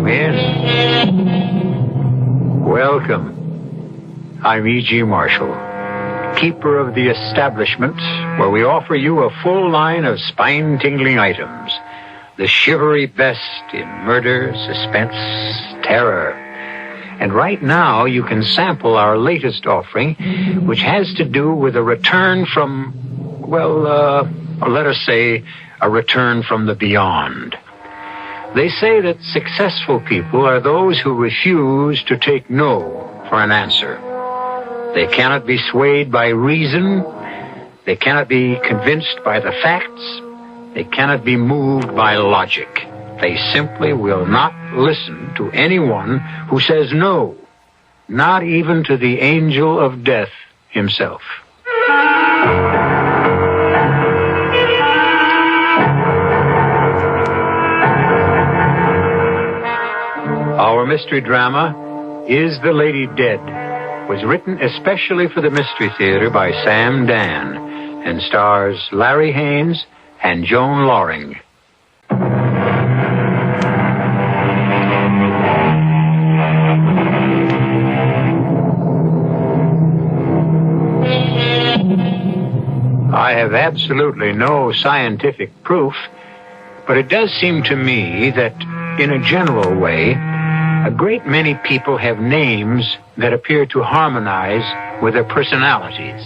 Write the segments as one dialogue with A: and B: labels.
A: in. Welcome. I'm E.G. Marshall, keeper of the establishment where we offer you a full line of spine-tingling items. The shivery best in murder, suspense, terror. And right now you can sample our latest offering, which has to do with a return from, let us say, a return from the beyond. They say that successful people are those who refuse to take no for an answer. They cannot be swayed by reason. They cannot be convinced by the facts. They cannot be moved by logic. They simply will not listen to anyone who says no, not even to the angel of death himself. Our mystery drama, Is the Lady Dead?, was written especially for the Mystery Theater by Sam Dan and stars Larry Haynes and Joan Loring. I have absolutely no scientific proof, but it does seem to me that, in a general way, a great many people have names that appear to harmonize with their personalities.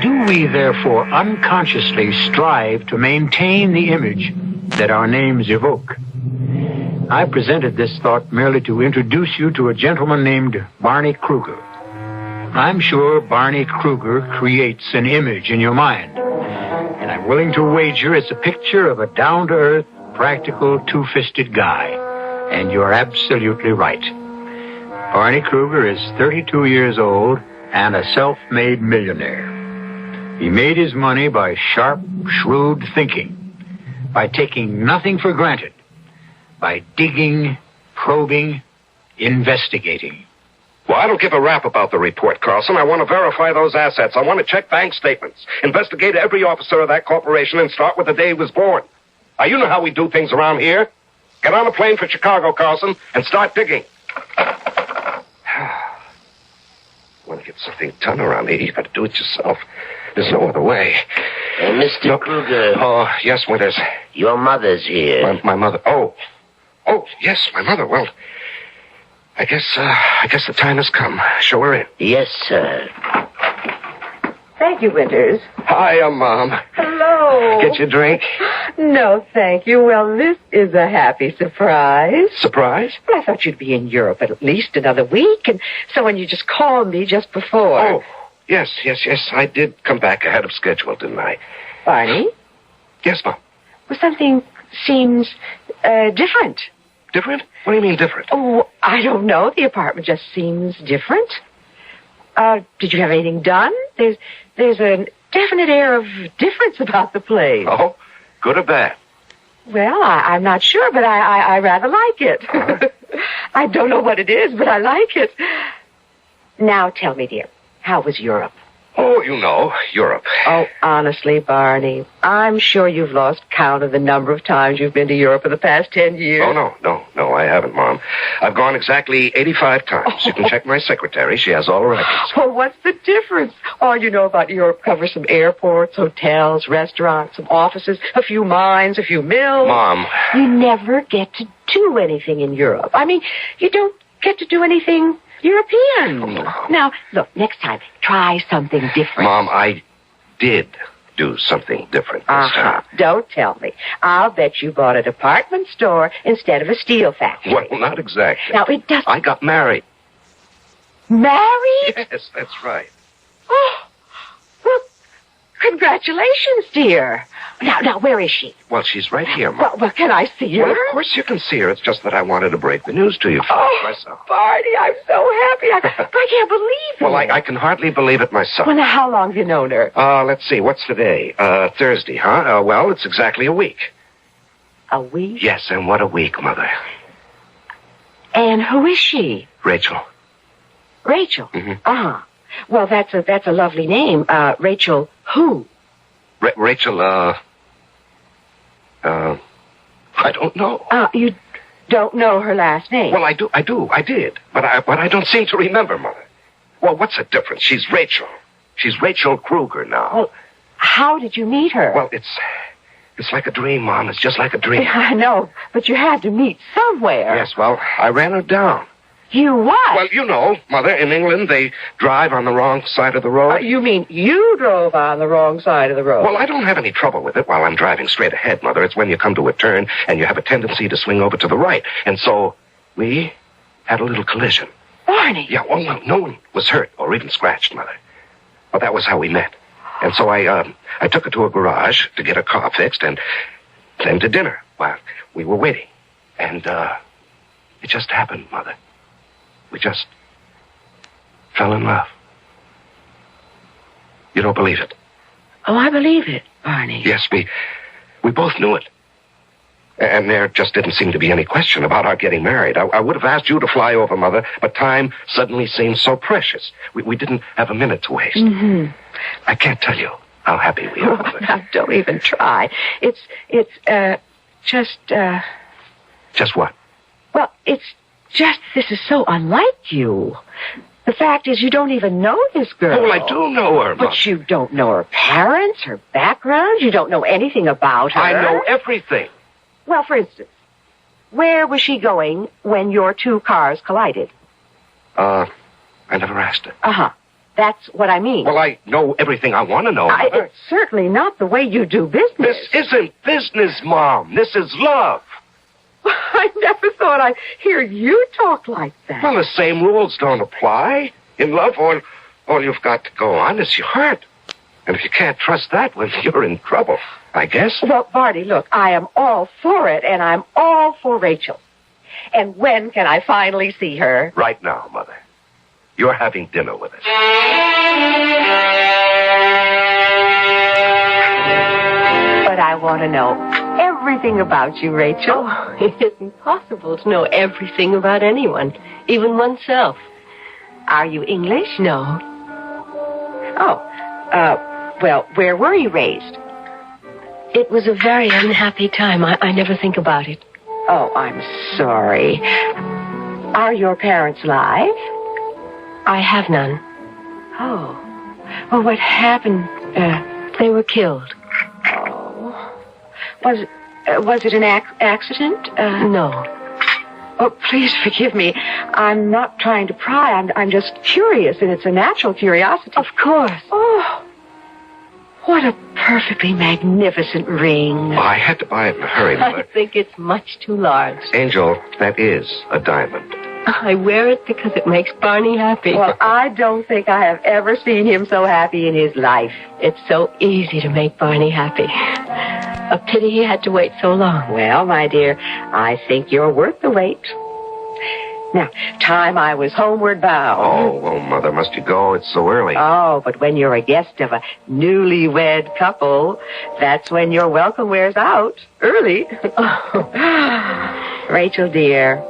A: Do we, therefore, unconsciously strive to maintain the image that our names evoke? I presented this thought merely to introduce you to a gentleman named Barney Kruger. I'm sure Barney Kruger creates an image in your mind, and I'm willing to wager it's a picture of a down-to-earth, practical, two-fisted guy. And you're absolutely right. Barney Kruger is 32 years old and a self-made millionaire. He made his money by sharp, shrewd thinking, by taking nothing for granted, by digging, probing, investigating.
B: Well, I don't give a rap about the report, Carlson. I want to verify those assets. I want to check bank statements, investigate every officer of that corporation, and start with the day he was born. Now, you know how we do things around here. Get on a plane for Chicago, Carlson, and start digging. Want to get something done around here, you got to do it yourself. There's no other way.
C: Mr. Kruger.
B: Oh, yes, Winters.
C: Your mother's here.
B: My mother. Oh, yes, my mother. Well, I guess the time has come. Show her in.
C: Yes, sir.
D: Thank you, Winters.
B: Hiya, Mom.
D: Hello.
B: Get your drink?
D: No, thank you. Well, this is a happy surprise.
B: Surprise?
D: Well, I thought you'd be in Europe at least another week, and so when you just called me just before.
B: Oh, yes. I did come back ahead of schedule, didn't I?
D: Barney?
B: Yes, Mom.
D: Well, something seems different.
B: Different? What do you mean different?
D: Oh, I don't know. The apartment just seems different. Did you have anything done? There's a definite air of difference about the place.
B: Oh, good or bad?
D: Well, I'm not sure, but I rather like it. I don't know what it is, but I like it. Now tell me, dear, how was Europe?
B: Oh, you know, Europe.
D: Oh, honestly, Barney, I'm sure you've lost count of the number of times you've been to Europe in the past 10 years.
B: Oh, no, I haven't, Mom. I've gone exactly 85 times. You can check my secretary. She has all the records.
D: Well, what's the difference? All you know about Europe covers some airports, hotels, restaurants, some offices, a few mines, a few mills.
B: Mom.
D: You never get to do anything in Europe. I mean, you don't get to do anything European.
B: Oh, Mom.
D: Now, look, next time, try something different.
B: Mom, I did do something different this time.
D: Don't tell me. I'll bet you bought a department store instead of a steel factory.
B: Well, not exactly.
D: Now, it doesn't...
B: I got married.
D: Married?
B: Yes, that's right.
D: Oh, well, congratulations, dear. Now, where is she?
B: Well, she's right here, Mom.
D: Well, can I see her?
B: Well, of course you can see her. It's just that I wanted to break the news to you first myself.
D: Barney, I'm so happy. I can't believe it.
B: Well, I can hardly believe it myself.
D: Well, now, how long have you known her?
B: Let's see. What's today? Thursday, huh? Well, it's exactly a week.
D: A week?
B: Yes, and what a week, Mother.
D: And who is she?
B: Rachel.
D: Rachel?
B: Mm-hmm.
D: Well, that's a lovely name. Rachel who?
B: Rachel, I don't know.
D: You don't know her last name.
B: Well, I did. But I don't seem to remember, Mother. Well, what's the difference? She's Rachel. She's Rachel Kruger now.
D: Well, how did you meet her?
B: Well, it's like a dream, Mom. It's just like a dream.
D: I know, but you had to meet somewhere.
B: Yes, well, I ran her down.
D: You what?
B: Well, you know, Mother, in England, they drive on the wrong side of the road.
D: You mean you drove on the wrong side of the road?
B: Well, I don't have any trouble with it while I'm driving straight ahead, Mother. It's when you come to a turn and you have a tendency to swing over to the right. And so we had a little collision.
D: Barney!
B: Yeah, well, no one was hurt or even scratched, Mother. Well, that was how we met. And so I took her to a garage to get her car fixed and then to dinner while we were waiting. And it just happened, Mother. We just fell in love. You don't believe it?
D: Oh, I believe it, Barney.
B: Yes, we both knew it. And there just didn't seem to be any question about our getting married. I would have asked you to fly over, Mother, but time suddenly seemed so precious. We didn't have a minute to waste.
D: Mm-hmm.
B: I can't tell you how happy we are, Mother.
D: Now, don't even try. It's just...
B: Just what?
D: Well, it's just this is so unlike you. The fact is you don't even know this girl.
B: Oh, well, I do know her, Mother.
D: But you don't know her parents, her background. You don't know anything about her.
B: I know everything.
D: Well, for instance, where was she going when your two cars collided?
B: I never asked her.
D: Uh-huh. That's what I mean.
B: Well, I know everything I want to know, Mother.
D: It's certainly not the way you do business.
B: This isn't business, Mom. This is love.
D: I never thought I'd hear you talk like that.
B: Well, the same rules don't apply. In love, all you've got to go on is your heart. And if you can't trust that, well, you're in trouble, I guess.
D: Well, Barney, look, I am all for it, and I'm all for Rachel. And when can I finally see her?
B: Right now, Mother. You're having dinner with us.
D: But I want to know everything about you, Rachel.
E: Oh, it isn't possible to know everything about anyone, even oneself.
D: Are you English?
E: No.
D: Oh, well, where were you raised?
E: It was a very unhappy time. I never think about it.
D: Oh, I'm sorry. Are your parents alive?
E: I have none.
D: Oh. Well, what happened?
E: They were killed.
D: Oh. Was it an accident?
E: No.
D: Oh, please forgive me. I'm not trying to pry. I'm just curious, and it's a natural curiosity.
E: Of course.
D: Oh. What a perfectly magnificent ring.
B: Oh, I had to buy it in a hurry, Mother.
E: I think it's much too large.
B: Angel, that is a diamond.
E: I wear it because it makes Barney happy.
D: Well, I don't think I have ever seen him so happy in his life.
E: It's so easy to make Barney happy. A pity he had to wait so long.
D: Well, my dear, I think you're worth the wait. Now, time I was homeward bound.
B: Oh, well, Mother, must you go? It's so early.
D: Oh, but when you're a guest of a newlywed couple, that's when your welcome wears out. Early. Rachel, dear,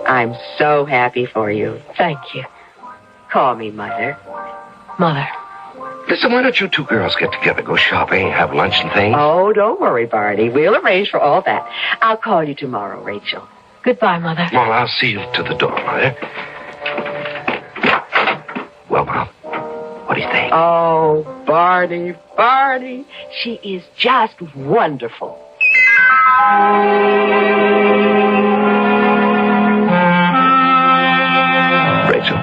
D: I'm so happy for you.
E: Thank you.
D: Call me Mother.
E: Mother.
B: Listen, why don't you two girls get together, go shopping, have lunch and things?
D: Oh, don't worry, Barney. We'll arrange for all that. I'll call you tomorrow, Rachel.
E: Goodbye, Mother.
B: Well, I'll see you to the door, Mother. Well, Mom, what do you think?
D: Oh, Barney. She is just wonderful.
B: Rachel?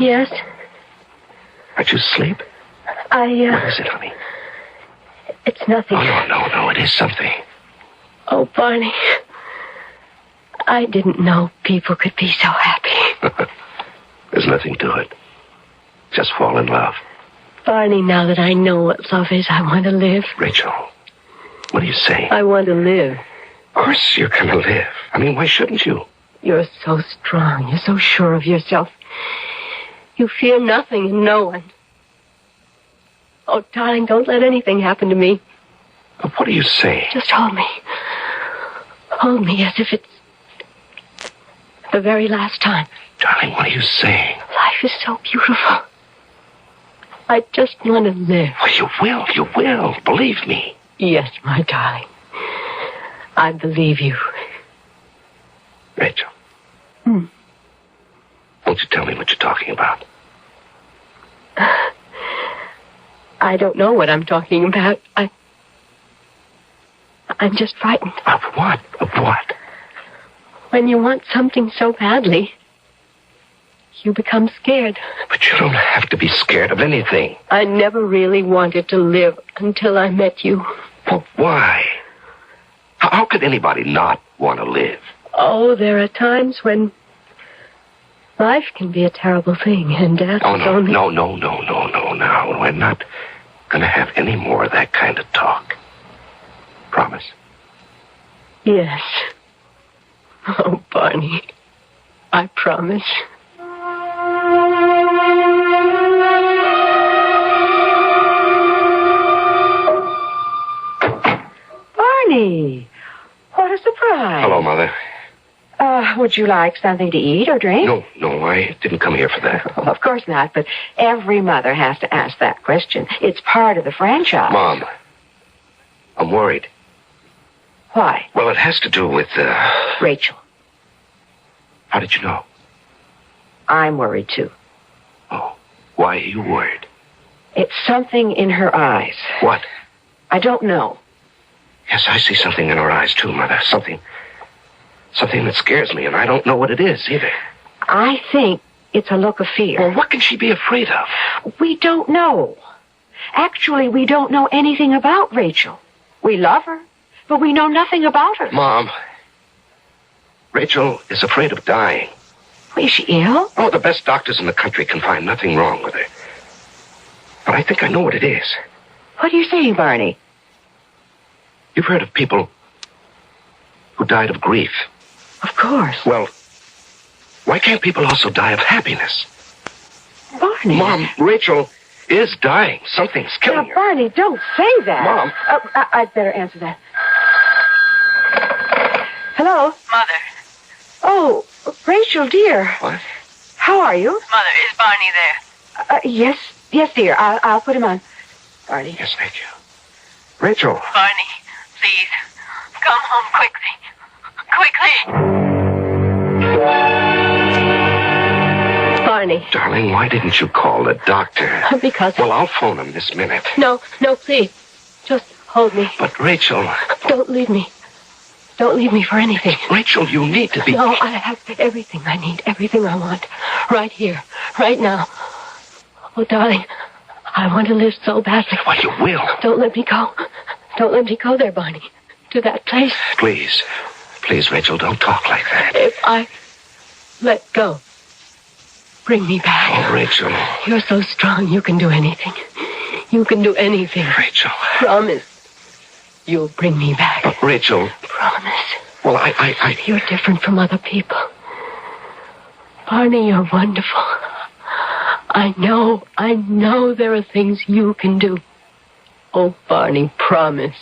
E: Yes?
B: Aren't you asleep? What is it, honey?
E: It's nothing.
B: Oh, no, it is something.
E: Oh, Barney. I didn't know people could be so happy.
B: There's nothing to it. Just fall in love.
E: Barney, now that I know what love is, I want to live.
B: Rachel, what are you saying?
E: I want to live.
B: Of course you're going to live. I mean, why shouldn't you?
E: You're so strong. You're so sure of yourself. You fear nothing and no one. Oh, darling, don't let anything happen to me.
B: What are you saying?
E: Just hold me. Hold me as if it's the very last time.
B: Darling, what are you saying?
E: Life is so beautiful. I just want to live.
B: Well, you will. Believe me.
E: Yes, my darling. I believe you.
B: Rachel. Won't you tell me what you're talking about?
E: I don't know what I'm talking about. I'm just frightened.
B: Of what? Of what?
E: When you want something so badly, you become scared.
B: But you don't have to be scared of anything.
E: I never really wanted to live until I met you.
B: Well, why? How could anybody not want to live?
E: Oh, there are times when life can be a terrible thing, and death
B: Oh,
E: is
B: no,
E: only...
B: no. Now, we're not going to have any more of that kind of talk. Promise?
E: Yes. Oh, Barney, I promise.
D: Barney, what a surprise.
B: Hello, Mother.
D: Would you like something to eat or drink?
B: No, I didn't come here for that.
D: Well, of course not, but every mother has to ask that question. It's part of the franchise.
B: Mom, I'm worried.
D: Why?
B: Well, it has to do with,
D: Rachel.
B: How did you know?
D: I'm worried, too.
B: Oh, why are you worried?
D: It's something in her eyes.
B: What?
D: I don't know.
B: Yes, I see something in her eyes, too, Mother. Something that scares me, and I don't know what it is, either.
D: I think it's a look of fear.
B: Well, what can she be afraid of?
D: We don't know. Actually, we don't know anything about Rachel. We love her, but we know nothing about her.
B: Mom, Rachel is afraid of dying.
D: Is she ill?
B: Oh, the best doctors in the country can find nothing wrong with her. But I think I know what it is.
D: What are you saying, Barney?
B: You've heard of people who died of grief.
D: Of course.
B: Well, why can't people also die of happiness?
D: Barney.
B: Mom, Rachel is dying. Something's killing
D: Now,
B: her.
D: Barney, don't say that.
B: Mom.
D: I'd better answer that. Hello?
F: Mother.
D: Oh, Rachel, dear.
B: What?
D: How are you?
F: Mother, is Barney there?
D: Yes, dear. I'll put him on. Barney.
B: Yes, thank you. Rachel.
F: Barney, please, come home quickly. Quickly.
E: Barney.
B: Darling, why didn't you call the doctor?
E: Because...
B: Well, I'll phone him this minute.
E: No, please. Just hold me.
B: But, Rachel...
E: Don't leave me. Don't leave me for anything.
B: Rachel, you need to be...
E: No, I have everything I need, everything I want. Right here, right now. Oh, darling, I want to live so badly.
B: Well, you will.
E: Don't let me go. Don't let me go there, Barney. To that place.
B: Please, Rachel, don't talk like that.
E: If I let go, bring me back.
B: Oh, Rachel.
E: You're so strong, you can do anything. You can do anything.
B: Rachel.
E: Promise. You'll bring me back.
B: But, Rachel...
E: Promise.
B: Well, I...
E: You're different from other people. Barney, you're wonderful. I know there are things you can do. Oh, Barney, promise.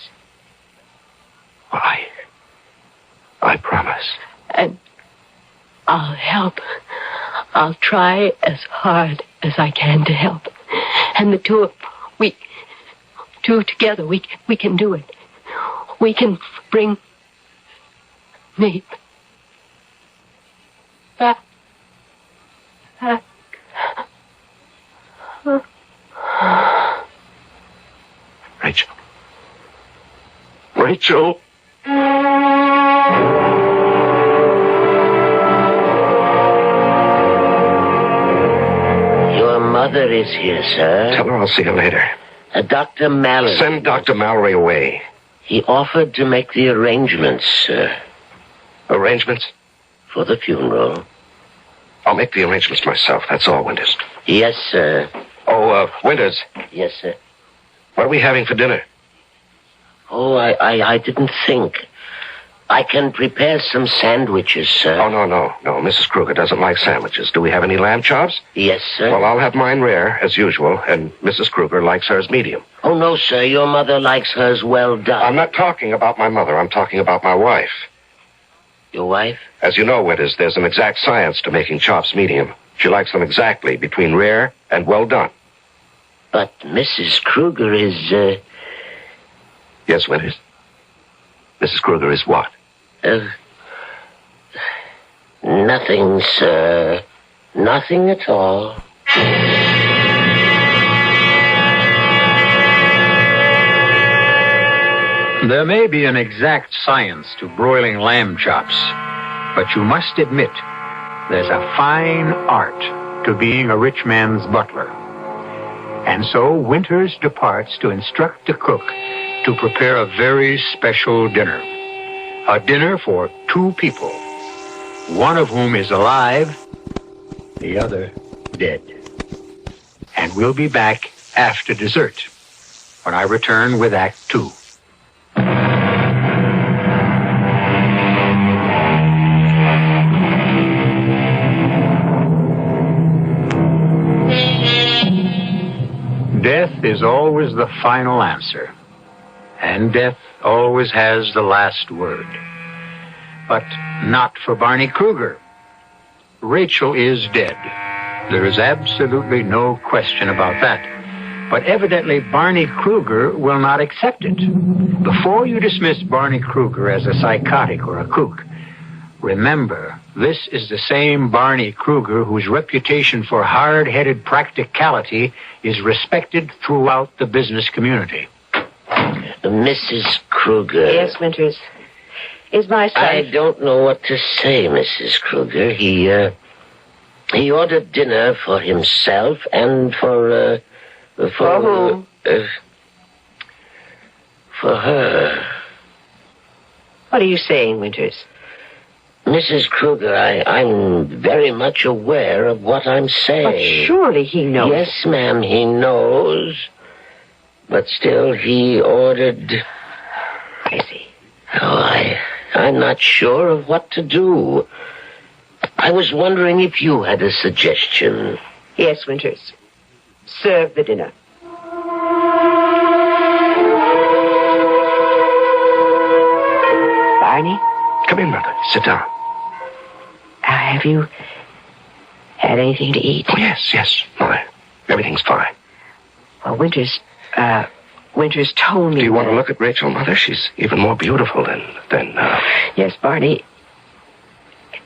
B: Well, I promise.
E: And I'll help. I'll try as hard as I can to help. And the two together, we can do it. We can bring me back.
B: Rachel.
C: Your mother is here, sir.
B: Tell her I'll see her later.
C: Dr. Mallory.
B: Send Dr. Mallory away.
C: He offered to make the arrangements, sir.
B: Arrangements?
C: For the funeral.
B: I'll make the arrangements myself. That's all, Winters.
C: Yes, sir.
B: Oh, Winters.
C: Yes, sir.
B: What are we having for dinner?
C: Oh, I didn't think. I can prepare some sandwiches, sir.
B: Oh, no. Mrs. Kruger doesn't like sandwiches. Do we have any lamb chops?
C: Yes, sir.
B: Well, I'll have mine rare, as usual, and Mrs. Kruger likes hers medium.
C: Oh, no, sir. Your mother likes hers well done.
B: I'm not talking about my mother. I'm talking about my wife.
C: Your wife?
B: As you know, Winters, there's an exact science to making chops medium. She likes them exactly between rare and well done.
C: But Mrs. Kruger is,
B: Yes, Winters. Mrs. Kruger is what?
C: Nothing, sir. Nothing at all.
A: There may be an exact science to broiling lamb chops, but you must admit there's a fine art to being a rich man's butler. And so Winters departs to instruct the cook to prepare a very special dinner. A dinner for 2 people, one of whom is alive, the other dead. And we'll be back after dessert when I return with Act 2. Death is always the final answer, and death always has the last word. But not for Barney Kruger. Rachel is dead. There is absolutely no question about that. But evidently Barney Kruger will not accept it. Before you dismiss Barney Kruger as a psychotic or a kook, remember, this is the same Barney Kruger whose reputation for hard-headed practicality is respected throughout the business community.
C: Mrs. Kruger.
D: Yes, Winters. Is my son...
C: I don't know what to say, Mrs. Kruger. He ordered dinner for himself and for
D: whom?
C: For her.
D: What are you saying, Winters?
C: Mrs. Kruger, I'm very much aware of what I'm saying.
D: But surely he knows.
C: Yes, ma'am, he knows. But still, he ordered...
D: I see.
C: Oh, I'm not sure of what to do. I was wondering if you had a suggestion.
D: Yes, Winters. Serve the dinner. Barney?
B: Come in, Mother. Sit down.
D: Have you had anything to eat?
B: Oh, yes, Mother. Everything's fine.
D: Well, Winters told me...
B: Do you want to look at Rachel, Mother? She's even more beautiful than
D: Yes, Barney.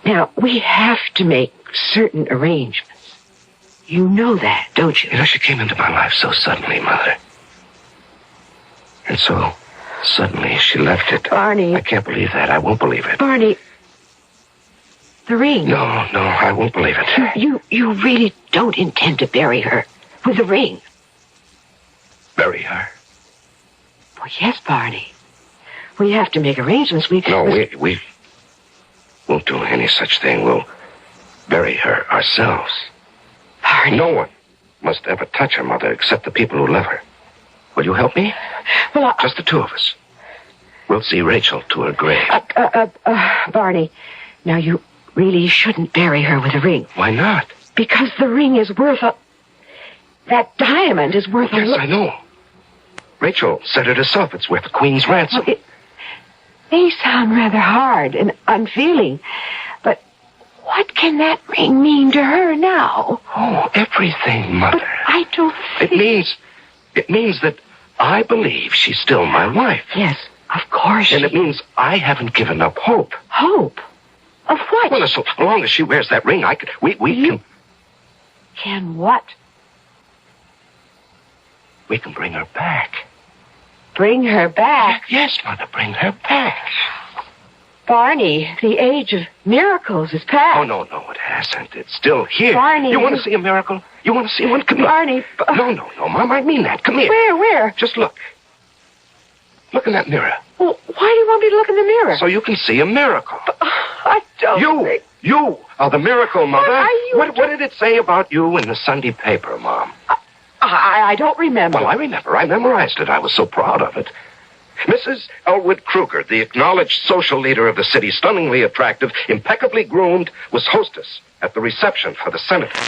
D: Now, we have to make certain arrangements. You know that, don't you?
B: You know, she came into my life so suddenly, Mother. And so, suddenly, she left it.
D: Barney.
B: I can't believe that. I won't believe it.
D: Barney, the ring.
B: No, I won't believe it.
D: You really don't intend to bury her with the ring?
B: Bury her?
D: Well, yes, Barney. We have to make arrangements. We
B: won't do any such thing. We'll bury her ourselves.
D: Barney.
B: No one must ever touch her, Mother, except the people who love her. Will you help me?
D: Well,
B: just the 2 of us. We'll see Rachel to her grave.
D: Barney, now you really shouldn't bury her with a ring.
B: Why not?
D: Because the ring is worth that diamond is worth
B: Yes, I know. Rachel said it herself. It's worth the Queen's ransom.
D: Well, it may sound rather hard and unfeeling, but what can that ring mean to her now?
B: Oh, everything, Mother.
D: But I don't think...
B: It means that I believe she's still my wife.
D: Yes, of course.
B: And it means I haven't given up hope.
D: Hope? Of what?
B: Well, so long as she wears that ring, we can...
D: Can what?
B: We can bring her back.
D: Bring her back?
B: Yes, Mother, bring her back.
D: Barney, the age of miracles is past.
B: Oh, no, it hasn't. It's still here.
D: Barney.
B: You want to see a miracle? You want to see one? Come here.
D: Barney.
B: No, Mom, I mean that. Come here.
D: Where?
B: Just look. Look in that mirror.
D: Well, why do you want me to look in the mirror?
B: So you can see a miracle.
D: I don't think...
B: You are the miracle, Mother.
D: What are you...
B: What did it say about you in the Sunday paper, Mom?
D: I don't remember.
B: Well, I remember. I memorized it. I was so proud of it. Mrs. Elwood Kruger, the acknowledged social leader of the city, stunningly attractive, impeccably groomed, was hostess at the reception for the senator.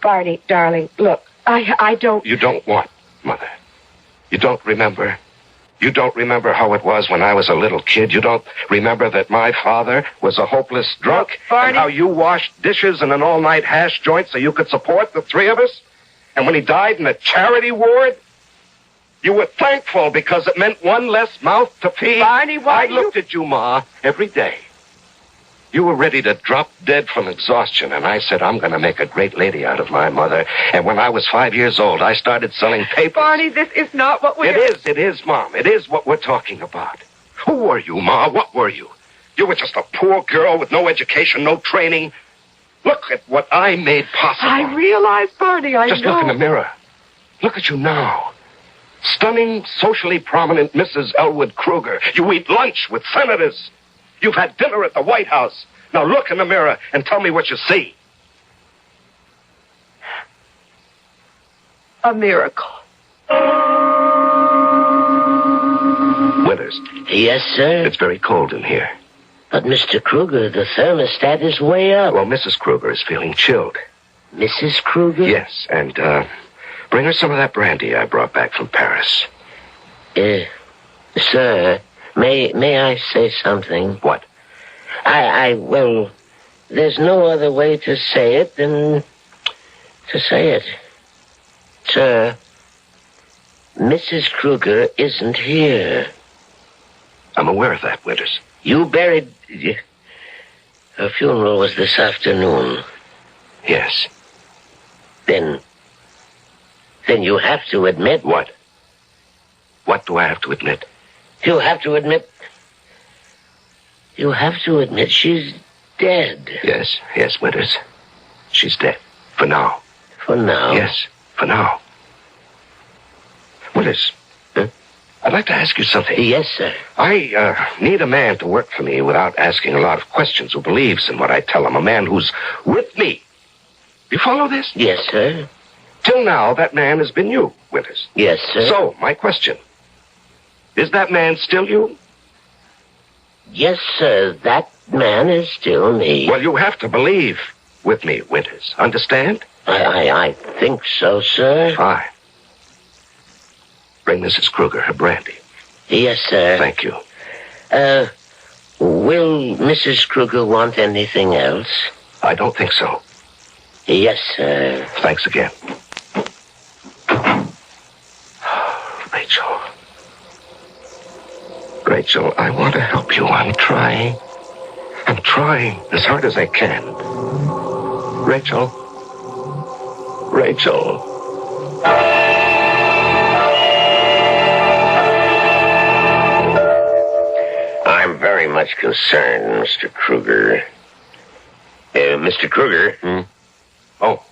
D: Barney, darling, look, I don't...
B: You don't what, Mother? You don't remember? You don't remember how it was when I was a little kid? You don't remember that my father was a hopeless drunk?
D: Barney...
B: And how you washed dishes in an all-night hash joint so you could support the 3 of us? And when he died in a charity ward, you were thankful because it meant one less mouth to feed.
D: Barney, why
B: I looked at you, Ma, every day. You were ready to drop dead from exhaustion, and I said, I'm going to make a great lady out of my mother. And when I was 5 years old, I started selling papers.
D: Barney, this is not what we're...
B: It is, Mom. It is what we're talking about. Who were you, Ma? What were you? You were just a poor girl with no education, no training. Look at what I made possible.
D: I realize, Barney, I know.
B: Just look in the mirror. Look at you now. Stunning, socially prominent Mrs. Elwood Kruger. You eat lunch with senators. You've had dinner at the White House. Now look in the mirror and tell me what you see.
D: A miracle.
B: Winters.
C: Yes, sir?
B: It's very cold in here.
C: But, Mr. Kruger, the thermostat is way up.
B: Well, Mrs. Kruger is feeling chilled.
C: Mrs. Kruger?
B: Yes, and, bring her some of that brandy I brought back from Paris.
C: Sir, may I say something?
B: What?
C: Well, there's no other way to say it than to say it. Sir, Mrs. Kruger isn't here.
B: I'm aware of that, Winters.
C: You buried... Her funeral was this afternoon.
B: Yes.
C: Then you have to admit...
B: What? What do I have to admit?
C: You have to admit she's dead.
B: Yes, Winters. She's dead. For now.
C: For now?
B: Yes, for now. Winters, I'd like to ask you something.
C: Yes, sir.
B: I need a man to work for me without asking a lot of questions, who believes in what I tell him. A man who's with me. You follow this?
C: Yes, sir.
B: Till now, that man has been you, Winters.
C: Yes, sir.
B: So, my question. Is that man still you?
C: Yes, sir. That man is still me.
B: Well, you have to believe with me, Winters. Understand?
C: I think so, sir.
B: Fine. Bring Mrs. Kruger her brandy.
C: Yes, sir.
B: Thank you.
C: Will Mrs. Kruger want anything else?
B: I don't think so.
C: Yes, sir.
B: Thanks again. Rachel, I want to help you. I'm trying as hard as I can. Rachel.
C: I'm very much concerned, Mr. Kruger. Mr. Kruger?
B: Oh.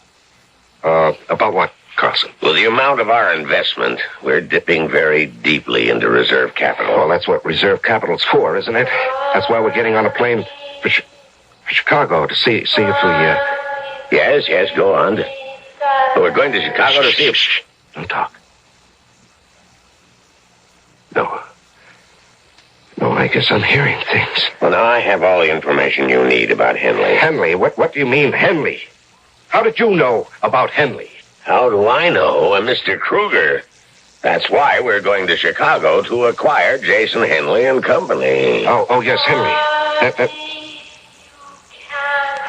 B: About what, Carson?
C: Well, the amount of our investment, we're dipping very deeply into reserve capital.
B: Well, that's what reserve capital's for, isn't it? That's why we're getting on a plane for Chicago to see if we,
C: Yes, go on. We're going to Chicago to see if...
B: Shh. Don't talk. No, I guess I'm hearing things.
C: Well, now I have all the information you need about Henley.
B: Henley? What do you mean, Henley? How did you know about Henley?
C: How do I know? Mr. Kruger. That's why we're going to Chicago to acquire Jason Henley and Company.
B: Oh, yes, Henley.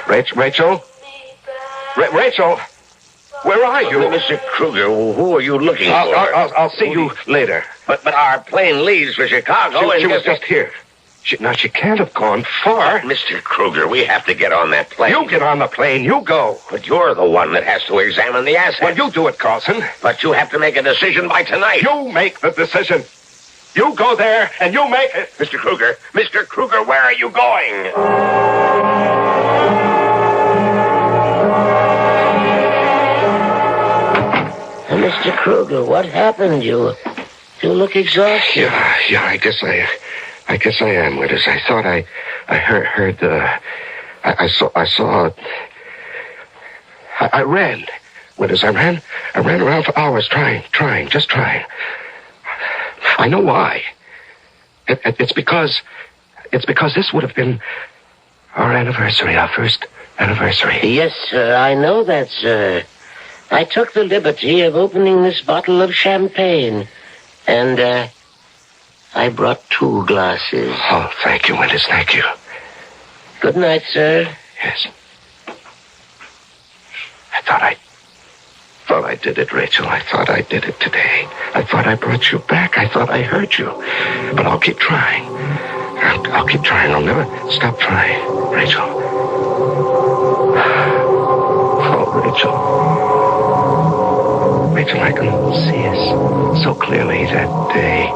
B: Rachel? Rachel? Where are you?
C: Mr. Kruger, who are you looking for?
B: I'll see you later.
C: But our plane leaves for Chicago.
B: She was just here. She can't have gone far.
C: Mr. Kruger, we have to get on that plane.
B: You get on the plane. You go.
C: But you're the one that has to examine the assets.
B: Well, you do it, Carlson.
C: But you have to make a decision by tonight.
B: You make the decision. You go there, and you make it.
C: Mr. Kruger, where are you going? Mr. Kruger, what happened? You look exhausted.
B: Yeah, I guess I am, Winters. I thought I heard I ran, Winters. I ran around for hours trying. I know why. It's because this would have been our anniversary, our first anniversary.
C: Yes, sir, I know that, sir. I took the liberty of opening this bottle of champagne, and I brought 2 glasses.
B: Oh, thank you, Winters, thank you.
C: Good night, sir.
B: Yes. I thought I did it, Rachel. I thought I did it today. I thought I brought you back. I thought I hurt you. But I'll keep trying. I'll keep trying. I'll never stop trying. Rachel. Oh, Rachel. Rachel, I can see us so clearly that day.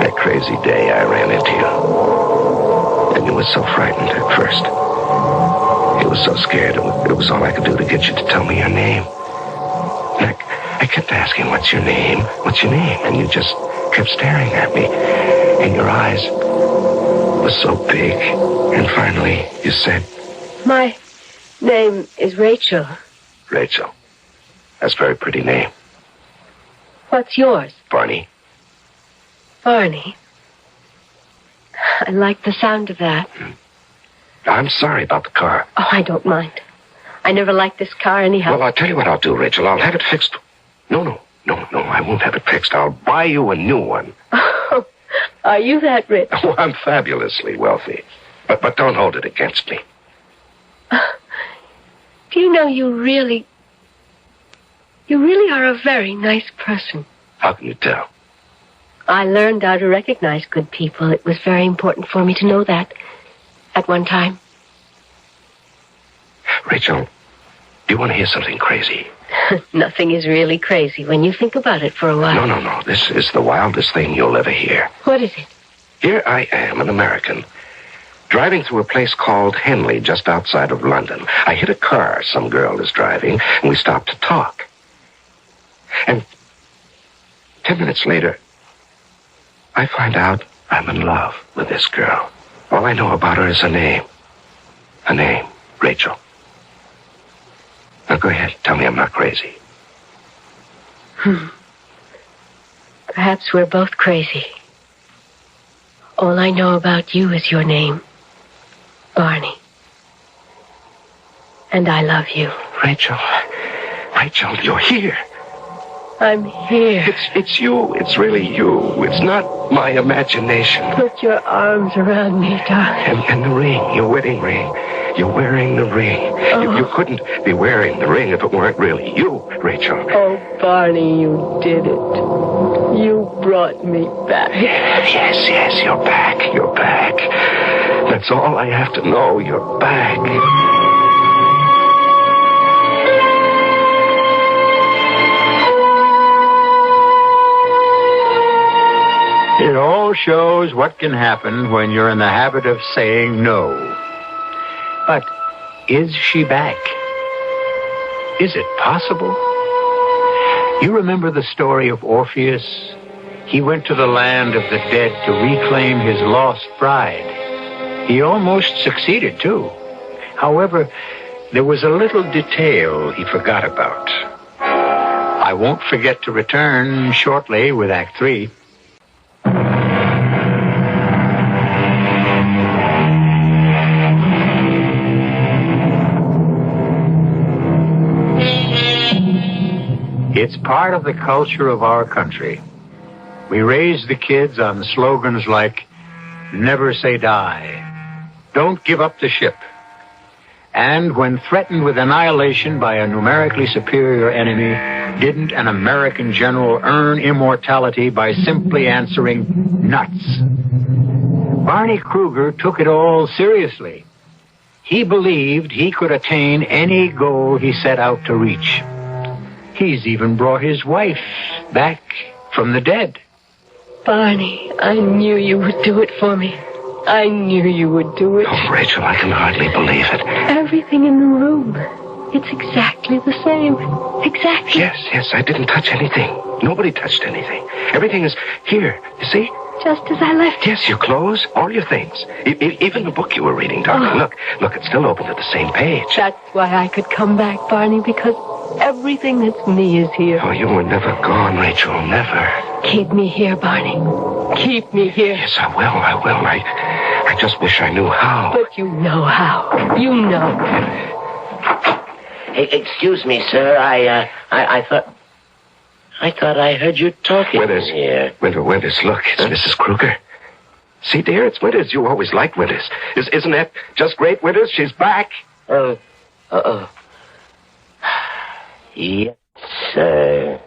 B: That crazy day I ran into you. And you were so frightened at first. You were so scared. It was all I could do to get you to tell me your name. And I kept asking, what's your name? What's your name? And you just kept staring at me. And your eyes were so big. And finally, you said,
E: My name is Rachel.
B: Rachel. That's a very pretty name.
E: What's yours?
B: Barney.
E: Barney. I like the sound of that.
B: I'm sorry about the car.
E: Oh, I don't mind. I never liked this car anyhow.
B: Well, I'll tell you what I'll do, Rachel. I'll have it fixed. No, I won't have it fixed. I'll buy you a new one.
E: Oh, are you that rich?
B: Oh, I'm fabulously wealthy. But don't hold it against me.
E: Do you know you really are a very nice person?
B: How can you tell?
E: I learned how to recognize good people. It was very important for me to know that at one time.
B: Rachel, do you want to hear something crazy?
E: Nothing is really crazy when you think about it for a while.
B: No. This is the wildest thing you'll ever hear.
E: What is it?
B: Here I am, an American, driving through a place called Henley, just outside of London. I hit a car some girl is driving, and we stopped to talk. And 10 minutes later, I find out I'm in love with this girl. All I know about her is her name. Her name, Rachel. Now go ahead, tell me I'm not crazy.
E: Perhaps we're both crazy. All I know about you is your name, Barney. And I love you.
B: Rachel, you're here.
E: I'm here.
B: It's you. It's really you. It's not my imagination.
E: Put your arms around me, darling.
B: And the ring, your wedding ring. You're wearing the ring.
E: Oh.
B: You couldn't be wearing the ring if it weren't really you, Rachel.
E: Oh, Barney, you did it. You brought me back.
B: Yes, you're back. You're back. That's all I have to know. You're back.
A: It all shows what can happen when you're in the habit of saying no. But is she back? Is it possible? You remember the story of Orpheus? He went to the land of the dead to reclaim his lost bride. He almost succeeded, too. However, there was a little detail he forgot about. I won't forget to return shortly with Act 3. It's part of the culture of our country. We raise the kids on slogans like, never say die, don't give up the ship. And when threatened with annihilation by a numerically superior enemy, didn't an American general earn immortality by simply answering nuts? Barney Kruger took it all seriously. He believed he could attain any goal he set out to reach. He's even brought his wife back from the dead.
E: Barney, I knew you would do it for me. I knew you would do it.
B: Oh, Rachel, I can hardly believe it.
E: Everything in the room. It's exactly the same. Exactly.
B: Yes, I didn't touch anything. Nobody touched anything. Everything is here, you see?
E: Just as I left.
B: Yes, your clothes, all your things. Even the book you were reading, darling.
E: Oh.
B: Look, it's still open to the same page.
E: That's why I could come back, Barney, because everything that's me is here.
B: Oh, you were never gone, Rachel, never.
E: Keep me here, Barney. Keep me here.
B: Yes, I will. I just wish I knew how.
E: But you know how. You know.
C: Hey, excuse me, sir. I thought I heard you talking here.
B: Winters, look, it's Mrs. Kruger. See, dear, it's Winters. You always liked Winters. Isn't that just great, Winters? She's back.
C: Yes, sir.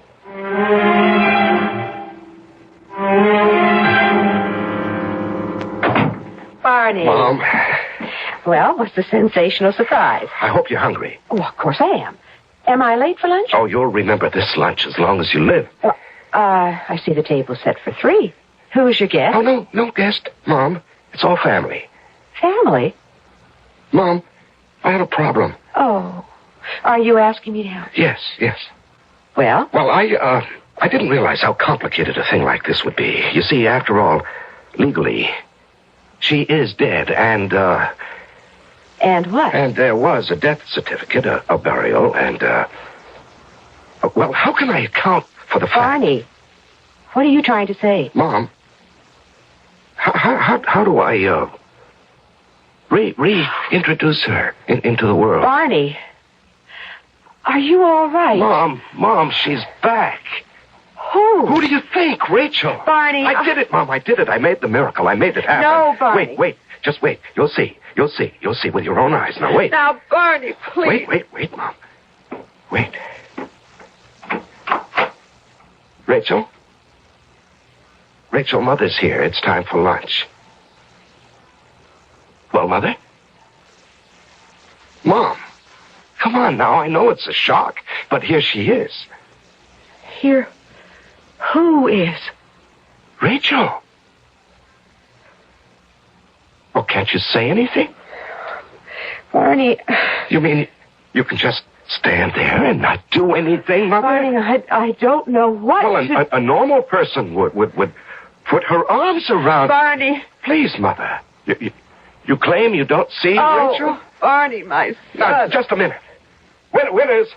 D: Barney.
B: Mom.
D: Well, what's the sensational surprise?
B: I hope you're hungry.
D: Oh, of course I am. Am I late for lunch?
B: Oh, you'll remember this lunch as long as you live.
D: I see the table set for 3. Who's your guest?
B: Oh, no guest, Mom. It's all family.
D: Family?
B: Mom, I had a problem.
D: Oh. Are you asking me to help?
B: Yes.
D: Well?
B: Well, I didn't realize how complicated a thing like this would be. You see, after all, legally, she is dead, and
D: And what?
B: And there was a death certificate, a burial, and, well, how can I account for the fact...
D: Barney, what are you trying to say?
B: Mom, how do I, reintroduce her into the world?
D: Barney, are you all right?
B: Mom, she's back.
D: Who?
B: Who do you think? Rachel.
D: Barney,
B: I did it, Mom. I did it. I made the miracle. I made it happen.
D: No, Barney.
B: Wait. Just wait. You'll see. You'll see with your own eyes. Now, wait.
D: Now, Barney, please.
B: Wait, Mom. Wait. Rachel? Rachel, Mother's here. It's time for lunch. Well, Mother? Mom, come on now. I know it's a shock, but here she is.
D: Here, who is?
B: Rachel. Well, can't you say anything?
D: Barney.
B: You mean you can just stand there and not do anything, Mother?
D: Barney, I don't know what
B: Well, a normal person would put her arms around...
D: Barney.
B: Please, Mother. You claim you don't see Rachel?
D: Barney, my son.
B: Just a minute. Winters,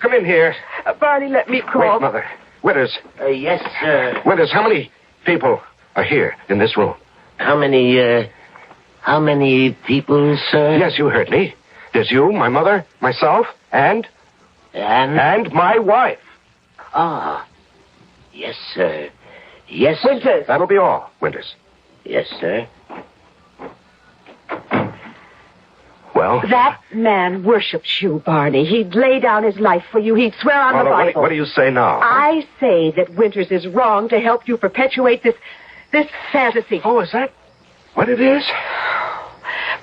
B: come in here.
D: Barney, let me call.
B: Wait, Mother. Winters.
C: Yes, sir.
B: Winters, how many people are here in this room?
C: How many people, sir?
B: Yes, you heard me. There's you, my mother, myself, and my wife.
C: Ah. Yes, sir. Yes, sir.
D: Winters.
B: That'll be all, Winters.
C: Yes, sir.
B: Well?
D: That man worships you, Barney. He'd lay down his life for you. He'd swear on the Bible.
B: What do you say now?
D: I say that Winters is wrong to help you perpetuate this fantasy.
B: Oh, is that what it is?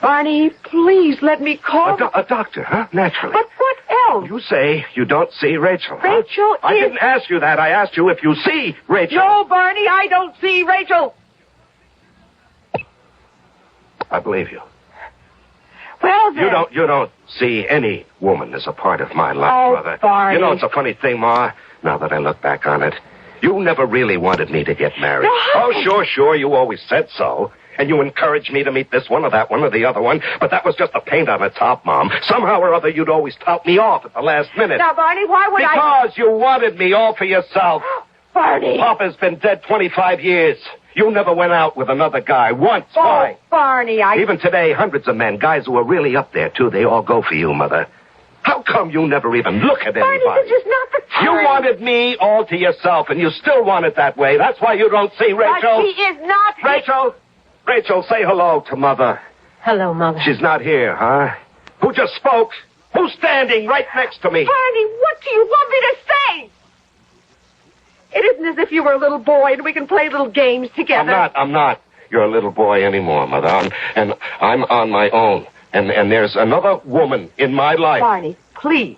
D: Barney, please let me call...
B: A doctor, huh? Naturally.
D: But what else?
B: You say you don't see Rachel.
D: Rachel
B: I didn't ask you that. I asked you if you see Rachel.
D: No, Barney, I don't see Rachel.
B: I believe you.
D: Well, then...
B: You don't see any woman as a part of my life,
D: Oh,
B: Mother.
D: Barney.
B: You know, it's a funny thing, Ma, now that I look back on it. You never really wanted me to get married.
D: No.
B: Oh, sure, you always said so. And you encouraged me to meet this one or that one or the other one, but that was just the paint on the top, Mom. Somehow or other, you'd always tout me off at the last minute.
D: Now, Barney, why would
B: Because you wanted me all for yourself.
D: Barney.
B: Papa's been dead 25 years. You never went out with another guy once.
D: Oh,
B: Why?
D: Barney,
B: Even today, hundreds of men, guys who are really up there, too, they all go for you, Mother. How come you never even look at
D: Barney,
B: anybody?
D: this is not the time.
B: You wanted me all to yourself, and you still want it that way. That's why you don't see Rachel.
D: But she is not...
B: Rachel, say hello to Mother.
E: Hello, Mother.
B: She's not here, huh? Who just spoke? Who's standing right next to me?
D: Barney, what do you want me to say? It isn't as if you were a little boy and we can play little games together.
B: I'm not your little boy anymore, Mother. I'm on my own. And there's another woman in my life.
D: Barney, please.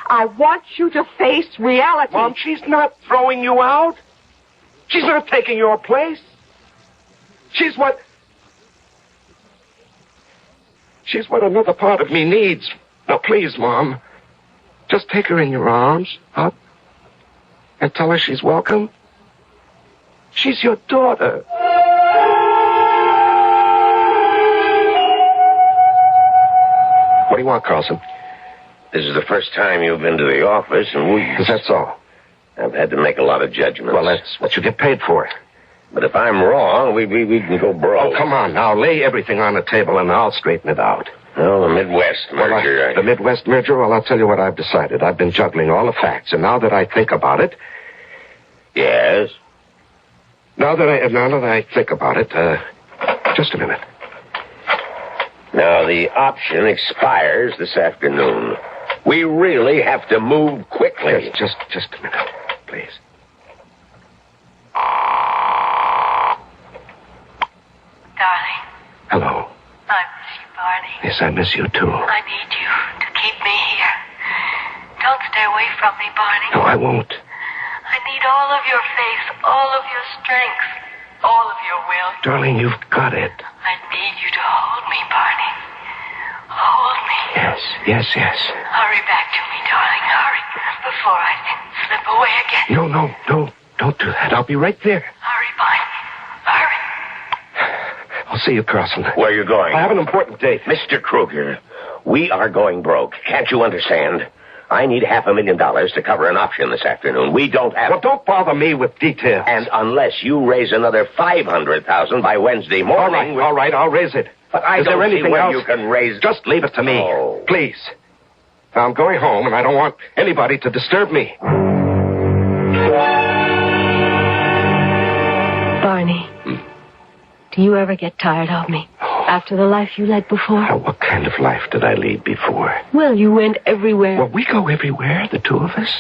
D: I want you to face reality.
B: Mom, she's not throwing you out. She's not taking your place. She's what another part of me needs. Now, please, Mom, just take her in your arms, huh? And tell her she's welcome. She's your daughter. What do you want, Carlson?
C: This is the first time you've been to the office, and
B: Is that so?
C: I've had to make a lot of judgments.
B: Well, that's what you get paid for.
C: But if I'm wrong, we can go broke.
B: Oh, come on now. Lay everything on the table, and I'll straighten it out.
C: Well, the Midwest merger...
B: The Midwest merger? Well, I'll tell you what I've decided. I've been juggling all the facts, and now that I think about it...
C: Yes?
B: Now that I think about it, just a minute.
C: Now, the option expires this afternoon. We really have to move quickly.
B: Yes, just a minute, please.
F: Darling.
B: Yes, I miss you, too.
F: I need you to keep me here. Don't stay away from me, Barney.
B: No, I won't.
F: I need all of your faith, all of your strength, all of your will.
B: Darling, you've got it.
F: I need you to hold me, Barney. Hold me.
B: Yes.
F: Hurry back to me, darling. Hurry, before I slip away again.
B: No. Don't do that. I'll be right there.
F: Hurry, Barney. Hurry.
B: I'll see you, Carson.
G: Where are you going?
B: I have an important date.
G: Mr. Kruger, we are going broke. Can't you understand? I need $500,000 to cover an option this afternoon. We don't have...
B: Well, don't bother me with details.
G: And unless you raise another $500,000 by Wednesday morning...
B: All right, I'll raise it.
G: But I don't see when you can raise...
B: Just leave it to me, please. Now, I'm going home, and I don't want anybody to disturb me.
E: Barney, do you ever get tired of me? After the life you led before?
B: Now, what kind of life did I lead before?
E: Well, you went everywhere.
B: Well, we go everywhere, the two of us.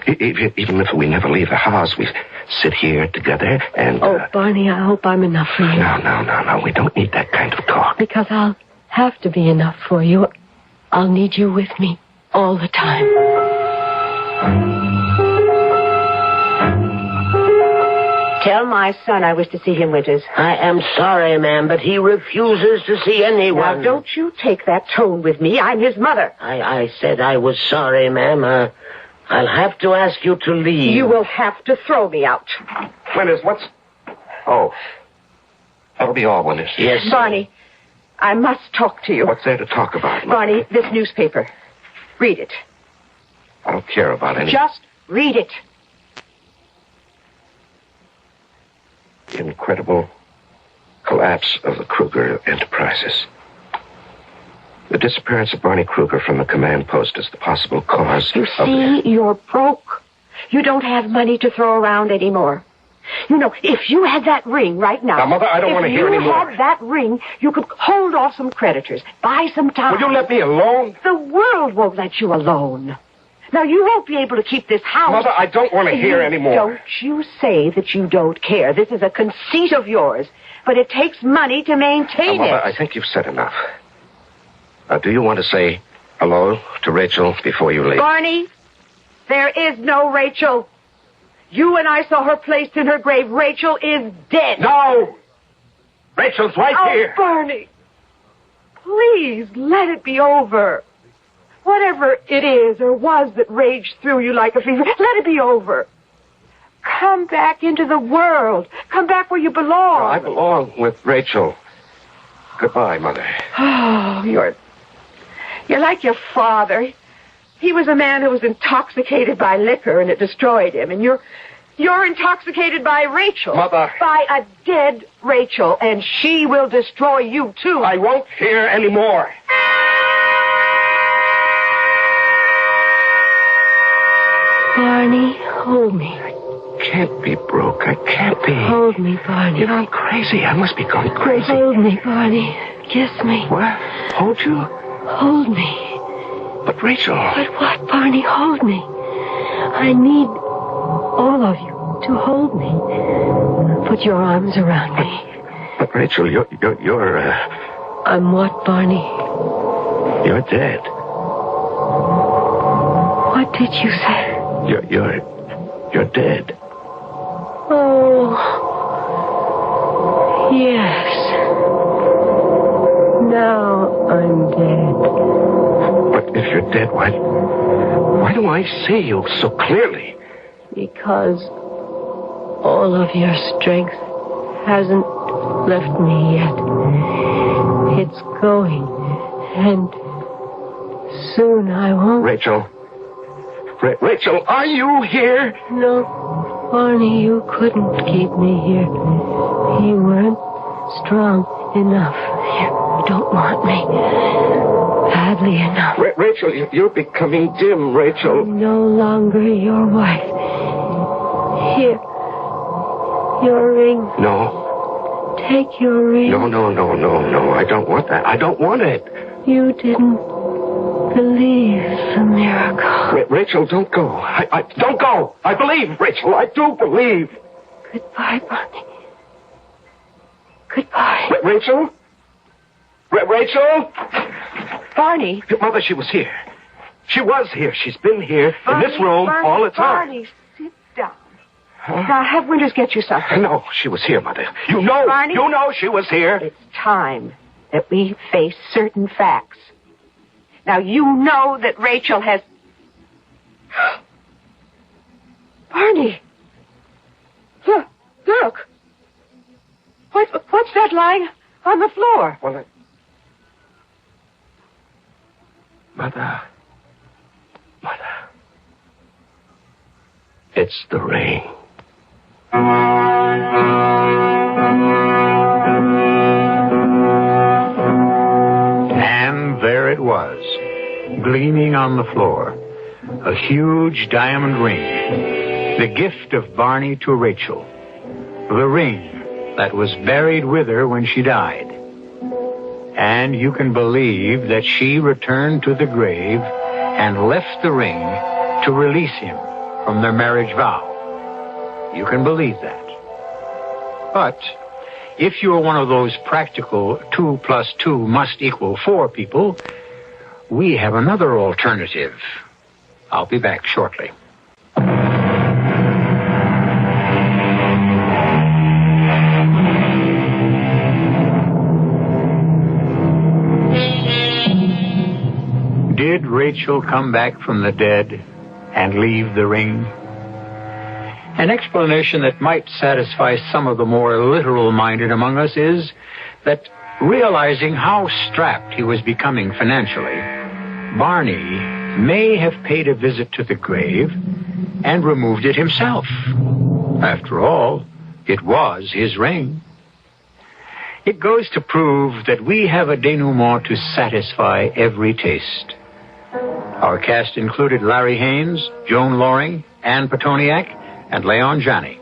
B: Even if we never leave the house, we sit here together and...
E: Oh, Barney, I hope I'm enough for you.
B: No. We don't need that kind of talk.
E: Because I'll have to be enough for you. I'll need you with me all the time.
D: Tell my son I wish to see him, Winters.
C: I am sorry, ma'am, but he refuses to see anyone.
D: Now, don't you take that tone with me. I'm his mother.
C: I said I was sorry, ma'am. I'll have to ask you to leave.
D: You will have to throw me out.
B: Winters, what's... Oh. That'll be all, Winters.
C: Yes,
D: Barney, I must talk to you.
B: What's there to talk about, Mother?
D: Barney, this newspaper. Read it.
B: I don't care about any...
D: Just read it.
B: The incredible collapse of the Kruger Enterprises. The disappearance of Barney Kruger from the command post is the possible cause
D: You see, you're broke. You don't have money to throw around anymore. You know, if you had that ring right now...
B: Now, Mother, I don't want to hear any more.
D: If you had that ring, you could hold off some creditors, buy some time.
B: Will you let me alone?
D: The world won't let you alone. Now, you won't be able to keep this house.
B: Mother, I don't want to hear any more.
D: Don't you say that you don't care. This is a conceit of yours. But it takes money to maintain
B: Mother,
D: it.
B: I think you've said enough. Now, do you want to say hello to Rachel before you leave?
D: Barney, there is no Rachel. You and I saw her placed in her grave. Rachel is dead.
B: No! Rachel's right here.
D: Barney, please let it be over. Whatever it is or was that raged through you like a fever, let it be over. Come back into the world. Come back where you belong.
B: No, I belong with Rachel. Goodbye, Mother.
D: Oh, you're like your father. He was a man who was intoxicated by liquor, and it destroyed him. And you're intoxicated by Rachel.
B: Mother.
D: By a dead Rachel, and she will destroy you, too.
B: I won't hear any more.
E: Barney, hold me.
B: Can't be broke. I can't be.
E: Hold me, Barney.
B: You know, I'm crazy. I must be going crazy.
E: Hold me, Barney. Kiss me.
B: What? Hold you?
E: Hold me.
B: But Rachel...
E: But what, Barney? Hold me. I need all of you to hold me. Put your arms around me.
B: But Rachel, you're
E: I'm what, Barney?
B: You're dead.
E: What did you say?
B: You're dead.
E: Oh, yes. Now I'm dead.
B: But if you're dead, why do I see you so clearly?
E: Because all of your strength hasn't left me yet. It's going, and soon I won't.
B: Rachel. Rachel, are you here?
E: No, Barney, you couldn't keep me here. You weren't strong enough. You don't want me badly enough.
B: Rachel, you're becoming dim, Rachel.
E: I'm no longer your wife. Here, your ring.
B: No.
E: Take your ring.
B: No. I don't want that. I don't want it.
E: You didn't believe the miracle.
B: Rachel, don't go. I don't go. I believe, Rachel. I do believe.
E: Goodbye, Barney. Goodbye.
B: Rachel? Rachel?
D: Barney.
B: Your mother, she was here. She was here. She's been here in this room all the time.
D: Barney, sit down. Now, have Winters get you something.
B: No, she was here, Mother. You know.
D: Barney?
B: You know she was here.
D: It's time that we face certain facts. Now, you know that Rachel has... Barney! Look! What's that lying on the floor?
B: Well, Mother. It's the ring.
A: And there it was, gleaming on the floor, a huge diamond ring, the gift of Barney to Rachel, the ring that was buried with her when she died. And you can believe that she returned to the grave and left the ring to release him from their marriage vow. You can believe that. But if you're one of those practical 2 + 2 must equal 4 people, we have another alternative. I'll be back shortly. Did Rachel come back from the dead and leave the ring? An explanation that might satisfy some of the more literal-minded among us is that, realizing how strapped he was becoming financially, Barney may have paid a visit to the grave and removed it himself. After all, it was his ring. It goes to prove that we have a denouement to satisfy every taste. Our cast included Larry Haynes, Joan Loring, Ann Petoniak, and Leon Janney.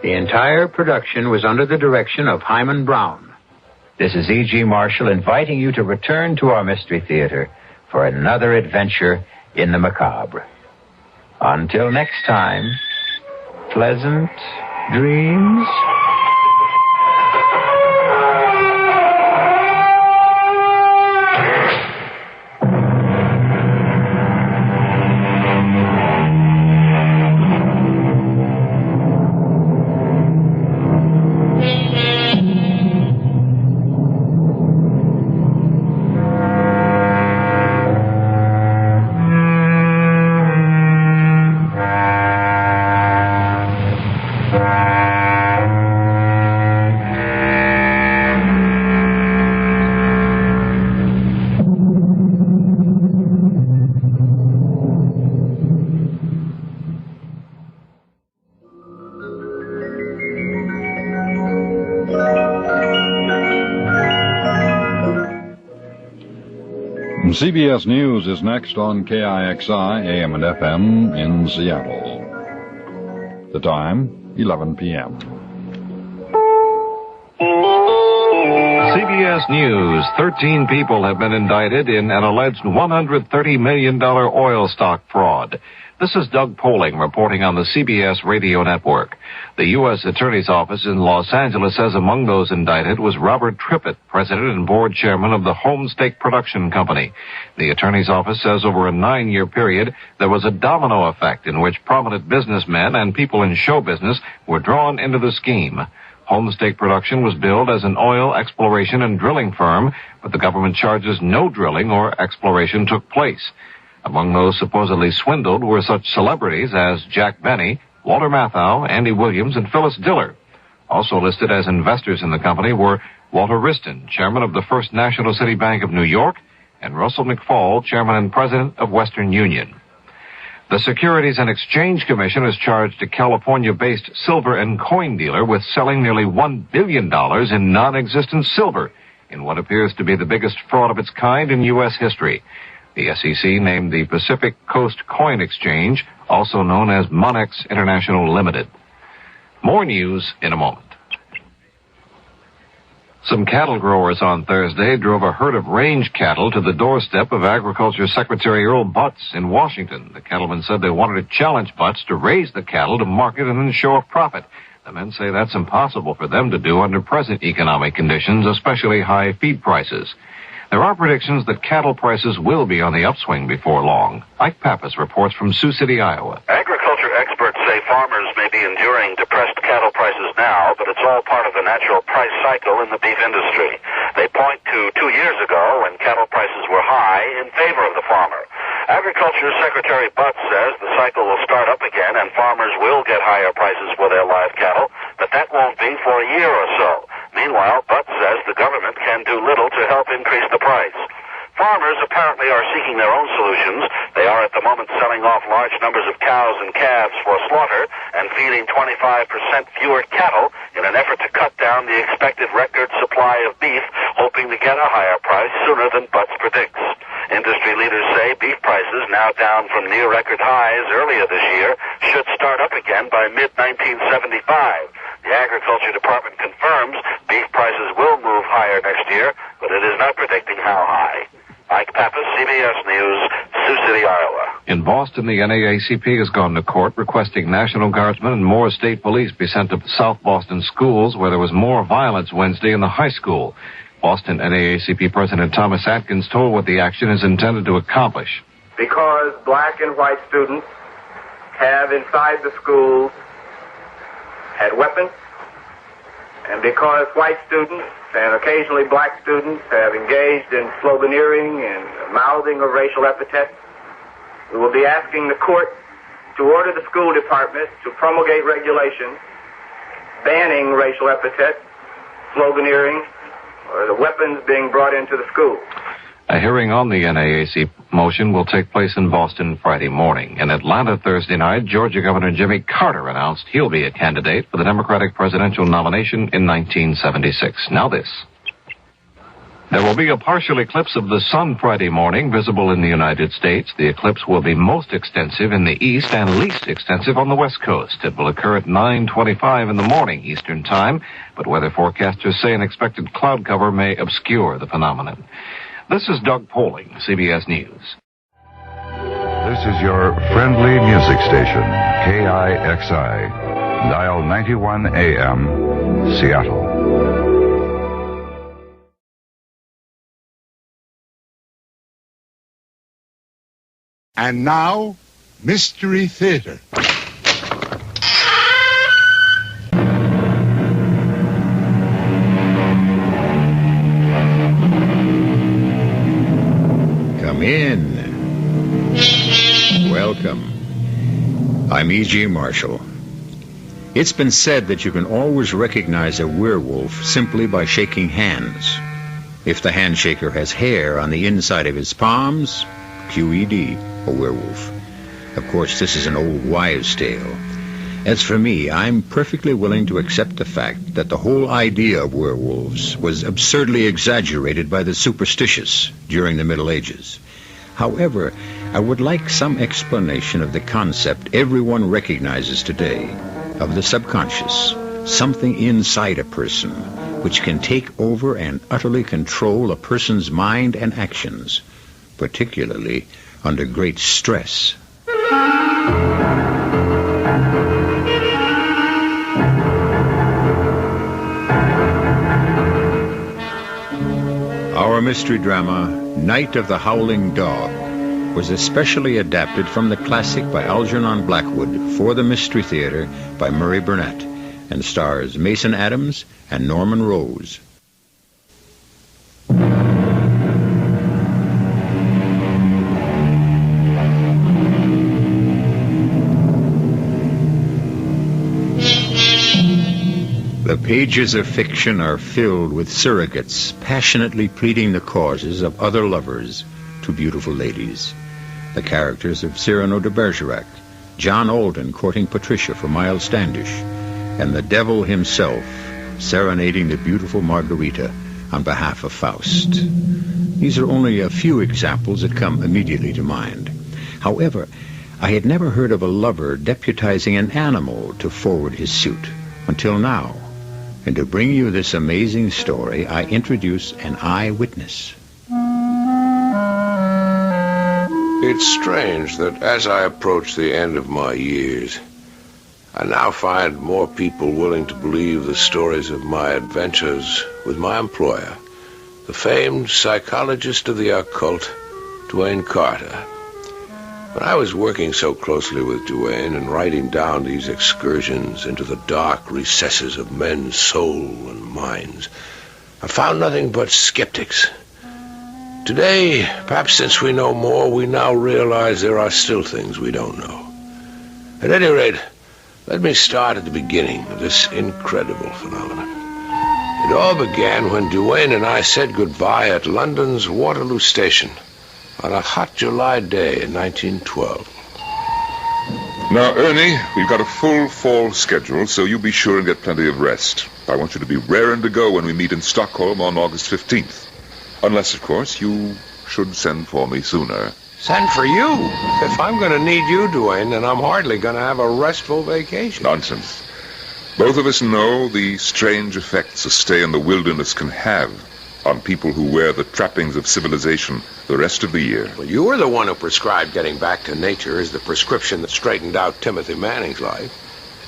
A: The entire production was under the direction of Hyman Brown.
H: This is E.G. Marshall inviting you to return to our Mystery Theater for another adventure in the macabre. Until next time, pleasant dreams.
I: CBS News is next on KIXI AM and FM in Seattle. The time, 11 p.m.
J: CBS News. 13 people have been indicted in an alleged $130 million oil stock fraud. This is Doug Poling reporting on the CBS radio network. The U.S. Attorney's Office in Los Angeles says among those indicted was Robert Trippett, president and board chairman of the Homestake Production Company. The Attorney's Office says over a 9-year period, there was a domino effect in which prominent businessmen and people in show business were drawn into the scheme. Homestake Production was billed as an oil exploration and drilling firm, but the government charges no drilling or exploration took place. Among those supposedly swindled were such celebrities as Jack Benny, Walter Matthau, Andy Williams, and Phyllis Diller. Also listed as investors in the company were Walter Wriston, chairman of the First National City Bank of New York, and Russell McFall, chairman and president of Western Union. The Securities and Exchange Commission has charged a California-based silver and coin dealer with selling nearly $1 billion in non-existent silver in what appears to be the biggest fraud of its kind in U.S. history. The SEC named the Pacific Coast Coin Exchange, also known as Monex International Limited. More news in a moment. Some cattle growers on Thursday drove a herd of range cattle to the doorstep of Agriculture Secretary Earl Butz in Washington. The cattlemen said they wanted to challenge Butz to raise the cattle to market and then show a profit. The men say that's impossible for them to do under present economic conditions, especially high feed prices. There are predictions that cattle prices will be on the upswing before long. Ike Pappas reports from Sioux City, Iowa.
K: Agriculture experts say farmers may be enduring depressed cattle prices now, but it's all part of the natural price cycle in the beef industry. They point to 2 years ago when cattle prices were high in favor of the farmer. Agriculture Secretary Butts says the cycle will start up again and farmers will get higher prices for their live cattle, but that won't be for a year or so. Meanwhile, Butts says the government can do little to help increase the price. Farmers apparently are seeking their own solutions. They are at the moment selling off large numbers of cows and calves for slaughter and feeding 25% fewer cattle in an effort to cut down the expected record supply of beef, hoping to get a higher price sooner than Butts predicts. Industry leaders say beef prices, now down from near record highs earlier this year, should start up again by mid-1975. The Agriculture Department confirms beef prices will move higher next year, but it is not predicting how high. Ike Pappas, CBS News, Sioux City, Iowa.
J: In Boston, the NAACP has gone to court requesting National Guardsmen and more state police be sent to South Boston schools where there was more violence Wednesday in the high school. Boston NAACP President Thomas Atkins told what the action is intended to accomplish.
L: Because black and white students have inside the schools had weapons, and because white students and occasionally black students have engaged in sloganeering and mouthing of racial epithets, we will be asking the court to order the school department to promulgate regulations banning racial epithets, sloganeering, or the weapons being brought into the school.
J: A hearing on the NAACP motion will take place in Boston Friday morning. In Atlanta Thursday night, Georgia Governor Jimmy Carter announced he'll be a candidate for the Democratic presidential nomination in 1976. Now this. There will be a partial eclipse of the sun Friday morning visible in the United States. The eclipse will be most extensive in the east and least extensive on the west coast. It will occur at 9:25 in the morning Eastern Time, but weather forecasters say an expected cloud cover may obscure the phenomenon. This is Doug Poling, CBS News.
I: This is your friendly music station, KIXI, dial 91 AM, Seattle.
M: And now, Mystery Theater.
N: Come in. Welcome. I'm E.G. Marshall. It's been said that you can always recognize a werewolf simply by shaking hands. If the handshaker has hair on the inside of his palms, QED, a werewolf. Of course, this is an old wives' tale. As for me, I'm perfectly willing to accept the fact that the whole idea of werewolves was absurdly exaggerated by the superstitious during the Middle Ages. However, I would like some explanation of the concept everyone recognizes today, of the subconscious, something inside a person which can take over and utterly control a person's mind and actions, particularly under great stress. Our mystery drama, Night of the Howling Dog, was especially adapted from the classic by Algernon Blackwood for the Mystery Theater by Murray Burnett, and stars Mason Adams and Norman Rose. The pages of fiction are filled with surrogates passionately pleading the causes of other lovers to beautiful ladies. The characters of Cyrano de Bergerac, John Alden courting Patricia for Miles Standish, and the devil himself serenading the beautiful Margarita on behalf of Faust. These are only a few examples that come immediately to mind. However, I had never heard of a lover deputizing an animal to forward his suit until now. And to bring you this amazing story, I introduce an eyewitness.
O: It's strange that as I approach the end of my years, I now find more people willing to believe the stories of my adventures with my employer the famed psychologist of the occult, Duane Carter. When I was working so closely with Duane and writing down these excursions into the dark recesses of men's soul and minds, I found nothing but skeptics. Today, perhaps since we know more, we now realize there are still things we don't know. At any rate, let me start at the beginning of this incredible phenomenon. It all began when Duane and I said goodbye at London's Waterloo Station on a hot July day in 1912.
P: Now, Ernie, we've got a full fall schedule, so you be sure and get plenty of rest. I want you to be raring to go when we meet in Stockholm on August 15th. Unless, of course, you should send for me sooner.
O: Send for you? If I'm going to need you, Duane, then I'm hardly going to have a restful vacation.
P: Nonsense. Both of us know the strange effects a stay in the wilderness can have on people who wear the trappings of civilization the rest of the year.
O: Well, you were the one who prescribed getting back to nature as the prescription that straightened out Timothy Manning's life.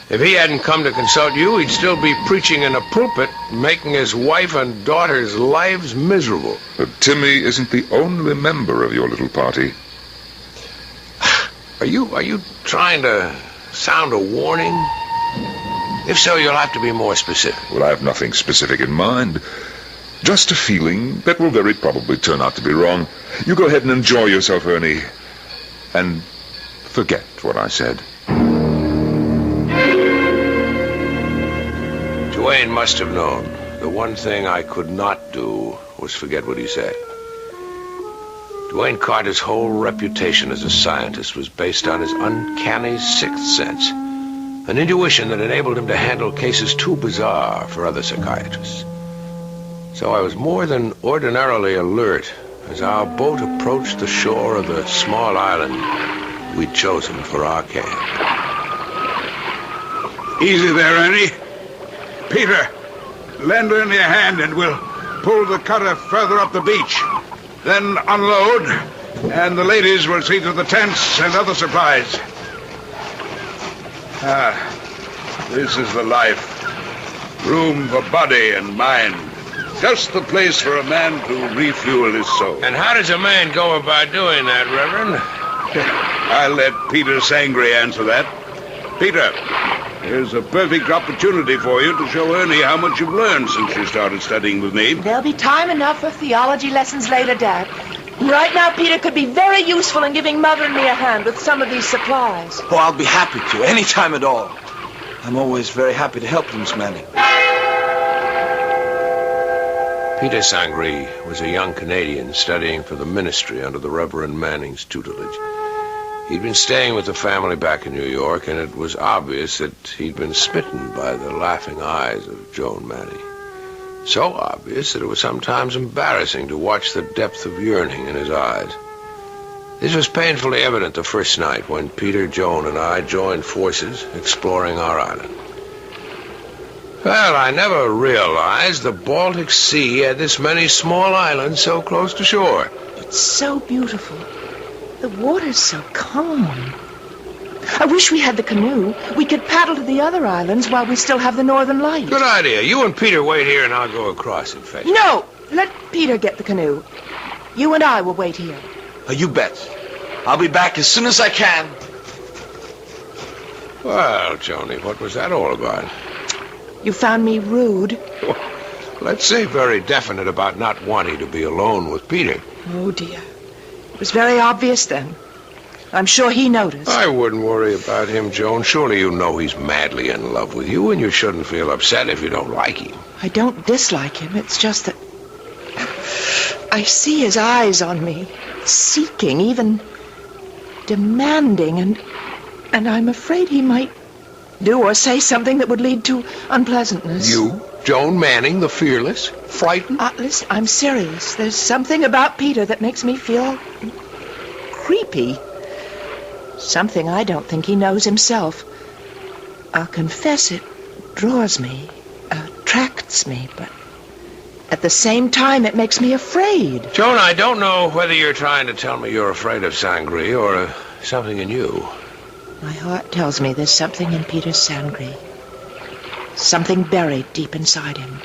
O: If he hadn't come to consult you, he'd still be preaching in a pulpit, making his wife and daughter's lives miserable.
P: But Timmy isn't the only member of your little party.
O: Are you trying to sound a warning? If so, you'll have to be more specific.
P: Well, I have nothing specific in mind. Just a feeling that will very probably turn out to be wrong. You go ahead and enjoy yourself, Ernie. And forget what I said.
O: Duane must have known. The one thing I could not do was forget what he said. Duane Carter's whole reputation as a scientist was based on his uncanny sixth sense, an intuition that enabled him to handle cases too bizarre for other psychiatrists. So I was more than ordinarily alert as our boat approached the shore of the small island we'd chosen for our camp.
Q: Easy there, Ernie. Peter, lend Ernie a hand and we'll pull the cutter further up the beach. Then unload, and the ladies will see to the tents and other supplies. This is the life. Room for body and mind. Just the place for a man to refuel his soul.
O: And how does a man go about doing that, Reverend?
Q: I'll let Peter Sangre answer that. Peter, here's a perfect opportunity for you to show Ernie how much you've learned since you started studying with me.
R: There'll be time enough for theology lessons later, Dad. Right now, Peter could be very useful in giving Mother and me a hand with some of these supplies.
S: Oh, I'll be happy to, any time at all. I'm always very happy to help you, Miss Manning.
O: Peter Sangre was a young Canadian studying for the ministry under the Reverend Manning's tutelage. He'd been staying with the family back in New York, and it was obvious that he'd been smitten by the laughing eyes of Joan Manning. So obvious that it was sometimes embarrassing to watch the depth of yearning in his eyes. This was painfully evident the first night when Peter, Joan, and I joined forces exploring our island. Well, I never realized the Baltic Sea had this many small islands so close to shore.
R: It's so beautiful. The water's so calm. I wish we had the canoe. We could paddle to the other islands while we still have the northern lights.
O: Good idea. You and Peter wait here and I'll go across and fetch.
R: No! Let Peter get the canoe. You and I will wait here.
S: You bet. I'll be back as soon as I can.
O: Well, Joni, what was that all about?
R: You found me rude.
O: Let's say very definite about not wanting to be alone with Peter.
R: Oh, dear. It was very obvious then. I'm sure he noticed.
O: I wouldn't worry about him, Joan. Surely you know he's madly in love with you, and you shouldn't feel upset if you don't like him.
R: I don't dislike him. It's just that I see his eyes on me, seeking, even demanding, and I'm afraid he might do or say something that would lead to unpleasantness.
O: You, Joan Manning, the fearless, frightened?
R: Listen, I'm serious. There's something about Peter that makes me feel creepy. Something I don't think he knows himself. I'll confess it draws me, attracts me, but at the same time it makes me afraid.
O: Joan, I don't know whether you're trying to tell me you're afraid of Sangre or something in you.
R: My heart tells me there's something in Peter Sangre. Something buried deep inside him.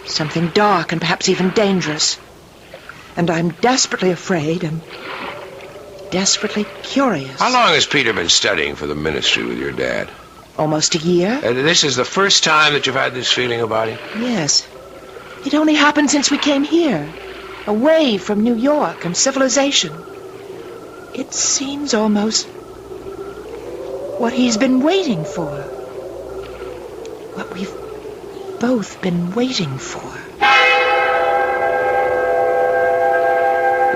R: Something dark and perhaps even dangerous. And I'm desperately afraid and desperately curious.
O: How long has Peter been studying for the ministry with your dad?
R: Almost a year?
O: This is the first time that you've had this feeling about him?
R: Yes. It only happened since we came here, away from New York and civilization. It seems almost what he's been waiting for. What we've both been waiting for.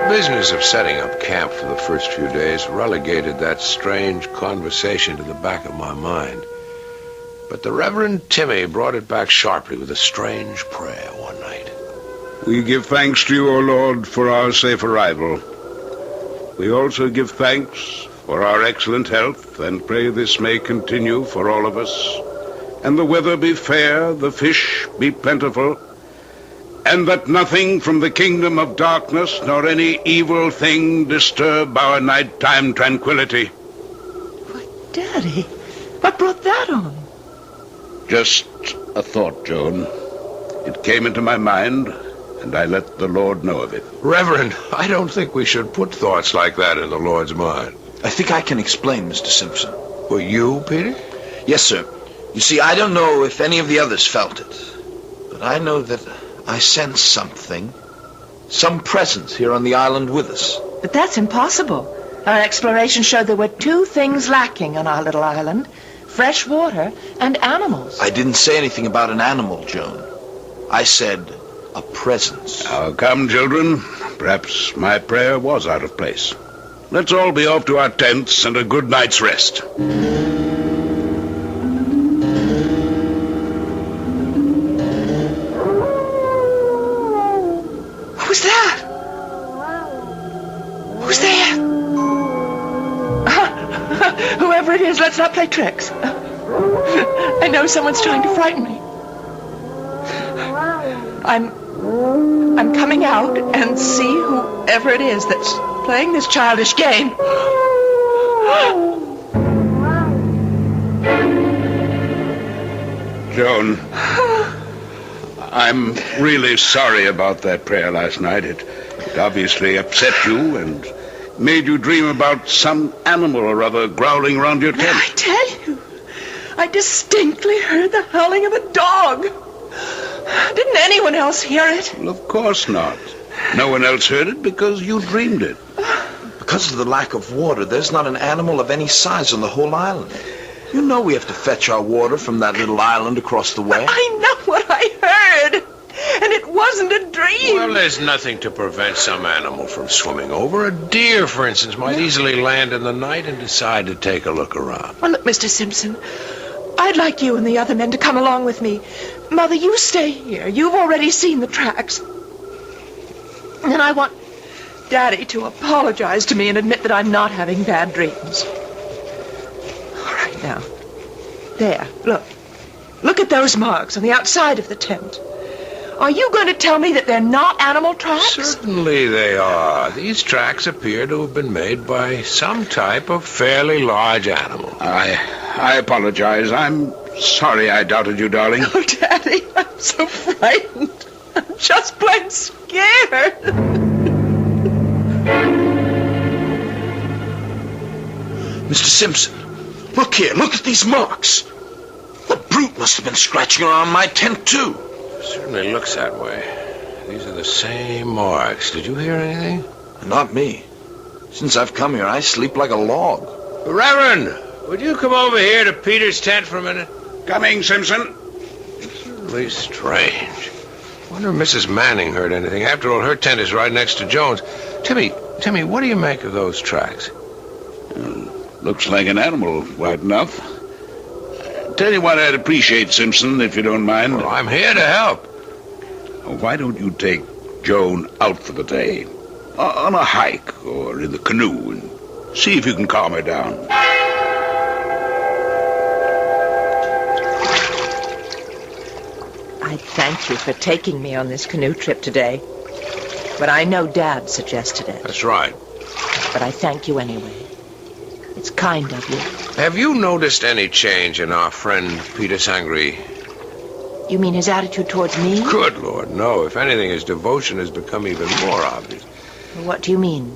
O: The business of setting up camp for the first few days relegated that strange conversation to the back of my mind. But the Reverend Timmy brought it back sharply with a strange prayer one night.
Q: We give thanks to you, O Lord, for our safe arrival. We also give thanks for our excellent health and pray this may continue for all of us, and the weather be fair, the fish be plentiful, and that nothing from the kingdom of darkness nor any evil thing disturb our nighttime tranquility.
R: Daddy, what brought that on?
Q: Just a thought, Joan. It came into my mind, and I let the Lord know of it.
O: Reverend, I don't think we should put thoughts like that in the Lord's mind.
S: I think I can explain, Mr. Simpson.
O: Well, you, Peter?
S: Yes, sir. You see, I don't know if any of the others felt it, but I know that I sense something. Some presence here on the island with us.
R: But that's impossible. Our exploration showed there were two things lacking on our little island: fresh water and animals.
S: I didn't say anything about an animal, Joan. I said a presence.
Q: Now, come, children. Perhaps my prayer was out of place. Let's all be off to our tents and a good night's rest.
R: Who's that? Who's there? Whoever it is, let's not play tricks. I know someone's trying to frighten me. I'm coming out and see whoever it is that's playing this childish game.
Q: Joan, I'm really sorry about that prayer last night. It obviously upset you and made you dream about some animal or other growling around your tent.
R: I tell you, I distinctly heard the howling of a dog. Didn't anyone else hear it?
Q: Well, of course not. No one else heard it because you dreamed it.
S: Because of the lack of water, there's not an animal of any size on the whole island. You know we have to fetch our water from that little island across the way.
R: I know what I heard, and it wasn't a dream.
O: Well, there's nothing to prevent some animal from swimming over. A deer, for instance, might easily land in the night and decide to take a look around.
R: Well, look, Mr. Simpson, I'd like you and the other men to come along with me. Mother, you stay here. You've already seen the tracks. And I want Daddy to apologize to me and admit that I'm not having bad dreams. All right, now. There, look. Look at those marks on the outside of the tent. Are you going to tell me that they're not animal tracks?
O: Certainly they are. These tracks appear to have been made by some type of fairly large animal.
Q: I apologize. I'm sorry I doubted you, darling.
R: Oh, Daddy, I'm so frightened. I'm just plain scared.
S: Mr. Simpson, look here. Look at these marks. The brute must have been scratching around my tent, too.
O: Certainly looks that way. These are the same marks. Did you hear anything?
S: Not me. Since I've come here, I sleep like a log.
O: Reverend, would you come over here to Peter's tent for a minute?
Q: Coming, Simpson.
O: Certainly strange. Wonder if Mrs. Manning heard anything. After all, her tent is right next to Jones. Timmy, what do you make of those tracks?
Q: Looks like an animal, right enough. Tell you what I'd appreciate, Simpson, if you don't mind.
O: Well, I'm here to help.
Q: Why don't you take Joan out for the day? On a hike or in the canoe and see if you can calm her down.
R: I thank you for taking me on this canoe trip today. But I know Dad suggested it.
O: That's right.
R: But I thank you anyway. It's kind of you.
O: Have you noticed any change in our friend Peter Sangre?
R: You mean his attitude towards me?
O: Good Lord, no. If anything, his devotion has become even more obvious.
R: What do you mean,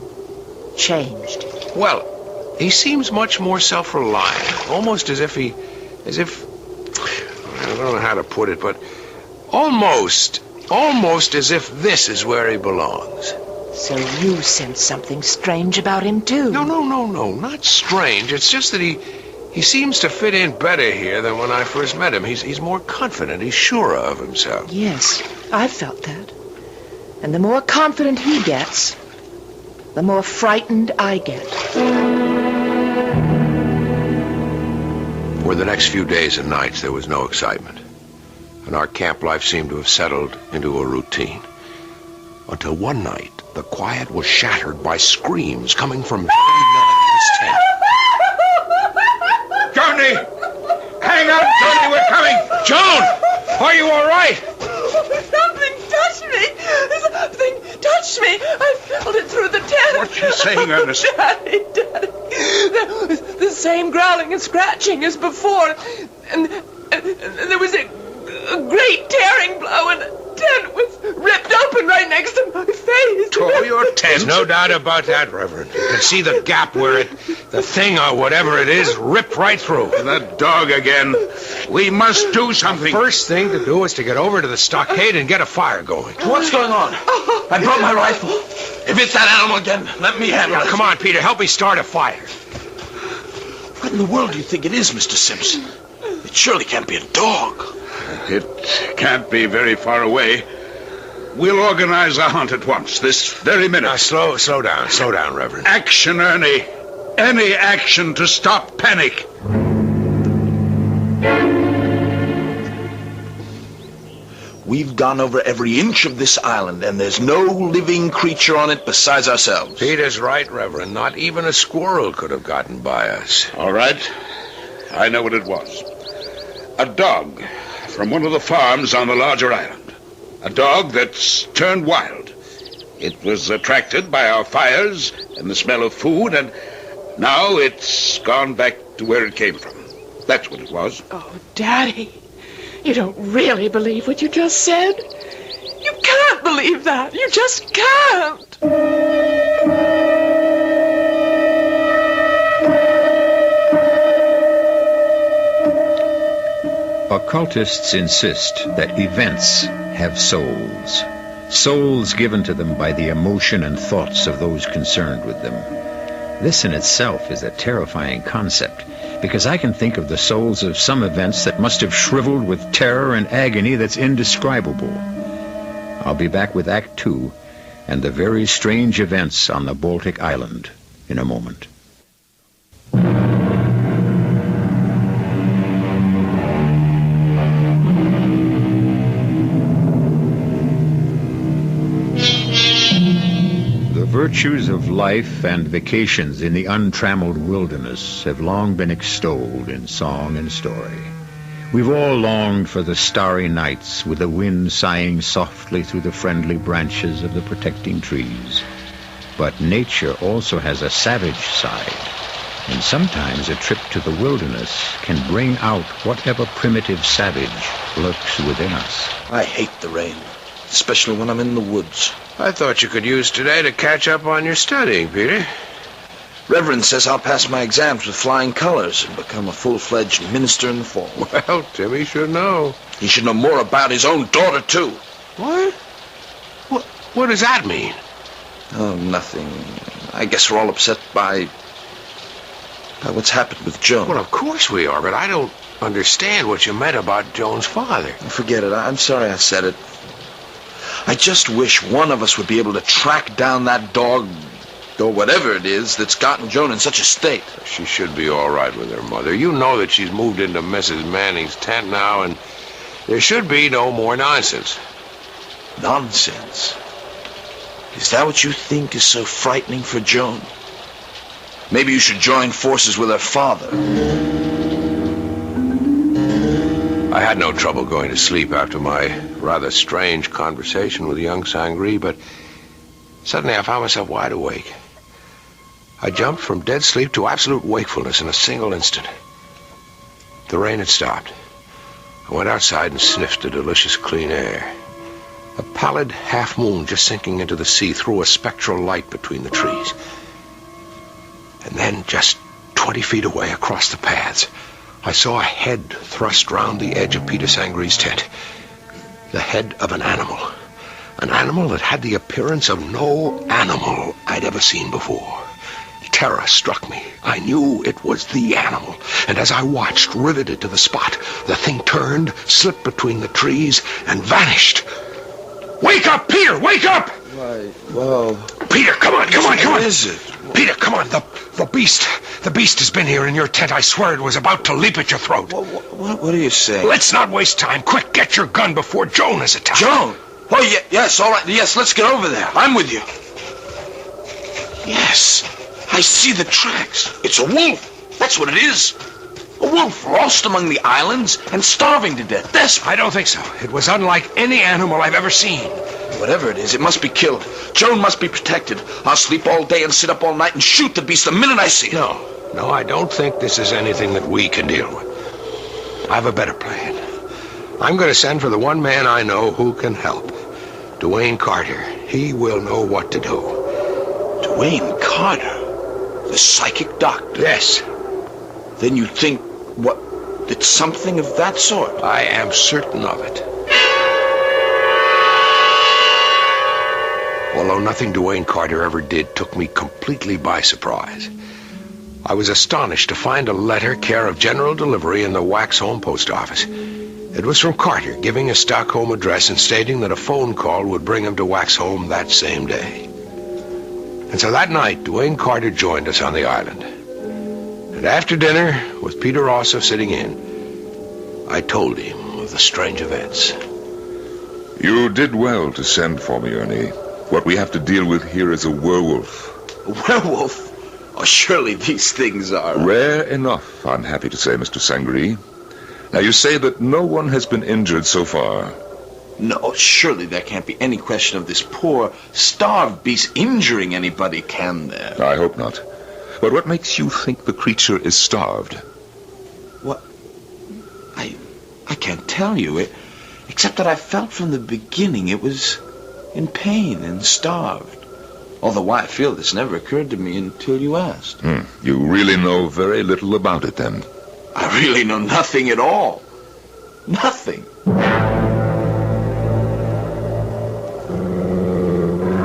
R: changed?
O: Well, he seems much more self-reliant, almost as if I don't know how to put it, but almost as if this is where he belongs.
R: So you sense something strange about him, too?
O: No, not strange. It's just that he seems to fit in better here than when I first met him. He's more confident. He's surer of himself.
R: Yes, I felt that. And the more confident he gets, the more frightened I get.
O: For the next few days and nights, there was no excitement. And our camp life seemed to have settled into a routine. Until one night, the quiet was shattered by screams coming from Johnny Nunn's tent.
Q: Johnny! Hang on, Johnny, we're coming!
O: Joan! Are you all right?
R: Something touched me! Something touched me! I felt it through the tent.
Q: What's she saying, Ernest?
R: Daddy. There was the same growling and scratching as before. And there was a great tearing blow, and the tent was ripped open right next to my face.
O: Tore your tent? No doubt about that, Reverend. You can see the gap where the thing or whatever it is ripped right through.
Q: That dog again. We must do something.
O: The first thing to do is to get over to the stockade and get a fire going.
S: What's going on? I brought my rifle. If it's that animal again, let me handle it.
O: Come on, Peter. Help me start a fire.
S: What in the world do you think it is, Mr. Simpson? It surely can't be a dog.
Q: It can't be very far away. We'll organize a hunt at once, this very minute.
O: Now, slow down, Reverend.
Q: Action, Ernie. Any action to stop panic.
S: We've gone over every inch of this island, and there's no living creature on it besides ourselves.
O: Peter's right, Reverend. Not even a squirrel could have gotten by us.
Q: All right. I know what it was. A dog from one of the farms on the larger island. A dog that's turned wild. It was attracted by our fires and the smell of food, and now it's gone back to where it came from. That's what it was.
R: Oh, Daddy, you don't really believe what you just said? You can't believe that. You just can't.
N: Occultists insist that events have souls. Souls given to them by the emotion and thoughts of those concerned with them. This in itself is a terrifying concept, because I can think of the souls of some events that must have shriveled with terror and agony that's indescribable. I'll be back with Act 2 and the very strange events on the Baltic Island in a moment. The virtues of life and vacations in the untrammeled wilderness have long been extolled in song and story. We've all longed for the starry nights with the wind sighing softly through the friendly branches of the protecting trees. But nature also has a savage side, and sometimes a trip to the wilderness can bring out whatever primitive savage lurks within us.
S: I hate the rain, especially when I'm in the woods.
O: I thought you could use today to catch up on your studying, Peter.
S: Reverend says I'll pass my exams with flying colors and become a full-fledged minister in the fall.
O: Well, Timmy should know.
S: He should know more about his own daughter, too.
O: What? What does that mean?
S: Oh, nothing. I guess we're all upset by what's happened with Joan.
O: Well, of course we are, but I don't understand what you meant about Joan's father.
S: Forget it. I'm sorry I said it. I just wish one of us would be able to track down that dog, or whatever it is, that's gotten Joan in such a state.
O: She should be all right with her mother. You know that she's moved into Mrs. Manning's tent now, and there should be no more nonsense.
S: Nonsense? Is that what you think is so frightening for Joan? Maybe you should join forces with her father.
O: I had no trouble going to sleep after my rather strange conversation with young Sangree, but suddenly I found myself wide awake. I jumped from dead sleep to absolute wakefulness in a single instant. The rain had stopped. I went outside and sniffed the delicious clean air. A pallid half-moon just sinking into the sea threw a spectral light between the trees. And then, just 20 feet away across the paths, I saw a head thrust round the edge of Peter Sangre's tent. The head of an animal. An animal that had the appearance of no animal I'd ever seen before. Terror struck me. I knew it was the animal. And as I watched, riveted to the spot, the thing turned, slipped between the trees, and vanished. Wake up, Peter! Wake up!
S: Why, well...
O: Peter, come on!
S: What is it?
O: Peter, come on! The beast has been here in your tent. I swear it was about to leap at your throat.
S: What are you saying?
O: Let's not waste time. Quick, get your gun before Joan is attacked.
S: Joan? Oh, yes, all right. Yes, let's get over there. I'm with you. Yes, I see the tracks. It's a wolf. That's what it is. A wolf lost among the islands and starving to death.
O: I don't think so. It was unlike any animal I've ever seen.
S: Whatever it is, it must be killed. Joan must be protected. I'll sleep all day and sit up all night and shoot the beast the minute I see it.
O: No, I don't think this is anything that we can deal with. I have a better plan. I'm going to send for the one man I know who can help. Dwayne Carter. He will know what to do.
S: Dwayne Carter? The psychic doctor?
O: Yes.
S: Then you think, it's something of that sort?
O: I am certain of it. Although nothing Dwayne Carter ever did took me completely by surprise. I was astonished to find a letter care of general delivery in the Waxholm post office. It was from Carter, giving a Stockholm address and stating that a phone call would bring him to Waxholm that same day. And so that night, Dwayne Carter joined us on the island. And after dinner, with Peter also sitting in, I told him of the strange events.
P: You did well to send for me, Ernie. What we have to deal with here is a werewolf.
S: A werewolf? Oh, surely these things are...
P: Rare enough, I'm happy to say, Mr. Sangre. Now, you say that no one has been injured so far.
S: No, surely there can't be any question of this poor, starved beast injuring anybody, can there?
P: I hope not. But what makes you think the creature is starved?
S: What? I can't tell you. Except that I felt from the beginning it was in pain and starved. Although why I feel this never occurred to me until you asked.
P: You really know very little about it, then?
S: I really know nothing at all. Nothing.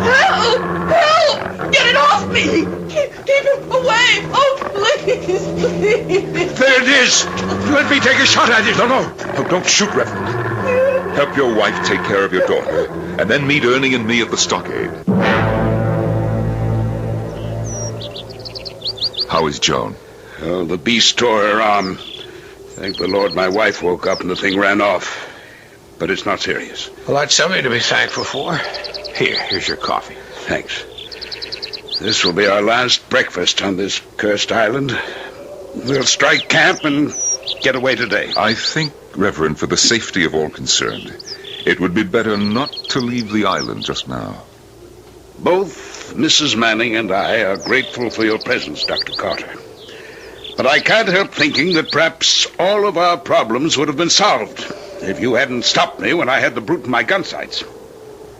S: Help! Help! Get it off me! Keep it away! Oh, please, please!
O: There it is! Let me take a shot at it! No, don't shoot, Reverend.
P: Help your wife take care of your daughter, and then meet Ernie and me at the stockade. How is Joan?
Q: Oh, the beast tore her arm. Thank the Lord my wife woke up and the thing ran off. But it's not serious.
O: Well, that's something to be thankful for. Here's your coffee.
Q: Thanks. This will be our last breakfast on this cursed island. We'll strike camp and get away today.
P: I think, Reverend, for the safety of all concerned, it would be better not to leave the island just now.
Q: Both Mrs. Manning and I are grateful for your presence, Dr. Carter. But I can't help thinking that perhaps all of our problems would have been solved if you hadn't stopped me when I had the brute in my gun sights.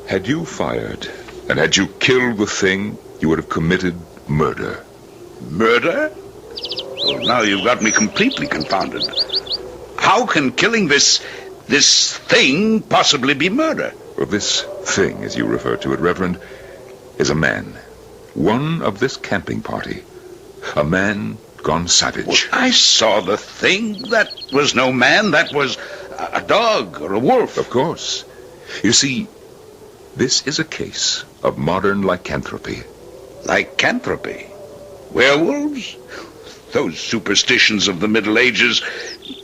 P: Had you fired, and had you killed the thing, you would have committed murder.
Q: Murder? Well, now you've got me completely confounded. How can killing this thing possibly be murder?
P: Well, this thing, as you refer to it, Reverend, is a man. One of this camping party. A man gone savage.
Q: Well, I saw the thing. That was no man. That was a dog or a wolf.
P: Of course. You see, this is a case of modern lycanthropy.
Q: Lycanthropy? Werewolves? Those superstitions of the Middle Ages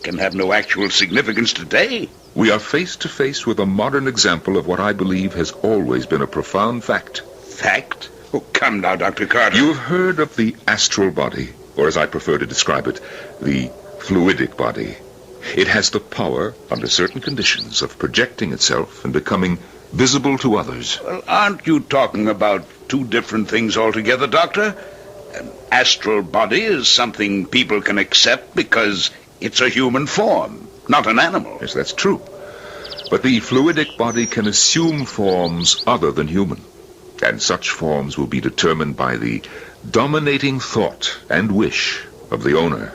Q: can have no actual significance today.
P: We are face to face with a modern example of what I believe has always been a profound fact.
Q: Fact? Oh, come now, Dr. Carter.
P: You've heard of the astral body, or as I prefer to describe it, the fluidic body. It has the power, under certain conditions, of projecting itself and becoming visible to others.
Q: Well, aren't you talking about two different things altogether, Doctor? An astral body is something people can accept because it's a human form, not an animal.
P: Yes, that's true. But the fluidic body can assume forms other than human. And such forms will be determined by the dominating thought and wish of the owner.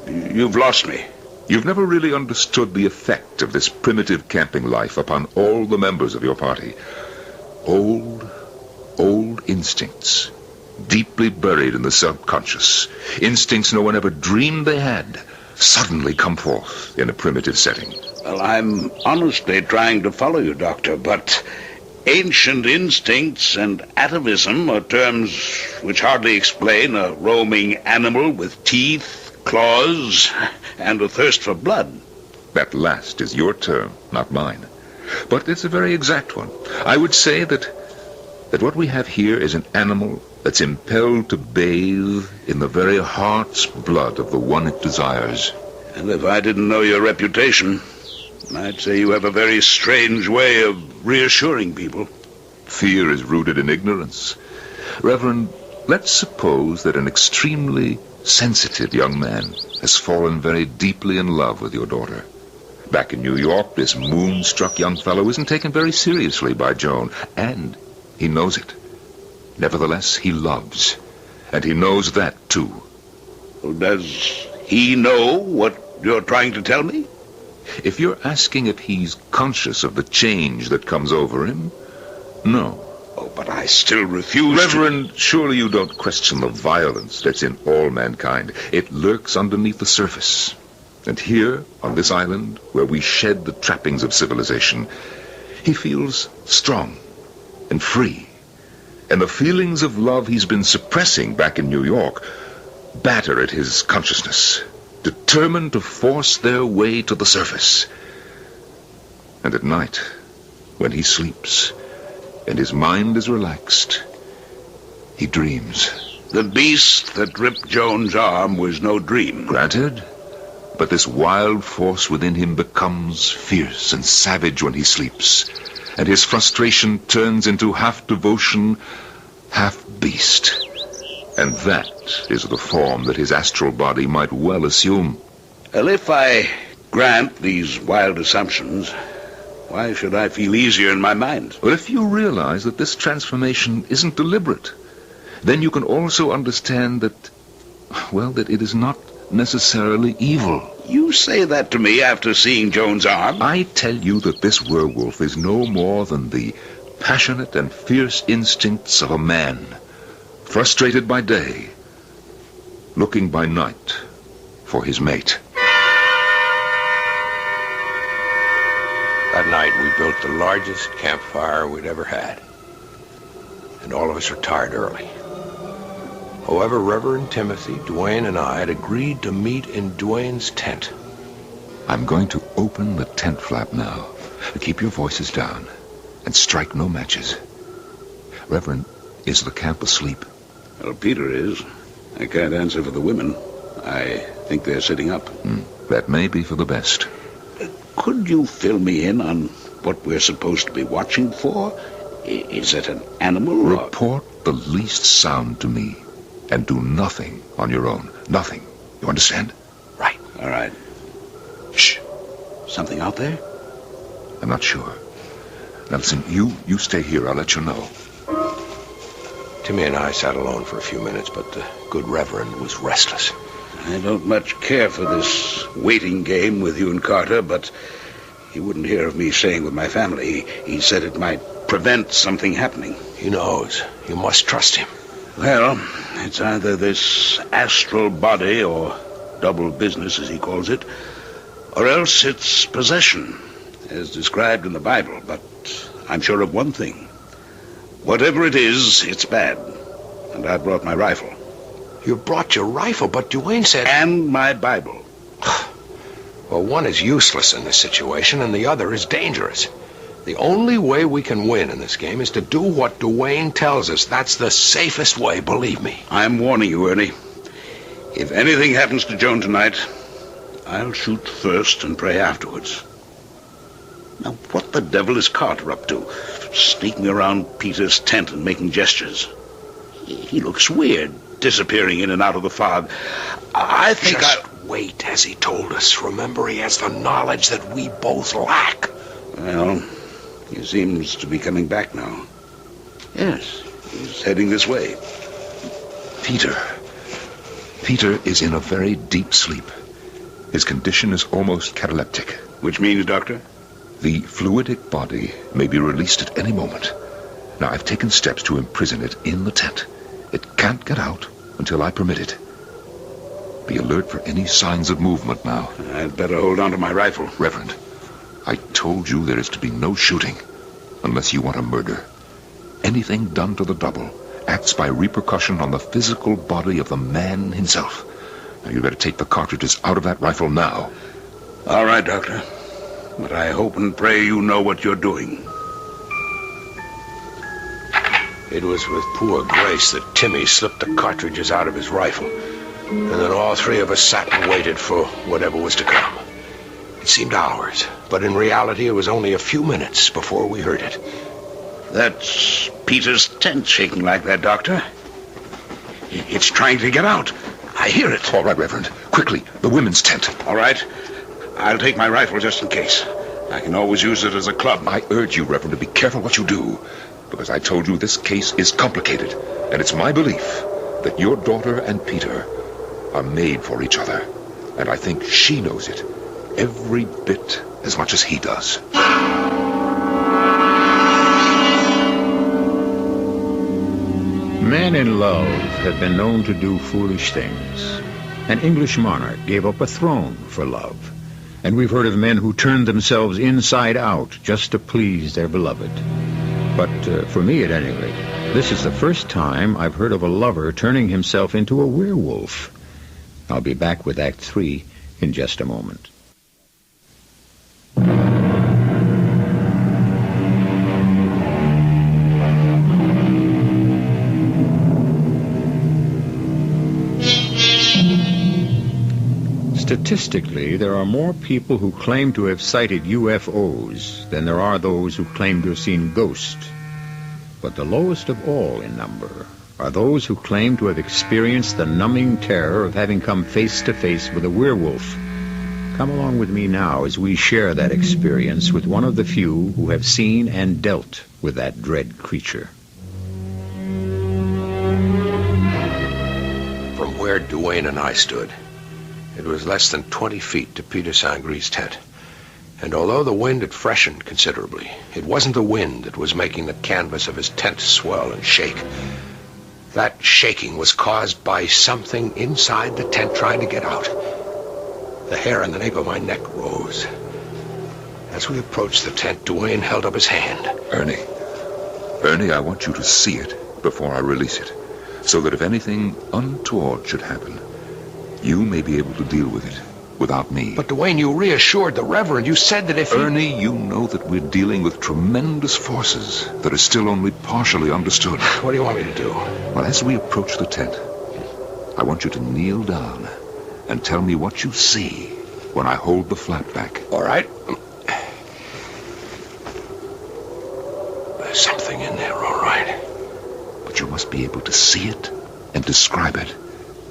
Q: You've lost me.
P: You've never really understood the effect of this primitive camping life upon all the members of your party. Old instincts, deeply buried in the subconscious. Instincts no one ever dreamed they had, suddenly come forth in a primitive setting.
Q: Well, I'm honestly trying to follow you, Doctor, but ancient instincts and atavism are terms which hardly explain a roaming animal with teeth, claws, and a thirst for blood.
P: That last is your term, not mine. But it's a very exact one. I would say that what we have here is an animal that's impelled to bathe in the very heart's blood of the one it desires.
Q: And if I didn't know your reputation, I'd say you have a very strange way of reassuring people.
P: Fear is rooted in ignorance. Reverend, let's suppose that an extremely sensitive young man has fallen very deeply in love with your daughter. Back in New York, this moonstruck young fellow isn't taken very seriously by Joan, and he knows it. Nevertheless, he loves, and he knows that too.
Q: Well, does he know what you're trying to tell me?
P: If you're asking if he's conscious of the change that comes over him, no.
Q: Oh, but I still refuse
P: Reverend, surely you don't question the violence that's in all mankind. It lurks underneath the surface. And here, on this island, where we shed the trappings of civilization, he feels strong and free. And the feelings of love he's been suppressing back in New York batter at his consciousness, determined to force their way to the surface. And at night, when he sleeps and his mind is relaxed, he dreams.
Q: The beast that ripped Joan's arm was no dream.
P: Granted, but this wild force within him becomes fierce and savage when he sleeps, and his frustration turns into half devotion, half beast. And that is the form that his astral body might well assume.
Q: Well, if I grant these wild assumptions, why should I feel easier in my mind?
P: Well, if you realize that this transformation isn't deliberate, then you can also understand that it is not necessarily evil.
Q: You say that to me after seeing Joan's arm?
P: I tell you that this werewolf is no more than the passionate and fierce instincts of a man, frustrated by day, looking by night for his mate.
O: That night we built the largest campfire we'd ever had. And all of us retired early. However, Reverend Timothy, Duane, and I had agreed to meet in Duane's tent.
P: I'm going to open the tent flap now. Keep your voices down and strike no matches. Reverend, is the camp asleep?
Q: Well, Peter is. I can't answer for the women. I think they're sitting up.
P: That may be for the best.
Q: Could you fill me in on what we're supposed to be watching for? Is it an animal?
P: Report the least sound to me. And do nothing on your own. Nothing. You understand?
Q: Right. All right. Shh. Something out there?
P: I'm not sure. Now listen, you stay here. I'll let you know.
O: Timmy and I sat alone for a few minutes, but the good Reverend was restless.
Q: I don't much care for this waiting game with you and Carter, but he wouldn't hear of me staying with my family. He said it might prevent something happening.
O: He knows. You must trust him.
Q: Well, it's either this astral body, or double business, as he calls it, or else it's possession, as described in the Bible. But I'm sure of one thing. Whatever it is, it's bad. And I brought my rifle.
O: You brought your rifle, but Duane said...
Q: And my Bible.
O: Well, one is useless in this situation, and the other is dangerous. The only way we can win in this game is to do what Duane tells us. That's the safest way, believe me.
Q: I'm warning you, Ernie. If anything happens to Joan tonight, I'll shoot first and pray afterwards. Now, what the devil is Carter up to? Sneaking around Peter's tent and making gestures. He looks weird, disappearing in and out of the fog. I think
O: weight, as he told us. Remember, he has the knowledge that we both lack.
Q: Well, he seems to be coming back now. Yes, he's heading this way.
P: Peter is in a very deep sleep. His condition is almost cataleptic.
Q: Which means, Doctor?
P: The fluidic body may be released at any moment. Now, I've taken steps to imprison it in the tent. It can't get out until I permit it. Be alert for any signs of movement now.
Q: I'd better hold on to my rifle.
P: Reverend, I told you there is to be no shooting unless you want a murder. Anything done to the double acts by repercussion on the physical body of the man himself. Now, you better take the cartridges out of that rifle now.
Q: All right, Doctor. But I hope and pray you know what you're doing.
O: It was with poor grace that Timmy slipped the cartridges out of his rifle. And then all three of us sat and waited for whatever was to come. It seemed hours, but in reality it was only a few minutes before we heard it.
Q: That's Peter's tent shaking like that, Doctor. It's trying to get out. I hear it.
P: All right, Reverend. Quickly, the women's tent.
Q: All right. I'll take my rifle just in case. I can always use it as a club.
P: I urge you, Reverend, to be careful what you do. Because I told you this case is complicated. And it's my belief that your daughter and Peter are made for each other. And I think she knows it every bit as much as he does.
N: Men in love have been known to do foolish things. An English monarch gave up a throne for love. And we've heard of men who turned themselves inside out just to please their beloved. But for me, at any rate, this is the first time I've heard of a lover turning himself into a werewolf. I'll be back with Act 3 in just a moment. Statistically, there are more people who claim to have sighted UFOs than there are those who claim to have seen ghosts. But the lowest of all in number are those who claim to have experienced the numbing terror of having come face to face with a werewolf. Come along with me now as we share that experience with one of the few who have seen and dealt with that dread creature.
O: From where Duane and I stood, it was less than 20 feet to Peter Sangre's tent. And although the wind had freshened considerably, it wasn't the wind that was making the canvas of his tent swell and shake. That shaking was caused by something inside the tent trying to get out. The hair on the nape of my neck rose. As we approached the tent, Duane held up his hand.
P: Ernie, I want you to see it before I release it, so that if anything untoward should happen, you may be able to deal with it without me.
O: But, Duane, you reassured the Reverend. You said that if
P: Ernie, you know that we're dealing with tremendous forces that are still only partially understood.
O: What do you want me to do?
P: Well, as we approach the tent, I want you to kneel down and tell me what you see when I hold the flap back.
O: All right. There's something in there, all right.
P: But you must be able to see it and describe it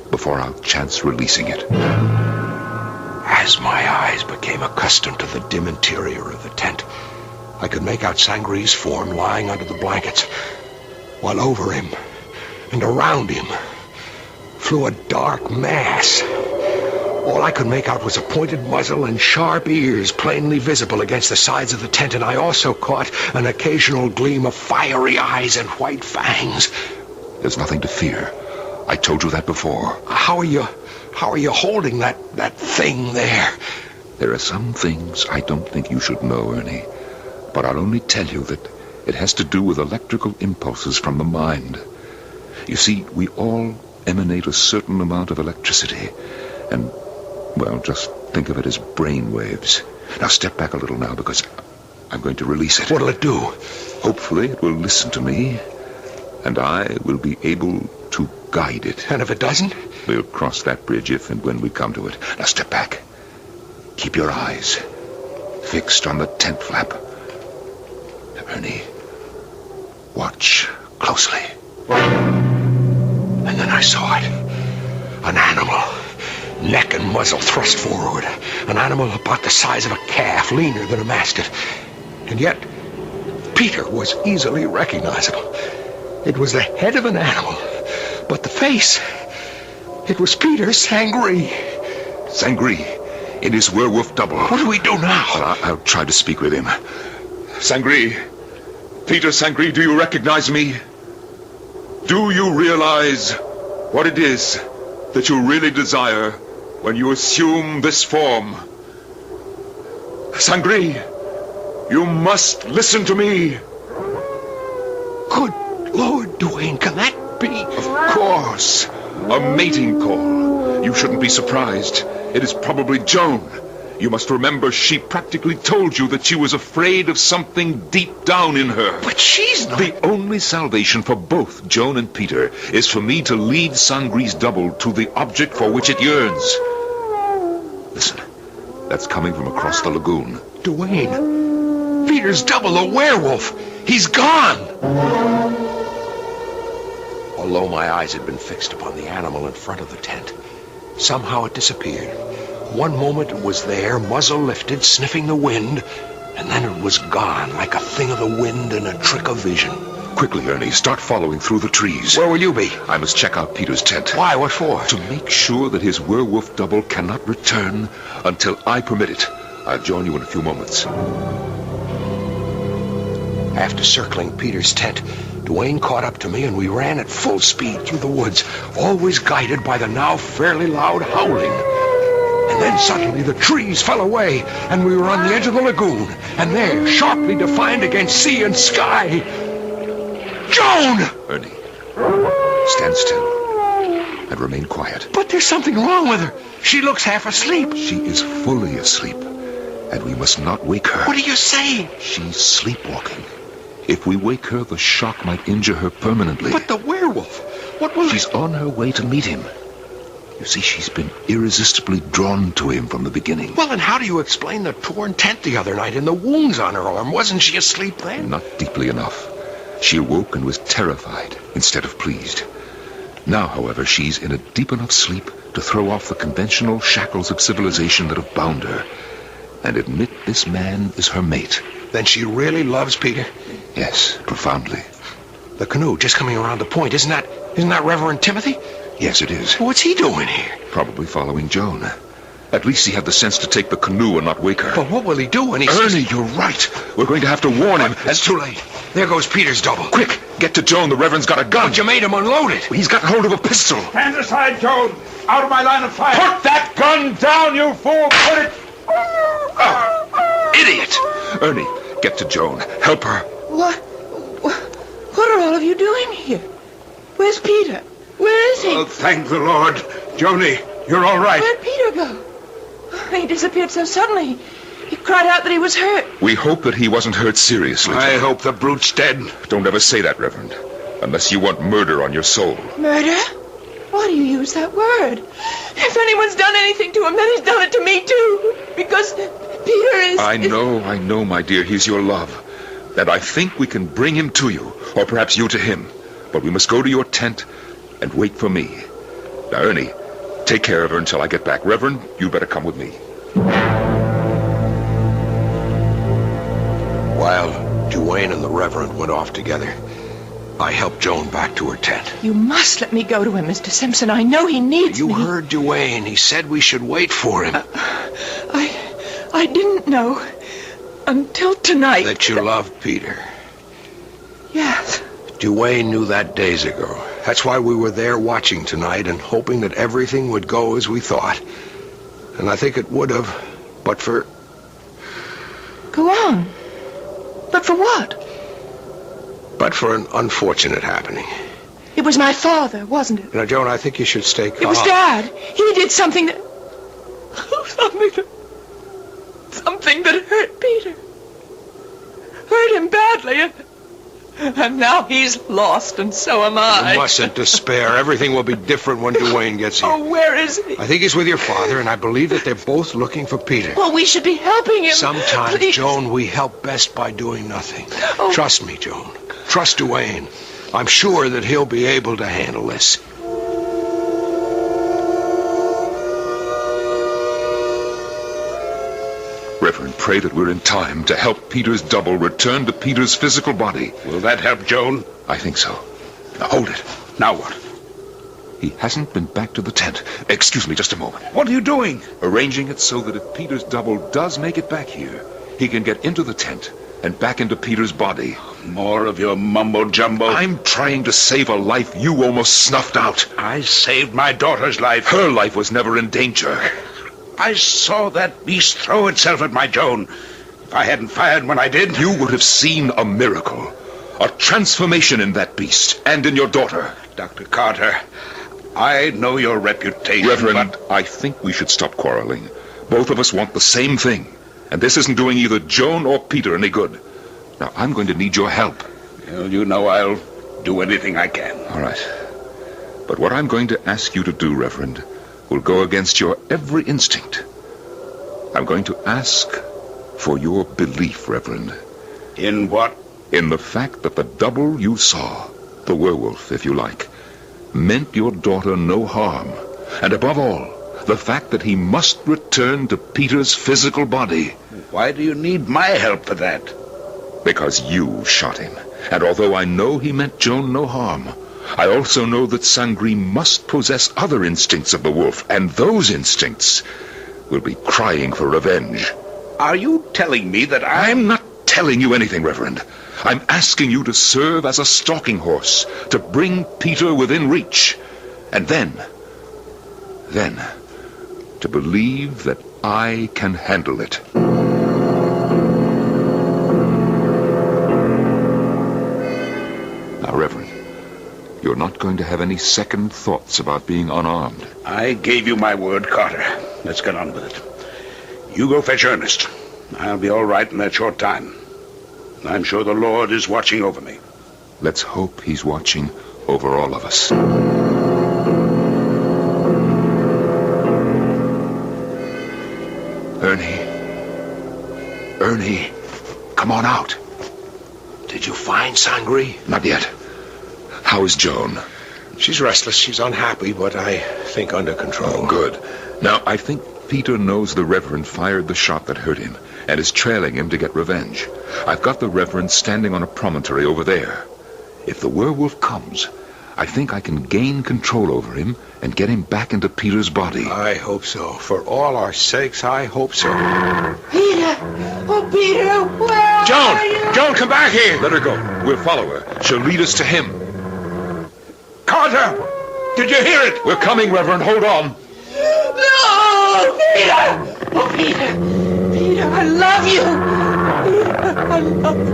P: before I'll chance releasing it.
O: As my eyes became accustomed to the dim interior of the tent, I could make out Sangre's form lying under the blankets, while over him and around him flew a dark mass. All I could make out was a pointed muzzle and sharp ears plainly visible against the sides of the tent, and I also caught an occasional gleam of fiery eyes and white fangs.
P: There's nothing to fear. I told you that before.
O: How are you holding that thing there?
P: There are some things I don't think you should know, Ernie. But I'll only tell you that it has to do with electrical impulses from the mind. You see, we all emanate a certain amount of electricity. And, well, just think of it as brain waves. Now step back a little now, because I'm going to release it.
O: What'll it do?
P: Hopefully it will listen to me, and I will be able to guide it.
O: And if it doesn't?
P: We'll cross that bridge if and when we come to it. Now step back. Keep your eyes fixed on the tent flap. Ernie, watch closely.
O: And then I saw it. An animal. neck and muzzle thrust forward. An animal about the size of a calf, leaner than a mastiff. And yet, Peter was easily recognizable. It was the head of an animal, but the face, it was Peter Sangree.
P: Sangree, it is werewolf double.
O: What do we do now?
P: I'll try to speak with him. Sangree, Peter Sangree, do you recognize me? Do you realize what it is that you really desire when you assume this form? Sangree, you must listen to me.
O: Good Lord, Duane, can that be?
P: Of course. A mating call. You shouldn't be surprised. It is probably Joan. You must remember she practically told you that she was afraid of something deep down in her.
O: But she's not...
P: The only salvation for both Joan and Peter is for me to lead Sangree's double to the object for which it yearns. Listen, that's coming from across the lagoon.
O: Duane, Peter's double, a werewolf. He's gone. Although my eyes had been fixed upon the animal in front of the tent, somehow it disappeared. One moment it was there, muzzle lifted, sniffing the wind, and then it was gone, like a thing of the wind and a trick of vision.
P: Quickly, Ernie, start following through the trees.
O: Where will you be?
P: I must check out Peter's tent.
O: Why? What for?
P: To make sure that his werewolf double cannot return until I permit it. I'll join you in a few moments.
O: After circling Peter's tent, Duane caught up to me and we ran at full speed through the woods, always guided by the now fairly loud howling. And then suddenly the trees fell away and we were on the edge of the lagoon, and there, sharply defined against sea and sky, Joan!
P: Ernie, stand still and remain quiet.
O: But there's something wrong with her. She looks half asleep.
P: She is fully asleep, and we must not wake her.
O: What are you saying?
P: She's sleepwalking. If we wake her, the shock might injure her permanently.
O: But the werewolf, what will...
P: She's on her way to meet him. You see, she's been irresistibly drawn to him from the beginning.
O: Well, and how do you explain the torn tent the other night and the wounds on her arm? Wasn't she asleep then?
P: Not deeply enough. She awoke and was terrified instead of pleased. Now, however, she's in a deep enough sleep to throw off the conventional shackles of civilization that have bound her and admit this man is her mate.
O: Then she really loves Peter?
P: Yes, profoundly.
O: The canoe just coming around the point, isn't that Reverend Timothy?
P: Yes, it is.
O: What's he doing here?
P: Probably following Joan. At least he had the sense to take the canoe and not wake her.
O: But what will he do when he...
P: Ernie, you're right. We're going to have to warn him.
O: It's too late. There goes Peter's double.
P: Quick, get to Joan. The Reverend's got a gun.
O: But you made him unload it.
P: He's got hold of a pistol.
Q: Hands aside, Joan. Out of my line of fire.
P: Put that gun down, you fool. Put it...
O: Idiot.
P: Ernie, get to Joan. Help her.
R: What are all of you doing here? Where's Peter? Where is he?
Q: Oh, thank the Lord. Joni, you're all right.
R: Where'd Peter go? He disappeared so suddenly. He cried out that he was hurt.
P: We hope that he wasn't hurt seriously.
Q: I hope the brute's dead.
P: Don't ever say that, Reverend. Unless you want murder on your soul.
R: Murder? Why do you use that word? If anyone's done anything to him, then he's done it to me, too. Because Peter is...
P: I know, my dear. He's your love. And I think we can bring him to you. Or perhaps you to him. But we must go to your tent and wait for me. Now, Ernie, take care of her until I get back. Reverend, you better come with me.
O: While Duane and the Reverend went off together, I helped Joan back to her tent.
R: You must let me go to him, Mr. Simpson. I know he needs me.
O: You heard Duane. He said we should wait for him.
R: I didn't know until tonight.
O: That you loved Peter.
R: Yes.
O: Duane knew that days ago. That's why we were there watching tonight and hoping that everything would go as we thought. And I think it would have, but for...
R: Go on. But for what?
O: But for an unfortunate happening.
R: It was my father, wasn't it?
O: Now, Joan, I think you should stay calm.
R: It was Dad. He did something that... Something that hurt Peter. Hurt him badly. And now he's lost, and so am I.
O: You mustn't despair. Everything will be different when Duane gets here.
R: Oh, where is he?
O: I think he's with your father, and I believe that they're both looking for Peter.
R: Well, we should be helping him.
O: Sometimes,
R: Please.
O: Joan, we help best by doing nothing.
R: Oh.
O: Trust me, Joan. Trust Duane. I'm sure that he'll be able to handle this.
P: pray that we're in time to help Peter's double return to Peter's physical body.
Q: Will that help Joan?
P: I think so.
Q: Now, hold it. Now what?
P: He hasn't been back to the tent. Excuse me just a moment.
Q: What are you doing?
P: Arranging it so that if Peter's double does make it back here, he can get into the tent and back into Peter's body.
Q: More of your mumbo-jumbo.
P: I'm trying to save a life you almost snuffed out.
Q: I saved my daughter's life.
P: Her life was never in danger.
Q: I saw that beast throw itself at my Joan. If I hadn't fired when I did...
P: You would have seen a miracle. A transformation in that beast and in your daughter.
Q: Dr. Carter, I know your reputation,
P: Reverend, I think we should stop quarreling. Both of us want the same thing. And this isn't doing either Joan or Peter any good. Now, I'm going to need your help.
Q: Well, you know I'll do anything I can.
P: All right. But what I'm going to ask you to do, Reverend, will go against your every instinct. I'm going to ask for your belief, Reverend.
Q: In what?
P: In the fact that the double you saw, the werewolf, if you like, meant your daughter no harm. And above all, the fact that he must return to Peter's physical body.
Q: Why do you need my help for that?
P: Because you shot him. And although I know he meant Joan no harm, I also know that Sangri must possess other instincts of the wolf, and those instincts will be crying for revenge.
Q: Are you telling me that
P: I'm not telling you anything, Reverend. I'm asking you to serve as a stalking horse, to bring Peter within reach. And then, to believe that I can handle it. Now, Reverend, you're not going to have any second thoughts about being unarmed.
Q: I gave you my word, Carter. Let's get on with it. You go fetch Ernest. I'll be all right in that short time. I'm sure the Lord is watching over me.
P: Let's hope he's watching over all of us. Ernie, come on out.
G: Did you find Sangri?
P: Not yet. How is Joan?
G: She's restless. She's unhappy, but I think under control.
P: Oh, good. Now, I think Peter knows the Reverend fired the shot that hurt him and is trailing him to get revenge. I've got the Reverend standing on a promontory over there. If the werewolf comes, I think I can gain control over him and get him back into Peter's body.
G: I hope so. For all our sakes, I hope so.
R: Peter! Oh, Peter, where are you?
P: Joan, come back here! Let her go. We'll follow her. She'll lead us to him.
Q: Carter! Did you hear it?
P: We're coming, Reverend. Hold on.
R: No! Peter! Oh, Peter! Peter, I love you! Peter, I love you.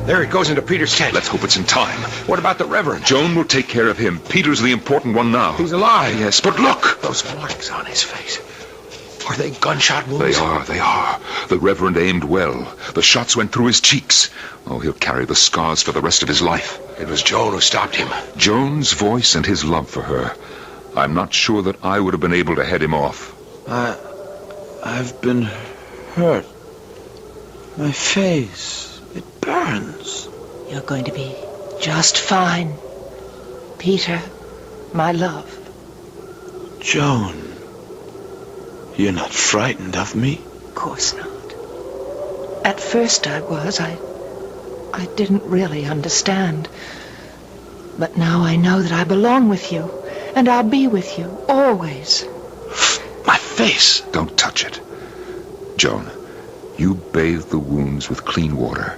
G: There it goes into Peter's tent.
P: Let's hope it's in time.
G: What about the Reverend?
P: Joan will take care of him. Peter's the important one now.
G: He's alive.
P: Yes, but look!
G: Those marks on his face. Are they gunshot wounds?
P: They are. The Reverend aimed well. The shots went through his cheeks. Oh, he'll carry the scars for the rest of his life.
G: It was Joan who stopped him.
P: Joan's voice and his love for her. I'm not sure that I would have been able to head him off.
S: I've been hurt. My face. It burns.
R: You're going to be just fine. Peter, my love.
S: Joan, you're not frightened of me?
R: Of course not. At first I was. I didn't really understand. But now I know that I belong with you, and I'll be with you, always.
S: My face!
P: Don't touch it. Joan, you bathe the wounds with clean water,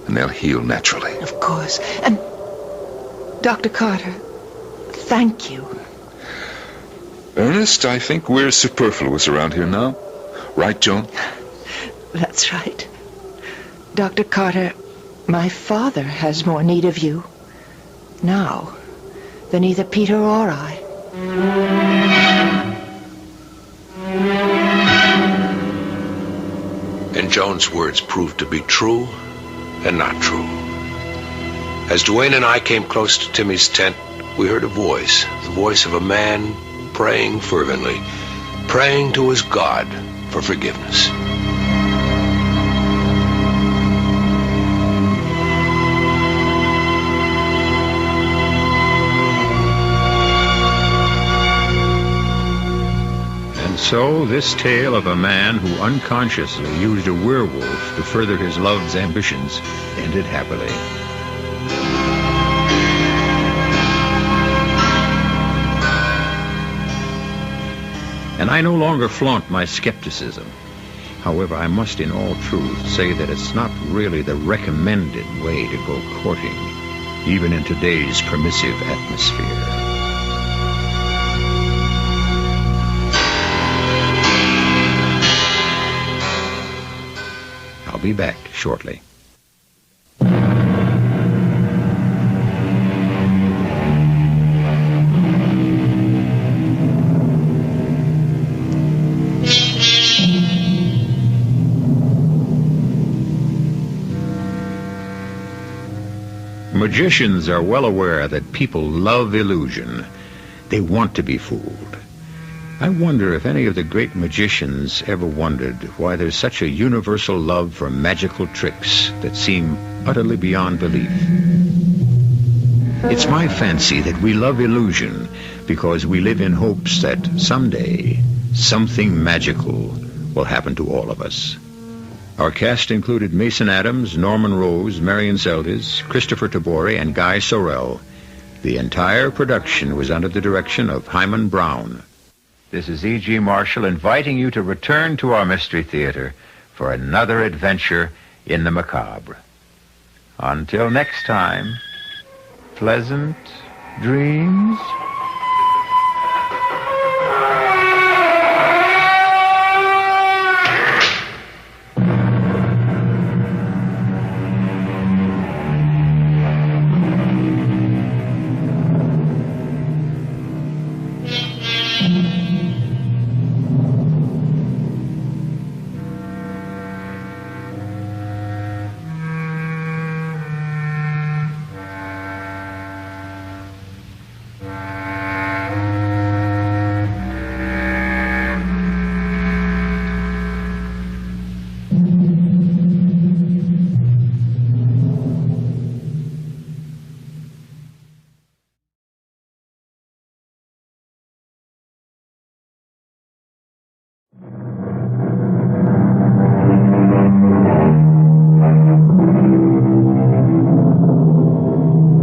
P: and they'll heal naturally.
R: Of course. And, Dr. Carter, thank you.
P: Ernest, I think we're superfluous around here now. Right, Joan?
R: That's right. Dr. Carter, my father has more need of you now than either Peter or I.
G: And Joan's words proved to be true and not true. As Duane and I came close to Timmy's tent, we heard a voice, the voice of a man praying fervently, praying to his God for forgiveness.
N: So, this tale of a man who unconsciously used a werewolf to further his love's ambitions ended happily. And I no longer flaunt my skepticism. However, I must in all truth say that it's not really the recommended way to go courting, even in today's permissive atmosphere. I'll be back shortly. Magicians are well aware that people love illusion. They want to be fooled. I wonder if any of the great magicians ever wondered why there's such a universal love for magical tricks that seem utterly beyond belief. It's my fancy that we love illusion because we live in hopes that someday something magical will happen to all of us. Our cast included Mason Adams, Norman Rose, Marion Seldes, Christopher Tabori, and Guy Sorrell. The entire production was under the direction of Hyman Brown. This is E.G. Marshall inviting you to return to our Mystery Theater for another adventure in the macabre. Until next time, pleasant dreams.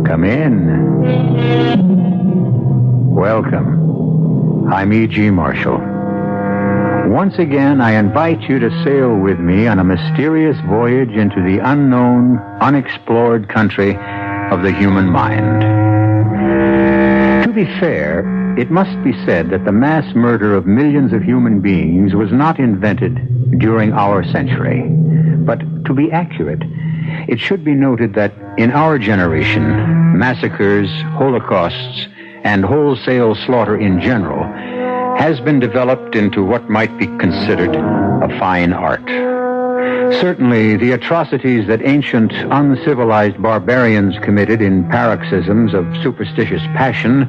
N: Come in. Welcome. I'm E.G. Marshall. Once again, I invite you to sail with me on a mysterious voyage into the unknown, unexplored country of the human mind. To be fair, it must be said that the mass murder of millions of human beings was not invented during our century. But to be accurate, it should be noted that in our generation, massacres, holocausts, and wholesale slaughter in general has been developed into what might be considered a fine art. Certainly, the atrocities that ancient, uncivilized barbarians committed in paroxysms of superstitious passion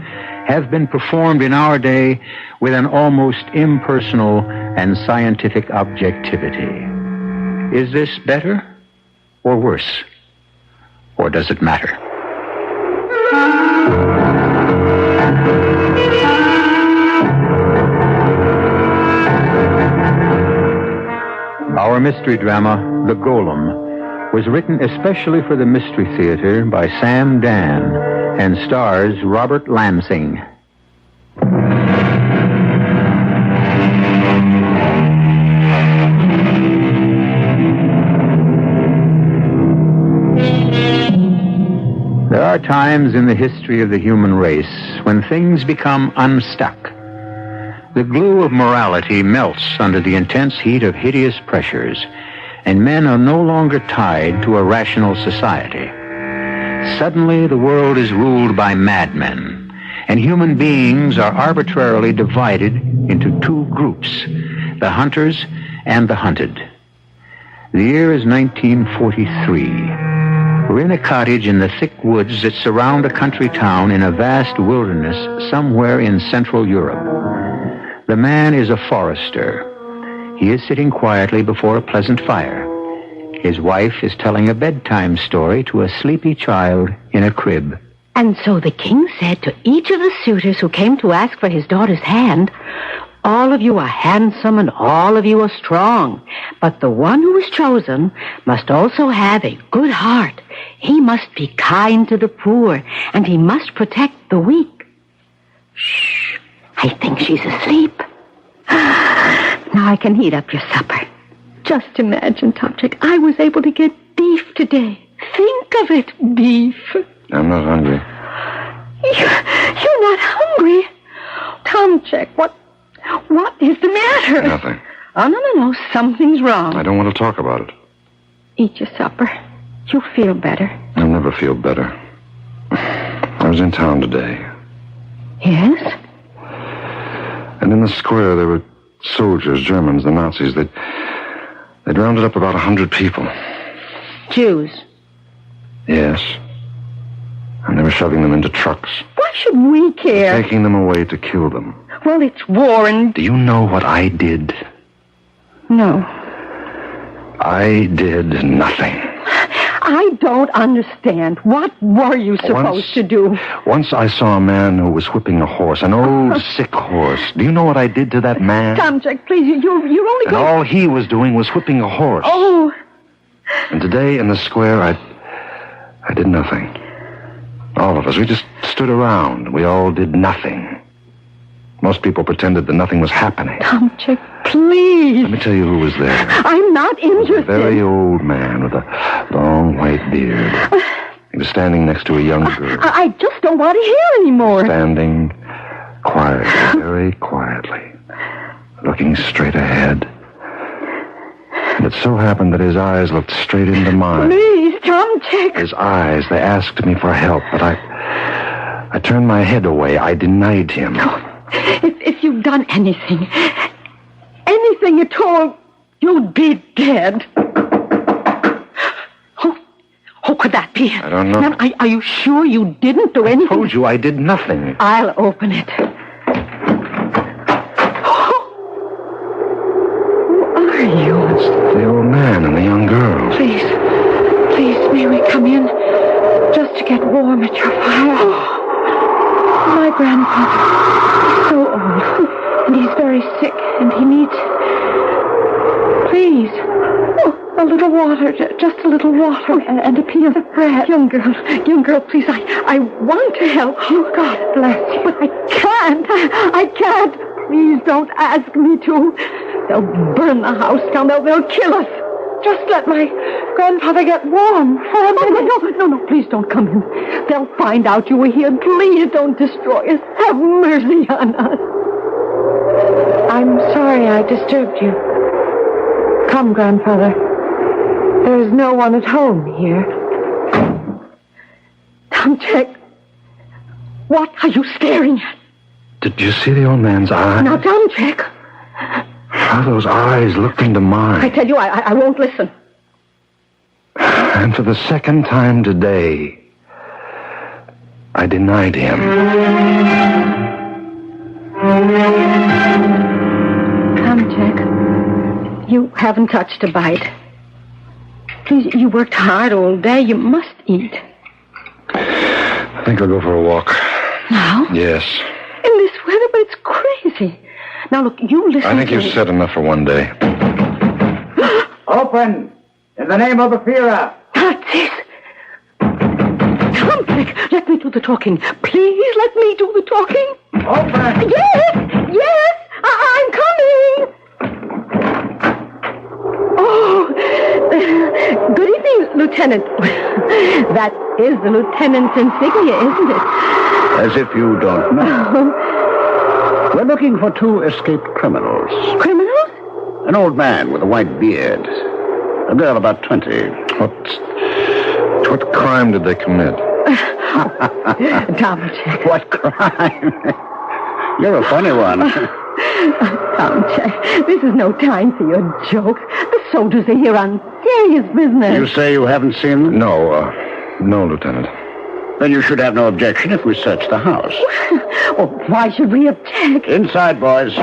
N: have been performed in our day with an almost impersonal and scientific objectivity. Is this better or worse? Or does it matter? Our mystery drama, The Golem, was written especially for the Mystery Theater by Sam Dan and stars Robert Lansing. There are times in the history of the human race when things become unstuck. The glue of morality melts under the intense heat of hideous pressures, and men are no longer tied to a rational society. Suddenly, the world is ruled by madmen, and human beings are arbitrarily divided into two groups, the hunters and the hunted. The year is 1943. We're in a cottage in the thick woods that surround a country town in a vast wilderness somewhere in Central Europe. The man is a forester. He is sitting quietly before a pleasant fire. His wife is telling a bedtime story to a sleepy child in a crib.
T: And so the king said to each of the suitors who came to ask for his daughter's hand,
E: All of you are handsome and all of you are strong. But the one who is chosen must also have a good heart. He must be kind to the poor, and he must protect the weak. Shh. I think she's asleep. Now I can heat up your supper. Just imagine, Tomczyk, I was able to get beef today. Think of it, beef.
T: I'm not hungry.
E: You're not hungry? Tomczyk, what is the matter?
T: Nothing.
E: Oh, no. Something's wrong.
T: I don't want to talk about it.
E: Eat your supper. You'll feel better.
T: I'll never feel better. I was in town today.
E: Yes?
T: And in the square there were soldiers, Germans, the Nazis. They'd rounded up about 100 people.
E: Jews?
T: Yes. And they were shoving them into trucks.
E: Why should we care?
T: Taking them away to kill them.
E: Well, it's war and...
T: Do you know what I did?
E: No.
T: I did nothing.
E: I don't understand. What were you supposed to do?
T: Once I saw a man who was whipping a horse, an old, sick horse. Do you know what I did to that man?
E: Tomczyk, please, you're only
T: and
E: going...
T: all he was doing was whipping a horse.
E: Oh.
T: And today in the square, I did nothing. All of us, we just stood around. We all did nothing. Most people pretended that nothing was happening.
E: Tomczyk, please.
T: Let me tell you who was there.
E: I'm not interested.
T: A very old man with a long white beard. He was standing next to a young girl.
E: I just don't want to hear anymore.
T: Standing quietly, very quietly, looking straight ahead. And it so happened that his eyes looked straight into mine.
E: Please, Tomczyk.
T: His eyes, they asked me for help, but I turned my head away. I denied him.
E: Oh, if you'd done anything at all, you'd be dead. Who could that be?
T: I don't know.
E: Now, are you sure you didn't do anything?
T: I told you I did nothing.
E: I'll open it. Who are you?
T: It's the old man and the young girl.
E: Please, may we come in just to get warm at your fire? My grandfather is so old, and he's very sick, and he needs... Please. Oh, a little water, just a little water, and a piece of bread. Young girl, please, I want to help you. God bless you. But I can't. Please don't ask me to. They'll burn the house down. They'll kill us. Just let my grandfather get warm for a minute. No, please don't come in. They'll find out you were here. Please don't destroy us. Have mercy on us. I'm sorry I disturbed you. Come, grandfather. There is no one at home here. Tomczyk, what are you staring at?
T: Did you see the old man's eyes?
E: Now, Tomczyk.
T: How those eyes looked into mine.
E: I tell you, I won't listen.
T: And for the second time today, I denied him.
E: Tomczyk, you haven't touched a bite. Please, you worked hard all day. You must eat.
T: I think I'll go for a walk.
E: Now?
T: Yes.
E: In this weather, but it's crazy. Now, look, you listen
T: I think you've said enough for one day.
U: Open! In the name of the Führer!
E: Nazis! Tomczyk, let me do the talking. Please let me do the talking.
U: Open!
E: Yes, I'm coming. Oh, good evening, Lieutenant. That is the lieutenant's insignia, isn't it?
V: As if you don't know. We're looking for two escaped criminals.
E: Criminals?
V: An old man with a white beard. A girl about 20.
T: What crime did they commit?
E: Tomczyk.
V: What crime? You're a funny one.
E: Tomczyk, this is no time for your jokes. The soldiers are here on serious business.
V: You say you haven't seen them?
T: No, Lieutenant.
V: Then you should have no objection if we search the house.
E: Oh, why should we object?
V: Inside, boys.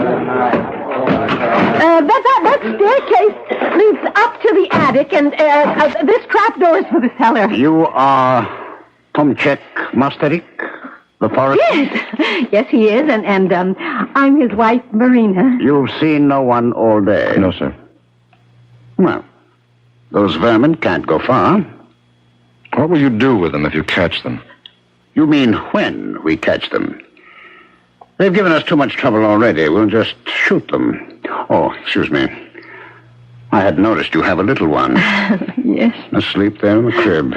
E: That staircase leads up to the attic, and this trapdoor is for the cellar.
V: You are Tomczyk Masterik? The forest?
E: Yes. Yes, he is, and I'm his wife, Marina.
V: You've seen no one all day?
T: No, sir.
V: Well, those vermin can't go far.
T: What will you do with them if you catch them?
V: You mean when we catch them? They've given us too much trouble already. We'll just shoot them. Oh, excuse me. I had noticed you have a little one.
E: Yes.
V: Asleep there in the crib.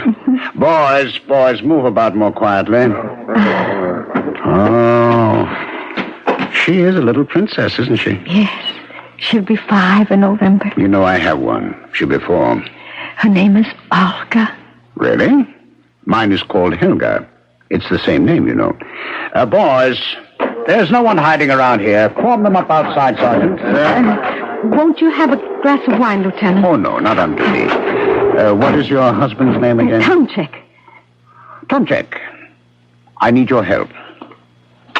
V: Boys, move about more quietly. Oh. She is a little princess, isn't she?
E: Yes. She'll be 5 in November.
V: You know I have one. She'll be 4.
E: Her name is Olga.
V: Really? Mine is called Helga. It's the same name, you know. Boys, there's no one hiding around here. Form them up outside, Sergeant.
E: Won't you have a glass of wine, Lieutenant?
V: Oh, no, not on duty. What is your husband's name again?
E: Tomchek.
V: Tomchek, I need your help.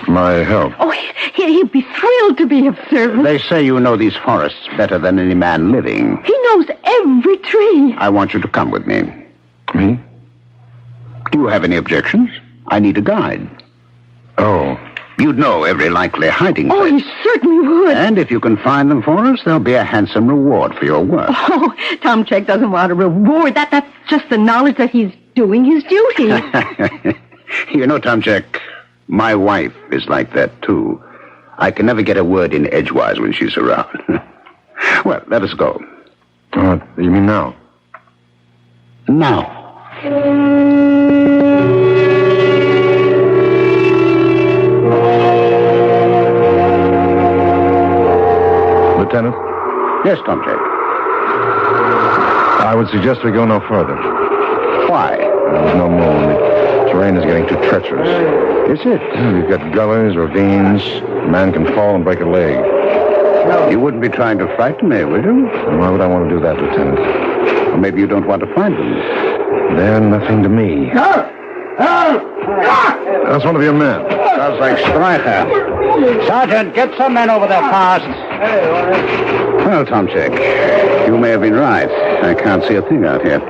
T: My help?
E: Oh, he'd be thrilled to be of service.
V: They say you know these forests better than any man living.
E: He knows every tree.
V: I want you to come with me.
T: Me?
V: Do you have any objections? I need a guide.
T: Oh.
V: You'd know every likely hiding place.
E: Oh, he certainly would.
V: And if you can find them for us, there'll be a handsome reward for your work.
E: Oh, Tomchek doesn't want a reward. That's just the knowledge that he's doing his duty.
V: You know, Tomchek, my wife is like that, too. I can never get a word in edgewise when she's around. Well, let us go.
T: You mean now?
V: Now.
T: Lieutenant?
V: Yes, Tomchek.
T: I would suggest we go no further.
V: Why?
T: There's no moon. The terrain is getting too treacherous.
V: Is it?
T: We've got gullies, ravines. A man can fall and break a leg.
V: You wouldn't be trying to frighten me, would you?
T: And why would I want to do that, Lieutenant?
V: Or maybe you don't want to find them.
T: They're nothing to me. That's one of your men.
V: Sounds like Stryker. Sergeant, get some men over there fast. Well, Tomchek, you may have been right. I can't see a thing out here.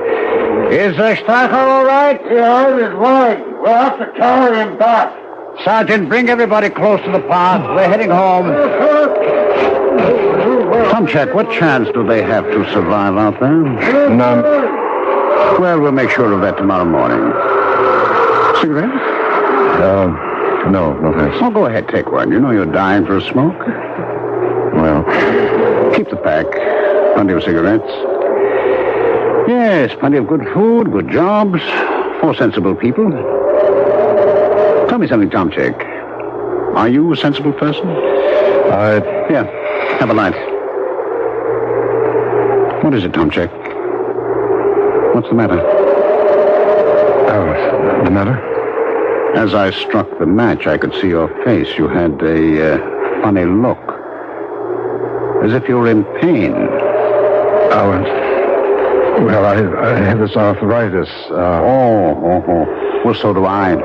V: Is Stryker all right?
Q: Yeah, he's right. We'll have to carry him back.
V: Sergeant, bring everybody close to the path. We're heading home. Tomchek, what chance do they have to survive out there?
T: None.
V: Well, we'll make sure of that tomorrow morning. Cigarette?
T: No, thanks.
V: Oh, go ahead, take one. You know you're dying for a smoke.
T: Well,
V: keep the pack. Plenty of cigarettes. Yes, plenty of good food, good jobs, 4 sensible people. Tell me something, Tomchek. Are you a sensible person? Here, have a light. What is it, Tomchek? What's the matter?
T: Oh, the matter?
V: As I struck the match, I could see your face. You had a funny look. As if you were in pain.
T: Well, I have this arthritis.
V: Well, so do I.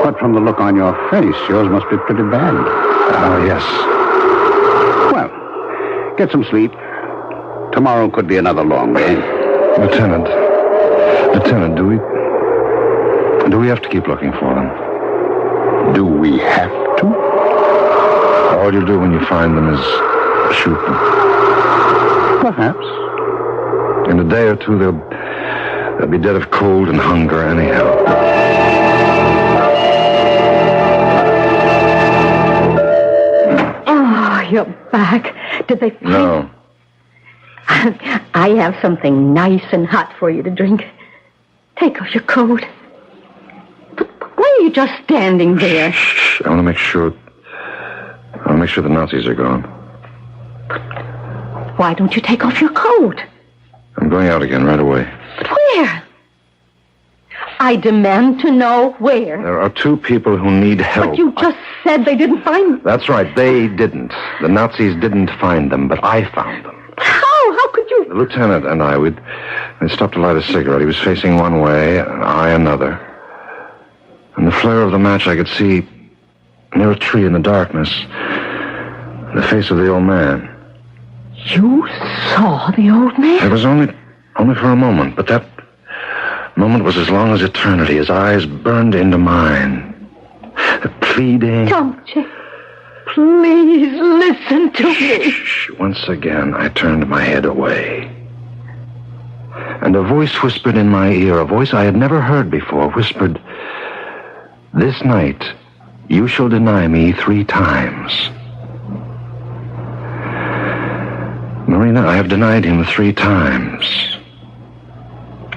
V: But from the look on your face, yours must be pretty bad.
T: Yes.
V: Well, get some sleep. Tomorrow could be another long day.
T: Lieutenant, do we have to keep looking for them?
V: Do we have to?
T: All you do when you find them is shoot them.
V: Perhaps.
T: In a day or two, they'll be dead of cold and hunger anyhow.
E: Oh, you're back. Did they find...
T: No.
E: I have something nice and hot for you to drink. Take off your coat. Why are you just standing there?
T: Shh. I want to make sure the Nazis are gone.
E: Why don't you take off your coat?
T: I'm going out again right away.
E: But where? I demand to know where.
T: There are 2 people who need help.
E: But you just said they didn't find them.
T: That's right. They didn't. The Nazis didn't find them, but I found them.
E: How? How could you?
T: The lieutenant and I, we'd stopped to light a cigarette. He was facing one way, and I another. In the flare of the match, I could see, near a tree in the darkness, the face of the old man.
E: You saw the old man?
T: It was only for a moment, but that moment was as long as eternity. His eyes burned into mine. pleading.
E: Tomczyk, please listen to me.
T: Shh. Once again, I turned my head away. And a voice whispered in my ear, a voice I had never heard before, whispered, "This night you shall deny me 3 times. Marina, I have denied him 3 times.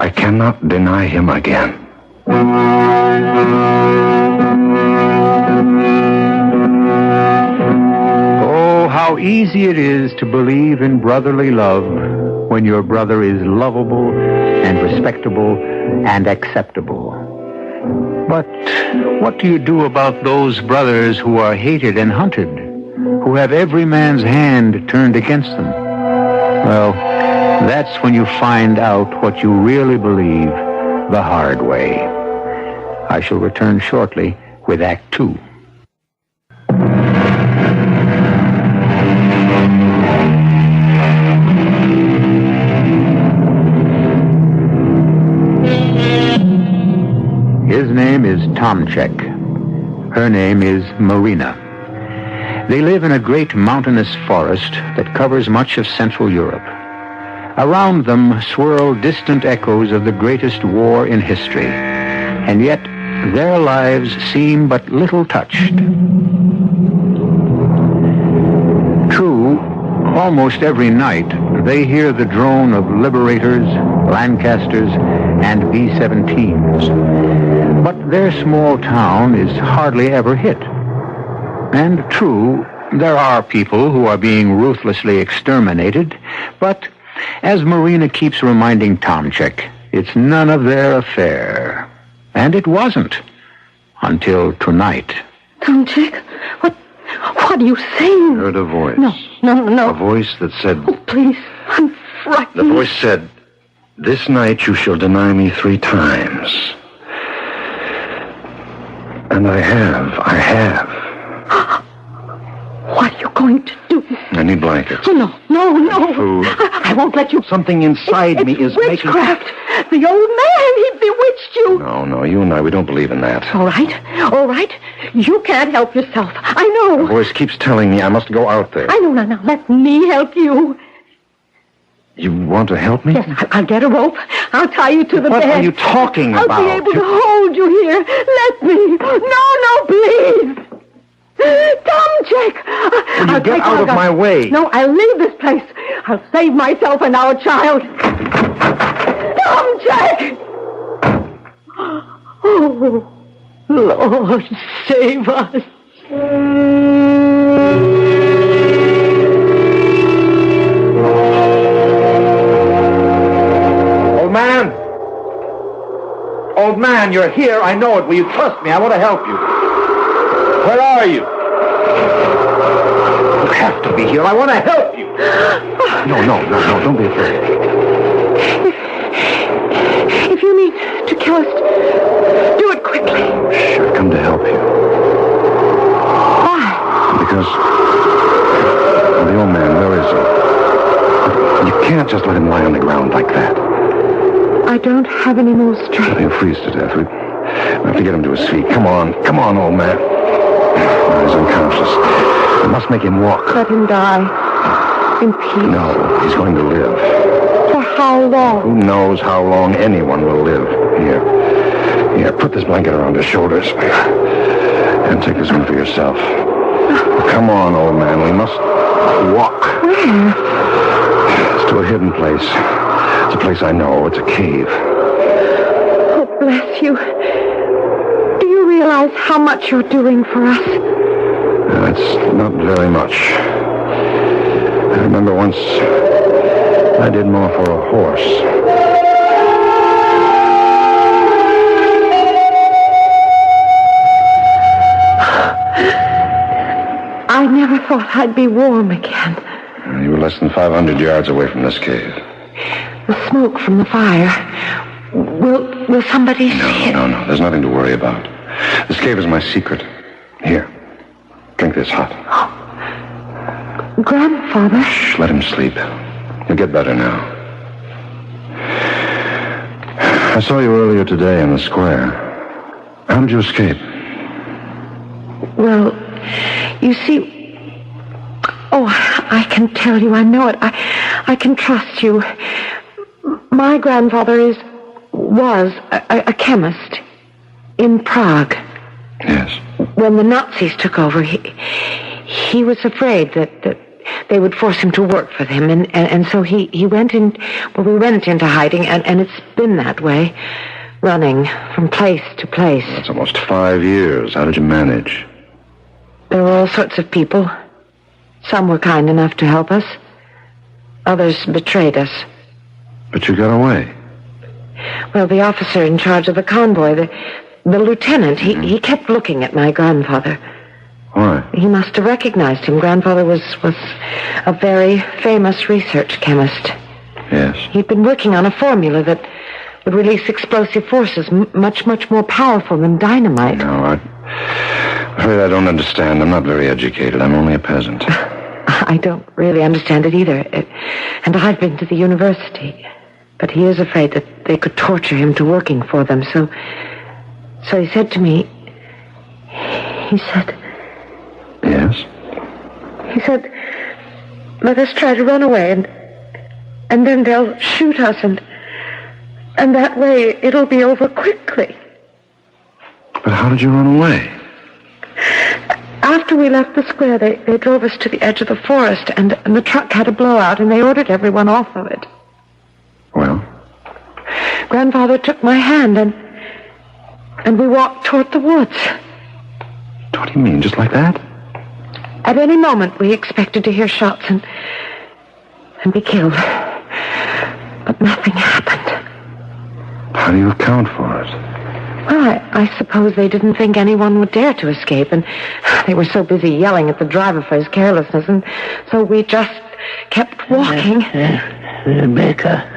T: I cannot deny him again."
V: Oh, how easy it is to believe in brotherly love when your brother is lovable and respectable and acceptable. But what do you do about those brothers who are hated and hunted, who have every man's hand turned against them? Well, that's when you find out what you really believe the hard way. I shall return shortly with Act 2. His name is Tomczyk. Her name is Marina. They live in a great mountainous forest that covers much of Central Europe. Around them swirl distant echoes of the greatest war in history, and yet their lives seem but little touched. True, almost every night they hear the drone of Liberators, Lancasters, and B-17s. But their small town is hardly ever hit. And true, there are people who are being ruthlessly exterminated, but as Marina keeps reminding Tomczyk, it's none of their affair. And it wasn't until tonight.
E: Tomczyk, what are you saying?
T: I heard a voice.
E: No.
T: A voice that said...
E: Oh, please, I'm frightened.
T: The voice said, "This night you shall deny me 3 times. And I have.
E: What are you going to do?
T: I need blankets.
E: Oh, no.
T: Food.
E: I won't let you...
T: Something inside me is
E: witchcraft. The old man, he bewitched you.
T: No, you and I, we don't believe in that.
E: All right. You can't help yourself. I know.
T: The voice keeps telling me I must go out there.
E: I know. Now, let me help you.
T: You want to help me?
E: Yes, I'll get a rope. I'll tie you to the bed.
T: What are you talking about?
E: I'll be able to hold you here. Let me. No, please. Tomczyk!
T: Will you get out of my way?
E: No, I'll leave this place. I'll save myself and our child. Tomczyk! Oh, Lord, save us.
T: Old man, you're here. I know it. Will you trust me? I want to help you. Where are you? You have to be here. I want to help you. No. Don't be afraid.
E: If you need to kill us, do it quickly.
T: Shh, I've come to help you.
E: Why?
T: Because... the old man, where is he? You can't just let him lie on the ground like that.
E: I don't have any more strength.
T: He'll freeze to death. We have to get him to his feet. Come on, old man. He's unconscious. We must make him walk.
E: Let him die. In peace.
T: No, he's going to live.
E: For how long?
T: Who knows how long anyone will live. Here, put this blanket around his shoulders. And take this one for yourself. Come on, old man. We must walk.
E: Where?
T: It's to a hidden place. It's a place I know. It's a cave.
E: Oh, bless you. Do you realize how much you're doing for us?
T: It's not very much. I remember once I did more for a horse.
E: I never thought I'd be warm again.
T: You were less than 500 yards away from this cave.
E: The smoke from the fire. Will somebody see it?
T: No. There's nothing to worry about. This cave is my secret. Here. Drink this hot.
E: Oh. Grandfather?
T: Shh, let him sleep. He'll get better now. I saw you earlier today in the square. How did you escape?
V: I was
E: Well, you see... Oh, I can tell you, I know it. I can trust you. My grandfather was a chemist in Prague.
T: Yes.
E: When the Nazis took over, he was afraid that they would force him to work for them, and so he went in. Well, we went into hiding, and it's been that way, running from place to place.
T: That's almost 5 years. How did you manage?
E: There were all sorts of people. Some were kind enough to help us. Others betrayed us.
T: But you got away.
E: Well, the officer in charge of the convoy, the lieutenant, he kept looking at my grandfather.
T: Why?
E: He must have recognized him. Grandfather was a very famous research chemist.
T: Yes.
E: He'd been working on a formula that would release explosive forces much, much more powerful than dynamite.
T: No, I'm afraid I don't understand. I'm not very educated. I'm only a peasant.
E: I don't really understand it either. And I've been to the university. But he is afraid that they could torture him to working for them. So he said to me, he said...
T: Yes?
E: He said, let us try to run away, and then they'll shoot us, and that way it'll be over quickly.
T: But how did you run away?
E: After we left the square, they drove us to the edge of the forest, and the truck had a blowout, and they ordered everyone off of it.
T: Well?
E: Grandfather took my hand, and we walked toward the woods.
T: What do you mean, just like that?
E: At any moment, we expected to hear shots and be killed. But nothing happened.
T: How do you account for it?
E: Well, I suppose they didn't think anyone would dare to escape, and they were so busy yelling at the driver for his carelessness, and so we just kept walking.
C: Rebecca.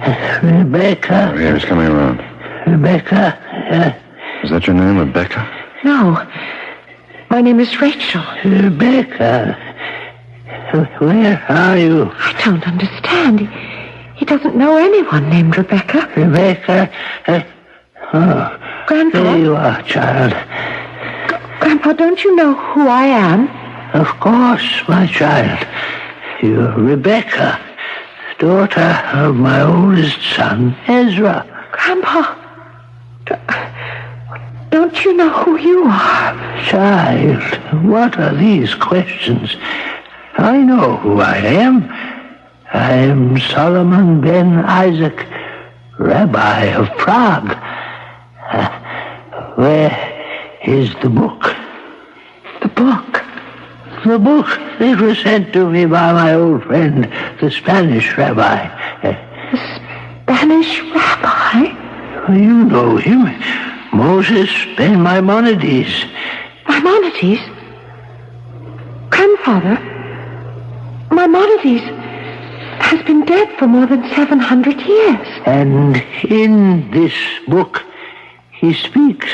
T: Oh, yeah, he's coming around.
C: Rebecca.
T: Is that your name, Rebecca?
E: No. My name is Rachel.
C: Rebecca. Where are you?
E: I don't understand. He doesn't know anyone named Rebecca.
C: Rebecca.
E: Grandpa.
C: There you are, child.
E: Grandpa, don't you know who I am?
C: Of course, my child. You're Rebecca, daughter of my oldest son, Ezra.
E: Grandpa, don't you know who you are?
C: Child, what are these questions? I know who I am. I am Solomon ben Isaac, Rabbi of Prague. Where is the book?
E: The book?
C: The book that was sent to me by my old friend, the Spanish rabbi.
E: The Spanish rabbi?
C: You know him. Moses ben Maimonides.
E: Maimonides? Grandfather, Maimonides has been dead for more than 700 years.
C: And in this book, he speaks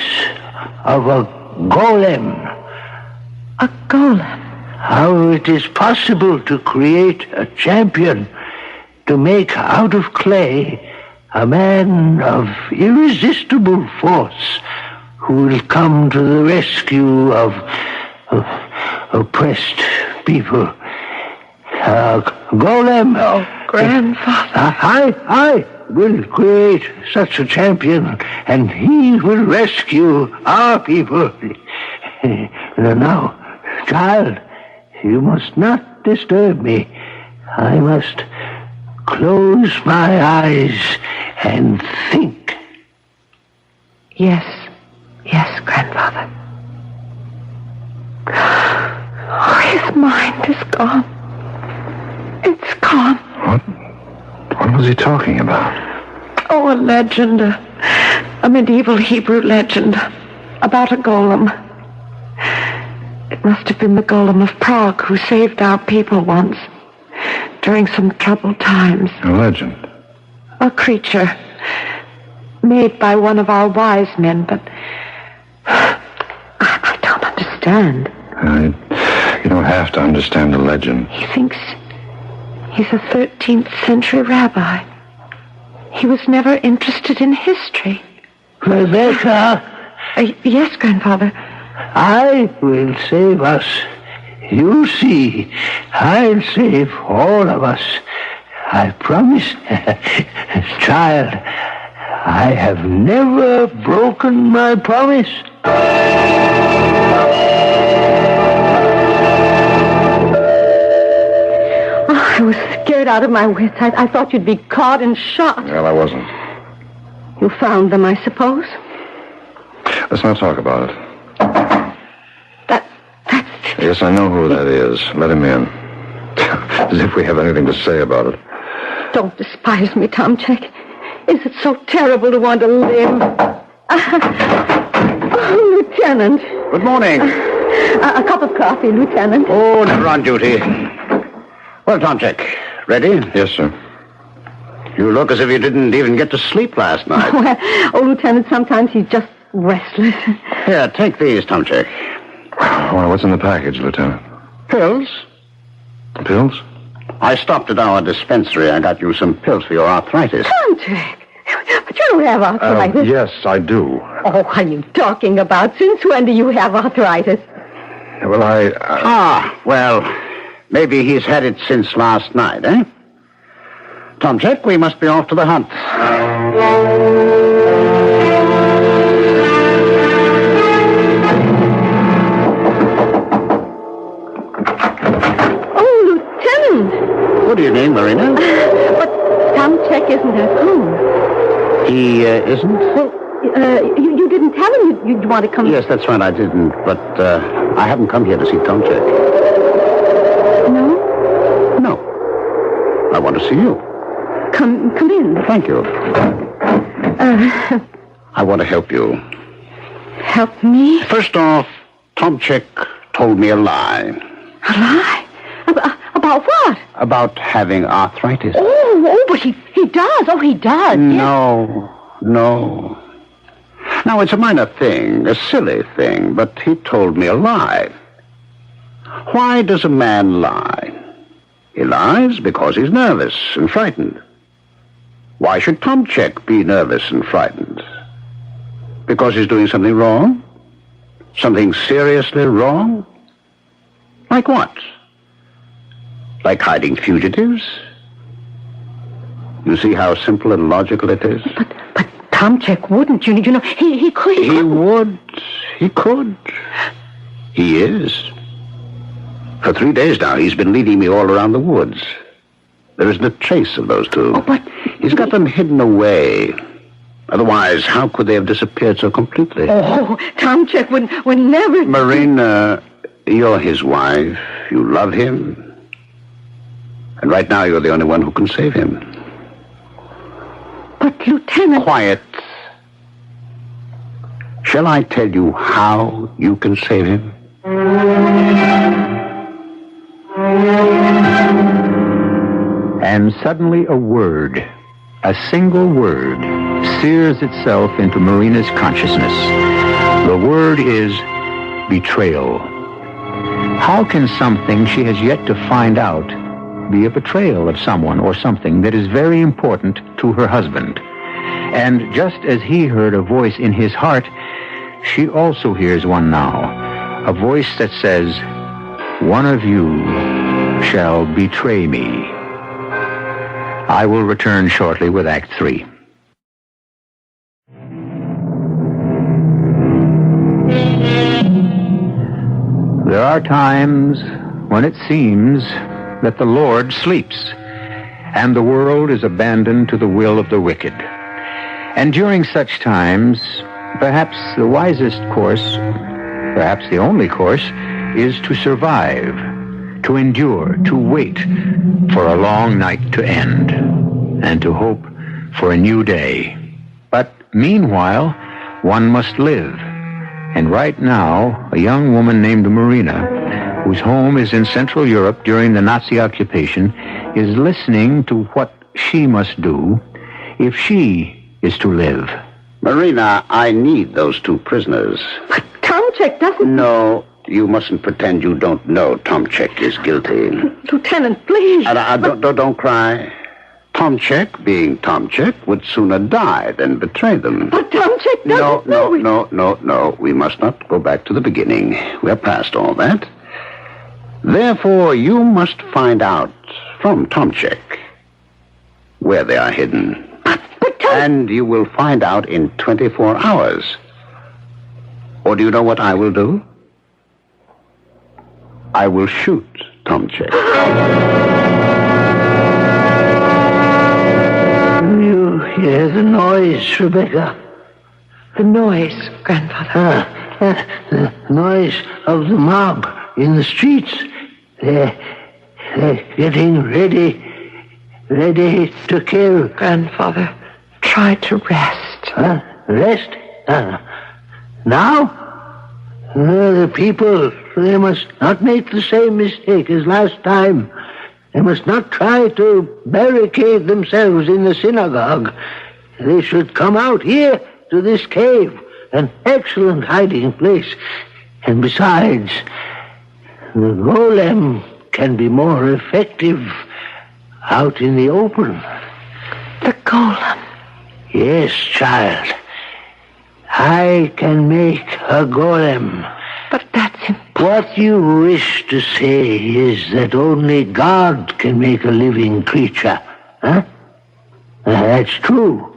C: of a golem.
E: A golem?
C: How it is possible to create a champion, to make out of clay a man of irresistible force who will come to the rescue of oppressed people. Golem.
E: Oh, Grandfather.
C: I will create such a champion, and he will rescue our people. Now, child, you must not disturb me. I must close my eyes and think.
E: Yes, Grandfather. Oh, his mind is gone. It's gone.
T: What was he talking about?
E: Oh, a legend, a medieval Hebrew legend about a golem. It must have been the golem of Prague who saved our people once during some troubled times.
T: A legend?
E: A creature made by one of our wise men, but I don't understand.
T: You don't have to understand the legend.
E: He thinks he's a 13th century rabbi. He was never interested in history.
C: Rebecca?
E: Yes, Grandfather.
C: I will save us. You see, I'll save all of us. I promise. Child, I have never broken my promise.
E: I was scared out of my wits. I thought you'd be caught and shot.
T: Well, I wasn't.
E: You found them, I suppose?
T: Let's not talk about it. Yes, I know who that is. Let him in. As if we have anything to say about it.
E: Don't despise me, Tomchek. Is it so terrible to want to live? Lieutenant.
V: Good morning.
E: A cup of coffee, Lieutenant.
V: Oh, never on duty. Well, Tomchek, ready?
T: Yes, sir.
V: You look as if you didn't even get to sleep last night.
E: Lieutenant, sometimes he's just restless.
V: Here, take these, Tomchek.
T: Well, what's in the package, Lieutenant?
V: Pills.
T: Pills?
V: I stopped at our dispensary. I got you some pills for your arthritis.
E: Tomchek, but you don't have arthritis.
T: Yes, I do.
E: Oh, what are you talking about? Since when do you have arthritis?
T: Well,
V: well, maybe he's had it since last night, eh? Tomchek, we must be off to the hunt. Good evening, Marina.
E: But Tomchek isn't at home.
V: He isn't?
E: Well, you didn't tell him you'd want to come...
V: Yes, that's right, I didn't. But I haven't come here to see Tomchek.
E: No?
V: No. I want to see you.
E: Come in.
V: Thank you. I want to help you.
E: Help me?
V: First off, Tomchek told me a lie.
E: A lie? About what?
V: About having arthritis.
E: Oh, but he does. Oh, he does.
V: No. Now, it's a minor thing, a silly thing, but he told me a lie. Why does a man lie? He lies because he's nervous and frightened. Why should Tomchek be nervous and frightened? Because he's doing something wrong? Something seriously wrong? Like what? Like hiding fugitives? You see how simple and logical it is?
E: But Tomchek wouldn't. You know, he could.
V: He would. He could. He is. For 3 days now, he's been leading me all around the woods. There isn't a trace of those two.
E: Oh, but...
V: He's got them hidden away. Otherwise, how could they have disappeared so completely?
E: Oh, Tomchek would never...
V: Marina, you're his wife. You love him. And right now, you're the only one who can save him.
E: But, Lieutenant...
V: Quiet. Shall I tell you how you can save him?
N: And suddenly a word, a single word, sears itself into Marina's consciousness. The word is betrayal. How can something she has yet to find out be a betrayal of someone or something that is very important to her husband? And just as he heard a voice in his heart, she also hears one now, a voice that says, "One of you shall betray me." I will return shortly with Act 3. There are times when it seems that the Lord sleeps, and the world is abandoned to the will of the wicked. And during such times, perhaps the wisest course, perhaps the only course, is to survive, to endure, to wait for a long night to end, and to hope for a new day. But meanwhile, one must live. And right now, a young woman named Marina, whose home is in Central Europe during the Nazi occupation, is listening to what she must do if she is to live.
V: Marina, I need those 2 prisoners.
E: But Tomchek doesn't...
V: No, you mustn't pretend you don't know Tomchek is guilty.
E: Lieutenant, please.
V: Don't cry. Tomchek, being Tomchek, would sooner die than betray them.
E: But Tomchek doesn't know it.
V: No. We must not go back to the beginning. We're past all that. Therefore, you must find out from Tomchek where they are hidden. And you will find out in 24 hours. Or do you know what I will do? I will shoot Tomchek.
C: You hear the noise, Rebecca?
E: The noise, Grandfather?
C: The noise of the mob in the streets. They're getting ready to kill.
E: Grandfather, try to rest.
C: Rest? Now? The people, they must not make the same mistake as last time. They must not try to barricade themselves in the synagogue. They should come out here to this cave, an excellent hiding place. And besides, the golem can be more effective out in the open.
E: The golem?
C: Yes, child. I can make a golem.
E: But that's impossible.
C: What you wish to say is that only God can make a living creature, huh? That's true.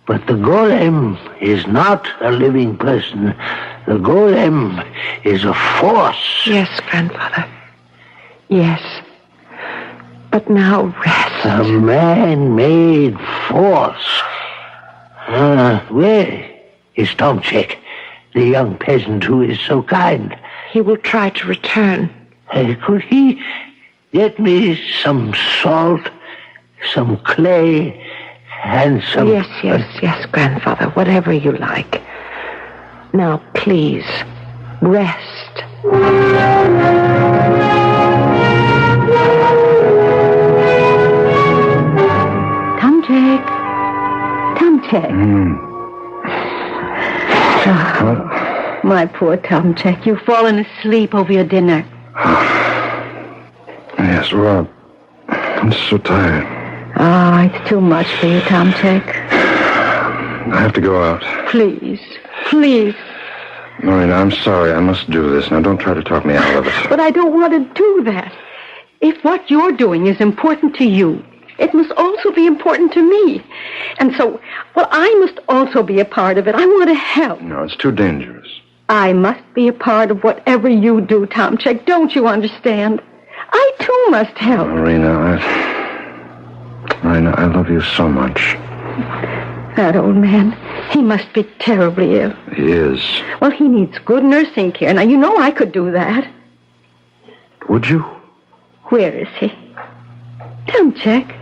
C: But the golem is not a living person. The golem is a force.
E: Yes, Grandfather. Yes. But now rest.
C: A man-made force. Where is Tomchek, the young peasant who is so kind?
E: He will try to return.
C: Could he get me some salt, some clay, and some...
E: Yes, Grandfather, whatever you like. Now, please, rest. Tomchek. My poor Tomchek, you've fallen asleep over your dinner.
T: Yes, well, I'm so tired.
E: It's too much for you, Tomchek.
T: I have to go out.
E: Please.
T: Marina, I'm sorry. I must do this. Now, don't try to talk me out of it.
E: But I don't want to do that. If what you're doing is important to you, it must also be important to me. And so, I must also be a part of it. I want to help.
T: No, it's too dangerous.
E: I must be a part of whatever you do, Tomchek. Don't you understand? I, too, must help.
T: Marina, I love you so much.
E: That old man, he must be terribly ill.
T: He is.
E: Well, he needs good nursing care. Now, you know I could do that.
T: Would you?
E: Where is he? Tomchek.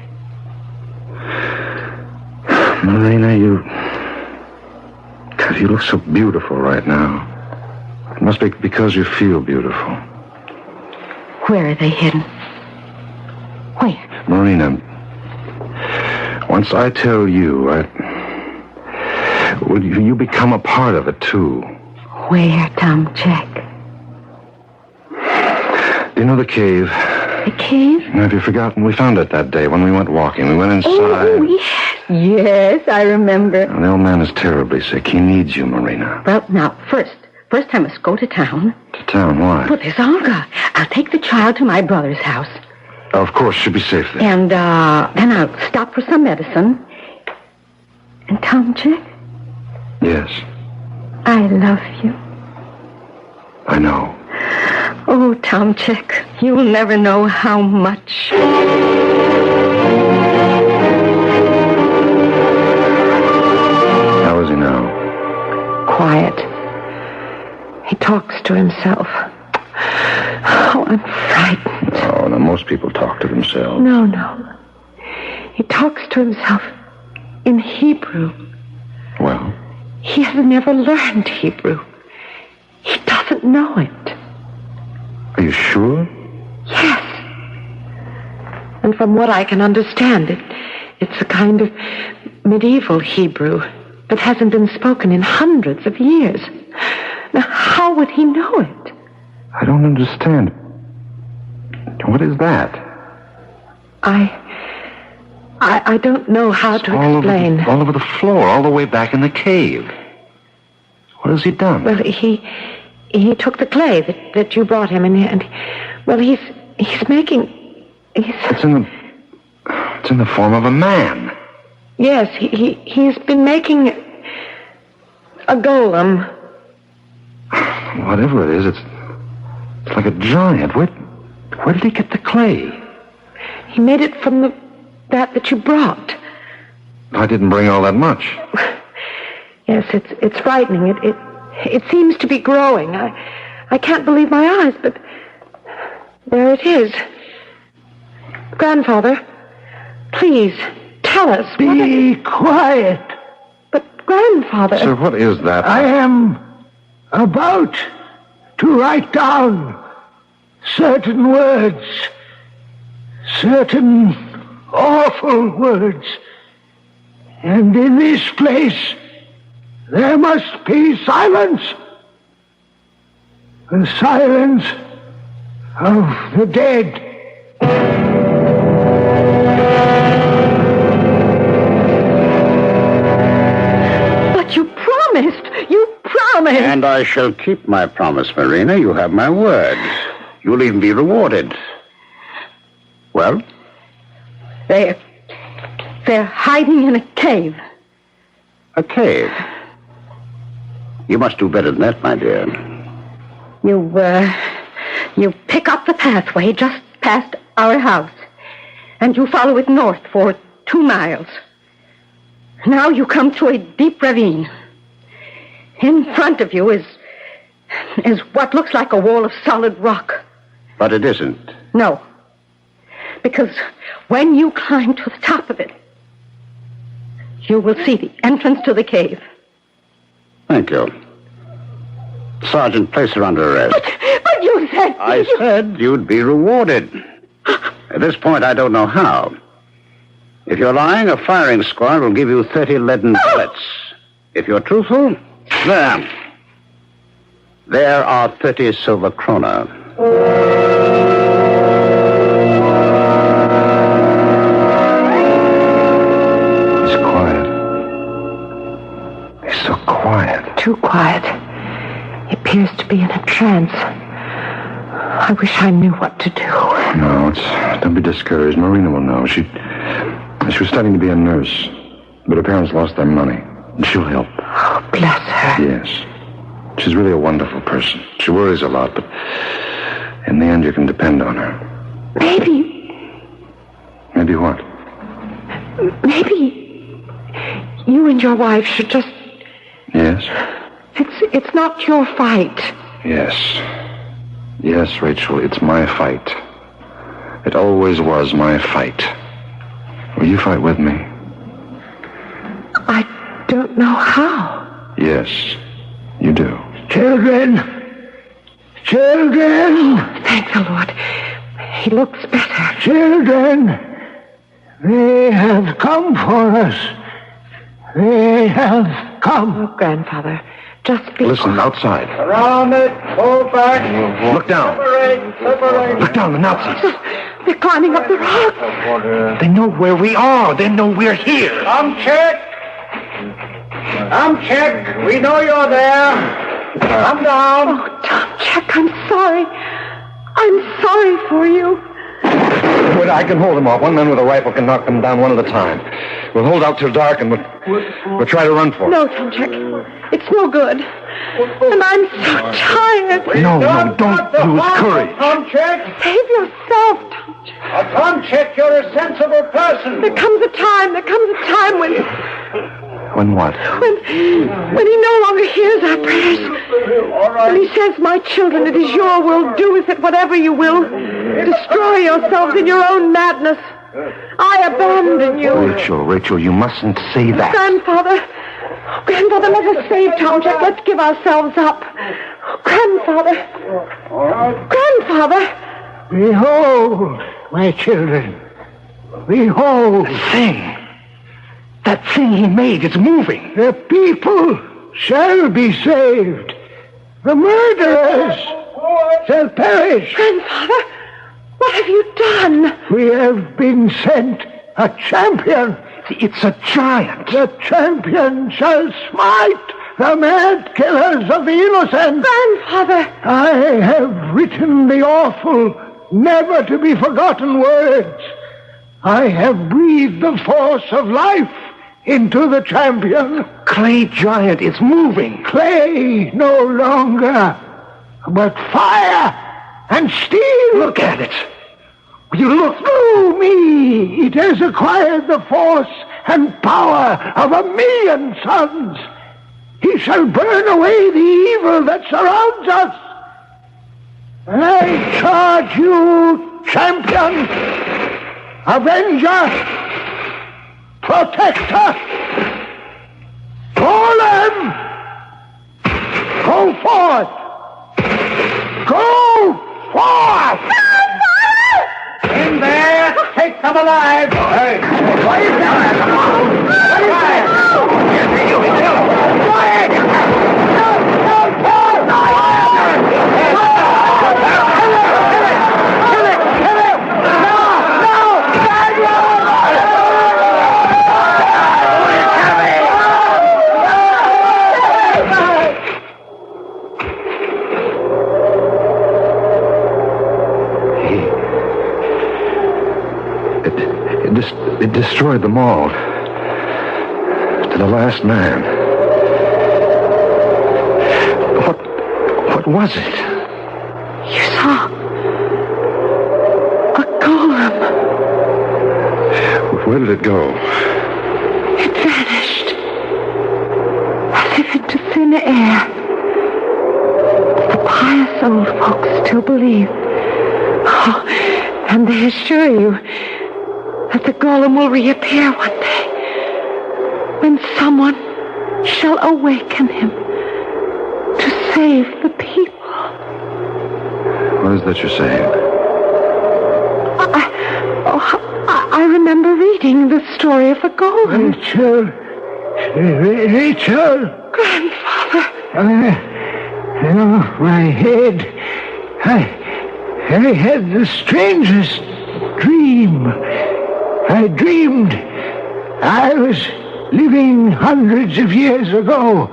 T: Marina, you look so beautiful right now. It must be because you feel beautiful.
E: Where are they hidden? Where?
T: Marina, once I tell you, would you become a part of it, too?
E: Where, Tomchek?
T: Do you know the cave?
E: The cave?
T: Have you forgotten? We found it that day when we went walking. We went inside.
E: Oh, yes, I remember.
T: The old man is terribly sick. He needs you, Marina.
E: Well, now, first I must go to town.
T: To town? Why?
E: Well, there's Olga. I'll take the child to my brother's house.
T: Of course, she'll be safe there.
E: And, then I'll stop for some medicine. And Tomchek?
T: Yes.
E: I love you.
T: I know.
E: Oh, Tomchek, you'll never know how much.
T: How is he now?
E: Quiet. He talks to himself. Oh, I'm frightened.
T: Oh, now most people talk to themselves.
E: No. He talks to himself in Hebrew.
T: Well?
E: He has never learned Hebrew. He doesn't know it.
T: Are you sure?
E: Yes. And from what I can understand, it's a kind of medieval Hebrew that hasn't been spoken in hundreds of years. Now, how would he know it?
T: I don't understand. What is that?
E: I I don't know how to explain.
T: All over the floor, all the way back in the cave. What has he done?
E: Well, he took the clay that you brought him, and he's making...
T: It's in the form of a man.
E: Yes, he's been making a golem.
T: Whatever it is, it's like a giant. Where did he get the clay?
E: He made it from that you brought.
T: I didn't bring all that much.
E: Yes, it's frightening. It seems to be growing. I can't believe my eyes, but there it is. Grandfather, please tell us.
C: Be quiet.
E: But Grandfather...
T: Sir, what is that?
C: I am about to write down certain words. Certain awful words. And in this place, there must be silence. The silence of the dead.
E: But you promised. You promised.
V: And I shall keep my promise, Marina. You have my word. You'll even be rewarded. Well?
E: They're hiding in a cave.
V: A cave? You must do better than that, my dear.
E: You pick up the pathway just past our house, and you follow it north for 2 miles. Now you come to a deep ravine. In front of you is what looks like a wall of solid rock.
V: But it isn't.
E: No. Because when you climb to the top of it, you will see the entrance to the cave.
V: Thank you. Sergeant, place her under arrest.
E: But you said...
V: I said you'd be rewarded. At this point, I don't know how. If you're lying, a firing squad will give you 30 leaden bullets. If you're truthful, there are 30 silver krona.
T: He's quiet. He's so quiet.
E: Too quiet. He appears to be in a trance. I wish I knew what to do.
T: No, don't be discouraged. Marina will know. She was studying to be a nurse, but her parents lost their money. And she'll help.
E: Oh, bless her.
T: Yes. She's really a wonderful person. She worries a lot, but in the end you can depend on her.
E: Maybe...
T: Maybe what?
E: Maybe you and your wife should just...
T: Yes?
E: It's not your fight.
T: Yes. Yes, Rachel, it's my fight. It always was my fight. Will you fight with me?
E: I don't know how.
T: Yes, you do.
C: Children! Children!
E: Oh, thank the Lord. He looks better.
C: Children! They have come for us. They have come.
E: Oh, Grandfather, just be...
T: Listen, outside.
C: Around it, pull back.
T: Look down.
C: Separate.
T: Look down, the Nazis.
E: They're climbing up the rock.
T: They know where we are. They know we're here.
C: Come check. Come check. We know you're there. Come down.
E: Oh, Tom Check, I'm sorry. I'm sorry for you.
T: Good, I can hold them off. One man with a rifle can knock them down one at a time. We'll hold out till dark and we'll try to run for it.
E: No, Tom Check. It's no good. And I'm so tired.
T: No, don't lose courage.
C: Tom Check.
E: Save yourself, Tom Check.
C: Tom Check, you're a sensible person.
E: There comes a time when...
T: When what?
E: When he no longer hears our prayers. When he says, my children, it is your will, do with it whatever you will. Destroy yourselves in your own madness. I abandon you.
T: Rachel, you mustn't say that.
E: Grandfather, let us save Tom Check. Let's give ourselves up. Grandfather.
C: Behold, my children. Behold.
T: That thing he made, it's moving.
C: The people shall be saved. The murderers shall perish.
E: Grandfather, what have you done?
C: We have been sent A champion.
T: It's a giant.
C: The champion shall smite the mad killers of the innocent.
E: Grandfather!
C: I have written the awful, never-to-be-forgotten words. I have breathed the force of life into the champion.
T: Clay giant, it's moving.
C: Clay no longer, but fire and steel.
T: Look at it. You look.
C: Through me, it has acquired the force and power of 1,000,000 suns. He shall burn away the evil that surrounds us. I charge you, champion, avenger, protector, Golem, go forth. Go forth. In there, take them alive. Hey, what is that? Come on. What is that? Quiet. Kill it. No. Bad
T: It destroyed them all. To the last man. What was it?
E: You saw a golem.
T: Where did it go?
E: It vanished. As if into thin air. The pious old folks still believe. Oh, and they assure you that the golem will reappear one day when someone shall awaken him to save the people.
T: What is that you're saying?
E: I remember reading the story of the golem.
C: Rachel.
E: Grandfather.
C: My head. I had the strangest dream. I dreamed I was living hundreds of years ago,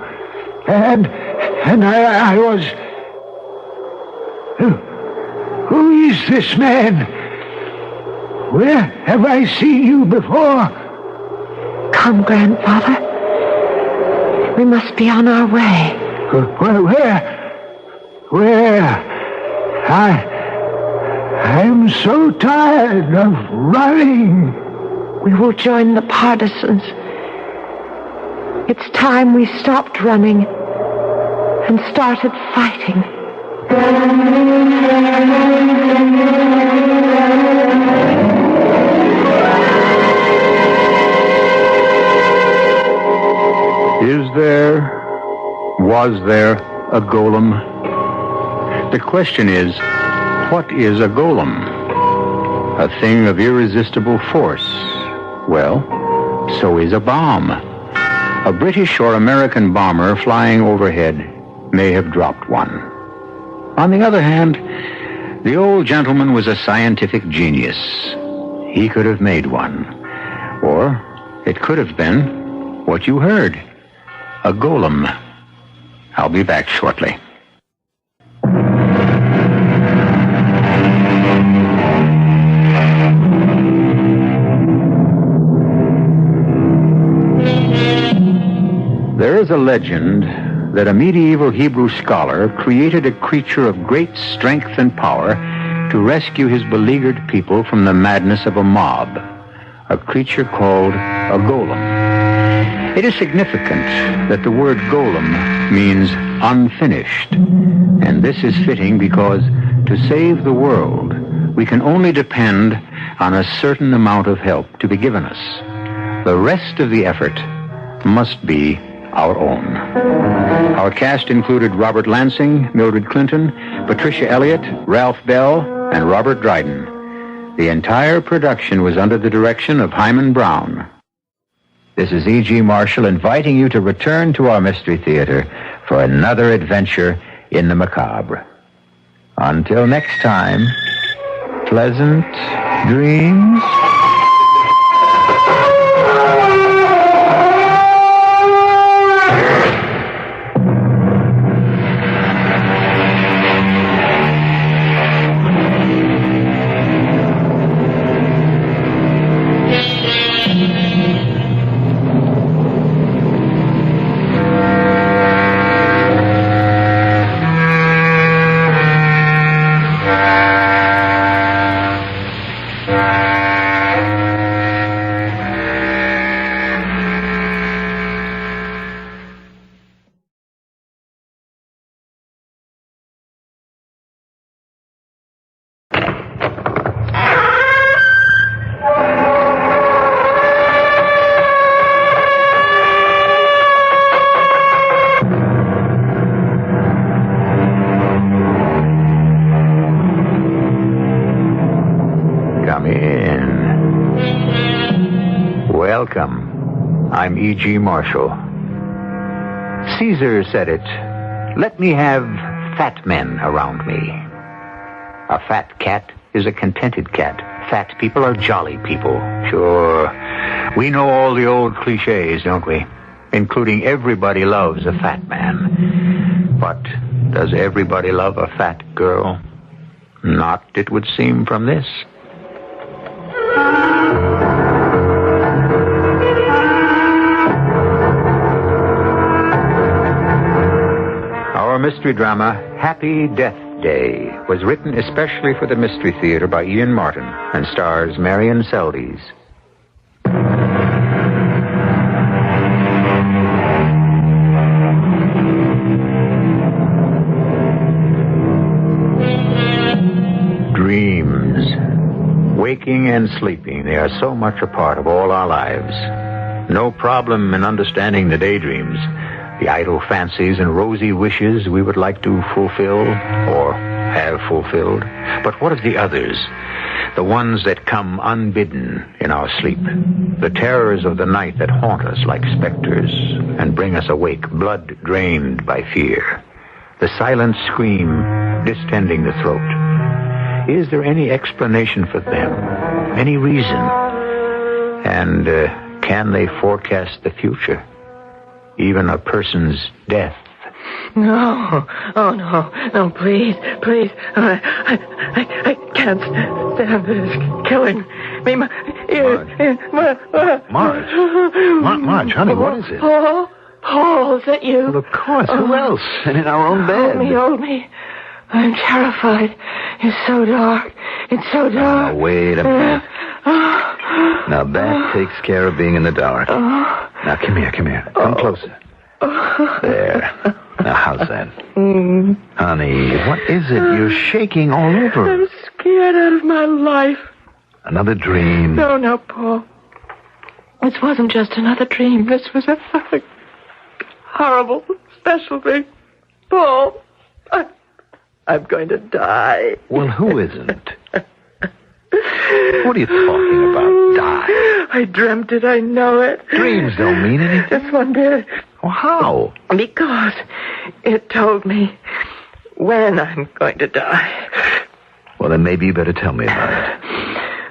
C: and I was... Who is this man? Where have I seen you before?
E: Come, Grandfather. We must be on our way.
C: Where? I'm so tired of running.
E: We will join the partisans. It's time we stopped running and started fighting.
N: Was there a golem? The question is, what is a golem? A thing of irresistible force. Well, so is a bomb. A British or American bomber flying overhead may have dropped one. On the other hand, the old gentleman was a scientific genius. He could have made one. Or it could have been what you heard, a golem. I'll be back shortly. There is a legend that a medieval Hebrew scholar created a creature of great strength and power to rescue his beleaguered people from the madness of a mob, a creature called a golem. It is significant that the word golem means unfinished, and this is fitting because to save the world, we can only depend on a certain amount of help to be given us. The rest of the effort must be our own. Our cast included Robert Lansing, Mildred Clinton, Patricia Elliott, Ralph Bell, and Robert Dryden. The entire production was under the direction of Hyman Brown. This is E.G. Marshall inviting you to return to our Mystery Theater for another adventure in the macabre. Until next time, pleasant dreams.
A: Welcome. I'm E.G. Marshall. Caesar said it. Let me have fat men around me. A fat cat is a contented cat. Fat people are jolly people. Sure. We know all the old cliches, don't we? Including everybody loves a fat man. But does everybody love a fat girl? Not, it would seem, from this. Our mystery drama, Happy Death Day, was written especially for the Mystery Theater by Ian Martin and stars Marion Seldes. Dreams. Waking and sleeping, they are so much a part of all our lives. No problem in understanding the daydreams, the idle fancies and rosy wishes we would like to fulfill or have fulfilled. But what of the others? The ones that come unbidden in our sleep. The terrors of the night that haunt us like specters and bring us awake, blood drained by fear. The silent scream distending the throat. Is there any explanation for them? Any reason? And can they forecast the future? Even a person's death?
E: No. Oh, no. No, please. I can't stand this. Killing me.
V: Marge, honey, what is it?
E: Paul, is that you?
V: Well, of course. Who else? And in our own bed.
E: Hold me. I'm terrified. It's so dark.
V: Now, wait a minute. Now, that takes care of being in the dark. Now, come here. Come closer. There. Now, how's that? Honey, what is it? You're shaking all over.
E: I'm scared out of my life.
V: Another dream.
E: No, Paul. This wasn't just another dream. This was a horrible, special thing. Paul, I'm going to die.
V: Well, who isn't? What are you talking about? Die?
E: I dreamt it. I know it.
V: Dreams don't mean anything.
E: Just one bit.
V: Well, how?
E: Because it told me when I'm going to die.
V: Well, then maybe you better tell me about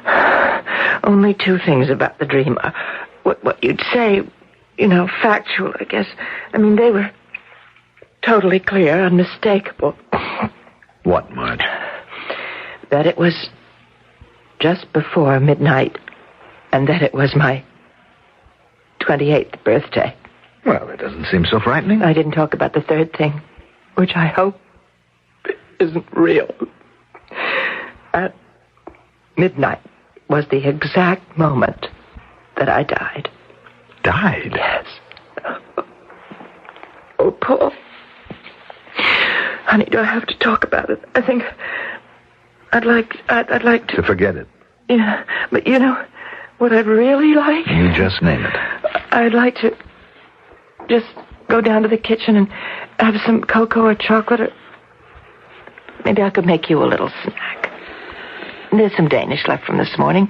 V: it.
E: Only two things about the dream. What you'd say, factual, I guess. I mean, they were totally clear, unmistakable.
V: What, Marge?
E: That it was just before midnight, and that it was my 28th birthday.
V: Well, it doesn't seem so frightening.
E: I didn't talk about the third thing, which I hope isn't real. At midnight was the exact moment that I died.
V: Died?
E: Yes. Oh, Paul. Honey, do I have to talk about it? I think I'd like to...
V: To forget it?
E: Yeah, but you know what I'd really like?
V: You just name it.
E: I'd like to just go down to the kitchen and have some cocoa or chocolate, or maybe I could make you a little snack. There's some Danish left from this morning,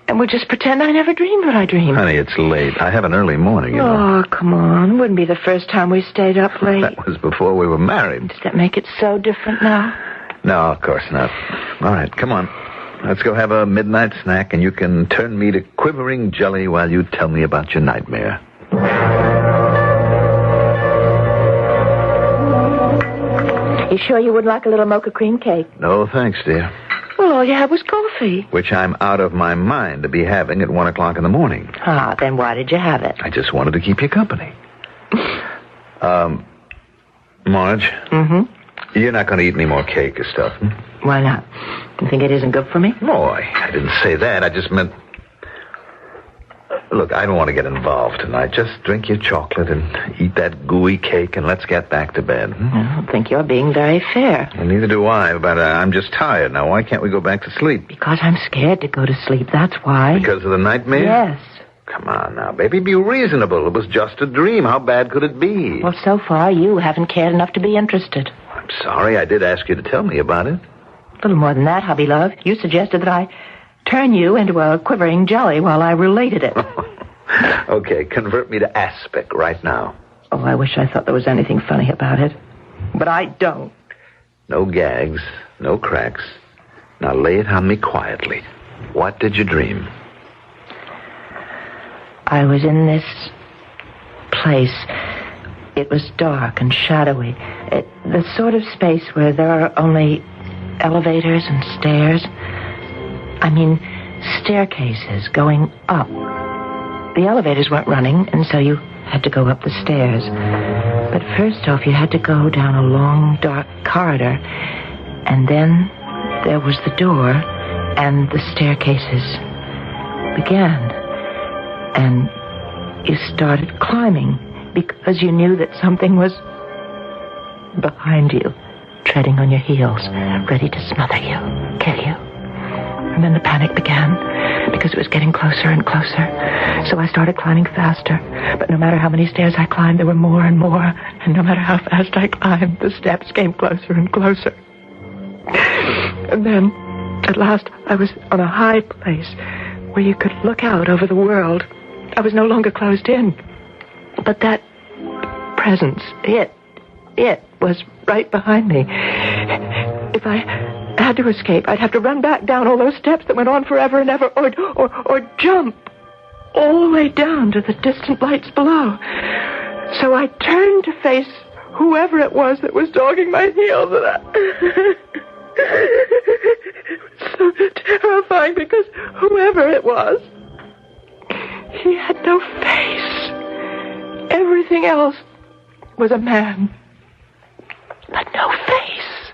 E: and we'll just pretend I never dreamed what I dreamed.
V: Honey, it's late. I have an early morning, you know.
E: Oh, come on. It wouldn't be the first time we stayed up late.
V: That was before we were married.
E: Does that make it so different now?
V: No, of course not. All right, come on. Let's go have a midnight snack, and you can turn me to quivering jelly while you tell me about your nightmare.
E: You sure you would like a little mocha cream cake?
V: No, thanks, dear.
E: Well, all you had was coffee.
V: Which I'm out of my mind to be having at 1 o'clock in the morning.
E: Ah, then why did you have it?
V: I just wanted to keep you company. Marge?
E: Mm-hmm.
V: You're not going to eat any more cake or stuff, hmm?
E: Why not? You think it isn't good for me?
V: No, I didn't say that. I just meant... Look, I don't want to get involved tonight. Just drink your chocolate and eat that gooey cake and let's get back to bed. Hmm?
E: I don't think you're being very fair.
V: Well, neither do I, but I'm just tired. Now, why can't we go back to sleep?
E: Because I'm scared to go to sleep, that's why.
V: Because of the nightmare?
E: Yes.
V: Come on now, baby, be reasonable. It was just a dream. How bad could it be?
E: Well, so far, you haven't cared enough to be interested.
V: I'm sorry. I did ask you to tell me about it.
E: A little more than that, hubby love. You suggested that I turn you into a quivering jelly while I related it.
D: Okay, convert me to aspic right now.
R: Oh, I wish I thought there was anything funny about it. But I don't.
D: No gags, no cracks. Now lay it on me quietly. What did you dream?
R: I was in this place. It was dark and shadowy. The sort of space where there are only elevators and stairs. I mean, staircases going up. The elevators weren't running, and so you had to go up the stairs. But first off, you had to go down a long, dark corridor, and then there was the door, and the staircases began. And you started climbing because you knew that something was behind you, treading on your heels, ready to smother you, kill you. And then the panic began because it was getting closer and closer. So I started climbing faster. But no matter how many stairs I climbed, there were more and more. And no matter how fast I climbed, the steps came closer and closer. And then, at last, I was on a high place where you could look out over the world. I was no longer closed in. But that presence, it was right behind me. If I had to escape, I'd have to run back down all those steps that went on forever and ever, or jump all the way down to the distant lights below. So I turned to face whoever it was that was dogging my heels, and it was so terrifying because whoever it was, he had no face. Everything else was a man, but no face.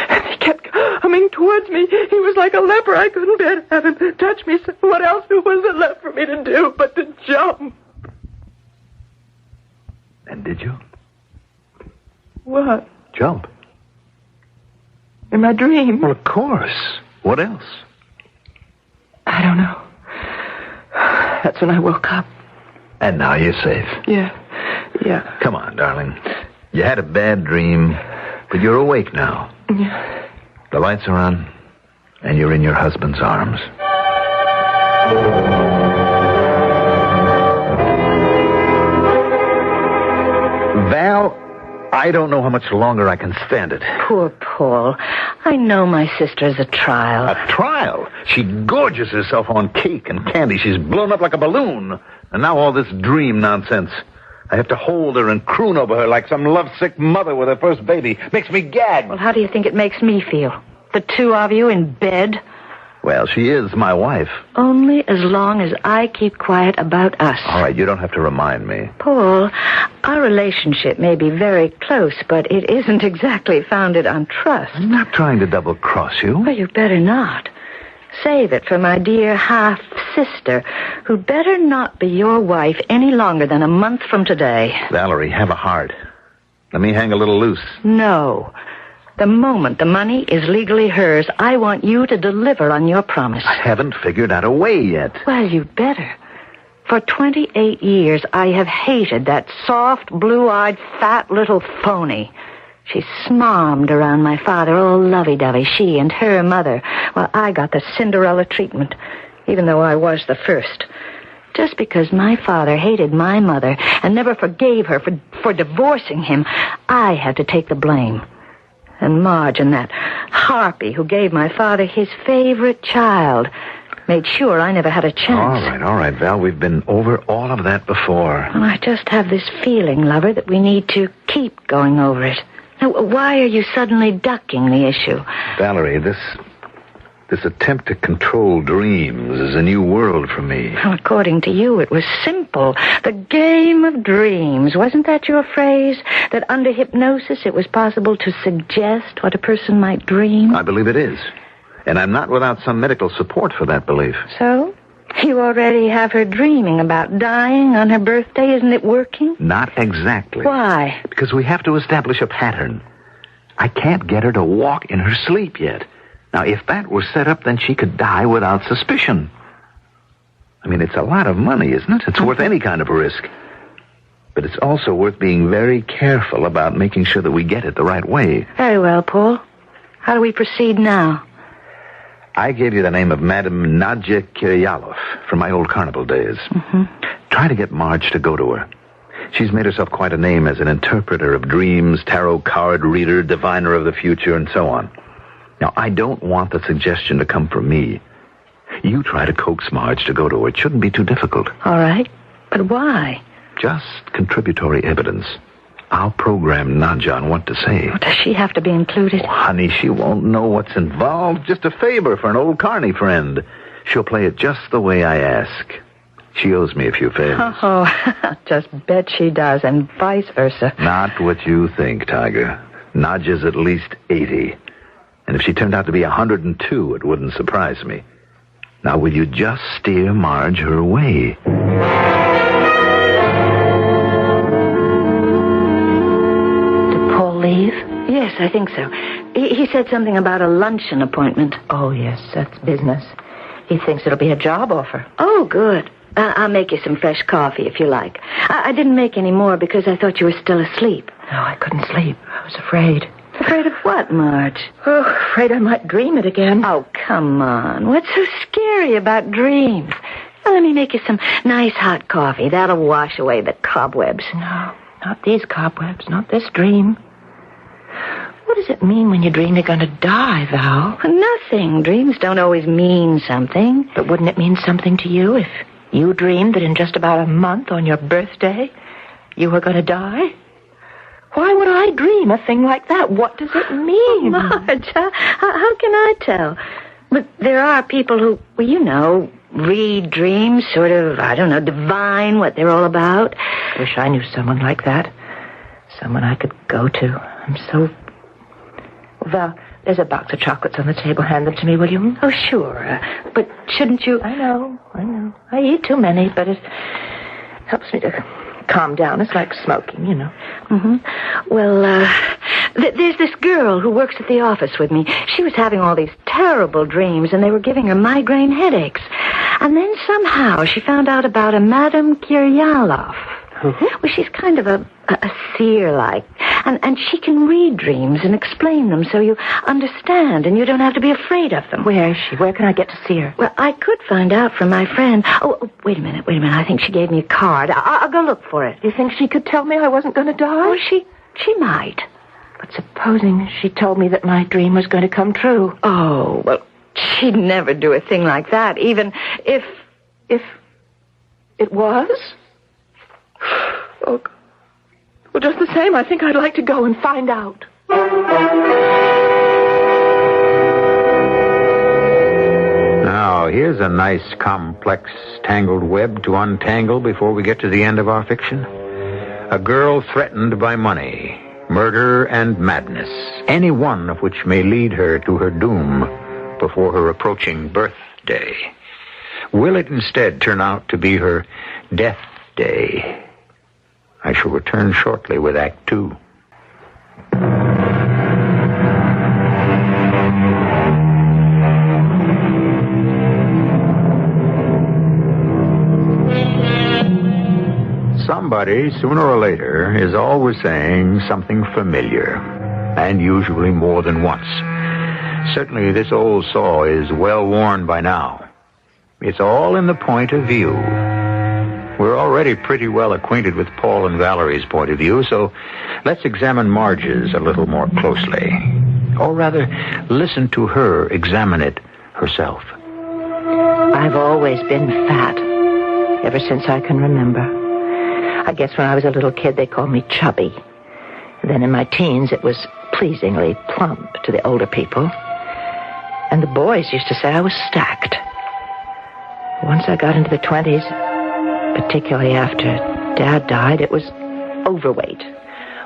R: And he kept coming towards me. He was like a leper. I couldn't bear to have him touch me. So what else was it left for me to do but to jump?
D: And did you?
R: What?
D: Jump.
R: In my dream?
D: Well, of course. What else?
R: I don't know. That's when I woke up.
D: And now you're safe.
R: Yeah.
D: Come on, darling. You had a bad dream, but you're awake now.
R: Yeah.
D: The lights are on, and you're in your husband's arms. Val, I don't know how much longer I can stand it.
F: Poor Paul. I know my sister's a trial.
D: A trial? She gorges herself on cake and candy. She's blown up like a balloon. And now all this dream nonsense. I have to hold her and croon over her like some lovesick mother with her first baby. Makes me gag.
F: Well, how do you think it makes me feel? The two of you in bed?
D: Well, she is my wife.
F: Only as long as I keep quiet about us.
D: All right, you don't have to remind me.
F: Paul, our relationship may be very close, but it isn't exactly founded on trust.
D: I'm not trying to double-cross you.
F: Well, you better not. Save it for my dear half-sister, who'd better not be your wife any longer than a month from today.
D: Valerie, have a heart. Let me hang a little loose.
F: No. The moment the money is legally hers, I want you to deliver on your promise.
D: I haven't figured out a way yet.
F: Well, you'd better. For 28 years, I have hated that soft, blue-eyed, fat little phony. She smommed around my father, all lovey-dovey, she and her mother, while I got the Cinderella treatment, even though I was the first. Just because my father hated my mother and never forgave her for divorcing him, I had to take the blame. And Marge and that harpy who gave my father his favorite child made sure I never had a chance.
D: All right, Val. We've been over all of that before.
F: Well, I just have this feeling, lover, that we need to keep going over it. Now, why are you suddenly ducking the issue?
D: Valerie, this attempt to control dreams is a new world for me.
F: Well, according to you, it was simple. The game of dreams. Wasn't that your phrase? That under hypnosis it was possible to suggest what a person might dream?
D: I believe it is. And I'm not without some medical support for that belief.
F: So? You already have her dreaming about dying on her birthday. Isn't it working?
D: Not exactly.
F: Why?
D: Because we have to establish a pattern. I can't get her to walk in her sleep yet. Now, if that were set up, then she could die without suspicion. I mean, it's a lot of money, isn't it? It's worth any kind of a risk. But it's also worth being very careful about making sure that we get it the right way.
F: Very well, Paul. How do we proceed now?
D: I gave you the name of Madame Nadja Kiryalov from my old carnival days.
F: Mm-hmm.
D: try to get Marge to go to her. She's made herself quite a name as an interpreter of dreams, tarot card reader, diviner of the future, and so on. Now, I don't want the suggestion to come from me. You try to coax Marge to go to her. It shouldn't be too difficult.
F: All right. But why?
D: Just contributory evidence. I'll program Nadja on what to say.
F: Does she have to be included?
D: Oh, honey, she won't know what's involved. Just a favor for an old Carney friend. She'll play it just the way I ask. She owes me a few favors.
F: Oh, just bet she does, and vice versa.
D: Not what you think, Tiger. Nadja's at least 80. And if she turned out to be 102, it wouldn't surprise me. Now, will you just steer Marge her way?
F: Did Paul leave? Yes, I think so. He said something about a luncheon appointment.
B: Oh, yes, that's business. He thinks it'll be a job offer.
F: Oh, good. I'll make you some fresh coffee if you like. I didn't make any more because I thought you were still asleep.
B: No, I couldn't sleep. I was afraid.
F: Afraid of what, Marge?
B: Oh, afraid I might dream it again.
F: Oh, come on. What's so scary about dreams? Well, let me make you some nice hot coffee. That'll wash away the cobwebs.
B: No, not these cobwebs, not this dream. What does it mean when you dream you're going to die, Val?
F: Nothing. Dreams don't always mean something.
B: But wouldn't it mean something to you if you dreamed that in just about a month on your birthday you were going to die? Why would I dream a thing like that? What does it mean?
F: Oh, Marge, how can I tell? But there are people who, well, you know, read dreams, sort of, I don't know, divine what they're all about.
B: Wish I knew someone like that. Someone I could go to. I'm so... Val, there's a box of chocolates on the table. Hand them to me, will you?
F: Oh, sure. But shouldn't you...
B: I know. I eat too many, but it helps me to calm down. It's like smoking, you know.
F: Mm-hmm. Well, there's this girl who works at the office with me. She was having all these terrible dreams, and they were giving her migraine headaches. And then somehow she found out about a Madame Kiryalov.
B: Mm-hmm.
F: Well, she's kind of a seer-like. And she can read dreams and explain them so you understand and you don't have to be afraid of them.
B: Where is she? Where can I get to see her?
F: Well, I could find out from my friend. Oh, wait a minute. I think she gave me a card. I'll go look for it.
B: You think she could tell me I wasn't going to die?
F: Oh, she might.
B: But supposing she told me that my dream was going to come true.
F: Oh, well, she'd never do a thing like that, even if
B: it was? Oh, well, just the same, I think I'd like to go and find out.
A: Now, here's a nice, complex, tangled web to untangle before we get to the end of our fiction. A girl threatened by money, murder, and madness, any one of which may lead her to her doom before her approaching birthday. Will it instead turn out to be her death day? I shall return shortly with Act 2. Somebody, sooner or later, is always saying something familiar, and usually more than once. Certainly this old saw is well worn by now. It's all in the point of view. We're already pretty well acquainted with Paul and Valerie's point of view, so let's examine Marge's a little more closely. Or rather, listen to her examine it herself.
B: I've always been fat, ever since I can remember. I guess when I was a little kid, they called me chubby. Then in my teens, it was pleasingly plump to the older people. And the boys used to say I was stacked. Once I got into the 20s... particularly after Dad died, it was overweight.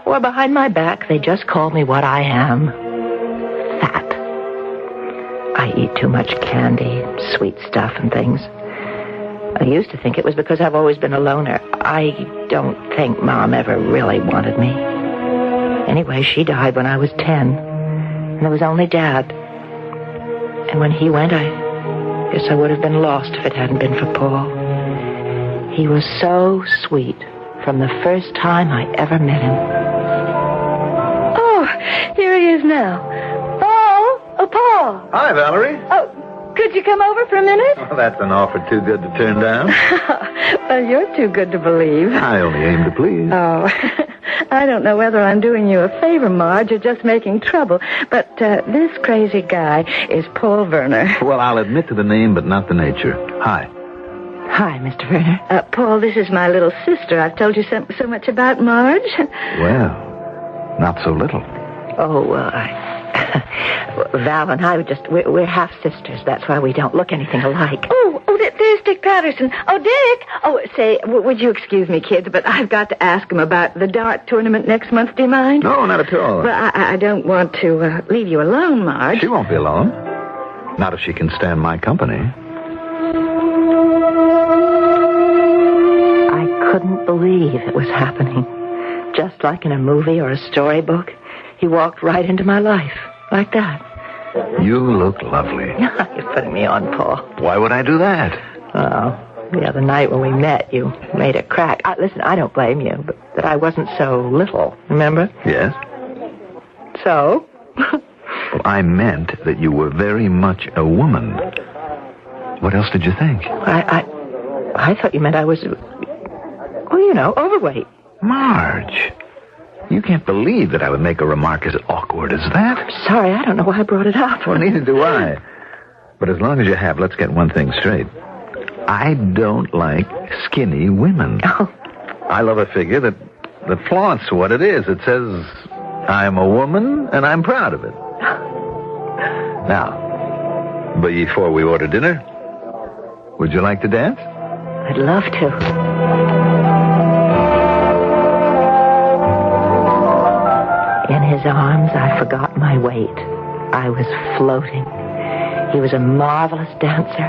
B: Or behind my back, they just called me what I am. Fat. I eat too much candy, sweet stuff and things. I used to think it was because I've always been a loner. I don't think Mom ever really wanted me. Anyway, she died when I was 10. And there was only Dad. And when he went, I guess I would have been lost if it hadn't been for Paul. He was so sweet from the first time I ever met him.
F: Oh, here he is now. Paul! Oh, Paul!
D: Hi, Valerie.
F: Oh,
E: Could you come over for a minute?
D: Well, that's an offer too good to turn down.
E: Well, you're too good to believe.
D: I only aim to please.
E: Oh, I don't know whether I'm doing you a favor, Marge, or just making trouble, but this crazy guy is Paul Werner.
D: Well, I'll admit to the name, but not the nature. Hi.
B: Hi, Mr. Werner.
F: Paul, this is my little sister. I've told you so much about Marge.
D: Well, not so little.
B: Oh, Val and I we're half sisters. That's why we don't look anything alike.
F: There's Dick Patterson. Oh, Dick! Oh, say, would you excuse me, kids, but I've got to ask him about the dart tournament next month. Do you mind?
D: No, not at all.
F: Well, I don't want to leave you alone, Marge.
D: She won't be alone. Not if she can stand my company.
B: I couldn't believe it was happening. Just like in a movie or a storybook, he walked right into my life, like that.
D: You look lovely.
B: You're putting me on, Paul.
D: Why would I do that?
B: Oh, the other night when we met, you made a crack. Listen, I don't blame you, but that I wasn't so little, remember?
D: Yes.
B: So?
D: Well, I meant that you were very much a woman. What else did you think?
B: I thought you meant I was, overweight.
D: Marge, you can't believe that I would make a remark as awkward as that.
B: I'm sorry, I don't know why I brought it up.
D: Well, neither do I. But as long as you have, let's get one thing straight. I don't like skinny women.
B: Oh.
D: I love a figure that flaunts what it is. It says, I'm a woman, and I'm proud of it. Now, before we order dinner, would you like to dance?
B: I'd love to. In his arms, I forgot my weight. I was floating. He was a marvelous dancer,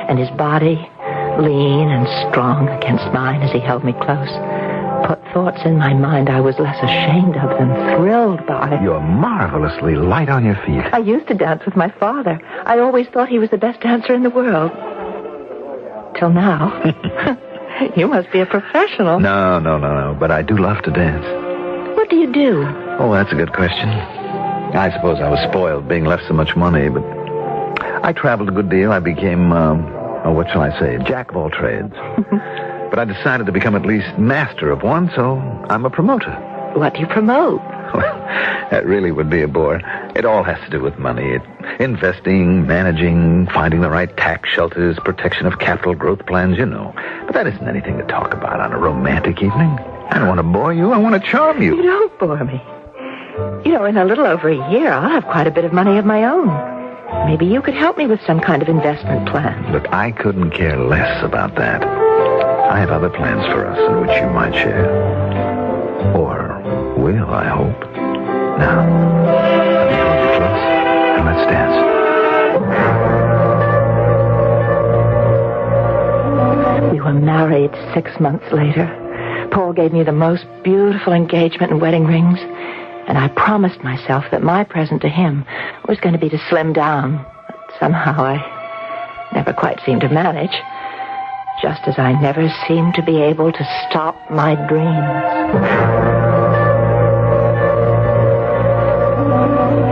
B: and his body, lean and strong against mine as he held me close, put thoughts in my mind I was less ashamed of than thrilled by.
D: You're marvelously light on your feet.
B: I used to dance with my father. I always thought he was the best dancer in the world. Till now. You must be a professional.
D: No. But I do love to dance.
B: What do you do?
D: Oh, that's a good question. I suppose I was spoiled being left so much money, but I traveled a good deal. I became, what shall I say, jack of all trades. But I decided to become at least master of one, so I'm a promoter.
B: What do you promote?
D: Well, that really would be a bore. It all has to do with money. Investing, managing, finding the right tax shelters, protection of capital growth plans, you know. But that isn't anything to talk about on a romantic evening. I don't want to bore you. I want to charm you.
B: You don't bore me. In a little over a year, I'll have quite a bit of money of my own. Maybe you could help me with some kind of investment plan.
D: Look, I couldn't care less about that. I have other plans for us in which you might share. Or will, I hope. Now, let me hold you close, and let's dance.
B: We were married 6 months later. Paul gave me the most beautiful engagement and wedding rings, and I promised myself that my present to him was going to be to slim down. But somehow I never quite seemed to manage, just as I never seemed to be able to stop my dreams.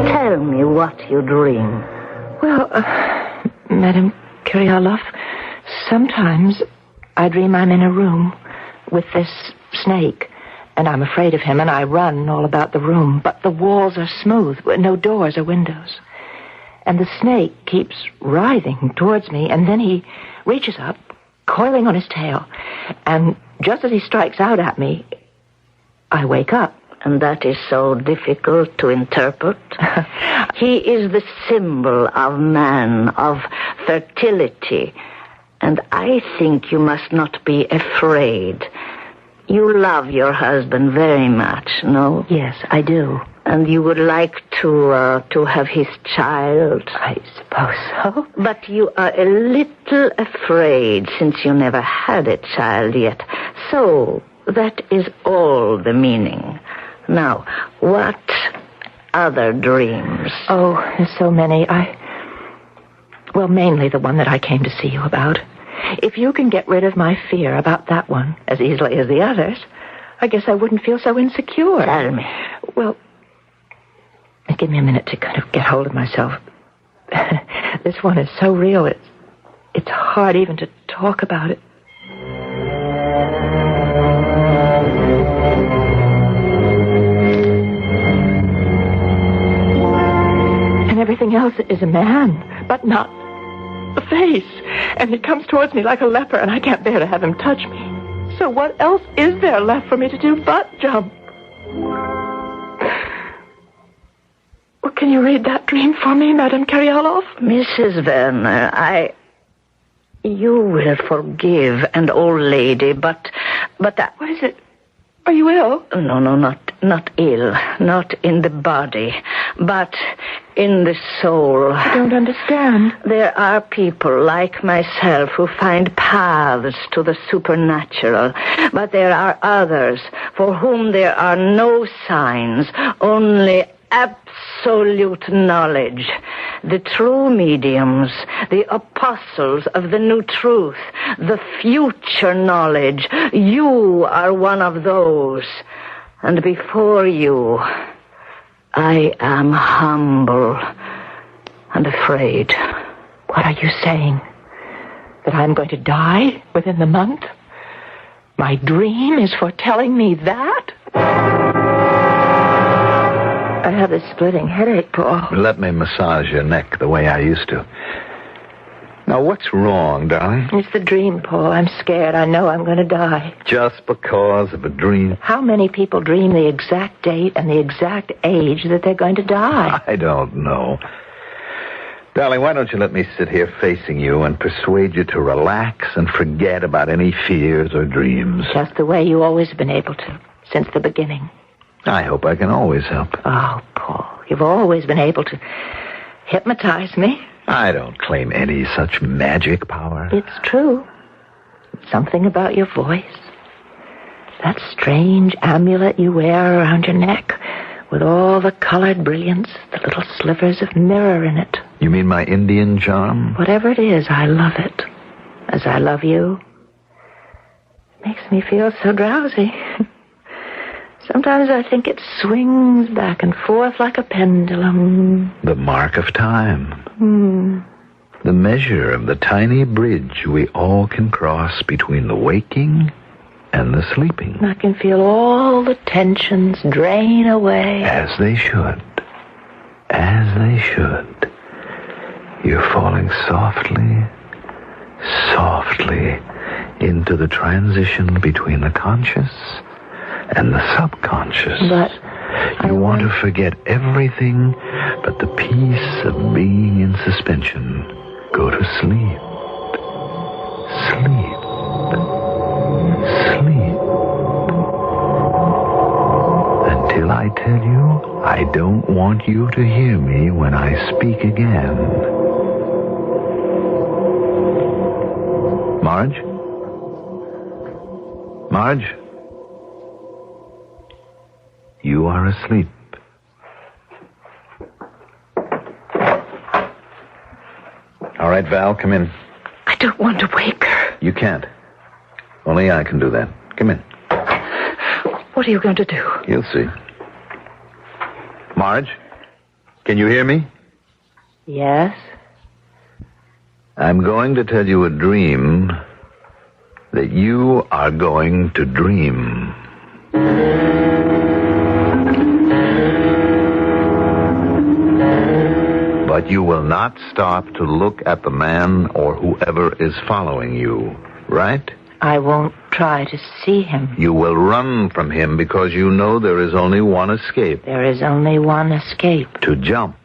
F: Tell me what you dream.
B: Well, Madame Kyrioloff, sometimes I dream I'm in a room with this snake, and I'm afraid of him, and I run all about the room, but the walls are smooth, no doors or windows. And the snake keeps writhing towards me, and then he reaches up, coiling on his tail, and just as he strikes out at me, I wake up.
F: And that is so difficult to interpret. He is the symbol of man, of fertility. And I think you must not be afraid. You love your husband very much, no?
B: Yes, I do.
F: And you would like to have his child?
B: I suppose so.
F: But you are a little afraid since you never had a child yet. So, that is all the meaning. Now, what other dreams?
B: Oh, there's so many. Well, mainly the one that I came to see you about. If you can get rid of my fear about that one as easily as the others, I guess I wouldn't feel so insecure.
F: Tell me.
B: Well, give me a minute to kind of get hold of myself. This one is so real, it's hard even to talk about it. And everything else is a man, but not the face. And he comes towards me like a leper, and I can't bear to have him touch me. So what else is there left for me to do but jump? Well, can you read that dream for me, Madame Karyalov?
F: Mrs. Werner, You will forgive an old lady, but that...
B: What is it? Are you ill?
F: No, not ill. Not in the body, but in the soul.
B: I don't understand.
F: There are people like myself who find paths to the supernatural, but there are others for whom there are no signs, only absolute knowledge. The true mediums, the apostles of the new truth, the future knowledge. You are one of those. And before you, I am humble and afraid.
B: What are you saying? That I'm going to die within the month? My dream is foretelling me that? I have a splitting headache, Paul.
D: Let me massage your neck the way I used to. Now, what's wrong, darling?
B: It's the dream, Paul. I'm scared. I know I'm going to die.
D: Just because of a dream?
B: How many people dream the exact date and the exact age that they're going to die?
D: I don't know. Darling, why don't you let me sit here facing you and persuade you to relax and forget about any fears or dreams?
B: Just the way you always have been able to, since the beginning.
D: I hope I can always help.
B: Oh, Paul, you've always been able to hypnotize me.
D: I don't claim any such magic power.
B: It's true. Something about your voice. That strange amulet you wear around your neck with all the colored brilliance, the little slivers of mirror in it.
D: You mean my Indian charm?
B: Whatever it is, I love it. As I love you. It makes me feel so drowsy. Sometimes I think it swings back and forth like a pendulum.
D: The mark of time. The measure of the tiny bridge we all can cross between the waking and the sleeping.
B: I can feel all the tensions drain away.
D: As they should. As they should. You're falling softly, softly into the transition between the conscious and the subconscious.
B: But
D: you want to forget everything but the peace of being in suspension. Go to sleep. Sleep. Sleep. Until I tell you, I don't want you to hear me when I speak again. Marge? Marge? You are asleep. All right, Val, come in.
B: I don't want to wake her.
D: You can't. Only I can do that. Come in.
B: What are you going to do?
D: You'll see. Marge, can you hear me?
B: Yes?
D: I'm going to tell you a dream that you are going to dream. But you will not stop to look at the man or whoever is following you, right?
B: I won't try to see him.
D: You will run from him because you know there is only one escape.
B: There is only one escape.
D: To jump,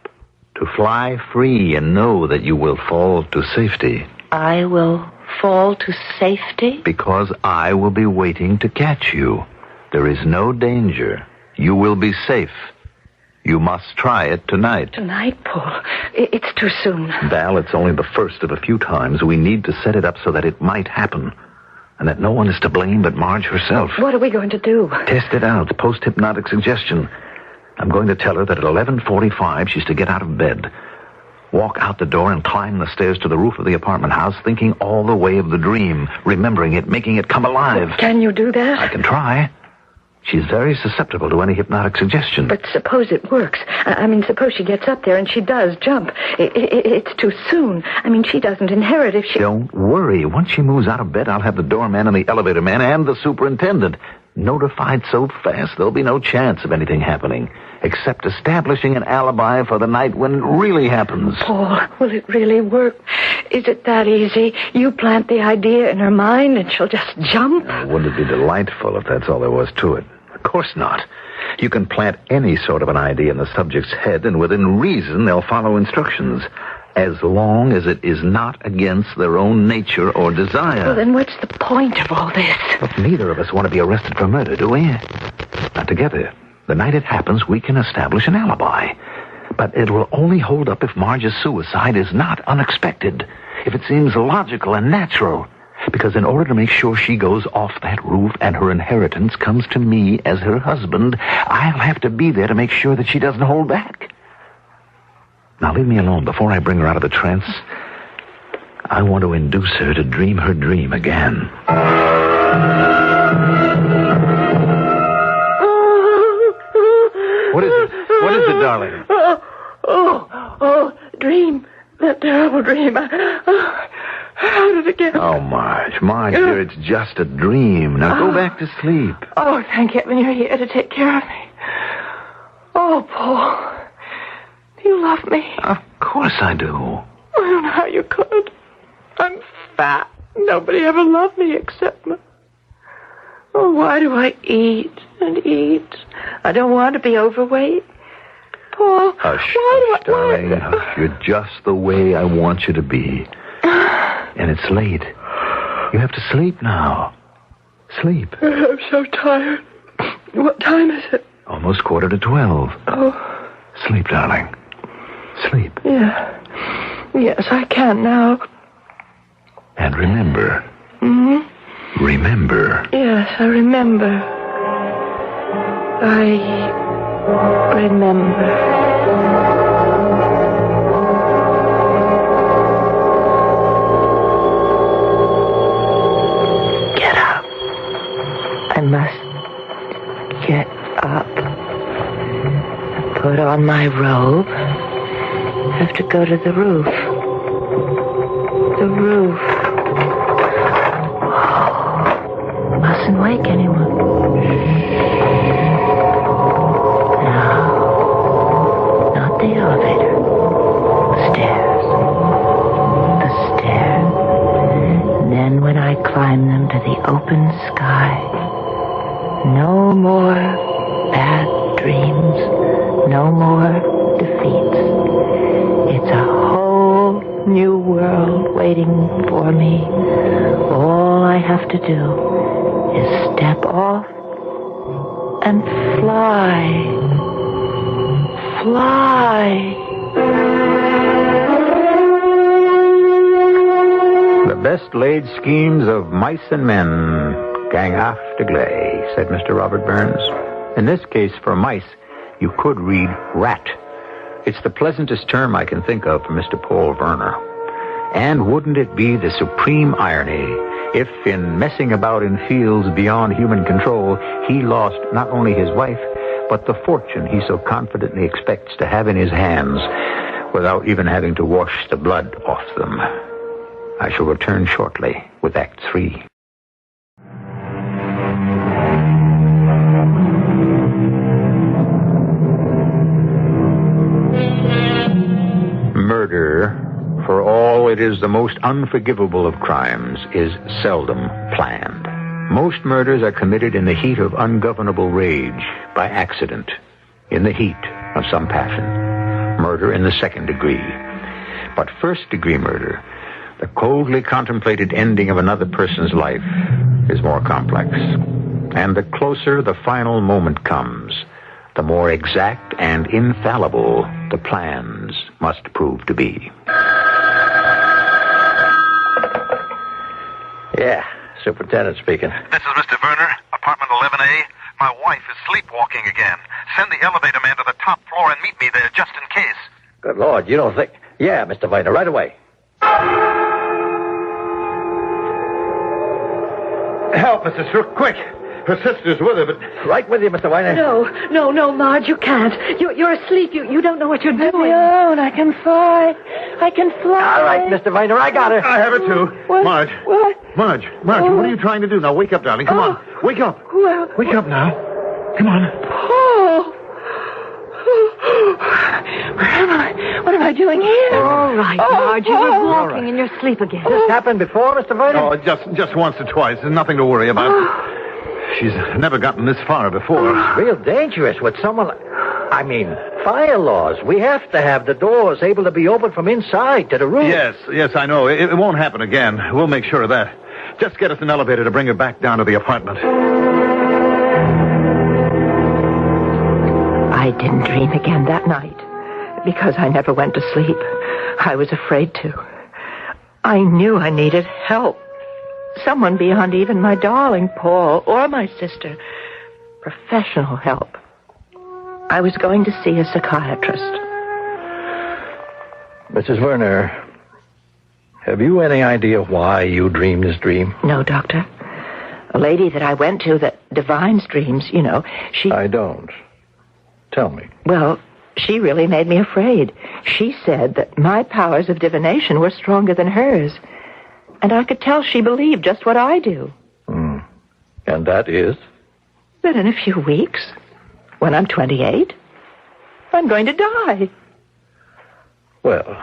D: to fly free and know that you will fall to safety.
B: I will fall to safety?
D: Because I will be waiting to catch you. There is no danger. You will be safe. You must try it tonight.
B: Tonight, Paul? It's too soon.
D: Val, it's only the first of a few times. We need to set it up so that it might happen. And that no one is to blame but Marge herself.
B: What are we going to do?
D: Test it out. Post-hypnotic suggestion. I'm going to tell her that at 11:45 she's to get out of bed. Walk out the door and climb the stairs to the roof of the apartment house, thinking all the way of the dream, remembering it, making it come alive.
B: Can you do that?
D: I can try. She's very susceptible to any hypnotic suggestion.
F: But suppose it works. I mean, suppose she gets up there and she does jump. It's too soon. I mean, she doesn't inherit if she...
D: Don't worry. Once she moves out of bed, I'll have the doorman and the elevator man and the superintendent notified so fast there'll be no chance of anything happening, except establishing an alibi for the night when it really happens.
F: Paul, will it really work? Is it that easy? You plant the idea in her mind and she'll just jump?
D: Wouldn't it be delightful if that's all there was to it? Of course not. You can plant any sort of an idea in the subject's head, and within reason they'll follow instructions, as long as it is not against their own nature or desire.
F: Well, then what's the point of all this?
D: But neither of us want to be arrested for murder, do we? Now, together, the night it happens, we can establish an alibi. But it will only hold up if Marge's suicide is not unexpected, if it seems logical and natural. Because in order to make sure she goes off that roof and her inheritance comes to me as her husband, I'll have to be there to make sure that she doesn't hold back. Now, leave me alone. Before I bring her out of the trance, I want to induce her to dream her dream again. What is it? What is it, darling?
E: Dream. That terrible dream. How did it get?
D: Oh, Marge, dear, it's just a dream. Now go back to sleep.
E: Oh, thank heaven you're here to take care of me. Oh, Paul. Do you love me?
D: Of course I do.
E: I don't know how you could. I'm fat. Nobody ever loved me except me. Oh, why do I eat and eat? I don't want to be overweight. Paul,
D: Hush, darling. You're just the way I want you to be. And it's late. You have to sleep now. Sleep.
E: I'm so tired. What time is it?
D: Almost 11:45.
E: Oh.
D: Sleep, darling. Sleep.
E: Yeah. Yes, I can now.
D: And remember.
E: Mm-hmm.
D: Remember.
E: Yes, I remember. I remember.
B: I must get up, put on my robe, have to go to the roof. The roof. Oh, mustn't wake anyone. No, not the elevator. The stairs. The stairs. And then when I climb them to the open sky, no more bad dreams, no more defeats. It's a whole new world waiting for me. All I have to do is step off and fly. Fly.
H: The best laid schemes of mice and men gang after gley, said Mr. Robert Burns. In this case, for mice, you could read rat. It's the pleasantest term I can think of for Mr. Paul Werner. And wouldn't it be the supreme irony if, in messing about in fields beyond human control, he lost not only his wife, but the fortune he so confidently expects to have in his hands without even having to wash the blood off them. I shall return shortly with Act 3. Murder, for all it is the most unforgivable of crimes, is seldom planned. Most murders are committed in the heat of ungovernable rage, by accident, in the heat of some passion. Murder in the second degree. But first-degree murder, the coldly contemplated ending of another person's life, is more complex. And the closer the final moment comes, the more exact and infallible the plans must prove to be.
K: Yeah, Superintendent speaking.
D: This is Mr. Werner, apartment 11A. My wife is sleepwalking again. Send the elevator man to the top floor and meet me there just in case.
K: Good Lord, you don't think... Yeah, Mr. Werner, right away.
H: Help, Mrs. Rook, quick!
T: Her sister's with her, but...
K: Right with you, Mr. Weiner.
E: No, Marge, you can't. You're asleep. You don't know what you're doing.
B: alone. I can fly.
K: All right, Mr. Weiner, I got her.
T: I have her, too.
B: What?
T: Marge.
B: What?
T: Marge, what are you trying to do now? Wake up, darling. Come on. Wake up.
B: Well,
T: Wake up now. Come on.
B: Paul. Where am I? What am I doing here?
F: All right, Marge. You were walking in your sleep again.
K: This happened before, Mr. Weiner?
T: Oh, just once or twice. There's nothing to worry about. She's never gotten this far before.
K: Real dangerous with someone like... I mean, fire laws. We have to have the doors able to be opened from inside to the room.
T: Yes, I know. It won't happen again. We'll make sure of that. Just get us an elevator to bring her back down to the apartment.
B: I didn't dream again that night because I never went to sleep. I was afraid to. I knew I needed help. Someone beyond even my darling Paul or my sister. Professional help. I was going to see a psychiatrist.
K: Mrs. Werner, have you any idea why you dreamed this dream?
B: No, Doctor. A lady that I went to that divines dreams, she...
K: I don't. Tell me.
B: Well, she really made me afraid. She said that my powers of divination were stronger than hers. And I could tell she believed just what I do.
K: And that is?
B: That in a few weeks, when I'm 28, I'm going to die.
K: Well,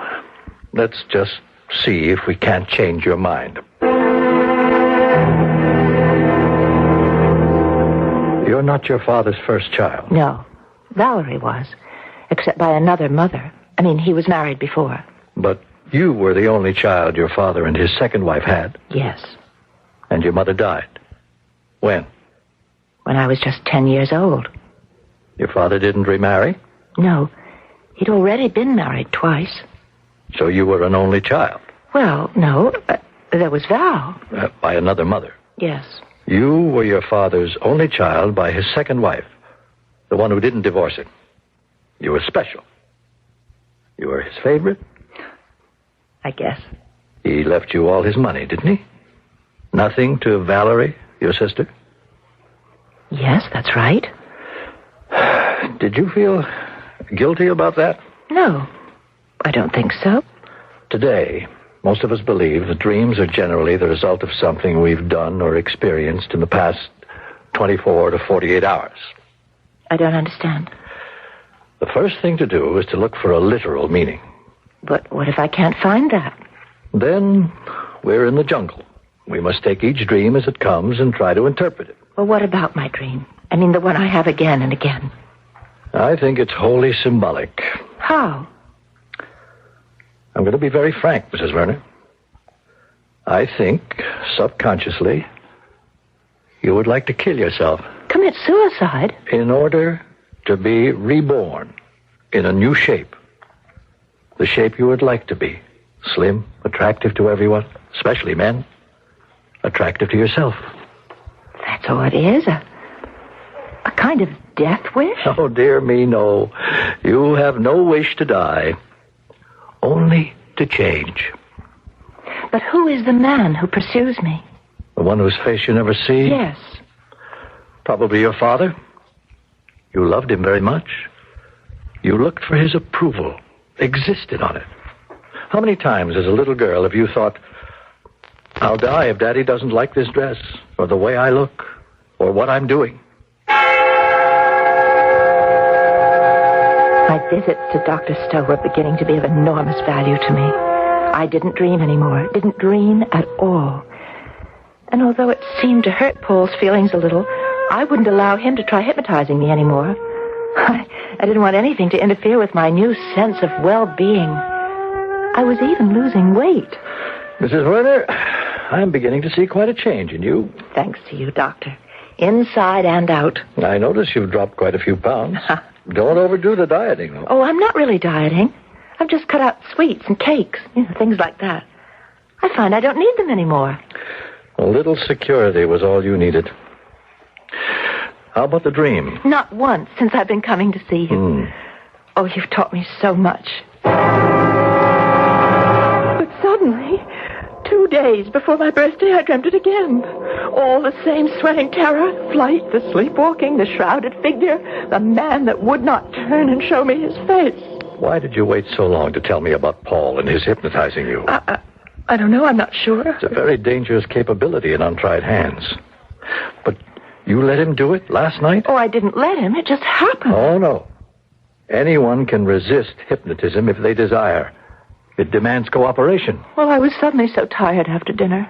K: let's just see if we can't change your mind. You're not your father's first child.
B: No. Valerie was, except by another mother. I mean, he was married before.
K: But you were the only child your father and his second wife had.
B: Yes.
K: And your mother died. When?
B: When I was just 10 years old.
K: Your father didn't remarry?
B: No. He'd already been married twice.
K: So you were an only child?
B: Well, no. There was Val.
K: By another mother?
B: Yes.
K: You were your father's only child by his second wife. The one who didn't divorce him. You were special. You were his favorite?
B: I guess.
K: He left you all his money, didn't he? Nothing to Valerie, your sister?
B: Yes, that's right.
K: Did you feel guilty about that?
B: No, I don't think so.
K: Today, most of us believe that dreams are generally the result of something we've done or experienced in the past 24 to 48 hours.
B: I don't understand.
K: The first thing to do is to look for a literal meaning.
B: But what if I can't find that?
K: Then we're in the jungle. We must take each dream as it comes and try to interpret it.
B: Well, what about my dream? I mean, the one I have again and again.
K: I think it's wholly symbolic.
B: How?
K: I'm going to be very frank, Mrs. Werner. I think, subconsciously, you would like to kill yourself.
B: Commit suicide?
K: In order to be reborn in a new shape. The shape you would like to be. Slim, attractive to everyone, especially men. Attractive to yourself.
B: That's all it is? A kind of death wish?
K: Oh, dear me, no. You have no wish to die. Only to change.
B: But who is the man who pursues me?
K: The one whose face you never see?
B: Yes.
K: Probably your father. You loved him very much. You looked for his approval, existed on it. How many times as a little girl have you thought, I'll die if Daddy doesn't like this dress, or the way I look, or what I'm doing?
B: My visits to Dr. Stowe were beginning to be of enormous value to me. I didn't dream anymore, didn't dream at all. And although it seemed to hurt Paul's feelings a little, I wouldn't allow him to try hypnotizing me anymore. I didn't want anything to interfere with my new sense of well-being. I was even losing weight.
K: Mrs. Werner, I'm beginning to see quite a change in you.
B: Thanks to you, Doctor. Inside and out.
K: I notice you've dropped quite a few pounds. Don't overdo the dieting, though.
B: Oh, I'm not really dieting. I've just cut out sweets and cakes, things like that. I find I don't need them anymore.
K: A little security was all you needed. How about the dream?
B: Not once since I've been coming to see you. Oh, you've taught me so much. But suddenly, 2 days
E: days before my birthday, I dreamt it again. All the same swaying terror, flight, the sleepwalking, the shrouded figure, the man that would not turn and show me his face.
K: Why did you wait so long to tell me about Paul and his hypnotizing you?
E: I don't know. I'm not sure.
K: It's a very dangerous capability in untried hands. But you let him do it last night?
E: Oh, I didn't let him. It just happened.
K: Oh, no. Anyone can resist hypnotism if they desire. It demands cooperation.
E: Well, I was suddenly so tired after dinner.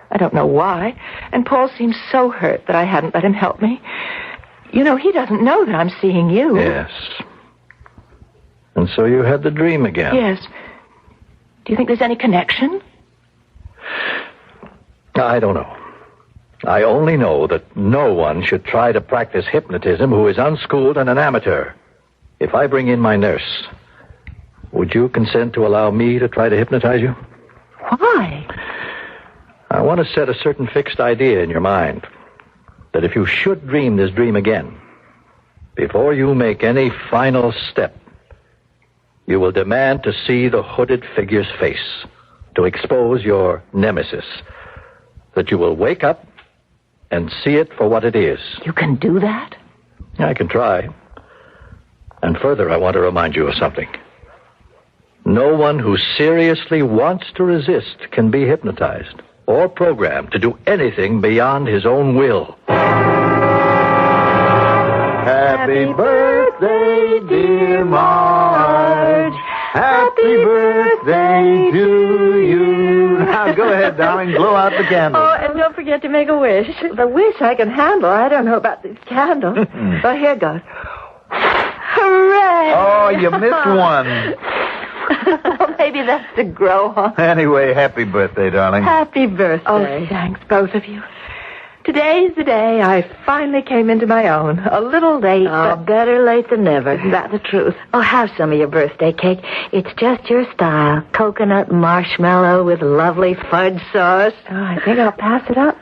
E: I don't know why. And Paul seemed so hurt that I hadn't let him help me. You know, he doesn't know that I'm seeing you.
K: Yes. And so you had the dream again.
E: Yes. Do you think there's any connection?
K: I don't know. I only know that no one should try to practice hypnotism who is unschooled and an amateur. If I bring in my nurse, would you consent to allow me to try to hypnotize you?
E: Why?
K: I want to set a certain fixed idea in your mind that if you should dream this dream again, before you make any final step, you will demand to see the hooded figure's face, to expose your nemesis, that you will wake up and see it for what it is.
E: You can do that?
K: I can try. And further, I want to remind you of something. No one who seriously wants to resist can be hypnotized or programmed to do anything beyond his own will.
J: Happy birthday, dear Marge. Happy birthday to you. Now, go ahead, darling. Blow out the candle.
E: Oh, and don't forget to make a wish. The wish I can handle. I don't know about these candles. Well, here goes. Hooray!
J: Oh, you missed one.
E: Well, maybe that's to grow on.
J: Anyway, happy birthday, darling.
E: Happy birthday. Oh, thanks, both of you. Today's the day I finally came into my own. A little late, but
F: better late than never.
E: Isn't that the truth?
F: Oh, have some of your birthday cake. It's just your style. Coconut marshmallow with lovely fudge sauce.
E: Oh, I think I'll pass it up.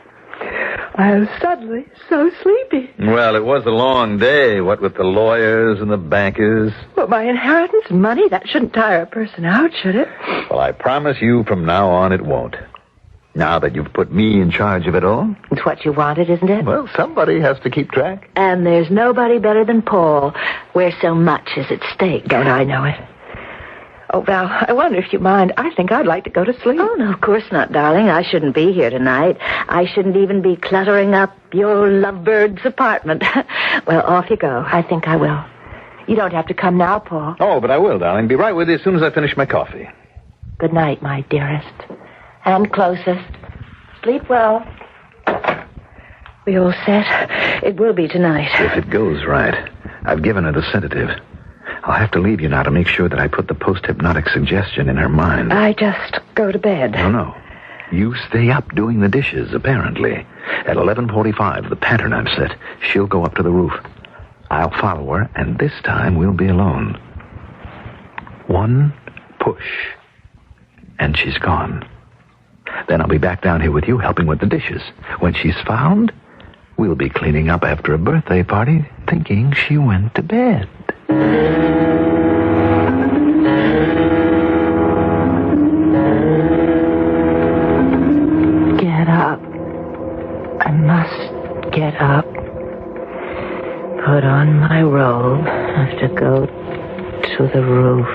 E: I'm suddenly so sleepy.
J: Well, it was a long day, what with the lawyers and the bankers.
E: But my inheritance and money, that shouldn't tire a person out, should it?
J: Well, I promise you from now on it won't. Now that you've put me in charge of it all.
F: It's what you wanted, isn't it?
J: Well, somebody has to keep track.
F: And there's nobody better than Paul, where so much is at stake.
E: Don't I know it? Oh, Val, I wonder if you mind. I think I'd like to go to sleep.
F: Oh, no, of course not, darling. I shouldn't be here tonight. I shouldn't even be cluttering up your lovebird's apartment. Well, off you go.
E: I think I will. You don't have to come now, Paul.
J: Oh, but I will, darling. Be right with you as soon as I finish my coffee.
E: Good night, my dearest. And closest. Sleep well.
F: We all set? It will be tonight.
D: If it goes right. I've given her the sedative. I'll have to leave you now to make sure that I put the post-hypnotic suggestion in her mind.
F: I just go to bed.
D: No. You stay up doing the dishes, apparently. At 11:45, the pattern I've set, she'll go up to the roof. I'll follow her, and this time we'll be alone. One push, and she's gone. Then I'll be back down here with you, helping with the dishes. When she's found, we'll be cleaning up after a birthday party, thinking she went to bed.
E: Get up. I must get up. Put on my robe. I have to go to the roof.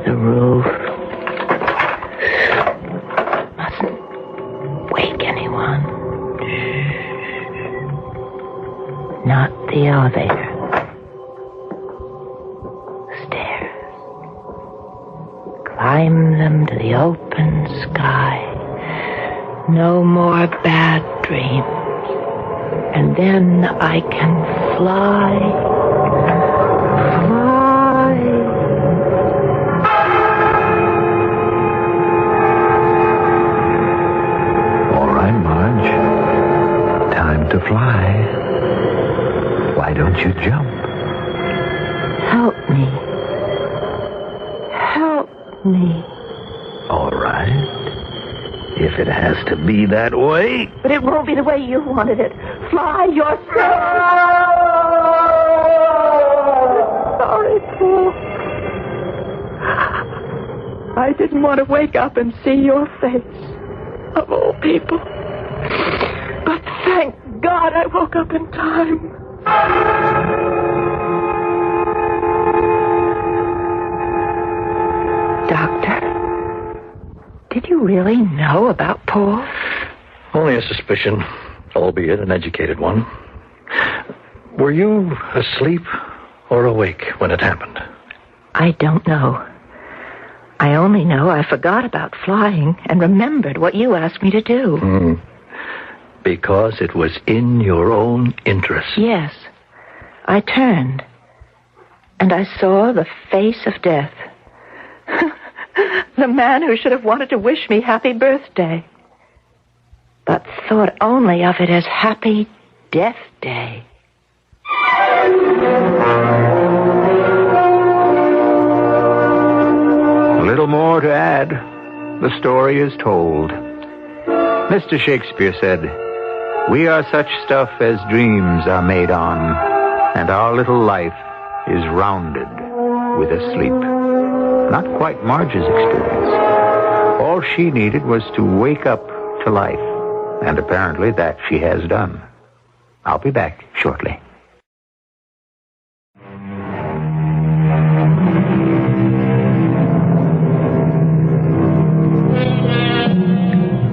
E: The roof. Mustn't wake anyone. Not the elevator. Climb them to the open sky. No more bad dreams. And then I can fly. Fly.
D: All right, Marge. Time to fly. Why don't you jump?
E: Help me. Me.
D: All right. If it has to be that way.
E: But it won't be the way you wanted it. Fly yourself. Sorry, Paul. I didn't want to wake up and see your face. of all people. But thank God I woke up in time.
B: Doctor, did you really know about Paul?
K: Only a suspicion, albeit an educated one. Were you asleep or awake when it happened?
B: I don't know. I only know I forgot about flying and remembered what you asked me to do.
K: Because it was in your own interest.
B: Yes. I turned, and I saw the face of death. The man who should have wanted to wish me happy birthday, but thought only of it as happy death day.
H: Little more to add. The story is told. Mr. Shakespeare said, "We are such stuff as dreams are made on, and our little life is rounded with a sleep." Not quite Marge's experience. All she needed was to wake up to life, and apparently that she has done. I'll be back shortly.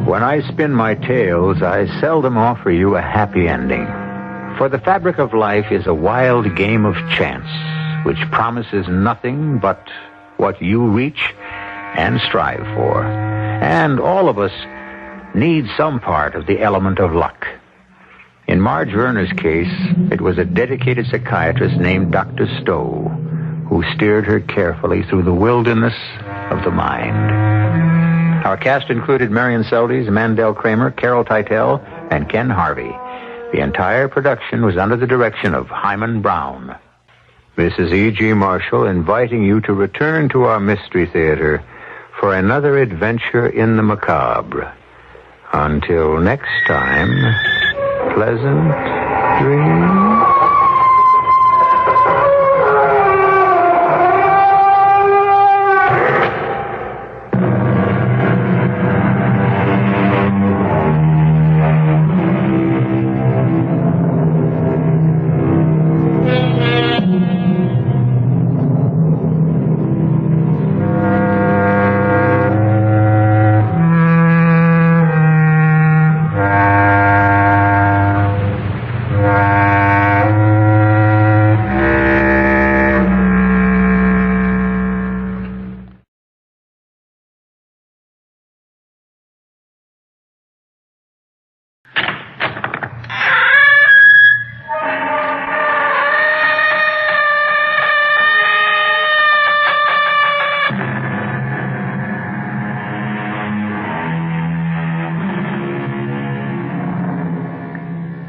H: When I spin my tales, I seldom offer you a happy ending. For the fabric of life is a wild game of chance, which promises nothing but what you reach and strive for. And all of us need some part of the element of luck. In Marge Verner's case, it was a dedicated psychiatrist named Dr. Stowe who steered her carefully through the wilderness of the mind. Our cast included Marion Seldes, Mandel Kramer, Carol Teitel, and Ken Harvey. The entire production was under the direction of Hyman Brown. This is E.G. Marshall inviting you to return to our Mystery Theater for another adventure in the macabre. Until next time, pleasant dreams.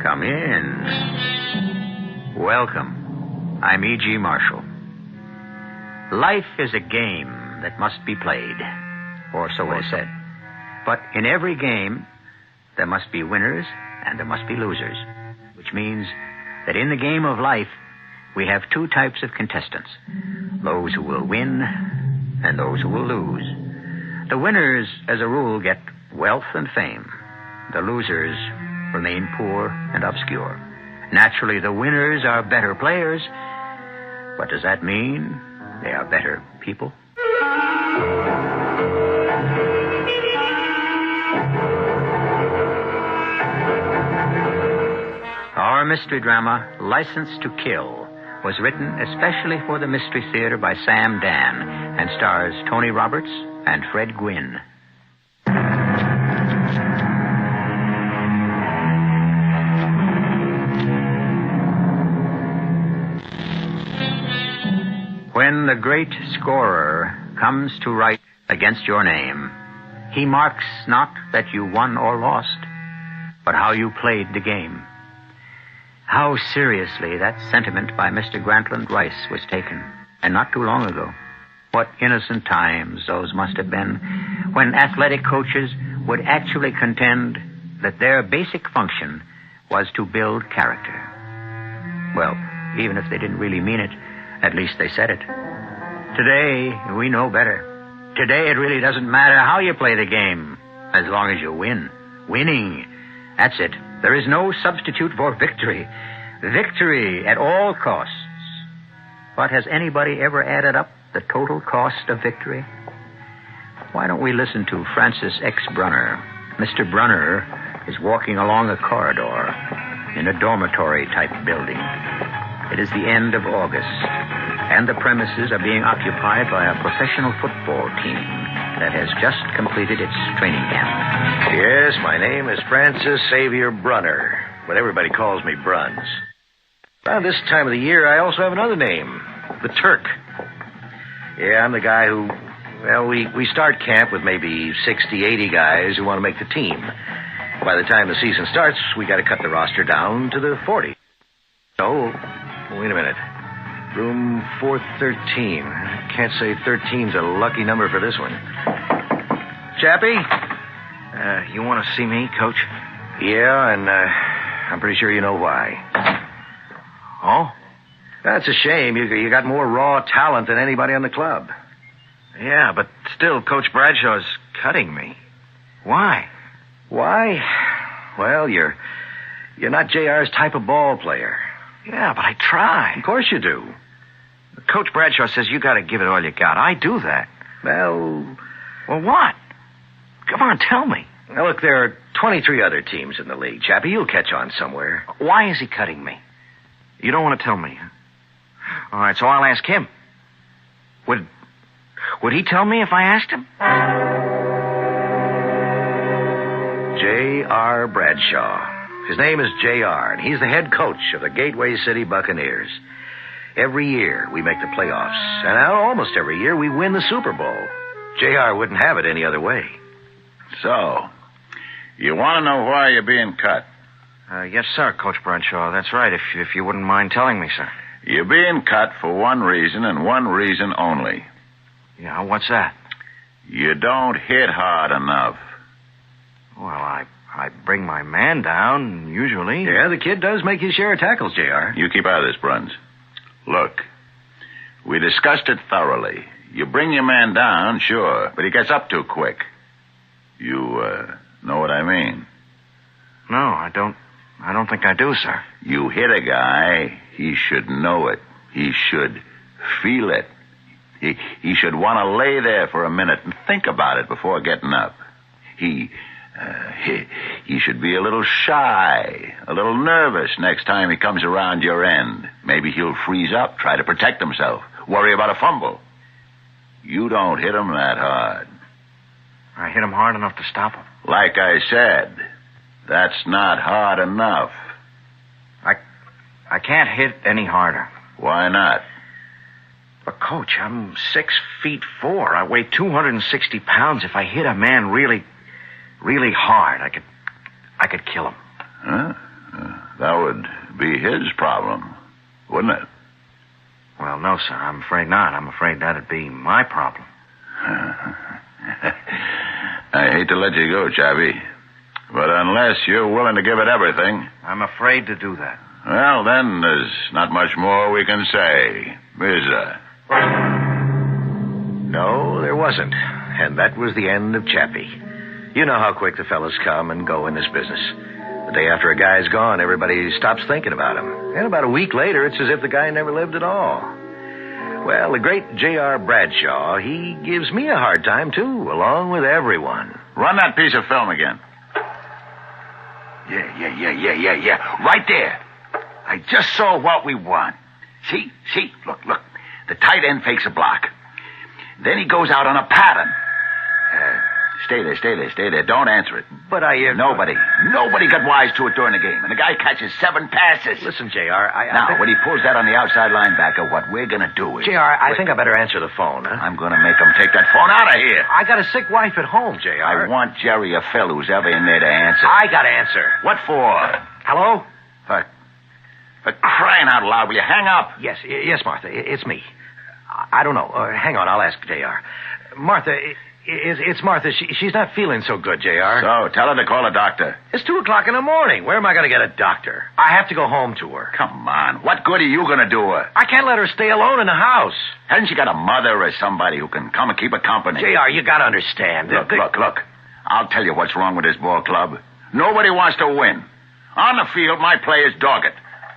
H: Come in. Welcome. I'm E.G. Marshall. Life is a game that must be played, or so it is said. But in every game, there must be winners and there must be losers, which means that in the game of life, we have two types of contestants, those who will win and those who will lose. The winners, as a rule, get wealth and fame. The losers remain poor and obscure. Naturally, the winners are better players, but does that mean they are better people? Our mystery drama, License to Kill, was written especially for the Mystery Theater by Sam Dan and stars Tony Roberts and Fred Gwynne. When the great scorer comes to write against your name, he marks not that you won or lost, but how you played the game. How seriously that sentiment by Mr. Grantland Rice was taken, and not too long ago. What innocent times those must have been, when athletic coaches would actually contend that their basic function was to build character. Well, even if they didn't really mean it, at least they said it. Today, we know better. Today, it really doesn't matter how you play the game,
I: As long as you win. Winning. That's it. There is no substitute for victory. Victory at all costs. But has anybody ever added up the total cost of victory? Why don't we listen to Francis X. Brunner? Mr. Brunner is walking along a corridor in a dormitory-type building. It is the end of August, and the premises are being occupied by a professional football team that has just completed its training camp.
L: Yes, my name is Francis Xavier Brunner, but everybody calls me Bruns. Around this time of the year, I also have another name, the Turk. Yeah, I'm the guy who, well, we start camp with maybe 60, 80 guys who want to make the team. By the time the season starts, we got to cut the roster down to the 40. Oh, wait a minute. Room 413. Can't say 13's a lucky number for this one. Chappie? You want to see me, Coach? Yeah, and I'm pretty sure you know why. Oh? That's a shame. You got more raw talent than anybody on the club. Yeah, but still, Coach Bradshaw's cutting me. Why? Why? Well, you're not JR's type of ball player. Yeah, but I try. Of course you do. Coach Bradshaw says you got to give it all you got. I do that. Well, what? Come on, tell me. Now, look, there are 23 other teams in the league, Chappie. You'll catch on somewhere. Why is he cutting me? You don't want to tell me, huh? All right, so I'll ask him. Would he tell me if I asked him? J.R. Bradshaw. His name is J.R., and he's the head coach of the Gateway City Buccaneers. Every year we make the playoffs, and now almost every year we win the Super Bowl. J.R. wouldn't have it any other way.
W: So, you want to know why you're being cut?
L: Yes, sir, Coach Bradshaw. That's right, if you wouldn't mind telling me, sir.
W: You're being cut for one reason and one reason only.
L: Yeah, what's that?
W: You don't hit hard enough.
L: Well, I bring my man down, usually.
W: Yeah,
L: the kid does make his share of tackles, J.R.
W: You keep out of this, Bruns. Look, we discussed it thoroughly. You bring your man down, sure, but he gets up too quick. You, know what I mean?
L: No, I don't think I do, sir.
W: You hit a guy, he should know it. He should feel it. He should want to lay there for a minute and think about it before getting up. He should be a little shy, a little nervous next time he comes around your end. Maybe he'll freeze up, try to protect himself, worry about a fumble. You don't hit him that hard.
L: I hit him hard enough to stop him.
W: Like I said, that's not hard enough.
L: I can't hit any harder.
W: Why not?
L: But, Coach, I'm 6'4". I weigh 260 pounds. If I hit a man really, really hard, I could kill him.
W: Huh? That would be his problem, wouldn't it?
L: Well, no, sir. I'm afraid not. I'm afraid that'd be my problem.
W: I hate to let you go, Chappie. But unless you're willing to give it everything...
L: I'm afraid to do that.
W: Well, then, there's not much more we can say, is there?
L: No, there wasn't. And that was the end of Chappie. You know how quick the fellas come and go in this business. The day after a guy's gone, everybody stops thinking about him. And about a week later, it's as if the guy never lived at all. Well, the great J.R. Bradshaw, he gives me a hard time, too, along with everyone.
W: Run that piece of film again. Yeah. Right there. I just saw what we want. See? Look. The tight end fakes a block. Then he goes out on a pattern. Stay there. Don't answer it.
L: But
W: Nobody got wise to it during the game. And the guy catches 7 passes.
L: Listen, J.R.,
W: Now, when he pulls that on the outside linebacker, what we're going to do is...
L: J.R., I think I better answer the phone, huh?
W: I'm going to make him take that phone out of here.
L: I got a sick wife at home, J.R.
W: I want Jerry or Phil, who's ever in there, to answer.
L: I got to answer.
W: What for?
L: Hello?
W: For crying out loud, will you hang up?
L: Yes, Martha. It's me. I don't know. Hang on, I'll ask J.R. Martha, it's Martha. She's not feeling so good, J.R.
W: So, tell her to call a doctor.
L: It's 2 o'clock in the morning. Where am I going to get a doctor? I have to go home to her.
W: Come on. What good are you going to do her?
L: I can't let her stay alone in the house.
W: Hasn't she got a mother or somebody who can come and keep her company?
L: J.R., you got to understand.
W: Look. I'll tell you what's wrong with this ball club. Nobody wants to win. On the field, my players dog it.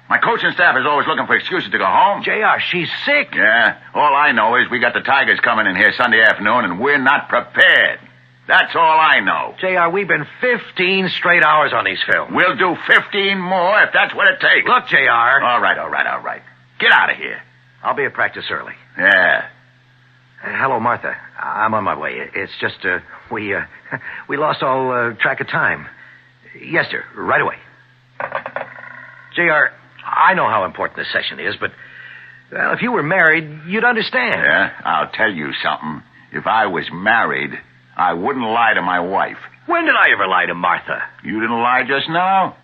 W: My coaching staff is always looking for excuses to go home.
L: JR, she's sick.
W: Yeah, all I know is we got the Tigers coming in here Sunday afternoon, and we're not prepared. That's all I know.
L: JR, we've been 15 straight hours on these films.
W: We'll do 15 more if that's what it takes.
L: Look, JR.
W: All right. Get out of here.
L: I'll be at practice early.
W: Yeah.
L: Hello, Martha. I'm on my way. It's just, we lost all track of time. Yes, sir. Right away. JR, I know how important this session is, but, well, if you were married, you'd understand.
W: Yeah? I'll tell you something. If I was married, I wouldn't lie to my wife.
L: When did I ever lie to Martha?
W: You didn't lie just now?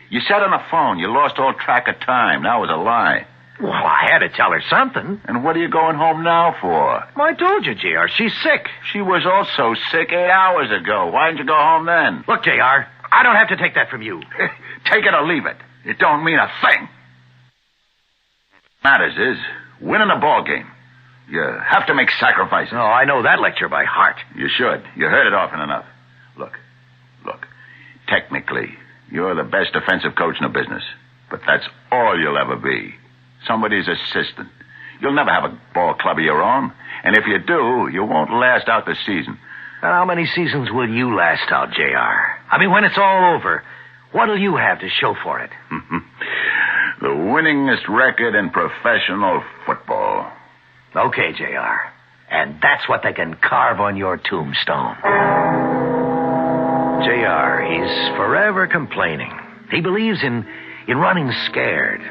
W: You said on the phone you lost all track of time. That was a lie.
L: Well, I had to tell her something.
W: And what are you going home now for?
L: Well, I told you, JR. She's sick.
W: She was also sick 8 hours ago. Why didn't you go home then?
L: Look, JR, I don't have to take that from you.
W: Take it or leave it. It don't mean a thing. Matters is, winning a ball game. You have to make sacrifices.
L: Oh, I know that lecture by heart.
W: You should. You heard it often enough. Look. Technically, you're the best defensive coach in the business. But that's all you'll ever be. Somebody's assistant. You'll never have a ball club of your own. And if you do, you won't last out the season.
L: And how many seasons will you last out, JR? I mean, when it's all over, what'll you have to show for it?
W: The winningest record in professional football.
L: Okay, JR. And that's what they can carve on your tombstone. JR, he's forever complaining. He believes in running scared.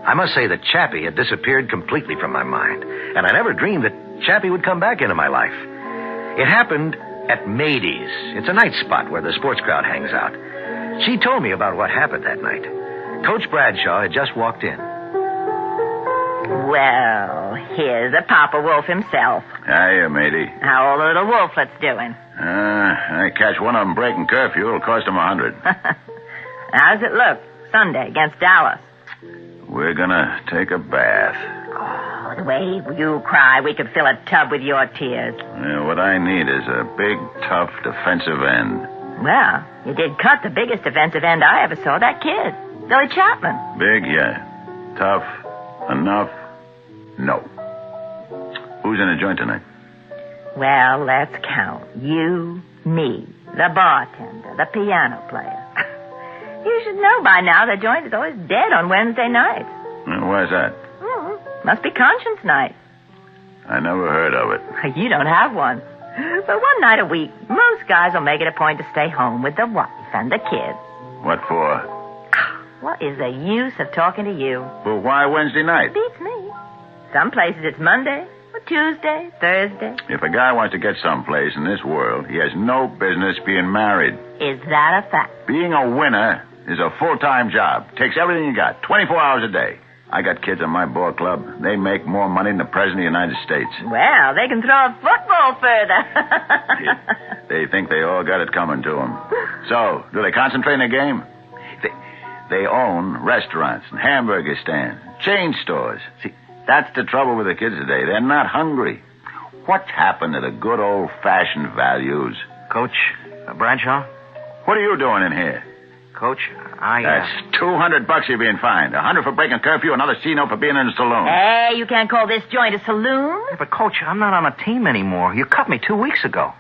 L: I must say that Chappie had disappeared completely from my mind, and I never dreamed that Chappie would come back into my life. It happened at Mady's. It's a night spot where the sports crowd hangs out. She told me about what happened that night. Coach Bradshaw had just walked in.
F: Well, here's the Papa Wolf himself.
W: Hiya, matey.
F: How are the little wolflets doing?
W: I catch one of them breaking curfew. It'll cost them $100.
F: How does it look? Sunday against Dallas.
W: We're gonna take a bath.
F: Oh, the way you cry, we could fill a tub with your tears.
W: Yeah, what I need is a big, tough defensive end.
F: Well, you did cut the biggest defensive end I ever saw, that kid, Billy Chapman.
W: Big, yeah. Tough, enough, no. Who's in the joint tonight?
F: Well, let's count. You, me, the bartender, the piano player. You should know by now the joint is always dead on Wednesday nights.
W: Why's that?
F: Must be conscience night.
W: I never heard of it.
F: You don't have one. But one night a week, most guys will make it a point to stay home with the wife and the kids.
W: What for?
F: What is the use of talking to you?
W: Well, why Wednesday night?
F: Beats me. Some places it's Monday, or Tuesday, Thursday.
W: If a guy wants to get someplace in this world, he has no business being married.
F: Is that a fact?
W: Being a winner is a full-time job. Takes everything you got, 24 hours a day. I got kids in my ball club. They make more money than the President of the United States.
F: Well, they can throw a football further.
W: They think they all got it coming to them. So, do they concentrate in the game? They own restaurants and hamburger stands, chain stores. See, that's the trouble with the kids today. They're not hungry. What's happened to the good old-fashioned values?
L: Coach Bradshaw?
W: What are you doing in here?
L: Coach,
W: That's $200 you're being fined. $100 for breaking curfew, another C-note for being in a saloon.
F: Hey, you can't call this joint a saloon.
L: Yeah, but, Coach, I'm not on a team anymore. You cut me 2 weeks ago.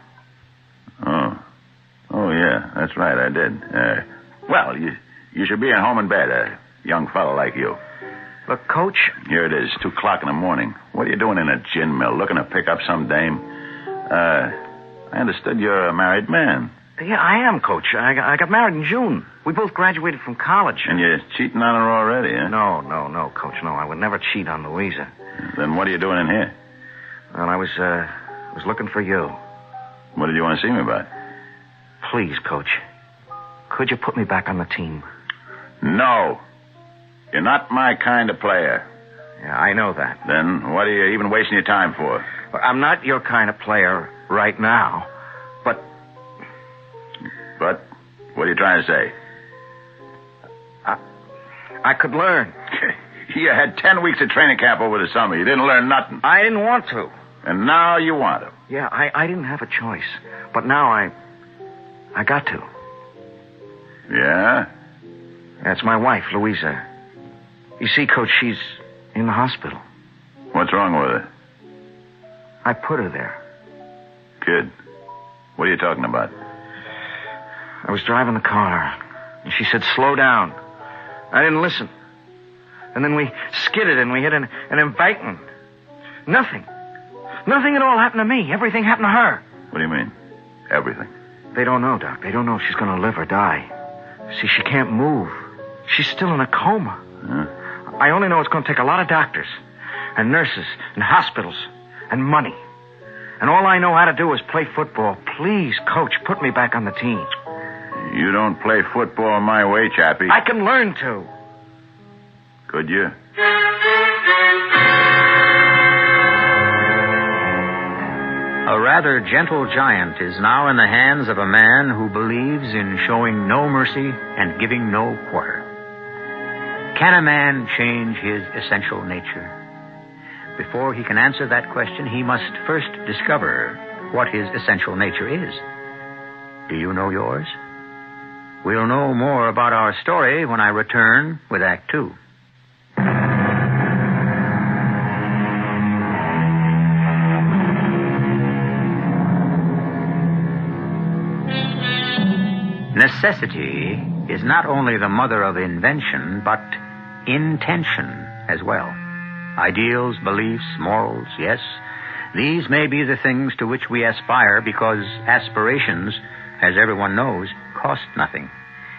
W: Oh, yeah, that's right, I did. Well, you should be at home in bed, a young fellow like you.
L: Look, Coach...
W: Here it is, 2 o'clock in the morning. What are you doing in a gin mill, looking to pick up some dame? I understood you're a married man.
L: Yeah, I am, Coach. I got married in June. We both graduated from college.
W: And you're cheating on her already, huh?
L: No, Coach, no. I would never cheat on Louisa.
W: Then what are you doing in here?
L: Well, I was looking for you.
W: What did you want to see me about?
L: Please, Coach. Could you put me back on the team?
W: No. You're not my kind of player.
L: Yeah, I know that.
W: Then what are you even wasting your time for?
L: Well, I'm not your kind of player right now, but...
W: But? What are you trying to say?
L: I could learn.
W: You had 10 weeks of training camp over the summer. You didn't learn nothing.
L: I didn't want to.
W: And now you want to.
L: Yeah, I didn't have a choice. But now
M: I got to.
W: Yeah?
M: That's my wife, Louisa. You see, Coach, she's in the hospital.
W: What's wrong with her?
M: I put her there.
W: Kid, what are you talking about?
M: I was driving the car, and she said, slow down. I didn't listen. And then we skidded and we hit an embankment. Nothing. Nothing at all happened to me. Everything happened to her.
W: What do you mean? Everything?
M: They don't know, Doc. They don't know if she's going to live or die. See, she can't move. She's still in a coma.
W: Huh?
M: I only know it's going to take a lot of doctors and nurses and hospitals and money. And all I know how to do is play football. Please, Coach, put me back on the team.
W: You don't play football my way, Chappie.
M: I can learn to.
W: Could you?
A: A rather gentle giant is now in the hands of a man who believes in showing no mercy and giving no quarter. Can a man change his essential nature? Before he can answer that question, he must first discover what his essential nature is. Do you know yours? We'll know more about our story when I return with Act Two. Necessity is not only the mother of invention, but intention as well. Ideals, beliefs, morals, yes, these may be the things to which we aspire because aspirations, as everyone knows, cost nothing.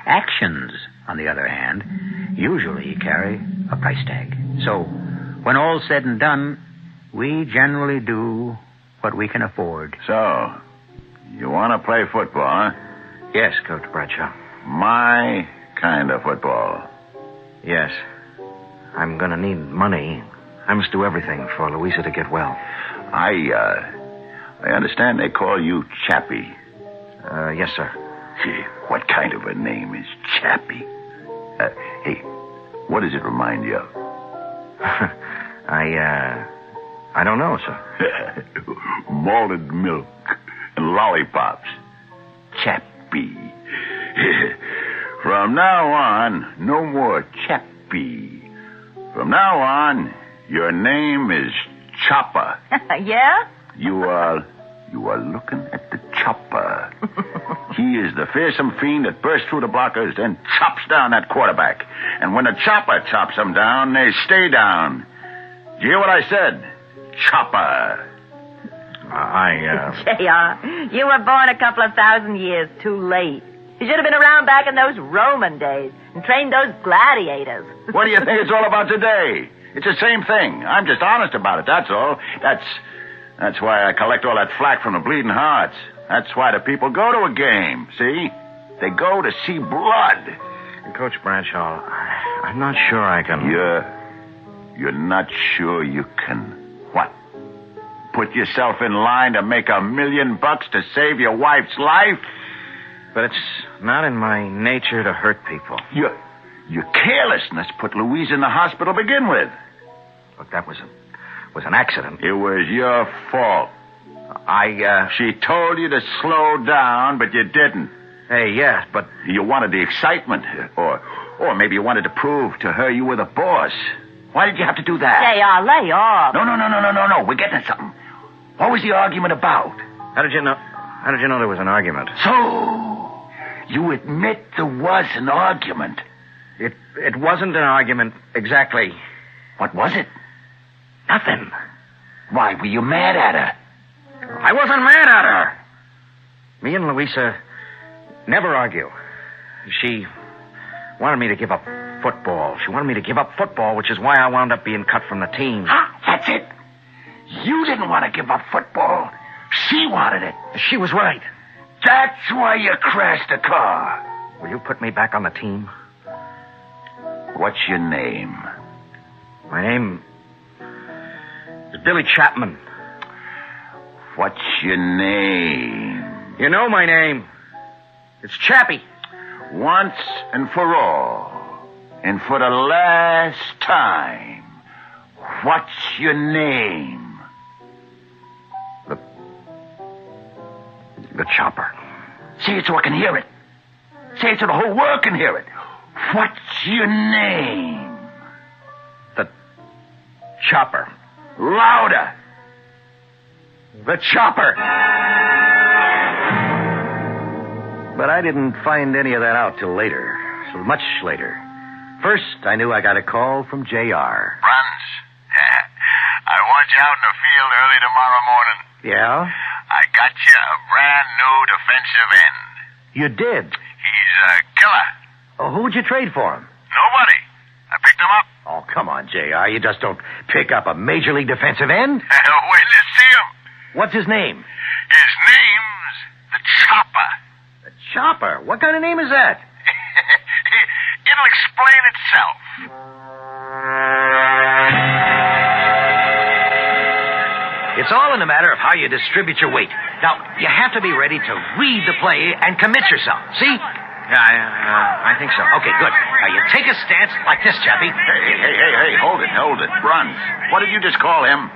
A: Actions, on the other hand, usually carry a price tag. So, when all's said and done, we generally do what we can afford.
W: So, you want to play football, huh?
M: Yes, Coach Bradshaw.
W: My kind of football.
M: Yes. I'm going to need money. I must do everything for Louisa to get well.
W: I understand they call you Chappie.
M: Yes, sir.
W: Gee, what kind of a name is Chappie? Hey, what does it remind you of?
M: I don't know, sir.
W: Malted milk and lollipops. Chappie. From now on, no more Chappie. From now on, your name is Chopper.
F: Yeah?
W: You are looking at the Chopper. He is the fearsome fiend that bursts through the blockers, then chops down that quarterback. And when the Chopper chops them down, they stay down. Did you hear what I said? Chopper.
F: JR, you were born a couple of thousand years too late. You should have been around back in those Roman days and trained those gladiators.
W: What do you think it's all about today? It's the same thing. I'm just honest about it, that's all. That's why I collect all that flack from the bleeding hearts. That's why the people go to a game, see? They go to see blood.
M: Coach Bradshaw, I'm not sure I can...
W: You're not sure you can what? Put yourself in line to make $1 million to save your wife's life?
M: But it's not in my nature to hurt people.
W: Your carelessness put Louise in the hospital to begin with.
M: Look, that was an accident.
W: It was your fault. She told you to slow down, but you didn't.
M: Hey, yes, but...
W: You wanted the excitement. Or maybe you wanted to prove to her you were the boss. Why did you have to do that?
F: JR, lay off.
W: No. We're getting at something. What was the argument about?
M: How did you know there was an argument?
W: So, you admit there was an argument.
M: It wasn't an argument exactly.
W: What was it?
M: Nothing.
W: Why, were you mad at her?
M: I wasn't mad at her. Me and Louisa never argue. She wanted me to give up football. She wanted me to give up football, which is why I wound up being cut from the team.
W: That's it. You didn't want to give up football. She wanted it.
M: She was right.
W: That's why you crashed the car.
M: Will you put me back on the team?
W: What's your name?
M: My name is Billy Chapman.
W: What's your name?
M: You know my name. It's Chappie.
W: Once and for all, and for the last time, what's your name?
M: The Chopper.
L: Say it so I can hear it. Say it so the whole world can hear it. What's your name?
M: The Chopper.
L: Louder.
M: The Chopper. But I didn't find any of that out till later. So much later. First, I knew I got a call from J.R.
W: Bruns, I want you out in the field early tomorrow morning.
M: Yeah?
W: I got you a brand new defensive end.
M: You did?
W: He's a killer.
M: Oh, who'd you trade for him?
W: Nobody. I picked him up.
M: Oh, come on, J.R. You just don't pick up a major league defensive end.
W: Wait till you see him.
M: What's his name?
W: His name's the Chopper.
M: The Chopper? What kind of name is that?
W: It'll explain itself.
M: It's all in the matter of how you distribute your weight. Now, you have to be ready to read the play and commit yourself. See? I think so. Okay, good. Now, you take a stance like this, Chappie.
W: Hey, hold it. Bruns, what did you just call him?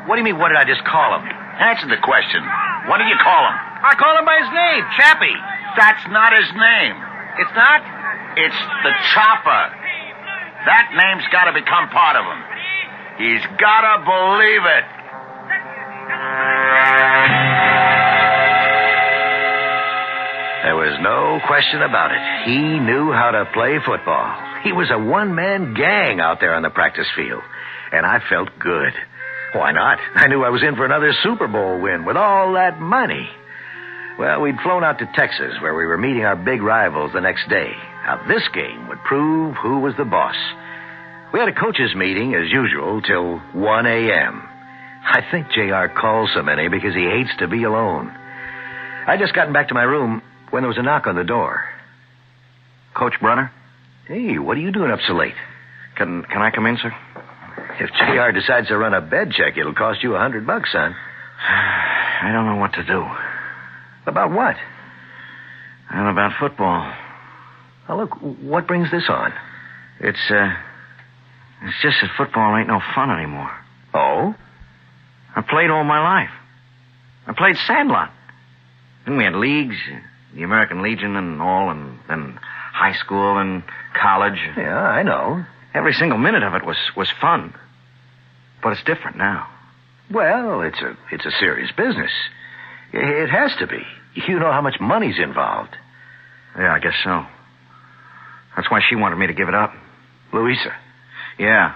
M: What do you mean, what did I just call him?
W: Answer the question. What did you call him?
M: I call him by his name, Chappie.
W: That's not his name.
M: It's not?
W: It's the Chopper. That name's got to become part of him. He's got to believe it.
M: There was no question about it. He knew how to play football. He was a one-man gang out there on the practice field. And I felt good. Why not? I knew I was in for another Super Bowl win with all that money. Well, we'd flown out to Texas, where we were meeting our big rivals the next day. Now, this game would prove who was the boss. We had a coaches' meeting, as usual, till 1 a.m. I think J.R. calls so many because he hates to be alone. I'd just gotten back to my room when there was a knock on the door.
L: Coach Brunner?
M: Hey, what are you doing up so late?
L: Can I come in, sir?
M: If J.R. decides to run a bed check, it'll cost you $100, son.
L: I don't know what to do.
M: About what?
L: About football.
M: Now, look, what brings this on?
L: It's just that football ain't no fun anymore.
M: Oh?
L: I played all my life. I played Sandlot. Then we had leagues, the American Legion and all, and then high school and college.
M: Yeah, I know.
L: Every single minute of it was fun. But it's different now.
M: Well, it's a serious business. It has to be. You know how much money's involved.
L: Yeah, I guess so. That's why she wanted me to give it up.
M: Louisa?
L: Yeah.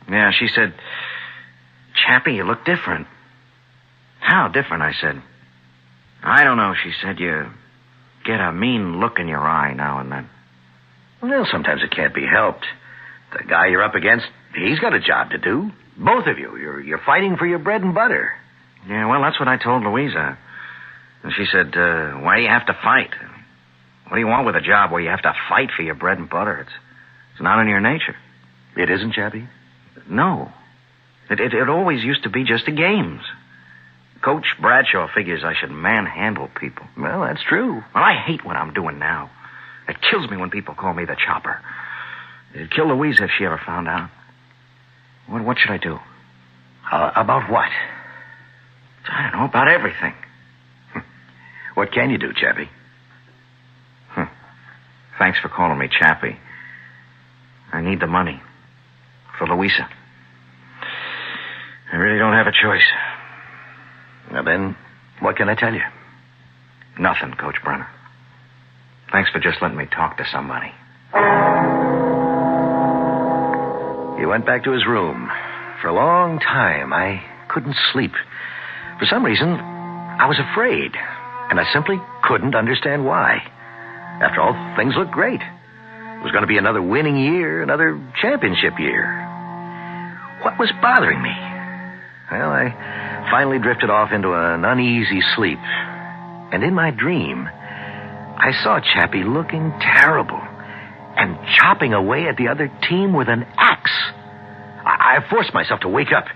L: Yeah, she said, Chappie, you look different. How different, I said. I don't know, she said. You get a mean look in your eye now and then.
M: Well, sometimes it can't be helped. The guy you're up against, he's got a job to do. Both of you. You're fighting for your bread and butter.
L: Yeah, well, that's what I told Louisa. And she said, why do you have to fight? What do you want with a job where you have to fight for your bread and butter? It's not in your nature.
M: It isn't, Chappie?
L: No. It always used to be just the games. Coach Bradshaw figures I should manhandle people.
M: Well, that's true.
L: Well, I hate what I'm doing now. It kills me when people call me the Chopper. It'd kill Louisa if she ever found out. What should I do?
M: About what?
L: I don't know, about everything.
M: What can you do, Chappie?
L: Thanks for calling me Chappie. I need the money. For Louisa. I really don't have a choice.
M: Now then, what can I tell you?
L: Nothing, Coach Brunner. Thanks for just letting me talk to somebody.
M: He went back to his room. For a long time, I couldn't sleep. For some reason, I was afraid. And I simply couldn't understand why. After all, things looked great. It was going to be another winning year, another championship year. What was bothering me? Well, I finally drifted off into an uneasy sleep. And in my dream, I saw Chappie looking terrible and chopping away at the other team with an axe. I forced myself to wake up.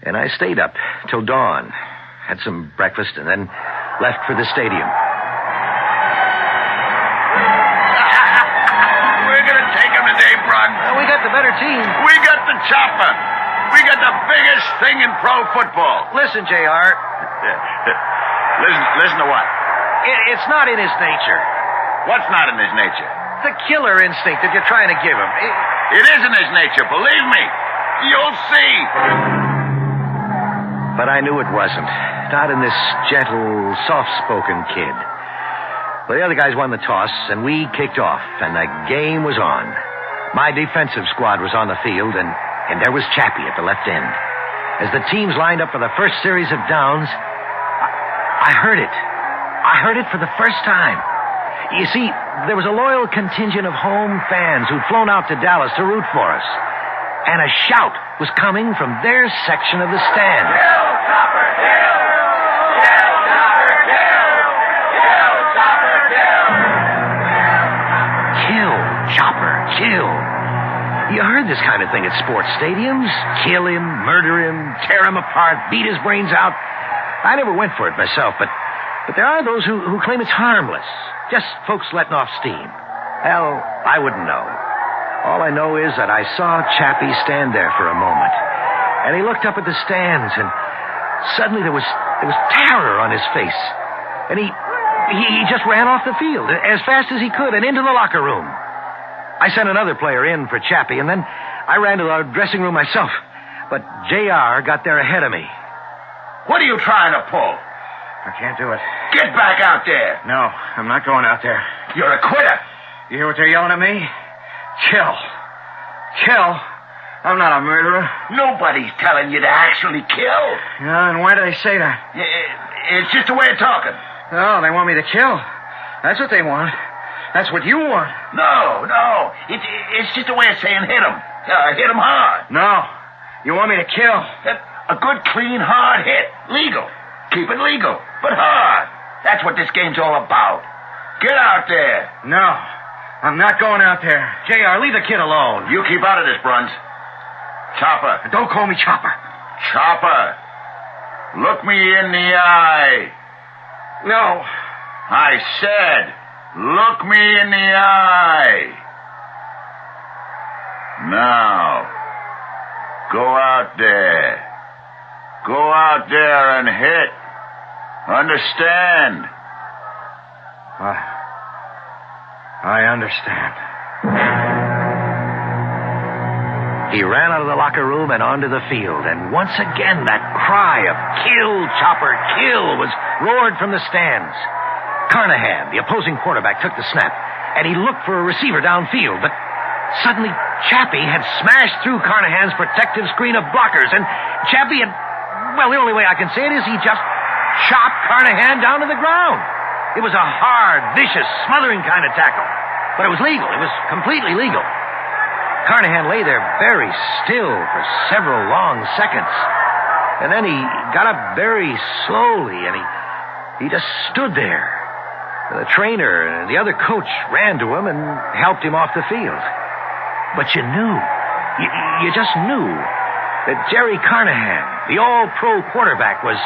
M: And I stayed up till dawn, had some breakfast, and then left for the stadium.
W: We're going to take him today, Brun.
M: Well, we got the better team.
W: We got the Chopper. We got the biggest thing in pro football.
M: Listen, J.R.
W: Listen to what?
L: It's not in his nature.
W: What's not in his nature?
L: The killer instinct that you're trying to give him.
W: It is in his nature, believe me. You'll see.
L: But I knew it wasn't. Not in this gentle, soft-spoken kid. Well, the other guys won the toss, and we kicked off, and the game was on. My defensive squad was on the field, and there was Chappie at the left end. As the teams lined up for the first series of downs, I heard it. I heard it for the first time. You see, there was a loyal contingent of home fans who'd flown out to Dallas to root for us. And a shout was coming from their section of the stand.
W: Kill, Chopper, kill! Kill, Chopper, kill! Kill, Chopper, kill!
L: Kill, Chopper, kill. You heard this kind of thing at sports stadiums. Kill him, murder him, tear him apart, beat his brains out. I never went for it myself, but there are those who claim it's harmless. Just folks letting off steam. Hell, I wouldn't know. All I know is that I saw Chappie stand there for a moment. And he looked up at the stands, and suddenly there was terror on his face. And he just ran off the field as fast as he could and into the locker room. I sent another player in for Chappie, and then I ran to our dressing room myself. But J.R. got there ahead of me.
W: What are you trying to pull?
M: I can't do it.
W: Get back out there.
M: No, I'm not going out there.
W: You're a quitter.
M: You hear what they're yelling at me? Kill. Kill? I'm not a murderer.
W: Nobody's telling you to actually kill.
M: Yeah, and why do they say that?
W: It's just a way of talking.
M: Oh, they want me to kill. That's what they want. That's what you want.
W: No. It's just a way of saying hit him. Hit him hard.
M: No. You want me to kill.
W: A good, clean, hard hit. Legal. Keep it legal, but hard. That's what this game's all about. Get out there.
M: No, I'm not going out there.
L: J.R., leave the kid alone.
W: You keep out of this, Bruns. Chopper.
M: And don't call me Chopper.
W: Chopper. Look me in the eye.
M: No.
W: I said, look me in the eye. Now, go out there. Go out there and hit. Understand?
M: I understand.
L: He ran out of the locker room and onto the field, and once again that cry of kill, Chopper, kill was roared from the stands. Carnahan, the opposing quarterback, took the snap, and he looked for a receiver downfield, but suddenly Chappie had smashed through Carnahan's protective screen of blockers, and Chappie had... Well, the only way I can say it is he just chopped Carnahan down to the ground. It was a hard, vicious, smothering kind of tackle. But it was legal. It was completely legal. Carnahan lay there very still for several long seconds. And then he got up very slowly, and he just stood there. The trainer and the other coach ran to him and helped him off the field. But you knew. You just knew that Jerry Carnahan, the all-pro quarterback, was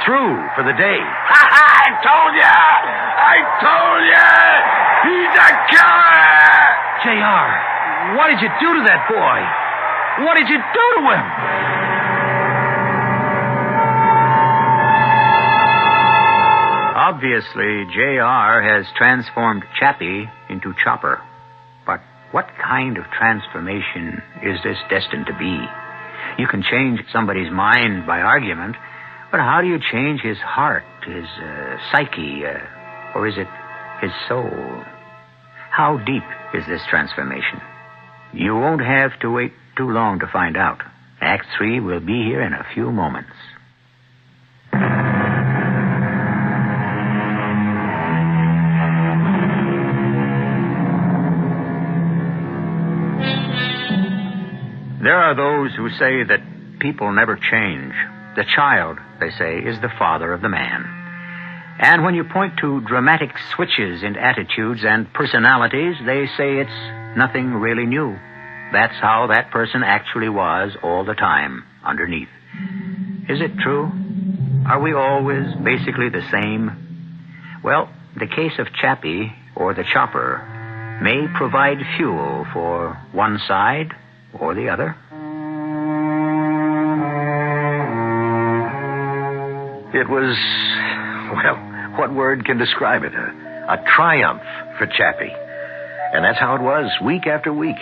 L: through for the day.
W: I told you! He's a killer!
L: J.R., what did you do to that boy? What did you do to him?
I: Obviously, J.R. has transformed Chappie into Chopper. But what kind of transformation is this destined to be? You can change somebody's mind by argument, but how do you change his heart, his psyche, or is it his soul? How deep is this transformation? You won't have to wait too long to find out. Act 3 will be here in a few moments. There are those who say that people never change. The child, they say, is the father of the man. And when you point to dramatic switches in attitudes and personalities, they say it's nothing really new. That's how that person actually was all the time, underneath. Is it true? Are we always basically the same? Well, the case of Chappie, or the Chopper, may provide fuel for one side or the other. It was,
L: What word can describe it? A triumph for Chappie. And that's how it was, week after week.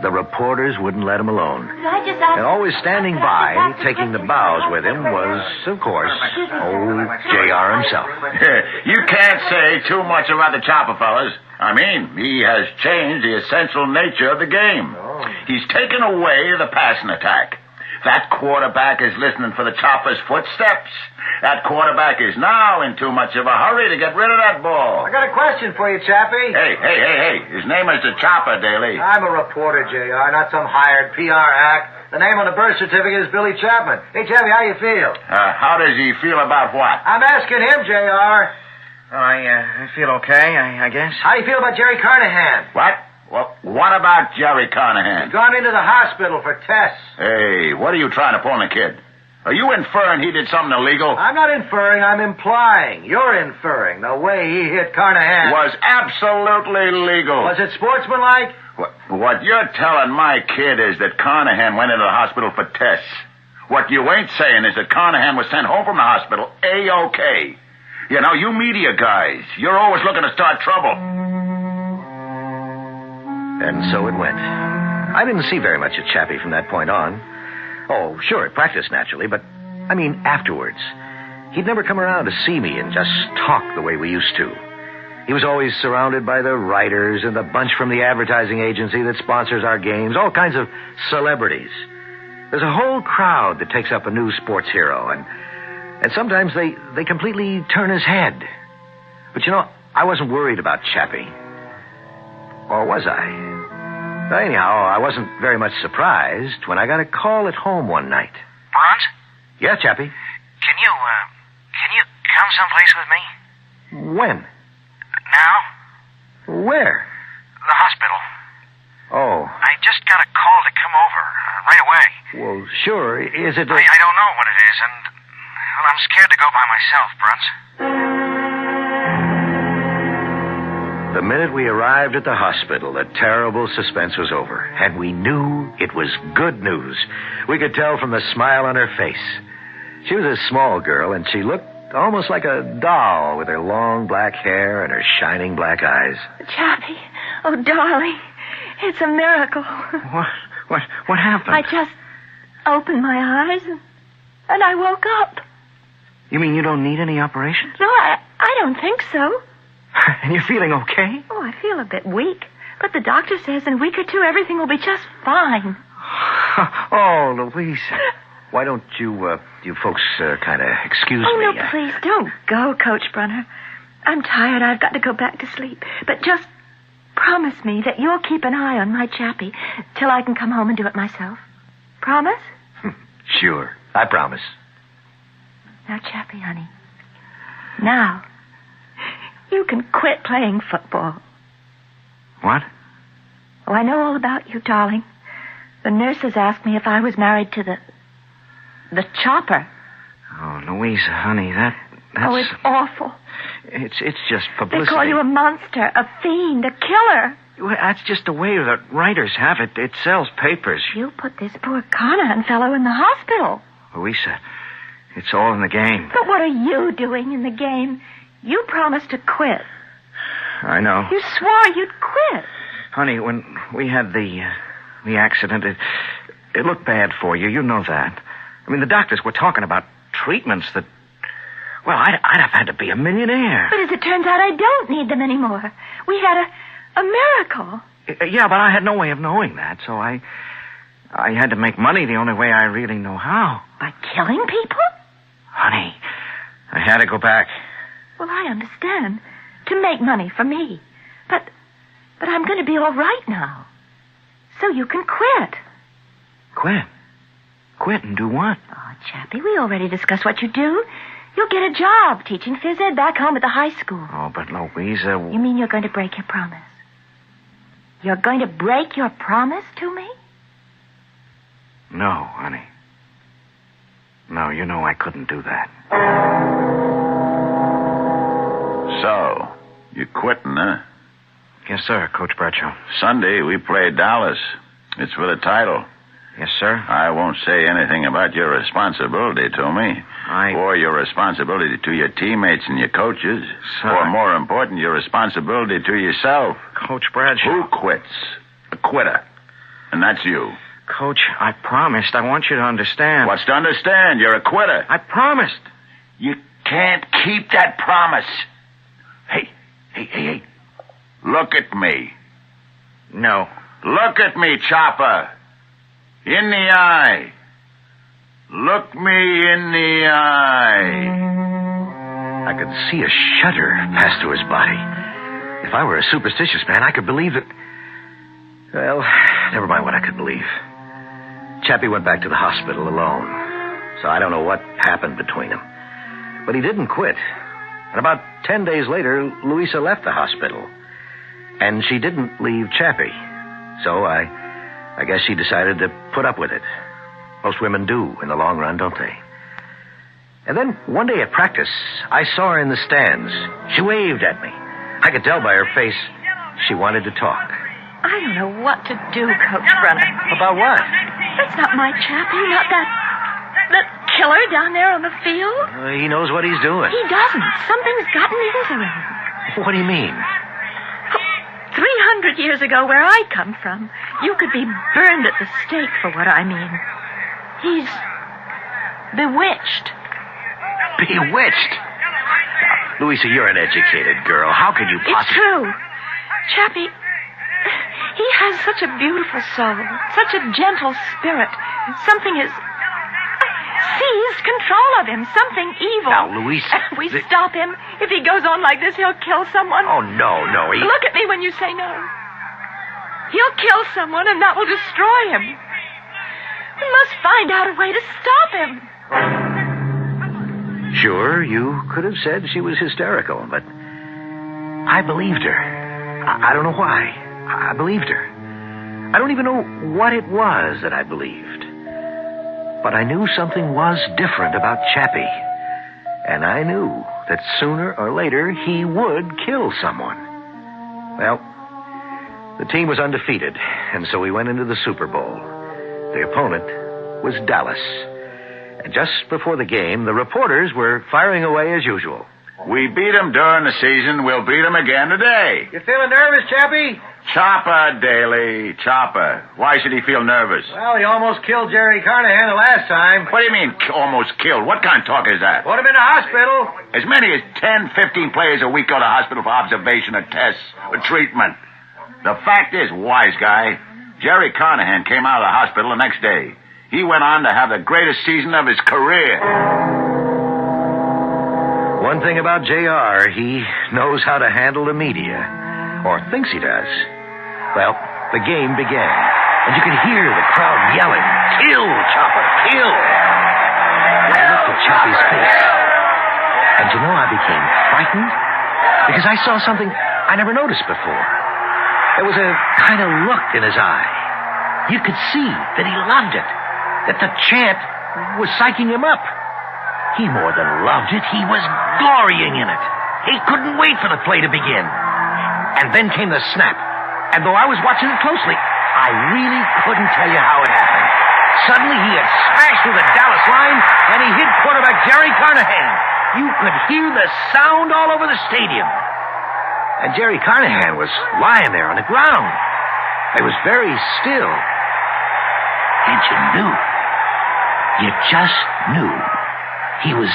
L: The reporters wouldn't let him alone. And always standing by, taking the bows with him, was, of course, old J.R. himself.
W: You can't say too much about the Chopper, fellas. I mean, he has changed the essential nature of the game. He's taken away the passing attack. That quarterback is listening for the Chopper's footsteps. That quarterback is now in too much of a hurry to get rid of that ball.
I: I got a question for you, Chappie.
W: Hey. His name is the Chopper, Daly.
I: I'm a reporter, J.R., not some hired PR hack. The name on the birth certificate is Billy Chapman. Hey, Chappie, how you feel?
W: How does he feel about what?
I: I'm asking him, J.R.
M: I feel okay, I guess.
I: How do you feel about Jerry Carnahan?
W: What? Well, what about Jerry Carnahan?
I: He's gone into the hospital for tests.
W: Hey, what are you trying to pull on the kid? Are you inferring he did something illegal?
I: I'm not inferring, I'm implying. You're inferring. The way he hit Carnahan
W: was absolutely legal.
I: Was it sportsmanlike?
W: What you're telling my kid is that Carnahan went into the hospital for tests. What you ain't saying is that Carnahan was sent home from the hospital A-OK. You know, you media guys, you're always looking to start trouble.
L: And so it went. I didn't see very much of Chappie from that point on. Oh, sure, at practice, naturally, but, I mean, afterwards. He'd never come around to see me and just talk the way we used to. He was always surrounded by the writers and the bunch from the advertising agency that sponsors our games, all kinds of celebrities. There's a whole crowd that takes up a new sports hero, and sometimes they completely turn his head. But, you know, I wasn't worried about Chappie. Or was I? Anyhow, I wasn't very much surprised when I got a call at home one night.
M: Bonds?
L: Yeah, Chappie?
M: Can you come someplace with me?
L: When?
M: Now?
L: Where?
M: The hospital.
L: Oh.
M: I just got a call to come over right away.
L: Well, sure. Is it...
M: I don't know what it is, and well, I'm scared to go by myself, Bruns.
L: The minute we arrived at the hospital, the terrible suspense was over, and we knew it was good news. We could tell from the smile on her face. She was a small girl, and she looked almost like a doll with her long black hair and her shining black eyes.
E: Chappie, oh, darling, it's a miracle.
M: What happened?
E: I just opened my eyes, and I woke up.
M: You mean you don't need any operation?
E: No, I don't think so.
M: And you're feeling okay?
E: Oh, I feel a bit weak. But the doctor says in a week or two everything will be just fine.
L: Oh, Louise. Why don't you folks kind of excuse me?
E: Oh, no, please, don't go, Coach Brunner. I'm tired. I've got to go back to sleep. But just promise me that you'll keep an eye on my Chappie till I can come home and do it myself. Promise?
L: Sure, I promise.
E: Now, Chappie, honey. Now, you can quit playing football.
M: What?
E: Oh, I know all about you, darling. The nurses asked me if I was married to the Chopper.
M: Oh, Louisa, honey, that's...
E: Oh, it's awful.
M: It's just publicity.
E: They call you a monster, a fiend, a killer.
M: Well, that's just the way the writers have it. It sells papers.
E: You put this poor Carnahan fellow in the hospital.
M: Louisa, it's all in the game.
E: But what are you doing in the game? You promised to quit.
M: I know.
E: You swore you'd quit.
M: Honey, when we had the accident, it looked bad for you. You know that. I mean, the doctors were talking about treatments that... Well, I'd have had to be a millionaire.
E: But as it turns out, I don't need them anymore. We had a miracle.
M: Yeah, but I had no way of knowing that, so I had to make money the only way I really know how.
E: By killing people?
M: Honey, I had to go back.
E: Well, I understand. To make money for me. But I'm going to be all right now. So you can quit.
M: Quit? Quit and do what?
E: Oh, Chappie, we already discussed what you do. You'll get a job teaching phys ed back home at the high school.
M: Oh, but Louisa...
E: You mean you're going to break your promise? You're going to break your promise to me?
M: No, honey. No, you know I couldn't do that.
W: So, you quitting, huh?
M: Yes, sir, Coach Bradshaw.
W: Sunday, we play Dallas. It's for the title.
M: Yes, sir?
W: I won't say anything about your responsibility to me. Or your responsibility to your teammates and your coaches.
M: Sir.
W: Or, more important, your responsibility to yourself.
M: Coach Bradshaw.
W: Who quits? A quitter. And that's you.
M: Coach, I promised. I want you to understand.
W: What's to understand? You're a quitter.
M: I promised.
W: You can't keep that promise. Hey. Look at me.
M: No.
W: Look at me, Chopper. In the eye. Look me in the eye.
D: I could see a shudder pass through his body. If I were a superstitious man, I could believe that... Well, never mind what I could believe. Chappie went back to the hospital alone, so I don't know what happened between them. But he didn't quit. And about 10 days later, Louisa left the hospital. And she didn't leave Chappie. So I guess she decided to put up with it. Most women do in the long run, don't they? And then one day at practice, I saw her in the stands. She waved at me. I could tell by her face she wanted to talk.
E: I don't know what to do, Coach Brunner.
D: About what?
E: That's not my Chappie, not that killer down there on the field.
D: He knows what he's doing.
E: He doesn't. Something's gotten into him.
D: What do you mean?
E: 300 years ago, where I come from, you could be burned at the stake for what I mean. He's bewitched.
D: Bewitched? Louisa, you're an educated girl. How could you possibly...
E: It's true. Chappie, he has such a beautiful soul, such a gentle spirit. Something has seized control of him, something evil.
D: Now, Louisa...
E: If we stop him, if he goes on like this, he'll kill someone.
D: Oh, no, he...
E: Look at me when you say no. He'll kill someone, and that will destroy him. We must find out a way to stop him.
D: Sure, you could have said she was hysterical, but I believed her. I don't know why. I believed her. I don't even know what it was that I believed. But I knew something was different about Chappie. And I knew that sooner or later he would kill someone. Well, the team was undefeated, and so we went into the Super Bowl. The opponent was Dallas. And just before the game, the reporters were firing away as usual.
W: We beat them during the season. We'll beat them again today.
M: You feeling nervous, Chappie?
W: Chopper, Daly. Chopper. Why should he feel nervous?
M: Well, he almost killed Jerry Carnahan the last time.
W: What do you mean, almost killed? What kind of talk is that?
M: Put him in the hospital.
W: As many as 10, 15 players a week go to hospital for observation or tests or treatment. The fact is, wise guy, Jerry Carnahan came out of the hospital the next day. He went on to have the greatest season of his career.
D: One thing about JR, he knows how to handle the media. Or thinks he does. Well, the game began. And you could hear the crowd yelling, "Kill, Chopper, kill!" I looked at Chappie's face. And you know, I became frightened. Because I saw something I never noticed before. There was a kind of look in his eye. You could see that he loved it. That the chant was psyching him up. He more than loved it. He was glorying in it. He couldn't wait for the play to begin. And then came the snap. And though I was watching it closely, I really couldn't tell you how it happened. Suddenly, he had smashed through the Dallas line, and he hit quarterback Jerry Carnahan. You could hear the sound all over the stadium. And Jerry Carnahan was lying there on the ground. It was very still. And you knew. You just knew. He was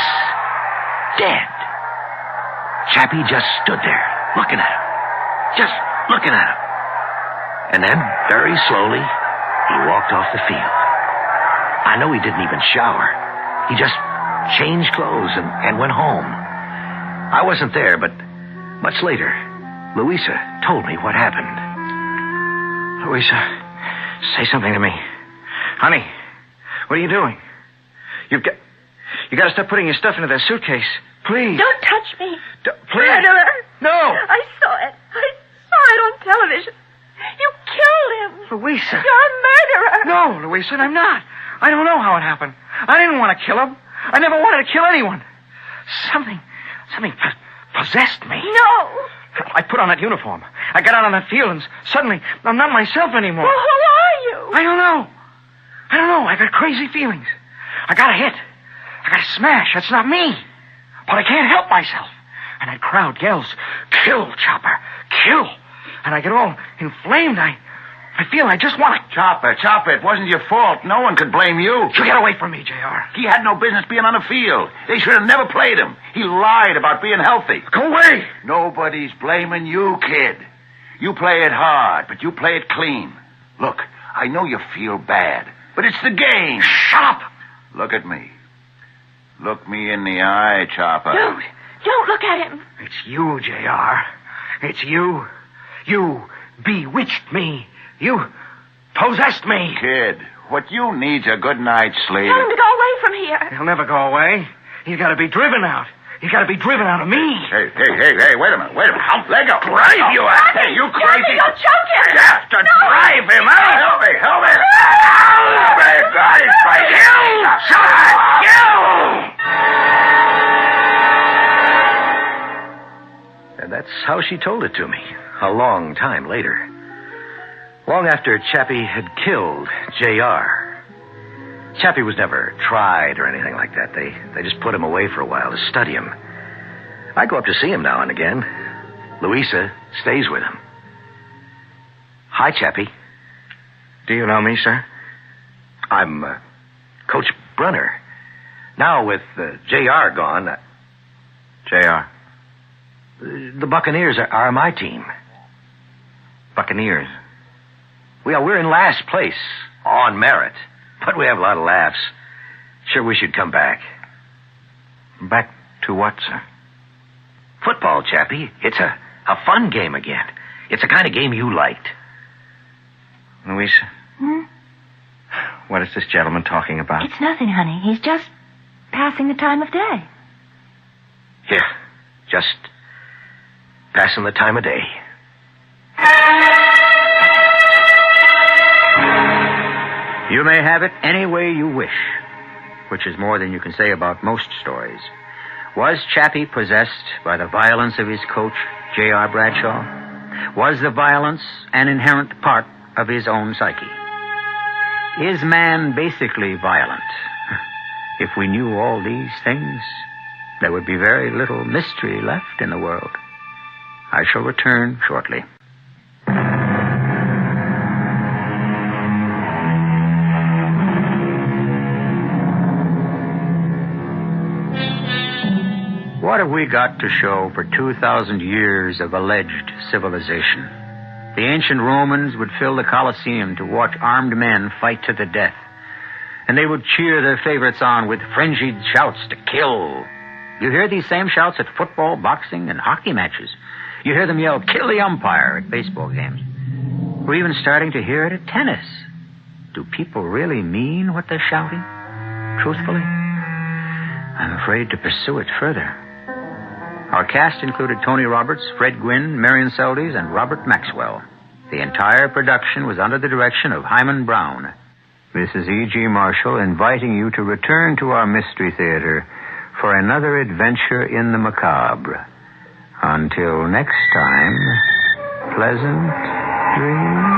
D: dead. Chappie just stood there, looking at him. Just looking at him. And then, very slowly, he walked off the field. I know he didn't even shower. He just changed clothes and went home. I wasn't there, but much later, Louisa told me what happened.
M: Louisa, say something to me. Honey, what are you doing? You got to stop putting your stuff into that suitcase. Please.
E: Don't touch me.
M: Please.
E: Murderer.
M: No.
E: I saw it. I saw it on television. You killed him.
M: Louisa.
E: You're a murderer.
M: No, Louisa, I'm not. I don't know how it happened. I didn't want to kill him. I never wanted to kill anyone. Something possessed me.
E: No.
M: I put on that uniform. I got out on that field, and suddenly I'm not myself anymore.
E: Well, who are you?
M: I don't know. I don't know. I got crazy feelings. I got a hit. I got a smash. That's not me. But I can't help myself. And that crowd yells, "Kill, Chopper, kill." And I get all inflamed. I feel I just want to...
W: Chopper, it wasn't your fault. No one could blame you.
M: You get away from me, J.R.
W: He had no business being on the field. They should have never played him. He lied about being healthy.
M: Go away!
W: Nobody's blaming you, kid. You play it hard, but you play it clean. Look, I know you feel bad, but it's the game.
M: Shut up!
W: Look at me. Look me in the eye, Chopper.
E: Don't look at him.
M: It's you, J.R. It's you. You bewitched me. You possessed me.
W: Kid, what you need's a good night's sleep.
E: Tell him to go away from here.
M: He'll never go away. He's got to be driven out. He's got to be driven out of me.
W: Hey, wait a minute. Let go. Drive you out. Hey, you crazy.
E: Don't choke him.
W: You have to drive him out. Help me. Help me. God, it's crazy.
L: And that's how she told it to me, a long time later. Long after Chappie had killed J.R. Chappie was never tried or anything like that. They just put him away for a while to study him. I go up to see him now and again. Louisa stays with him. Hi, Chappie.
M: Do you know me, sir?
L: I'm Coach Brunner. Now with J.R. gone...
M: J.R.?
L: The Buccaneers are my team.
M: Buccaneers?
L: We're in last place, on merit. But we have a lot of laughs. Sure wish you'd come back.
M: Back to what, sir?
L: Football, Chappie. It's a fun game again. It's the kind of game you liked.
M: Louisa? What is this gentleman talking about?
E: It's nothing, honey. He's just passing the time of day.
L: Yeah, just passing the time of day.
I: You may have it any way you wish, which is more than you can say about most stories. Was Chappie possessed by the violence of his coach, J.R. Bradshaw? Was the violence an inherent part of his own psyche? Is man basically violent? If we knew all these things, there would be very little mystery left in the world. I shall return shortly. What have we got to show for 2,000 years of alleged civilization? The ancient Romans would fill the Colosseum to watch armed men fight to the death. And they would cheer their favorites on with frenzied shouts to kill. You hear these same shouts at football, boxing, and hockey matches. You hear them yell, "Kill the umpire," at baseball games. We're even starting to hear it at tennis. Do people really mean what they're shouting? Truthfully? I'm afraid to pursue it further. Our cast included Tony Roberts, Fred Gwynn, Marion Seldes, and Robert Maxwell. The entire production was under the direction of Hyman Brown. This is E.G. Marshall inviting you to return to our Mystery Theater for another adventure in the macabre. Until next time, pleasant dreams.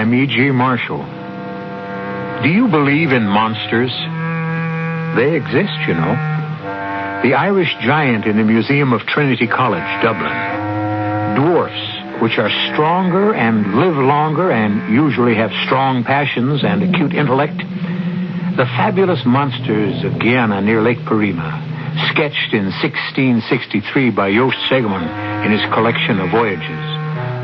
N: I'm E.G. Marshall. Do you believe in monsters? They exist, you know.
A: The Irish giant in the Museum of Trinity College, Dublin. Dwarfs, which are stronger and live longer and usually have strong passions and acute intellect. The fabulous monsters of Guiana near Lake Parima, sketched in 1663 by Joost Segerman in his collection of voyages.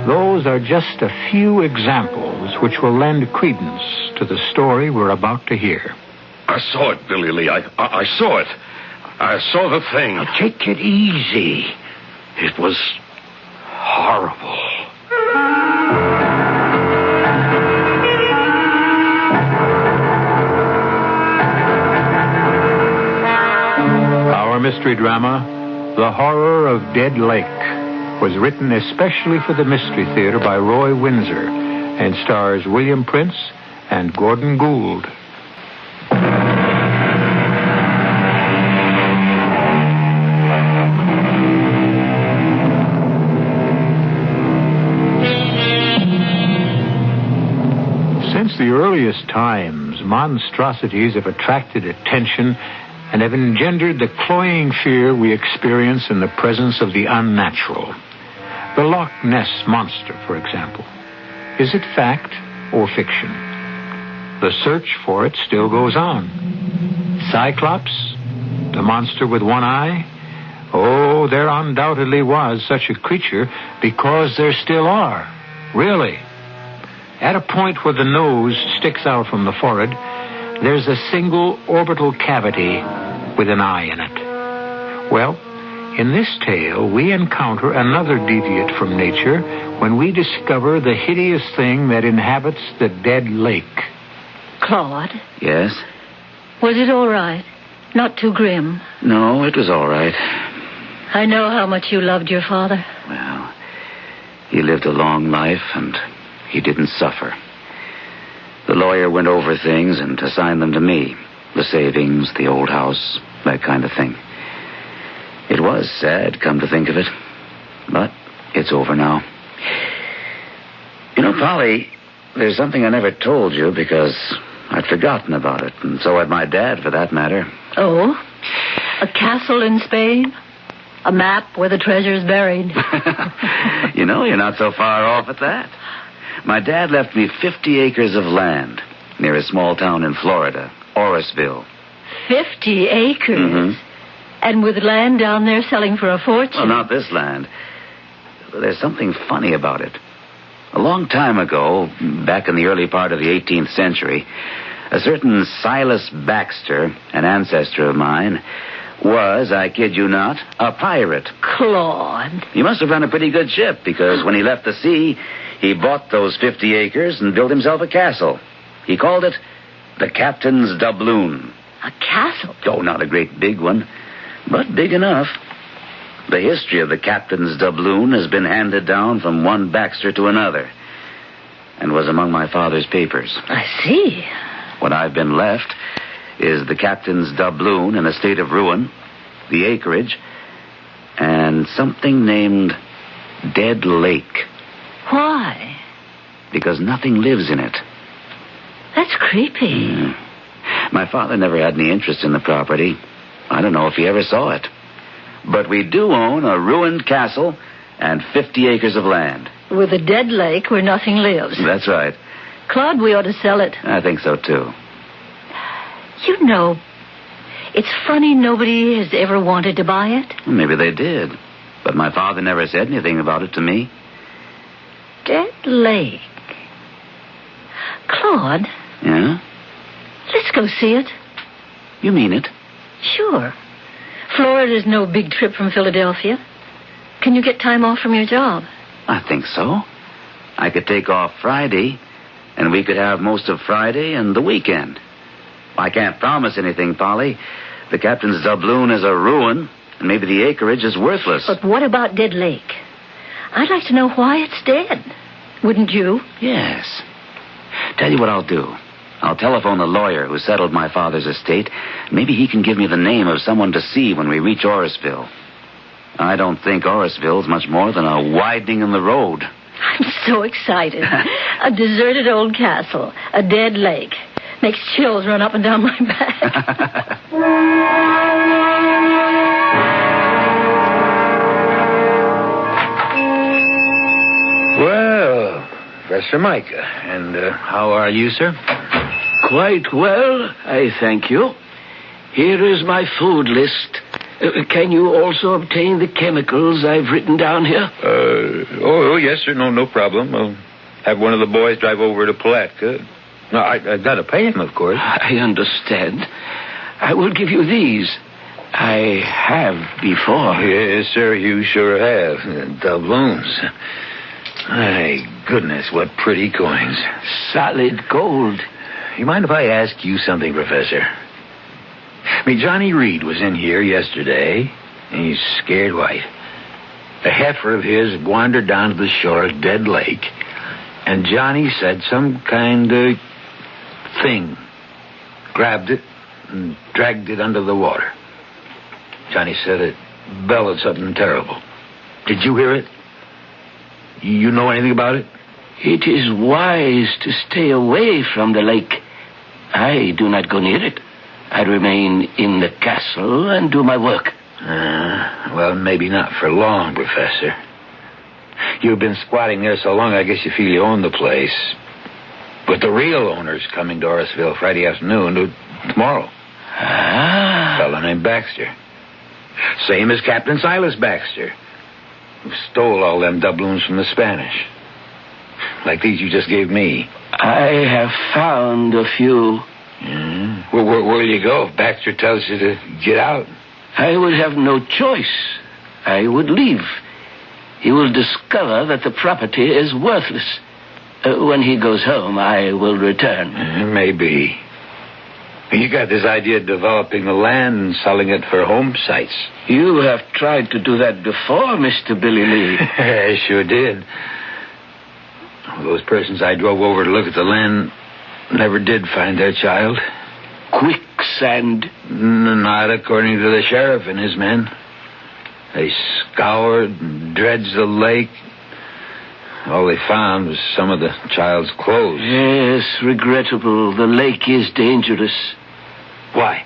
A: Those are just a few examples which will lend credence to the story we're about to hear.
O: I saw it, Billy Lee. I saw it. I saw the thing.
C: Now take it easy.
O: It was horrible.
A: Our mystery drama, The Horror of Dead Lake, was written especially for the Mystery Theater by Roy Windsor and stars William Prince and Gordon Gould. Since the earliest times, monstrosities have attracted attention and have engendered the cloying fear we experience in the presence of the unnatural. The Loch Ness Monster, for example. Is it fact or fiction? The search for it still goes on. Cyclops? The monster with one eye? Oh, there undoubtedly was such a creature because there still are. Really. At a point where the nose sticks out from the forehead, there's a single orbital cavity with an eye in it. Well, in this tale, we encounter another deviate from nature when we discover the hideous thing that inhabits the dead lake.
P: Claude?
V: Yes?
P: Was it all right? Not too grim?
V: No, it was all right.
P: I know how much you loved your father.
V: Well, he lived a long life, and he didn't suffer. The lawyer went over things and assigned them to me. The savings, the old house, that kind of thing. It was sad, come to think of it. But it's over now. You know, Polly, there's something I never told you because I'd forgotten about it. And so had my dad, for that matter.
P: Oh? A castle in Spain? A map where the treasure's buried?
V: You know, you're not so far off at that. My dad left me 50 acres of land near a small town in Florida, Orisville.
P: 50 acres?
V: Mm-hmm.
P: And with land down there selling for a fortune?
V: Well, not this land. There's something funny about it. A long time ago, back in the early part of the 18th century, a certain Silas Baxter, an ancestor of mine, was, I kid you not, a pirate.
P: Claude.
V: He must have run a pretty good ship, because when he left the sea, he bought those 50 acres and built himself a castle. He called it the Captain's Doubloon.
P: A castle?
V: Oh, not a great big one, but big enough. The history of the Captain's Doubloon has been handed down from one Baxter to another, and was among my father's papers.
P: I see.
V: What I've been left is the Captain's Doubloon in a state of ruin, the acreage, and something named Dead Lake.
P: Why?
V: Because nothing lives in it.
P: That's creepy.
V: My father never had any interest in the property. I don't know if he ever saw it. But we do own a ruined castle and 50 acres of land.
P: With a dead lake where nothing lives.
V: That's right.
P: Claude, we ought to sell it.
V: I think so, too.
P: You know, it's funny nobody has ever wanted to buy it.
V: Maybe they did. But my father never said anything about it to me.
P: Dead Lake. Claude.
V: Yeah?
P: Let's go see it.
V: You mean it?
P: Sure. Florida's no big trip from Philadelphia. Can you get time off from your job?
V: I think so. I could take off Friday, and we could have most of Friday and the weekend. I can't promise anything, Polly. The Captain's Doubloon is a ruin, and maybe the acreage is worthless.
P: But what about Dead Lake? I'd like to know why it's dead. Wouldn't you?
V: Yes. Tell you what I'll do. I'll telephone the lawyer who settled my father's estate. Maybe he can give me the name of someone to see when we reach Orisville. I don't think Orisville's much more than a widening in the road.
P: I'm so excited. A deserted old castle, a dead lake. Makes chills run up and down my back.
G: Professor Micah. And how are you, sir?
S: Quite well, I thank you. Here is my food list. Can you also obtain the chemicals I've written down here?
N: Yes, sir. No problem. I'll have one of the boys drive over to Palatka. No, I got to pay him, of course.
S: I understand. I will give you these. I have before.
G: Yes, sir, you sure have. Doubloons. My goodness, what pretty coins.
S: Solid gold.
G: You mind if I ask you something, Professor? I mean, Johnny Reed was in here yesterday, and he's scared white. A heifer of his wandered down to the shore of Dead Lake, and Johnny said some kind of thing. Grabbed it and dragged it under the water. Johnny said it bellowed something terrible. Did you hear it? You know anything about it?
S: It is wise to stay away from the lake. I do not go near it. I remain in the castle and do my work.
G: Well, maybe not for long, Professor. You've been squatting there so long, I guess you feel you own the place. But the real owner's coming to Orrisville Friday afternoon, tomorrow. A fellow named Baxter. Same as Captain Silas Baxter, who stole all them doubloons from the Spanish. Like these you just gave me.
S: I have found a few.
G: Well, where'll you go if Baxter tells you to get out?
S: I would have no choice. I would leave. He will discover that the property is worthless. When he goes home, I will return.
G: Maybe. You got this idea of developing the land and selling it for home sites.
S: You have tried to do that before, Mr. Billy Lee.
G: I sure did. Those persons I drove over to look at the land never did find their child.
S: Quicksand?
G: Not according to the sheriff and his men. They scoured and dredged the lake. All they found was some of the child's clothes.
S: Yes, regrettable. The lake is dangerous.
G: Why?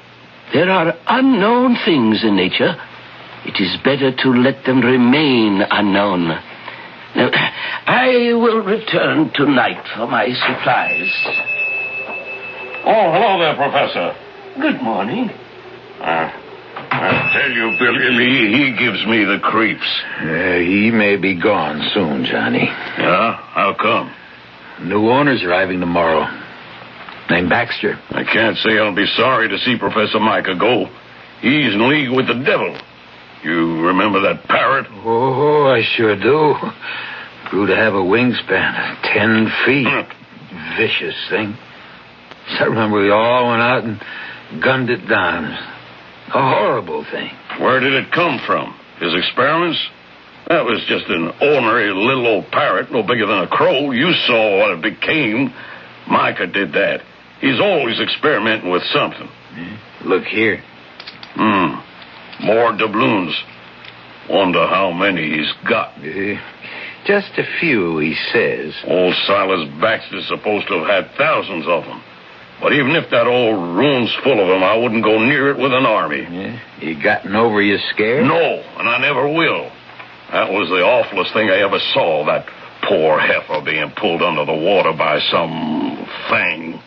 S: There are unknown things in nature. It is better to let them remain unknown. Now, I will return tonight for my supplies.
O: Oh, hello there, Professor.
S: Good morning.
O: I tell you, Billy Lee, he gives me the creeps.
G: He may be gone soon, Johnny.
O: Yeah? How come?
G: New owner's arriving tomorrow. Named Baxter.
O: I can't say I'll be sorry to see Professor Micah go. He's in league with the devil. You remember that parrot?
G: Oh, I sure do. Grew to have a wingspan of 10 feet. Vicious thing. I remember we all went out and gunned it down. A horrible thing.
O: Where did it come from? His experiments? That was just an ordinary little old parrot, no bigger than a crow. You saw what it became. Micah did that. He's always experimenting with something.
G: Look here.
O: More doubloons. Wonder how many he's got.
G: Just a few, he says.
O: Old Silas Baxter's supposed to have had thousands of them. But even if that old room's full of them, I wouldn't go near it with an army.
G: You gotten over your scare?
O: No, and I never will. That was the awfulest thing I ever saw, that poor heifer being pulled under the water by some thing.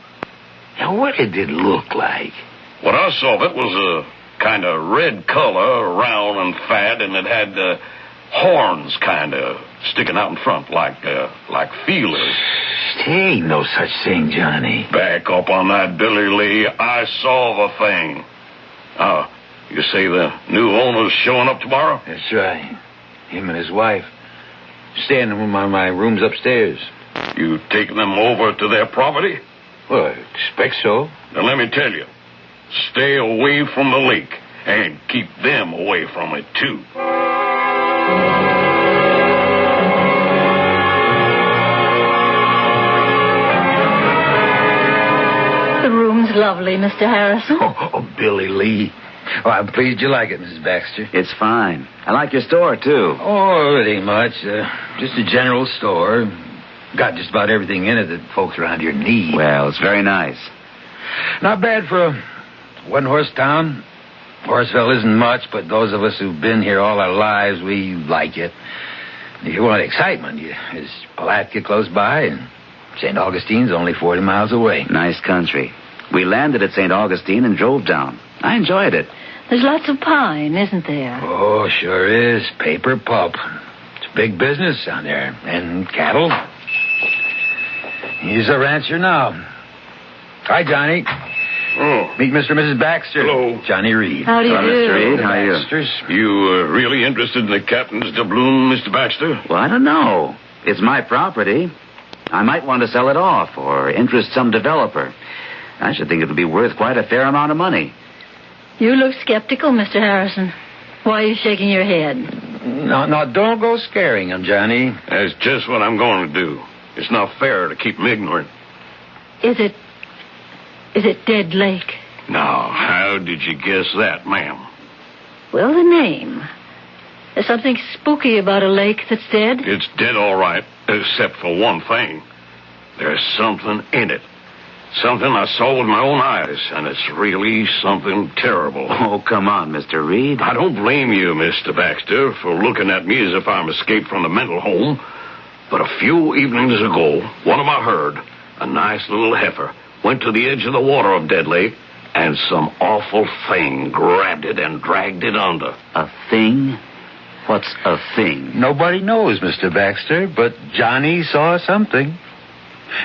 G: Now, what did it look like?
O: What I saw of it was a kind of red color, round and fat, and it had horns kind of sticking out in front like feelers.
G: There ain't no such thing, Johnny.
O: Back up on that, Billy Lee. I saw the thing. You say the new owner's showing up tomorrow?
G: That's right. Him and his wife. Staying in one of my rooms upstairs.
O: You taking them over to their property?
G: Well, I expect so.
O: Now, let me tell you. Stay away from the lake. And keep them away from it, too.
P: The room's lovely, Mr. Harrison.
G: Oh, Billy Lee. Oh, I'm pleased you like it, Mrs. Baxter.
U: It's fine. I like your store, too.
G: Oh, it ain't much. Just a general store. Got just about everything in it that folks around here need.
U: Well, it's very nice.
G: Not bad for a one-horse town. Horseville isn't much, but those of us who've been here all our lives, we like it. If you want excitement, there's Palatka close by, and St. Augustine's only 40 miles away.
U: Nice country. We landed at St. Augustine and drove down. I enjoyed it.
P: There's lots of pine, isn't there?
G: Oh, sure is. Paper pulp. It's big business down there. And cattle. He's a rancher now. Hi, Johnny.
O: Oh.
G: Meet Mr. and Mrs. Baxter.
O: Hello.
G: Johnny Reed.
P: How do you
U: Hello,
P: do?
U: Mr. Reed. How are you?
G: Baxters.
O: You really interested in the captain's doubloon, Mr. Baxter?
U: Well, I don't know. It's my property. I might want to sell it off or interest some developer. I should think it would be worth quite a fair amount of money.
P: You look skeptical, Mr. Harrison. Why are you shaking your head?
G: No, don't go scaring him, Johnny.
O: That's just what I'm going to do. It's not fair to keep him ignorant.
P: Is it Dead Lake?
O: Now, how did you guess that, ma'am?
P: Well, the name. There's something spooky about a lake that's dead.
O: It's dead all right, except for one thing. There's something in it. Something I saw with my own eyes, and it's really something terrible.
U: Oh, come on, Mr. Reed.
O: I don't blame you, Mr. Baxter, for looking at me as if I'm escaped from the mental home. But a few evenings ago, one of my herd, a nice little heifer, went to the edge of the water of Dead Lake, and some awful thing grabbed it and dragged it under.
U: A thing? What's a thing?
G: Nobody knows, Mr. Baxter, but Johnny saw something.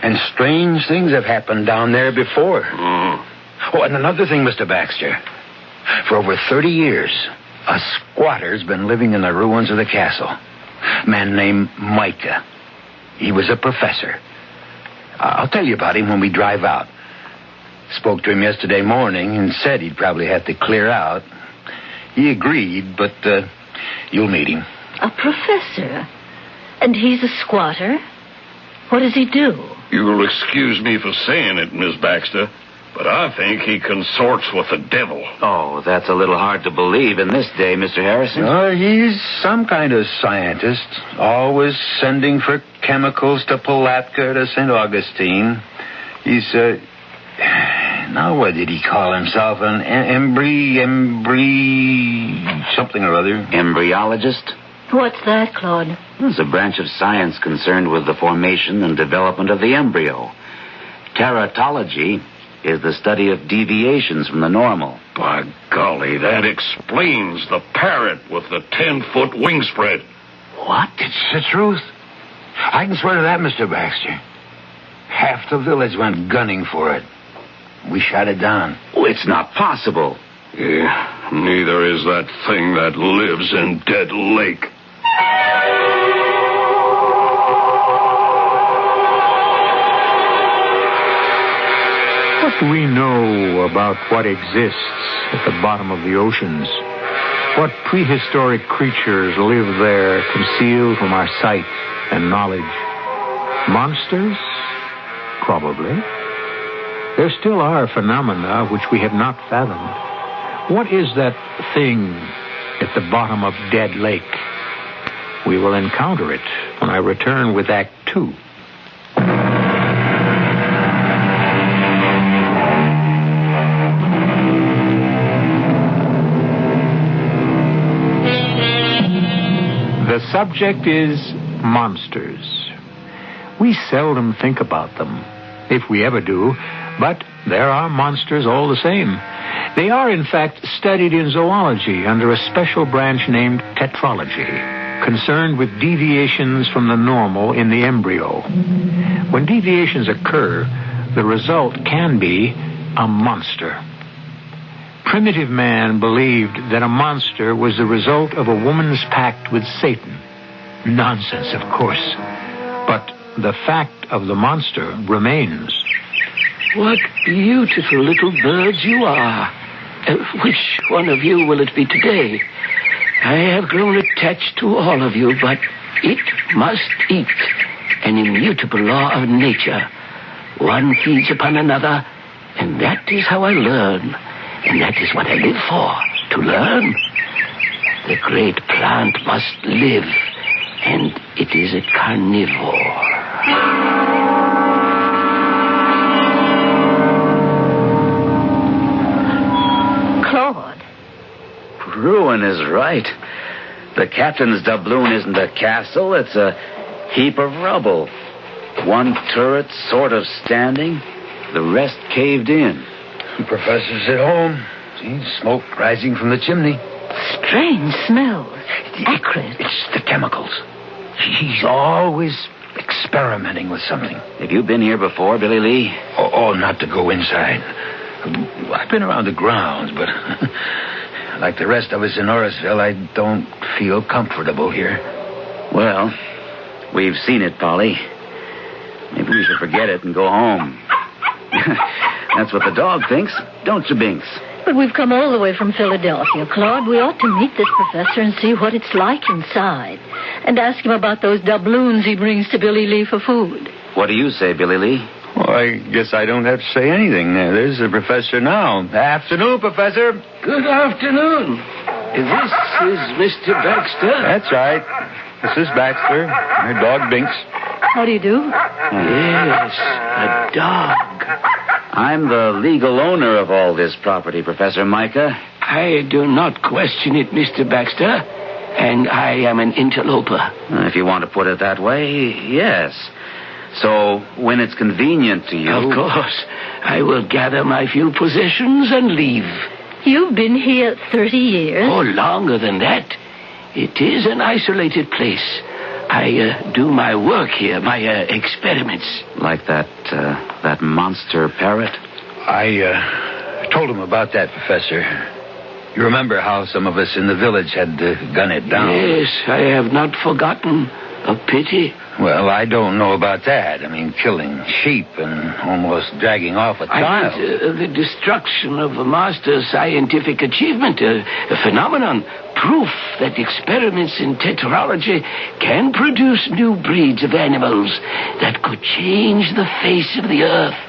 G: And strange things have happened down there before. Oh, and another thing, Mr. Baxter. For over 30 years, a squatter's been living in the ruins of the castle. A man named Micah. He was a professor. I'll tell you about him when we drive out. Spoke to him yesterday morning and said he'd probably have to clear out. He agreed, but you'll meet him.
P: A professor? And he's a squatter? What does he do?
O: You'll excuse me for saying it, Miss Baxter, but I think he consorts with the devil.
U: Oh, that's a little hard to believe in this day, Mr. Harrison.
G: He's some kind of scientist, always sending for chemicals to Palatka to St. Augustine. He's, now what did he call himself? An something or other.
U: Embryologist?
P: What's that, Claude?
U: It's a branch of science concerned with the formation and development of the embryo. Teratology is the study of deviations from the normal.
O: By golly, that explains the parrot with the 10-foot wingspread.
G: What? It's the truth. I can swear to that, Mr. Baxter. Half the village went gunning for it. We shot it down.
U: Oh, it's not possible.
O: Yeah, neither is that thing that lives in Dead Lake.
H: What do we know about what exists at the bottom of the oceans? What prehistoric creatures live there concealed from our sight and knowledge? Monsters? Probably. There still are phenomena which we have not fathomed. What is that thing at the bottom of Dead Lake? We will encounter it when I return with Act 2. The subject is monsters. We seldom think about them, if we ever do, but there are monsters all the same. They are, in fact, studied in zoology under a special branch named tetralogy, concerned with deviations from the normal in the embryo. When deviations occur, the result can be a monster. Primitive man believed that a monster was the result of a woman's pact with Satan. Nonsense, of course. But the fact of the monster remains.
S: What beautiful little birds you are. Which one of you will it be today? I have grown attached to all of you, but it must eat. An immutable law of nature. One feeds upon another, and that is how I learn. And that is what I live for, to learn. The great plant must live, and it is a carnivore.
U: Bruin is right. The captain's doubloon isn't a castle, it's a heap of rubble. One turret sort of standing, the rest caved in.
G: The professor's at home. See, smoke rising from the chimney.
P: Strange smells. Acrid.
G: It's the chemicals. He's always experimenting with something.
U: Have you been here before, Billy Lee?
G: Oh, not to go inside. I've been around the grounds, but like the rest of us in Orisville, I don't feel comfortable here.
U: Well, we've seen it, Polly. Maybe we should forget it and go home. That's what the dog thinks, don't you, Binks?
P: But we've come all the way from Philadelphia, Claude. We ought to meet this professor and see what it's like inside. And ask him about those doubloons he brings to Billy Lee for food.
U: What do you say, Billy Lee?
G: Well, I guess I don't have to say anything. There's the professor now. Afternoon, Professor.
S: Good afternoon. This is Mr. Baxter.
G: That's right. This is Baxter, my dog Binks.
P: How do you do?
S: Yes, a dog.
U: I'm the legal owner of all this property, Professor Micah.
S: I do not question it, Mr. Baxter. And I am an interloper.
U: If you want to put it that way, yes. So, when it's convenient to you...
S: Of course. I will gather my few possessions and leave.
P: You've been here 30 years?
S: Oh, longer than that. It is an isolated place. I do my work here, my experiments.
U: Like that monster parrot?
G: I told him about that, Professor. You remember how some of us in the village had to gun it down?
S: Yes, I have not forgotten. A pity.
G: Well, I don't know about that. I mean, killing sheep and almost dragging off a child.
S: The destruction of a master's scientific achievement, a phenomenon, proof that experiments in tetralogy can produce new breeds of animals that could change the face of the earth.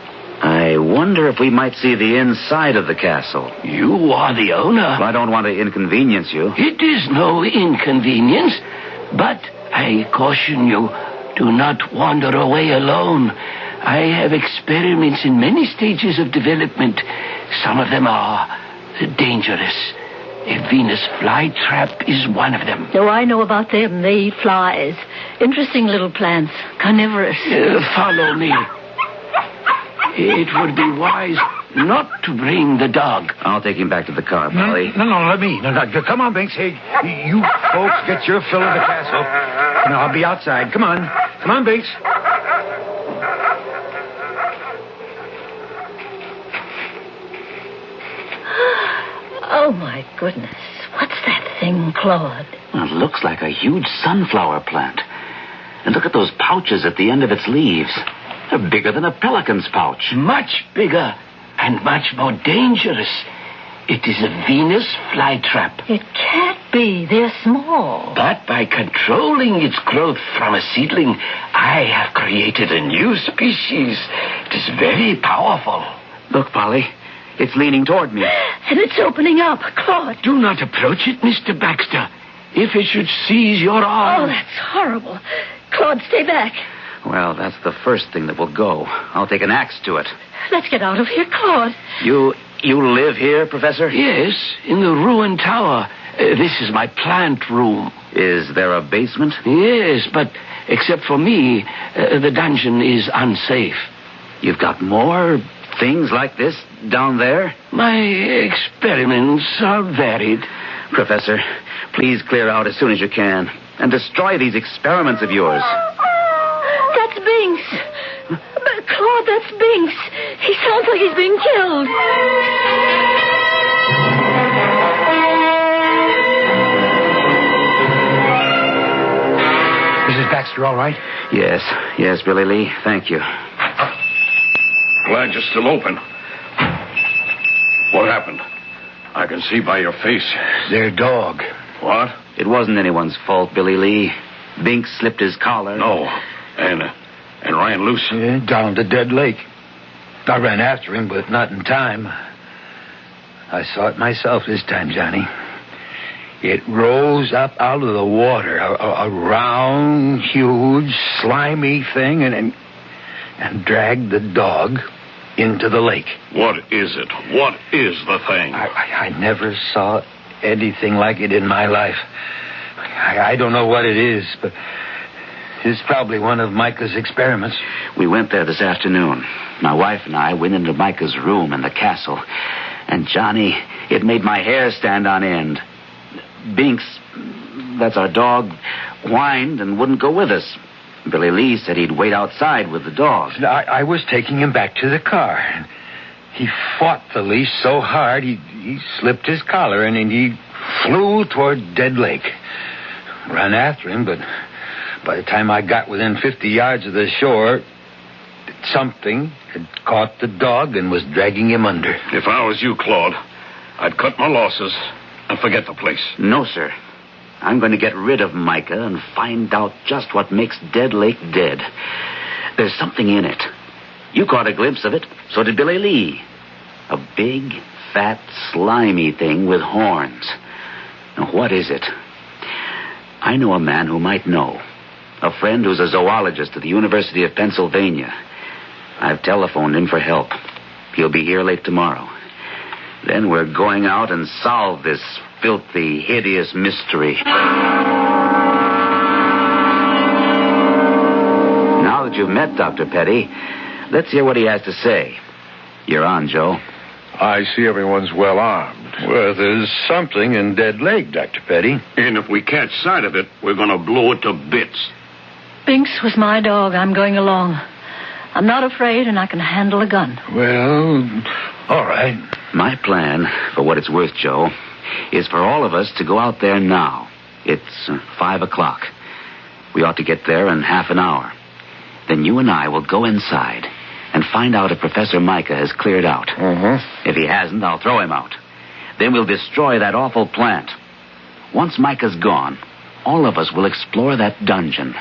U: I wonder if we might see the inside of the castle.
S: You are the owner.
U: Well, I don't want to inconvenience you.
S: It is no inconvenience, but I caution you, do not wander away alone. I have experiments in many stages of development. Some of them are dangerous. A Venus flytrap is one of them.
P: Oh, I know about them. They eat flies. Interesting little plants. Carnivorous.
S: Follow me. It would be wise not to bring the dog.
U: I'll take him back to the car, Polly.
G: No, let me. No, come on, Binks. Hey, you folks get your fill of the castle. No, I'll be outside. Come on. Come on, Binks.
P: Oh, my goodness. What's that thing, Claude?
U: It looks like a huge sunflower plant. And look at those pouches at the end of its leaves. They're bigger than a pelican's pouch.
S: Much bigger and much more dangerous. It is a Venus flytrap.
P: It can't be. They're small.
S: But by controlling its growth from a seedling, I have created a new species. It is very powerful.
U: Look, Polly. It's leaning toward me.
P: And it's opening up. Claude.
S: Do not approach it, Mr. Baxter. If it should seize your arm...
P: Oh, that's horrible. Claude, stay back.
U: Well, that's the first thing that will go. I'll take an axe to it.
P: Let's get out of here, Claude.
U: You live here, Professor?
S: Yes, in the ruined tower. This is my plant room.
U: Is there a basement?
S: Yes, but except for me, the dungeon is unsafe.
U: You've got more things like this down there?
S: My experiments are varied.
U: Professor, please clear out as soon as you can and destroy these experiments of yours.
P: That's Binks. But Claude, that's Binks. He sounds like he's being killed.
G: Mrs. Baxter, all right?
U: Yes, Billy Lee. Thank you.
O: Glad you're still open. What happened? I can see by your face.
G: Their dog.
O: What?
U: It wasn't anyone's fault, Billy Lee. Binks slipped his collar.
O: No. And ran loose.
G: Yeah, down the dead lake. I ran after him, but not in time. I saw it myself this time, Johnny. It rose up out of the water, a round, huge, slimy thing, and dragged the dog into the lake.
O: What is it? What is the thing?
G: I never saw anything like it in my life.
Q: I don't know what it is, but it's probably one of Micah's experiments.
U: We went there this afternoon. My wife and I went into Micah's room in the castle. And, Johnny, it made my hair stand on end. Binks, that's our dog, whined and wouldn't go with us. Billy Lee said he'd wait outside with the dog.
Q: I was taking him back to the car. He fought the leash so hard, he slipped his collar and he flew toward Dead Lake. Ran after him, but by the time I got within 50 yards of the shore, something had caught the dog and was dragging him under.
O: If I was you, Claude, I'd cut my losses and forget the place.
U: No, sir. I'm going to get rid of Micah and find out just what makes Dead Lake dead. There's something in it. You caught a glimpse of it. So did Billy Lee. A big, fat, slimy thing with horns. Now, what is it? I know a man who might know. A friend who's a zoologist at the University of Pennsylvania. I've telephoned him for help. He'll be here late tomorrow. Then we're going out and solve this filthy, hideous mystery. Now that you've met Dr. Petty, let's hear what he has to say. You're on, Joe.
R: I see everyone's well armed.
Q: Well, there's something in Dead Lake, Dr. Petty.
O: And if we catch sight of it, we're going to blow it to bits.
P: Binks was my dog. I'm going along. I'm not afraid, and I can handle a gun.
Q: Well, all right.
U: My plan, for what it's worth, Joe, is for all of us to go out there now. It's 5 o'clock. We ought to get there in half an hour. Then you and I will go inside and find out if Professor Micah has cleared out.
Q: Mm-hmm.
U: If he hasn't, I'll throw him out. Then we'll destroy that awful plant. Once Micah's gone, all of us will explore that dungeon.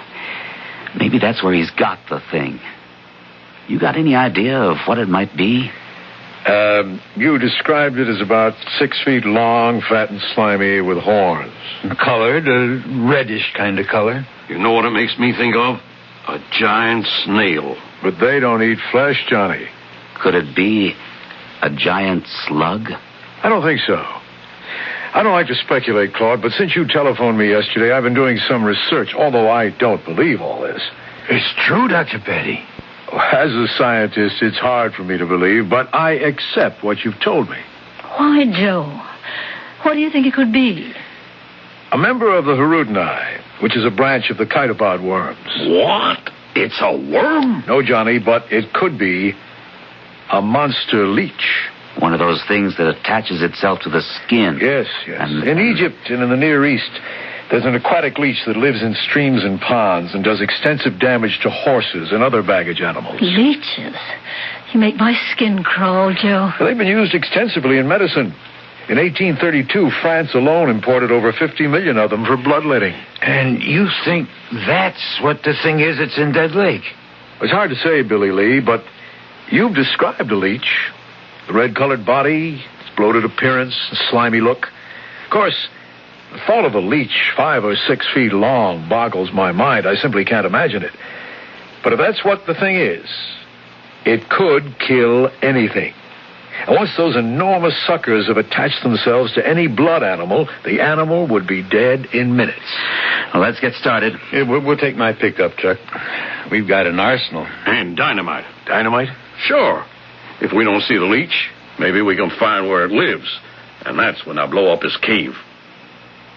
U: Maybe that's where he's got the thing. You got any idea of what it might be?
R: You described it as about 6 feet long, fat and slimy, with horns.
Q: Colored, a reddish kind of color.
O: You know what it makes me think of? A giant snail.
R: But they don't eat flesh, Johnny.
U: Could it be a giant slug?
R: I don't think so. I don't like to speculate, Claude, but since you telephoned me yesterday, I've been doing some research, although I don't believe all this.
Q: It's true, Dr. Petty.
R: As a scientist, it's hard for me to believe, but I accept what you've told me.
P: Why, Joe? What do you think it could be?
R: A member of the Hirudinai, which is a branch of the chitopod worms.
O: What? It's a worm?
R: No, Johnny, but it could be a monster leech.
U: One of those things that attaches itself to the skin.
R: Yes. In Egypt and in the Near East, there's an aquatic leech that lives in streams and ponds and does extensive damage to horses and other baggage animals.
P: Leeches? You make my skin crawl, Joe.
R: They've been used extensively in medicine. In 1832, France alone imported over 50 million of them for bloodletting.
Q: And you think that's what the thing is that's in Dead Lake?
R: It's hard to say, Billy Lee, but you've described a leech. The red-colored body, its bloated appearance, slimy look. Of course, the thought of a leech 5 or 6 feet long boggles my mind. I simply can't imagine it. But if that's what the thing is, it could kill anything. And once those enormous suckers have attached themselves to any blood animal, the animal would be dead in minutes.
U: Well, let's get started.
Q: Yeah, we'll take my pickup truck. We've got an arsenal.
O: And dynamite.
R: Dynamite?
O: Sure. If we don't see the leech, maybe we can find where it lives. And that's when I blow up his cave.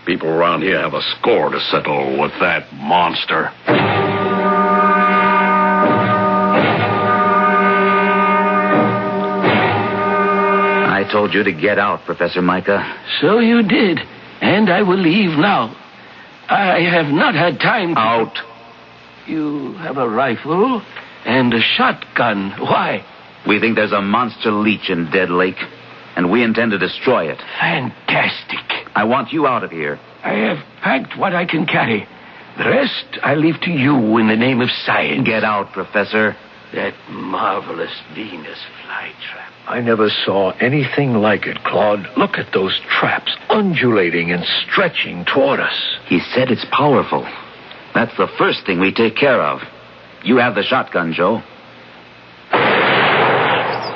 O: People around here have a score to settle with that monster.
U: I told you to get out, Professor Micah.
S: So you did, and I will leave now. I have not had time to...
U: Out.
S: You have a rifle and a shotgun. Why?
U: We think there's a monster leech in Dead Lake, and we intend to destroy it.
S: Fantastic.
U: I want you out of here.
S: I have packed what I can carry. The rest I leave to you in the name of science.
U: Get out, Professor.
S: That marvelous Venus flytrap.
R: I never saw anything like it, Claude. Look at those traps, undulating and stretching toward us.
U: He said it's powerful. That's the first thing we take care of. You have the shotgun, Joe.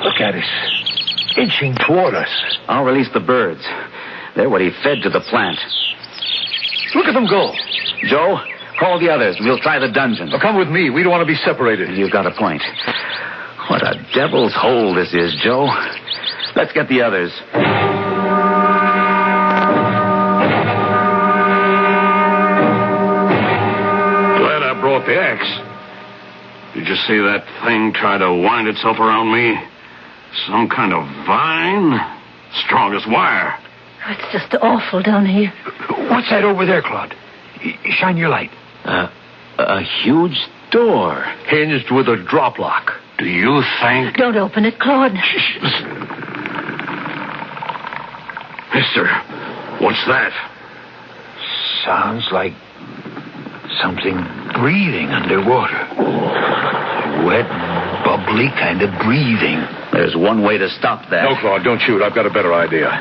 R: Look at us, inching toward us.
U: I'll release the birds. They're what he fed to the plant.
R: Look at them go.
U: Joe, call the others. We'll try the dungeon.
R: Now, come with me. We don't want to be separated.
U: You've got a point. What a devil's hole this is, Joe. Let's get the others.
O: Glad I brought the axe. Did you see that thing try to wind itself around me? Some kind of vine? Strong as wire.
P: It's just awful down here.
Q: What's that over there, Claude? Shine your light.
U: A huge door.
R: Hinged with a drop lock.
O: Do you think...
P: Don't open it, Claude.
O: Shh, listen. Mister, what's that?
Q: Sounds like something breathing underwater. Wet, bubbly kind of breathing.
U: There's one way to stop that.
R: No, Claude, don't shoot. I've got a better idea.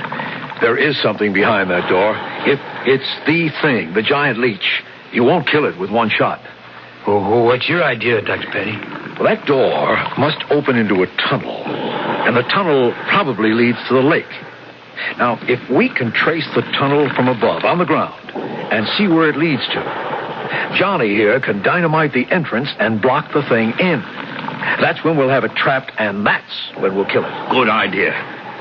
R: There is something behind that door. If it's the thing, the giant leech, you won't kill it with one shot.
Q: Oh, what's your idea, Dr. Petty?
R: Well, that door must open into a tunnel, and the tunnel probably leads to the lake. Now, if we can trace the tunnel from above, on the ground, and see where it leads to, Johnny here can dynamite the entrance and block the thing in. That's when we'll have it trapped, and that's when we'll kill it.
U: Good idea.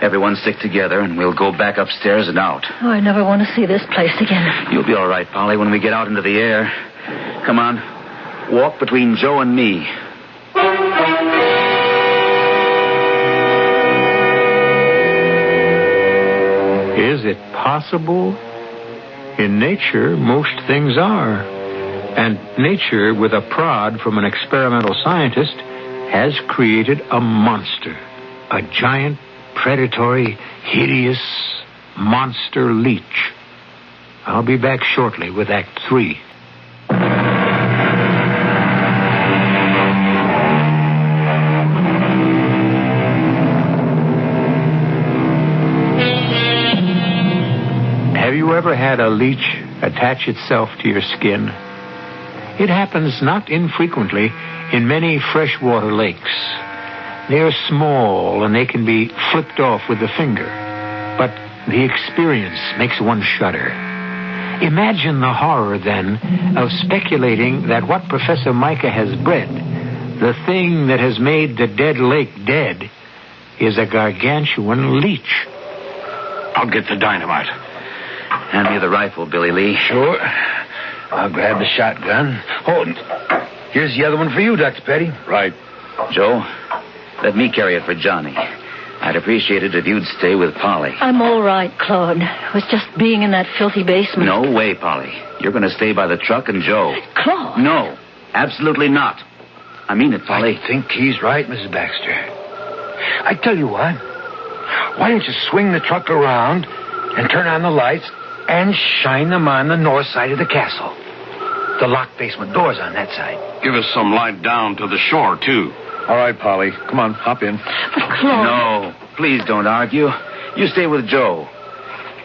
U: Everyone stick together, and we'll go back upstairs and out.
P: Oh, I never want to see this place again.
U: You'll be all right, Polly, when we get out into the air. Come on. Walk between Joe and me.
A: Is it possible? In nature, most things are. And nature, with a prod from an experimental scientist, has created a monster. A giant, predatory, hideous monster leech. I'll be back shortly with Act 3. Have you ever had a leech attach itself to your skin? It happens not infrequently in many freshwater lakes. They are small and they can be flipped off with the finger. But the experience makes one shudder. Imagine the horror, then, of speculating that what Professor Micah has bred, the thing that has made the dead lake dead, is a gargantuan leech.
O: I'll get the dynamite.
U: Hand me the rifle, Billy Lee.
Q: Sure. I'll grab the shotgun. Oh, here's the other one for you, Dr. Petty.
R: Right.
U: Joe, let me carry it for Johnny. I'd appreciate it if you'd stay with Polly.
P: I'm all right, Claude. It was just being in that filthy basement.
U: No way, Polly. You're going to stay by the truck and Joe.
P: Claude?
U: No, absolutely not. I mean it, Polly.
Q: I think he's right, Mrs. Baxter. I tell you what. Why don't you swing the truck around and turn on the lights and shine them on the north side of the castle? The locked basement door's on that side.
O: Give us some light down to the shore, too.
R: All right, Polly. Come on, hop in.
P: But Claude...
U: No, please don't argue. You stay with Joe.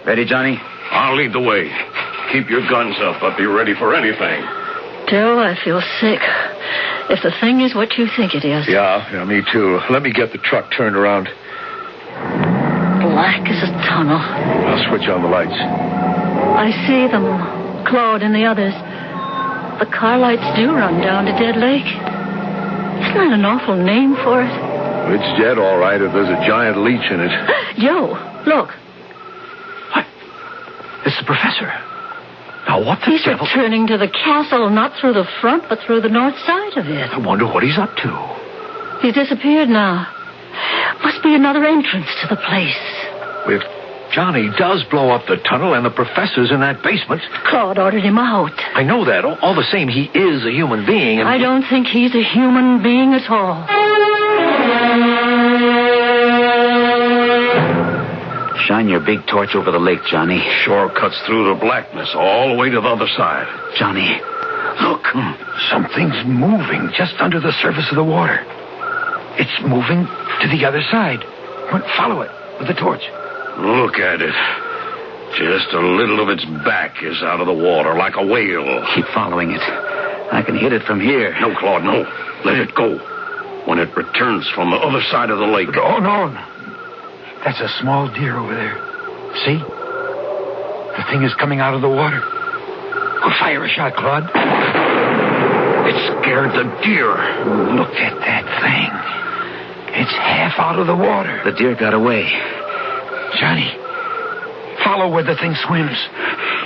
U: Ready, Johnny?
O: I'll lead the way. Keep your guns up. I'll be ready for anything.
P: Joe, I feel sick. If the thing is what you think it is.
R: Yeah, me too. Let me get the truck turned around.
P: Black as a tunnel.
R: I'll switch on the lights.
P: I see them. Claude and the others. The car lights do run down to Dead Lake. Isn't that an awful name for it?
R: It's dead, all right, if there's a giant leech in it.
P: Joe, look.
Q: What? It's the professor. Now, what the
P: He's
Q: devil...
P: returning to the castle, not through the front, but through the north side of it.
Q: I wonder what he's up to.
P: He's disappeared now. Must be another entrance to the place.
R: If Johnny does blow up the tunnel and the professor's in that basement...
P: Claude ordered him out.
R: I know that. All the same, he is a human being. And...
P: I don't think he's a human being at all.
U: Shine your big torch over the lake, Johnny.
O: Shore cuts through the blackness all the way to the other side.
U: Johnny, look.
Q: Something's moving just under the surface of the water. It's moving to the other side. Follow it with the torch.
O: Look at it. Just a little of its back is out of the water, like a whale.
U: Keep following it. I can hit it from here.
O: No, Claude, no. Let it go. When it returns from the other side of the lake.
Q: Oh, no. That's a small deer over there. See? The thing is coming out of the water. Fire a shot, Claude. It scared the deer. Look at that thing. It's half out of the water.
U: The deer got away.
Q: Johnny, follow where the thing swims.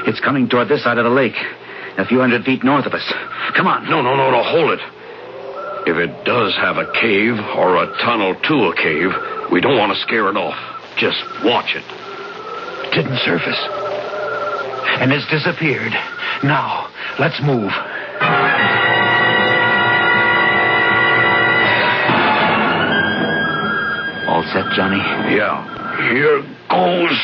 U: It's coming toward this side of the lake, a few hundred feet north of us. Come on.
O: No, hold it. If it does have a cave or a tunnel to a cave, we don't want to scare it off. Just watch it.
Q: Didn't surface. And it's disappeared. Now, let's move.
U: All set, Johnny?
O: Yeah. Here goes.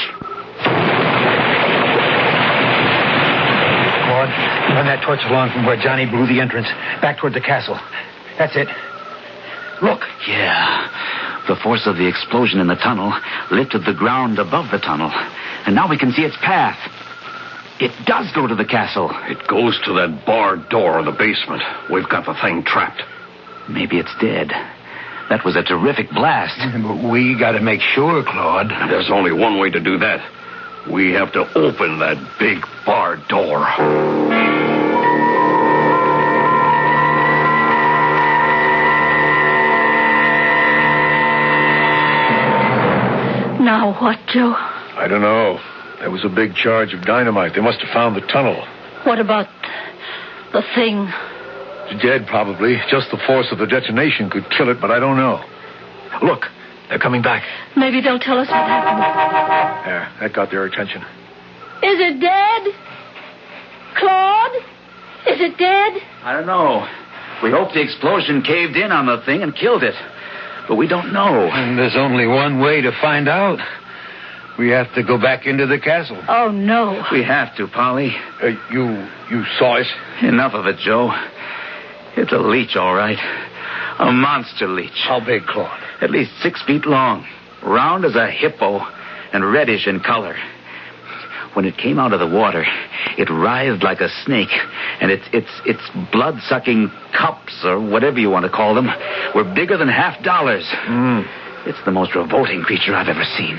Q: Claude, run that torch along from where Johnny blew the entrance, back toward the castle. That's it. Look.
U: Yeah. The force of the explosion in the tunnel lifted the ground above the tunnel, and now we can see its path. It does go to the castle.
O: It goes to that barred door in the basement. We've got the thing trapped.
U: Maybe it's dead. That was a terrific blast.
Q: But we got to make sure, Claude.
O: There's only one way to do that. We have to open that big barred door.
P: Now what, Joe?
R: I don't know. There was a big charge of dynamite. They must have found the tunnel.
P: What about the thing?
R: It's dead, probably. Just the force of the detonation could kill it, but I don't know. Look, they're coming back.
P: Maybe they'll tell us what happened.
R: There, that got their attention.
P: Is it dead? Claude? Is it dead?
U: I don't know. We hope the explosion caved in on the thing and killed it. But we don't know.
Q: And there's only one way to find out. We have to go back into the castle.
P: Oh, no.
U: We have to, Polly.
R: You saw it?
U: Enough of it, Joe. It's a leech, all right. A monster leech.
R: How big, Claude?
U: At least 6 feet long. Round as a hippo and reddish in color. When it came out of the water, it writhed like a snake, and its blood-sucking cups, or whatever you want to call them, were bigger than $50. It's the most revolting creature I've ever seen.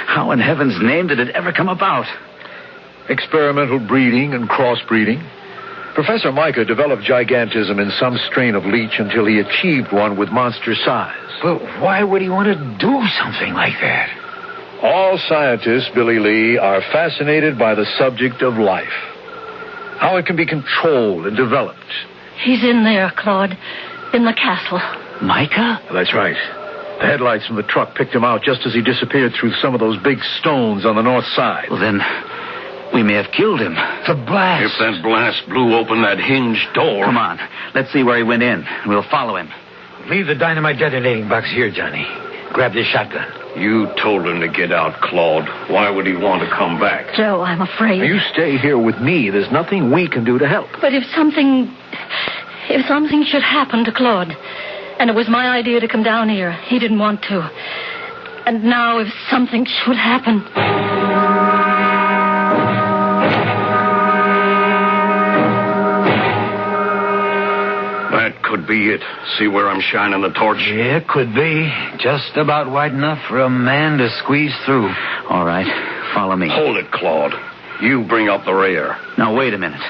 U: How in heaven's name did it ever come about?
R: Experimental breeding and crossbreeding. Professor Micah developed gigantism in some strain of leech until he achieved one with monster size.
Q: But why would he want to do something like that?
R: All scientists, Billy Lee, are fascinated by the subject of life. How it can be controlled and developed.
P: He's in there, Claude. In the castle.
U: Micah?
R: That's right. The headlights from the truck picked him out just as he disappeared through some of those big stones on the north side.
U: Well, then, we may have killed him.
Q: The blast.
O: If that blast blew open that hinged door...
U: Come on. Let's see where he went in. We'll follow him.
Q: Leave the dynamite detonating box here, Johnny. Grab this shotgun.
O: You told him to get out, Claude. Why would he want to come back?
P: Joe, I'm afraid.
R: Now, you stay here with me. There's nothing we can do to help.
P: But if something should happen to Claude, and it was my idea to come down here, he didn't want to. And now if something should happen...
O: That could be it. See where I'm shining the torch?
Q: Yeah, it could be. Just about wide enough for a man to squeeze through.
U: All right. Follow me.
O: Hold it, Claude. You bring up the rear.
U: Now, wait a minute.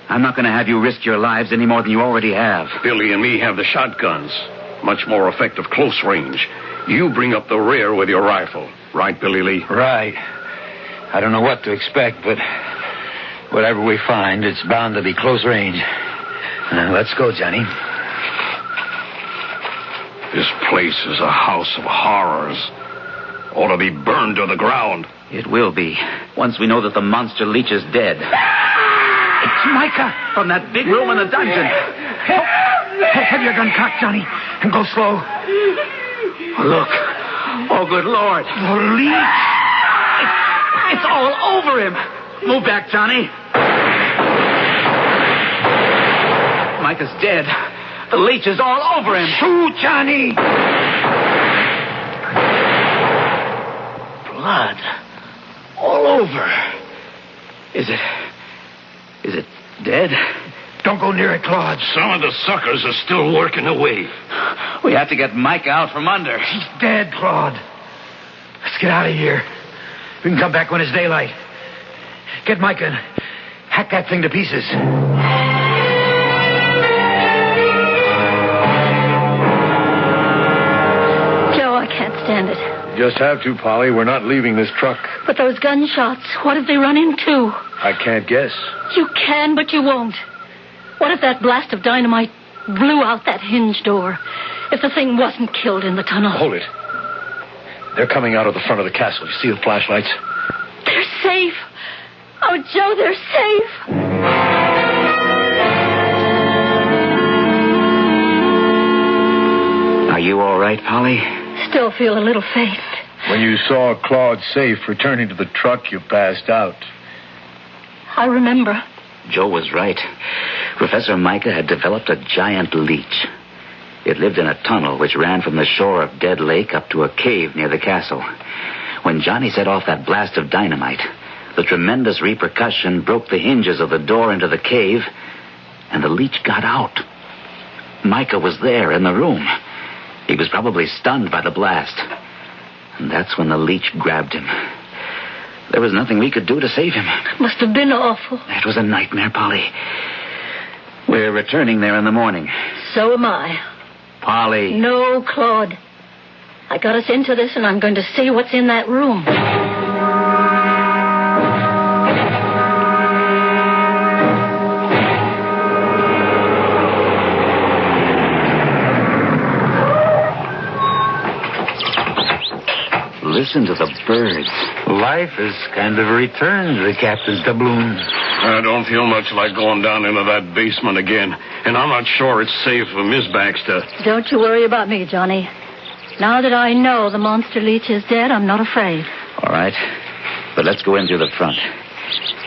U: I'm not going to have you risk your lives any more than you already have.
O: Billy and me have the shotguns. Much more effective close range. You bring up the rear with your rifle. Right, Billy Lee?
Q: Right. I don't know what to expect, but whatever we find, it's bound to be close range. Let's go, Johnny.
O: This place is a house of horrors. Ought to be burned to the ground.
U: It will be, once we know that the monster leech is dead. It's Micah from that big room in the dungeon.
Q: Have your gun cocked, Johnny, and go slow.
U: Look. Oh, good Lord.
Q: The leech.
U: It's all over him. Move back, Johnny. Micah's dead. The leech is all over him.
Q: Shoot, Johnny.
U: Blood. All over. Is it dead?
Q: Don't go near it, Claude.
O: Some of the suckers are still working away.
U: We have to get Micah out from under.
Q: He's dead, Claude. Let's get out of here. We can come back when it's daylight. Get Micah Hack that thing to pieces.
P: Joe, I can't stand it.
R: You just have to, Polly. We're not leaving this truck.
P: But those gunshots, what have they run into?
R: I can't guess.
P: You can, but you won't. What if that blast of dynamite blew out that hinge door? If the thing wasn't killed in the tunnel?
R: Hold it. They're coming out of the front of the castle. You see the flashlights?
P: They're safe. Oh, Joe, they're safe.
U: Are you all right, Polly?
P: Still feel a little faint.
R: When you saw Claude safe returning to the truck, you passed out.
P: I remember.
U: Joe was right. Professor Micah had developed a giant leech. It lived in a tunnel which ran from the shore of Dead Lake up to a cave near the castle. When Johnny set off that blast of dynamite, the tremendous repercussion broke the hinges of the door into the cave, and the leech got out. Micah was there in the room. He was probably stunned by the blast. And that's when the leech grabbed him. There was nothing we could do to save him.
P: It must have been awful.
U: It was a nightmare, Polly. We're returning there in the morning.
P: So am I.
U: Polly.
P: No, Claude. I got us into this, and I'm going to see what's in that room.
U: Listen to the birds.
Q: Life has kind of returned to the captain's doubloon.
O: I don't feel much like going down into that basement again. And I'm not sure it's safe for Miss Baxter.
P: Don't you worry about me, Johnny. Now that I know the monster leech is dead, I'm not afraid.
U: All right. But let's go in through the front.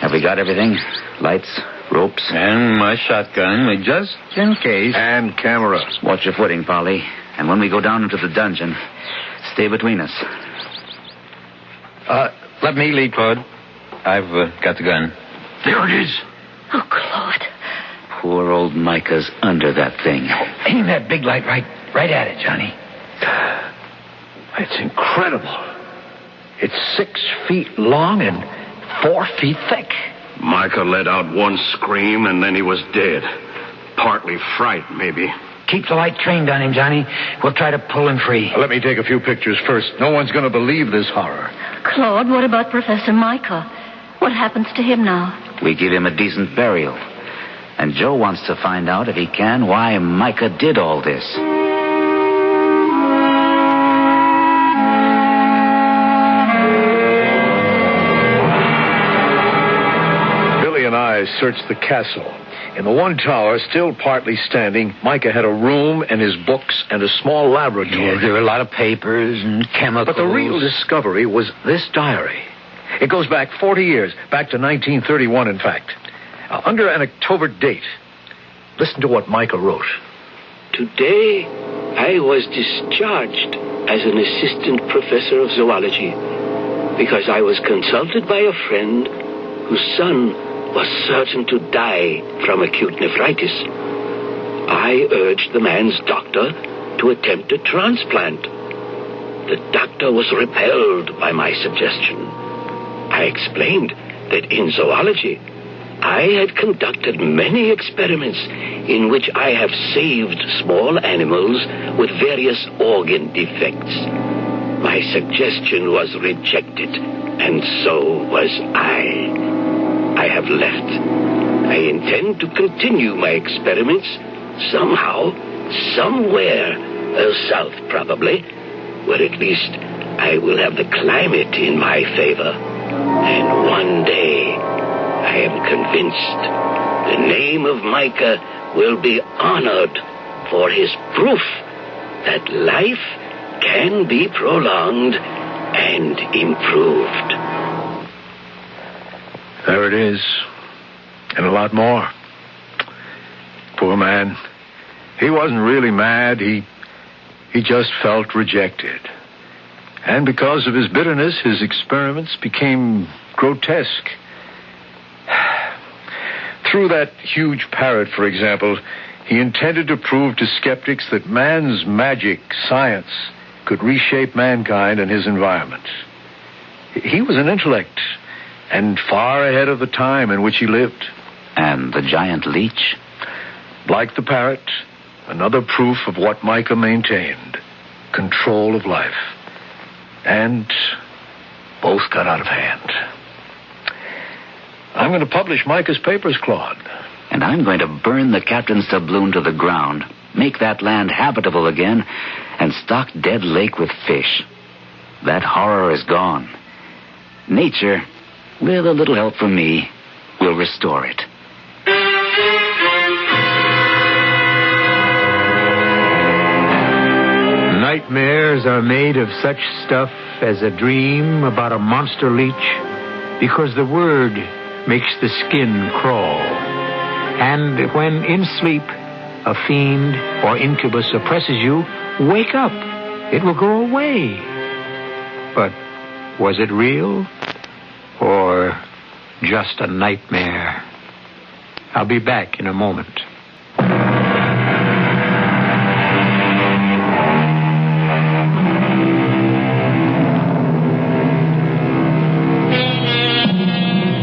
U: Have we got everything? Lights, ropes?
Q: And my shotgun, just in case.
R: And camera.
U: Watch your footing, Polly. And when we go down into the dungeon, stay between us.
Q: Let me lead, Claude. I've got the gun.
O: There it is.
P: Oh, Claude.
U: Poor old Micah's under that thing.
Q: Aim that big light right at it, Johnny.
R: It's incredible. It's 6 feet long and 4 feet thick.
O: Micah let out one scream, and then he was dead. Partly fright, maybe.
Q: Keep the light trained on him, Johnny. We'll try to pull him free.
R: Let me take a few pictures first. No one's going to believe this horror.
P: Claude, what about Professor Micah? What happens to him now?
U: We give him a decent burial. And Joe wants to find out, if he can, why Micah did all this.
R: Billy and I searched the castle. In the one tower, still partly standing, Micah had a room and his books and a small laboratory.
Q: Yeah, there were a lot of papers and chemicals.
R: But the real discovery was this diary. It goes back 40 years, back to 1931, in fact. Under an October date. Listen to what Micah wrote.
S: Today, I was discharged as an assistant professor of zoology because I was consulted by a friend whose son was certain to die from acute nephritis. I urged the man's doctor to attempt a transplant. The doctor was repelled by my suggestion. I explained that in zoology, I had conducted many experiments in which I have saved small animals with various organ defects. My suggestion was rejected, and so was I. I have left. I intend to continue my experiments somehow, somewhere, south probably, where at least I will have the climate in my favor. And one day, I am convinced the name of Micah will be honored for his proof that life can be prolonged and improved.
R: There it is. And a lot more. Poor man. He wasn't really mad. He just felt rejected. And because of his bitterness, his experiments became grotesque. Through that huge parrot, for example, he intended to prove to skeptics that man's magic, science, could reshape mankind and his environment. He was an intellect, and far ahead of the time in which he lived.
U: And the giant leech?
R: Like the parrot, another proof of what Micah maintained. Control of life. And both got out of hand. I'm going to publish Micah's papers, Claude.
U: And I'm going to burn the captain's doubloon to the ground, make that land habitable again, and stock Dead Lake with fish. That horror is gone. Nature, with a little help from me, will restore it.
A: Nightmares are made of such stuff as a dream about a monster leech, because the word makes the skin crawl. And when in sleep a fiend or incubus oppresses you, wake up. It will go away. But was it real or just a nightmare? I'll be back in a moment.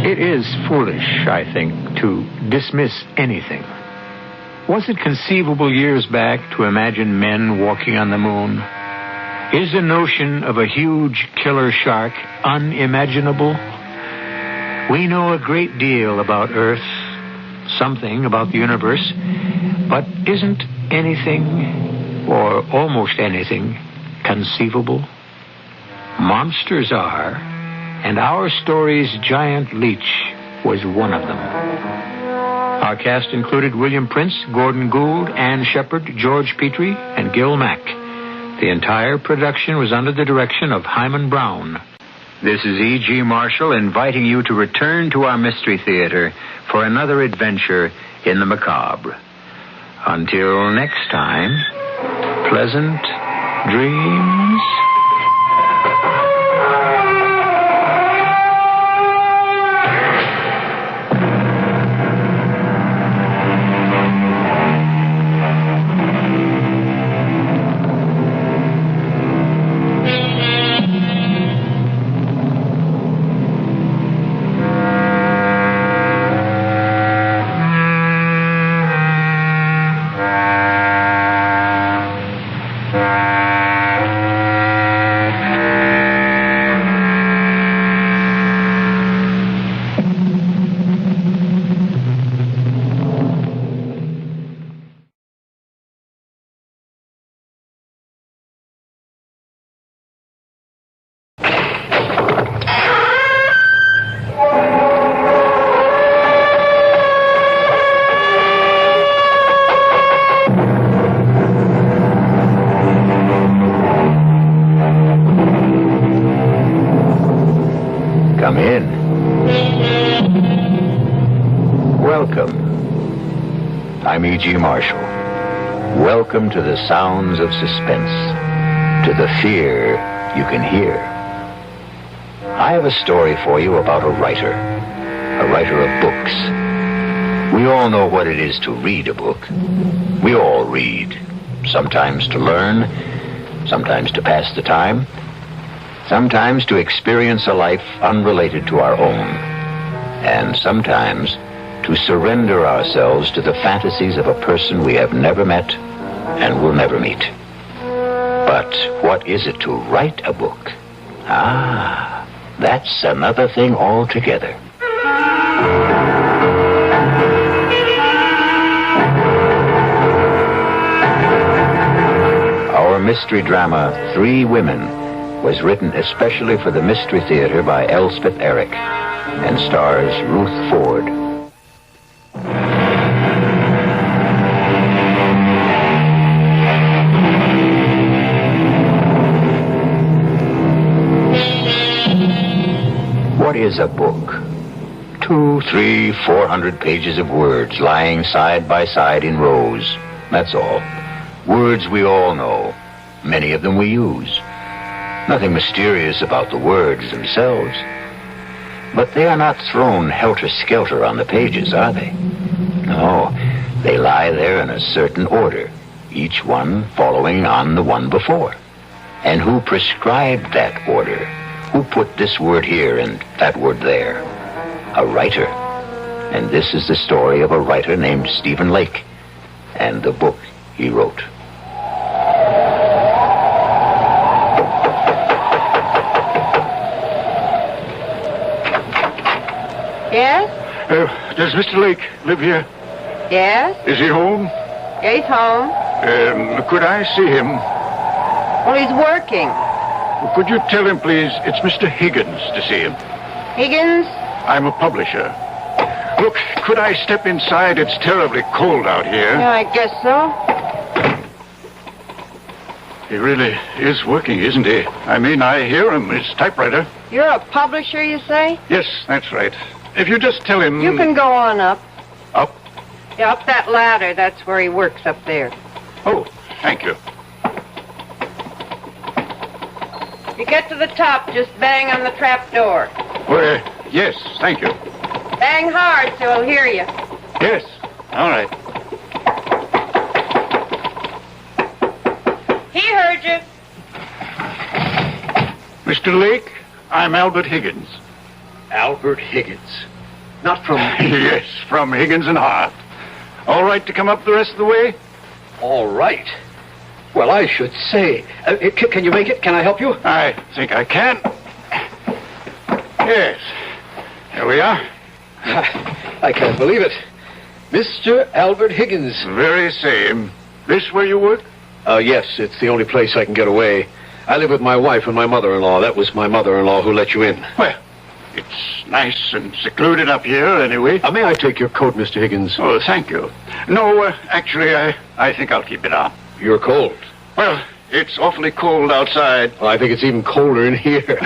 A: It is foolish, I think, to dismiss anything. Was it conceivable years back to imagine men walking on the moon? Is the notion of a huge killer shark unimaginable? We know a great deal about Earth, something about the universe, but isn't anything, or almost anything, conceivable? Monsters are, and our story's giant leech was one of them. Our cast included William Prince, Gordon Gould, Ann Shepard, George Petrie, and Gil Mack. The entire production was under the direction of Hyman Brown. This is E.G. Marshall inviting you to return to our Mystery Theater for another adventure in the macabre. Until next time, pleasant dreams. Come in. Welcome. I'm E.G. Marshall. Welcome to the sounds of suspense, to the fear you can hear. I have a story for you about a writer of books. We all know what it is to read a book. We all read, sometimes to learn, sometimes to pass the time, sometimes to experience a life unrelated to our own, and sometimes to surrender ourselves to the fantasies of a person we have never met and will never meet. But what is it to write a book? Ah, that's another thing altogether. Our mystery drama, 3 Women, was written especially for the Mystery Theater by Elspeth Eric and stars Ruth Ford. What is a book? 200, 300, 400 pages of words lying side by side in rows. That's all. Words we all know. Many of them we use. Nothing mysterious about the words themselves. But they are not thrown helter-skelter on the pages, are they? No, they lie there in a certain order, each one following on the one before. And who prescribed that order? Who put this word here and that word there? A writer. And this is the story of a writer named Stephen Lake and the book he wrote.
E: Yes?
J: Does Mr. Lake live here?
E: Yes?
J: Is he home?
E: Yeah, he's home.
J: Could I see him?
E: Well, he's working.
J: Could you tell him, please, it's Mr. Higgins to see him?
E: Higgins?
J: I'm a publisher. Look, could I step inside? It's terribly cold out here.
E: Yeah, I guess so.
J: He really is working, isn't he? I mean, I hear him, his typewriter.
E: You're a publisher, you say?
J: Yes, that's right. If you just tell him...
E: You can go on up.
J: Up?
E: Yeah, up that ladder. That's where he works, up there.
J: Oh, thank you.
E: You get to the top, just bang on the trap door.
J: Well, yes, thank you.
E: Bang hard so he'll hear you.
J: Yes, all right.
E: He heard you.
J: Mr. Lake, I'm Albert Higgins.
R: Albert Higgins. Not from...
J: Yes, from Higgins and Hart. All right to come up the rest of the way?
R: All right. Well, I should say. Can you make it? Can I help you?
J: I think I can. Yes. Here we are.
R: I can't believe it. Mr. Albert Higgins.
J: Very same. This where you work?
R: Yes, it's the only place I can get away. I live with my wife and my mother-in-law. That was my mother-in-law who let you in.
J: Well, it's nice and secluded up here, anyway.
R: May I take your coat, Mr. Higgins?
J: Oh, thank you. No, actually, I think I'll keep it on.
R: You're cold.
J: Well, it's awfully cold outside.
R: Well, I think it's even colder in here.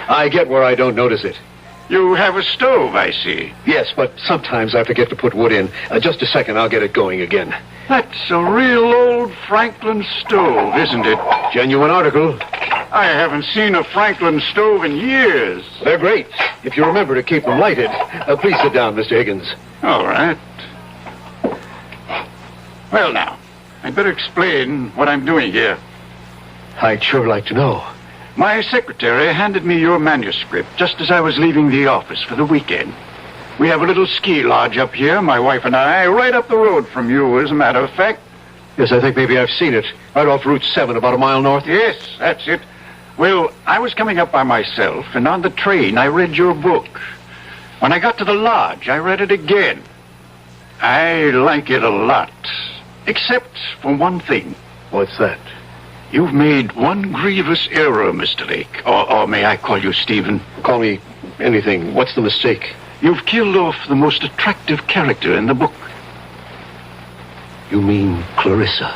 R: I get where I don't notice it.
J: You have a stove, I see.
R: Yes, but sometimes I forget to put wood in. Just a second, I'll get it going again.
J: That's a real old Franklin stove, isn't it?
R: Genuine article.
J: I haven't seen a Franklin stove in years.
R: They're great, if you remember to keep them lighted. Please sit down, Mr. Higgins.
J: All right. Well, now, I'd better explain what I'm doing here.
R: I'd sure like to know.
J: My secretary handed me your manuscript just as I was leaving the office for the weekend. We have a little ski lodge up here, my wife and I, right up the road from you, as a matter of fact.
R: Yes, I think maybe I've seen it. Right off Route 7, about a mile north.
J: Yes, that's it. Well, I was coming up by myself, and on the train I read your book. When I got to the lodge, I read it again. I like it a lot, except for one thing.
R: What's that?
J: You've made one grievous error, Mr. Lake. Or may I call you Stephen?
R: Call me anything. What's the mistake?
J: You've killed off the most attractive character in the book.
R: You mean Clarissa?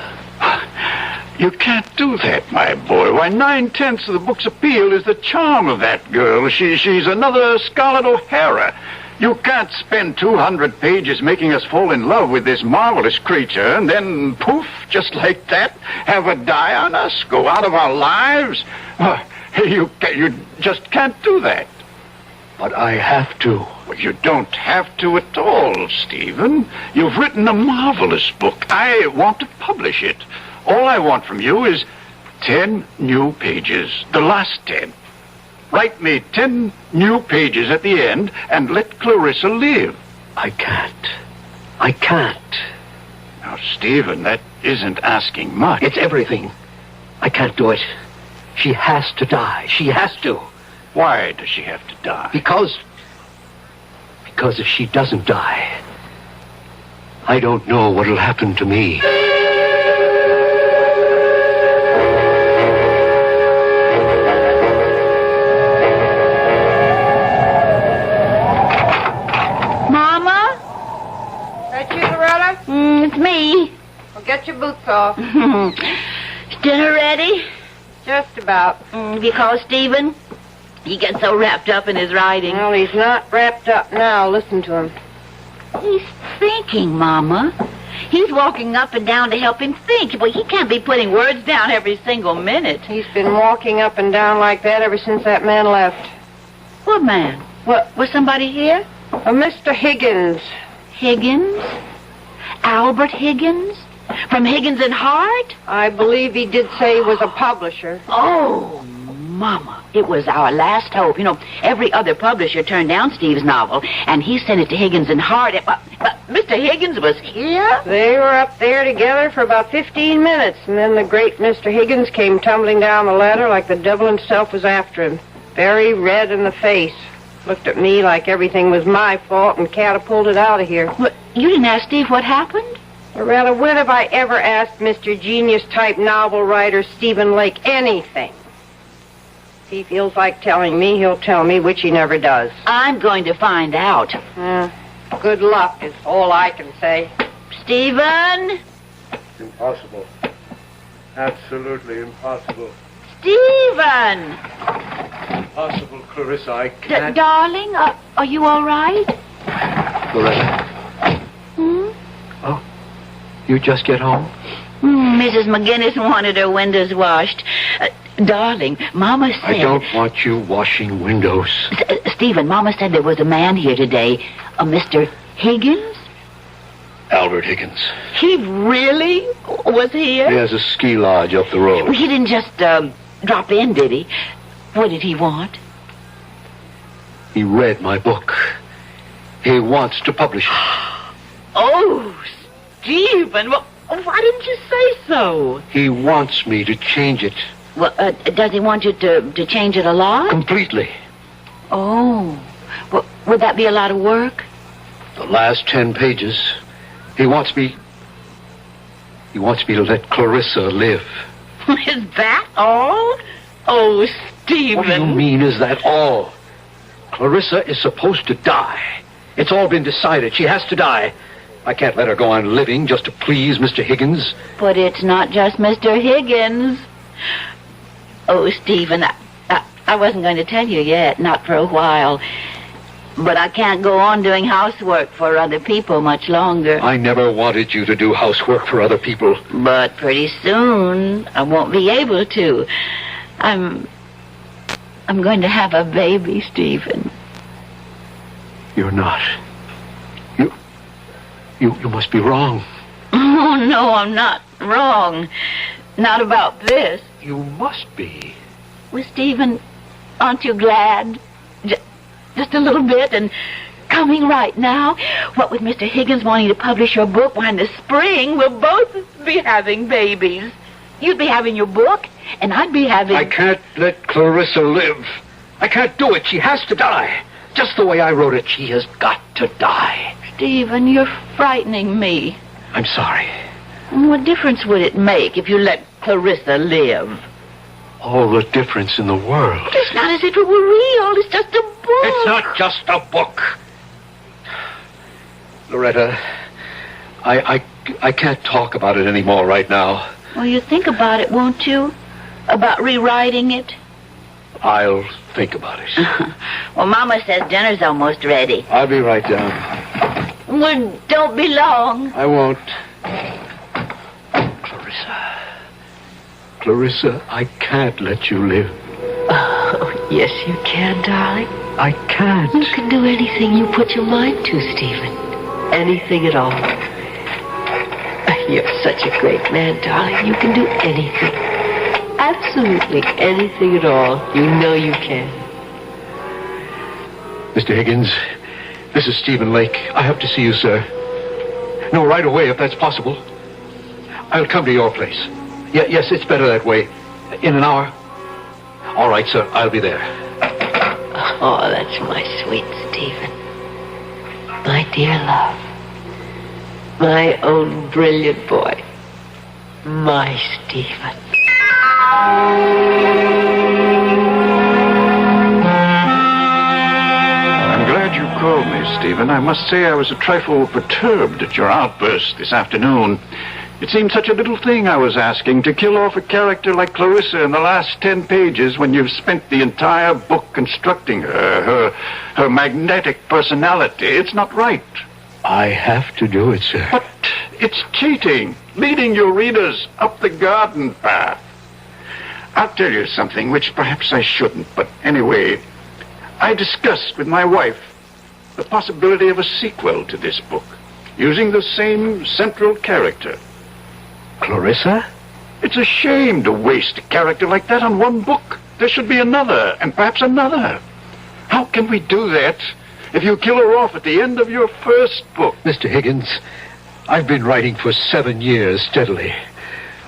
J: You can't do that, my boy. Why, 9/10 of the book's appeal is the charm of that girl. She's another Scarlett O'Hara. You can't spend 200 pages making us fall in love with this marvelous creature and then, poof, just like that, have her die on us, go out of our lives. You just can't do that.
R: But I have to.
J: Well, you don't have to at all, Stephen. You've written a marvelous book. I want to publish it. All I want from you is 10 new pages, the last 10. Write me 10 new pages at the end and let Clarissa live.
R: I can't. I can't.
J: Now, Stephen, that isn't asking much.
R: It's everything. I can't do it. She has to die. She has to.
J: Why does she have to die?
R: Because if she doesn't die, I don't know what'll happen to me.
E: Mama? That you, Loretta?
F: It's me.
E: Well, get your boots off.
F: Dinner ready?
E: Just about.
F: Have you called Stephen? He gets so wrapped up in his writing.
E: Well, he's not wrapped up now. Listen to him.
F: He's thinking, Mama. He's walking up and down to help him think. Well, he can't be putting words down every single minute.
E: He's been walking up and down like that ever since that man left.
F: What man?
E: What?
F: Was somebody here?
E: Mr. Higgins.
F: Higgins? Albert Higgins? From Higgins and Hart?
E: I believe he did say he was a publisher.
F: Oh,
B: Mama, it was our last hope. You know, every other publisher turned down Steve's novel, and he sent it to Higgins and Hart. But Mr. Higgins was here?
K: They were up there together for about 15 minutes, and then the great Mr. Higgins came tumbling down the ladder like the devil himself was after him, very red in the face. Looked at me like everything was my fault and catapulted out of here.
B: But you didn't ask Steve what happened?
K: Or rather, when have I ever asked Mr. Genius-type novel writer Stephen Lake anything? If he feels like telling me, he'll tell me, which he never does.
B: I'm going to find out.
K: Good luck is all I can say.
B: Stephen?
T: Impossible. Absolutely impossible.
B: Stephen!
T: Impossible, Clarissa. I can't.
B: Darling, are you all right?
T: Loretta. Oh, you just get home?
B: Mrs. McGinnis wanted her windows washed. Darling, Mama said...
T: I don't want you washing windows.
B: Stephen, Mama said there was a man here today, a Mr. Higgins?
T: Albert Higgins.
B: He really was here?
T: He has a ski lodge up the road.
B: He didn't just drop in, did he? What did he want?
T: He read my book. He wants to publish it.
B: Oh, Stephen, well, why didn't you say so?
T: He wants me to change it.
B: Well, does he want you to change it a lot?
T: Completely.
B: Oh, well, would that be a lot of work?
T: The last 10 pages. He wants me to let Clarissa live.
B: Is that all? Oh, Stephen.
T: What do you mean, is that all? Clarissa is supposed to die. It's all been decided. She has to die. I can't let her go on living just to please Mr. Higgins.
B: But it's not just Mr. Higgins. Oh, Stephen, I wasn't going to tell you yet, not for a while. But I can't go on doing housework for other people much longer.
T: I never wanted you to do housework for other people.
B: But pretty soon, I won't be able to. I'm going to have a baby, Stephen.
T: You're not. You must be wrong.
B: Oh, no, I'm not wrong. Not about this.
T: You must be.
B: Well, Stephen, aren't you glad? Just a little bit, and coming right now. What with Mr. Higgins wanting to publish your book, why in the spring we'll both be having babies. You'd be having your book, and I'd be having...
T: I can't let Clarissa live. I can't do it. She has to die. Just the way I wrote it, she has got to die.
B: Stephen, you're frightening me.
T: I'm sorry.
B: What difference would it make if you let Clarissa live?
T: All the difference in the world.
B: It's not as if it were real. It's just a book.
T: It's not just a book. Loretta, I can't talk about it anymore right now.
B: Well, you think about it, won't you? About rewriting it?
T: I'll think about it.
B: Well, Mama says dinner's almost ready.
T: I'll be right down.
B: Well, don't be long.
T: I won't. Clarissa, I can't let you live.
B: Oh, yes, you can, darling.
T: I can't.
B: You can do anything you put your mind to, Stephen. Anything at all. You're such a great man, darling. You can do anything. Absolutely anything at all. You know you can.
T: Mr. Higgins, this is Stephen Lake. I have to see you, sir. No, right away, if that's possible. I'll come to your place. Yes, it's better that way. In an hour. All right, sir. I'll be there.
B: Oh, that's my sweet Stephen. My dear love. My own brilliant boy. My Stephen.
J: I'm glad you called me, Stephen. I must say I was a trifle perturbed at your outburst this afternoon. It seemed such a little thing I was asking, to kill off a character like Clarissa in the last 10 pages when you've spent the entire book constructing her magnetic personality. It's not right.
T: I have to do it, sir.
J: But it's cheating, leading your readers up the garden path. I'll tell you something which perhaps I shouldn't, but anyway, I discussed with my wife the possibility of a sequel to this book, using the same central character.
T: Clarissa?
J: It's a shame to waste a character like that on one book. there should be another, and perhaps another. How can we do that if you kill her off at the end of your first book?
T: Mr. Higgins, I've been writing for 7 years steadily.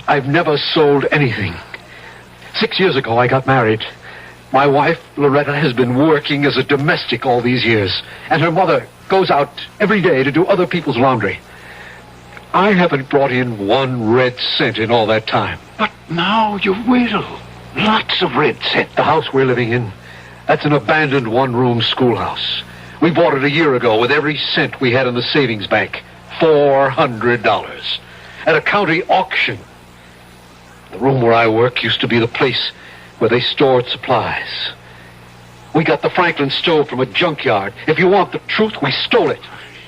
T: I've never sold anything. 6 years ago, I got married. My wife, Loretta, has been working as a domestic all these years, and her mother goes out every day to do other people's laundry. I haven't brought in 1 red cent in all that time.
J: But now you will. Lots of red cent.
T: The house we're living in, that's an abandoned 1-room schoolhouse. We bought it a year ago with every cent we had in the savings bank. $400. At a county auction. The room where I work used to be the place where they stored supplies. We got the Franklin stove from a junkyard. If you want the truth, we stole it.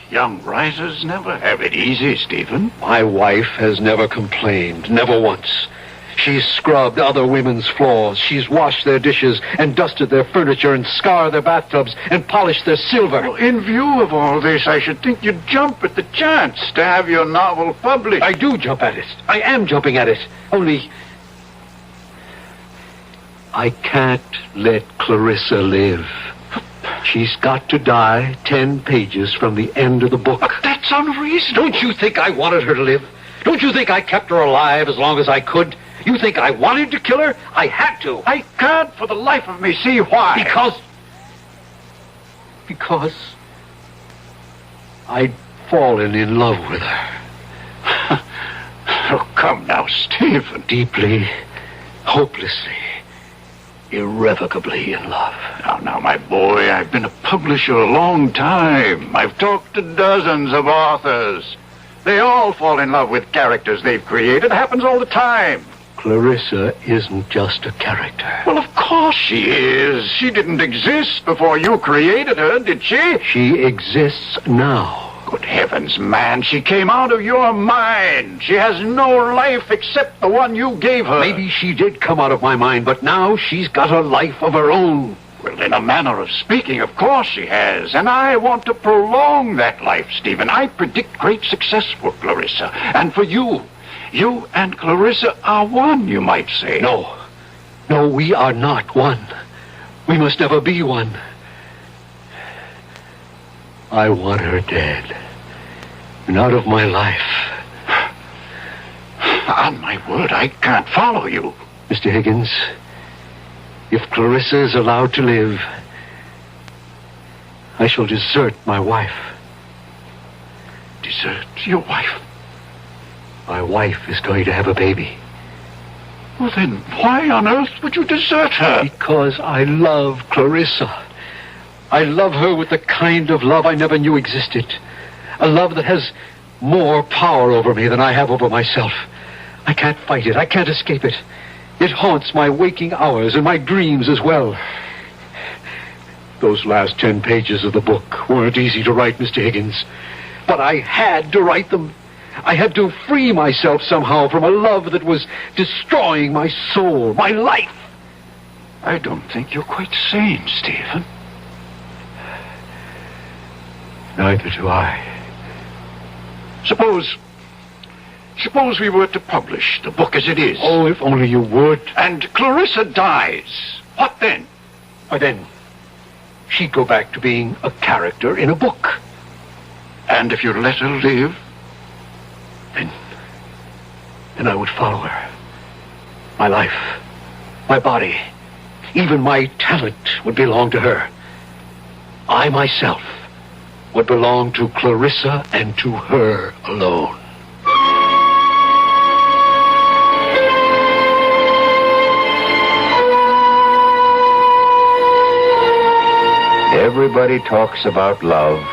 J: Young writers never have it easy, Stephen.
T: My wife has never complained, never once. She's scrubbed other women's floors. She's washed their dishes and dusted their furniture and scoured their bathtubs and polished their silver.
J: Well, in view of all this, I should think you'd jump at the chance to have your novel published.
T: I do jump at it. I am jumping at it. Only I can't let Clarissa live. She's got to die 10 pages from the end of the book.
J: But that's unreasonable.
T: Don't you think I wanted her to live? Don't you think I kept her alive as long as I could? You think I wanted to kill her? I had to.
J: I can't for the life of me see why.
T: Because I'd fallen in love with her.
J: Oh, come now, Stephen.
T: Deeply, hopelessly, irrevocably in love.
J: Now, my boy, I've been a publisher a long time. I've talked to dozens of authors. They all fall in love with characters they've created. It happens all the time.
T: Clarissa isn't just a character.
J: Well, of course she is. She didn't exist before you created her, did she?
T: She exists now.
J: Good heavens, man. She came out of your mind. She has no life except the one you gave her.
T: Maybe she did come out of my mind, but now she's got a life of her own.
J: Well, in a manner of speaking, of course she has. And I want to prolong that life, Stephen. I predict great success for Clarissa. And for you. You and Clarissa are one, you might say.
T: No, we are not one. We must never be one. I want her dead. And out of my life.
J: On my word, I can't follow you.
T: Mr. Higgins, if Clarissa is allowed to live, I shall desert my wife.
J: Desert your wife?
T: My wife is going to have a baby.
J: Well, then why on earth would you desert her?
T: Because I love Clarissa. I love her with the kind of love I never knew existed. A love that has more power over me than I have over myself. I can't fight it. I can't escape it. It haunts my waking hours and my dreams as well. Those last 10 pages of the book weren't easy to write, Mr. Higgins. But I had to write them. I had to free myself somehow from a love that was destroying my soul, my life.
J: I don't think you're quite sane, Stephen.
T: Neither do I.
J: Suppose we were to publish the book as it is.
T: Oh, if only you would.
J: And Clarissa dies. What then?
T: Why then, she'd go back to being a character in a book.
J: And if you let her live?
T: Then I would follow her. My life, my body, even my talent would belong to her. I myself would belong to Clarissa and to her alone.
N: Everybody talks about love,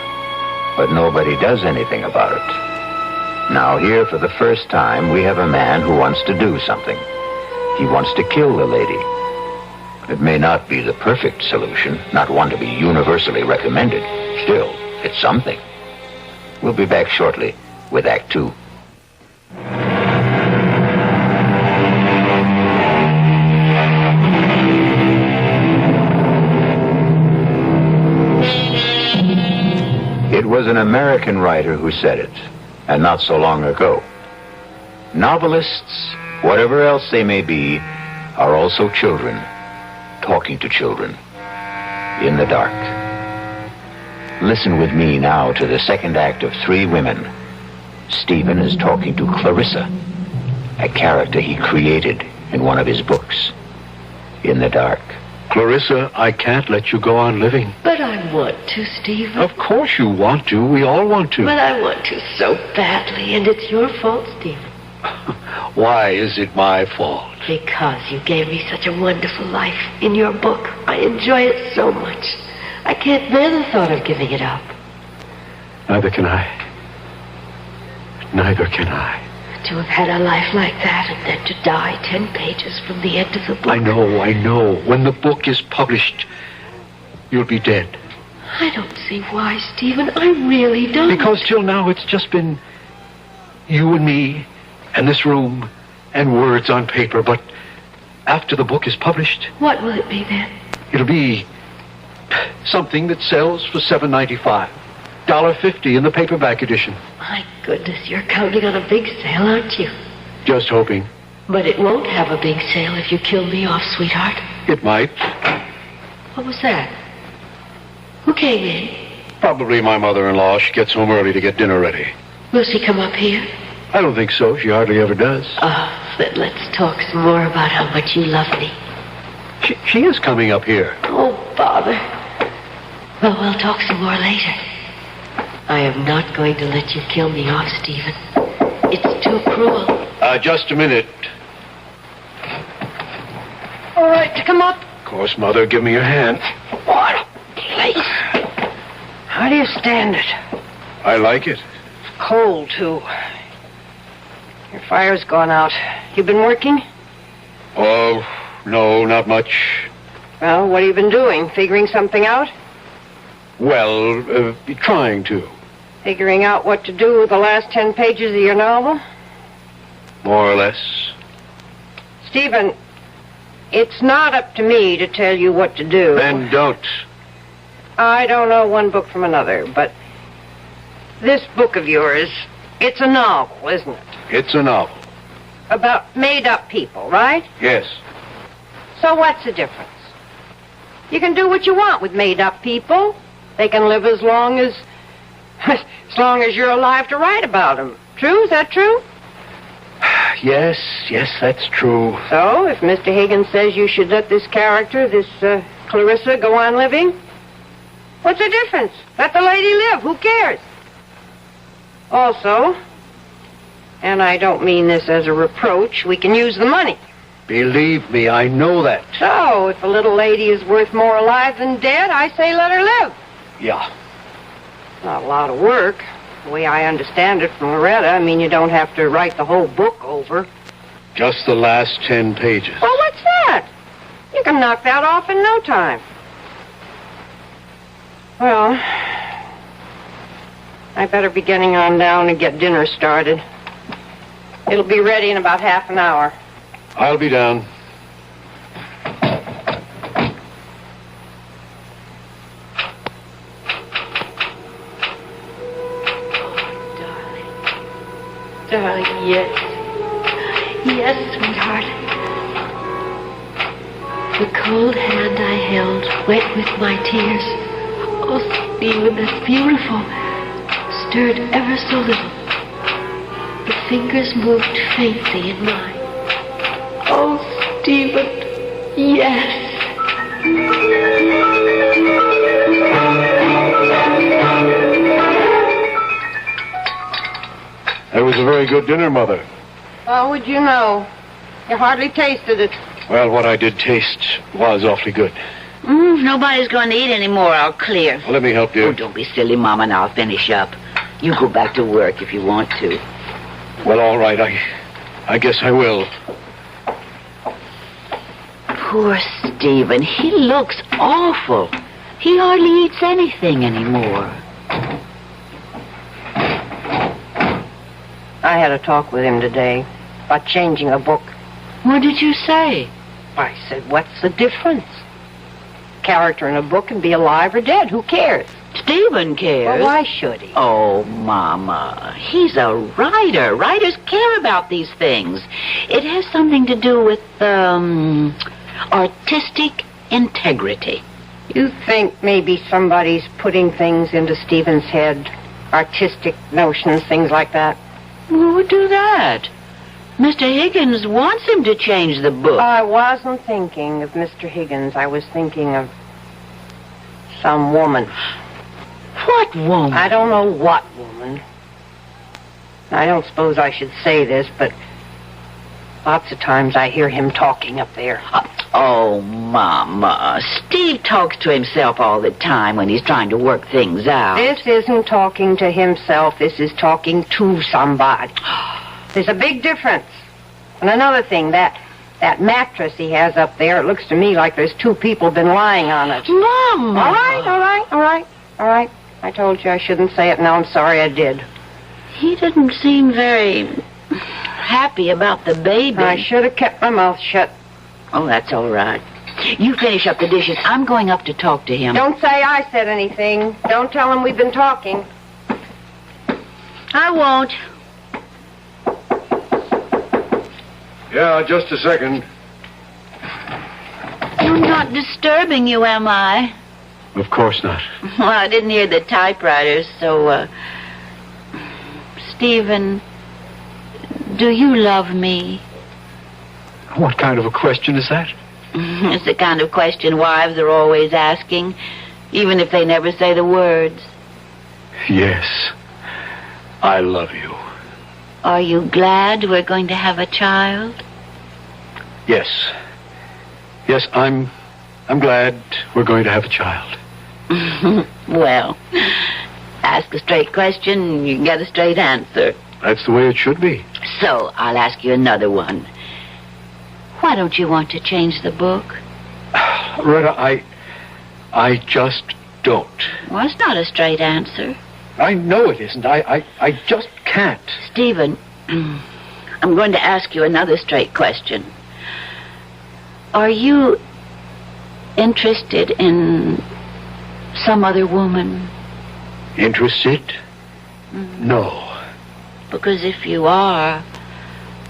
N: but nobody does anything about it. Now here, for the first time, we have a man who wants to do something. He wants to kill the lady. It may not be the perfect solution, not one to be universally recommended. Still, it's something. We'll be back shortly with Act 2. It was an American writer who said it, and not so long ago. Novelists, whatever else they may be, are also children.
A: talking to children in the dark. Listen with me now to the second act of Three Women. Stephen is talking to Clarissa, a character he created in one of his books, in the dark.
T: Clarissa, I can't let you go on living.
D: But I want to, Stephen.
T: Of course you want to. We all want to.
D: But I want to so badly, and it's your fault, Stephen.
T: Why is it my fault?
D: Because you gave me such a wonderful life in your book. I enjoy it so much. I can't bear the thought of giving it up.
T: Neither can I. Neither can I.
D: To have had a life like that and then to die 10 pages from the end of the book.
T: I know. When the book is published, you'll be dead.
D: I don't see why, Stephen. I really don't.
T: Because till now it's just been you and me and this room and words on paper. But after the book is published...
D: What will it be then?
T: It'll be something that sells for $7.95. $1.50 in the paperback edition.
D: My goodness, you're counting on a big sale, aren't you?
T: Just hoping.
D: But it won't have a big sale if you kill me off, sweetheart.
T: It might.
D: What was that? Who came in?
T: Probably my mother-in-law. She gets home early to get dinner ready.
D: Will she come up here?
T: I don't think so. She hardly ever does.
D: Oh, then let's talk some more about how much you love me.
T: She is coming up here.
D: Oh, bother. Well, we'll talk some more later. I am not going to let you kill me off, Stephen. It's too cruel.
T: Just a minute.
K: All right to come up?
T: Of course, Mother. Give me your hand.
K: What a place. How do you stand it?
T: I like it.
K: Cold, too. Your fire's gone out. You been working?
T: Oh, no, not much.
K: Well, what have you been doing? Figuring something out?
T: Well, trying to.
K: Figuring out what to do with the last 10 pages of your novel?
T: More or less.
K: Stephen, it's not up to me to tell you what to do.
T: Then don't.
K: I don't know one book from another, but this book of yours, it's a novel, isn't it?
T: It's a novel.
K: About made-up people, right?
T: Yes.
K: So what's the difference? You can do what you want with made-up people. They can live as long as you're alive to write about them. True? Is that true?
T: Yes, that's true.
K: So, if Mr. Higgins says you should let this character, this Clarissa, go on living, what's the difference? Let the lady live. Who cares? Also, and I don't mean this as a reproach, we can use the money.
T: Believe me, I know that.
K: So, if a little lady is worth more alive than dead, I say let her live.
T: Yeah.
K: Not a lot of work. The way I understand it from Loretta, I mean, you don't have to write the whole book over.
T: Just the last 10 pages.
K: Well, what's that? You can knock that off in no time. Well, I better be getting on down and get dinner started. It'll be ready in about half an hour.
T: I'll be down.
D: Darling, yes. Yes, sweetheart. The cold hand I held, wet with my tears. Oh, Stephen, that's beautiful. Stirred ever so little. The fingers moved faintly in mine. Oh, Stephen, yes.
T: That was a very good dinner, Mother.
K: How would you know? You hardly tasted it.
T: Well, what I did taste was awfully good.
B: Nobody's going to eat anymore. I'll clear.
T: Well, let me help you.
B: Oh, don't be silly, Mama, and I'll finish up. You go back to work if you want to.
T: Well, all right. I guess I will.
B: Poor Stephen. He looks awful. He hardly eats anything anymore.
K: I had a talk with him today about changing a book.
B: What did you say?
K: I said, what's the difference? Character in a book can be alive or dead. Who cares?
B: Stephen cares.
K: Well, why should he?
B: Oh, Mama, he's a writer. Writers care about these things. It has something to do with, artistic integrity.
K: You think maybe somebody's putting things into Stephen's head? Artistic notions, things like that?
B: Who would do that? Mr. Higgins wants him to change the book.
K: I wasn't thinking of Mr. Higgins. I was thinking of some woman.
B: What woman?
K: I don't know what woman. I don't suppose I should say this, but lots of times I hear him talking up there.
B: Oh, Mama. Steve talks to himself all the time when he's trying to work things out.
K: This isn't talking to himself. This is talking to somebody. There's a big difference. And another thing, that mattress he has up there, it looks to me like there's two people been lying on it.
B: Mama!
K: All right. I told you I shouldn't say it. Now I'm sorry I did.
B: He didn't seem very happy about the baby.
K: I should have kept my mouth shut.
B: Oh, that's all right. You finish up the dishes. I'm going up to talk to him.
K: Don't say I said anything. Don't tell him we've been talking.
B: I won't.
T: Yeah, just a second.
B: I'm not disturbing you, am I?
T: Of course not.
B: Well, I didn't hear the typewriters, so, Stephen, do you love me?
T: What kind of a question is that?
B: It's the kind of question wives are always asking, even if they never say the words.
T: Yes. I love you.
B: Are you glad we're going to have a child?
T: Yes. Yes, I'm glad we're going to have a child.
B: Well, ask a straight question, you can get a straight answer.
T: That's the way it should be.
B: So, I'll ask you another one. Why don't you want to change the book?
T: Loretta, I just don't.
B: Well, it's not a straight answer.
T: I know it isn't. I just can't.
B: Stephen, I'm going to ask you another straight question. Are you interested in some other woman?
T: Interested? No.
B: Because if you are,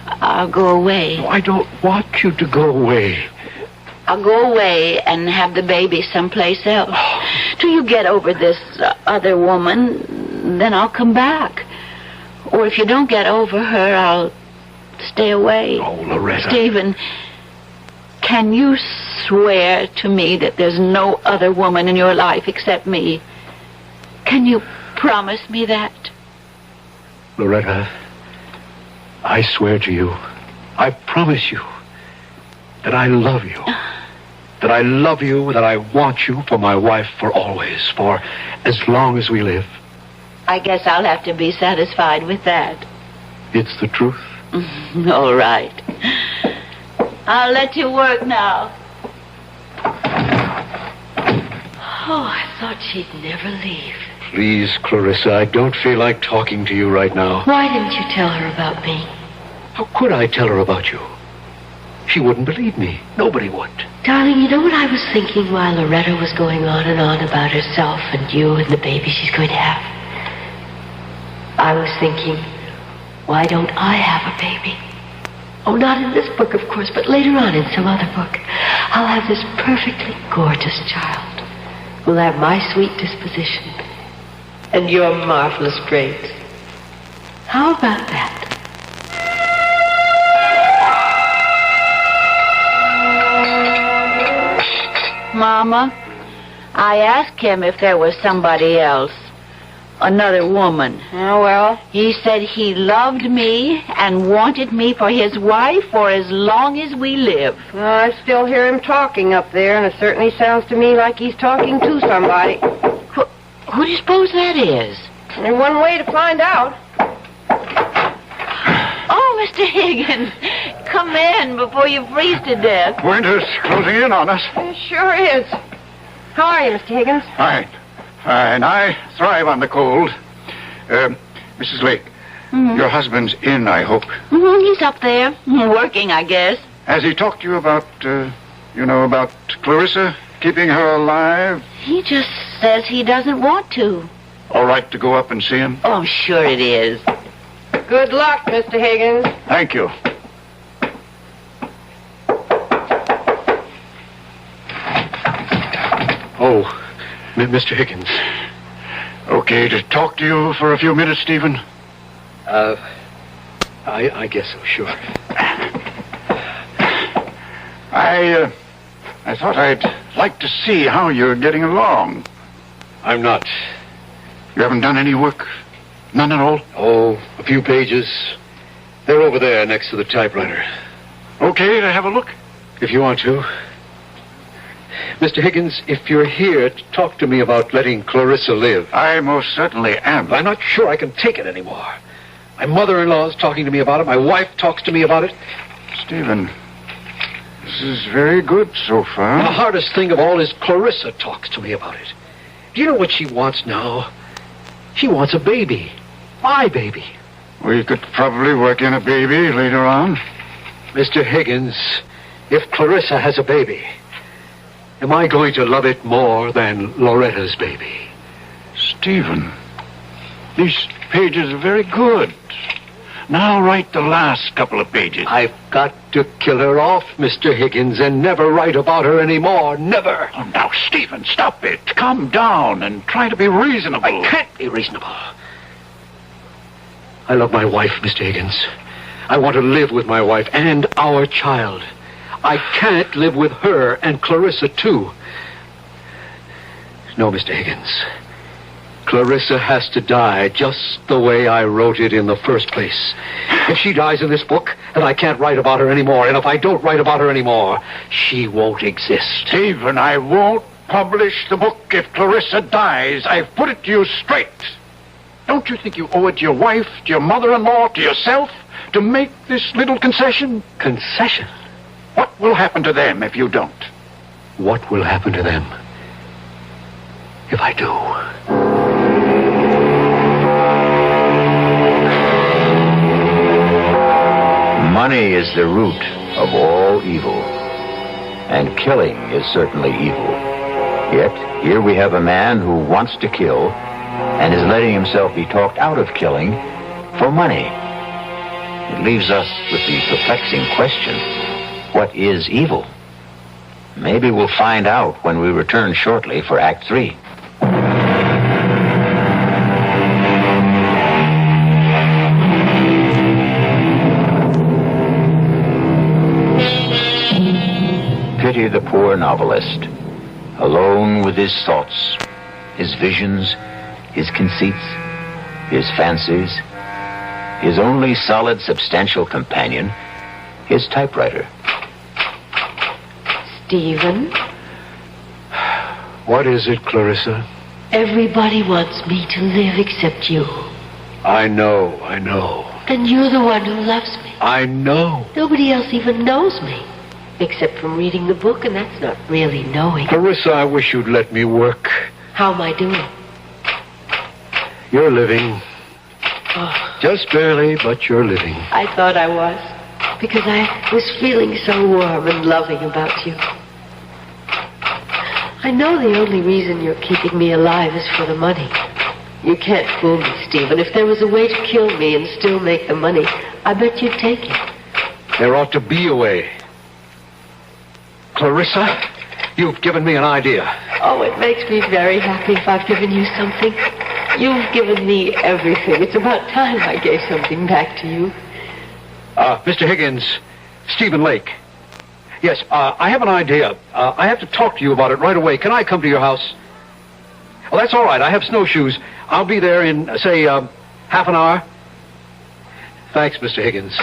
B: I'll go away.
T: No, I don't want you to go away.
B: I'll go away and have the baby someplace else. Till you get over this other woman, then I'll come back. Or if you don't get over her, I'll stay away.
T: Oh, Loretta.
B: Stephen, can you swear to me that there's no other woman in your life except me? Can you promise me that?
T: Loretta, I swear to you, I promise you that I love you. That I love you, that I want you for my wife for always, for as long as we live.
B: I guess I'll have to be satisfied with that.
T: It's the truth.
B: All right. I'll let you work now.
D: Oh, I thought she'd never leave.
T: Please, Clarissa, I don't feel like talking to you right now.
D: Why didn't you tell her about me?
T: How could I tell her about you? She wouldn't believe me. Nobody would.
D: Darling, you know what I was thinking while Loretta was going on and on about herself and you and the baby she's going to have? I was thinking, why don't I have a baby? Oh, not in this book, of course, but later on in some other book. I'll have this perfectly gorgeous child who'll have my sweet disposition and your marvelous brains. How about that?
B: Mama, I asked him if there was somebody else, another woman.
K: Oh, well?
B: He said he loved me and wanted me for his wife for as long as we live.
K: Well, I still hear him talking up there, and it certainly sounds to me like he's talking to somebody.
B: Who do you suppose that is?
K: There's one way to find out.
B: Oh, Mr. Higgins, come in before you freeze to death.
J: Winter's closing in on us.
K: It sure is. How are you, Mr. Higgins?
J: Fine. I thrive on the cold. Mrs. Lake, your husband's in, I hope.
B: He's up there, working, I guess.
J: Has he talked to you about, about Clarissa, keeping her alive?
B: He just says he doesn't want to.
J: All right to go up and see him?
B: Oh, sure it is.
K: Good luck, Mr. Higgins.
J: Thank you.
T: Oh, Mr. Higgins.
J: Okay to talk to you for a few minutes, Stephen?
T: I guess so, sure.
J: I thought I'd like to see how you're getting along.
T: I'm not.
J: You haven't done any work? None at all?
T: Oh, a few pages. They're over there next to the typewriter.
J: Okay to have a look?
T: If you want to. Mr. Higgins, if you're here to talk to me about letting Clarissa live...
J: I most certainly am.
T: I'm not sure I can take it anymore. My mother-in-law's talking to me about it. My wife talks to me about it.
J: Stephen, this is very good so far.
T: And the hardest thing of all is Clarissa talks to me about it. Do you know what she wants now? She wants a baby. My baby.
J: We could probably work in a baby later on.
T: Mr. Higgins, if Clarissa has a baby, am I going to love it more than Loretta's baby?
J: Stephen, these pages are very good. Now write the last couple of pages.
T: I've got to kill her off, Mr. Higgins, and never write about her anymore. Never.
J: Oh, now, Stephen, stop it. Calm down and try to be reasonable.
T: I can't be reasonable. I love my wife, Mr. Higgins. I want to live with my wife and our child. I can't live with her and Clarissa, too. No, Mr. Higgins. Clarissa has to die just the way I wrote it in the first place. If she dies in this book, then I can't write about her anymore. And if I don't write about her anymore, she won't exist.
J: Stephen, I won't publish the book if Clarissa dies. I've put it to you straight. Don't you think you owe it to your wife, to your mother-in-law, to yourself, to make this little concession?
T: Concession?
J: What will happen to them if you don't?
T: What will happen to them if I do?
N: Money is the root of all evil, and killing is certainly evil. Yet, here we have a man who wants to kill and is letting himself be talked out of killing for money. It leaves us with the perplexing question, what is evil? Maybe we'll find out when we return shortly for Act 3. Pity the poor novelist, alone with his thoughts, his visions, his conceits, his fancies, his only solid, substantial companion, his typewriter.
D: Stephen?
T: What is it, Clarissa?
D: Everybody wants me to live except you.
T: I know.
D: And you're the one who loves me.
T: I know.
D: Nobody else even knows me. Except from reading the book, and that's not really knowing.
T: Clarissa, I wish you'd let me work.
D: How am I doing?
T: You're living.
D: Oh.
T: Just barely, but you're living.
D: I thought I was. Because I was feeling so warm and loving about you. I know the only reason you're keeping me alive is for the money. You can't fool me, Stephen. If there was a way to kill me and still make the money, I bet you'd take it.
T: There ought to be a way. Clarissa, you've given me an idea.
D: Oh, it makes me very happy if I've given you something. You've given me everything. It's about time I gave something back to you.
T: Mr. Higgins, Stephen Lake. Yes, I have an idea. I have to talk to you about it right away. Can I come to your house? Oh, that's all right. I have snowshoes. I'll be there in, say, half an hour. Thanks, Mr. Higgins.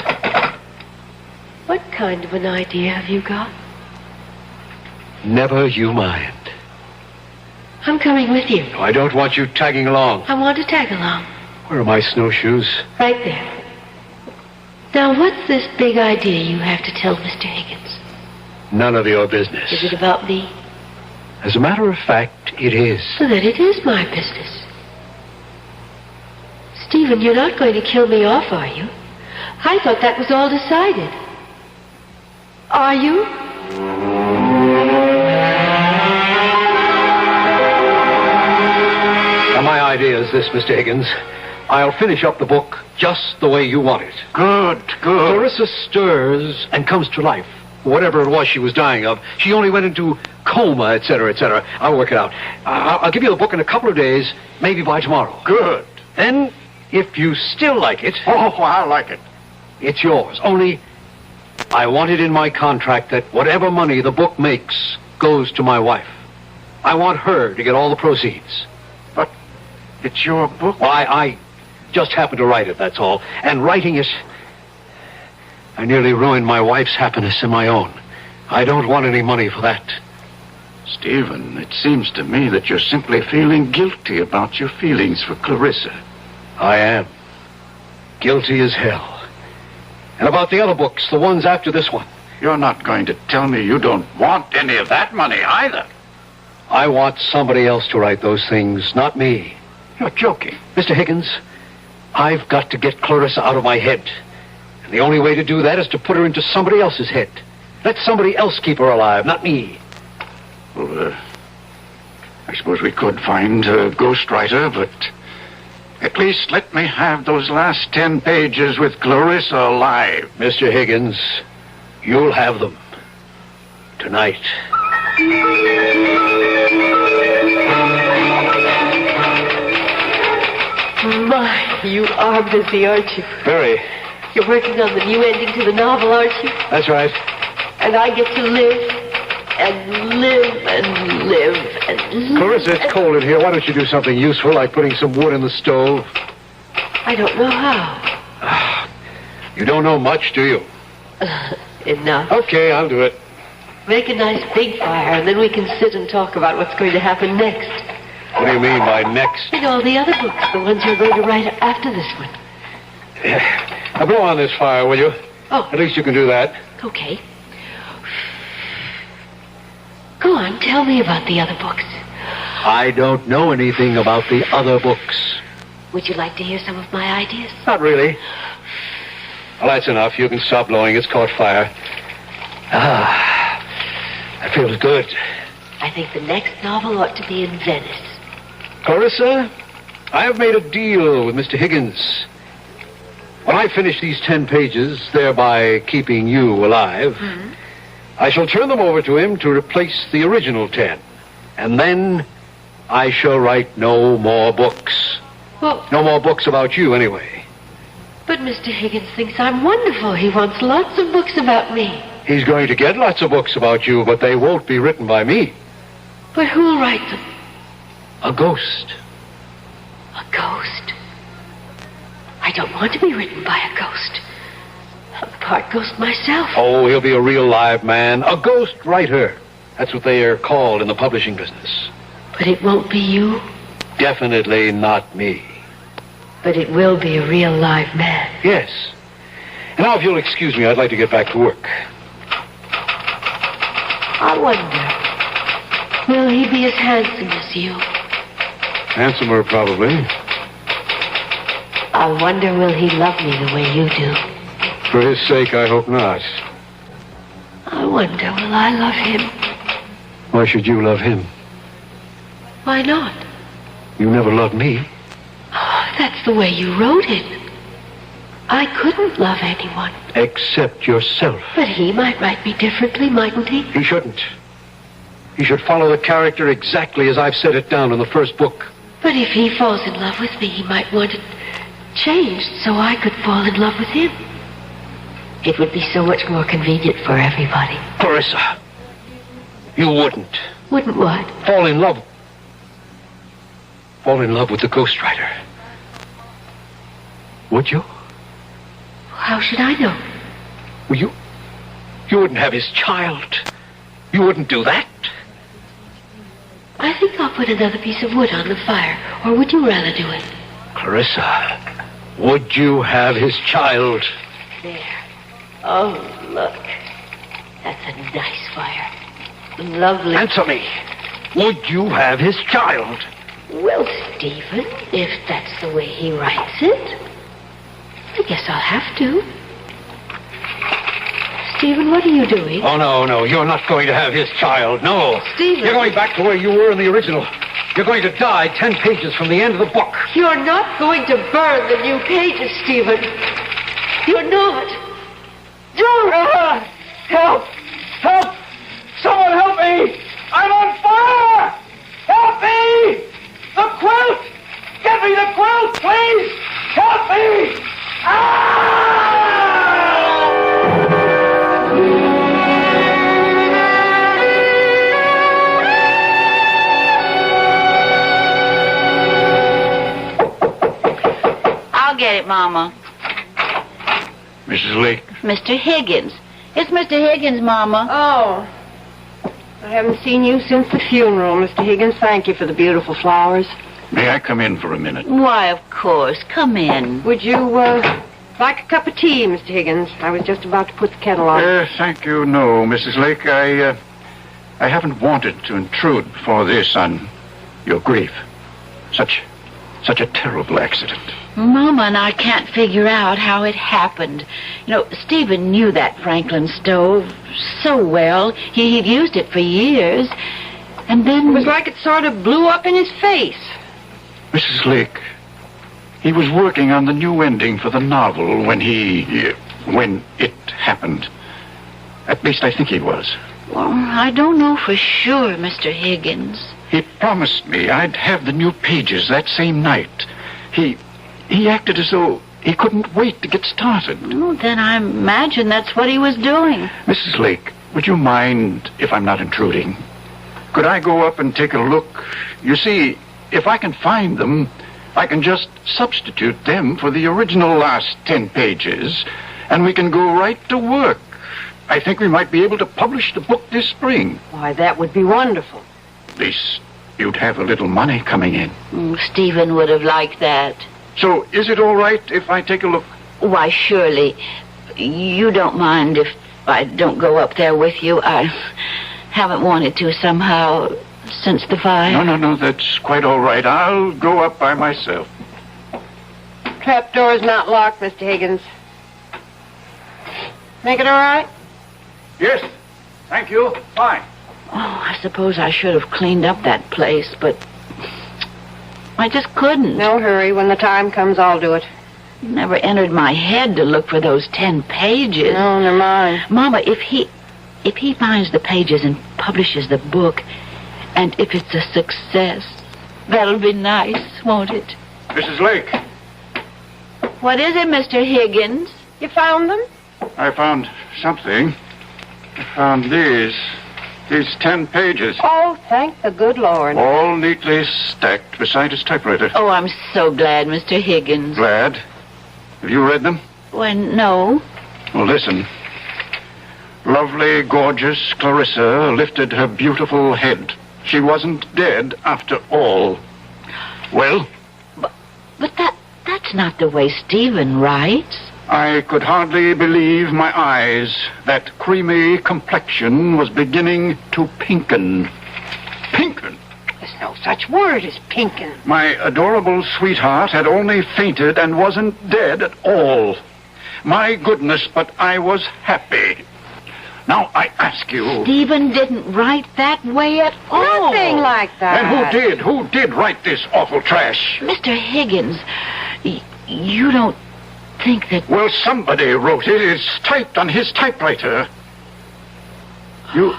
D: What kind of an idea have you got?
T: Never you mind.
D: I'm coming with you.
T: I don't want you tagging along.
D: I want to tag along.
T: Where are my snowshoes?
D: Right there. Now, what's this big idea you have to tell Mr. Higgins?
T: None of your business.
D: Is it about me?
T: As a matter of fact, it is.
D: So then it is my business. Stephen, you're not going to kill me off, are you? I thought that was all decided. Are you?
T: Now, my idea is this, Mr. Higgins. I'll finish up the book just the way you want it.
J: Good.
T: Clarissa stirs and comes to life. Whatever it was she was dying of, she only went into coma, etc., etc. I'll work it out. I'll give you the book in a couple of days, maybe by tomorrow.
J: Good.
T: Then, if you still like it...
J: Oh, I like it.
T: It's yours. Only, I want it in my contract that whatever money the book makes goes to my wife. I want her to get all the proceeds.
J: But it's your book.
T: Well, I just happened to write it, that's all. And writing it... I nearly ruined my wife's happiness and my own. I don't want any money for that.
J: Stephen, it seems to me that you're simply feeling guilty about your feelings for Clarissa.
T: I am. Guilty as hell. And about the other books, the ones after this one.
J: You're not going to tell me you don't want any of that money either.
T: I want somebody else to write those things, not me.
J: You're joking.
T: Mr. Higgins, I've got to get Clarissa out of my head. And the only way to do that is to put her into somebody else's head. Let somebody else keep her alive, not me.
J: Well, I suppose we could find a ghostwriter, but at least let me have those last 10 pages with Clarissa alive.
T: Mr. Higgins, you'll have them. Tonight.
D: My, you are busy, aren't you?
T: Very.
D: You're working on the new ending to the novel, aren't you?
T: That's right.
D: And I get to live and live and live and live.
T: Clarissa, it's cold in here. Why don't you do something useful, like putting some wood in the stove?
D: I don't know how.
T: You don't know much, do you?
D: Enough.
T: Okay, I'll do it.
D: Make a nice big fire, and then we can sit and talk about what's going to happen next.
T: What do you mean by next?
D: And all the other books, the ones you're going to write after this one.
T: Now blow on this fire, will you?
D: Oh.
T: At least you can do that.
D: Okay. Go on, tell me about the other books.
T: I don't know anything about the other books.
D: Would you like to hear some of my ideas?
T: Not really. Well, that's enough. You can stop blowing. It's caught fire. That feels good.
D: I think the next novel ought to be in Venice.
T: Clarissa, I have made a deal with Mr. Higgins. When I finish these 10 pages, thereby keeping you alive, I shall turn them over to him to replace the original 10. And then I shall write no more books.
D: Well,
T: no more books about you, anyway.
D: But Mr. Higgins thinks I'm wonderful. He wants lots of books about me.
T: He's going to get lots of books about you, but they won't be written by me.
D: But who'll write them?
T: A ghost.
D: A ghost? I don't want to be written by a ghost. I'm part ghost myself.
T: Oh, he'll be a real live man. A ghost writer. That's what they are called in the publishing business.
D: But it won't be you?
T: Definitely not me.
D: But it will be a real live man.
T: Yes. And now, if you'll excuse me, I'd like to get back to work.
D: I wonder, will he be as handsome as you?
T: Handsomer, probably.
D: I wonder, will he love me the way you do?
T: For his sake, I hope not.
D: I wonder, will I love him?
T: Why should you love him?
D: Why not?
T: You never loved me.
D: Oh, that's the way you wrote it. I couldn't love anyone.
T: Except yourself.
D: But he might write me differently, mightn't he?
T: He shouldn't. He should follow the character exactly as I've set it down in the first book.
D: But if he falls in love with me, he might want it changed so I could fall in love with him. It would be so much more convenient for everybody.
T: Clarissa, you wouldn't.
D: Wouldn't what?
T: Fall in love. Fall in love with the ghostwriter. Would you?
D: How should I know?
T: Well, you wouldn't have his child. You wouldn't do that.
D: I think I'll put another piece of wood on the fire. Or would you rather do it?
T: Clarissa, would you have his child?
D: There. Oh, look. That's a nice fire. Lovely.
T: Answer me. Would you have his child?
D: Well, Stephen, if that's the way he writes it, I guess I'll have to. Stephen, what are you doing?
T: Oh, no, you're not going to have his child, no.
D: Stephen.
T: You're going back to where you were in the original. You're going to die 10 pages from the end of the book.
D: You're not going to burn the new pages, Stephen. You're not.
T: Help! Help! Someone help me! I'm
B: it, Mama.
J: Mrs. Lake.
B: Mr. Higgins. It's Mr. Higgins, Mama.
K: Oh. I haven't seen you since the funeral, Mr. Higgins. Thank you for the beautiful flowers.
J: May I come in for a minute?
B: Why, of course. Come in.
K: Would you, like a cup of tea, Mr. Higgins? I was just about to put the kettle on.
J: Thank you, no, Mrs. Lake. I haven't wanted to intrude before this on your grief. Such a terrible accident.
B: Mama and I can't figure out how it happened. You know, Stephen knew that Franklin stove so well. He'd used it for years. And then...
K: It was like it sort of blew up in his face.
J: Mrs. Lake, he was working on the new ending for the novel when it happened. At least I think he was.
B: Well, I don't know for sure, Mr. Higgins.
J: He promised me I'd have the new pages that same night. He acted as though he couldn't wait to get started.
B: Well, then I imagine that's what he was doing.
J: Mrs. Lake, would you mind if I'm not intruding? Could I go up and take a look? You see, if I can find them, I can just substitute them for the original last 10 pages, and we can go right to work. I think we might be able to publish the book this spring.
K: Why, that would be wonderful.
J: At least you'd have a little money coming in.
B: Stephen would have liked that.
J: So, is it all right if I take a look?
B: Why, surely. You don't mind if I don't go up there with you? I haven't wanted to somehow since the fire.
J: No, that's quite all right. I'll go up by myself.
K: Trapdoor's not locked, Mr. Higgins. Make it all right?
J: Yes, thank you. Fine.
B: Oh, I suppose I should have cleaned up that place, but I just couldn't.
K: No hurry. When the time comes, I'll do it.
B: It never entered my head to look for those 10 pages.
K: No, they're mine.
B: Mama, if he finds the pages and publishes the book, and if it's a success, that'll be nice, won't it?
J: Mrs. Lake.
B: What is it, Mr. Higgins?
K: You found them?
J: I found something. I found these 10 pages.
K: Oh, thank the good Lord.
J: All neatly stacked beside his typewriter.
B: Oh, I'm so glad, Mr. Higgins.
J: Glad? Have you read them?
B: Well, no.
J: Well, listen. Lovely, gorgeous Clarissa lifted her beautiful head. She wasn't dead after all. Well?
B: But that's not the way Stephen writes.
J: I could hardly believe my eyes. That creamy complexion was beginning to pinken. Pinken?
K: There's no such word as pinken.
J: My adorable sweetheart had only fainted and wasn't dead at all. My goodness, but I was happy. Now, I ask you...
B: Stephen didn't write that way at all.
K: Nothing like that.
J: And who did? Who did write this awful trash?
B: Mr. Higgins, you don't think that...
J: Well, somebody wrote it. It's typed on his typewriter. You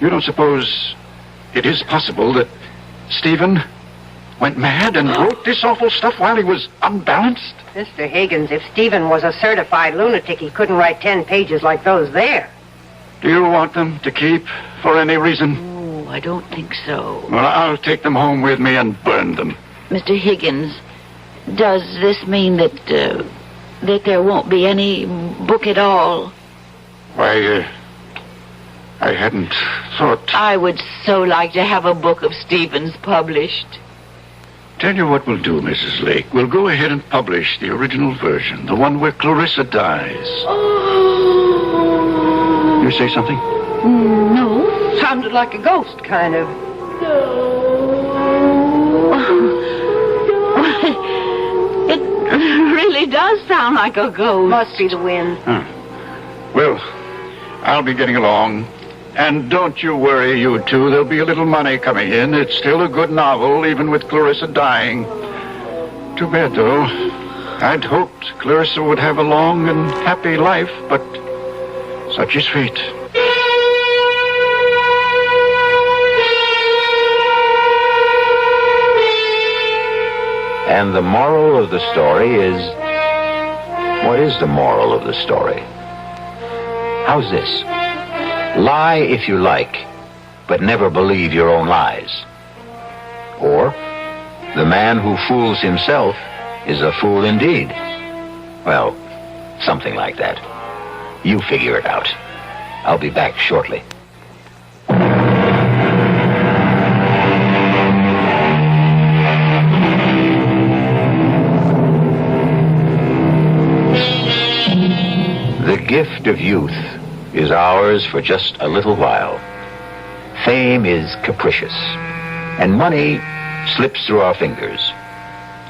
J: don't suppose it is possible that Stephen went mad and wrote this awful stuff while he was unbalanced?
K: Mr. Higgins, if Stephen was a certified lunatic, he couldn't write 10 pages like those there.
J: Do you want them to keep for any reason?
B: Oh, I don't think so.
J: Well, I'll take them home with me and burn them.
B: Mr. Higgins, does this mean that there won't be any book at all?
J: Why, I hadn't thought...
B: I would so like to have a book of Stephen's published.
J: Tell you what we'll do, Mrs. Lake. We'll go ahead and publish the original version, the one where Clarissa dies. You say something?
K: No. Sounded like a ghost, kind of.
B: It really does sound like a ghost.
K: Must be the wind.
J: Huh. Well, I'll be getting along. And don't you worry, you two. There'll be a little money coming in. It's still a good novel, even with Clarissa dying. Too bad, though. I'd hoped Clarissa would have a long and happy life, but such is fate.
N: And the moral of the story is... What is the moral of the story? How's this? Lie if you like, but never believe your own lies. Or, the man who fools himself
G: is a fool indeed. Well, something like that. You figure it out. I'll be back shortly. The gift of youth is ours for just a little while. Fame is capricious, and money slips through our fingers.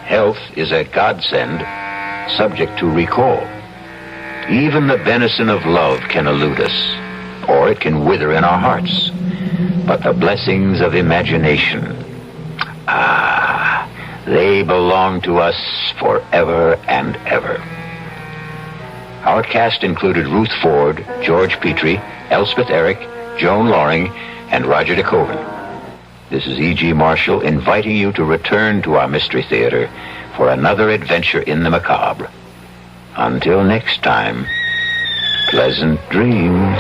G: Health is a godsend, subject to recall. Even the benison of love can elude us, or it can wither in our hearts. But the blessings of imagination, they belong to us forever and ever. Our cast included Ruth Ford, George Petrie, Elspeth Eric, Joan Loring, and Roger DeCoven. This is E.G. Marshall inviting you to return to our Mystery Theater for another adventure in the macabre. Until next time, pleasant dreams.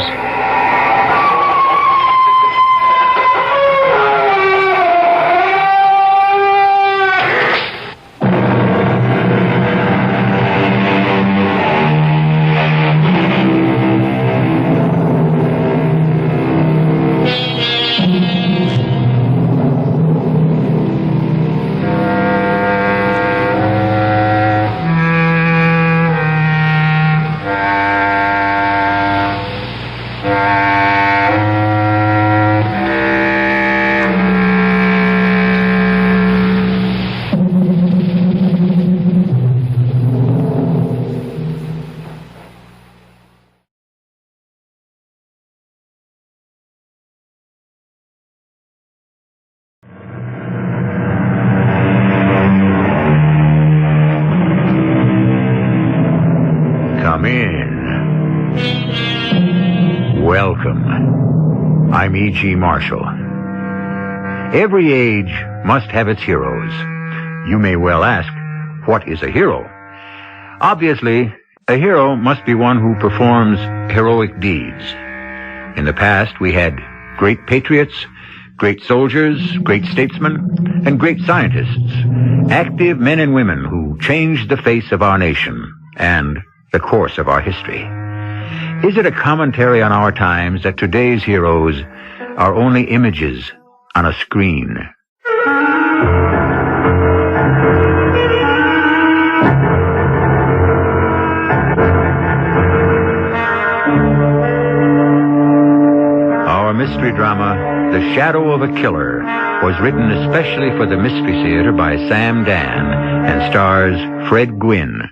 N: Come in. Welcome. I'm E.G. Marshall. Every age must have its heroes. You may well ask, what is a hero? Obviously, a hero must be one who performs heroic deeds. In the past, we had great patriots, great soldiers, great statesmen, and great scientists. Active men and women who changed the face of our nation and the course of our history. Is it a commentary on our times that today's heroes are only images on a screen? Our mystery drama, The Shadow of a Killer, was written especially for the Mystery Theater by Sam Dan and stars Fred Gwynne.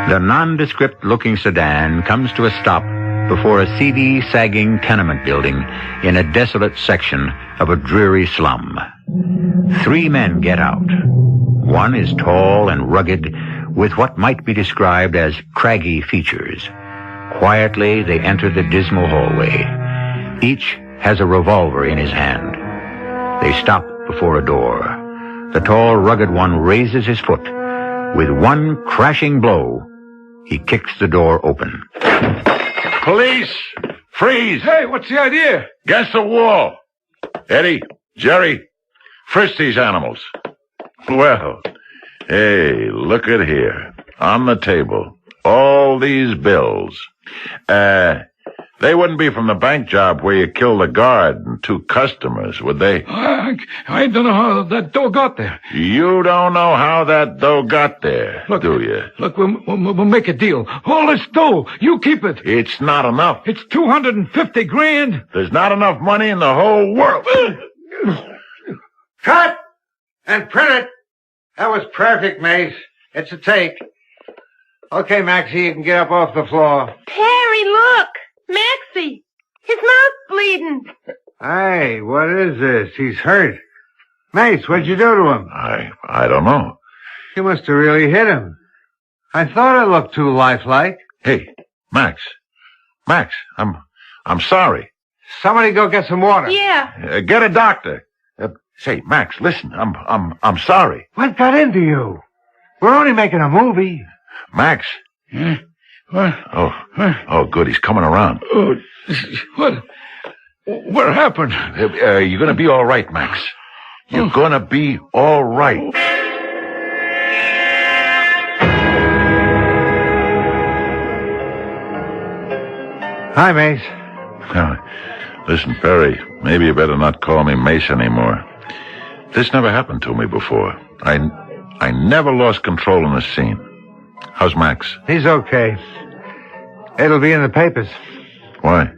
N: The nondescript-looking sedan comes to a stop before a seedy-sagging tenement building in a desolate section of a dreary slum. 3 men get out. One is tall and rugged, with what might be described as craggy features. Quietly, they enter the dismal hallway. Each has a revolver in his hand. They stop before a door. The tall, rugged one raises his foot. With one crashing blow, he kicks the door open.
O: Police! Freeze!
L: Hey, what's the idea?
O: Against the wall. Eddie, Jerry, frisk these animals. Well, hey, look at here. On the table. All these bills. They wouldn't be from the bank job where you killed the guard and 2 customers, would they?
L: I don't know how that dough got there.
O: You don't know how that dough got there, do you?
L: Look, we'll make a deal. All this dough, you keep it.
O: It's not enough.
L: It's $250 grand.
O: There's not enough money in the whole world.
M: Cut! And print it. That was perfect, Mace. It's a take. Okay, Maxie, you can get up off the floor.
K: Perry, look! Maxie! His mouth's bleeding.
M: Hey, what is this? He's hurt. Mace, what'd you do to him?
O: I don't know.
M: You must have really hit him. I thought it looked too lifelike.
O: Hey, Max, I'm sorry.
M: Somebody go get some water.
B: Yeah.
C: Get a doctor. Say, Max, listen. I'm sorry.
M: What got into you? We're only making a movie.
C: Max.
L: Yeah? What?
C: Oh, good. He's coming around.
L: Oh, what happened?
C: You're gonna be all right, Max. You're gonna be all right.
M: Hi, Mace.
C: Listen, Perry, maybe you better not call me Mace anymore. This never happened to me before. I never lost control in the scene. How's Max?
M: He's okay. It'll be in the papers.
C: Why?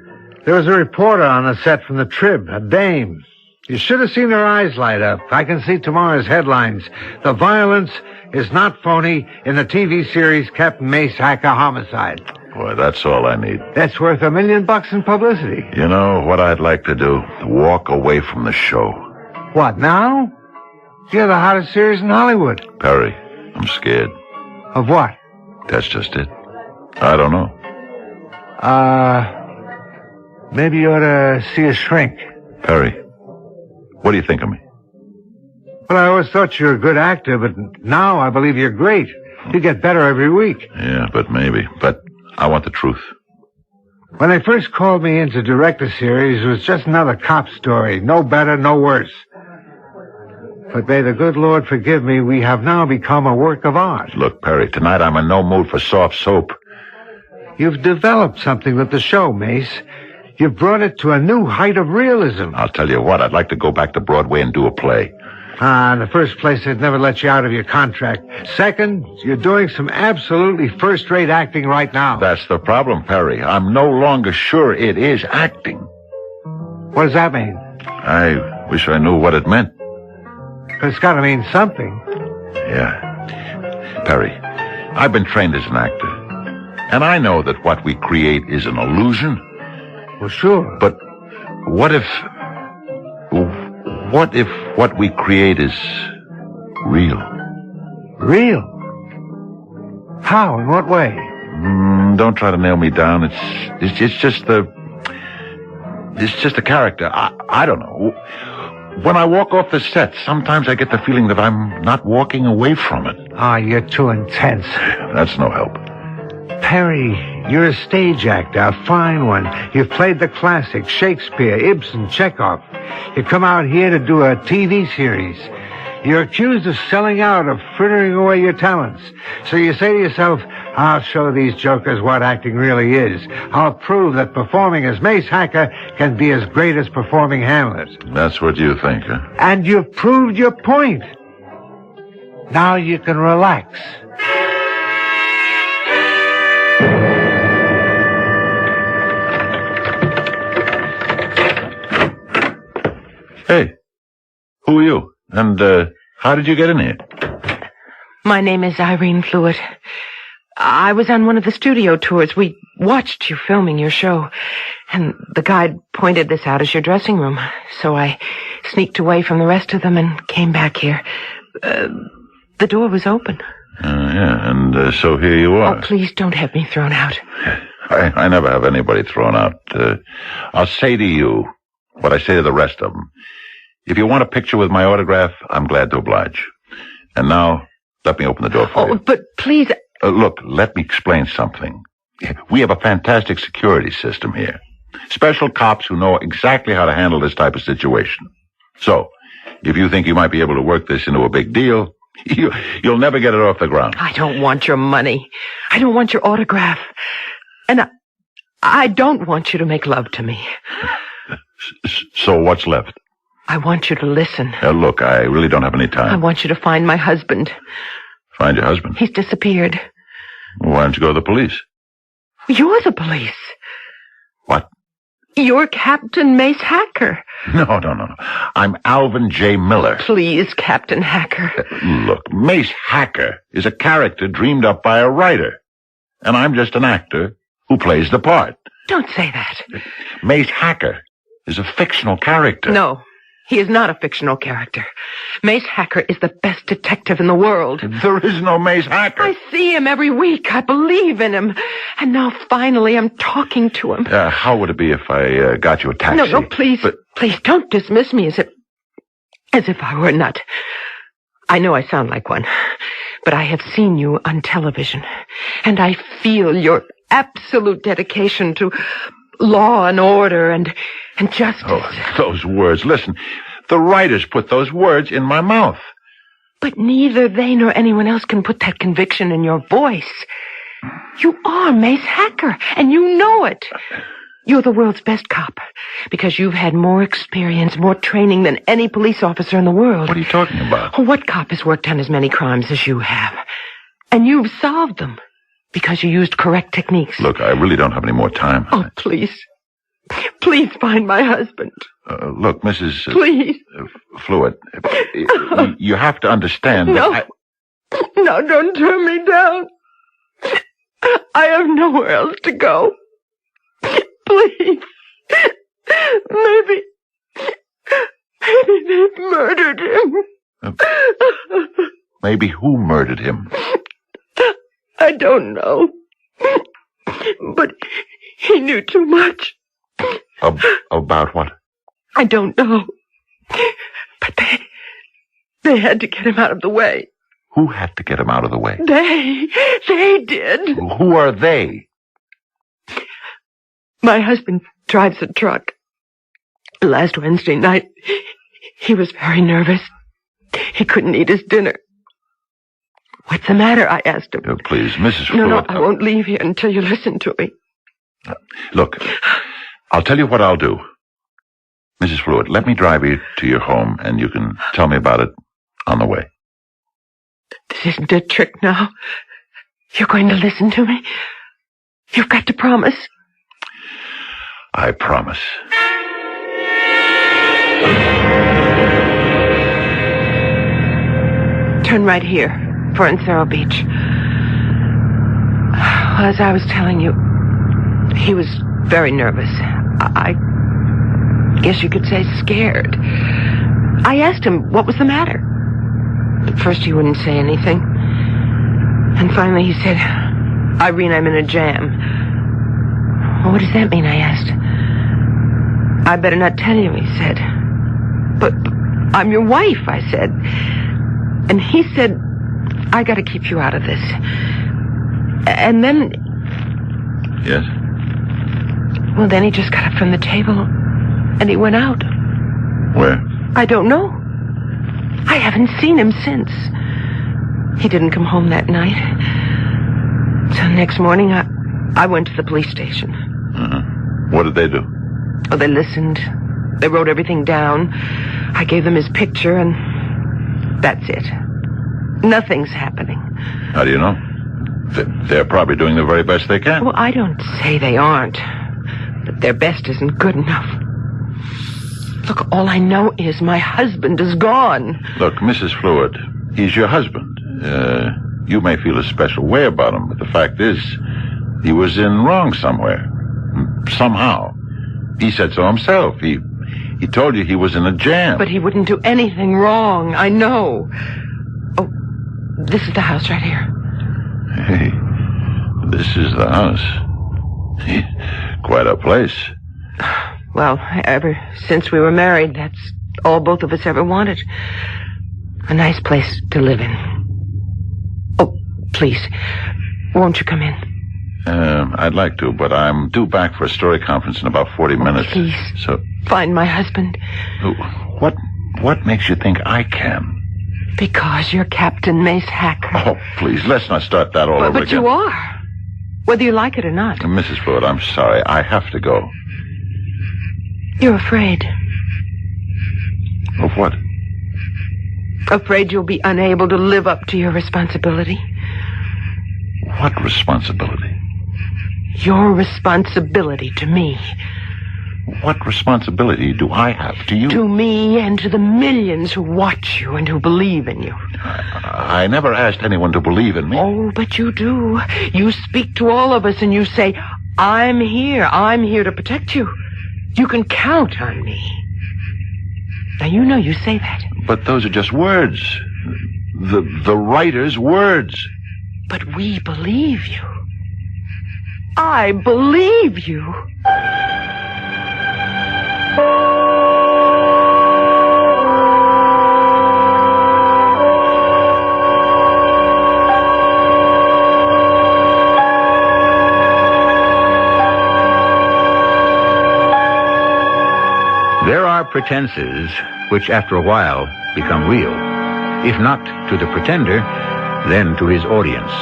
M: There was a reporter on the set from the Trib, a dame. You should have seen her eyes light up. I can see tomorrow's headlines. The violence is not phony in the TV series Captain Mace Hacker Homicide.
C: Boy, that's all I need.
M: That's worth $1 million in publicity.
C: You know what I'd like to do? Walk away from the show.
M: What, now? You're the hottest series in Hollywood.
C: Perry, I'm scared.
M: Of what?
C: That's just it. I don't know.
M: Maybe you ought to see a shrink.
C: Perry, what do you think of me?
M: Well, I always thought you were a good actor, but now I believe you're great. You get better every week.
C: Yeah, but maybe. But I want the truth.
M: When they first called me in to direct the series, it was just another cop story. No better, no worse. But may the good Lord forgive me, we have now become a work of art.
C: Look, Perry, tonight I'm in no mood for soft soap.
M: You've developed something with the show, Mace. You've brought it to a new height of realism.
C: I'll tell you what, I'd like to go back to Broadway and do a play.
M: In the first place, they'd never let you out of your contract. Second, you're doing some absolutely first-rate acting right now.
C: That's the problem, Perry. I'm no longer sure it is acting.
M: What does that mean?
C: I wish I knew what it meant.
M: It's got to mean something.
C: Yeah. Perry, I've been trained as an actor. And I know that what we create is an illusion.
M: Well, sure.
C: But what if what we create is real?
M: Real? How? In what way?
C: Don't try to nail me down. It's just a character. I don't know. When I walk off the set, sometimes I get the feeling that I'm not walking away from it.
M: You're too intense.
C: That's no help.
M: Perry, you're a stage actor, a fine one. You've played the classics, Shakespeare, Ibsen, Chekhov. You come out here to do a TV series. You're accused of selling out, of frittering away your talents. So you say to yourself, I'll show these jokers what acting really is. I'll prove that performing as Mace Hacker can be as great as performing Hamlet.
C: That's what you think, huh?
M: And you've proved your point. Now you can relax.
C: Hey, who are you? And, how did you get in here?
I: My name is Irene Fluitt. I was on one of the studio tours. We watched you filming your show, and the guide pointed this out as your dressing room. So I sneaked away from the rest of them and came back here. The door was open.
C: Yeah, and so here you are.
I: Oh, please don't have me thrown out.
C: I never have anybody thrown out. I'll say to you what I say to the rest of them. If you want a picture with my autograph, I'm glad to oblige. And now, let me open the door for you.
I: But please...
C: Look, let me explain something. We have a fantastic security system here. Special cops who know exactly how to handle this type of situation. So, if you think you might be able to work this into a big deal, you'll never get it off the ground.
I: I don't want your money. I don't want your autograph. And I don't want you to make love to me.
C: So what's left?
I: I want you to listen.
C: Look, I really don't have any time.
I: I want you to find my husband.
C: Find your husband?
I: He's disappeared.
C: Why don't you go to the police?
I: You're the police.
C: What?
I: You're Captain Mace Hacker.
C: No. I'm Alvin J. Miller.
I: Please, Captain Hacker.
C: Look, Mace Hacker is a character dreamed up by a writer. And I'm just an actor who plays the part.
I: Don't say that.
C: Mace Hacker is a fictional character.
I: No. He is not a fictional character. Mace Hacker is the best detective in the world.
C: There is no Mace Hacker.
I: I see him every week. I believe in him. And now finally I'm talking to him.
C: How would it be if I got you a taxi?
I: No, please. Please don't dismiss me as if I were a nut. I know I sound like one, but I have seen you on television, and I feel your absolute dedication to law and order and justice.
C: Oh, those words. Listen, the writers put those words in my mouth.
I: But neither they nor anyone else can put that conviction in your voice. You are Mace Hacker, and you know it. You're the world's best cop, because you've had more experience, more training than any police officer in the world.
C: What are you talking about?
I: What cop has worked on as many crimes as you have? And you've solved them, because you used correct techniques.
C: Look, I really don't have any more time.
I: Oh, please. Please find my husband.
C: Look, Mrs.
I: Please.
C: Fluid, you have to understand that
I: No, don't turn me down. I have nowhere else to go. Please. Maybe they've murdered him.
C: Maybe who murdered him?
I: I don't know. But he knew too much.
C: About what?
I: I don't know. But they had to get him out of the way.
C: Who had to get him out of the way?
I: They did.
C: Who are they?
I: My husband drives a truck. Last Wednesday night, he was very nervous. He couldn't eat his dinner. What's the matter? I asked him.
C: Please, Mrs. Fluid.
I: No, I won't leave here until you listen to me.
C: Look, I'll tell you what I'll do. Mrs. Fluid, let me drive you to your home, and you can tell me about it on the way.
I: This isn't a trick now. You're going to listen to me? You've got to promise.
C: I promise.
I: Turn right here, for Encero Beach. Well, as I was telling you, he was very nervous. I guess you could say scared. I asked him what was the matter. At first he wouldn't say anything. And finally he said, Irene, I'm in a jam. Well, what does that mean? I asked. I better not tell you, he said. But I'm your wife, I said. And he said, I gotta keep you out of this. And then...
C: Yes?
I: Well, then he just got up from the table and he went out.
C: Where?
I: I don't know. I haven't seen him since. He didn't come home that night. So next morning, I went to the police station.
C: What did they do?
I: Oh, they listened. They wrote everything down. I gave them his picture, and that's it. Nothing's happening.
C: How do you know? They're probably doing the very best they can.
I: Well, I don't say they aren't. But their best isn't good enough. Look, all I know is my husband is gone.
C: Look, Mrs. Fluid, he's your husband. You may feel a special way about him, but the fact is, he was in wrong somewhere. Somehow. He said so himself. He told you he was in a jam.
I: But he wouldn't do anything wrong. I know. Oh, this is the house right here.
C: Hey, this is the house. Quite a place.
I: Well, ever since we were married, that's all both of us ever wanted. A nice place to live in. Oh, please, won't you come in?
C: I'd like to, but I'm due back for a story conference in about 40 minutes.
I: Please,
C: so
I: find my husband.
C: What makes you think I can?
I: Because you're Captain Mace Hacker.
C: Oh, please, let's not start that all over again.
I: But you are, whether you like it or not.
C: Mrs. Fluid, I'm sorry. I have to go.
I: You're afraid.
C: Of what?
I: Afraid you'll be unable to live up to your responsibility.
C: What responsibility?
I: Your responsibility to me.
C: What responsibility do I have to you?
I: To me and to the millions who watch you and who believe in you.
C: I never asked anyone to believe in me.
I: Oh, but you do. You speak to all of us and you say, I'm here to protect you. You can count on me. Now, you know you say that.
C: But those are just words. The writer's words.
I: But we believe you. I believe you.
A: There are pretenses which after a while become real, if not to the pretender, then to his audience.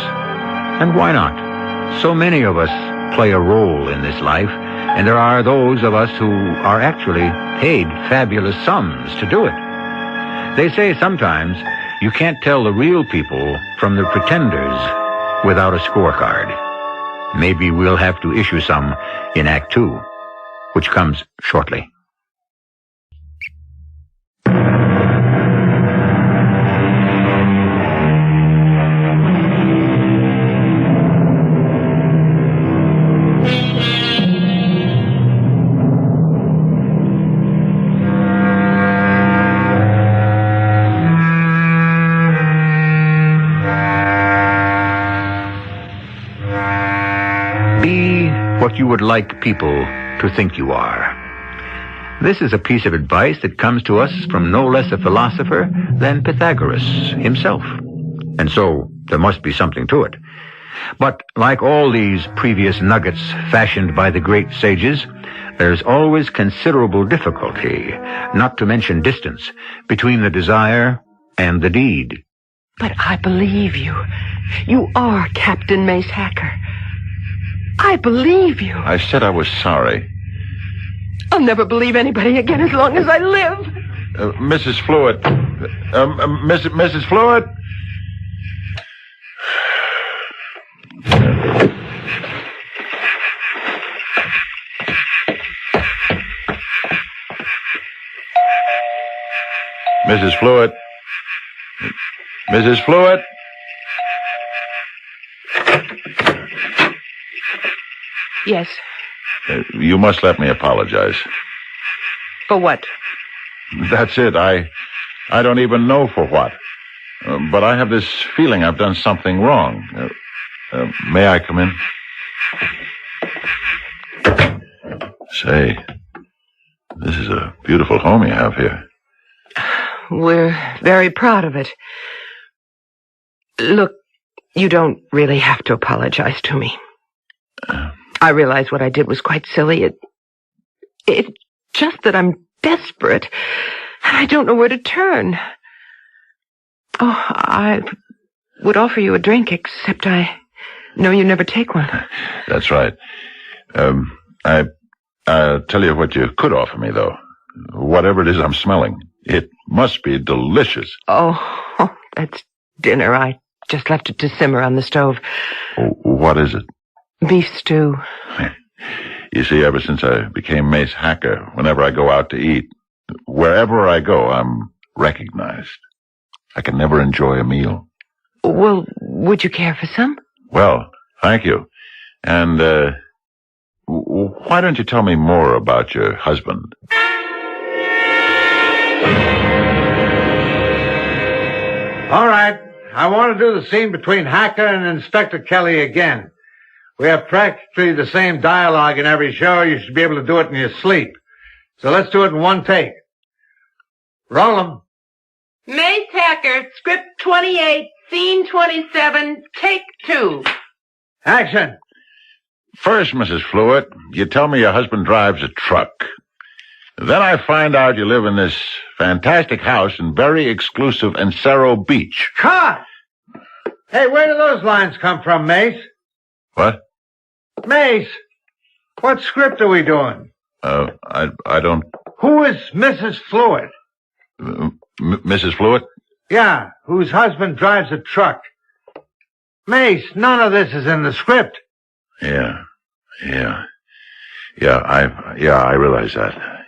A: And why not? So many of us play a role in this life, and there are those of us who are actually paid fabulous sums to do it. They say sometimes you can't tell the real people from the pretenders without a scorecard. Maybe we'll have to issue some in Act 2, which comes shortly. What you would like people to think you are. This is a piece of advice that comes to us from no less a philosopher than Pythagoras himself. And so there must be something to it. But like all these previous nuggets fashioned by the great sages, there's always considerable difficulty, not to mention distance, between the desire and the deed.
I: But I believe you. You are Captain Mace Hacker. I believe you.
C: I said I was sorry.
I: I'll never believe anybody again as long as I live.
C: Mrs. Fluid. Mrs. Fluid? Mrs. Fluid? Mrs. Fluid?
I: Yes.
C: You must let me apologize.
I: For what?
C: That's it. I don't even know for what. But I have this feeling I've done something wrong. May I come in? Say, this is a beautiful home you have here.
I: We're very proud of it. Look, you don't really have to apologize to me. I realize what I did was quite silly. It's just that I'm desperate, and I don't know where to turn. Oh, I would offer you a drink, except I know you never take one.
C: That's right. I'll tell you what you could offer me, though. Whatever it is I'm smelling. It must be delicious.
I: Oh, that's dinner. I just left it to simmer on the stove.
C: What is it?
I: Beef stew.
C: You see, ever since I became Mace Hacker, whenever I go out to eat, wherever I go, I'm recognized. I can never enjoy a meal.
I: Well, would you care for some?
C: Well, thank you. And, why don't you tell me more about your husband?
M: All right. I want to do the scene between Hacker and Inspector Kelly again. We have practically the same dialogue in every show. You should be able to do it in your sleep. So let's do it in one take. Roll 'em.
I: Mace Hacker, script 28, scene 27, take 2.
M: Action.
C: First, Mrs. Fluid, you tell me your husband drives a truck. Then I find out you live in this fantastic house in very exclusive Encero Beach.
M: Cut! Hey, where do those lines come from, Mace?
C: What?
M: Mace, what script are we doing?
C: I don't...
M: Who is Mrs. Fluid?
C: Mrs. Fluid?
M: Yeah, whose husband drives a truck. Mace, none of this is in the script.
C: Yeah, I realize that.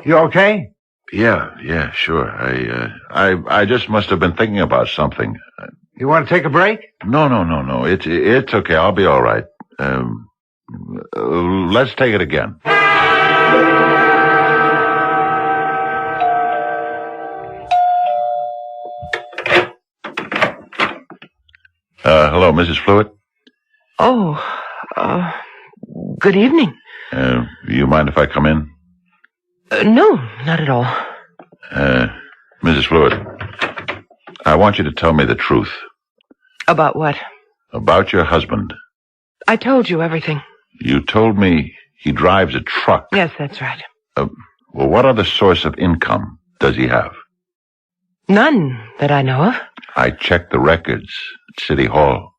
M: You okay?
C: Yeah, sure. I just must have been thinking about something.
M: You want to take a break?
C: No. It's okay. I'll be all right. Let's take it again. Hello, Mrs. Fluitt?
I: Oh, good evening.
C: You mind if I come in?
I: No, not at all.
C: Mrs. Fluitt, I want you to tell me the truth.
I: About what?
C: About your husband.
I: I told you everything.
C: You told me he drives a truck.
I: Yes, that's right.
C: Well, what other source of income does he have?
I: None that I know of.
C: I checked the records at City Hall.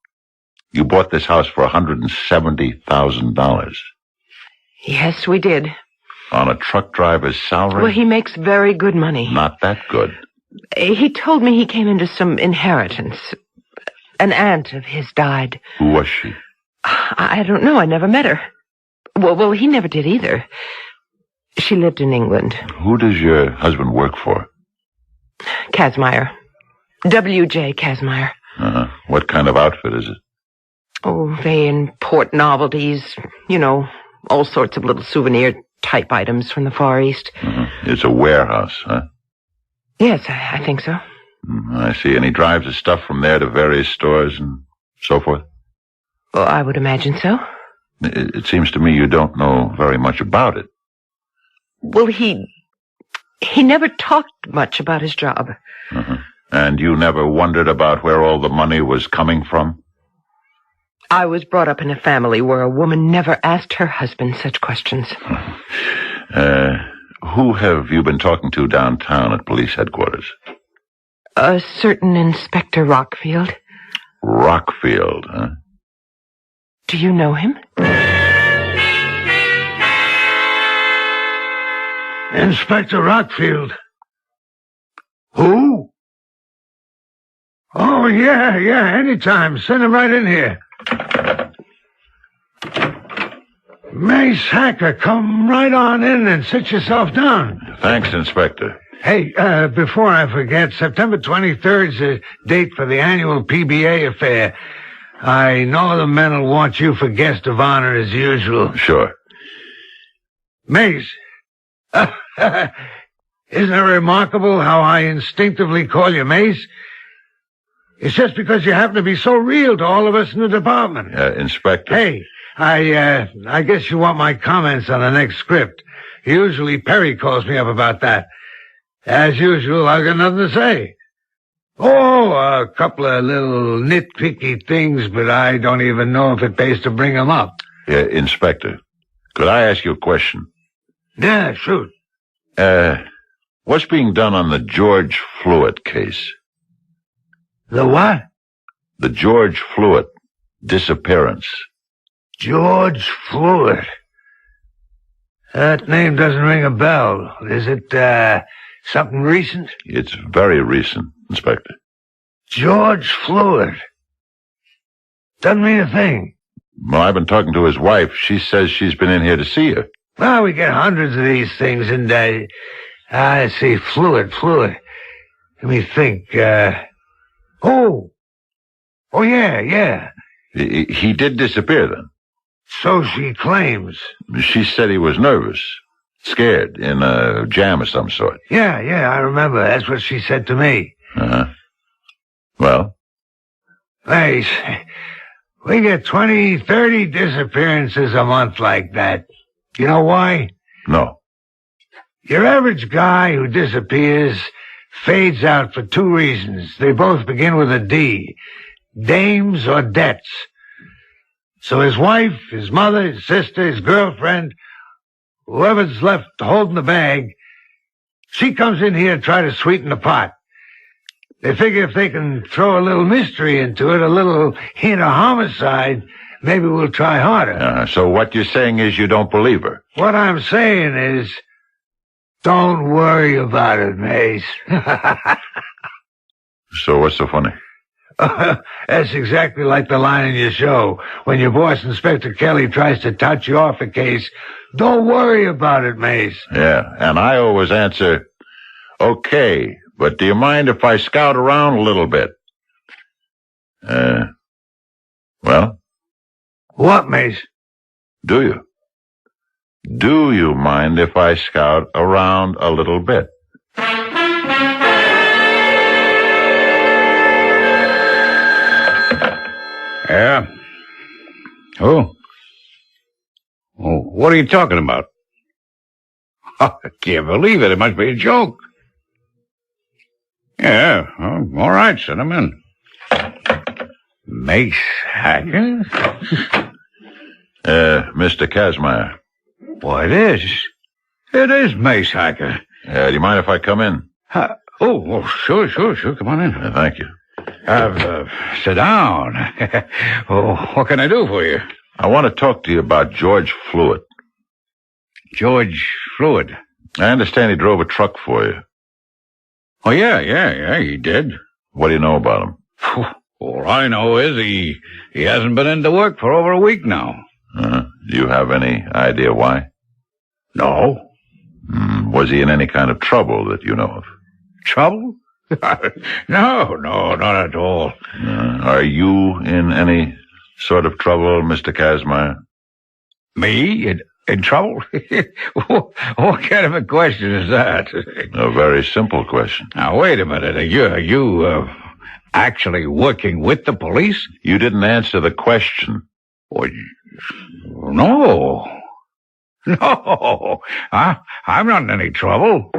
C: You bought this house for $170,000.
I: Yes, we did.
C: On a truck driver's salary?
I: Well, he makes very good money.
C: Not that good.
I: He told me he came into some inheritance. An aunt of his died.
C: Who was she?
I: I don't know. I never met her. Well, he never did either. She lived in England.
C: Who does your husband work for?
I: Kazmaier. W.J. Kazmaier.
C: What kind of outfit is it?
I: Oh, they import novelties. You know, all sorts of little souvenir-type items from the Far East.
C: It's a warehouse, huh?
I: Yes, I think so.
C: I see. And he drives his stuff from there to various stores and so forth?
I: Well, I would imagine so.
C: It seems to me you don't know very much about it.
I: Well, he never talked much about his job.
C: And you never wondered about where all the money was coming from?
I: I was brought up in a family where a woman never asked her husband such questions.
C: Who have you been talking to downtown at police headquarters?
I: A certain Inspector Rockfield.
C: Rockfield, huh?
I: Do you know him?
M: Inspector Rockfield. Who? Oh, yeah, anytime. Send him right in here. Mace Hacker, come right on in and sit yourself down.
C: Thanks, Inspector.
M: Hey, before I forget, September 23rd is the date for the annual PBA affair. I know the men will want you for guest of honor as usual.
C: Sure.
M: Mace. Isn't it remarkable how I instinctively call you Mace? It's just because you happen to be so real to all of us in the department.
C: Inspector.
M: Hey, I guess you want my comments on the next script. Usually Perry calls me up about that. As usual, I've got nothing to say. Oh, a couple of little nitpicky things, but I don't even know if it pays to bring them up.
C: Inspector, could I ask you a question?
M: Yeah, shoot.
C: What's being done on the George Fluitt case?
M: The what?
C: The George Fluitt disappearance.
M: George Fluitt. That name doesn't ring a bell. Is it, something recent?
C: It's very recent, Inspector.
M: George Fluitt. Doesn't mean a thing.
C: Well, I've been talking to his wife. She says she's been in here to see you.
M: Well, we get hundreds of these things, and I see Fluitt. Let me think, Oh, yeah.
C: He did disappear then?
M: So she claims.
C: She said he was nervous, scared, in a jam of some sort.
M: Yeah, I remember. That's what she said to me.
C: Well?
M: Hey, we get 20, 30 disappearances a month like that. You know why?
C: No.
M: Your average guy who disappears fades out for two reasons. They both begin with a D. Dames or debts. So his wife, his mother, his sister, his girlfriend, whoever's left holding the bag, she comes in here to try to sweeten the pot. They figure if they can throw a little mystery into it, a little hint of homicide, maybe we'll try harder.
C: So what you're saying is you don't believe her?
M: What I'm saying is, don't worry about it, Mace.
C: So what's so funny?
M: That's exactly like the line in your show. When your boss, Inspector Kelly, tries to touch you off a case, don't worry about it, Mace.
C: Yeah, and I always answer, okay, but do you mind if I scout around a little bit? Well?
M: What, Mace?
C: Do you? Do you mind if I scout around a little bit?
L: Yeah? Who? Oh, what are you talking about? I can't believe it. It must be a joke. Yeah, all right, send him in. Mace Hacker?
C: Mr. Kazmaier.
L: Why, it is. It is Mace Hacker.
C: Do you mind if I come in?
L: Sure. Come on in.
C: Thank you.
L: Sit down. What can I do for you?
C: I want to talk to you about George Fluitt.
L: George Fluitt?
C: I understand he drove a truck for you.
L: Oh, yeah, he did.
C: What do you know about him?
L: All I know is he hasn't been into work for over a week now.
C: Do you have any idea why?
L: No.
C: Was he in any kind of trouble that you know of?
L: Trouble? No, not at all.
C: Are you in any sort of trouble, Mr. Kazmaier?
L: Me? In trouble? What kind of a question is that?
C: A very simple question.
L: Now, wait a minute. Are you actually working with the police?
C: You didn't answer the question.
L: No. I'm not in any trouble.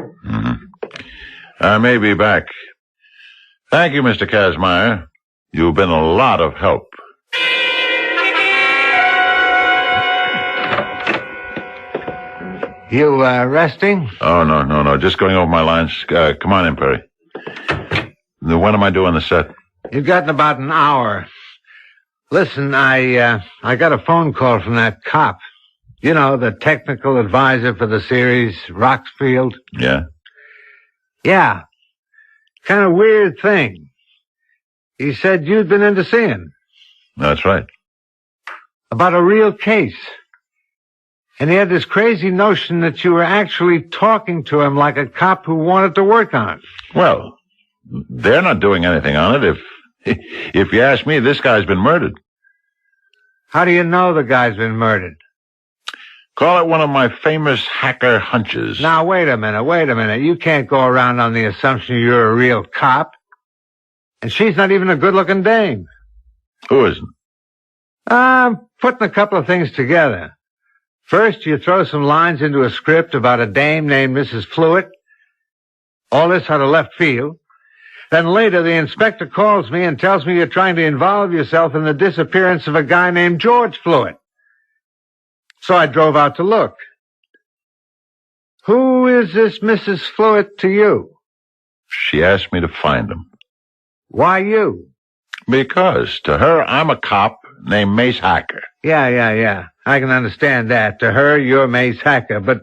C: I may be back. Thank you, Mr. Kazmaier. You've been a lot of help.
M: You, resting?
C: Oh, no. Just going over my lines. Come on in, Perry. When am I doing the set?
M: You've got about an hour. Listen, I got a phone call from that cop. You know, the technical advisor for the series, Roxfield.
C: Yeah?
M: Yeah. Kind of weird thing. He said you'd been in to see him.
C: That's right.
M: About a real case. And he had this crazy notion that you were actually talking to him like a cop who wanted to work on it.
C: Well, they're not doing anything on it. If you ask me, this guy's been murdered.
M: How do you know the guy's been murdered?
C: Call it one of my famous hacker hunches.
M: Now, wait a minute. You can't go around on the assumption you're a real cop. And she's not even a good-looking dame.
C: Who isn't?
M: I'm putting a couple of things together. First, you throw some lines into a script about a dame named Mrs. Fluitt. All this out of left field. Then later, the inspector calls me and tells me you're trying to involve yourself in the disappearance of a guy named George Fluitt. So I drove out to look. Who is this Mrs. Fluitt to you?
C: She asked me to find him.
M: Why you?
C: Because to her, I'm a cop named Mace Hacker.
M: Yeah. I can understand that. To her, you're Mace Hacker. But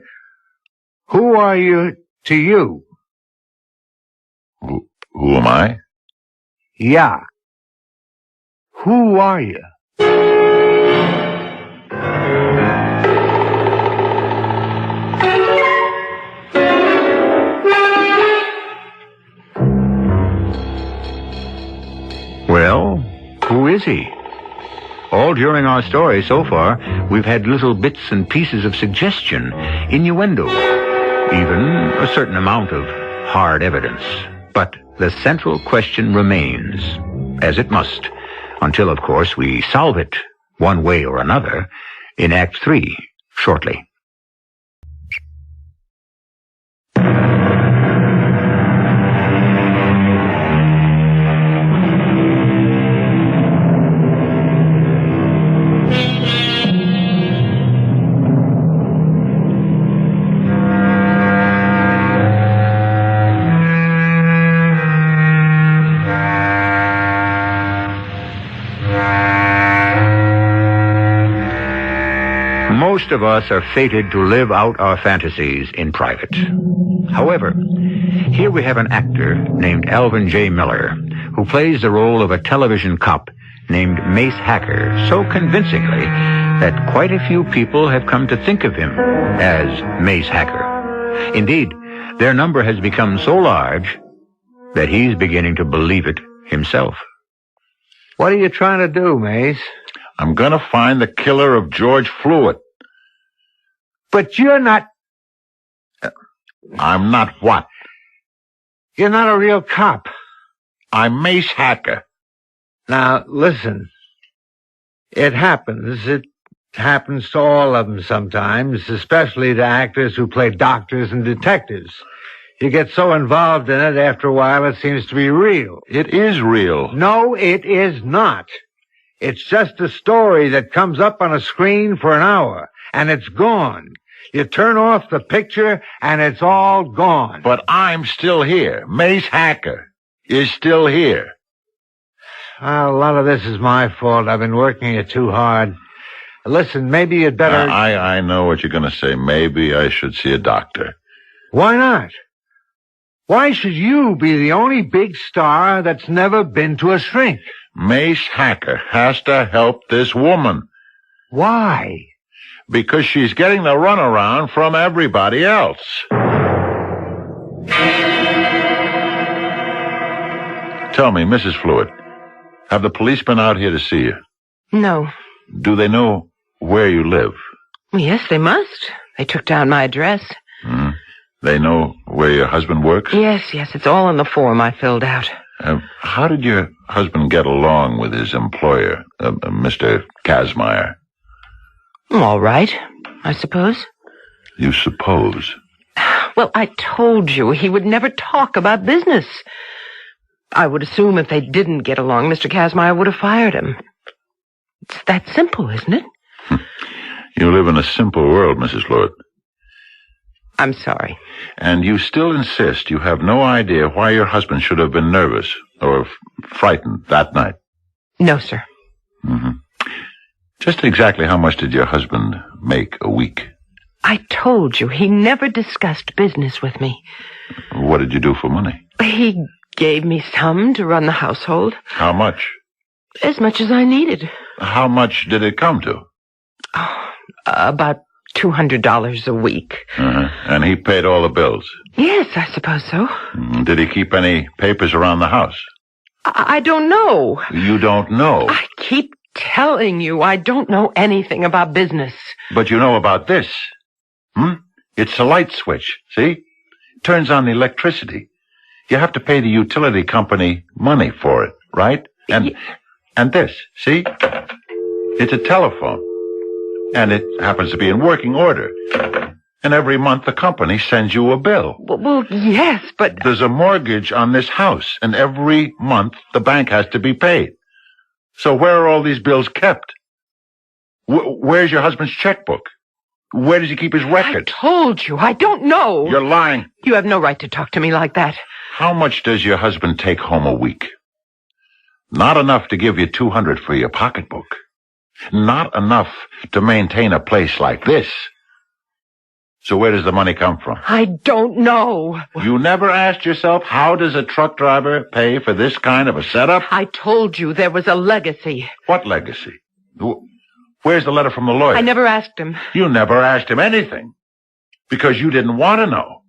M: who are you to you?
C: Who am I?
M: Yeah. Who are you?
H: Well, who is he? All during our story so far, we've had little bits and pieces of suggestion, innuendo, even a certain amount of hard evidence. But the central question remains, as it must, until, of course, we solve it, one way or another, in Act 3, shortly. Most of us are fated to live out our fantasies in private. However, here we have an actor named Alvin J. Miller, who plays the role of a television cop named Mace Hacker so convincingly that quite a few people have come to think of him as Mace Hacker. Indeed, their number has become so large that he's beginning to believe it himself.
M: What are you trying to do, Mace?
C: I'm going to find the killer of George Fluitt.
M: But you're not...
C: I'm not what?
M: You're not a real cop.
C: I'm Mace Hacker.
M: Now, listen. It happens. It happens to all of them sometimes, especially to actors who play doctors and detectives. You get so involved in it, after a while it seems to be real.
C: It is real.
M: No, it is not. It's just a story that comes up on a screen for an hour, and it's gone. You turn off the picture, and it's all gone.
C: But I'm still here. Mace Hacker is still here.
M: A lot of this is my fault. I've been working it too hard. Listen, maybe you'd better...
C: I know what you're going to say. Maybe I should see a doctor.
M: Why not? Why should you be the only big star that's never been to a shrink?
C: Mace Hacker has to help this woman.
M: Why?
C: Because she's getting the runaround from everybody else. Tell me, Mrs. Fluid, have the police been out here to see you?
I: No.
C: Do they know where you live?
I: Well, yes, they must. They took down my address.
C: They know where your husband works?
I: Yes, it's all in the form I filled out.
C: How did your husband get along with his employer, Mr. Kazmaier?
I: All right, I suppose.
C: You suppose?
I: Well, I told you he would never talk about business. I would assume if they didn't get along, Mr. Kazmaier would have fired him. It's that simple, isn't it?
C: You live in a simple world, Mrs. Fluid.
I: I'm sorry.
C: And you still insist you have no idea why your husband should have been nervous or frightened that night?
I: No, sir.
C: Just exactly how much did your husband make a week?
I: I told you he never discussed business with me.
C: What did you do for money?
I: He gave me some to run the household.
C: How much?
I: As much as I needed.
C: How much did it come to?
I: About $200 a week.
C: And he paid all the bills?
I: Yes, I suppose so.
C: Did he keep any papers around the house?
I: I don't know.
C: You don't know?
I: I keep telling you I don't know anything about business.
C: But you know about this. It's a light switch, see? Turns on the electricity. You have to pay the utility company money for it, right? And this, see? It's a telephone. And it happens to be in working order. And every month the company sends you a bill.
I: Well, yes, but...
C: There's a mortgage on this house, and every month the bank has to be paid. So where are all these bills kept? Where's your husband's checkbook? Where does he keep his records?
I: I told you, I don't know.
C: You're lying.
I: You have no right to talk to me like that.
C: How much does your husband take home a week? Not enough to give you $200 for your pocketbook. Not enough to maintain a place like this. So where does the money come from?
I: I don't know.
C: You never asked yourself, how does a truck driver pay for this kind of a setup?
I: I told you there was a legacy.
C: What legacy? Where's the letter from the lawyer?
I: I never asked him.
C: You never asked him anything. Because you didn't want to know.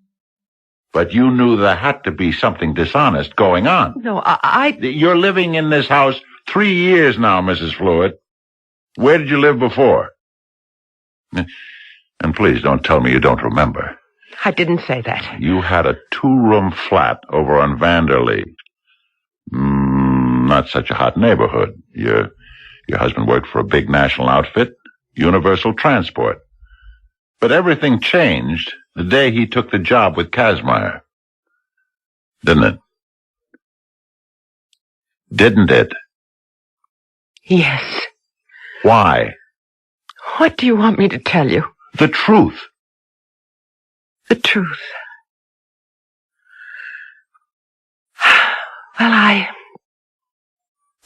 C: But you knew there had to be something dishonest going on.
I: No,
C: You're living in this house 3 years now, Mrs. Fluid. Where did you live before? And please don't tell me you don't remember.
I: I didn't say that.
C: You had a 2-room flat over on Vanderlee. Not such a hot neighborhood. Your husband worked for a big national outfit, Universal Transport. But everything changed the day he took the job with Kazmaier. Didn't it? Didn't it?
I: Yes.
C: Why?
I: What do you want me to tell you?
C: The truth.
I: The truth. Well,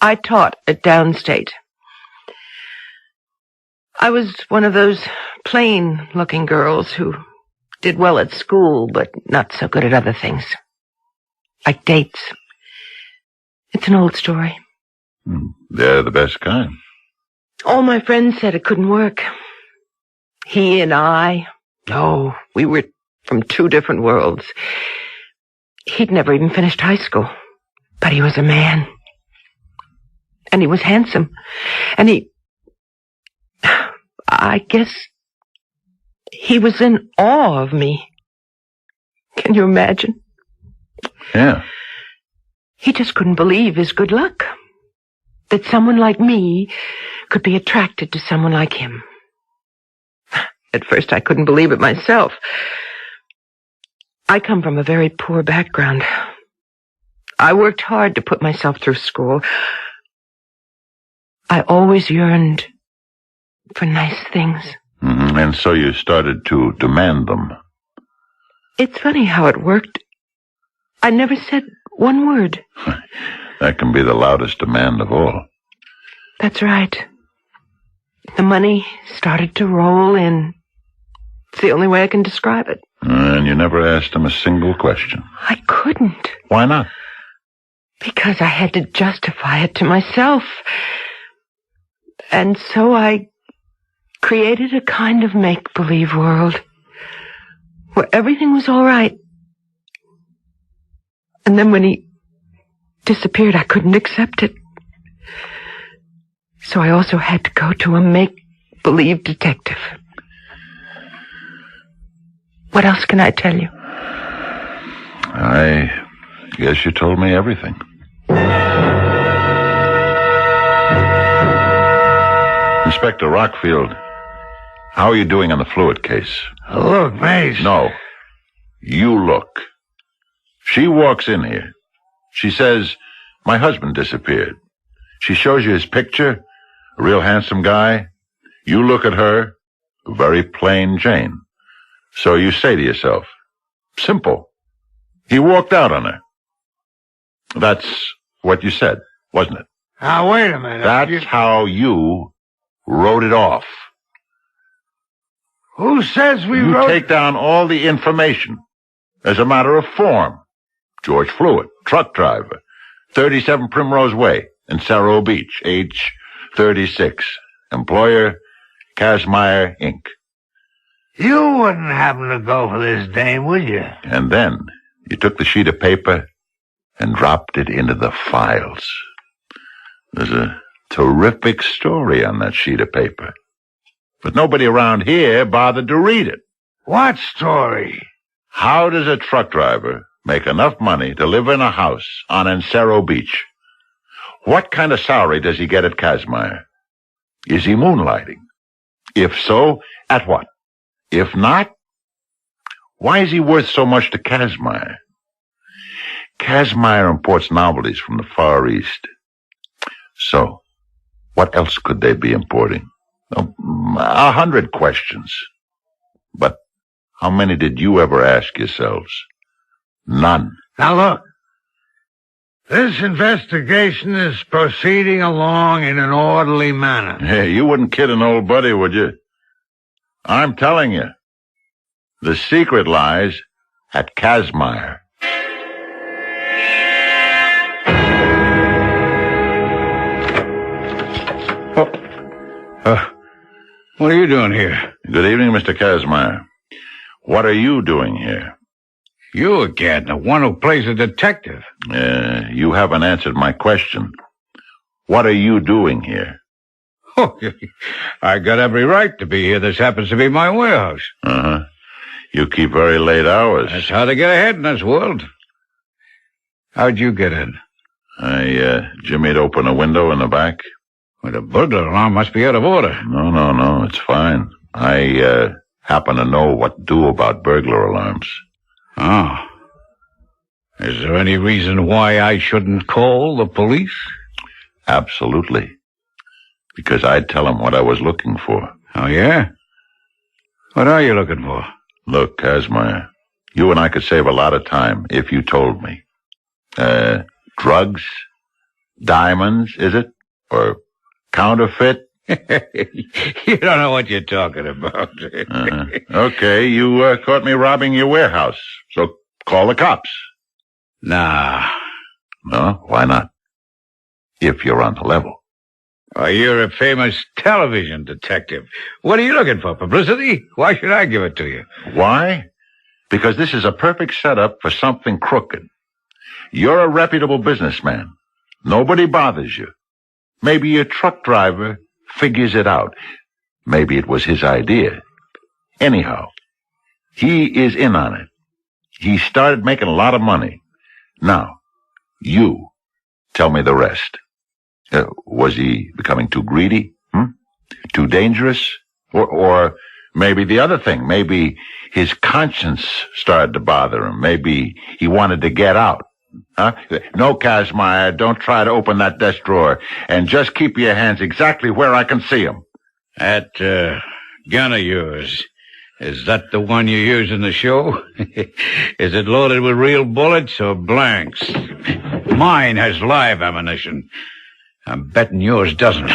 I: I taught at Downstate. I was one of those plain-looking girls who did well at school, but not so good at other things. Like dates. It's an old story.
C: They're the best kind.
I: All my friends said it couldn't work. He and I, we were from 2 different worlds. He'd never even finished high school, but he was a man. And he was handsome. And I guess he was in awe of me. Can you imagine?
C: Yeah.
I: He just couldn't believe his good luck. That someone like me could be attracted to someone like him. At first, I couldn't believe it myself. I come from a very poor background. I worked hard to put myself through school. I always yearned for nice things.
C: And so you started to demand them.
I: It's funny how it worked. I never said one word.
C: That can be the loudest demand of all.
I: That's right. The money started to roll in. It's the only way I can describe it.
C: And you never asked him a single question.
I: I couldn't.
C: Why not?
I: Because I had to justify it to myself. And so I created a kind of make-believe world where everything was all right. And then when he disappeared, I couldn't accept it. So I also had to go to a make-believe detective. What else can I tell you?
C: I guess you told me everything. Inspector Rockfield, how are you doing on the fluid case?
M: Look, Mace.
C: No. You look. She walks in here. She says, my husband disappeared. She shows you his picture, a real handsome guy. You look at her, a very plain Jane. So you say to yourself, simple. He walked out on her. That's what you said, wasn't it?
M: Now, wait a minute.
C: That's how you wrote it off.
M: Who says we
C: You
M: wrote...
C: take down all the information as a matter of form. George Fluid, truck driver, 37 Primrose Way in Cerro Beach, age 36. Employer, Kazmaier, Inc.
M: You wouldn't happen to go for this dame, would you?
C: And then you took the sheet of paper and dropped it into the files. There's a terrific story on that sheet of paper. But nobody around here bothered to read it.
M: What story?
C: How does a truck driver make enough money to live in a house on Encero Beach? What kind of salary does he get at Kazmaier? Is he moonlighting? If so, at what? If not, why is he worth so much to Kazmaier? Kazmaier imports novelties from the Far East. So, what else could they be importing? 100 questions. But how many did you ever ask yourselves? None.
M: Now look, this investigation is proceeding along in an orderly manner.
C: Hey, you wouldn't kid an old buddy, would you? I'm telling you, the secret lies at Kazmaier.
L: What are you doing here?
C: Good evening, Mr. Kazmaier. What are you doing here?
L: You again, the one who plays a detective.
C: You haven't answered my question. What are you doing here?
L: Oh, I got every right to be here. This happens to be my warehouse.
C: Uh-huh. You keep very late hours.
L: That's how to get ahead in this world. How'd you get in?
C: I jimmied open a window in the back.
L: Well, the burglar alarm must be out of order.
C: No, it's fine. I happen to know what to do about burglar alarms.
L: Oh. Is there any reason why I shouldn't call the police?
C: Absolutely. Because I'd tell them what I was looking for.
L: Oh, yeah? What are you looking for?
C: Look, Kazmaier, you and I could save a lot of time if you told me. Drugs? Diamonds, is it? Or counterfeit?
L: You don't know what you're talking about.
C: Okay, you caught me robbing your warehouse, so call the cops.
L: Nah.
C: No, why not? If you're on the level.
L: Oh, you're a famous television detective. What are you looking for, publicity? Why should I give it to you?
C: Why? Because this is a perfect setup for something crooked. You're a reputable businessman. Nobody bothers you. Maybe your truck driver figures it out. Maybe it was his idea. Anyhow, he is in on it. He started making a lot of money. Now, you tell me the rest. Was he becoming too greedy? Too dangerous? Or maybe the other thing. Maybe his conscience started to bother him. Maybe he wanted to get out. Huh? No, Kazmaier, don't try to open that desk drawer. And just keep your hands exactly where I can see them.
L: That, gun of yours, is that the one you use in the show? Is it loaded with real bullets or blanks? Mine has live ammunition. I'm betting yours doesn't.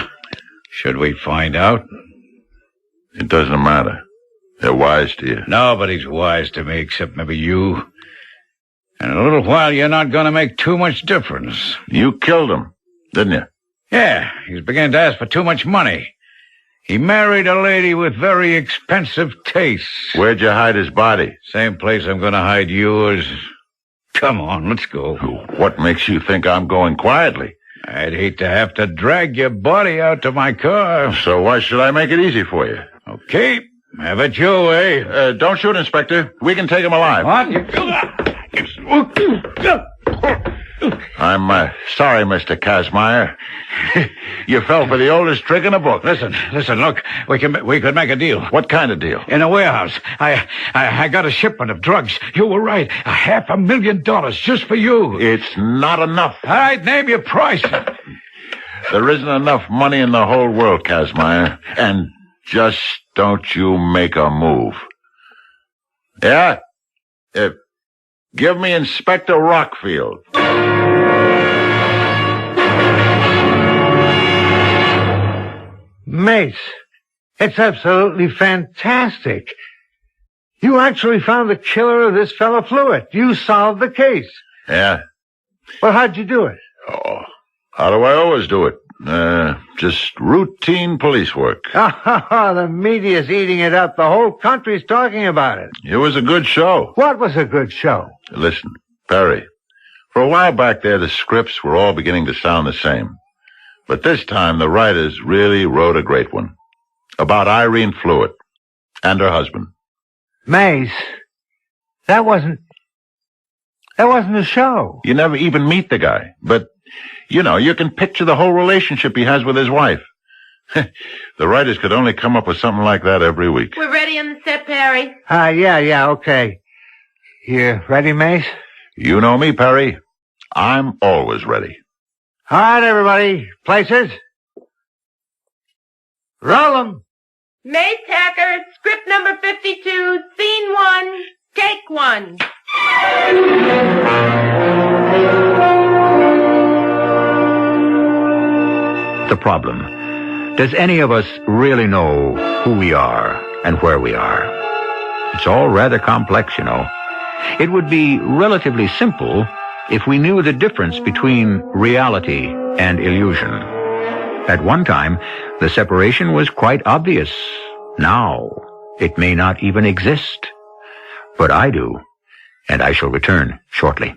L: Should we find out?
C: It doesn't matter. They're wise to you.
L: Nobody's wise to me except maybe you. In a little while, you're not going to make too much difference.
C: You killed him, didn't you?
L: Yeah, he's beginning to ask for too much money. He married a lady with very expensive tastes.
C: Where'd you hide his body?
L: Same place I'm going to hide yours. Come on, let's go.
C: What makes you think I'm going quietly?
L: I'd hate to have to drag your body out to my car.
C: So why should I make it easy for you?
L: Okay, have it your way.
C: Don't shoot, Inspector. We can take him alive.
L: What?
C: I'm sorry, Mr. Kazmaier. You fell for the oldest trick in the book.
L: Listen, look, we could make a deal.
C: What kind of deal?
L: In a warehouse. I got a shipment of drugs. You were right. $500,000 just for you.
C: It's not enough.
L: All right, name your price.
C: There isn't enough money in the whole world, Kazmaier. And just don't you make a move. Yeah? Give me Inspector Rockfield.
M: Mace, it's absolutely fantastic. You actually found the killer of this fellow Fluid. You solved the case.
C: Yeah.
M: Well, how'd you do it?
C: Oh, how do I always do it? Just routine police work.
M: The media's eating it up. The whole country's talking about it.
C: It was a good show.
M: What was a good show?
C: Listen, Perry, for a while back there, the scripts were all beginning to sound the same. But this time, the writers really wrote a great one. About Irene Fluid and her husband.
M: Mace, that wasn't a show.
C: You never even meet the guy. But, you know, you can picture the whole relationship he has with his wife. The writers could only come up with something like that every week.
I: We're ready on the set, Perry.
M: Yeah, okay. You ready, Mace?
C: You know me, Perry. I'm always ready.
M: All right, everybody. Places. Roll 'em.
I: Mace Hacker, script number 52, scene 1, take 1.
H: The problem. Does any of us really know who we are and where we are? It's all rather complex, you know. It would be relatively simple if we knew the difference between reality and illusion. At one time, the separation was quite obvious. Now, it may not even exist. But I do, and I shall return shortly.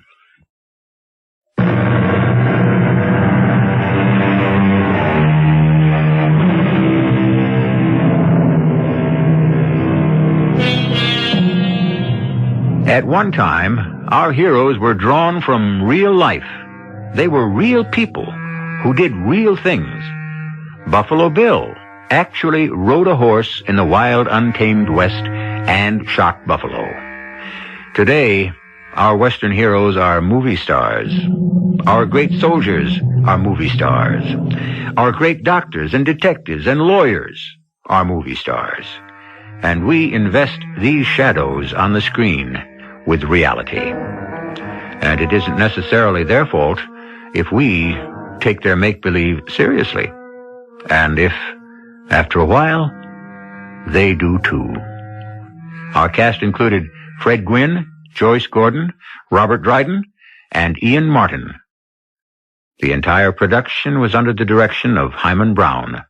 H: At one time, our heroes were drawn from real life. They were real people who did real things. Buffalo Bill actually rode a horse in the wild, untamed West and shot buffalo. Today, our Western heroes are movie stars. Our great soldiers are movie stars. Our great doctors and detectives and lawyers are movie stars. And we invest these shadows on the screen with reality. And it isn't necessarily their fault if we take their make-believe seriously. And if, after a while, they do too. Our cast included Fred Gwynne, Joyce Gordon, Robert Dryden, and Ian Martin. The entire production was under the direction of Hyman Brown.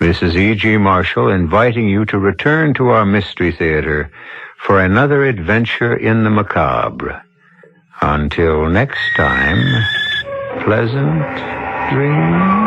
H: This is E.G. Marshall inviting you to return to our Mystery Theater for another adventure in the macabre. Until next time, pleasant dreams.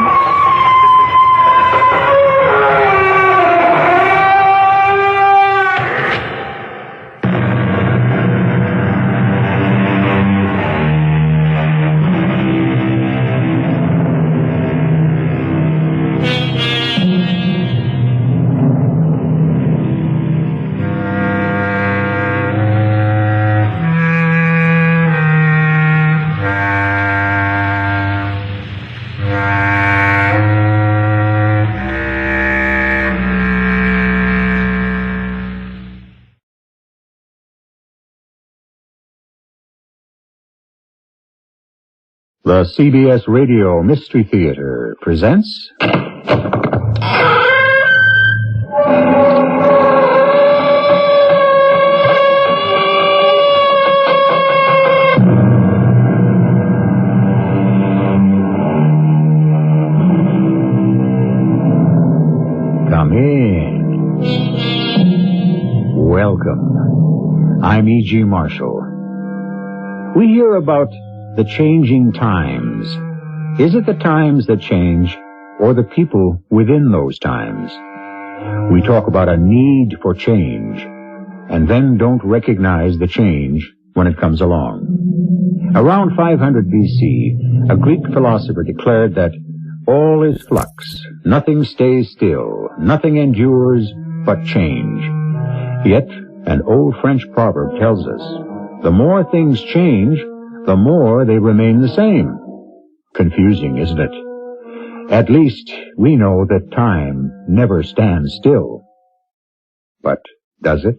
P: The CBS Radio Mystery Theater presents... Come in. Welcome. I'm E.G. Marshall. We hear about the changing times. Is it the times that change, or the people within those times? We talk about a need for change, and then don't recognize the change when it comes along. Around 500 B.C., a Greek philosopher declared that all is flux, nothing stays still, nothing endures but change. Yet, an old French proverb tells us, the more things change, the more they remain the same. Confusing, isn't it? At least we know that time never stands still. But does it?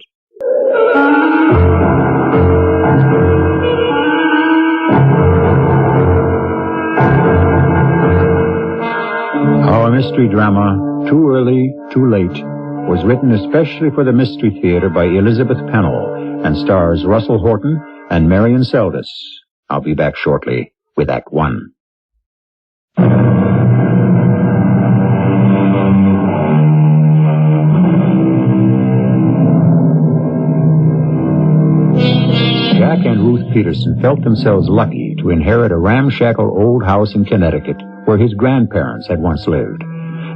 P: Our mystery drama, Too Early, Too Late, was written especially for the Mystery Theater by Elizabeth Pennell and stars Russell Horton and Marion Seldes. I'll be back shortly with Act One. Jack and Ruth Peterson felt themselves lucky to inherit a ramshackle old house in Connecticut where his grandparents had once lived.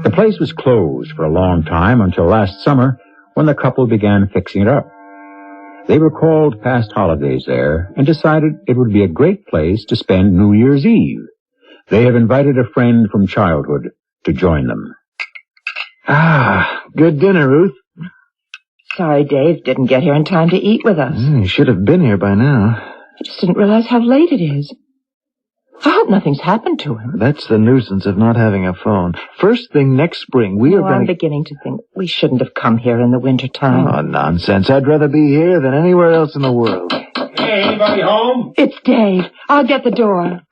P: The place was closed for a long time until last summer when the couple began fixing it up. They recalled past holidays there and decided it would be a great place to spend New Year's Eve. They have invited a friend from childhood to join them.
V: Ah, good dinner, Ruth.
F: Sorry Dave didn't get here in time to eat with us.
V: You should have been here by now.
F: I just didn't realize how late it is. I hope nothing's happened to him.
V: That's the nuisance of not having a phone. First thing next spring, we are going
F: I'm beginning to think we shouldn't have come here in the wintertime.
V: Oh, nonsense. I'd rather be here than anywhere else in the world.
W: Hey, anybody home?
F: It's Dave. I'll get the door.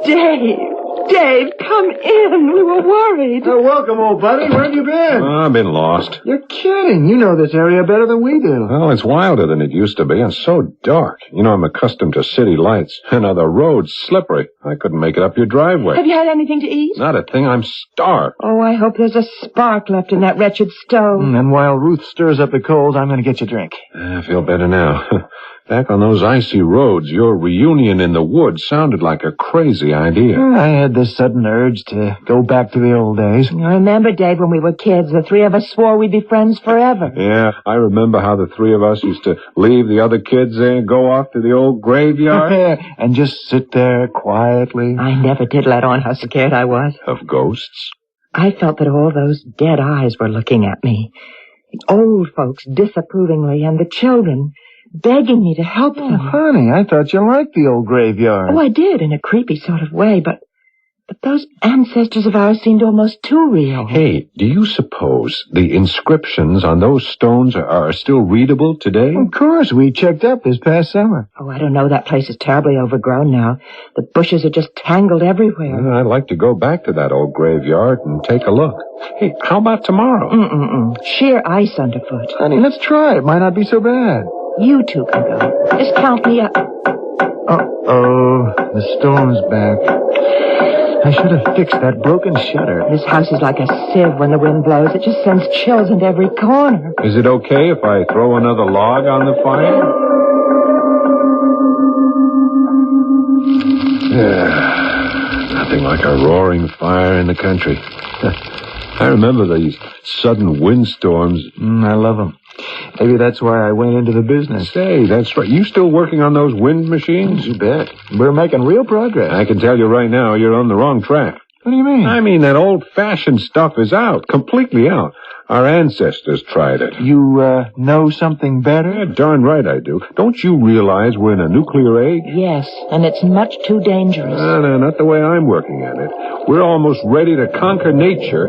F: Dave! Dave, come in. We were worried.
V: Oh, welcome, old buddy. Where have you been?
W: I've been lost.
V: You're kidding. You know this area better than we do.
W: Well, it's wilder than it used to be and so dark. You know, I'm accustomed to city lights. And now the road's slippery. I couldn't make it up your driveway.
F: Have you had anything to eat?
W: Not a thing. I'm starved.
F: Oh, I hope there's a spark left in that wretched stove.
V: And while Ruth stirs up the coals, I'm going to get you a drink.
W: I feel better now. Back on those icy roads, your reunion in the woods sounded like a crazy idea.
V: I had this sudden urge to go back to the old days.
F: I remember, Dave, when we were kids, the three of us swore we'd be friends forever.
W: Yeah, I remember how the three of us used to leave the other kids there and go off to the old graveyard.
V: And just sit there quietly.
F: I never did let on how scared I was.
W: Of ghosts?
F: I felt that all those dead eyes were looking at me. The old folks disapprovingly, and the children begging me to help them.
V: Honey, I thought you liked the old graveyard.
F: Oh, I did, in a creepy sort of way, but those ancestors of ours seemed almost too real.
W: Hey, do you suppose the inscriptions on those stones are still readable today?
V: Of course, we checked up this past summer.
F: Oh, I don't know. That place is terribly overgrown now. The bushes are just tangled everywhere.
W: Well, I'd like to go back to that old graveyard and take a look. Hey, how about tomorrow?
F: Sheer ice underfoot.
V: Honey, let's try. It might not be so bad.
F: You two can go. Just count me up.
V: Uh-oh, the storm's back. I should have fixed that broken shutter.
F: This house is like a sieve when the wind blows. It just sends chills into every corner.
W: Is it okay if I throw another log on the fire? Nothing like a roaring fire in the country. I remember these sudden windstorms.
V: I love them. Maybe that's why I went into the business.
W: Say, that's right. You still working on those wind machines?
V: You bet. We're making real progress.
W: I can tell you right now, you're on the wrong track.
V: What do you mean?
W: I mean, that old-fashioned stuff is out. Completely out. Our ancestors tried it.
V: You, know something better?
W: Yeah, darn right I do. Don't you realize we're in a nuclear age?
F: Yes, and it's much too dangerous.
W: No, not the way I'm working at it. We're almost ready to conquer nature.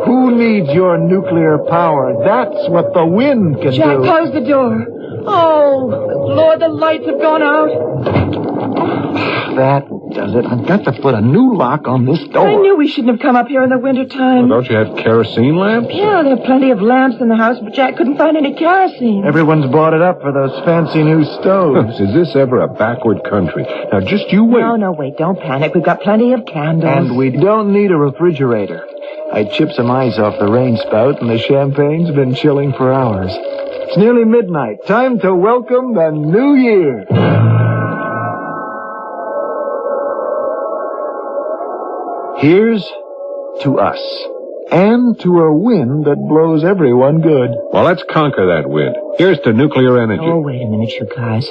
V: Who needs your nuclear power? That's what the wind can do.
F: Jack, close the door. Oh, Lord, the lights have gone out.
V: That does it. I've got to put a new lock on this door.
Q: I knew we shouldn't have come up here in the wintertime.
W: Well, don't you have kerosene lamps?
Q: Yeah, there are plenty of lamps in the house, but Jack couldn't find any kerosene.
V: Everyone's bought it up for those fancy new stoves.
W: Is this ever a backward country? Now, just you wait.
Q: No, wait, don't panic. We've got plenty of candles.
V: And we don't need a refrigerator. I chipped some ice off the rain spout, and the champagne's been chilling for hours. It's nearly midnight. Time to welcome the new year. Here's to us, and to a wind that blows everyone good.
W: Well, let's conquer that wind. Here's to nuclear energy.
Q: Oh, wait a minute, you guys.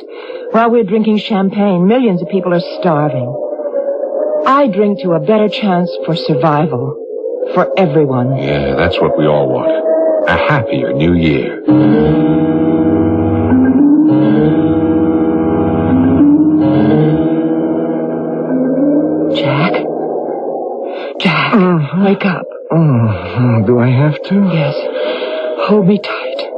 Q: While we're drinking champagne, millions of people are starving. I drink to a better chance for survival. For everyone.
W: Yeah, that's what we all want. A happier new year.
Q: Jack, wake up.
V: Do I have to?
Q: Yes. Hold me tight.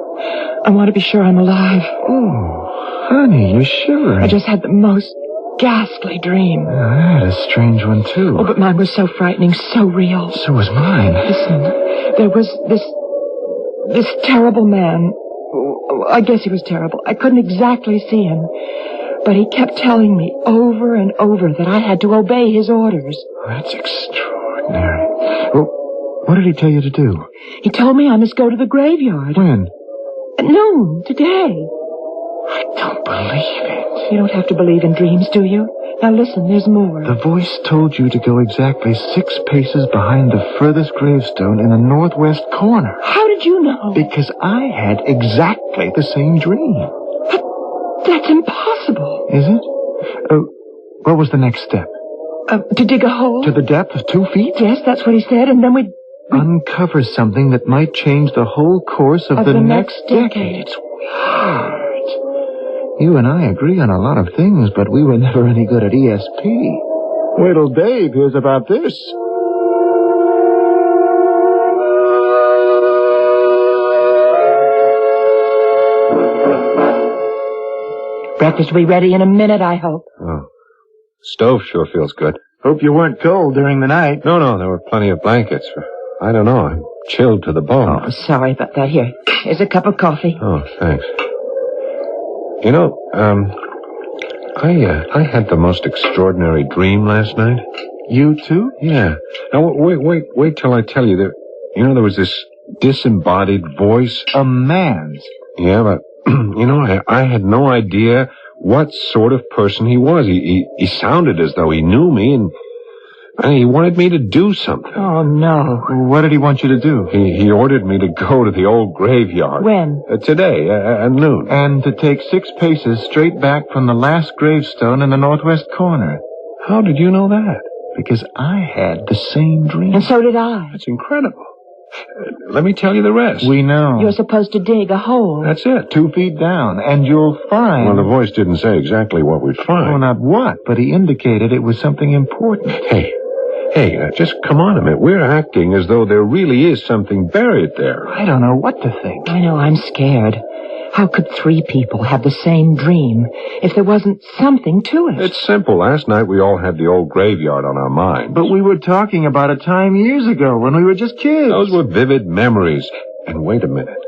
Q: I want to be sure I'm alive.
V: Oh, honey, you're shivering.
Q: I just had the most ghastly dream.
V: I had a strange one, too.
Q: Oh, but mine was so frightening, so real.
V: So was mine.
Q: Listen, there was this terrible man. I guess he was terrible. I couldn't exactly see him. But he kept telling me over and over that I had to obey his orders.
V: That's extraordinary. Well, what did he tell you to do?
Q: He told me I must go to the graveyard.
V: When?
Q: At noon, today.
V: I don't believe it.
Q: You don't have to believe in dreams, do you? Now listen, there's more.
V: The voice told you to go exactly 6 paces behind the furthest gravestone in the northwest corner.
Q: How did you know?
V: Because I had exactly the same dream.
Q: But that's impossible.
V: Is it? What was the next step?
Q: To dig a hole?
V: To the depth of 2 feet?
Q: Yes, that's what he said, and then we'd
V: uncover something that might change the whole course of the next decade. It's weird. You and I agree on a lot of things, but we were never any good at ESP. Wait till Dave hears about this.
Q: Breakfast will be ready in a minute, I hope.
W: Oh. Stove sure feels good.
V: Hope you weren't cold during the night.
W: No, there were plenty of blankets. I don't know, I'm chilled to the bone.
Q: Oh, sorry about that. Here's a cup of coffee.
W: Oh, thanks. You know, I had the most extraordinary dream last night.
V: You too?
W: Yeah. Now, wait till I tell you that, there was this disembodied voice.
V: A man's?
W: Yeah, but, I had no idea what sort of person he was. He sounded as though he knew me, and he wanted me to do something.
Q: Oh, no.
V: What did he want you to do?
W: He ordered me to go to the old graveyard.
Q: When?
W: Today, at noon.
V: And to take 6 paces straight back from the last gravestone in the northwest corner.
W: How did you know that?
V: Because I had the same dream.
Q: And so did I.
W: That's incredible. Let me tell you the rest.
V: We know.
Q: You're supposed to dig a hole.
W: That's it.
V: 2 feet down, and you'll find...
W: Well, the voice didn't say exactly what we'd find.
V: Oh, not what, but he indicated it was something important.
W: Hey, just come on a minute. We're acting as though there really is something buried there.
V: I don't know what to think.
Q: I know, I'm scared. How could 3 people have the same dream if there wasn't something to it?
W: It's simple. Last night we all had the old graveyard on our minds.
V: But we were talking about a time years ago when we were just kids.
W: Those were vivid memories. And wait a minute.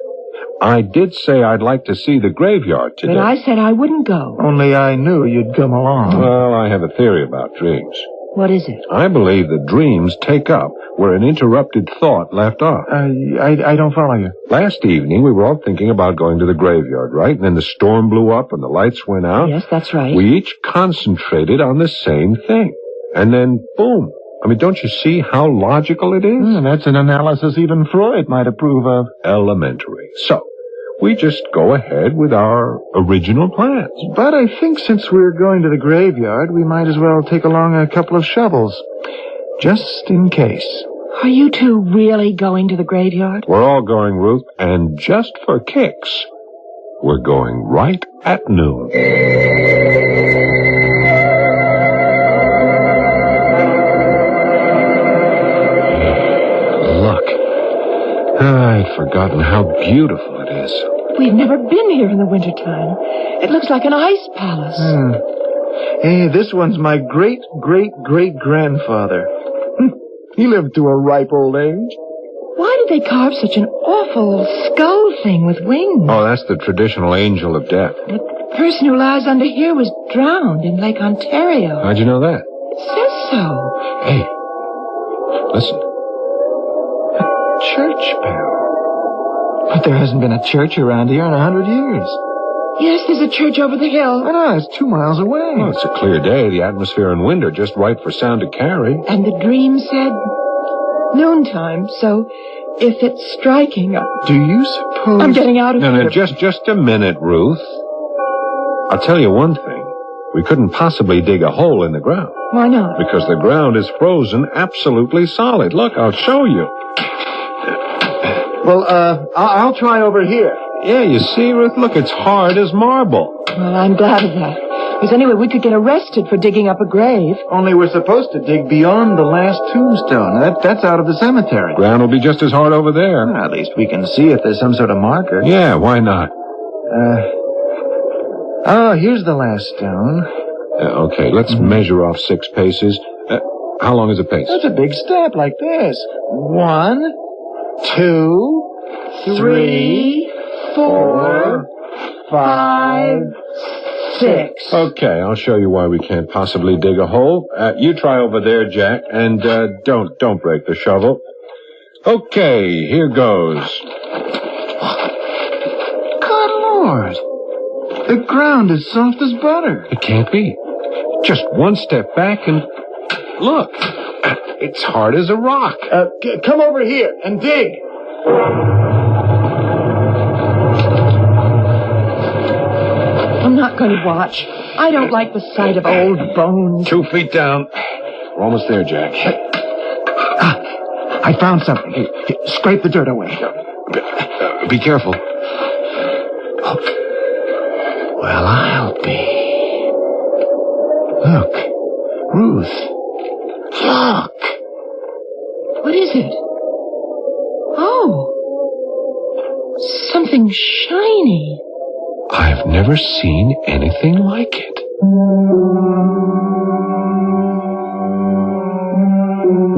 W: I did say I'd like to see the graveyard today.
Q: But I said I wouldn't go.
V: Only I knew you'd come along.
W: Well, I have a theory about dreams.
Q: What is it?
W: I believe that dreams take up where an interrupted thought left off.
V: I don't follow you.
W: Last evening, we were all thinking about going to the graveyard, right? And then the storm blew up and the lights went out.
Q: Yes, that's right.
W: We each concentrated on the same thing. And then, boom. Don't you see how logical it is?
V: That's an analysis even Freud might approve of.
W: Elementary. So, we just go ahead with our original plans.
V: But I think since we're going to the graveyard, we might as well take along a couple of shovels. Just in case.
Q: Are you two really going to the graveyard?
W: We're all going, Ruth, and just for kicks, we're going right at noon. I'd forgotten how beautiful it is.
Q: We've never been here in the wintertime. It looks like an ice palace.
V: Hey, this one's my great-great-great-grandfather. He lived to a ripe old age.
Q: Why did they carve such an awful skull thing with wings?
W: Oh, that's the traditional angel of death.
Q: The person who lies under here was drowned in Lake Ontario.
W: How'd you know that?
Q: It says so.
W: Hey, listen.
V: A church bell. But there hasn't been a church around here in 100 years.
Q: Yes, there's a church over the hill.
V: I know, it's 2 miles away.
W: Well, it's a clear day. The atmosphere and wind are just right for sound to carry.
Q: And the dream said noontime, so if it's striking...
V: Do you suppose...
Q: I'm getting out of here.
W: No, just a minute, Ruth. I'll tell you one thing. We couldn't possibly dig a hole in the ground.
Q: Why not?
W: Because the ground is frozen absolutely solid. Look, I'll show you.
V: Well, I'll try over here.
W: Yeah, you see, Ruth? Look, it's hard as marble.
Q: Well, I'm glad of that. Because anyway, we could get arrested for digging up a grave.
V: Only we're supposed to dig beyond the last tombstone. That's out of the cemetery.
W: Ground will be just as hard over there.
V: Well, at least we can see if there's some sort of marker.
W: Yeah, why not?
V: Here's the last stone.
W: Okay, let's measure off 6 paces. How long is a pace?
V: That's a big step, like this. 1, 2, 3, 4, 5, 6.
W: Okay, I'll show you why we can't possibly dig a hole. You try over there, Jack, and don't break the shovel. Okay, here goes.
V: Good Lord! The ground is soft as butter.
W: It can't be. Just one step back and look. It's hard as a rock.
V: Come over here and dig.
Q: I'm not going to watch. I don't like the sight of old bones.
W: 2 feet down. We're almost there, Jack.
V: I found something. Here, scrape the dirt away.
W: Be careful.
V: Well, I'll be. Look, Ruth. Look.
Q: What is it? Oh. Something shiny.
W: I've never seen anything like it.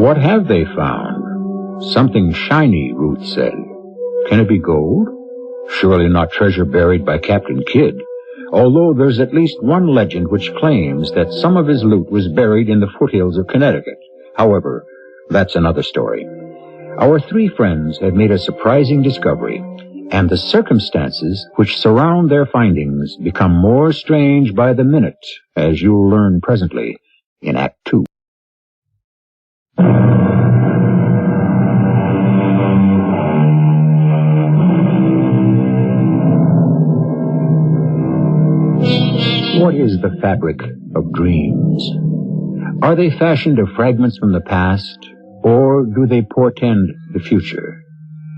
P: What have they found? Something shiny, Ruth said. Can it be gold? Surely not treasure buried by Captain Kidd. Although there's at least one legend which claims that some of his loot was buried in the foothills of Connecticut. However, that's another story. Our 3 friends have made a surprising discovery, and the circumstances which surround their findings become more strange by the minute, as you'll learn presently in Act 2. What is the fabric of dreams? Are they fashioned of fragments from the past, or do they portend the future?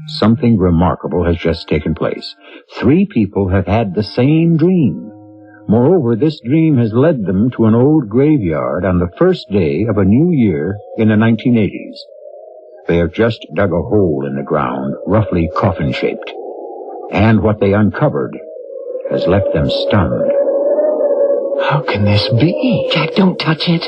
P: Something remarkable has just taken place. 3 people have had the same dream. Moreover, this dream has led them to an old graveyard on the first day of a new year in the 1980s. They have just dug a hole in the ground, roughly coffin-shaped. And what they uncovered has left them stunned.
V: How can this be?
Q: Jack, don't touch it.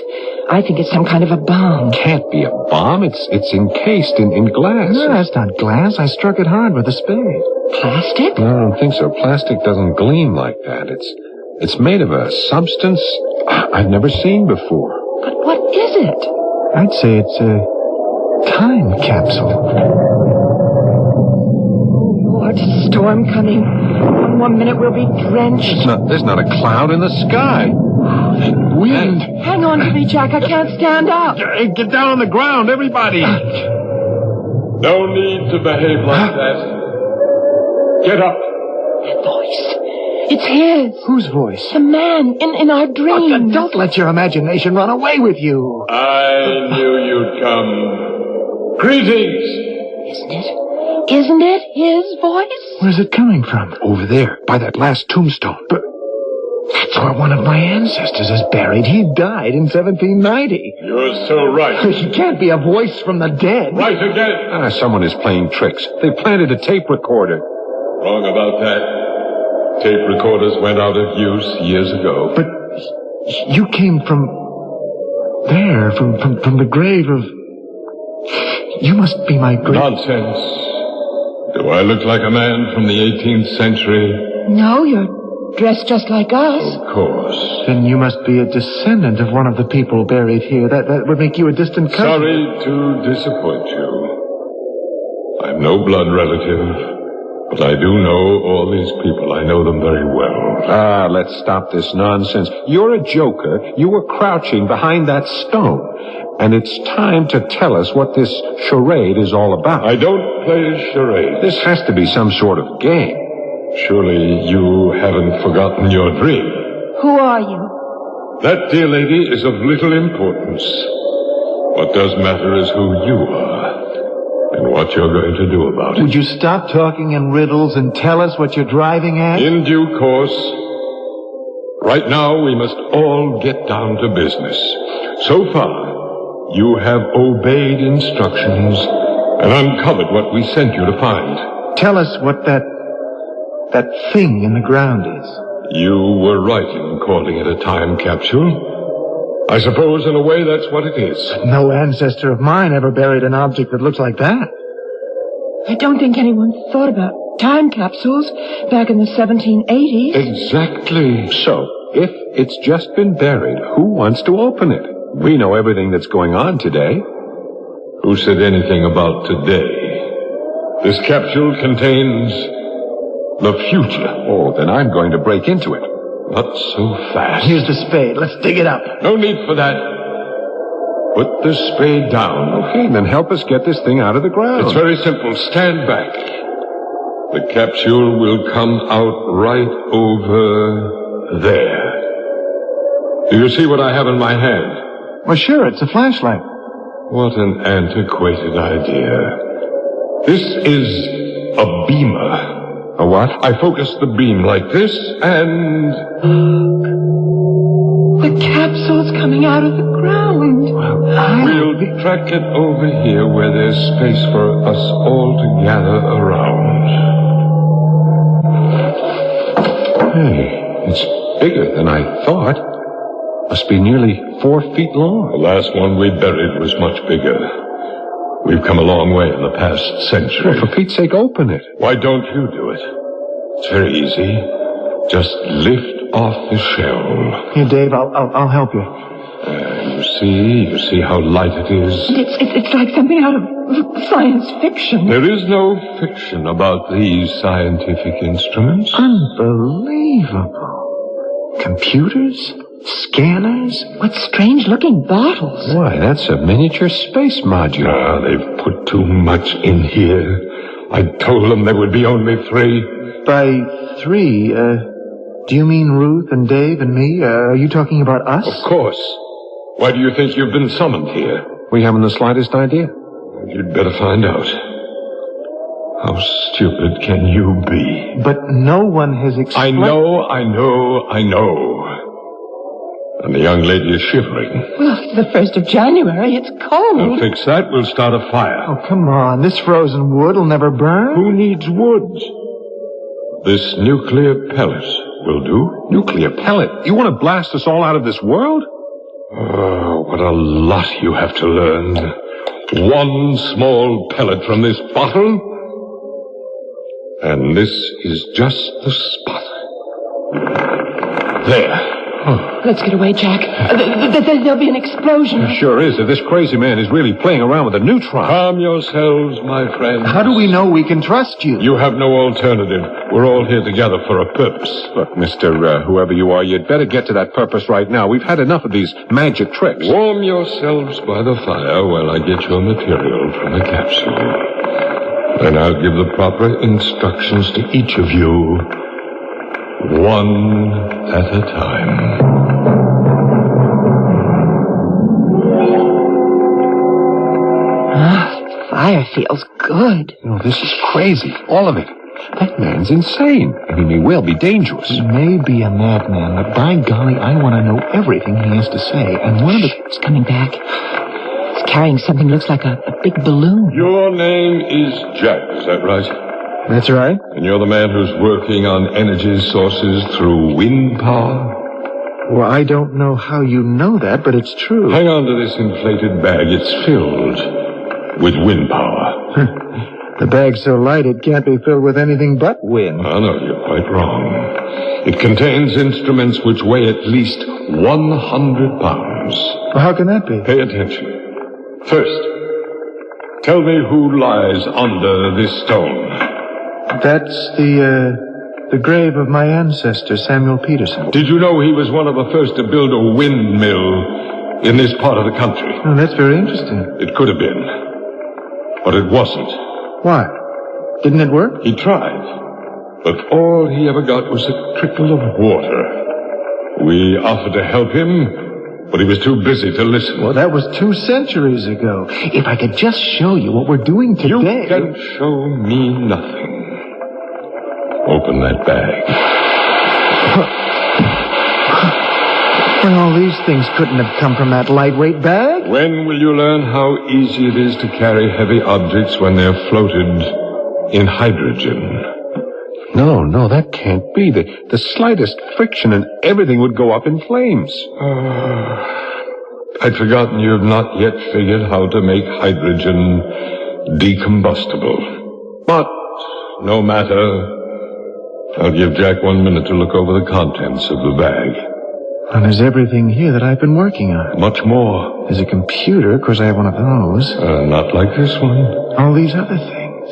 Q: I think it's some kind of a bomb.
W: It can't be a bomb. It's encased in glass.
V: No, that's not glass. I struck it hard with a spade.
Q: Plastic?
W: No, I don't think so. Plastic doesn't gleam like that. It's made of a substance I've never seen before.
Q: But what is it?
V: I'd say it's a time capsule.
Q: Lord, storm coming. One more minute we'll be drenched.
W: There's not a cloud in the sky.
V: Wind.
Q: Hang on to me, Jack. I can't stand up.
W: Get down on the ground, everybody.
R: No need to behave like that. Get up.
Q: That voice. It's his.
V: Whose voice?
Q: The man in our dreams.
V: Don't let your imagination run away with you.
R: I knew you'd come. Greetings.
Q: Isn't it his voice?
V: Where's it coming from?
W: Over there, by that last tombstone.
V: But that's where one of my ancestors is buried. He died in 1790.
R: You're so right.
V: He can't be a voice from the dead.
R: Right again.
W: Someone is playing tricks. They planted a tape recorder.
R: Wrong about that. Tape recorders went out of use years ago.
V: But You came from there, from the grave of... You must be my great...
R: Nonsense. Do I look like a man from the 18th century?
Q: No, you're dressed just like us.
R: Of course.
V: Then you must be a descendant of one of the people buried here. That would make you a distant cousin.
R: Sorry to disappoint you. I'm no blood relative. But I do know all these people. I know them very well.
W: Ah, let's stop this nonsense. You're a joker. You were crouching behind that stone. And it's time to tell us what this charade is all about.
R: I don't play charades.
W: This has to be some sort of game.
R: Surely you haven't forgotten your dream.
Q: Who are you?
R: That, dear lady, is of little importance. What does matter is who you are. And what you're going to do about it.
V: Would you stop talking in riddles and tell us what you're driving at?
R: In due course. Right now, we must all get down to business. So far, you have obeyed instructions and uncovered what we sent you to find.
V: Tell us what that thing in the ground is.
R: You were right in calling it a time capsule. I suppose, in a way, that's what it is.
V: No ancestor of mine ever buried an object that looks like that.
Q: I don't think anyone thought about time capsules back in the 1780s.
W: Exactly. So, if it's just been buried, who wants to open it? We know everything that's going on today.
R: Who said anything about today? This capsule contains the future.
W: Oh, then I'm going to break into it.
R: Not so fast.
V: Here's the spade. Let's dig it up.
R: No need for that. Put the spade down.
W: Okay, then help us get this thing out of the ground.
R: It's very simple. Stand back. The capsule will come out right over there. Do you see what I have in my hand?
V: Well, sure, it's a flashlight.
R: What an antiquated idea. This is a beamer.
W: A what?
R: I focus the beam like this, and...
Q: The capsule's coming out of the ground.
R: We'll track it over here where there's space for us all to gather around.
W: Hey, it's bigger than I thought. Must be nearly 4 feet long.
R: The last one we buried was much bigger. We've come a long way in the past century.
W: Well, for Pete's sake, open it.
R: Why don't you do it? It's very easy. Just lift off the shell.
V: Here, Dave, I'll help you.
R: You see how light it is?
Q: It's like something out of science fiction.
R: There is no fiction about these scientific instruments.
V: Unbelievable. Computers? Scanners?
Q: What strange-looking bottles.
W: Why, that's a miniature space module.
R: Ah, they've put too much in here. I told them there would be only 3.
V: By 3, do you mean Ruth and Dave and me? Are you talking about us?
R: Of course. Why do you think you've been summoned here?
W: We haven't the slightest idea.
R: You'd better find out. How stupid can you be?
V: But no one has explained...
R: I know. And the young lady is shivering.
Q: Well, it's the 1st of January. It's cold.
R: We'll fix that. We'll start a fire.
V: Oh, come on. This frozen wood will never burn.
R: Who needs wood? This nuclear pellet will do.
W: Nuclear pellet? You want to blast us all out of this world?
R: Oh, what a lot you have to learn. One small pellet from this bottle, and this is just the spot. There.
Q: Oh. Let's get away, Jack. There'll be an explosion.
W: There sure is. If this crazy man is really playing around with a neutron.
R: Calm yourselves, my friends.
V: How do we know we can trust you?
R: You have no alternative. We're all here together for a purpose.
W: Look, Mr. Whoever you are, you'd better get to that purpose right now. We've had enough of these magic tricks.
R: Warm yourselves by the fire while I get your material from the capsule. Then I'll give the proper instructions to each of you, one at a time.
Q: Fire feels good.
W: Oh, this is crazy. All of it. That man's insane. And he may well be dangerous.
V: He may be a madman, but by golly, I want to know everything he has to say. And one of the...
Q: He's coming back. He's carrying something looks like a big balloon.
R: Your name is Jack, is that right?
V: That's right.
R: And you're the man who's working on energy sources through wind power?
V: Well, I don't know how you know that, but it's true.
R: Hang on to this inflated bag. It's filled with wind power.
V: The bag's so light it can't be filled with anything but wind.
R: Oh, no, you're quite wrong. It contains instruments which weigh at least 100 pounds.
V: Well, how can that be?
R: Pay attention. First, tell me who lies under this stone.
V: That's the grave of my ancestor, Samuel Peterson.
R: Did you know he was one of the first to build a windmill in this part of the country?
V: Oh, that's very interesting.
R: It could have been, but it wasn't.
V: Why? Didn't it work?
R: He tried, but all he ever got was a trickle of water. We offered to help him, but he was too busy to listen.
V: Well, that was 2 centuries ago. If I could just show you what we're doing today...
R: You can show me nothing. Open that bag.
V: And all these things couldn't have come from that lightweight bag.
R: When will you learn how easy it is to carry heavy objects when they're floated in hydrogen?
W: No, that can't be. The slightest friction and everything would go up in flames.
R: I'd forgotten you've not yet figured how to make hydrogen decombustible. But, no matter, I'll give Jack 1 minute to look over the contents of the bag.
V: And there's everything here that I've been working on.
R: Much more.
V: There's a computer, of course I have one of those.
R: Not like this one.
V: All these other things.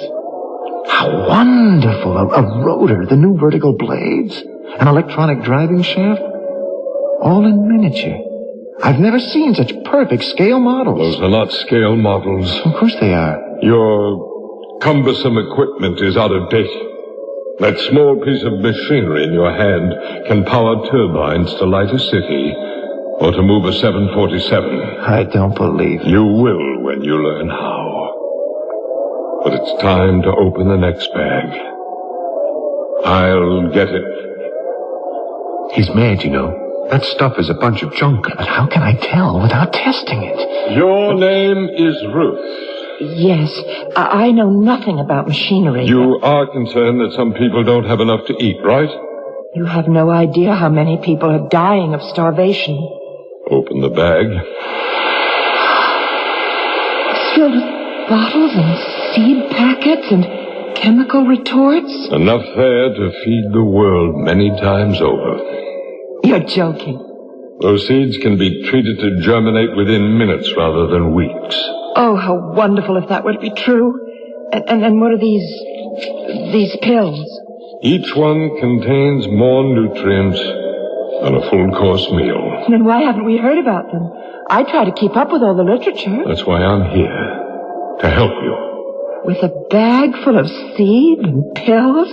V: How wonderful. A rotor, the new vertical blades, an electronic driving shaft. All in miniature. I've never seen such perfect scale models.
R: Those are not scale models.
V: Of course they are.
R: Your cumbersome equipment is out of date. That small piece of machinery in your hand can power turbines to light a city or to move a 747.
V: I don't believe it.
R: You will when you learn how. But it's time to open the next bag. I'll get it.
W: He's mad, you know. That stuff is a bunch of junk.
V: But how can I tell without testing it?
R: Your name is Ruth.
Q: Yes, I know nothing about machinery.
R: You are concerned that some people don't have enough to eat, right?
Q: You have no idea how many people are dying of starvation.
R: Open the bag.
Q: It's filled with bottles and seed packets and chemical retorts.
R: Enough there to feed the world many times over.
Q: You're joking.
R: Those seeds can be treated to germinate within minutes rather than weeks.
Q: Oh, how wonderful if that were to be true. And what are these pills?
R: Each one contains more nutrients than a full-course meal.
Q: Then why haven't we heard about them? I try to keep up with all the literature.
R: That's why I'm here, to help you.
Q: With a bag full of seed and pills?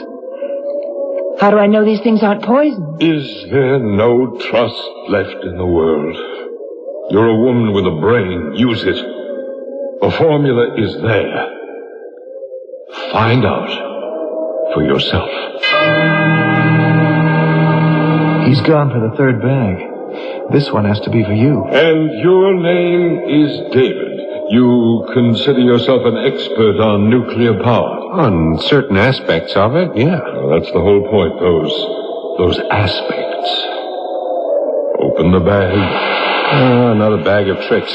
Q: How do I know these things aren't poison?
R: Is there no trust left in the world? You're a woman with a brain. Use it. The formula is there. Find out for yourself.
V: He's gone for the 3rd bag. This one has to be for you.
R: And your name is David. You consider yourself an expert on nuclear power?
W: On certain aspects of it, yeah.
R: Well, that's the whole point, those aspects. Open the bag.
W: Another bag of tricks.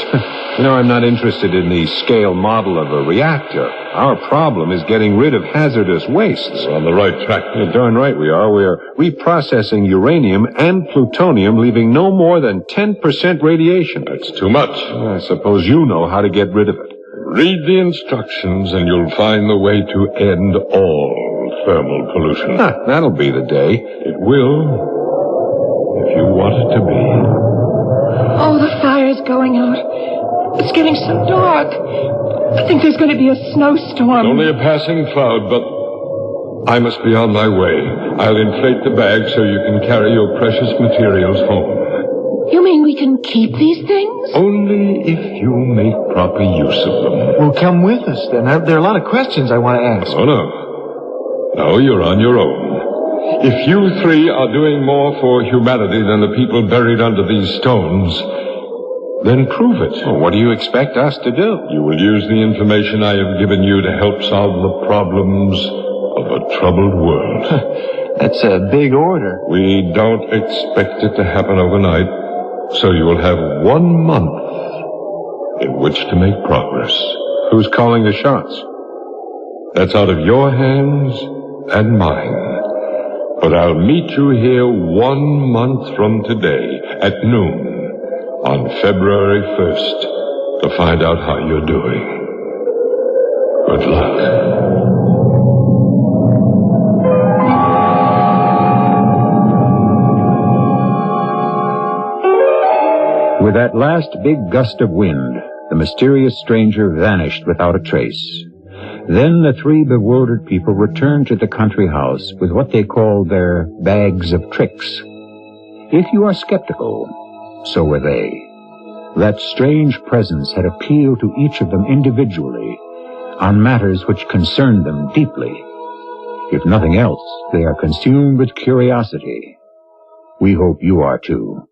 W: You know, I'm not interested in the scale model of a reactor. Our problem is getting rid of hazardous wastes.
R: We're on the right track.
W: You're darn right we are. We're reprocessing uranium and plutonium, leaving no more than 10% radiation.
R: That's too much.
W: I suppose you know how to get rid of it.
R: Read the instructions and you'll find the way to end all thermal pollution.
W: That'll be the day.
R: It will, if you want it to be.
Q: Oh, the fire's going out. It's getting so dark. I think there's going to be a snowstorm.
R: It's only a passing cloud, but I must be on my way. I'll inflate the bag so you can carry your precious materials home.
Q: You mean we can keep these things?
R: Only if you make proper use of them.
V: Well, come with us, then. There are a lot of questions I want to ask.
R: Oh, no. No, you're on your own. If you 3 are doing more for humanity than the people buried under these stones, then prove it.
W: Well, what do you expect us to do?
R: You will use the information I have given you to help solve the problems of a troubled world.
V: That's a big order.
R: We don't expect it to happen overnight, so you will have 1 month in which to make progress. Who's calling the shots? That's out of your hands and mine. But I'll meet you here 1 month from today at noon on February 1st to find out how you're doing. Good luck.
P: With that last big gust of wind, the mysterious stranger vanished without a trace. Then the three bewildered people returned to the country house with what they called their bags of tricks. If you are skeptical, so were they. That strange presence had appealed to each of them individually on matters which concerned them deeply. If nothing else, they are consumed with curiosity. We hope you are too.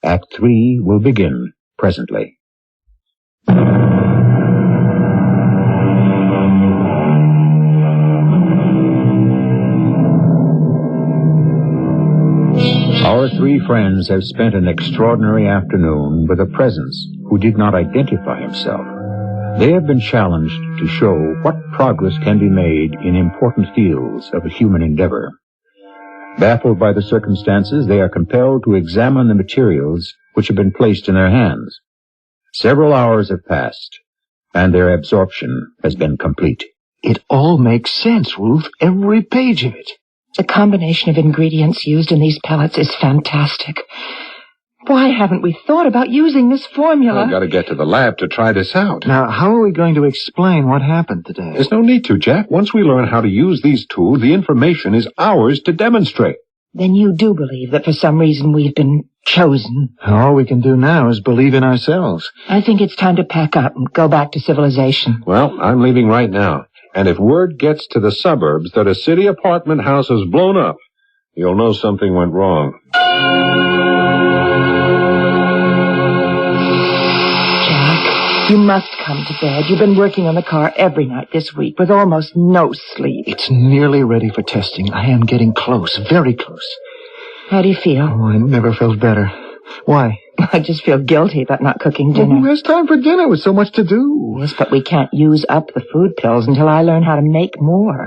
P: Act 3 will begin presently. Our three friends have spent an extraordinary afternoon with a presence who did not identify himself. They have been challenged to show what progress can be made in important fields of human endeavor. Baffled by the circumstances, they are compelled to examine the materials which have been placed in their hands. Several hours have passed, and their absorption has been complete.
V: It all makes sense, Wolf. Every page of it.
Q: The combination of ingredients used in these pellets is fantastic. Why haven't we thought about using this formula?
W: I've got to get to the lab to try this out.
V: Now, how are we going to explain what happened today?
W: There's no need to, Jack. Once we learn how to use these tools, the information is ours to demonstrate.
Q: Then you do believe that for some reason we've been chosen.
V: All we can do now is believe in ourselves.
Q: I think it's time to pack up and go back to civilization.
W: Well, I'm leaving right now. And if word gets to the suburbs that a city apartment house is blown up, you'll know something went wrong.
Q: Jack, you must come to bed. You've been working on the car every night this week with almost no sleep.
V: It's nearly ready for testing. I am getting close, very close.
Q: How do you feel?
V: Oh, I never felt better. Why?
Q: I just feel guilty about not cooking dinner.
V: Well, who has time for dinner with so much to do?
Q: Yes, but we can't use up the food pills until I learn how to make more.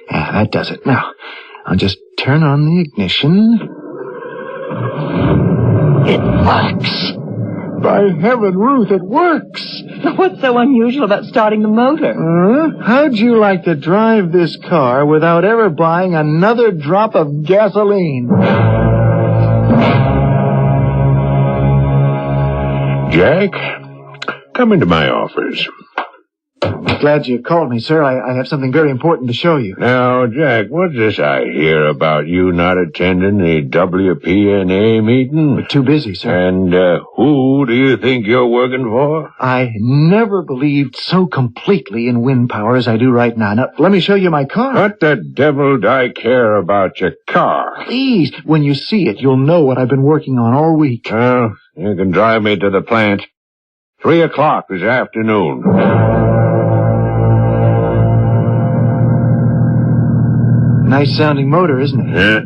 V: Yeah, that does it. Now, I'll just turn on the ignition. It works. By heaven, Ruth, it works.
Q: What's so unusual about starting the motor?
V: How'd you like to drive this car without ever buying another drop of gasoline?
W: Jack, come into my office.
V: Glad you called me, sir. I have something very important to show you.
W: Now, Jack, what's this I hear about you not attending the WPNA meeting?
V: We're too busy, sir.
W: And who do you think you're working for?
V: I never believed so completely in wind power as I do right now. Now, let me show you my car.
W: What the devil do I care about your car?
V: Please, when you see it, you'll know what I've been working on all week.
W: Well, you can drive me to the plant. 3 o'clock this afternoon.
V: Nice sounding motor, isn't it?
W: Yeah,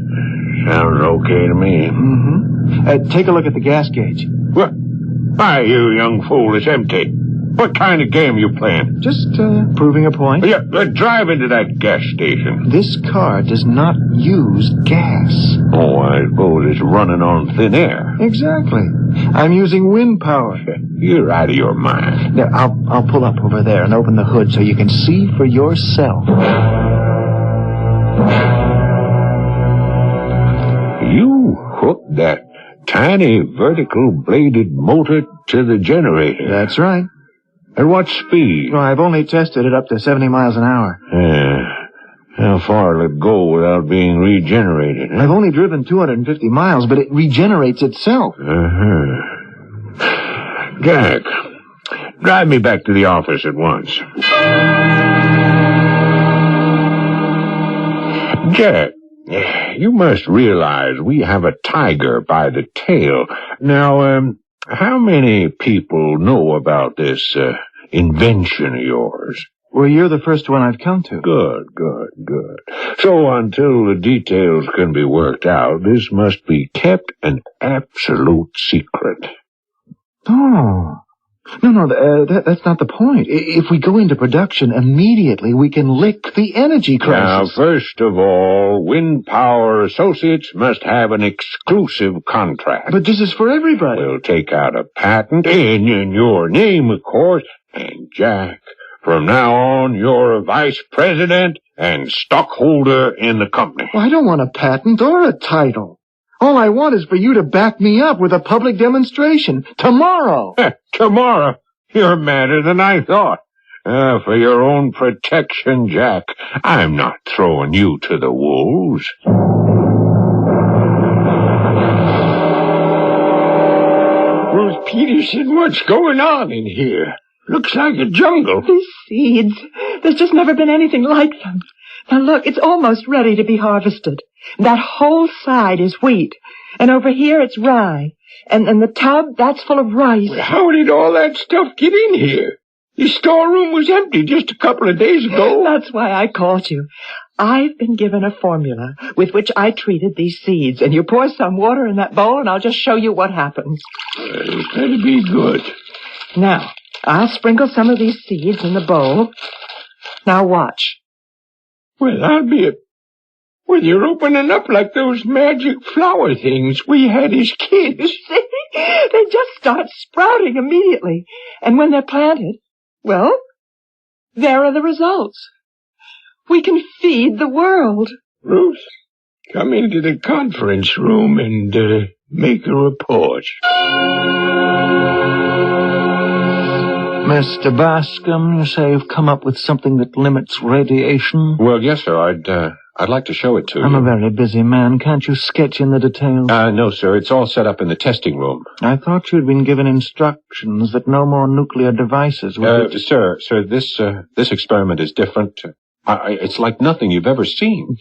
W: sounds okay to me.
V: Mm-hmm. Take a look at the gas gauge.
W: What? Why, you young fool, it's empty. What kind of game you playing?
V: Just proving a point.
W: Yeah, drive into that gas station.
V: This car does not use gas.
W: Oh, I suppose it's running on thin air.
V: Exactly. I'm using wind power.
W: You're out of your mind.
V: There, I'll pull up over there and open the hood so you can see for yourself.
W: You hooked that tiny vertical bladed motor to the generator.
V: That's right.
W: At what speed?
V: Well, I've only tested it up to 70 miles an hour.
W: Yeah. How far will it go without being regenerated? Huh?
V: I've only driven 250 miles, but it regenerates itself.
W: Jack, drive me back to the office at once. Jack, you must realize we have a tiger by the tail. Now, how many people know about this invention of yours?
V: Well, you're the first one I've come to.
W: Good. So until the details can be worked out, this must be kept an absolute secret.
V: Oh. No, that's not the point. If we go into production immediately, we can lick the energy crisis.
W: Now, first of all, Wind Power Associates must have an exclusive contract.
V: But this is for everybody.
W: We'll take out a patent in your name, of course. And, Jack, from now on, you're a vice president and stockholder in the company.
V: Well, I don't want a patent or a title. All I want is for you to back me up with a public demonstration. Tomorrow.
W: Tomorrow? You're madder than I thought. For your own protection, Jack, I'm not throwing you to the wolves. Ruth Peterson, what's going on in here? Looks like a jungle.
Q: These seeds. There's just never been anything like them. Now look, it's almost ready to be harvested. That whole side is wheat. And over here it's rye. And the tub, that's full of rice.
W: Well, how did all that stuff get in here? The storeroom was empty just a couple of days ago.
Q: That's why I called you. I've been given a formula with which I treated these seeds. And you pour some water in that bowl and I'll just show you what happens.
W: It's going to be good.
Q: Now, I'll sprinkle some of these seeds in the bowl. Now watch.
W: Well, I'll be a... Well, you're opening up like those magic flower things we had as kids.
Q: See? They just start sprouting immediately. And when they're planted, well, there are the results. We can feed the world.
W: Ruth, come into the conference room and make a report.
V: Mr. Bascom, you say you've come up with something that limits radiation?
W: Well, yes, sir. I'd like to show it to you.
V: I'm a very busy man. Can't you sketch in the details?
W: No, sir. It's all set up in the testing room.
V: I thought you'd been given instructions that no more nuclear devices would...
W: Sir, this experiment is different. It's like nothing you've ever seen.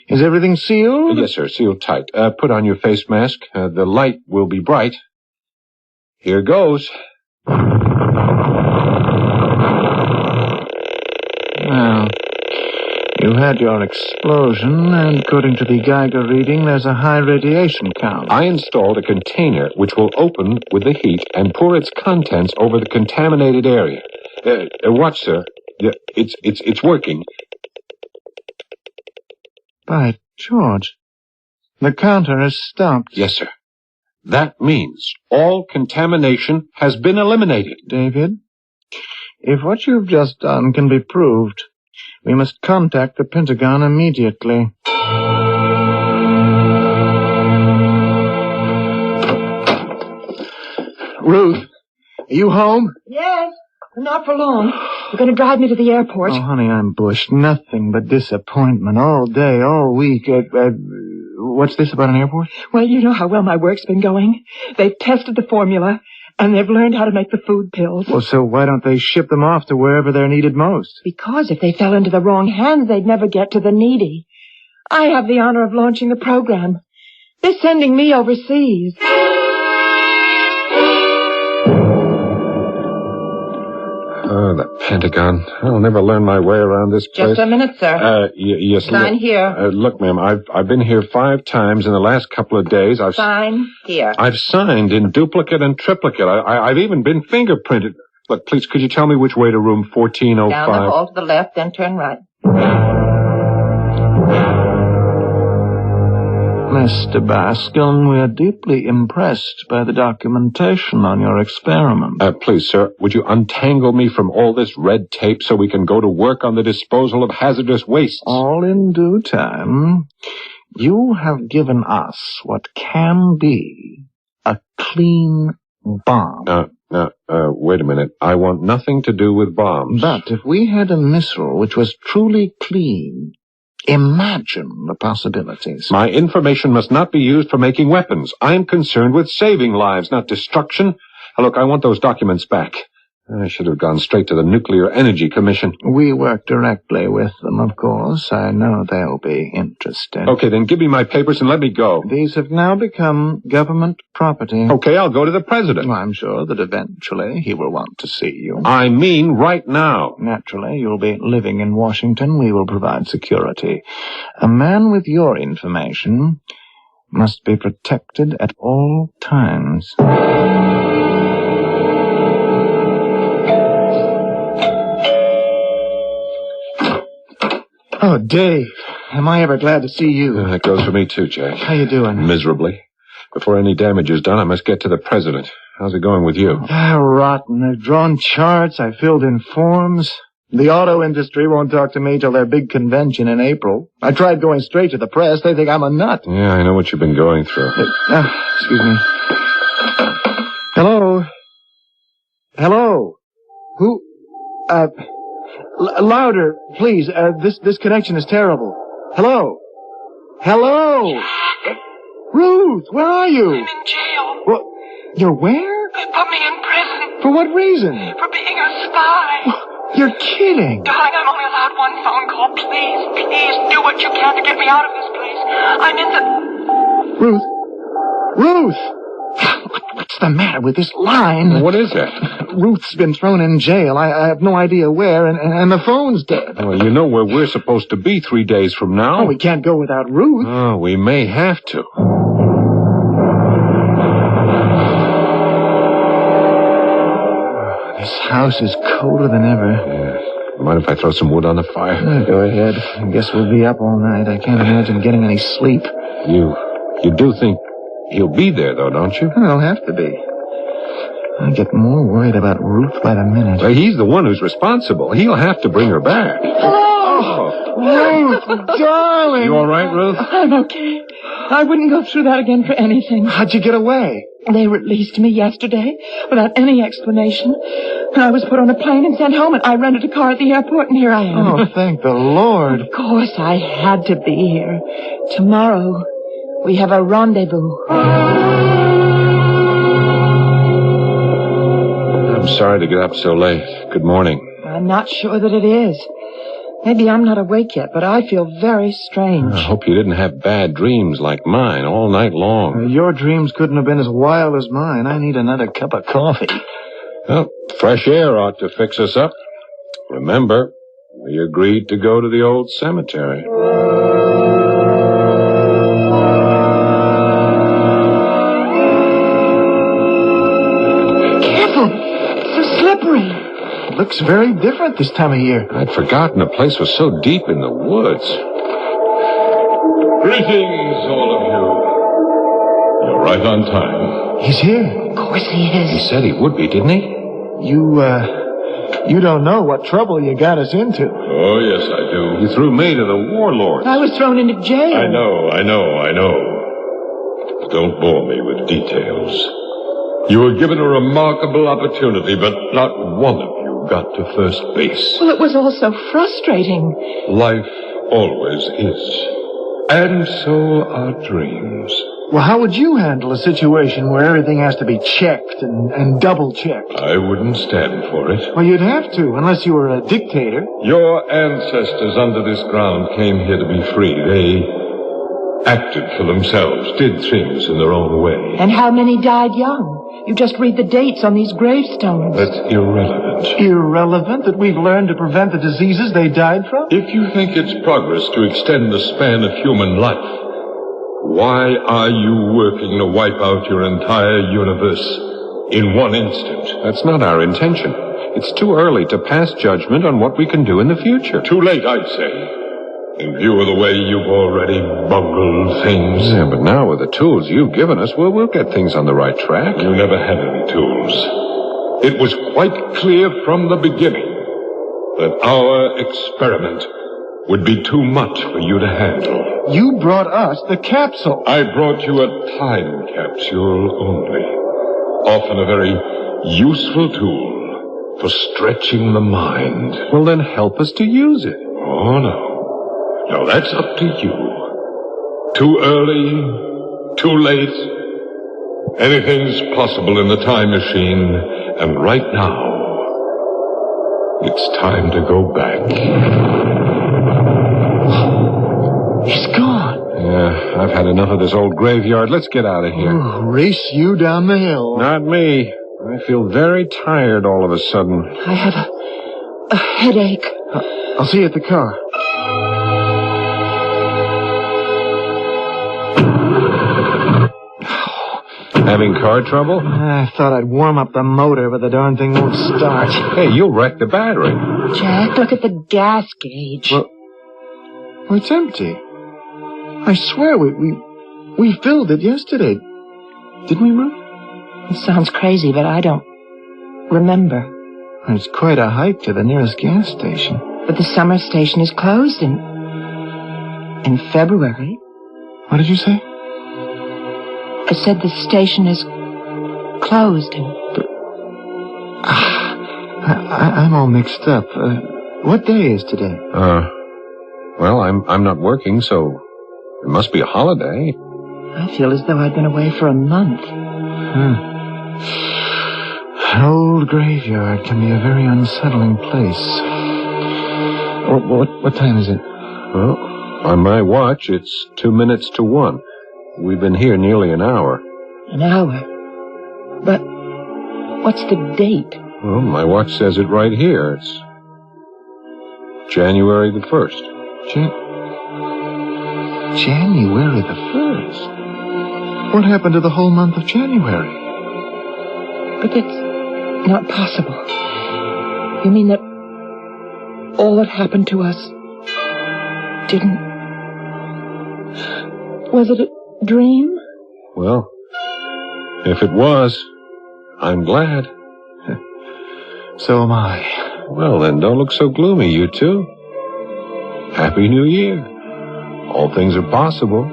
V: Is everything sealed?
W: Yes, sir. Sealed tight. Put on your face mask. The light will be bright. Here goes.
V: Well, you had your explosion, and according to the Geiger reading, there's a high radiation count.
W: I installed a container which will open with the heat and pour its contents over the contaminated area. Watch, sir. It's working.
V: By George, the counter has stopped.
W: Yes, sir. That means all contamination has been eliminated.
V: David, if what you've just done can be proved, we must contact the Pentagon immediately. Ruth, are you home?
Q: Yes, not for long. You're going to drive me to the airport.
V: Oh, honey, I'm bushed. Nothing but disappointment all day, all week. What's this about an airport?
Q: Well, you know how well my work's been going. They've tested the formula, and they've learned how to make the food pills.
V: Well, so why don't they ship them off to wherever they're needed most?
Q: Because if they fell into the wrong hands, they'd never get to the needy. I have the honor of launching the program. They're sending me overseas.
W: Oh, the Pentagon. I'll never learn my way around this place.
Q: Just a minute, sir.
W: Yes.
Q: Sign here.
W: Look, ma'am, I've been here 5 times in the last couple of days.
Q: Sign here.
W: I've signed in duplicate and triplicate. I've even been fingerprinted. Look, please, could you tell me which way to room 1405?
Q: Down the hall to the left, then turn right.
V: Mr. Bascom, we are deeply impressed by the documentation on your experiment.
W: Please, sir, would you untangle me from all this red tape so we can go to work on the disposal of hazardous wastes?
V: All in due time. You have given us what can be a clean bomb.
W: Wait a minute. I want nothing to do with bombs.
V: But if we had a missile which was truly clean, imagine the possibilities.
W: My information must not be used for making weapons. I'm concerned with saving lives, not destruction. Look, I want those documents back. I should have gone straight to the Nuclear Energy Commission.
V: We work directly with them, of course. I know they'll be interested.
W: Okay, then give me my papers and let me go.
V: These have now become government property.
W: Okay, I'll go to the president.
V: I'm sure that eventually he will want to see you.
W: I mean right now.
V: Naturally, you'll be living in Washington. We will provide security. A man with your information must be protected at all times. Oh, Dave, am I ever glad to see you.
W: That goes for me too, Jack.
V: How you doing?
W: Miserably. Before any damage is done, I must get to the president. How's it going with you?
V: Rotten. I've drawn charts. I filled in forms. The auto industry won't talk to me till their big convention in April. I tried going straight to the press. They think I'm a nut.
W: Yeah, I know what you've been going through.
V: Excuse me. Hello? Hello? Who? Louder, please. This connection is terrible. Hello? Hello? Ruth, where are you?
Q: I'm in jail.
V: What? You're where?
Q: They put me in prison.
V: For what reason?
Q: For being a spy.
V: You're kidding.
Q: Darling, I'm only allowed one phone call. Please, do what you can to get me out of this place. I'm in the...
V: Ruth! What's the matter with this line?
W: What is that?
V: Ruth's been thrown in jail. I have no idea where, and the phone's dead.
W: Well, you know where we're supposed to be 3 days from now.
V: Oh, we can't go without Ruth.
W: Oh, we may have to.
V: This house is colder than ever.
W: Yeah. Mind if I throw some wood on the fire?
V: Go ahead. I guess we'll be up all night. I can't imagine getting any sleep.
W: You do think he'll be there, though, don't you?
V: He'll have to be. I get more worried about Ruth by the minute.
W: Well, he's the one who's responsible. He'll have to bring her back.
Q: Hello!
V: Ruth, darling!
W: You all right, Ruth?
Q: I'm okay. I wouldn't go through that again for anything.
V: How'd you get away?
Q: They released me yesterday without any explanation. I was put on a plane and sent home, and I rented a car at the airport, and here I am.
V: Oh, thank the Lord.
Q: Of course, I had to be here. Tomorrow, we have a rendezvous.
W: I'm sorry to get up so late. Good morning.
Q: I'm not sure that it is. Maybe I'm not awake yet, but I feel very strange.
W: I hope you didn't have bad dreams like mine all night long.
V: Your dreams couldn't have been as wild as mine. I need another cup of coffee.
W: Well, fresh air ought to fix us up. Remember, we agreed to go to the old cemetery.
Q: Careful! It's so slippery.
V: Looks very different this time of year.
W: I'd forgotten the place was so deep in the woods.
R: Greetings, all of you. You're right on time.
V: He's here.
Q: Of course he is.
W: He said he would be, didn't he?
V: You don't know what trouble you got us into.
R: Oh, yes, I do.
W: You threw me to the warlords.
Q: I was thrown into jail.
R: I know. But don't bore me with details. You were given a remarkable opportunity, but not one of you got to first base.
Q: Well, it was all so frustrating.
R: Life always is. And so are dreams.
V: Well, how would you handle a situation where everything has to be checked and double-checked?
R: I wouldn't stand for it.
V: Well, you'd have to, unless you were a dictator.
R: Your ancestors under this ground came here to be free. They acted for themselves, did things in their own way.
Q: And how many died young? You just read the dates on these gravestones.
R: That's irrelevant.
V: Irrelevant that we've learned to prevent the diseases they died from?
R: If you think it's progress to extend the span of human life, why are you working to wipe out your entire universe in one instant?
W: That's not our intention. It's too early to pass judgment on what we can do in the future.
R: Too late, I'd say. In view of the way you've already bungled things.
W: Yeah, but now with the tools you've given us, we'll get things on the right track.
R: You never had any tools. It was quite clear from the beginning that our experiment would be too much for you to handle.
V: You brought us the capsule.
R: I brought you a time capsule only. Often a very useful tool for stretching the mind.
W: Well, then help us to use it.
R: Oh, no. No, that's up to you. Too early, too late. Anything's possible in the time machine, and right now, It's time to go back.
V: He's gone.
W: Yeah, I've had enough of this old graveyard. Let's get out of here.
V: Ooh, race you down the hill.
W: Not me. I feel very tired all of a sudden.
Q: I have a headache.
V: I'll see you at the car.
W: Having car trouble?
V: I thought I'd warm up the motor, but the darn thing won't start.
W: Hey, you'll wreck the battery.
Q: Jack, look at the gas gauge.
V: Well, it's empty. I swear we filled it yesterday. Didn't we, Ruth?
Q: It sounds crazy, but I don't remember.
V: It's quite a hike to the nearest gas station.
Q: But the summer station is closed in February.
V: What did you say?
Q: I said the station is closed in...
V: I'm all mixed up. What day is today?
W: Well, I'm not working, so it must be a holiday.
Q: I feel as though I'd been away for a month.
V: An old graveyard can be a very unsettling place. What time is it?
W: Well, on my watch, it's 2 minutes to 1. We've been here nearly an hour.
Q: An hour? But what's the date?
W: Well, my watch says it right here. It's January the 1st.
V: January the 1st? What happened to the whole month of January?
Q: But that's not possible. You mean that all that happened to us didn't... Was it a dream?
W: Well, if it was, I'm glad.
V: So am I.
W: Well, then don't look so gloomy, you two. Happy New Year. All things are possible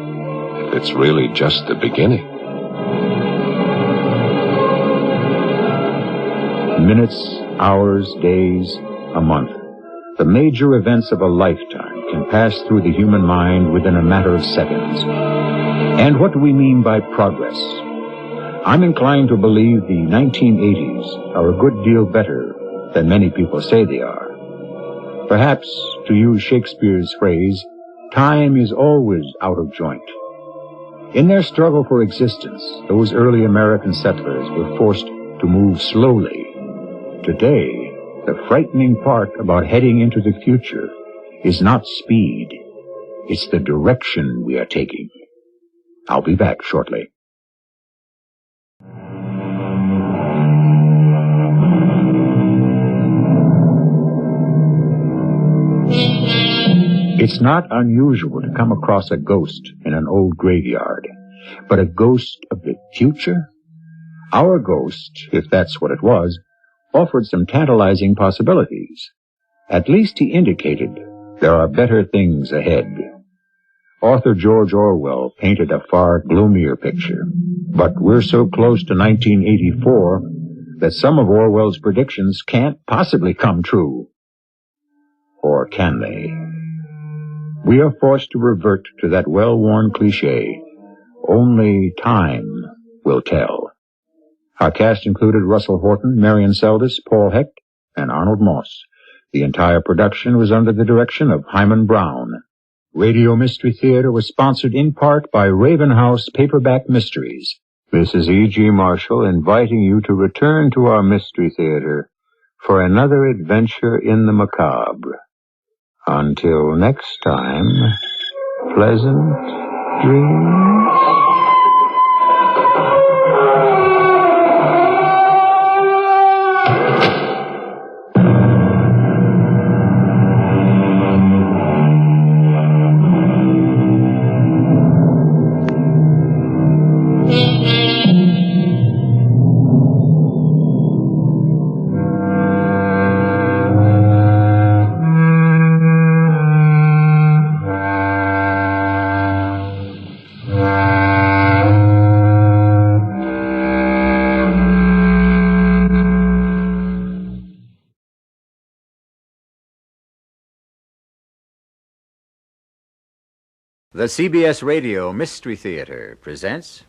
W: if it's really just the beginning.
P: Minutes, hours, days, a month. The major events of a lifetime can pass through the human mind within a matter of seconds. And what do we mean by progress? I'm inclined to believe the 1980s are a good deal better than many people say they are. Perhaps, to use Shakespeare's phrase, time is always out of joint. In their struggle for existence, those early American settlers were forced to move slowly. Today, the frightening part about heading into the future is not speed. It's the direction we are taking. I'll be back shortly. It's not unusual to come across a ghost in an old graveyard, but a ghost of the future? Our ghost, if that's what it was, offered some tantalizing possibilities. At least he indicated there are better things ahead. Author George Orwell painted a far gloomier picture, but we're so close to 1984 that some of Orwell's predictions can't possibly come true. Or can they? We are forced to revert to that well-worn cliché, only time will tell. Our cast included Russell Horton, Marion Seldes, Paul Hecht, and Arnold Moss. The entire production was under the direction of Hyman Brown. Radio Mystery Theater was sponsored in part by Raven House Paperback Mysteries. This is E.G. Marshall inviting you to return to our Mystery Theater for another adventure in the macabre. Until next time, pleasant dreams.
E: The CBS Radio Mystery Theater presents...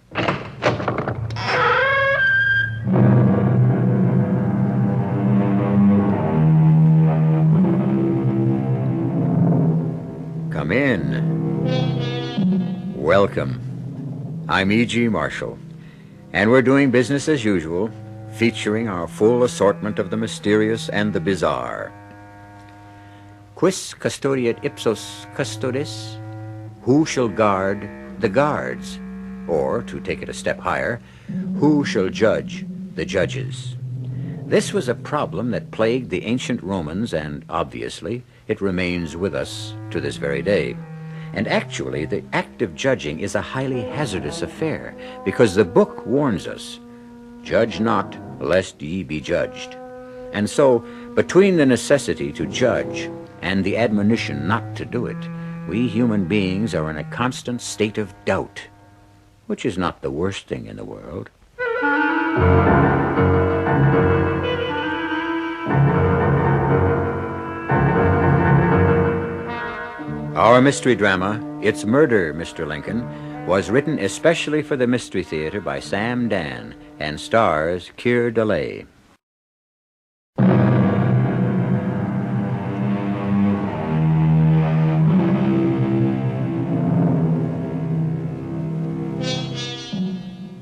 E: in. Welcome. I'm E.G. Marshall, and we're doing business as usual, featuring our full assortment of the mysterious and the bizarre. Quis custodiet ipsos custodes? Who shall guard the guards? Or, to take it a step higher, who shall judge the judges? This was a problem that plagued the ancient Romans, and obviously it remains with us to this very day. And actually, the act of judging is a highly hazardous affair, because the book warns us, "Judge not, lest ye be judged." And so, between the necessity to judge and the admonition not to do it, we human beings are in a constant state of doubt, which is not the worst thing in the world. Our mystery drama, It's Murder, Mr. Lincoln, was written especially for the Mystery Theater by Sam Dan and stars Keir DeLay.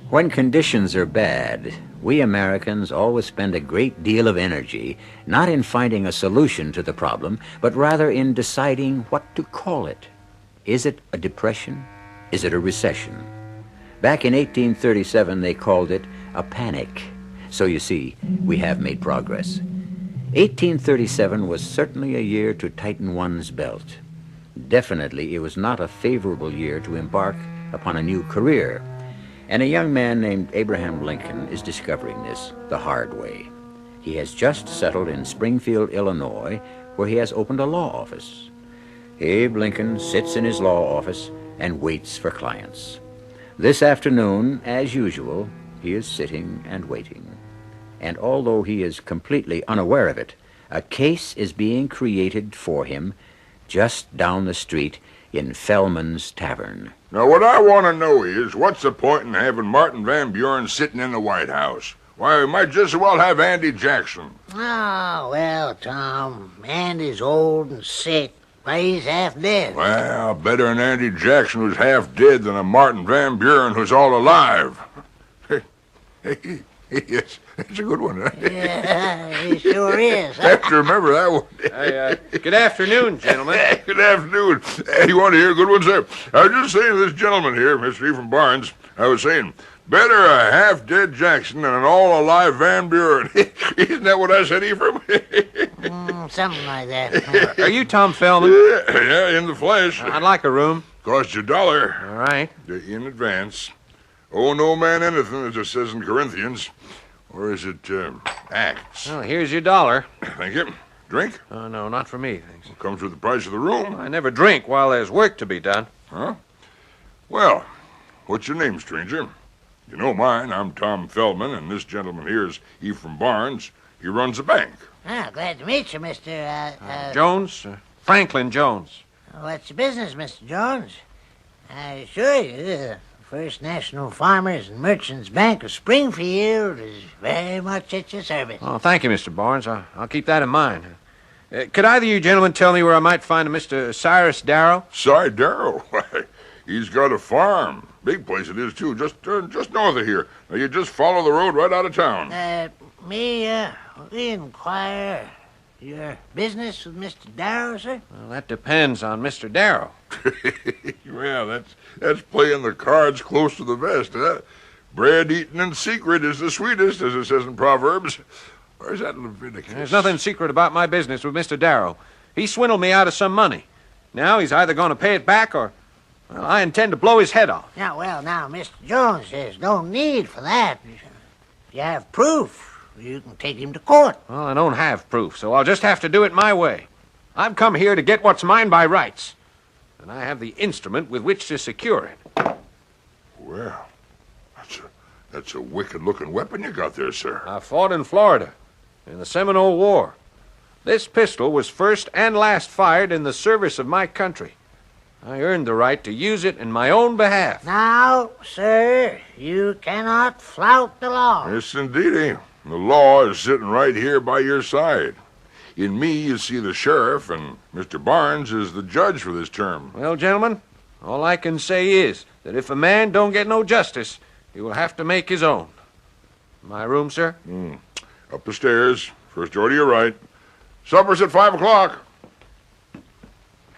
E: When conditions are bad, we Americans always spend a great deal of energy not in finding a solution to the problem, but rather in deciding what to call it. Is it a depression? Is it a recession? Back in 1837, they called it a panic. So you see, we have made progress. 1837 was certainly a year to tighten one's belt. Definitely, it was not a favorable year to embark upon a new career. And a young man named Abraham Lincoln is discovering this the hard way. He has just settled in Springfield, Illinois, where he has opened a law office. Abe Lincoln sits in his law office and waits for clients. This afternoon, as usual, he is sitting and waiting. And although he is completely unaware of it, a case is being created for him just down the street in Fellman's Tavern.
D: Now, what I want to know is, what's the point in having Martin Van Buren sitting in the White House? Why, we might just as well have Andy Jackson.
S: Oh, well, Tom, Andy's old and sick. Why, he's half dead.
D: Well, better an Andy Jackson who's half dead than a Martin Van Buren who's all alive. Yes, that's a good one.
S: Yeah, he sure is.
D: I have to remember that one.
U: Good afternoon, gentlemen.
D: Good afternoon. You want to hear a good one, sir? I was just saying to this gentleman here, Mr. Ephraim Barnes, I was saying, better a half-dead Jackson than an all-alive Van Buren. Isn't that what I said, Ephraim?
S: Something like that.
U: Are you Tom Fellman?
D: Yeah, in the flesh.
U: I'd like a room.
D: Cost you $1.
U: All right.
D: In advance. Owe no man anything, as it says in Corinthians. Or is it, Acts?
U: Well, here's your $1.
D: Thank you. Drink?
U: Oh, no, not for me, thanks.
D: Well, comes with the price of the room.
U: I never drink while there's work to be done.
D: Huh? Well, what's your name, stranger? You know mine. I'm Tom Feldman, and this gentleman here is Ephraim Barnes. He runs a bank.
S: Ah, glad to meet you, Mr.
U: Jones? Franklin Jones.
S: What's the business, Mr. Jones? I assure you, the First National Farmers and Merchants Bank of Springfield is very much at your service.
U: Oh, thank you, Mr. Barnes. I'll keep that in mind. Could either of you gentlemen tell me where I might find a Mr. Cyrus Darrow?
D: Cy Darrow? Why, he's got a farm. Big place it is, too, just north of here. Now, you just follow the road right out of town.
S: May we inquire your business with Mr. Darrow, sir?
U: Well, that depends on Mr. Darrow.
D: Well, that's playing the cards close to the vest, huh? Bread eaten in secret is the sweetest, as it says in Proverbs. Or is that Leviticus?
U: There's nothing secret about my business with Mr. Darrow. He swindled me out of some money. Now he's either going to pay it back or, well, I intend to blow his head off.
S: Now, Mr. Jones, there's no need for that. If you have proof, you can take him to court.
U: Well, I don't have proof, so I'll just have to do it my way. I've come here to get what's mine by rights, and I have the instrument with which to secure it.
D: Well, that's a wicked-looking weapon you got there, sir.
U: I fought in Florida in the Seminole War. This pistol was first and last fired in the service of my country. I earned the right to use it in my own behalf.
S: Now, sir, you cannot flout the law.
D: Yes, indeedy. The law is sitting right here by your side. in me you see the sheriff, and Mr. Barnes is the judge for this term.
U: Well, gentlemen, all I can say is that if a man don't get no justice, he will have to make his own. My room, sir?
D: Up the stairs. First door to your right. Supper's at 5 o'clock.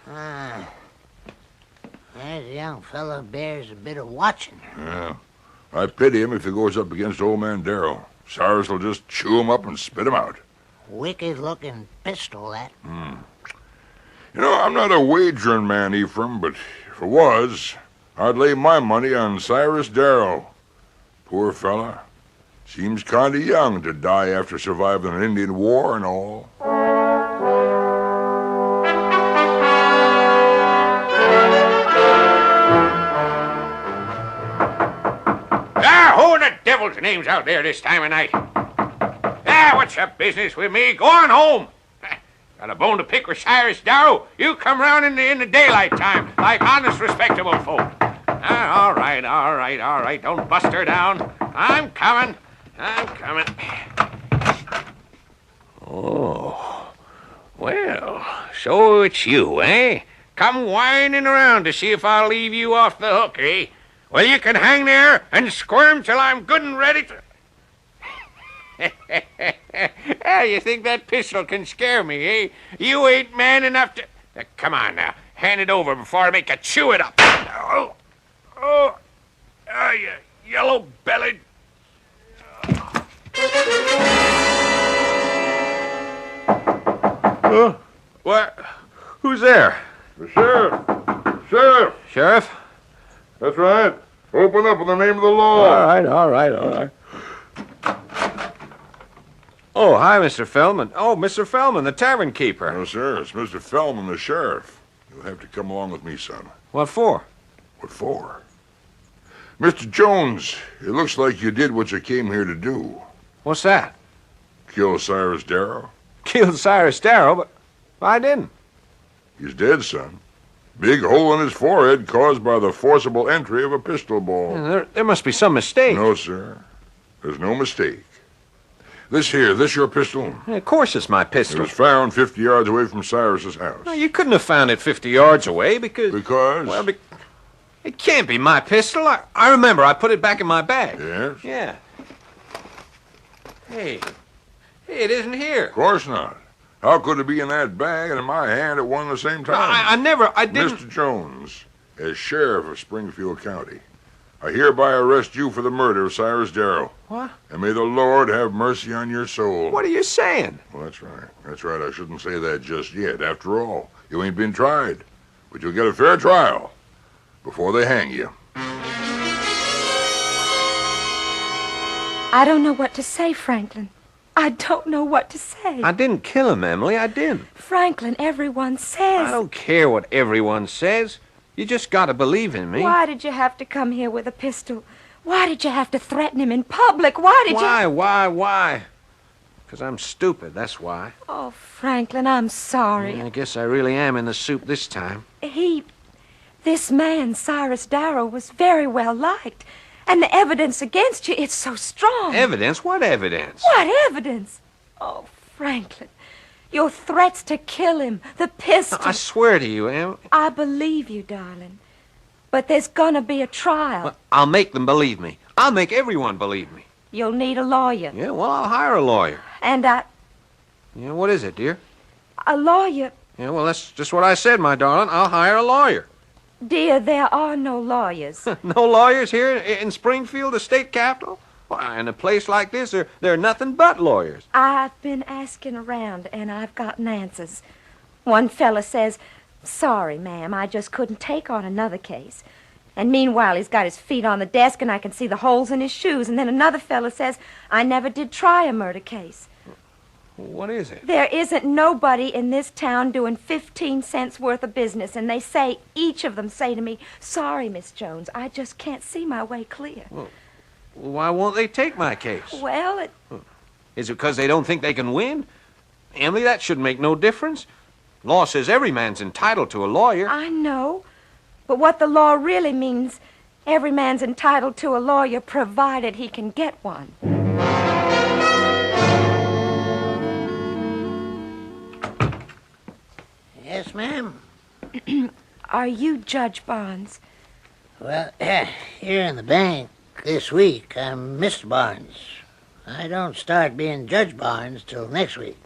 S: That young fellow bears a bit of watching.
D: Yeah. I pity him if he goes up against old man Darrell. Cyrus will just chew him up and spit him out.
S: Wicked-looking pistol, that.
D: You know, I'm not a wagering man, Ephraim, but if it was, I'd lay my money on Cyrus Darrell. Poor fella. Seems kind of young to die after surviving an Indian war and all.
L: Who in the devil's name's out there this time of night? What's your business with me? Go on home. Got a bone to pick with Cyrus Darrow? You come round in the daylight time, like honest, respectable folk. All right. Don't bust her down. I'm coming. Oh, well, so it's you, eh? Come whining around to see if I'll leave you off the hook, eh? Well, you can hang there and squirm till I'm good and ready to... You think that pistol can scare me, eh? You ain't man enough to... Come on now. Hand it over before I make you chew it up. You yellow-bellied...
U: What? Who's there?
D: The sheriff.
U: Sheriff?
D: That's right. Open up in the name of the law.
U: All right. Oh, hi, Mr. Fellman. Oh, Mr. Fellman, the tavern keeper.
D: No, sir. It's Mr. Fellman, the sheriff. You'll have to come along with me, son.
U: What for?
D: What for? Mr. Jones, it looks like you did what you came here to do.
U: What's that?
D: Kill Cyrus Darrow.
U: Killed Cyrus Darrow, but I didn't.
D: He's dead, son. Big hole in his forehead caused by the forcible entry of a pistol ball.
U: There must be some mistake.
D: No, sir. There's no mistake. This your pistol?
U: Of course it's my pistol.
D: It was found 50 yards away from Cyrus's house.
U: No, you couldn't have found it 50 yards away because...
D: Because?
U: Well, it can't be my pistol. I remember I put it back in my bag.
D: Yes?
U: Yeah. Hey, it isn't here.
D: Of course not. How could it be in that bag and in my hand at one and the same time?
U: I didn't...
D: Mr. Jones, as sheriff of Springfield County, I hereby arrest you for the murder of Cyrus Darrow.
U: What?
D: And may the Lord have mercy on your soul.
U: What are you saying?
D: Well, that's right. That's right. I shouldn't say that just yet. After all, you ain't been tried. But you'll get a fair trial before they hang you.
G: I don't know what to say, Franklin. I don't know what to say.
U: I didn't kill him, Emily. I didn't.
G: Franklin, everyone says...
U: I don't care what everyone says. You just gotta believe in me.
G: Why did you have to come here with a pistol? Why did you have to threaten him in public? Why?
U: Why? Because I'm stupid, that's why.
G: Oh, Franklin, I'm sorry.
U: I guess I really am in the soup this time.
G: This man, Cyrus Darrow, was very well liked. And the evidence against you, it's so strong.
U: Evidence? What evidence?
G: What evidence? Oh, Franklin, your threats to kill him, the pistol.
U: I swear to you, Em.
G: I believe you, darling. But there's gonna be a trial.
U: Well, I'll make them believe me. I'll make everyone believe me.
G: You'll need a lawyer.
U: Yeah, well, I'll hire a lawyer.
G: And
U: Yeah, what is it, dear?
G: a lawyer.
U: Yeah, well, that's just what I said, my darling. I'll hire a lawyer.
G: Dear, there are no lawyers.
U: No lawyers here in Springfield, the state capital? Why, in a place like this, there are nothing but lawyers.
G: I've been asking around, and I've gotten answers. One fella says, "Sorry, ma'am, I just couldn't take on another case." And meanwhile, he's got his feet on the desk, and I can see the holes in his shoes. And then another fella says, "I never did try a murder case."
U: What is it?
G: There isn't nobody in this town doing 15 cents worth of business, and they say, each of them say to me, "Sorry, Miss Jones, I just can't see my way clear."
U: Well, why won't they take my case?
G: Well,
U: Is it because they don't think they can win? Emily, that should make no difference. Law says every man's entitled to a lawyer.
G: I know, but what the law really means, every man's entitled to a lawyer provided he can get one.
S: ma'am.
G: Are you Judge Barnes?
S: Well, here in the bank this week, I'm Mr. Barnes. I don't start being Judge Barnes till next week.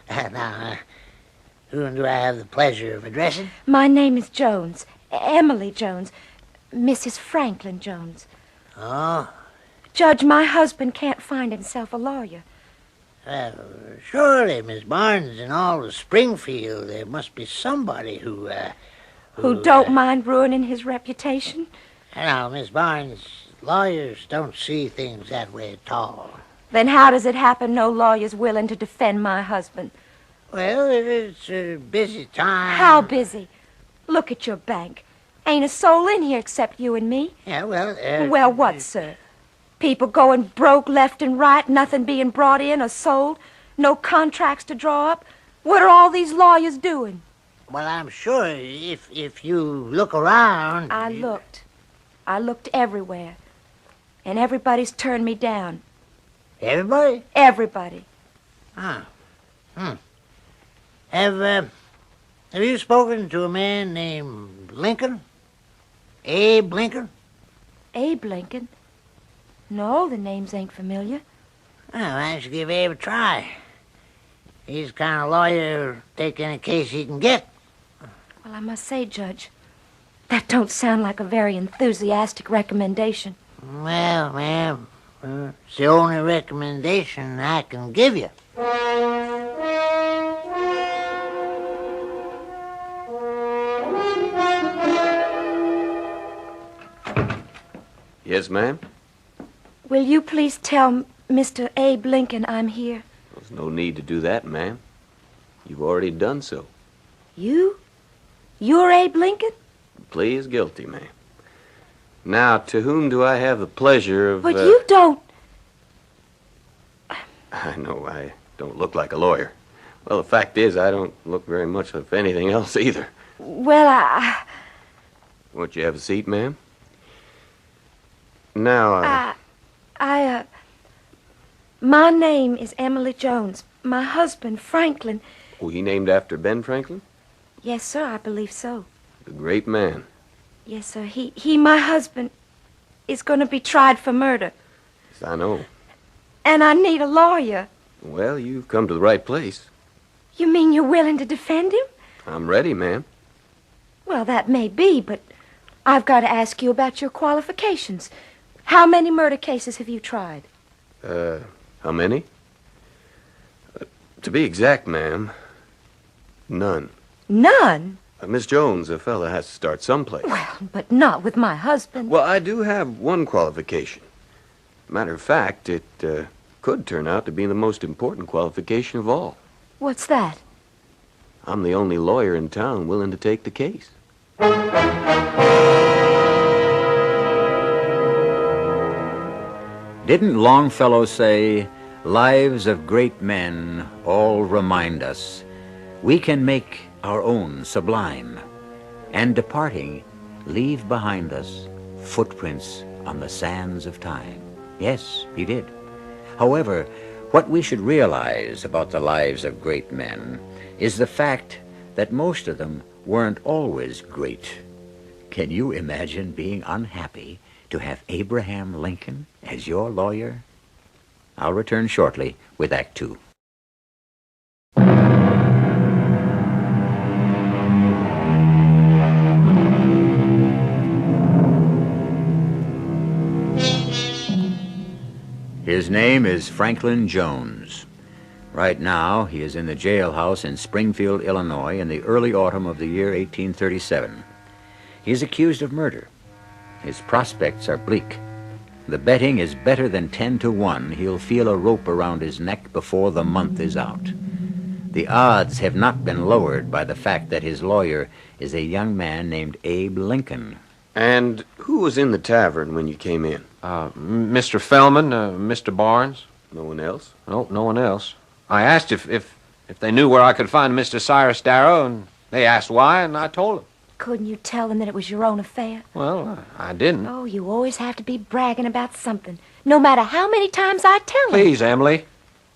S: Now, who do I have the pleasure of addressing?
G: My name is Jones. Emily Jones. Mrs. Franklin Jones.
S: Oh?
G: Judge, my husband can't find himself a lawyer.
S: Well, surely, Miss Barnes, in all of Springfield, there must be somebody who
G: don't mind ruining his reputation?
S: Now, Miss Barnes, lawyers don't see things that way at all.
G: Then how does it happen no lawyer's willing to defend my husband?
S: Well, it's a busy time.
G: How busy? Look at your bank. Ain't a soul in here except you and me.
S: Yeah, well...
G: Well, what, sir? People going broke left and right, nothing being brought in or sold, no contracts to draw up. What are all these lawyers doing?
S: Well, I'm sure if you look around...
G: I looked everywhere. And everybody's turned me down.
S: Everybody?
G: Everybody.
S: Ah. Have you spoken to a man named Lincoln? Abe Lincoln?
G: Abe Lincoln? No, the names ain't familiar.
S: Well, I should give Abe a try. He's the kind of lawyer who'll take any case he can get.
G: Well, I must say, Judge, that don't sound like a very enthusiastic recommendation.
S: Well, ma'am, it's the only recommendation I can give you.
J: Yes, ma'am?
G: Will you please tell Mr. Abe Lincoln I'm here?
J: There's no need to do that, ma'am. You've already done so.
G: You? You're Abe Lincoln?
J: The plea is guilty, ma'am. Now, to whom do I have the pleasure of...
G: But you don't...
J: I know, I don't look like a lawyer. Well, the fact is, I don't look very much of anything else either.
G: Well,
J: Won't you have a seat, ma'am? Now,
G: my name is Emily Jones. My husband, Franklin...
J: Oh, he named after Ben Franklin?
G: Yes, sir, I believe so.
J: The great man.
G: Yes, sir. He, my husband, is going to be tried for murder.
J: Yes, I know.
G: And I need a lawyer.
J: Well, you've come to the right place.
G: You mean you're willing to defend him?
J: I'm ready, ma'am.
G: Well, that may be, but I've got to ask you about your qualifications. How many murder cases have you tried?
J: How many? To be exact, ma'am, none.
G: None?
J: Miss Jones, a fella has to start someplace.
G: Well, but not with my husband.
J: Well, I do have one qualification. Matter of fact, it could turn out to be the most important qualification of all.
G: What's that?
J: I'm the only lawyer in town willing to take the case.
E: Didn't Longfellow say, "Lives of great men all remind us we can make our own sublime, and departing, leave behind us footprints on the sands of time"? Yes, he did. However, what we should realize about the lives of great men is the fact that most of them weren't always great. Can you imagine being unhappy to have Abraham Lincoln as your lawyer? I'll return shortly with Act Two. His name is Franklin Jones. Right now, he is in the jailhouse in Springfield, Illinois, in the early autumn of the year 1837. He is accused of murder. His prospects are bleak. The betting is better than 10-1. He'll feel a rope around his neck before the month is out. The odds have not been lowered by the fact that his lawyer is a young man named Abe Lincoln.
J: And who was in the tavern when you came in?
U: Mr. Fellman, Mr. Barnes.
J: No one else?
U: No, no one else. I asked if they knew where I could find Mr. Cyrus Darrow, and they asked why, and I told them.
G: Couldn't you tell them that it was your own affair?
U: Well, I didn't.
G: Oh, you always have to be bragging about something, no matter how many times I tell them.
U: Please, Emily.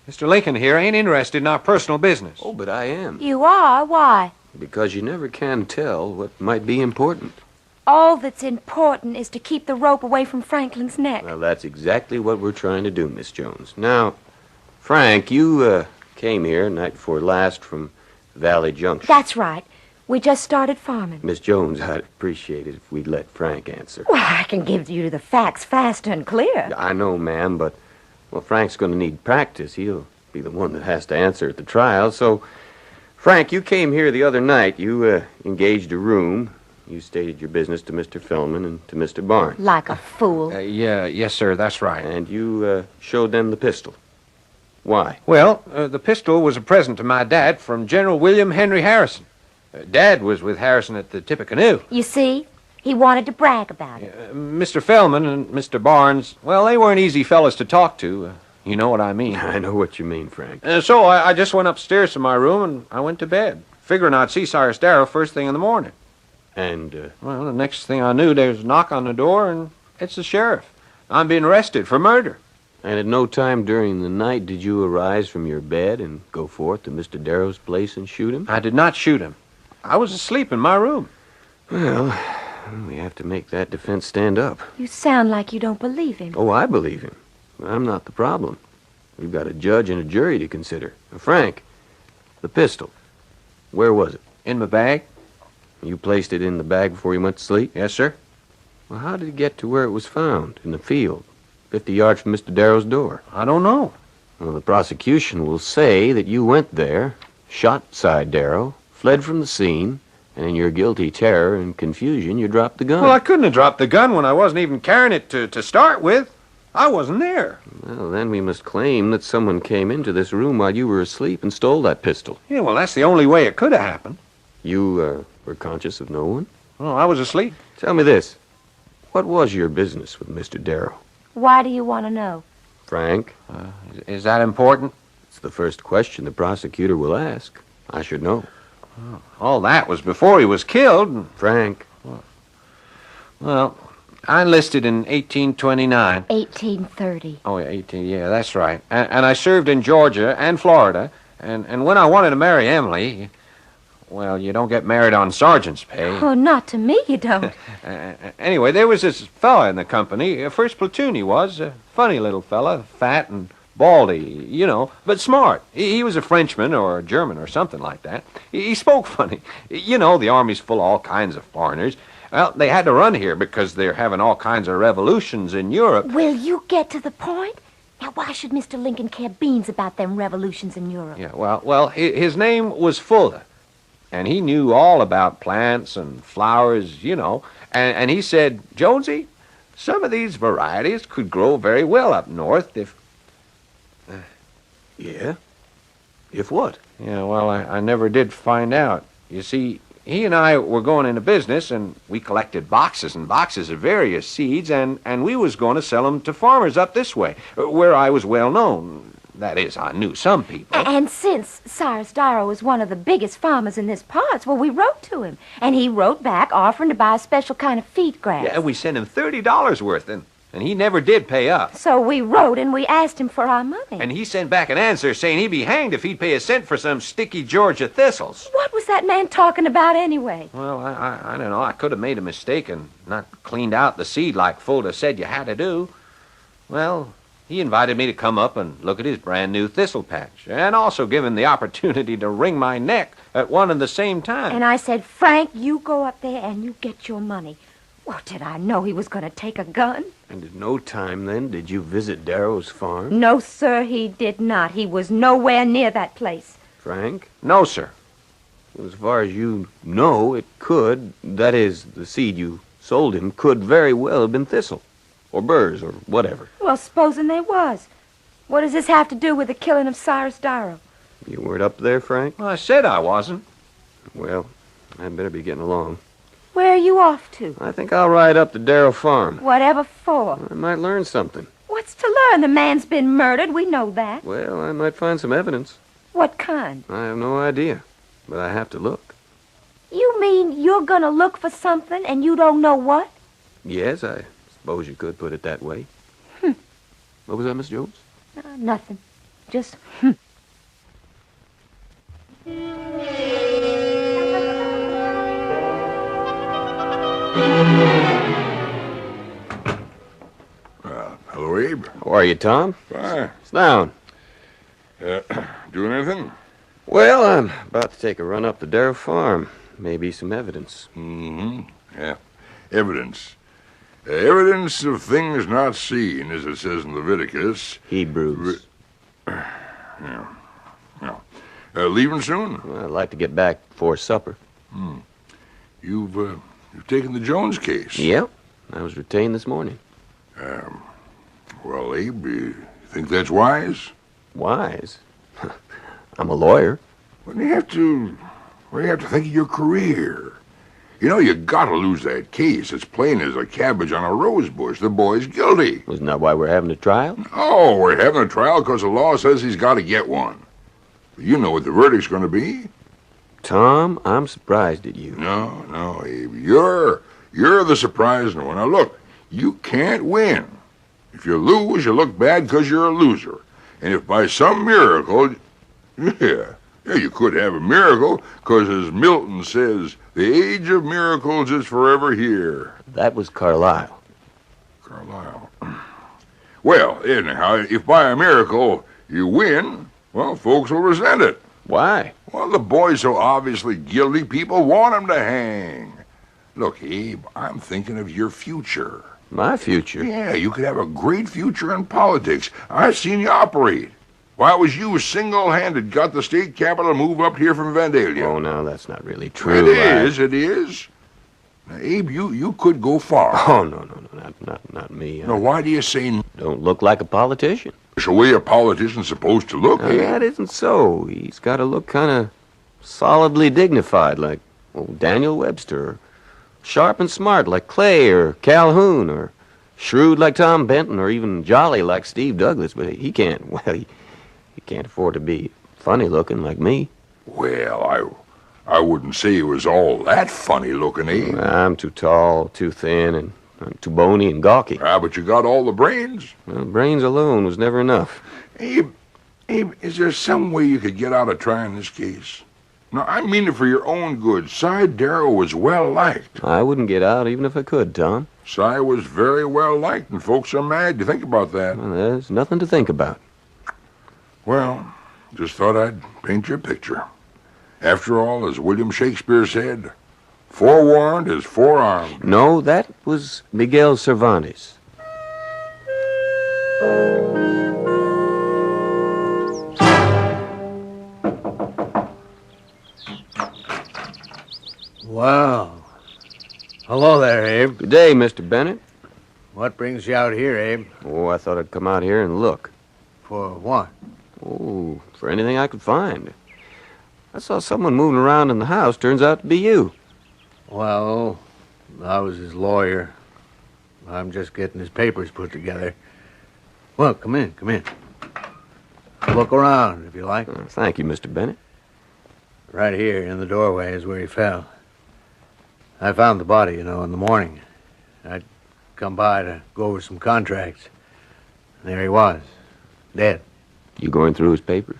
U: Mr. Lincoln here ain't interested in our personal business.
J: Oh, but I am.
G: You are? Why?
J: Because you never can tell what might be important.
G: All that's important is to keep the rope away from Franklin's neck.
J: Well, that's exactly what we're trying to do, Miss Jones. Now, Frank, you came here night before last from Valley Junction.
G: That's right. We just started farming.
J: Miss Jones, I'd appreciate it if we'd let Frank answer.
G: Well, I can give you the facts fast and clear.
J: I know, ma'am, but, well, Frank's going to need practice. He'll be the one that has to answer at the trial. So, Frank, you came here the other night. You engaged a room. You stated your business to Mr. Fellman and to Mr. Barnes.
G: Like a fool.
U: Yes, sir, that's right.
J: And you showed them the pistol. Why?
U: Well, the pistol was a present to my dad from General William Henry Harrison. Dad was with Harrison at the tip of Canoe.
G: You see? He wanted to brag about it.
U: Mr. Fellman and Mr. Barnes, well, they weren't easy fellas to talk to. You know what I mean.
J: I know what you mean, Frank.
U: So I just went upstairs to my room and I went to bed, figuring I'd see Cyrus Darrow first thing in the morning.
J: And,
U: well, the next thing I knew, there was a knock on the door, and it's the sheriff. I'm being arrested for murder.
J: And at no time during the night did you arise from your bed and go forth to Mr. Darrow's place and shoot him?
U: I did not shoot him. I was asleep in my room.
J: Well, we have to make that defense stand up.
G: You sound like you don't believe him.
J: Oh, I believe him. I'm not the problem. We've got a judge and a jury to consider. Frank, the pistol, where was it?
U: In my bag.
J: You placed it in the bag before you went to sleep?
U: Yes, sir.
J: Well, how did it get to where it was found, in the field, 50 yards from Mr. Darrow's door?
U: I don't know.
J: Well, the prosecution will say that you went there, shot Cy Darrow, fled from the scene, and in your guilty terror and confusion, you dropped the gun.
U: Well, I couldn't have dropped the gun when I wasn't even carrying it to start with. I wasn't there.
J: Well, then we must claim that someone came into this room while you were asleep and stole that pistol.
U: Yeah, well, that's the only way it could have happened.
J: You, were conscious of no one?
U: Oh, I was asleep.
J: Tell me this. What was your business with Mr. Darrow?
G: Why do you want to know?
J: Frank?
U: Is that important?
J: It's the first question the prosecutor will ask. I should know.
U: Oh, all that was before he was killed.
J: Frank?
U: Well, I enlisted in 1829.
G: 1830.
U: Oh, yeah, that's right. And I served in Georgia and Florida. And when I wanted to marry Emily, well, you don't get married on sergeant's pay.
G: Oh, not to me, you don't.
U: Anyway, there was this fella in the company, first platoon he was, a funny little fella, fat and baldy, you know, but smart. He was a Frenchman or a German or something like that. He spoke funny. You know, the Army's full of all kinds of foreigners. Well, they had to run here because they're having all kinds of revolutions in Europe.
G: Will you get to the point? Now, why should Mr. Lincoln care beans about them revolutions in Europe?
U: Yeah, well, his name was Fuller. And he knew all about plants and flowers, you know. And he said, Jonesy, some of these varieties could grow very well up north if...
J: Yeah? If what?
U: Yeah, well, I never did find out. You see, he and I were going into business, and we collected boxes and boxes of various seeds, and we was going to sell them to farmers up this way, where I was well known. That is, I knew some people.
G: And since Cyrus Darrow was one of the biggest farmers in this parts, well, we wrote to him. And he wrote back offering to buy a special kind of feed grass.
U: Yeah, we sent him $30 worth, and he never did pay up.
G: So we wrote and we asked him for our money.
U: And he sent back an answer saying he'd be hanged if he'd pay a cent for some sticky Georgia thistles.
G: What was that man talking about anyway?
U: Well, I don't know. I could have made a mistake and not cleaned out the seed like Fulda said you had to do. Well, he invited me to come up and look at his brand new thistle patch, and also give him the opportunity to wring my neck at one and the same time.
G: And I said, Frank, you go up there and you get your money. Well, did I know he was going to take a gun?
J: And at no time, then, did you visit Darrow's farm?
G: No, sir, he did not. He was nowhere near that place.
J: Frank?
U: No, sir.
J: As far as you know, it could, that is, the seed you sold him, could very well have been thistle. Or burrs, or whatever.
G: Well, supposing there was. What does this have to do with the killing of Cyrus Darrow?
J: You weren't up there, Frank?
U: Well, I said I wasn't.
J: Well, I'd better be getting along.
G: Where are you off to?
J: I think I'll ride up to Darrow Farm.
G: Whatever for?
J: I might learn something.
G: What's to learn? The man's been murdered. We know that.
J: Well, I might find some evidence.
G: What kind?
J: I have no idea, but I have to look.
G: You mean you're going to look for something and you don't know what?
J: Yes, I suppose you could put it that way. What was that, Miss Jones?
G: Nothing. Just,
D: Hello, Abe.
J: How are you, Tom?
D: Fine.
J: Sit down.
D: Doing anything?
J: Well, I'm about to take a run up the Darrow farm. Maybe some evidence.
D: Mm-hmm. Yeah. Evidence. Evidence of things not seen, as it says in Leviticus.
J: Hebrews.
D: Yeah. Leaving soon?
J: Well, I'd like to get back before supper.
D: You've taken the Jones case.
J: Yep. I was retained this morning.
D: Well, Abe, you think that's wise?
J: Wise? I'm a lawyer.
D: Well, you have to think of your career. You know, you gotta lose that case. It's plain as a cabbage on a rose bush. The boy's guilty.
J: Isn't that why we're having a trial?
D: Oh, we're having a trial because the law says he's got to get one. You know what the verdict's going to be.
J: Tom, I'm surprised at you.
D: No, Abe. You're the surprising one. Now, look, you can't win. If you lose, you look bad because you're a loser. And if by some miracle, yeah, you could have a miracle, because as Milton says, the age of miracles is forever here.
J: That was Carlyle.
D: Well, anyhow, if by a miracle you win, well, folks will resent it.
J: Why?
D: Well, the boy's so obviously guilty, people want him to hang. Look, Abe, I'm thinking of your future.
J: My future?
D: Yeah, you could have a great future in politics. I've seen you operate. Why, it was you single-handed got the state capital moved up here from Vandalia.
J: Oh, no, that's not really true.
D: It is. Now, Abe, you could go far.
J: Oh, no, not me.
D: Now, why do you say...
J: Don't look like a politician.
D: It's the way a politician's supposed to look,
J: Now, that isn't so. He's got to look kind of solidly dignified, like Daniel Webster, or sharp and smart like Clay or Calhoun, or shrewd like Tom Benton, or even jolly like Steve Douglas. But he can't, he can't afford to be funny-looking like me.
D: Well, I wouldn't say he was all that funny-looking, Abe.
J: I'm too tall, too thin, and I'm too bony and gawky.
D: But you got all the brains.
J: Well, brains alone was never enough.
D: Abe, is there some way you could get out of trying this case? No, I mean it for your own good. Cy Darrow was well-liked.
J: I wouldn't get out even if I could, Tom.
D: Cy was very well-liked, and folks are mad. You think about that.
J: Well, there's nothing to think about.
D: Well, just thought I'd paint you a picture. After all, as William Shakespeare said, forewarned is forearmed.
J: No, that was Miguel Cervantes.
K: Wow. Hello there, Abe.
J: Good day, Mr. Bennett.
K: What brings you out here, Abe?
J: Oh, I thought I'd come out here and look.
K: For what?
J: Oh, for anything I could find. I saw someone moving around in the house. Turns out to be you.
K: Well, I was his lawyer. I'm just getting his papers put together. Well, come in. Look around, if you like.
J: Thank you, Mr. Bennett.
K: Right here in the doorway is where he fell. I found the body, in the morning. I'd come by to go over some contracts. There he was, dead.
J: You going through his papers?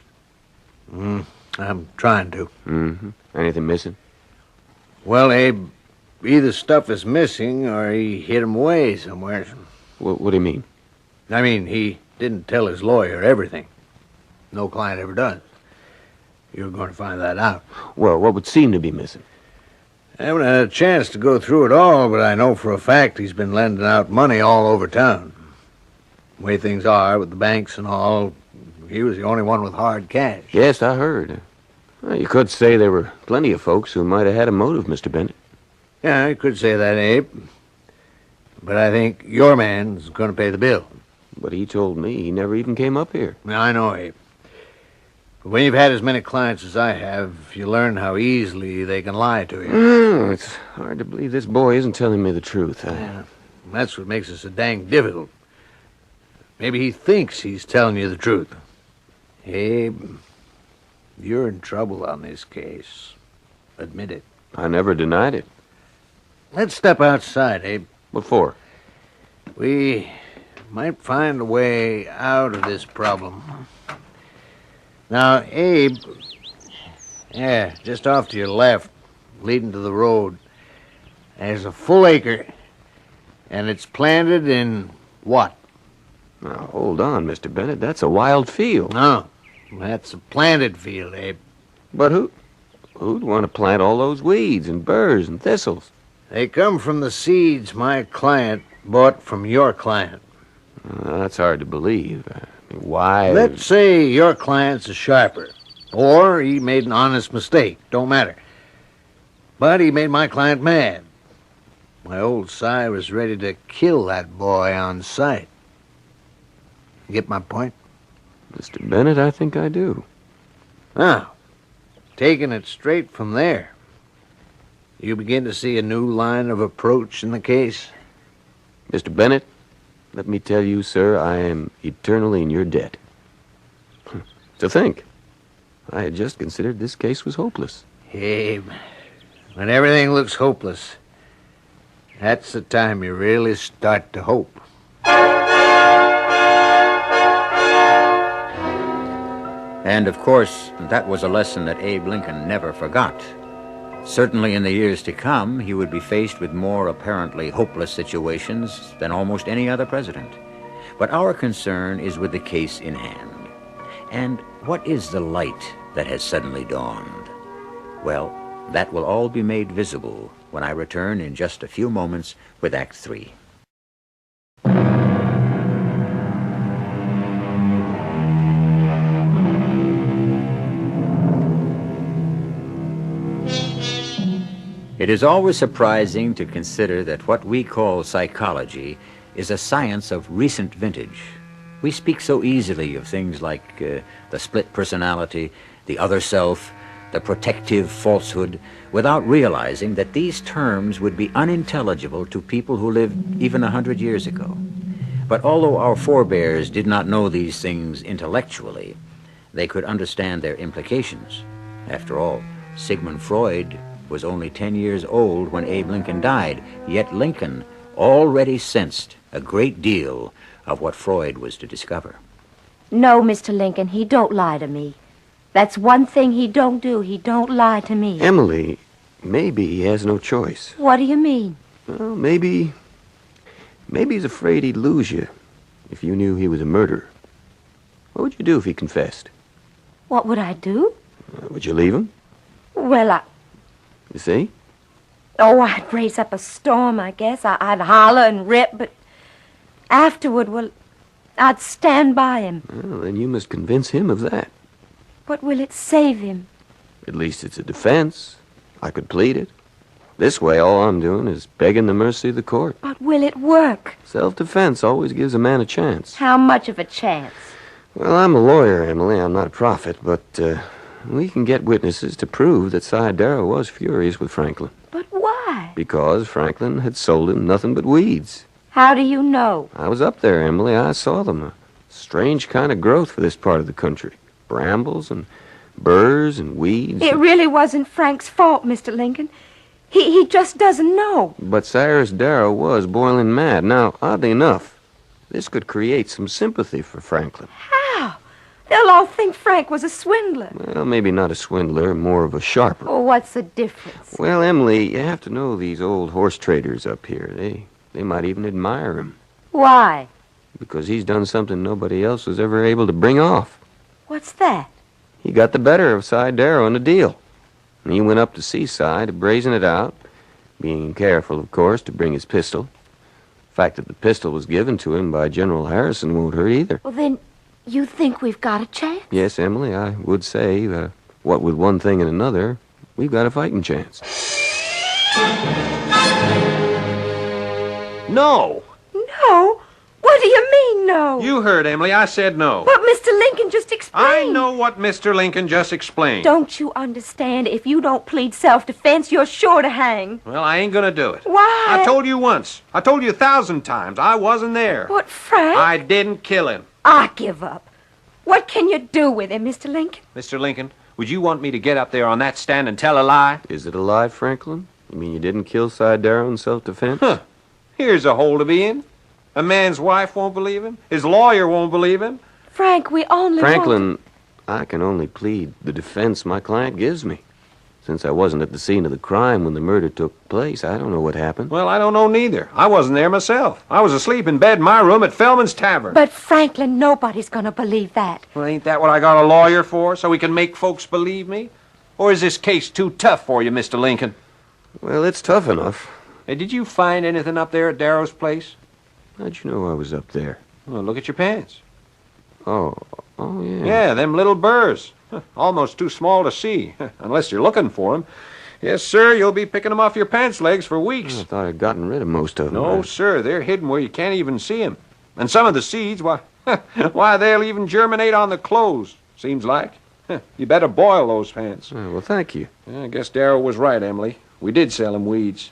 K: I'm trying to.
J: Mm-hmm. Anything missing?
K: Well, Abe, either stuff is missing or he hid him away somewhere.
J: What do you mean?
K: I mean, he didn't tell his lawyer everything. No client ever does. You're going to find that out.
J: Well, what would seem to be missing?
K: I haven't had a chance to go through it all, but I know for a fact he's been lending out money all over town. The way things are with the banks and all, he was the only one with hard cash.
J: Yes, I heard. Well, you could say there were plenty of folks who might have had a motive, Mr. Bennett.
K: Yeah, you could say that, Abe. But I think your man's going to pay the bill.
J: But he told me he never even came up here.
K: I know, Abe. But when you've had as many clients as I have, you learn how easily they can lie to you.
J: It's hard to believe this boy isn't telling me the truth.
K: Yeah, that's what makes it so dang difficult. Maybe he thinks he's telling you the truth. Abe, you're in trouble on this case. Admit it.
J: I never denied it.
K: Let's step outside, Abe.
J: What for?
K: We might find a way out of this problem. Now, Abe, just off to your left, leading to the road, There's a full acre, and it's planted in what?
J: Now, hold on, Mr. Bennett. That's a wild field.
K: No, that's a planted field, Abe.
J: But who'd want to plant all those weeds and burrs and thistles?
K: They come from the seeds my client bought from your client.
J: That's hard to believe. Why?
K: Let's say your client's a sharper, or he made an honest mistake. Don't matter. But he made my client mad. My old Si was ready to kill that boy on sight. You get my point?
J: Mr. Bennett, I think I do.
K: Now, taking it straight from there, you begin to see a new line of approach in the case?
J: Mr. Bennett, let me tell you, sir, I am eternally in your debt. To think, I had just considered this case was hopeless.
K: Abe, when everything looks hopeless, that's the time you really start to hope.
E: And, of course, that was a lesson that Abe Lincoln never forgot. Certainly in the years to come, he would be faced with more apparently hopeless situations than almost any other president. But our concern is with the case in hand. And what is the light that has suddenly dawned? Well, that will all be made visible when I return in just a few moments with Act 3. It is always surprising to consider that what we call psychology is a science of recent vintage. We speak so easily of things like the split personality, the other self, the protective falsehood, without realizing that these terms would be unintelligible to people who lived even 100 years ago. But although our forebears did not know these things intellectually, they could understand their implications. After all, Sigmund Freud was only 10 years old when Abe Lincoln died, yet Lincoln already sensed a great deal of what Freud was to discover.
G: No, Mr. Lincoln, he don't lie to me. That's one thing he don't do. He don't lie to me.
J: Emily, maybe he has no choice.
G: What do you mean?
J: Well, maybe he's afraid he'd lose you if you knew he was a murderer. What would you do if he confessed?
G: What would I do?
J: Would you leave him?
G: Well,
J: You see?
G: Oh, I'd raise up a storm, I guess. I'd holler and rip, but afterward, well, I'd stand by him.
J: Well, then you must convince him of that.
G: But will it save him?
J: At least it's a defense. I could plead it. This way, all I'm doing is begging the mercy of the court.
G: But will it work?
J: Self-defense always gives a man a chance.
G: How much of a chance?
J: Well, I'm a lawyer, Emily. I'm not a prophet, but we can get witnesses to prove that Si Darrow was furious with Franklin.
G: But why?
J: Because Franklin had sold him nothing but weeds.
G: How do you know?
J: I was up there, Emily. I saw them. A strange kind of growth for this part of the country. Brambles and burrs and weeds.
G: It really wasn't Frank's fault, Mr. Lincoln. He just doesn't know.
J: But Cyrus Darrow was boiling mad. Now, oddly enough, this could create some sympathy for Franklin.
G: How? They'll all think Frank was a swindler.
J: Well, maybe not a swindler, more of a sharper.
G: Oh, what's the difference?
J: Well, Emily, you have to know these old horse traders up here. They might even admire him.
G: Why?
J: Because he's done something nobody else was ever able to bring off.
G: What's that?
J: He got the better of Si Darrow in a deal. And he went up to see Si to brazen it out, being careful, of course, to bring his pistol. The fact that the pistol was given to him by General Harrison won't hurt either.
G: Well, then, you think we've got a chance?
J: Yes, Emily, I would say, what with one thing and another, we've got a fighting chance.
U: No!
G: No? What do you mean, no?
U: You heard, Emily. I said no.
G: What Mr. Lincoln just explained.
U: I know what Mr. Lincoln just explained.
G: Don't you understand? If you don't plead self-defense, you're sure to hang.
U: Well, I ain't gonna do it.
G: Why?
U: I told you once. I told you 1,000 times. I wasn't there.
G: What, Frank?
U: I didn't kill him.
G: I give up. What can you do with him, Mr. Lincoln?
U: Mr. Lincoln, would you want me to get up there on that stand and tell a lie?
J: Is it a lie, Franklin? You mean you didn't kill Si Darrow in self-defense?
U: Huh. Here's a hole to be in. A man's wife won't believe him. His lawyer won't believe him.
G: Frank, we only
J: Franklin, I can only plead the defense my client gives me. Since I wasn't at the scene of the crime when the murder took place, I don't know what happened.
U: Well, I don't know neither. I wasn't there myself. I was asleep in bed in my room at Fellman's Tavern.
G: But, Franklin, nobody's going to believe that.
U: Well, ain't that what I got a lawyer for, so he can make folks believe me? Or is this case too tough for you, Mr. Lincoln?
J: Well, it's tough enough.
U: Hey, did you find anything up there at Darrow's place?
J: How'd you know I was up there?
U: Well, look at your pants.
J: Oh, yeah.
U: Yeah, them little burrs. Almost too small to see, unless you're looking for them. Yes, sir, you'll be picking them off your pants legs for weeks.
J: I thought I'd gotten rid of most of them.
U: No, sir, they're hidden where you can't even see them. And some of the seeds, why, they'll even germinate on the clothes, seems like. You better boil those pants.
J: Well, thank you.
U: I guess Darrow was right, Emily. We did sell him weeds.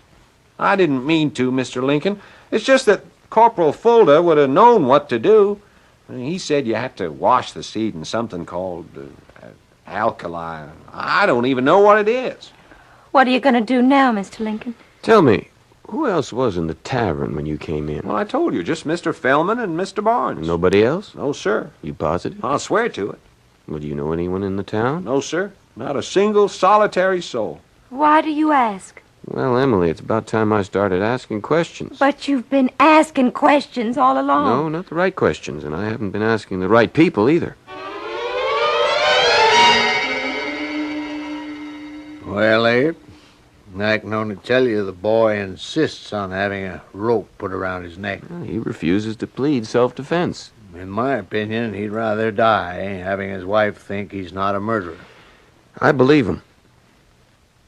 U: I didn't mean to, Mr. Lincoln. It's just that Corporal Fulda would have known what to do. He said you had to wash the seed in something called alkali. I don't even know what it is.
G: What are you going to do now, Mr. Lincoln?
J: Tell me, who else was in the tavern when you came in?
U: Well, I told you, just Mr. Fellman and Mr. Barnes.
J: Nobody else?
U: No, sir.
J: You positive?
U: I'll swear to it.
J: Well, do you know anyone in the town?
U: No, sir. Not a single solitary soul.
G: Why do you ask?
J: Well, Emily, it's about time I started asking questions.
G: But you've been asking questions all along.
J: No, not the right questions, and I haven't been asking the right people either.
K: Well, Abe, I can only tell you the boy insists on having a rope put around his neck.
J: Well, he refuses to plead self-defense.
K: In my opinion, he'd rather die having his wife think he's not a murderer.
J: I believe him.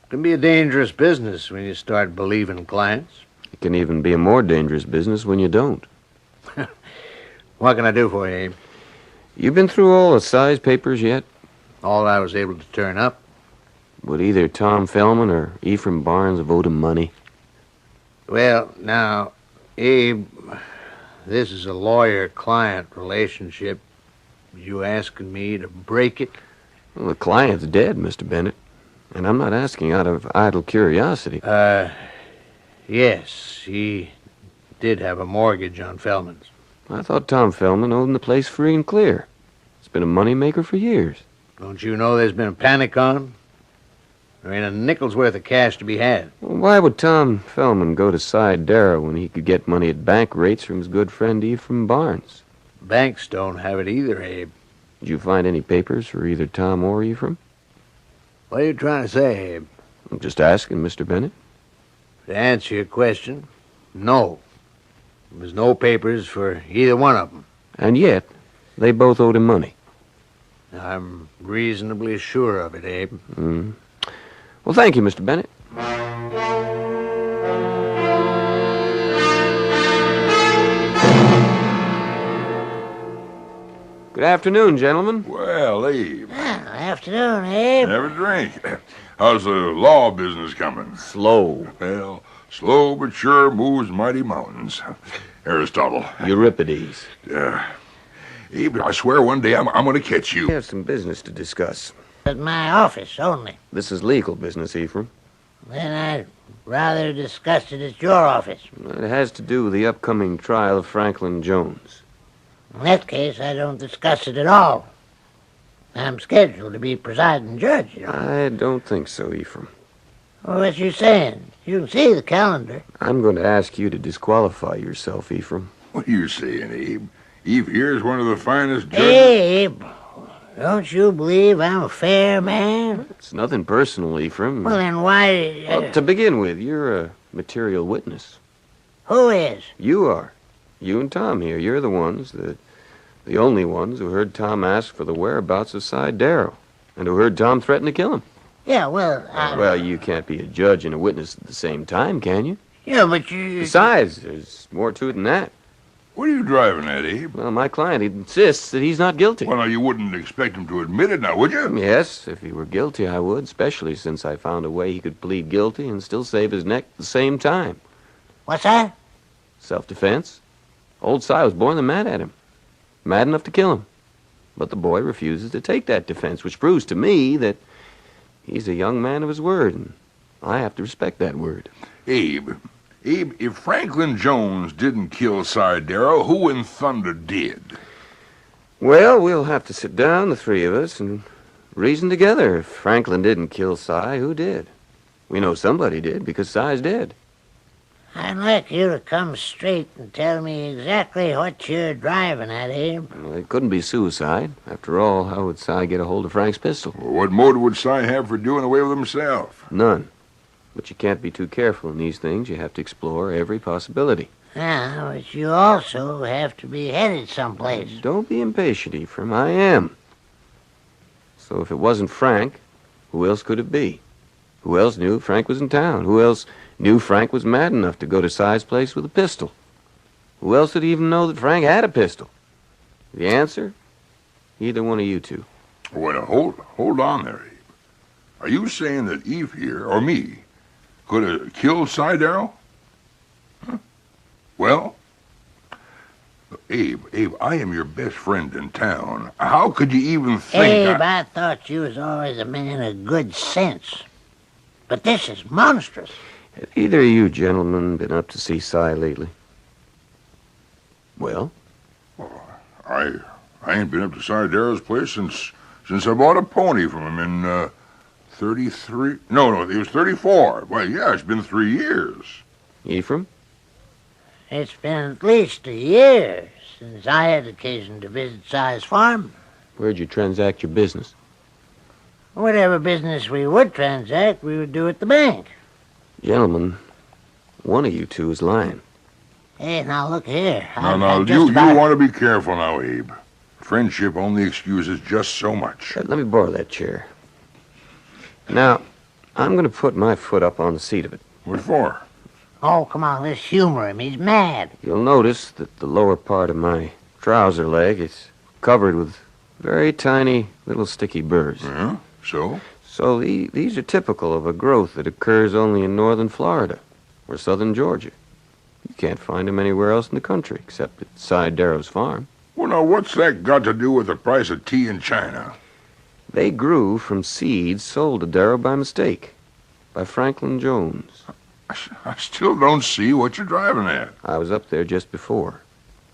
K: It can be a dangerous business when you start believing clients.
J: It can even be a more dangerous business when you don't.
K: What can I do for you, Abe?
J: You been through all the size papers yet?
K: All I was able to turn up.
J: Would either Tom Fellman or Ephraim Barnes have owed him money?
K: Well, now, Abe, this is a lawyer-client relationship. You asking me to break it?
J: Well, the client's dead, Mr. Bennett. And I'm not asking out of idle curiosity.
K: Yes, he did have a mortgage on Fellman's.
J: I thought Tom Fellman owned the place free and clear. It's been a money-maker for years.
K: Don't you know there's been a panic on? There ain't a nickel's worth of cash to be had.
J: Well, why would Tom Fellman go to side Darrow when he could get money at bank rates from his good friend Ephraim Barnes?
K: Banks don't have it either, Abe.
J: Did you find any papers for either Tom or Ephraim?
K: What are you trying to say, Abe?
J: I'm just asking, Mr. Bennett.
K: To answer your question, no. There was no papers for either one of them.
J: And yet, they both owed him money.
K: I'm reasonably sure of it, Abe.
J: Well, thank you, Mr. Bennett. Good afternoon, gentlemen.
D: Well, Abe.
S: Afternoon, Abe.
D: Have a drink. How's the law business coming?
J: Slow.
D: Well, slow but sure moves mighty mountains. Aristotle.
J: Euripides.
D: Abe, I swear one day I'm going to catch you.
J: We have some business to discuss.
S: At my office only.
J: This is legal business, Ephraim.
S: Then I'd rather discuss it at your office.
J: It has to do with the upcoming trial of Franklin Jones.
S: In that case, I don't discuss it at all. I'm scheduled to be presiding judge, you know.
J: I don't think so, Ephraim.
S: Well, what you saying? You can see the calendar.
J: I'm going to ask you to disqualify yourself, Ephraim.
D: What are you saying, Abe? Eve here's one of the finest judges.
S: Abe, don't you believe I'm a fair man?
J: It's nothing personal, Ephraim.
S: Well, then why...
J: Well, to begin with, you're a material witness.
S: Who is?
J: You are. You and Tom here. You're the ones, the only ones who heard Tom ask for the whereabouts of Cy Darrow, and who heard Tom threaten to kill him.
S: Yeah, well,
J: Well, you can't be a judge and a witness at the same time, can you?
S: Yeah, but you...
J: Besides, there's more to it than that.
D: What are you driving at, Abe?
J: Well, my client insists that he's not guilty.
D: Well, now, you wouldn't expect him to admit it now, would you?
J: Yes, if he were guilty, I would, especially since I found a way he could plead guilty and still save his neck at the same time.
S: What's that?
J: Self-defense. Old Cy was more than mad at him. Mad enough to kill him. But the boy refuses to take that defense, which proves to me that he's a young man of his word, and I have to respect that word.
D: Abe, if Franklin Jones didn't kill Cy Darrow, who in thunder did?
J: Well, we'll have to sit down, the three of us, and reason together. If Franklin didn't kill Si, who did? We know somebody did, because Si's dead.
S: I'd like you to come straight and tell me exactly what you're driving at, Abe.
J: Well, it couldn't be suicide. After all, how would Si get a hold of Frank's pistol?
D: Well, what motive would Si have for doing away with himself?
J: None. But you can't be too careful in these things. You have to explore every possibility.
S: Yeah, but you also have to be headed someplace.
J: Don't be impatient, Ephraim. I am. So if it wasn't Frank, who else could it be? Who else knew Frank was in town? Who else knew Frank was mad enough to go to Si's place with a pistol? Who else did even know that Frank had a pistol? The answer? Either one of you two.
D: Well, hold on there, Abe. Are you saying that Eve here, or me, could have killed Si Darrow? Huh? Well, Abe, I am your best friend in town. How could you even think...
S: Abe, I thought you was always a man of good sense. But this is monstrous.
J: Have either of you gentlemen been up to see Si lately? Well?
D: I ain't been up to Si Darrow's place since I bought a pony from him in 33... No, it was 34. Well, yeah, it's been 3 years.
J: Ephraim?
S: It's been at least a year since I had occasion to visit Si's farm.
J: Where'd you transact your business?
S: Whatever business we would transact, we would do at the bank.
J: Gentlemen, one of you two is lying.
S: Hey, now look here.
D: Now, you want to be careful now, Abe. Friendship only excuses just so much.
J: Let me borrow that chair. Now, I'm going to put my foot up on the seat of it.
D: What for?
S: Oh, come on, let's humor him. He's mad.
J: You'll notice that the lower part of my trouser leg is covered with very tiny little sticky burrs.
D: Yeah, so?
J: So these are typical of a growth that occurs only in northern Florida or southern Georgia. You can't find them anywhere else in the country except at Si Darrow's farm.
D: Well, now, what's that got to do with the price of tea in China?
J: They grew from seeds sold to Darrow by mistake, by Franklin Jones.
D: I still don't see what you're driving at.
J: I was up there just before.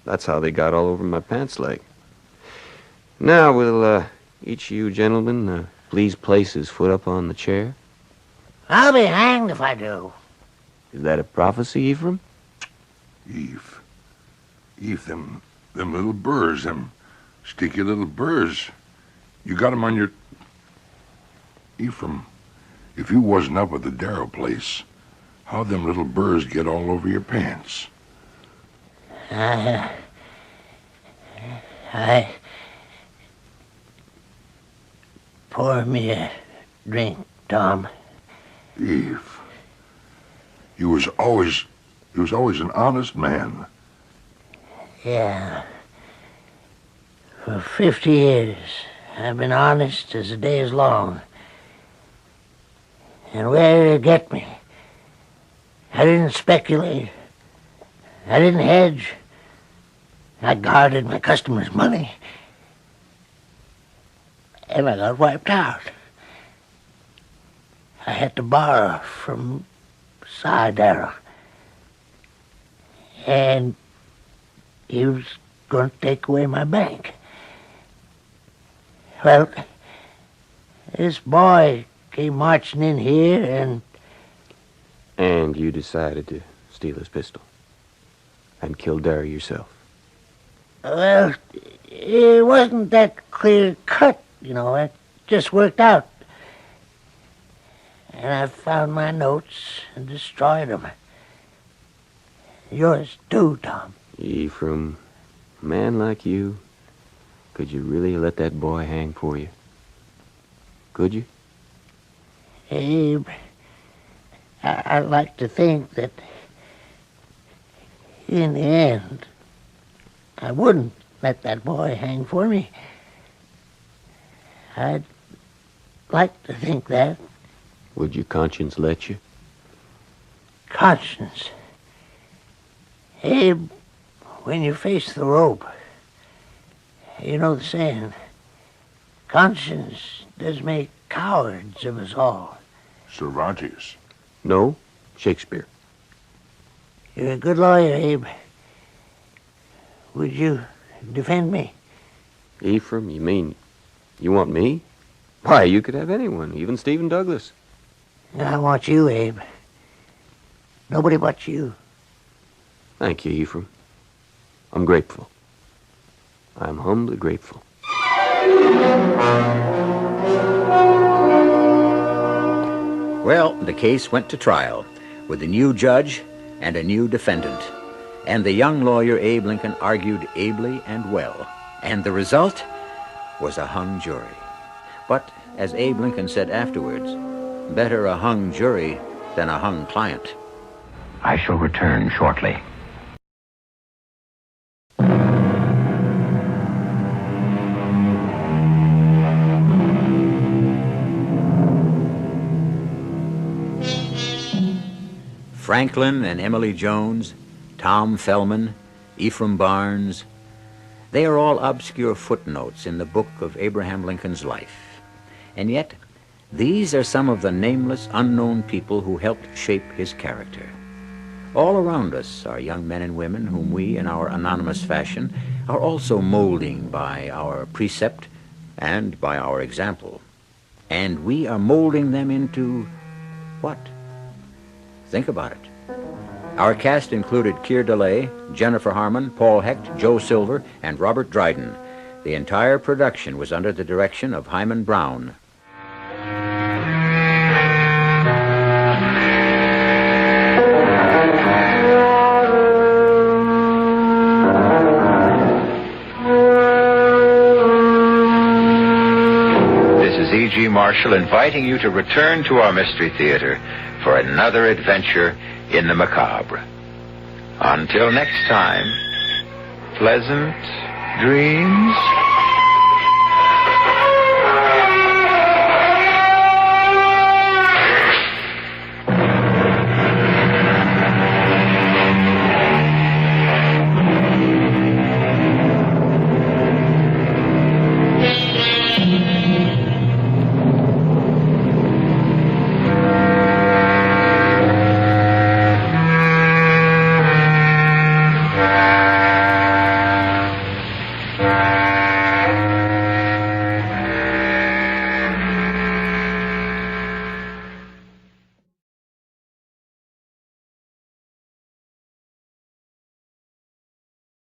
J: That's how they got all over my pants leg. Now, will each of you gentlemen please place his foot up on the chair?
S: I'll be hanged if I do.
J: Is that a prophecy, Ephraim?
D: Eve, them little burrs, them sticky little burrs. You got them on your... Ephraim, if you wasn't up at the Darrow place, how'd them little burrs get all over your pants?
S: Pour me a drink, Tom.
D: Eve, you was always an honest man.
S: Yeah. For 50 years, I've been honest as the day is long. And where did it get me? I didn't speculate. I didn't hedge. I guarded my customers' money. And I got wiped out. I had to borrow from Si Darrow. And he was going to take away my bank. Well, this boy came marching in here and...
J: And you decided to steal his pistol and kill Darrow yourself.
S: Well, it wasn't that clear cut, you know. It just worked out. And I found my notes and destroyed them. Yours too, Tom.
J: Ephraim, a man like you, could you really let that boy hang for you? Could you?
S: Abe, I like to think that in the end, I wouldn't let that boy hang for me. I'd like to think that.
J: Would your conscience let you?
S: Conscience. Abe, when you face the rope, you know the saying, conscience does make cowards of us all.
D: Cervantes.
J: No, Shakespeare.
S: You're a good lawyer, Abe. Would you defend me?
J: Ephraim, you mean you want me? Why, you could have anyone, even Stephen Douglas.
S: I want you, Abe. Nobody but you.
J: Thank you, Ephraim. I'm grateful. I'm humbly grateful.
E: Well, the case went to trial with a new judge and a new defendant. And the young lawyer Abe Lincoln argued ably and well. And the result was a hung jury. But, as Abe Lincoln said afterwards, better a hung jury than a hung client.
P: I shall return shortly.
E: Franklin and Emily Jones, Tom Fellman, Ephraim Barnes, they are all obscure footnotes in the book of Abraham Lincoln's life. And yet, these are some of the nameless, unknown people who helped shape his character. All around us are young men and women whom we, in our anonymous fashion, are also molding by our precept and by our example. And we are molding them into what? Think about it. Our cast included Keir DeLay, Jennifer Harmon, Paul Hecht, Joe Silver, and Robert Dryden. The entire production was under the direction of Hyman Brown.
N: This is E.G. Marshall inviting you to return to our Mystery Theater for another adventure in the macabre. Until next time, pleasant dreams.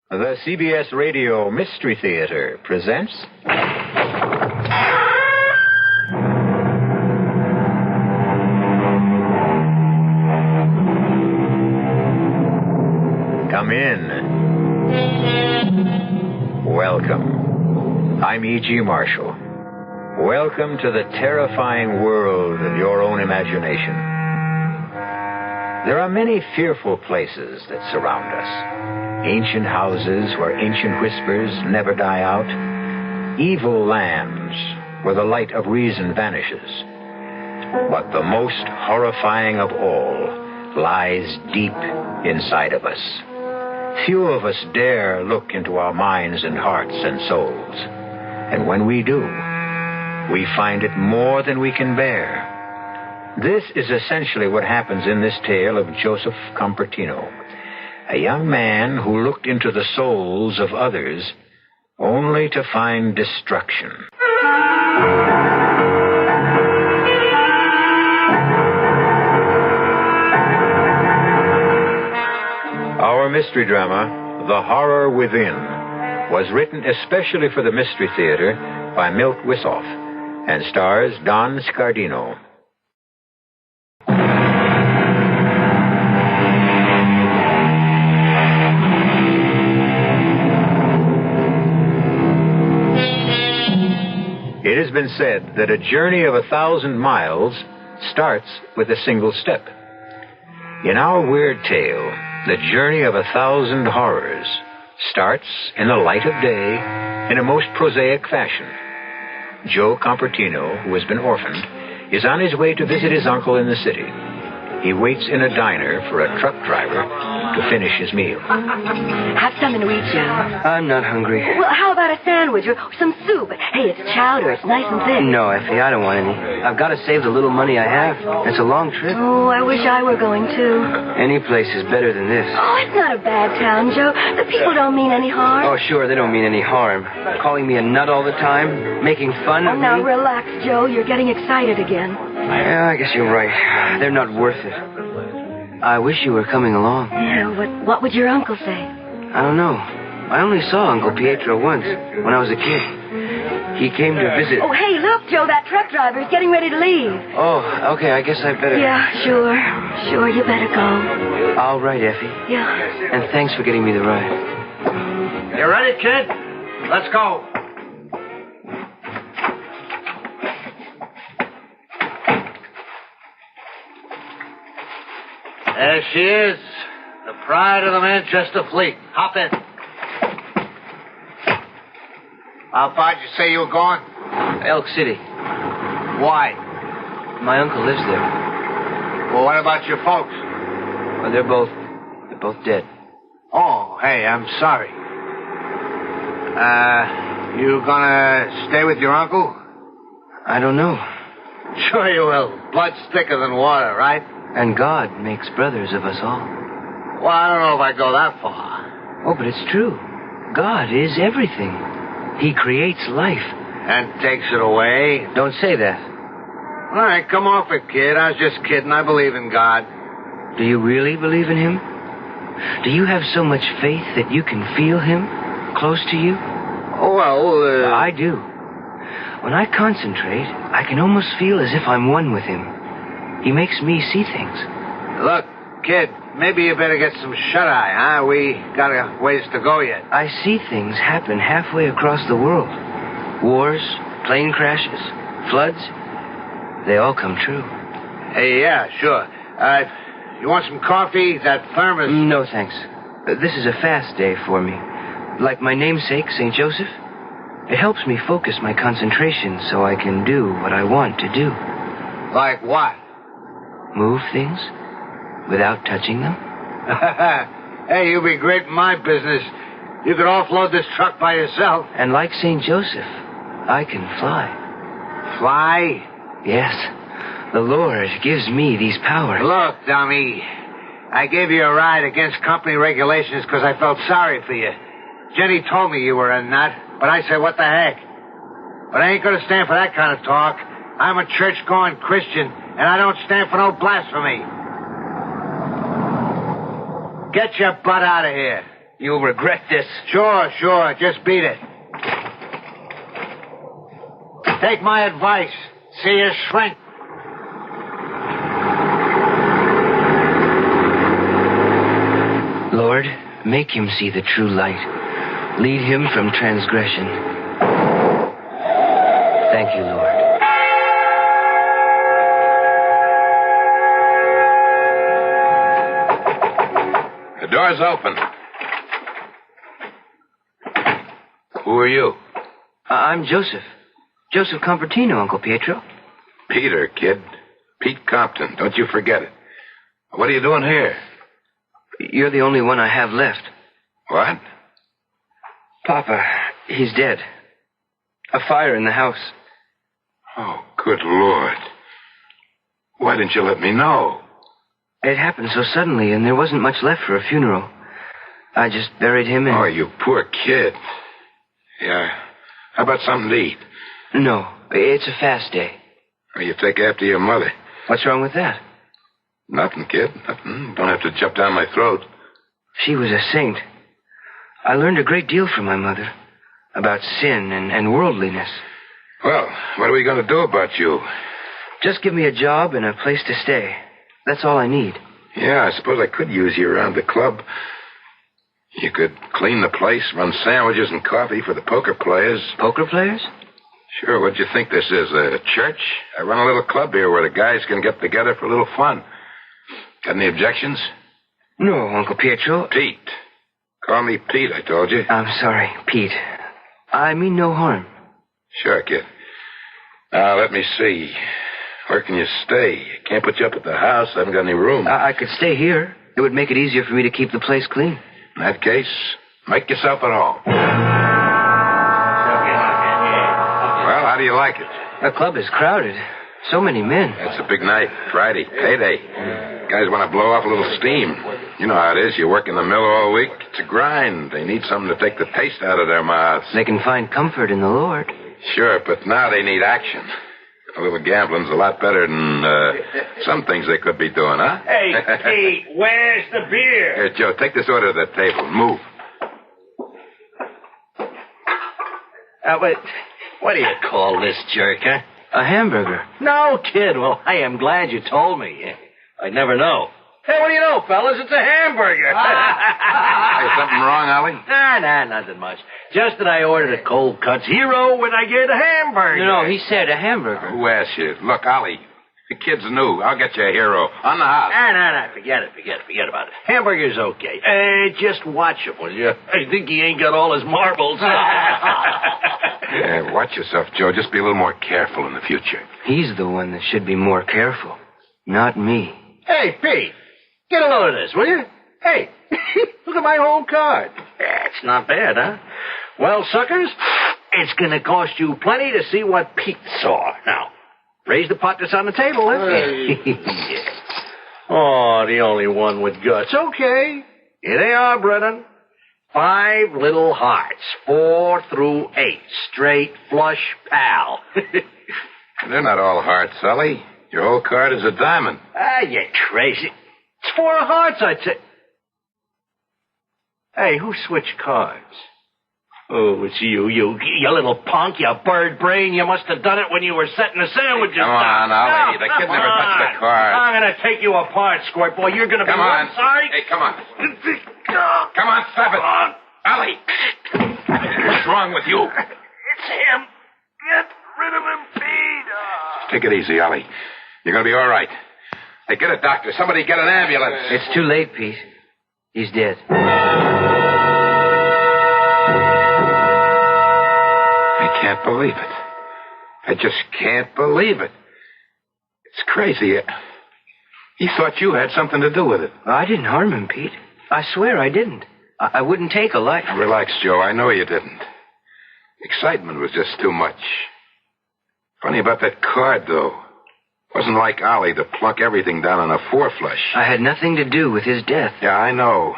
A: The CBS Radio Mystery Theater presents... Come in. Welcome. I'm E.G. Marshall. Welcome to the terrifying world of your own imagination. There are many fearful places that surround us. Ancient houses where ancient whispers never die out. Evil lands where the light of reason vanishes. But the most horrifying of all lies deep inside of us. Few of us dare look into our minds and hearts and souls. And when we do, we find it more than we can bear. This is essentially what happens in this tale of Joseph Compertino, a young man who looked into the souls of others only to find destruction. Our mystery drama, The Horror Within, was written especially for the Mystery Theater by Milt Wissoff and stars Don Scardino. It has been said that a journey of 1,000 miles starts with a single step. In our weird tale, the journey of 1,000 horrors starts in the light of day in a most prosaic fashion. Joe Compertino, who has been orphaned, is on his way to visit his uncle in the city. He waits in a diner for a truck driver
E: to finish his meal.
B: Have something to eat, Joe.
O: I'm not hungry.
B: Well, how about a sandwich or some soup? Hey, it's chowder. It's nice and thick.
O: No, Effie, I don't want any. I've got to save the little money I have. It's a long trip.
B: Oh, I wish I were going too.
O: Any place is better than this.
B: Oh, it's not a bad town, Joe. The people don't mean any harm.
O: Oh, sure, they don't mean any harm. Calling me a nut all the time, making fun of me.
B: Now relax, Joe. You're getting excited again.
O: Yeah, I guess you're right. They're not worth it. I wish you were coming along.
B: Yeah, what would your uncle say?
O: I don't know. I only saw Uncle Pietro once, when I was a kid. He came to visit...
B: Oh, hey, look, Joe, that truck driver's getting ready to leave.
O: Oh, okay, I guess I better...
B: Yeah, sure. Sure, you better go.
O: All right, Effie.
B: Yeah.
O: And thanks for getting me the ride.
K: You ready, kid? Let's go. There she is, the pride of the Manchester fleet. Hop in. How far'd you say you were going?
O: Elk City.
K: Why?
O: My uncle lives there.
K: Well, what about your folks?
O: Well, they're both dead.
K: Oh, hey, I'm sorry. You gonna stay with your uncle?
O: I don't know.
K: Sure you will. Blood's thicker than water, right?
O: And God makes brothers of us all.
K: Well, I don't know if I'd go that far.
O: Oh, but it's true. God is everything. He creates life.
K: And takes it away.
O: Don't say that.
K: All right, come off it, kid. I was just kidding. I believe in God.
O: Do you really believe in him? Do you have so much faith that you can feel him close to you?
K: Oh, well,
O: I do. When I concentrate, I can almost feel as if I'm one with him. He makes me see things.
K: Look, kid, maybe you better get some shut-eye, huh? We got a ways to go yet.
O: I see things happen halfway across the world. Wars, plane crashes, floods. They all come true.
K: Hey, yeah, sure. You want some coffee? That thermos...
O: No, thanks. This is a fast day for me. Like my namesake, St. Joseph. It helps me focus my concentration so I can do what I want to do.
K: Like what?
O: Move things without touching them.
K: Hey, you'd be great in my business. You could offload this truck by yourself.
O: And like St. Joseph, I can fly.
K: Fly?
O: Yes. The Lord gives me these powers.
K: Look, dummy, I gave you a ride against company regulations because I felt sorry for you. Jenny told me you were a nut, but I said, what the heck? But I ain't going to stand for that kind of talk. I'm a church-going Christian, and I don't stand for no blasphemy. Get your butt out of here.
O: You'll regret this.
K: Sure. Just beat it. Take my advice. See you shrink.
O: Lord, make him see the true light. Lead him from transgression. Thank you, Lord.
C: The door's open. Who are you?
O: I'm Joseph. Joseph Compertino, Uncle Pietro.
C: Peter, kid. Pete Compton. Don't you forget it. What are you doing here?
O: You're the only one I have left.
C: What?
O: Papa, he's dead. A fire in the house.
C: Oh, good Lord. Why didn't you let me know?
O: It happened so suddenly, and there wasn't much left for a funeral. I just buried him in...
C: Oh, you poor kid. Yeah. How about something to eat?
O: No, it's a fast day.
C: Well, you take after your mother.
O: What's wrong with that?
C: Nothing, kid. Nothing. Don't have to jump down my throat.
O: She was a saint. I learned a great deal from my mother. About sin and worldliness.
C: Well, what are we going to do about you?
O: Just give me a job and a place to stay. That's all I need.
C: Yeah, I suppose I could use you around the club. You could clean the place, run sandwiches and coffee for the poker players.
O: Poker players?
C: Sure, what'd you think this is, a church? I run a little club here where the guys can get together for a little fun. Got any objections?
O: No, Uncle Pietro.
C: Pete. Call me Pete, I told you.
O: I'm sorry, Pete. I mean no harm.
C: Sure, kid. Now, let me see. Where can you stay? Can't put you up at the house. I haven't got any room.
O: I could stay here. It would make it easier for me to keep the place clean.
I: In that case, make yourself at home. Well, how do you like it?
O: The club is crowded. So many men.
I: It's a big night. Friday, payday. Guys want to blow off a little steam. You know how it is. You work in the mill all week. It's a grind. They need something to take the taste out of their mouths.
O: They can find comfort in the Lord.
I: Sure, but now they need action. A little gambling's a lot better than some things they could be doing, huh?
L: Hey, Pete, where's the beer?
I: Here, Joe, take this order to the table. Move.
M: Wait, what do you call this jerk, huh?
O: A hamburger.
M: No, kid. Well, I am glad you told me. I'd never know. Hey, what do you know, fellas? It's a hamburger.
I: Hey, something wrong, Ollie?
M: Nah, nothing much. Just that I ordered a cold cuts hero when I get a hamburger.
O: No, he said a hamburger.
I: Who asked you? Look, Ollie, the kid's new. I'll get you a hero. On the house.
M: Nah, forget about it. Hamburger's okay. Just watch him, will you? I think he ain't got all his marbles.
I: Yeah, watch yourself, Joe. Just be a little more careful in the future.
O: He's the one that should be more careful, not me.
M: Hey, Pete, get a load of this, will you? Hey, look at my home card. Yeah, it's not bad, huh? Well, suckers, it's going to cost you plenty to see what Pete saw. Now, raise the pot that's on the table, huh? Yeah. Oh, the only one with guts. Okay, here they are, Brennan. 5 little hearts, 4 through 8, straight, flush, pal.
I: They're not all hearts, Ollie. Your whole card is a diamond.
M: Ah, you crazy. It's 4 hearts, I'd say. Hey, who switched cards? Oh, it's you little punk, you bird brain. You must have done it when you were setting the sandwiches
I: Come on, Ollie. The kid never touched the card.
M: I'm going to take you apart, Squirt Boy. You're going to be sorry.
I: Hey, come on. Come on, stop it. Ollie. What's wrong with you?
M: It's him. Get rid of him, Pete.
I: Take it easy, Ollie. You're going to be all right. Hey, get a doctor. Somebody get an ambulance.
O: It's too late, Pete. He's dead.
I: I can't believe it. I just can't believe it. It's crazy. He thought you had something to do with it.
O: I didn't harm him, Pete. I swear I didn't. I wouldn't take a life.
I: Relax, Joe. I know you didn't. Excitement was just too much. Funny about that card, though. Wasn't like Ollie to plunk everything down on a 4 flush.
O: I had nothing to do with his death.
I: Yeah, I know.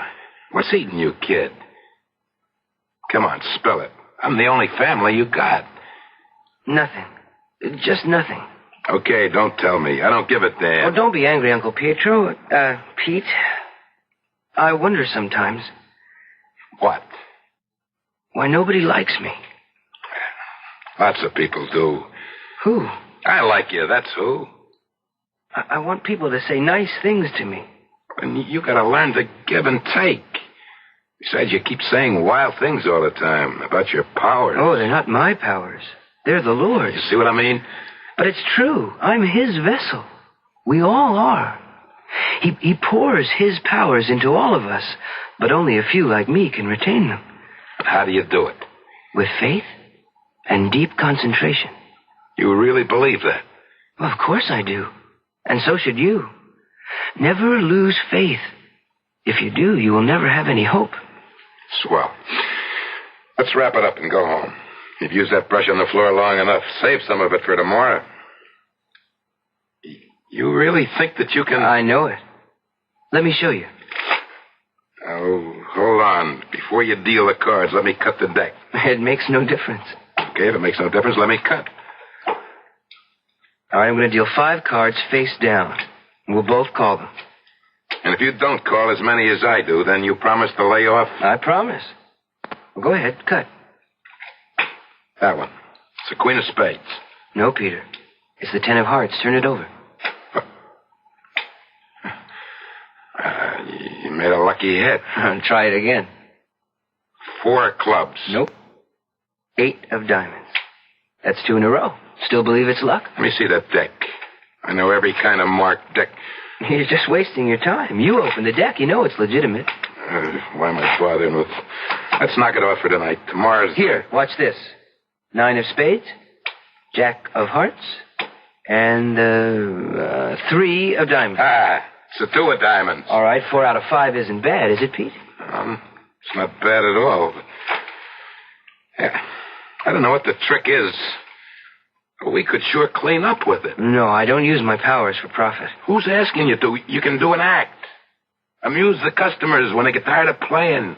I: What's eating you, kid? Come on, spill it. I'm the only family you got.
O: Nothing. Just nothing.
I: Okay, don't tell me. I don't give a damn.
O: Oh, don't be angry, Uncle Pietro. Pete, I wonder sometimes.
I: What?
O: Why nobody likes me.
I: Lots of people do.
O: Who?
I: I like you, that's who.
O: I want people to say nice things to me.
I: And you gotta learn to give and take. Besides, you keep saying wild things all the time about your powers.
O: Oh, they're not my powers. They're the Lord's.
I: You see what I mean?
O: But it's true. I'm his vessel. We all are. He pours his powers into all of us, but only a few like me can retain them.
I: How do you do it?
O: With faith and deep concentration.
I: You really believe that?
O: Well, of course I do. And so should you. Never lose faith. If you do, you will never have any hope.
I: Swell. Let's wrap it up and go home. You've used that brush on the floor long enough. Save some of it for tomorrow. You really think that you can...
O: I know it. Let me show you.
I: Oh, hold on. Before you deal the cards, let me cut the deck.
O: It makes no difference.
I: Okay, if it makes no difference, let me cut.
O: All right, I'm going to deal 5 cards face down. We'll both call them.
I: And if you don't call as many as I do, then you promise to lay off?
O: I promise. Well, go ahead, cut.
I: That one. It's the Queen of Spades.
O: No, Peter. It's the 10 of Hearts. Turn it over.
I: You made a lucky hit.
O: Try it again.
I: 4 clubs.
O: Nope. 8 of diamonds. That's 2 in a row. Still believe it's luck?
I: Let me see that deck. I know every kind of marked deck.
O: You're just wasting your time. You open the deck. You know it's legitimate.
I: Why am I bothering with... Let's knock it off for tonight. Tomorrow's...
O: Here, watch this. 9 of spades, Jack of hearts, and 3 of diamonds.
I: It's a 2 of diamonds.
O: All right, 4 out of 5 isn't bad, is it, Pete?
I: It's not bad at all. Yeah, I don't know what the trick is. But we could sure clean up with it.
O: No, I don't use my powers for profit.
I: Who's asking you to? You can do an act. Amuse the customers when they get tired of playing.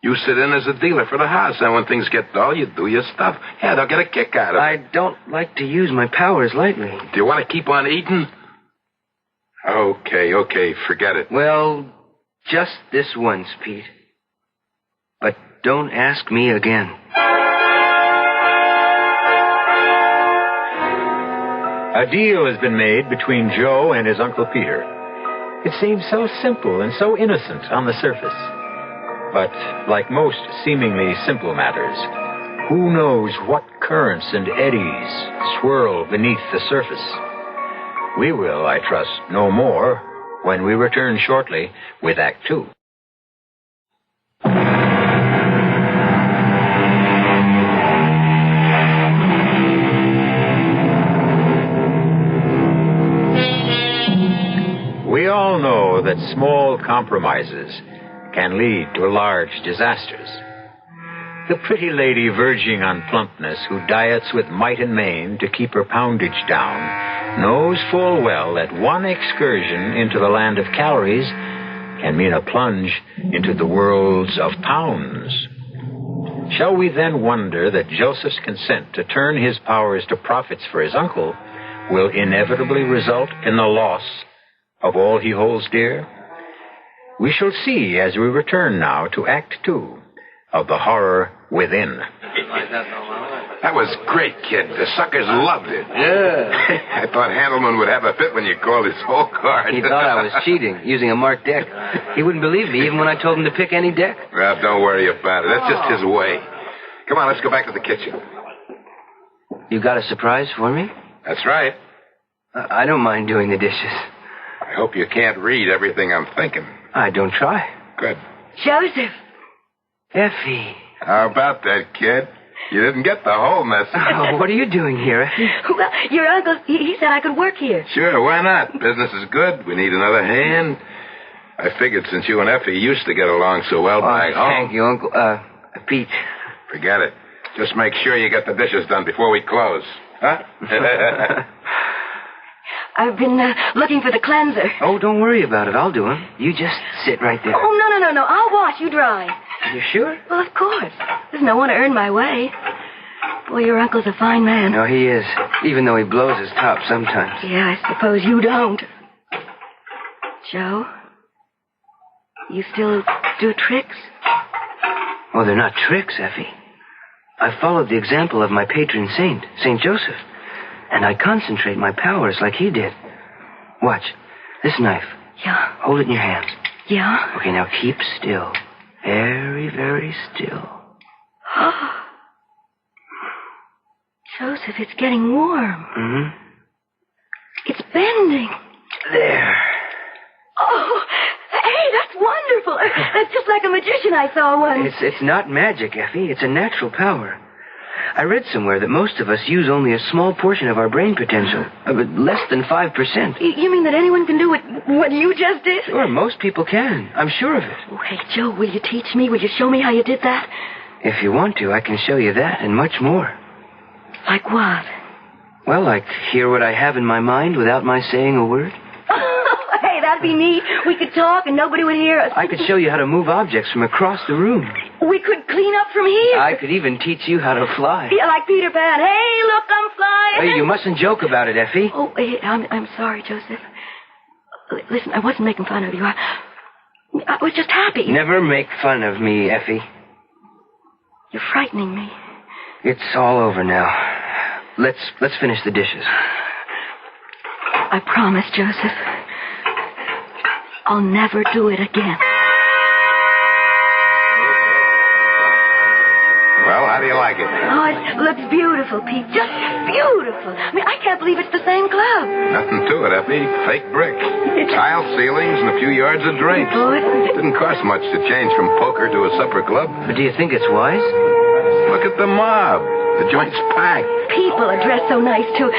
I: You sit in as a dealer for the house, and when things get dull, you do your stuff. Yeah, they'll get a kick out of it.
O: I don't like to use my powers lightly.
I: Do you want to keep on eating? Okay, forget it.
O: Well, just this once, Pete. But don't ask me again.
E: A deal has been made between Joe and his Uncle Peter. It seems so simple and so innocent on the surface. But like most seemingly simple matters, who knows what currents and eddies swirl beneath the surface? We will, I trust, know more when we return shortly with Act 2. We all know that small compromises can lead to large disasters. The pretty lady verging on plumpness who diets with might and main to keep her poundage down knows full well that one excursion into the land of calories can mean a plunge into the worlds of pounds. Shall we then wonder that Joseph's consent to turn his powers to profits for his uncle will inevitably result in the loss of all he holds dear? We shall see as we return now to Act 2 of The Horror Within.
I: That was great, kid. The suckers loved it.
O: Yeah.
I: I thought Handelman would have a fit when you called his whole card.
O: He thought I was cheating, using a marked deck. He wouldn't believe me even when I told him to pick any deck.
I: Well, don't worry about it. That's just his way. Come on, let's go back to the kitchen.
O: You got a surprise for me?
I: That's right.
O: I don't mind doing the dishes.
I: I hope you can't read everything I'm thinking.
O: I don't try.
I: Good.
B: Joseph.
O: Effie.
I: How about that, kid? You didn't get the whole message.
O: Oh, what are you doing here, Effie?
B: Well, your uncle, he said I could work here.
I: Sure, why not? Business is good. We need another hand. I figured since you and Effie used to get along so well back home.
O: Thank you, Uncle. Pete.
I: Forget it. Just make sure you get the dishes done before we close. Huh?
B: I've been looking for the cleanser.
O: Oh, don't worry about it. I'll do them. You just sit right there.
B: Oh, no. I'll wash. You dry.
O: You sure?
B: Well, of course. There's no one to earn my way. Boy, your uncle's a fine man.
O: No, he is. Even though he blows his top sometimes.
B: Yeah, I suppose you don't. Joe, you still do tricks?
O: Oh, they're not tricks, Effie. I followed the example of my patron saint, St. Joseph. And I concentrate my powers like he did. Watch. This knife.
B: Yeah.
O: Hold it in your hands.
B: Yeah?
O: Okay, now keep still. Very, very still.
B: Joseph, it's getting warm.
O: Mm-hmm.
B: It's bending.
O: There.
B: Oh, hey, that's wonderful. That's just like a magician I saw once.
O: It's not magic, Effie. It's a natural power. I read somewhere that most of us use only a small portion of our brain potential, less than 5%.
B: You mean that anyone can do what you just did?
O: Sure, most people can. I'm sure of it.
B: Oh, hey, Joe, will you teach me? Will you show me how you did that?
O: If you want to, I can show you that and much more.
B: Like what?
O: Well, like hear what I have in my mind without my saying a word.
B: Hey, that'd be neat. We could talk and nobody would hear us.
O: I could show you how to move objects from across the room.
B: We could clean up from here.
O: I could even teach you how to fly.
B: Yeah, like Peter Pan. Hey, look, I'm flying.
O: Hey, you mustn't joke about it, Effie.
B: Oh, hey, I'm sorry, Joseph. Listen, I wasn't making fun of you. I was just happy.
O: Never make fun of me, Effie.
B: You're frightening me.
O: It's all over now. Let's finish the dishes.
B: I promise, Joseph. I'll never do it again.
I: Well, how do you like it?
B: Oh, it looks beautiful, Pete. Just beautiful. I mean, I can't believe it's the same club.
I: Nothing to it, Effie. Fake brick. Tile ceilings and a few yards of drapes. Didn't cost much to change from poker to a supper club.
O: But do you think it's wise?
I: Look at the mob. The joint's packed.
B: People are dressed so nice, too.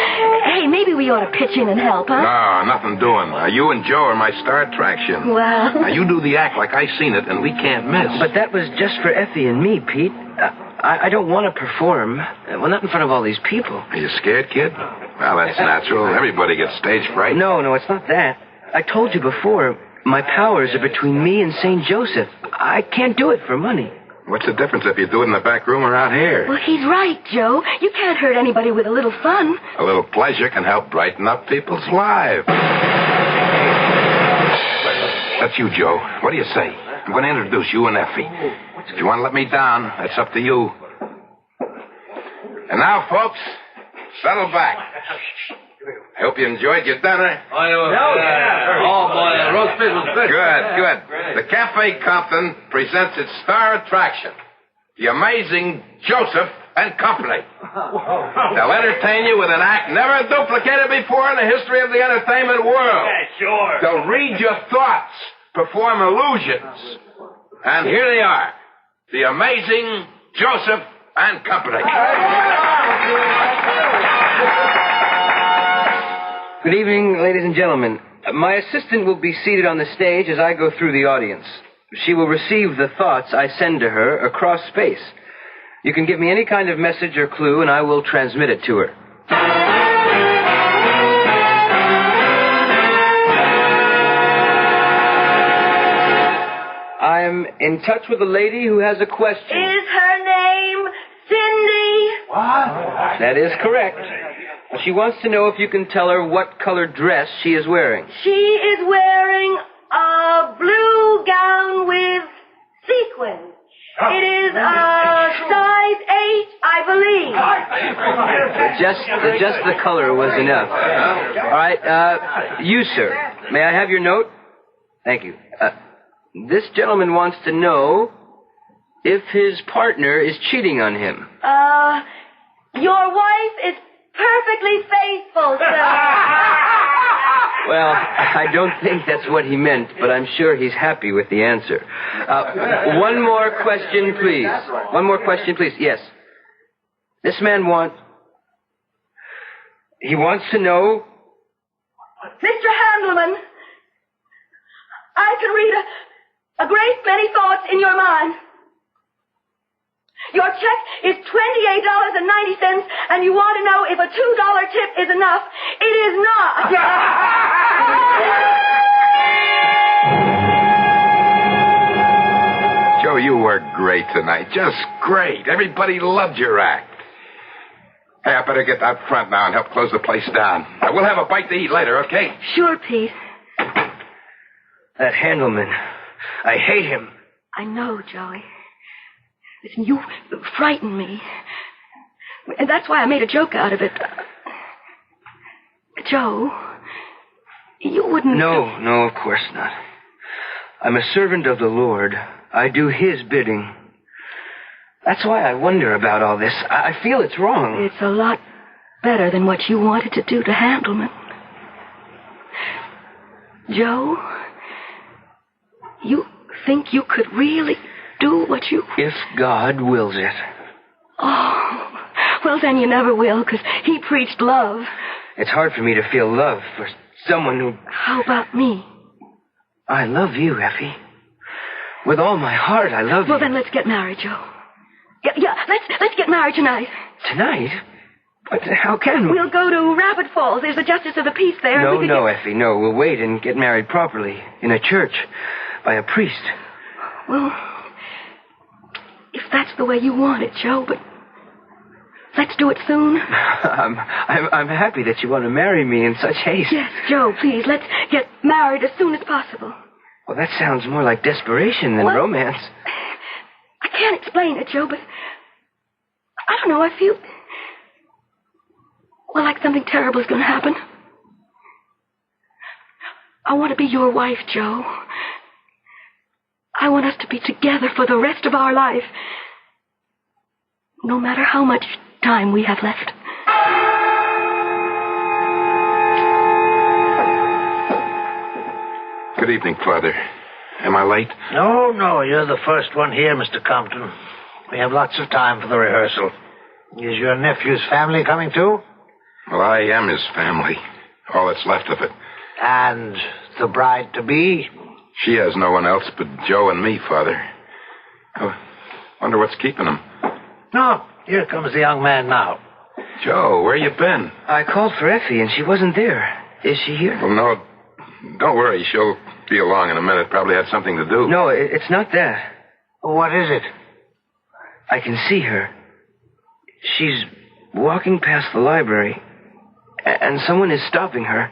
B: Hey, maybe we ought to pitch in and help, huh?
I: No, nothing doing. You and Joe are my star attraction.
B: Well...
I: Now, you do the act like I seen it, and we can't miss.
O: But that was just for Effie and me, Pete. I don't want to perform. Well, not in front of all these people.
I: Are you scared, kid? Well, that's natural. Everybody gets stage fright.
O: No, it's not that. I told you before, my powers are between me and St. Joseph. I can't do it for money.
I: What's the difference if you do it in the back room or out here?
B: Well, he's right, Joe. You can't hurt anybody with a little fun.
I: A little pleasure can help brighten up people's lives. That's you, Joe. What do you say? I'm going to introduce you and Effie. If you want to let me down, that's up to you. And now, folks, settle back. I hope you enjoyed your dinner.
M: Oh, boy, the roast beef was good.
I: Good. The Cafe Compton presents its star attraction, the amazing Joseph and Company. They'll entertain you with an act never duplicated before in the history of the entertainment world.
M: Yeah, sure.
I: They'll read your thoughts, perform illusions. And here they are, the amazing Joseph and Company.
O: Good evening, ladies and gentlemen. My assistant will be seated on the stage as I go through the audience. She will receive the thoughts I send to her across space. You can give me any kind of message or clue, and I will transmit it to her. I'm in touch with a lady who has a question.
B: Is her name Cindy?
O: What? That is correct. She wants to know if you can tell her what colored dress she is wearing.
B: She is wearing a blue gown with sequins. It is a size 8, I believe.
O: Just the color was enough. All right, you, sir. May I have your note? Thank you. This gentleman wants to know if his partner is cheating on him.
B: Your wife is perfectly faithful, sir.
O: Well, I don't think that's what he meant, but I'm sure he's happy with the answer. One more question, please. Yes. This man wants to know...
B: Mr. Handelman, I can read a great many thoughts in your mind. Your check is $28.90, and you want to know if a $2 tip is enough. It is not.
I: Joe, you were great tonight. Just great. Everybody loved your act. Hey, I better get out front now and help close the place down. We'll have a bite to eat later, okay?
B: Sure, Pete.
O: That Handelman. I hate him.
B: I know, Joey. Listen, you frightened me. And that's why I made a joke out of it. Joe, you wouldn't...
O: No, of course not. I'm a servant of the Lord. I do His bidding. That's why I wonder about all this. I feel it's wrong.
B: It's a lot better than what you wanted to do to Handelman. Joe, you think you could really do what you...
O: If God wills it.
B: Oh, well, then you never will, because He preached love.
O: It's hard for me to feel love for someone who...
B: How about me?
O: I love you, Effie. With all my heart, I love you.
B: Well, then let's get married, Joe. Yeah, let's get married tonight.
O: Tonight? But how can we?
B: We'll go to Rabbit Falls. There's a justice of the peace there.
O: No, Effie, no. We'll wait and get married properly. In a church. By a priest.
B: Well, if that's the way you want it, Joe, but let's do it soon.
O: I'm happy that you want to marry me in such haste.
B: Yes, Joe, please, let's get married as soon as possible.
O: Well, that sounds more like desperation than romance.
B: I can't explain it, Joe, but I don't know, I feel... Well, like something terrible is going to happen. I want to be your wife, Joe. I want us to be together for the rest of our life. No matter how much time we have left.
I: Good evening, Father. Am I late?
F: No, you're the first one here, Mr. Compton. We have lots of time for the rehearsal. Is your nephew's family coming too?
I: Well, I am his family. All that's left of it.
F: And the bride-to-be?
I: She has no one else but Joe and me, Father. I wonder what's keeping him.
F: No, here comes the young man now.
I: Joe, where you been?
O: I called for Effie, and she wasn't there. Is she here?
I: Well, no. Don't worry. She'll be along in a minute. Probably had something to do.
O: No, it's not that.
F: What is it?
O: I can see her. She's walking past the library, and someone is stopping her.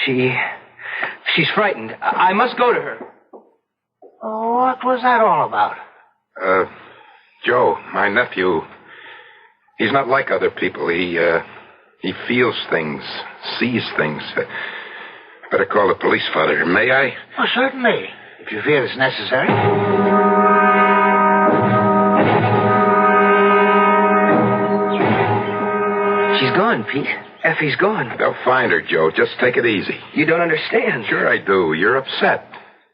O: She's frightened. I must go to her.
F: What was that all about?
I: Joe, my nephew, he's not like other people. He feels things, sees things. Better call the police, Father. May I?
F: Oh, certainly, if you feel it's necessary.
O: She's gone, Pete. Effie's gone.
I: They'll find her, Joe. Just take it easy.
O: You don't understand.
I: Sure I do. You're upset.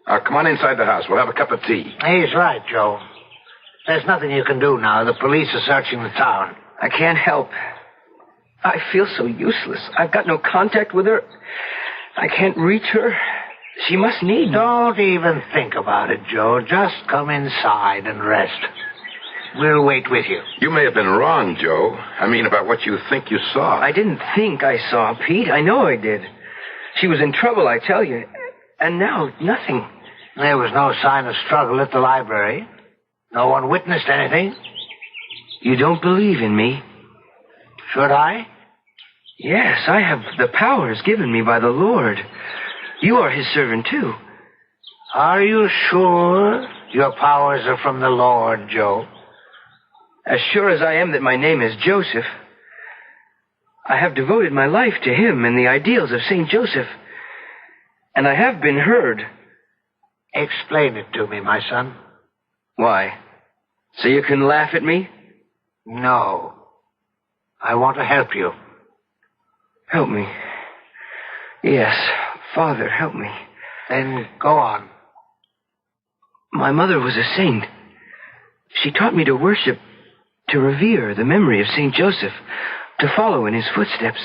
I: Come on inside the house. We'll have a cup of tea.
F: He's right, Joe. There's nothing you can do now. The police are searching the town.
O: I can't help. I feel so useless. I've got no contact with her. I can't reach her. She must need me.
F: Don't even think about it, Joe. Just come inside and rest. We'll wait with you.
I: You may have been wrong, Joe. I mean, about what you think you saw.
O: I didn't think I saw, Pete. I know I did. She was in trouble, I tell you. And now, nothing.
F: There was no sign of struggle at the library. No one witnessed anything.
O: You don't believe in me?
F: Should I?
O: Yes, I have the powers given me by the Lord. You are his servant, too.
F: Are you sure your powers are from the Lord, Joe?
O: As sure as I am that my name is Joseph. I have devoted my life to him and the ideals of St. Joseph. And I have been heard.
F: Explain it to me, my son.
O: Why? So you can laugh at me?
F: No. I want to help you.
O: Help me. Yes, Father, help me.
F: Then go on.
O: My mother was a saint. She taught me to worship, to revere the memory of St. Joseph, to follow in his footsteps.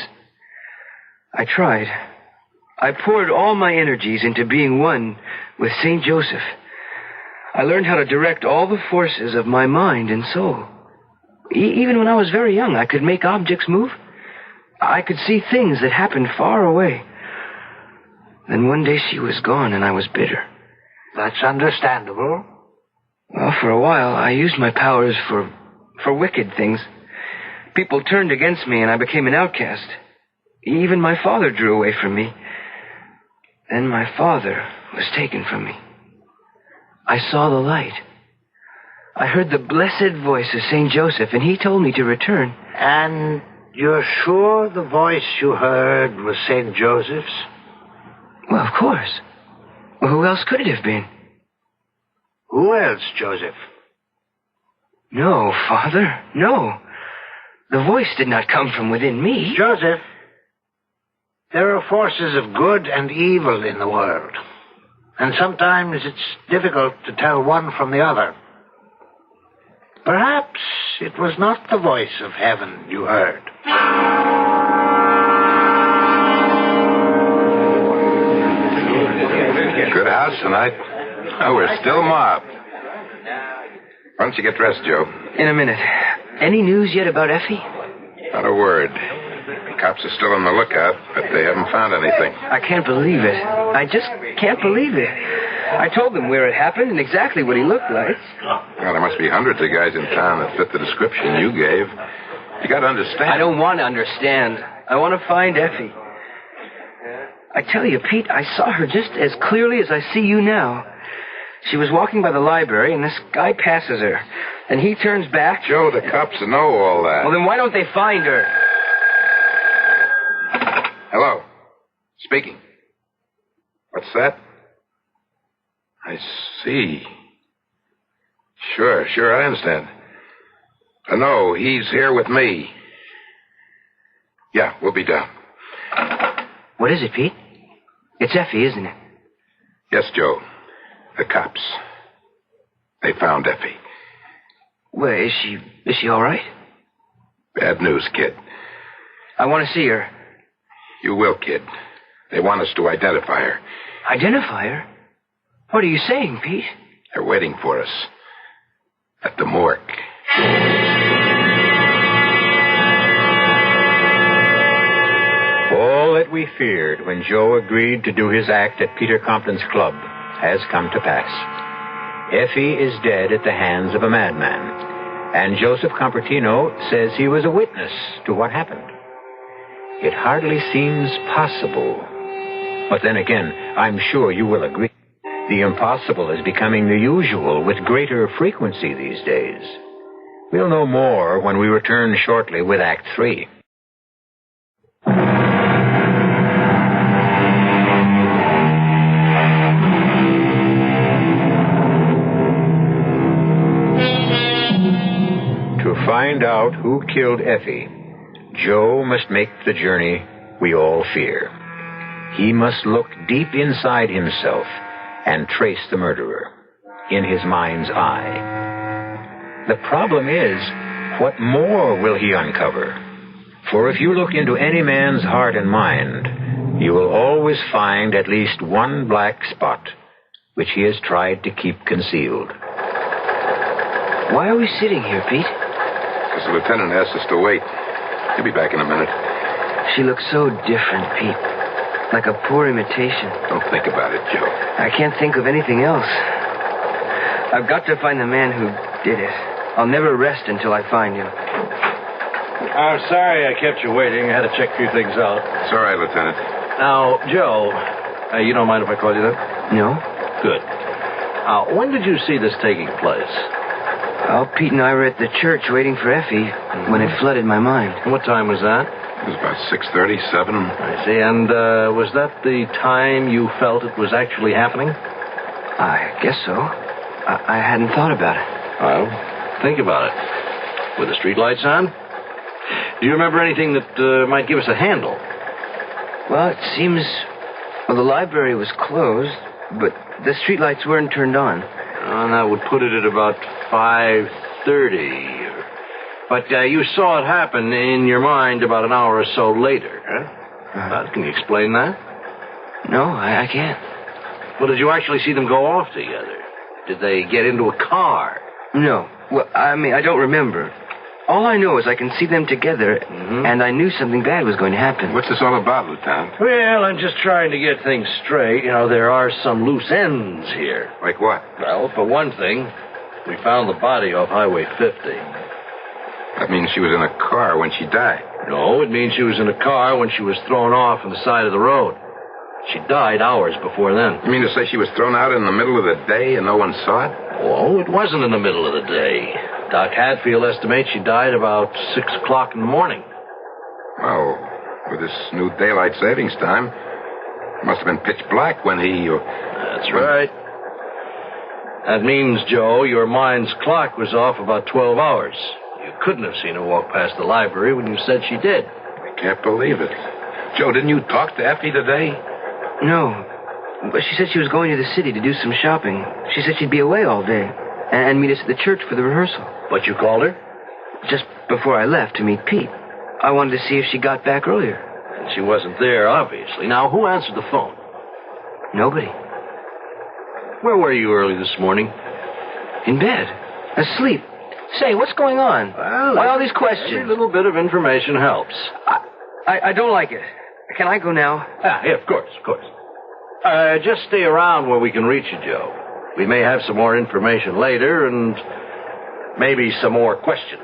O: I tried. I poured all my energies into being one with St. Joseph. I learned how to direct all the forces of my mind and soul. Even when I was very young, I could make objects move. I could see things that happened far away. Then one day she was gone and I was bitter.
F: That's understandable.
O: Well, for a while, I used my powers for wicked things. People turned against me and I became an outcast. Even my father drew away from me. Then my father was taken from me. I saw the light. I heard the blessed voice of St. Joseph, and he told me to return.
F: And you're sure the voice you heard was St. Joseph's?
O: Well, of course. Well, who else could it have been?
F: Who else, Joseph?
O: No, Father, no. The voice did not come from within me.
F: Joseph, there are forces of good and evil in the world. And sometimes it's difficult to tell one from the other. Perhaps it was not the voice of heaven you heard.
I: Good house tonight. Oh, we're still mobbed. Why don't you get dressed, Joe?
O: In a minute. Any news yet about Effie?
I: Not a word. The cops are still on the lookout, but they haven't found anything.
O: I can't believe it. I just can't believe it. I told them where it happened and exactly what he looked like.
I: Well, there must be hundreds of guys in town that fit the description you gave. You got to understand.
O: I don't want to understand. I want to find Effie. I tell you, Pete, I saw her just as clearly as I see you now. She was walking by the library, and this guy passes her. And he turns back.
I: Joe, the cops know all that.
O: Well, then why don't they find her?
I: Hello. Speaking. What's that? I see. Sure, I understand. No, he's here with me. Yeah, we'll be down.
O: What is it, Pete? It's Effie, isn't it?
I: Yes, Joe. The cops. They found Effie.
O: Well, is she all right?
I: Bad news, kid.
O: I want to see her.
I: You will, kid. They want us to identify her.
O: Identify her? What are you saying, Pete?
I: They're waiting for us. At the morgue.
E: All that we feared when Joe agreed to do his act at Peter Compton's club has come to pass. Effie is dead at the hands of a madman, and Joseph Compertino says he was a witness to what happened. It hardly seems possible. But then again, I'm sure you will agree. The impossible is becoming the usual with greater frequency these days. We'll know more when we return shortly with Act 3. To find out who killed Effie, Joe must make the journey we all fear. He must look deep inside himself and trace the murderer in his mind's eye. The problem is, what more will he uncover? For if you look into any man's heart and mind, you will always find at least one black spot which he has tried to keep concealed.
O: Why are we sitting here, Pete?
I: Because the lieutenant asked us to wait. He'll be back in a minute.
O: She looks so different, Pete. Like a poor imitation.
I: Don't think about it, Joe.
O: I can't think of anything else. I've got to find the man who did it. I'll never rest until I find him.
M: I'm sorry I kept you waiting. I had to check a few things out.
I: It's all right, Lieutenant.
M: Now, Joe, you don't mind if I call you that?
O: No.
M: Good. When did you see this taking place?
O: Oh, Pete and I were at the church waiting for Effie when it flooded my mind.
M: And what time was that?
I: It was about 6:37.
M: I see. And was that the time you felt it was actually happening?
O: I guess so. I hadn't thought about it.
M: Well, think about it. Were the streetlights on? Do you remember anything that might give us a handle?
O: Well, it seems... Well, the library was closed, but the streetlights weren't turned on.
M: And that would put it at about 5:30. But you saw it happen in your mind about an hour or so later, huh? Can you explain that?
O: No, I can't.
M: Well, did you actually see them go off together? Did they get into a car?
O: No. Well, I don't remember. All I know is I can see them together, and I knew something bad was going to happen.
I: What's this all about, Lieutenant?
M: Well, I'm just trying to get things straight. You know, there are some loose ends here.
I: Like what?
M: Well, for one thing, we found the body off Highway 50.
I: That means she was in a car when she died.
M: No, it means she was in a car when she was thrown off on the side of the road. She died hours before then.
I: You mean to say she was thrown out in the middle of the day and no one saw it?
M: Oh, it wasn't in the middle of the day. Doc Hadfield estimates she died about 6 o'clock in the morning.
I: Well, with this new daylight savings time, it must have been pitch black when he...
M: That's right. That means, Joe, your mind's clock was off about 12 hours. You couldn't have seen her walk past the library when you said she did.
I: I can't believe it. Joe, didn't you talk to Effie today?
O: No. But she said she was going to the city to do some shopping. She said she'd be away all day and meet us at the church for the rehearsal.
M: But you called her?
O: Just before I left to meet Pete. I wanted to see if she got back earlier.
M: And she wasn't there, obviously. Now, who answered the phone?
O: Nobody.
M: Where were you early this morning?
O: In bed. Asleep. Say, what's going on?
M: Well,
O: why all these questions?
M: Every little bit of information helps.
O: I don't like it. Can I go now?
M: Yeah, of course. Just stay around where we can reach you, Joe. We may have some more information later, and maybe some more questions.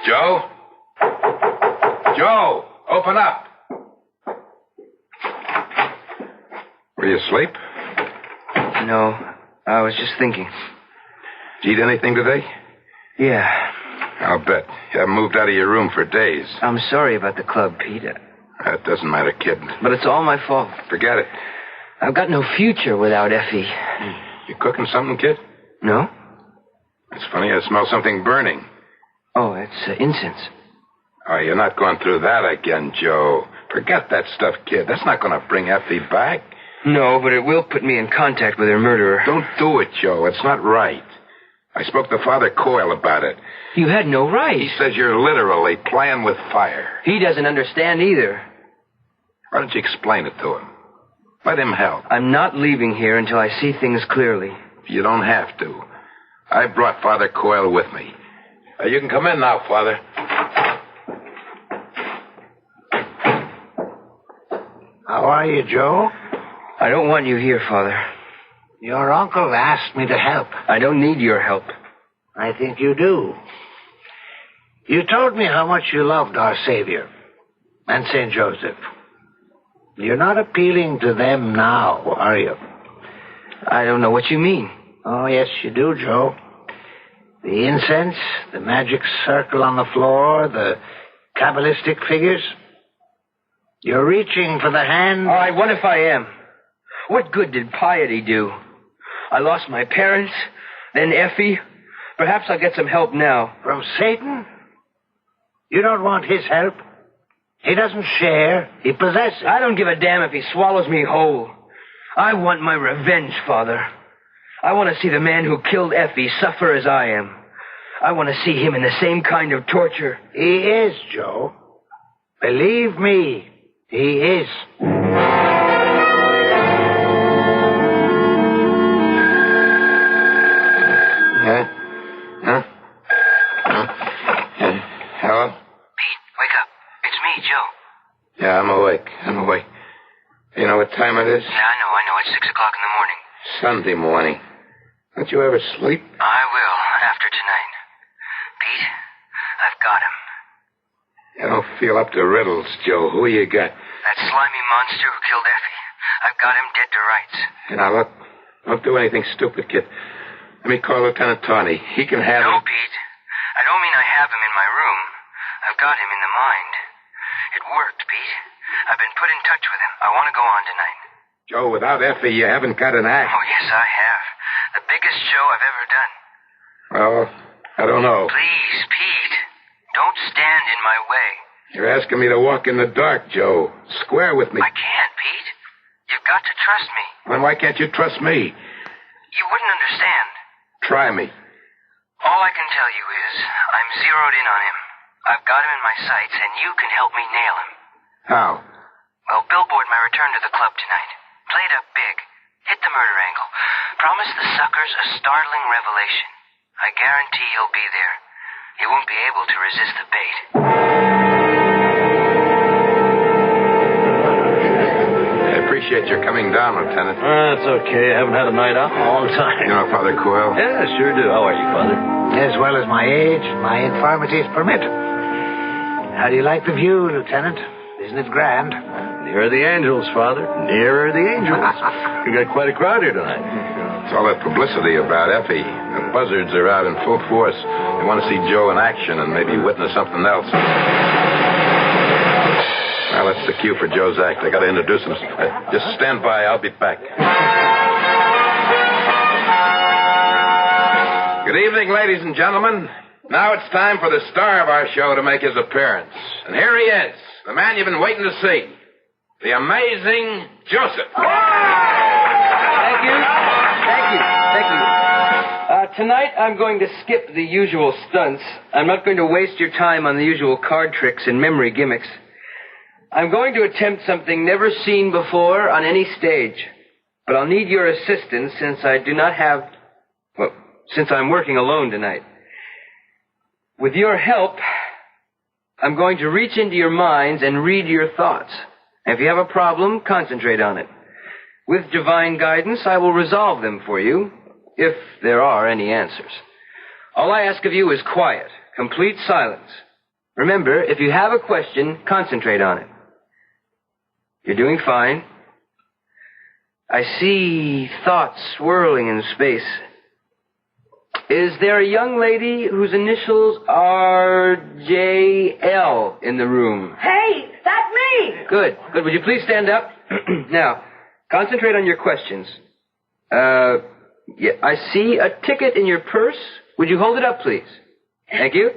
I: Joe? Joe, open up. Were you asleep?
O: No, I was just thinking.
I: Did you eat anything today?
O: Yeah.
I: I'll bet. You haven't moved out of your room for days.
O: I'm sorry about the club, Pete.
I: That doesn't matter, kid.
O: But it's all my fault.
I: Forget it.
O: I've got no future without Effie.
I: You cooking something, kid?
O: No.
I: It's funny, I smell something burning.
O: Oh, it's incense.
I: Oh, you're not going through that again, Joe. Forget that stuff, kid. That's not going to bring Effie back.
O: No, but it will put me in contact with her murderer.
I: Don't do it, Joe. It's not right. I spoke to Father Coyle about it.
O: You had no right.
I: He says you're literally playing with fire.
O: He doesn't understand either.
I: Why don't you explain it to him? Let him help.
O: I'm not leaving here until I see things clearly.
I: You don't have to. I brought Father Coyle with me. You can come in now, Father.
F: How are you, Joe?
O: I don't want you here, Father.
F: Your uncle asked me to help.
O: I don't need your help.
F: I think you do. You told me how much you loved our Savior and St. Joseph. You're not appealing to them now, are you?
O: I don't know what you mean.
F: Oh, yes, you do, Joe. The incense, the magic circle on the floor, the Kabbalistic figures. You're reaching for the hand...
O: All right, what if I am? What good did piety do? I lost my parents, then Effie. Perhaps I'll get some help now.
F: From Satan? You don't want his help? He doesn't share. He possesses.
O: I don't give a damn if he swallows me whole. I want my revenge, Father. I want to see the man who killed Effie suffer as I am. I want to see him in the same kind of torture.
F: He is, Joe. Believe me, he is.
I: Hello?
O: Pete, wake up. It's me, Joe.
I: Yeah, I'm awake. You know what time it is?
O: Yeah, I know. It's 6 o'clock in the morning.
I: Sunday morning. Don't you ever sleep?
O: I will, after tonight. Pete, I've got him.
I: You don't feel up to riddles, Joe. Who you got?
O: That slimy monster who killed Effie. I've got him dead to rights.
I: Now, look, don't do anything stupid, kid. Let me call Lieutenant Tawney. He can handle...
O: No, Pete. I don't mean I have him in my room. I've got him in the mind. It worked, Pete. I've been put in touch with him. I want to go on tonight.
I: Joe, without Effie, you haven't got an act.
O: Oh, yes, I have. The biggest show I've ever done.
I: Well, I don't know.
O: Please, Pete. Don't stand in my way.
I: You're asking me to walk in the dark, Joe. Square with me.
O: I can't, Pete. You've got to trust me.
I: Then why can't you trust me?
O: You wouldn't understand.
I: Try me.
O: All I can tell you is I'm zeroed in on him. I've got him in my sights, and you can help me nail him.
I: How?
O: Well, billboard my return to the club tonight. Play it up big. Hit the murder angle. Promise the suckers a startling revelation. I guarantee he'll be there. He won't be able to resist the bait.
I: I appreciate your coming down, Lieutenant.
M: That's okay. I haven't had a night out in a long time.
I: You know Father Coyle?
M: Yeah, sure do. How are you, Father?
F: As well as my age and my infirmities permit. How do you like the view, Lieutenant? Isn't it grand?
M: Nearer the angels, Father. Nearer the angels. You got quite a crowd here tonight.
I: It's all that publicity about Effie. The buzzards are out in full force. They want to see Joe in action and maybe witness something else. Well, that's the cue for Joe's act. I got to introduce him. Just stand by. I'll be back. Good evening, ladies and gentlemen. Now it's time for the star of our show to make his appearance. And here he is, the man you've been waiting to see. The amazing Joseph.
O: Thank you. Tonight I'm going to skip the usual stunts. I'm not going to waste your time on the usual card tricks and memory gimmicks. I'm going to attempt something never seen before on any stage. But I'll need your assistance since since I'm working alone tonight. With your help, I'm going to reach into your minds and read your thoughts. If you have a problem, concentrate on it. With divine guidance, I will resolve them for you, if there are any answers. All I ask of you is quiet, complete silence. Remember, if you have a question, concentrate on it. You're doing fine. I see thoughts swirling in space. Is there a young lady whose initials are J.L. in the room?
B: Hey, that's me!
O: Good. Would you please stand up? Now, concentrate on your questions. I see a ticket in your purse. Would you hold it up, please? Thank you.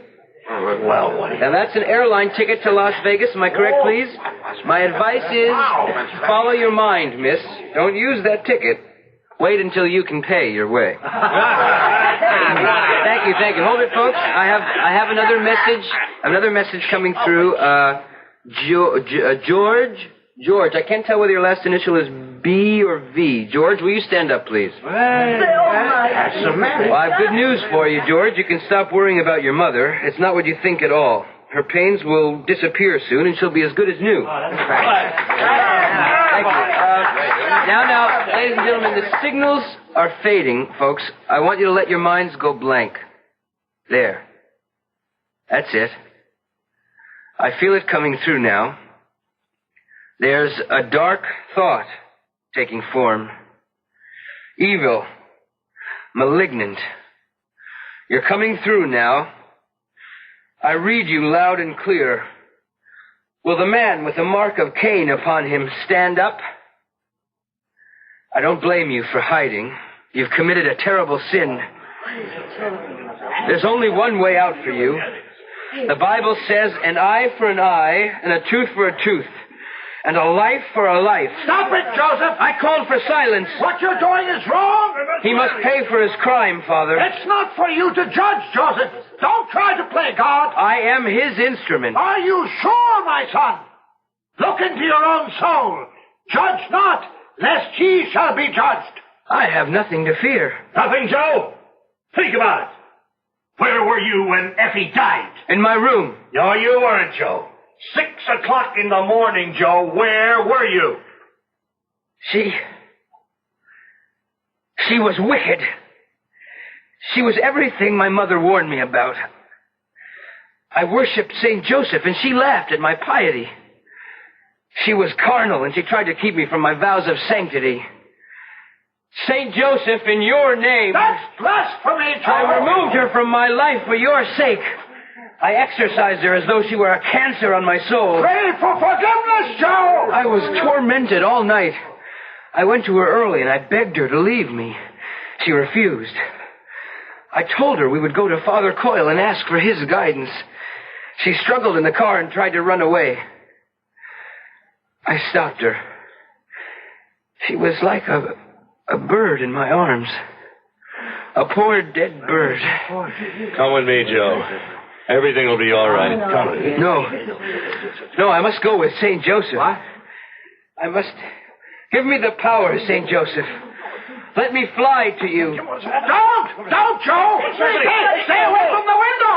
M: Well, what?
O: Now, that's an airline ticket to Las Vegas. Am I correct, please? My advice is follow your mind, miss. Don't use that ticket. Wait until you can pay your way. Thank you. Hold it, folks. I have another message coming through. George, I can't tell whether your last initial is B or V. George, will you stand up, please?
F: That's the man.
O: Well, I have good news for you, George. You can stop worrying about your mother. It's not what you think at all. Her pains will disappear soon, and she'll be as good as new. Thank you. Now, ladies and gentlemen, the signals are fading, folks. I want you to let your minds go blank. There. That's it. I feel it coming through now. There's a dark thought taking form. Evil. Malignant. You're coming through now. I read you loud and clear. Will the man with the mark of Cain upon him stand up? I don't blame you for hiding. You've committed a terrible sin. There's only one way out for you. The Bible says an eye for an eye and a tooth for a tooth. And a life for a life.
F: Stop it, Joseph!
O: I called for silence.
F: What you're doing is wrong!
O: He must pay for his crime, Father.
F: It's not for you to judge, Joseph. Don't try to play God.
O: I am his instrument.
F: Are you sure, my son? Look into your own soul. Judge not, lest ye shall be judged.
O: I have nothing to fear.
M: Nothing, Joe? Think about it. Where were you when Effie died?
O: In my room.
M: No, you weren't, Joe. 6 o'clock in the morning, Joe. Where were you?
O: She was wicked. She was everything my mother warned me about. I worshipped St. Joseph, and she laughed at my piety. She was carnal, and she tried to keep me from my vows of sanctity. St. Joseph, in your name...
F: That's blasphemy, Joe!
O: I removed her from my life for your sake. I exorcised her as though she were a cancer on my soul.
F: Pray for forgiveness, Joe!
O: I was tormented all night. I went to her early and I begged her to leave me. She refused. I told her we would go to Father Coyle and ask for his guidance. She struggled in the car and tried to run away. I stopped her. She was like a bird in my arms. A poor dead bird.
M: Come with me, Joe. Everything will be all right. Come.
O: No, I must go with St. Joseph. What? I must... Give me the power, St. Joseph. Let me fly to you.
F: Don't, Joe! Stay away from the window!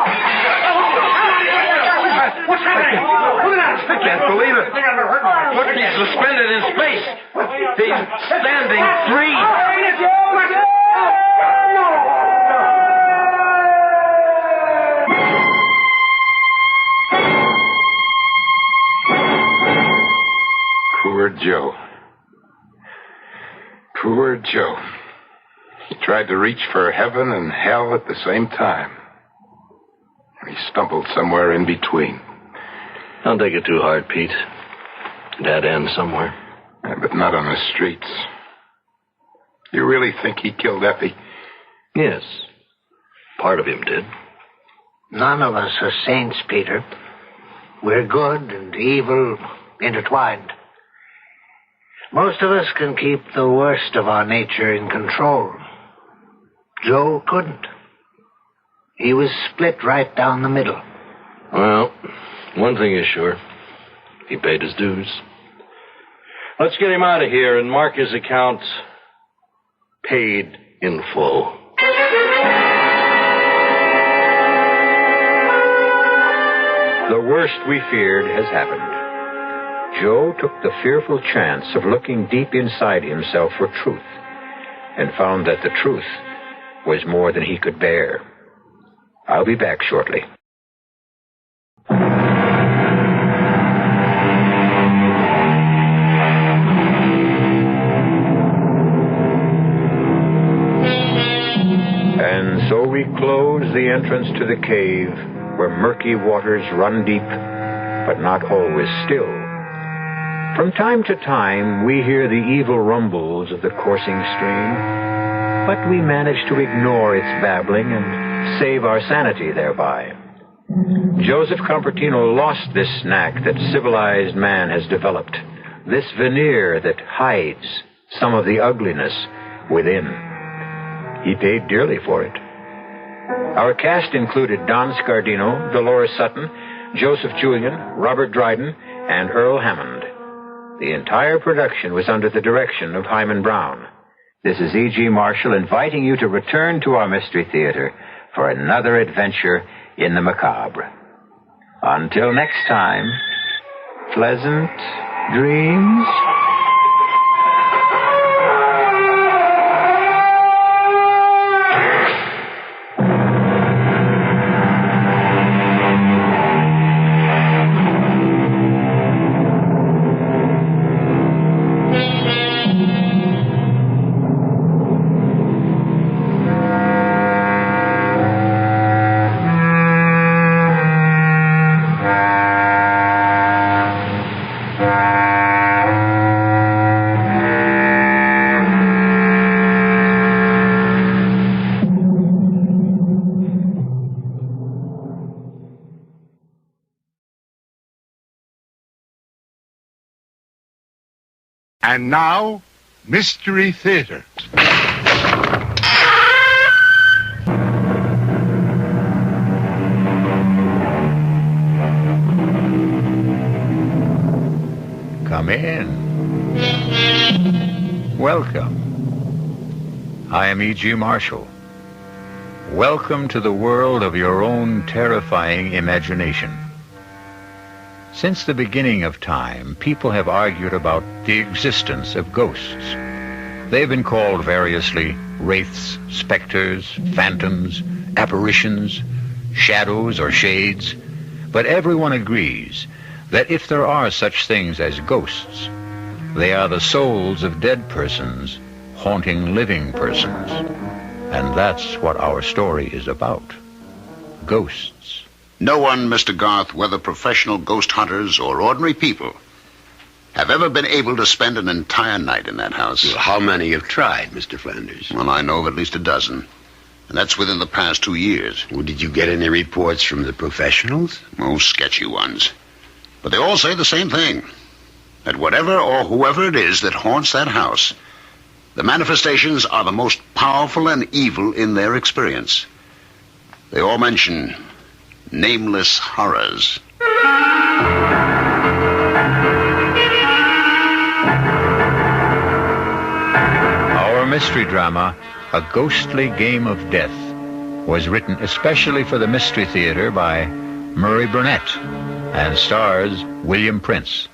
M: What's happening? Look at that! I can't believe it. Look, he's suspended in space. He's standing free.
N: Poor Joe. Poor Joe. He tried to reach for heaven and hell at the same time. He stumbled somewhere in between.
M: Don't take it too hard, Pete. That ends somewhere.
N: Yeah, but not on the streets. You really think he killed Effie?
M: Yes. Part of him did.
F: None of us are saints, Peter. We're good and evil intertwined. Most of us can keep the worst of our nature in control. Joe couldn't. He was split right down the middle.
M: Well, one thing is sure. He paid his dues. Let's get him out of here and mark his account paid in full.
E: The worst we feared has happened. Joe took the fearful chance of looking deep inside himself for truth, and found that the truth was more than he could bear. I'll be back shortly. And so we close the entrance to the cave, where murky waters run deep, but not always still. From time to time, we hear the evil rumbles of the coursing stream, but we manage to ignore its babbling and save our sanity thereby. Joseph Compertino lost this knack that civilized man has developed, this veneer that hides some of the ugliness within. He paid dearly for it. Our cast included Don Scardino, Dolores Sutton, Joseph Julian, Robert Dryden, and Earl Hammond. The entire production was under the direction of Hyman Brown. This is E.G. Marshall inviting you to return to our Mystery Theater for another adventure in the macabre. Until next time, pleasant dreams.
H: And now, Mystery Theater.
E: Come in. Welcome. I am E.G. Marshall. Welcome to the world of your own terrifying imagination. Since the beginning of time, people have argued about the existence of ghosts. They've been called variously wraiths, specters, phantoms, apparitions, shadows, or shades. But everyone agrees that if there are such things as ghosts, they are the souls of dead persons haunting living persons. And that's what our story is about. Ghosts.
R: No one, Mr. Garth, whether professional ghost hunters or ordinary people, have ever been able to spend an entire night in that house.
T: Well, how many have tried, Mr. Flanders?
R: Well, I know of at least a dozen. And that's within the past 2 years.
T: Well, did you get any reports from the professionals?
R: Oh, sketchy ones. But they all say the same thing. That whatever or whoever it is that haunts that house, the manifestations are the most powerful and evil in their experience. They all mention nameless horrors.
E: Our mystery drama, A Ghostly Game of Death, was written especially for the Mystery Theater by Murray Burnett and stars William Prince.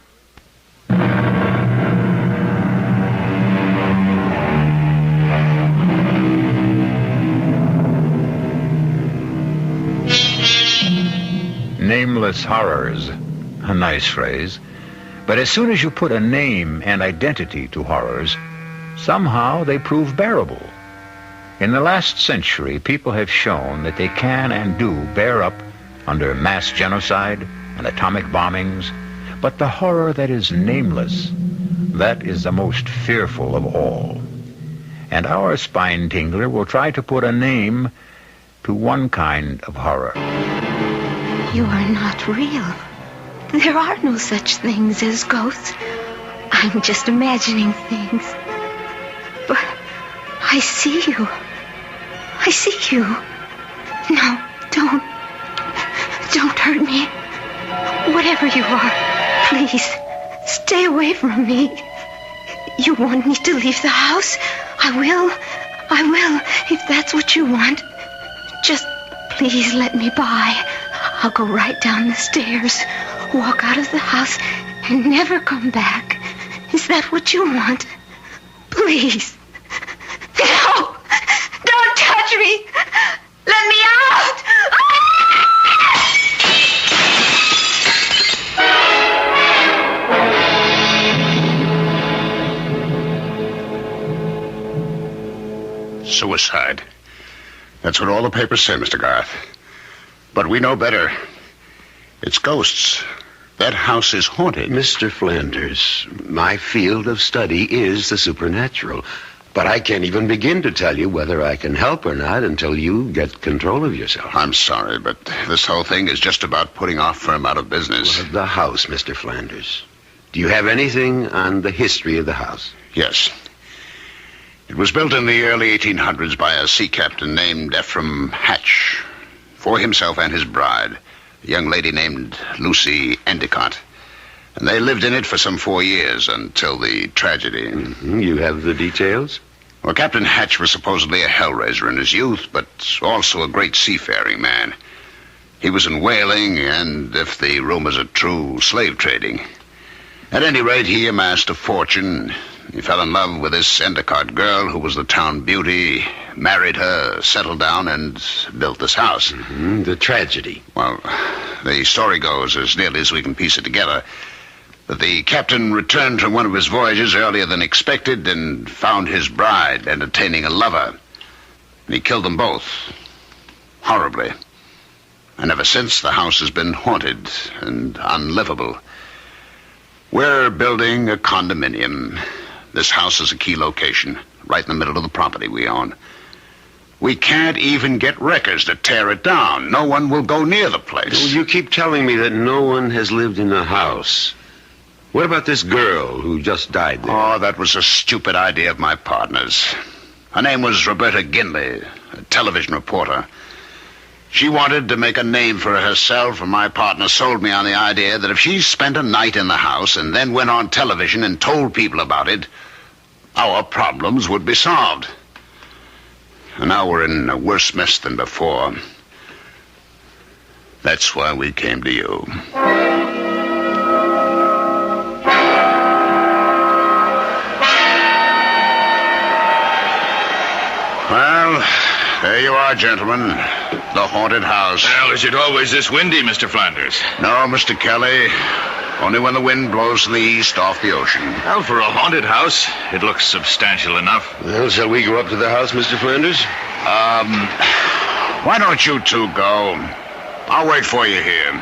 E: Nameless horrors, a nice phrase. But as soon as you put a name and identity to horrors, somehow they prove bearable. In the last century, people have shown that they can and do bear up under mass genocide and atomic bombings. But the horror that is nameless, that is the most fearful of all. And our spine tingler will try to put a name to one kind of horror.
X: You are not real. There are no such things as ghosts. I'm just imagining things. But I see you. I see you. No, don't. Don't hurt me. Whatever you are, please, stay away from me. You want me to leave the house? I will, if that's what you want. Just please let me by. I'll go right down the stairs, walk out of the house, and never come back. Is that what you want? Please. No! Don't touch me! Let me out!
R: Suicide. That's what all the papers say, Mr. Garth. But we know better. It's ghosts. That house is haunted.
T: Mr. Flanders, my field of study is the supernatural. But I can't even begin to tell you whether I can help or not until you get control of yourself.
R: I'm sorry, but this whole thing is just about putting our firm out of business.
T: Well, the house, Mr. Flanders. Do you have anything on the history of the house?
R: Yes. It was built in the early 1800s by a sea captain named Ephraim Hatch for himself and his bride, a young lady named Lucy Endicott. And they lived in it for some 4 years until the tragedy.
T: Mm-hmm. You have the details?
R: Well, Captain Hatch was supposedly a hellraiser in his youth, but also a great seafaring man. He was in whaling and, if the rumors are true, slave trading. At any rate, he amassed a fortune. He fell in love with this Endicott girl who was the town beauty, married her, settled down, and built this house.
T: Mm-hmm. The tragedy.
R: Well, the story goes, as nearly as we can piece it together, that the captain returned from one of his voyages earlier than expected and found his bride entertaining a lover. And he killed them both. Horribly. And ever since, the house has been haunted and unlivable. We're building a condominium. This house is a key location, right in the middle of the property we own. We can't even get records to tear it down. No one will go near the place.
T: Well, you keep telling me that no one has lived in the house. What about this girl who just died there?
R: Oh, that was a stupid idea of my partner's. Her name was Roberta Ginley, a television reporter. She wanted to make a name for herself, and my partner sold me on the idea that if she spent a night in the house and then went on television and told people about it, our problems would be solved. And now we're in a worse mess than before. That's why we came to you. Well, there you are, gentlemen. The haunted house.
H: Well, is it always this windy, Mr. Flanders?
R: No, Mr. Kelly. Only when the wind blows to the east off the ocean.
H: Well, for a haunted house, it looks substantial enough.
T: Well, shall we go up to the house, Mr. Flanders?
R: Why don't you two go? I'll wait for you here.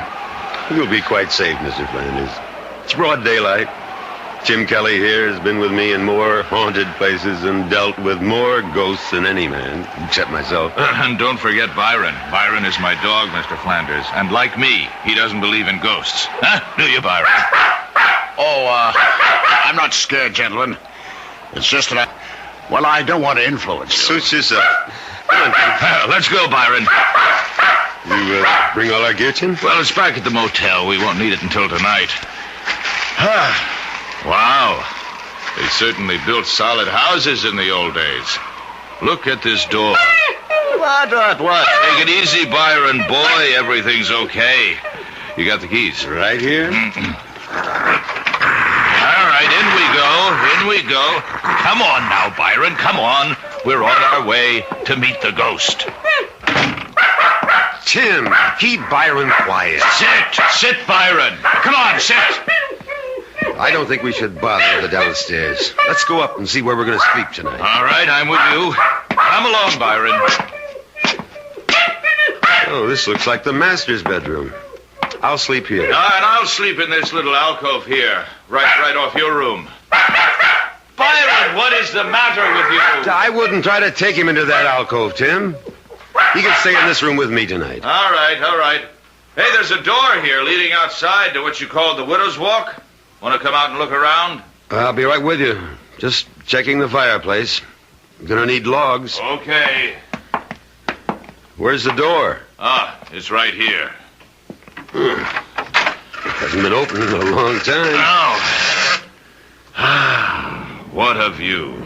T: You'll be quite safe, Mr. Flanders. It's broad daylight. Jim Kelly here has been with me in more haunted places and dealt with more ghosts than any man, except myself.
H: And don't forget Byron. Byron is my dog, Mr. Flanders. And like me, he doesn't believe in ghosts. Huh? Do you, Byron?
R: I'm not scared, gentlemen. It's just that I don't want to influence you.
T: Suit yourself. Come on.
H: Let's go, Byron.
T: You bring all our gear, Jim?
H: Well, it's back at the motel. We won't need it until tonight. Wow. They certainly built solid houses in the old days. Look at this door. What? Take it easy, Byron, boy. Everything's okay. You got the keys?
T: Right here.
H: All right, in we go. Come on now, Byron, come on. We're on our way to meet the ghost.
T: Tim, keep Byron quiet.
H: Sit, Byron. Come on, sit.
T: I don't think we should bother with the downstairs. Let's go up and see where we're going to sleep tonight.
H: All right, I'm with you. Come along, Byron.
T: Oh, this looks like the master's bedroom. I'll sleep here.
H: And I'll sleep in this little alcove here, right off your room. Byron, what is the matter with you?
T: I wouldn't try to take him into that alcove, Tim. He can stay in this room with me tonight.
H: All right. Hey, there's a door here leading outside to what you call the Widow's Walk. Want to come out and look around?
T: I'll be right with you. Just checking the fireplace. I'm gonna need logs.
H: Okay.
T: Where's the door?
H: It's right here.
T: It hasn't been open in a long time.
H: What a view.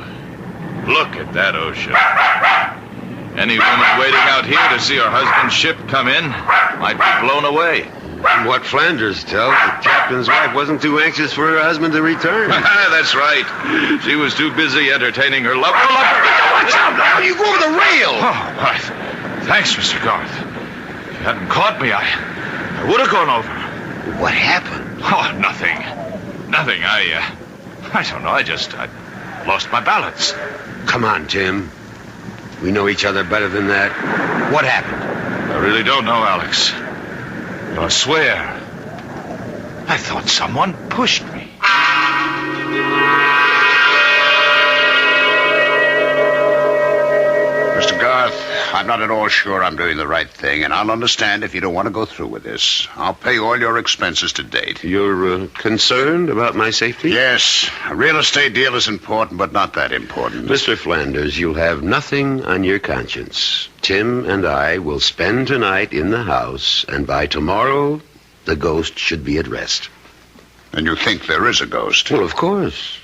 H: Look at that ocean. Any woman waiting out here to see her husband's ship come in might be blown away.
T: From what Flanders tells, the captain's wife wasn't too anxious for her husband to return.
H: That's right. She was too busy entertaining her lover.
T: Watch out now! You go over the rail!
H: Oh, right. Thanks, Mr. Garth. If you hadn't caught me, I would have gone over.
T: What happened?
H: Oh, nothing. I don't know. I lost my balance.
T: Come on, Tim. We know each other better than that. What happened?
H: I really don't know, Alex. I swear, I thought someone pushed me.
R: I'm not at all sure I'm doing the right thing, and I'll understand if you don't want to go through with this. I'll pay all your expenses to date.
T: You're concerned about my safety?
R: Yes. A real estate deal is important, but not that important.
T: Mr. Flanders, you'll have nothing on your conscience. Tim and I will spend tonight in the house, and by tomorrow, the ghost should be at rest.
R: And you think there is a ghost?
T: Well, of course.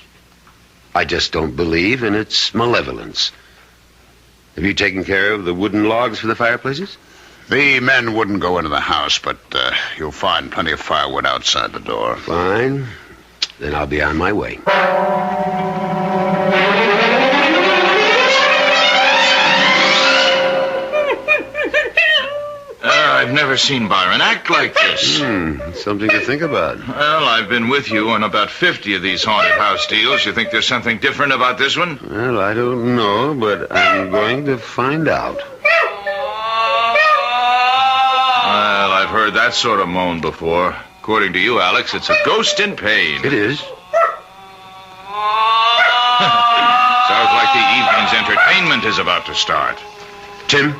T: I just don't believe in its malevolence. Have you taken care of the wooden logs for the fireplaces?
R: The men wouldn't go into the house, but you'll find plenty of firewood outside the door.
T: Fine. Then I'll be on my way.
H: I've never seen Byron act like this.
T: Something to think about.
H: Well, I've been with you on about 50 of these haunted house deals. You think there's something different about this one?
T: Well, I don't know, but I'm going to find out.
H: Well, I've heard that sort of moan before. According to you, Alex, it's a ghost in pain.
T: It is.
H: Sounds like the evening's entertainment is about to start.
T: Tim?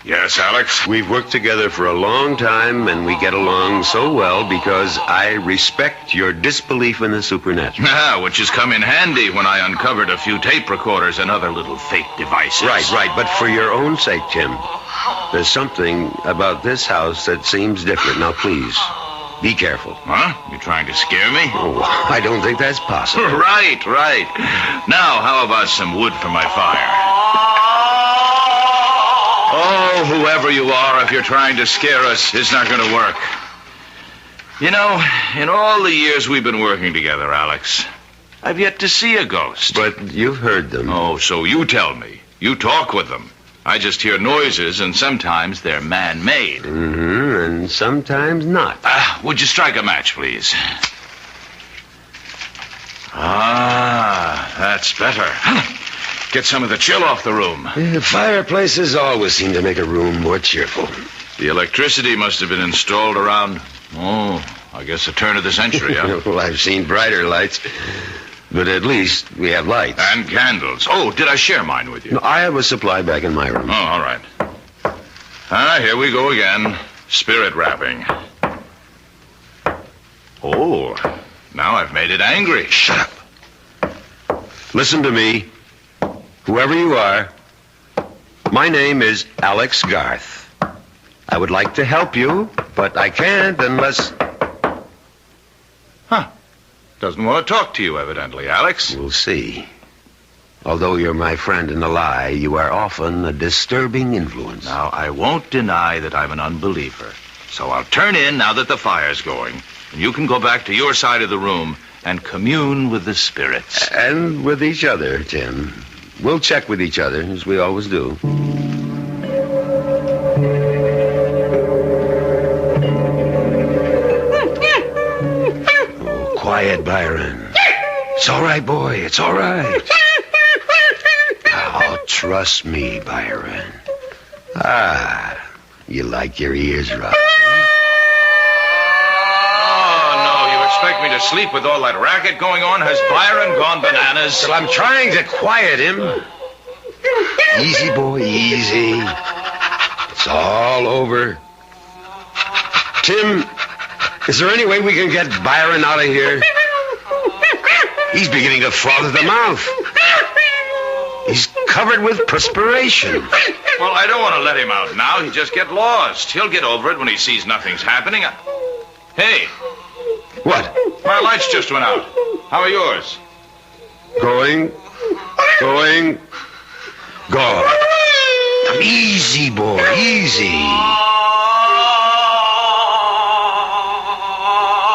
H: Yes, Alex?
T: We've worked together for a long time, and we get along so well because I respect your disbelief in the supernatural.
H: Which has come in handy when I uncovered a few tape recorders and other little fake devices.
T: Right. But for your own sake, Tim, there's something about this house that seems different. Now, please, be careful.
H: Huh? You trying to scare me?
T: Oh, I don't think that's possible.
H: Right. Now, how about some wood for my fire? Oh, whoever you are, if you're trying to scare us, it's not going to work. You know, in all the years we've been working together, Alex, I've yet to see a ghost.
T: But you've heard them.
H: Oh, so you tell me. You talk with them. I just hear noises, and sometimes they're man-made.
T: And sometimes not.
H: Would you strike a match, please? That's better. Get some of the chill off the room.
T: Fireplaces always seem to make a room more cheerful.
H: The electricity must have been installed around, I guess the turn of the century, huh?
T: Well, I've seen brighter lights, but at least we have lights.
H: And candles. Oh, did I share mine with you?
T: No, I have a supply back in my room.
H: Oh, all right. Here we go again. Spirit wrapping. Oh, now I've made it angry.
T: Shut up. Listen to me. Whoever you are, my name is Alex Garth. I would like to help you, but I can't unless...
H: Doesn't want to talk to you, evidently, Alex.
T: We'll see. Although you're my friend in a lie, you are often a disturbing influence.
H: Now, I won't deny that I'm an unbeliever. So I'll turn in now that the fire's going. And you can go back to your side of the room and commune with the spirits.
T: And with each other, Tim. We'll check with each other, as we always do. Oh, quiet, Byron. It's all right, boy. It's all right. Oh, trust me, Byron. You like your ears rubbed.
H: Expect me to sleep with all that racket going on? Has Byron gone bananas?
T: Well, I'm trying to quiet him. Easy, boy, easy. It's all over. Tim, is there any way we can get Byron out of here? He's beginning to froth at the mouth. He's covered with perspiration.
H: Well, I don't want to let him out now. He'll just get lost. He'll get over it when he sees nothing's happening. Hey.
T: What?
H: My lights just went out. How are yours?
T: Going. Gone. Easy, boy, easy.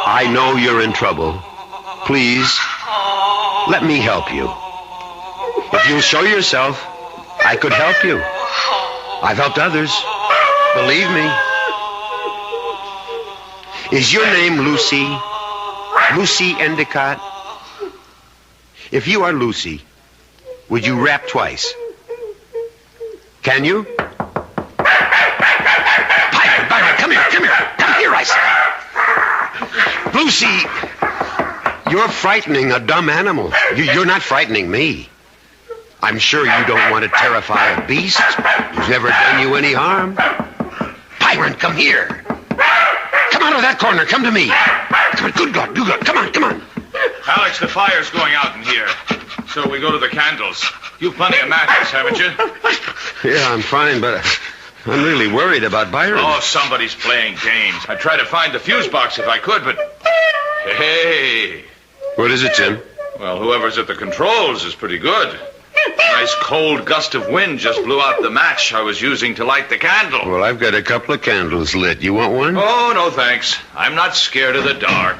T: I know you're in trouble. Please, let me help you. If you'll show yourself, I could help you. I've helped others. Believe me. Is your name Lucy? Lucy Endicott? If you are Lucy, would you rap twice? Can you? Byron, come here. Come here, I said. Lucy, you're frightening a dumb animal. You're not frightening me. I'm sure you don't want to terrify a beast. You He's never done you any harm. Byron, come here. Come out of that corner. Come to me. Come on, good God. Come on.
H: Alex, the fire's going out in here. So we go to the candles. You've plenty of matches, haven't you?
T: Yeah, I'm fine, but I'm really worried about Byron.
H: Oh, somebody's playing games. I'd try to find the fuse box if I could, but... Hey!
T: What is it, Tim?
H: Well, whoever's at the controls is pretty good. A nice cold gust of wind just blew out the match I was using to light the candle.
T: Well, I've got a couple of candles lit. You want one?
H: Oh, no thanks. I'm not scared of the dark.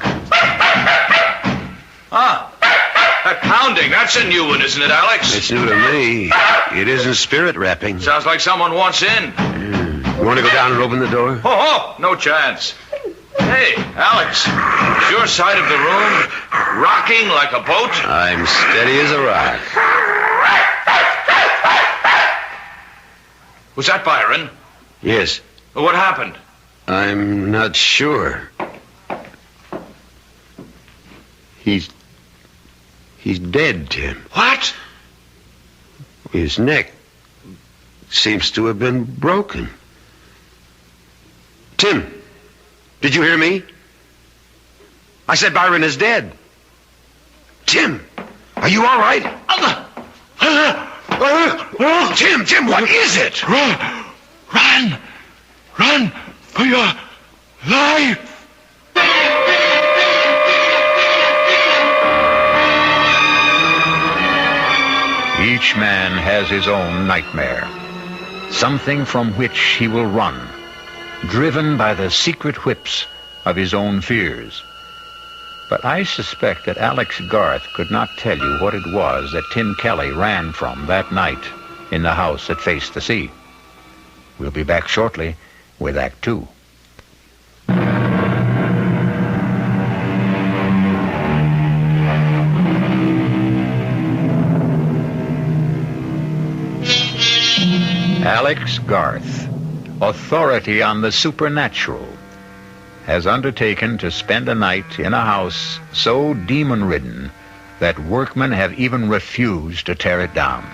H: That pounding, that's a new one, isn't it, Alex?
T: It's new to me. It isn't spirit rapping.
H: Sounds like someone wants in.
T: You want to go down and open the door?
H: Oh, no chance. Hey, Alex, is your side of the room rocking like a boat?
T: I'm steady as a rock.
H: Was that Byron?
T: Yes.
H: Well, what happened?
T: I'm not sure. He's dead, Tim.
H: What?
T: His neck seems to have been broken. Tim, did you hear me? I said Byron is dead. Tim, are you all right? Tim, what is it?
D: Run for your life.
P: Each man has his own nightmare, something from which he will run, driven by the secret whips of his own fears. But I suspect that Alex Garth could not tell you what it was that Tim Kelly ran from that night in the house that faced the sea. We'll be back shortly with Act Two. Alex Garth, authority on the supernatural, has undertaken to spend a night in a house so demon-ridden that workmen have even refused to tear it down.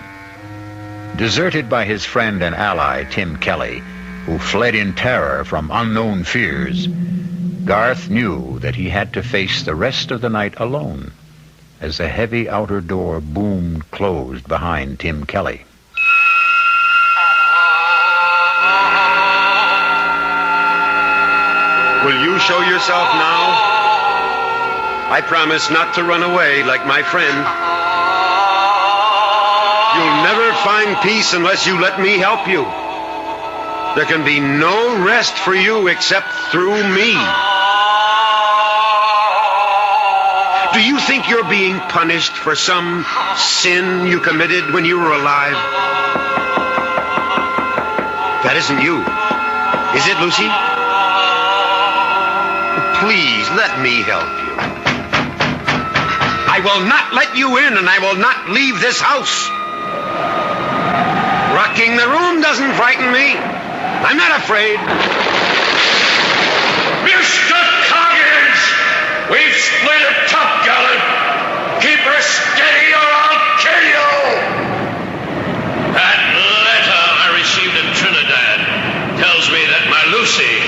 P: Deserted by his friend and ally, Tim Kelly, who fled in terror from unknown fears, Garth knew that he had to face the rest of the night alone as the heavy outer door boomed closed behind Tim Kelly.
T: Will you show yourself now? I promise not to run away like my friend. You'll never find peace unless you let me help you. There can be no rest for you except through me. Do you think you're being punished for some sin you committed when you were alive? That isn't you. Is it, Lucy? Please, let me help you. I will not let you in, and I will not leave this house. Rocking the room doesn't frighten me. I'm not afraid.
H: Mr. Coggins! We've split a top gallant. Keep her steady or I'll kill you! That letter I received in Trinidad tells me that my Lucy,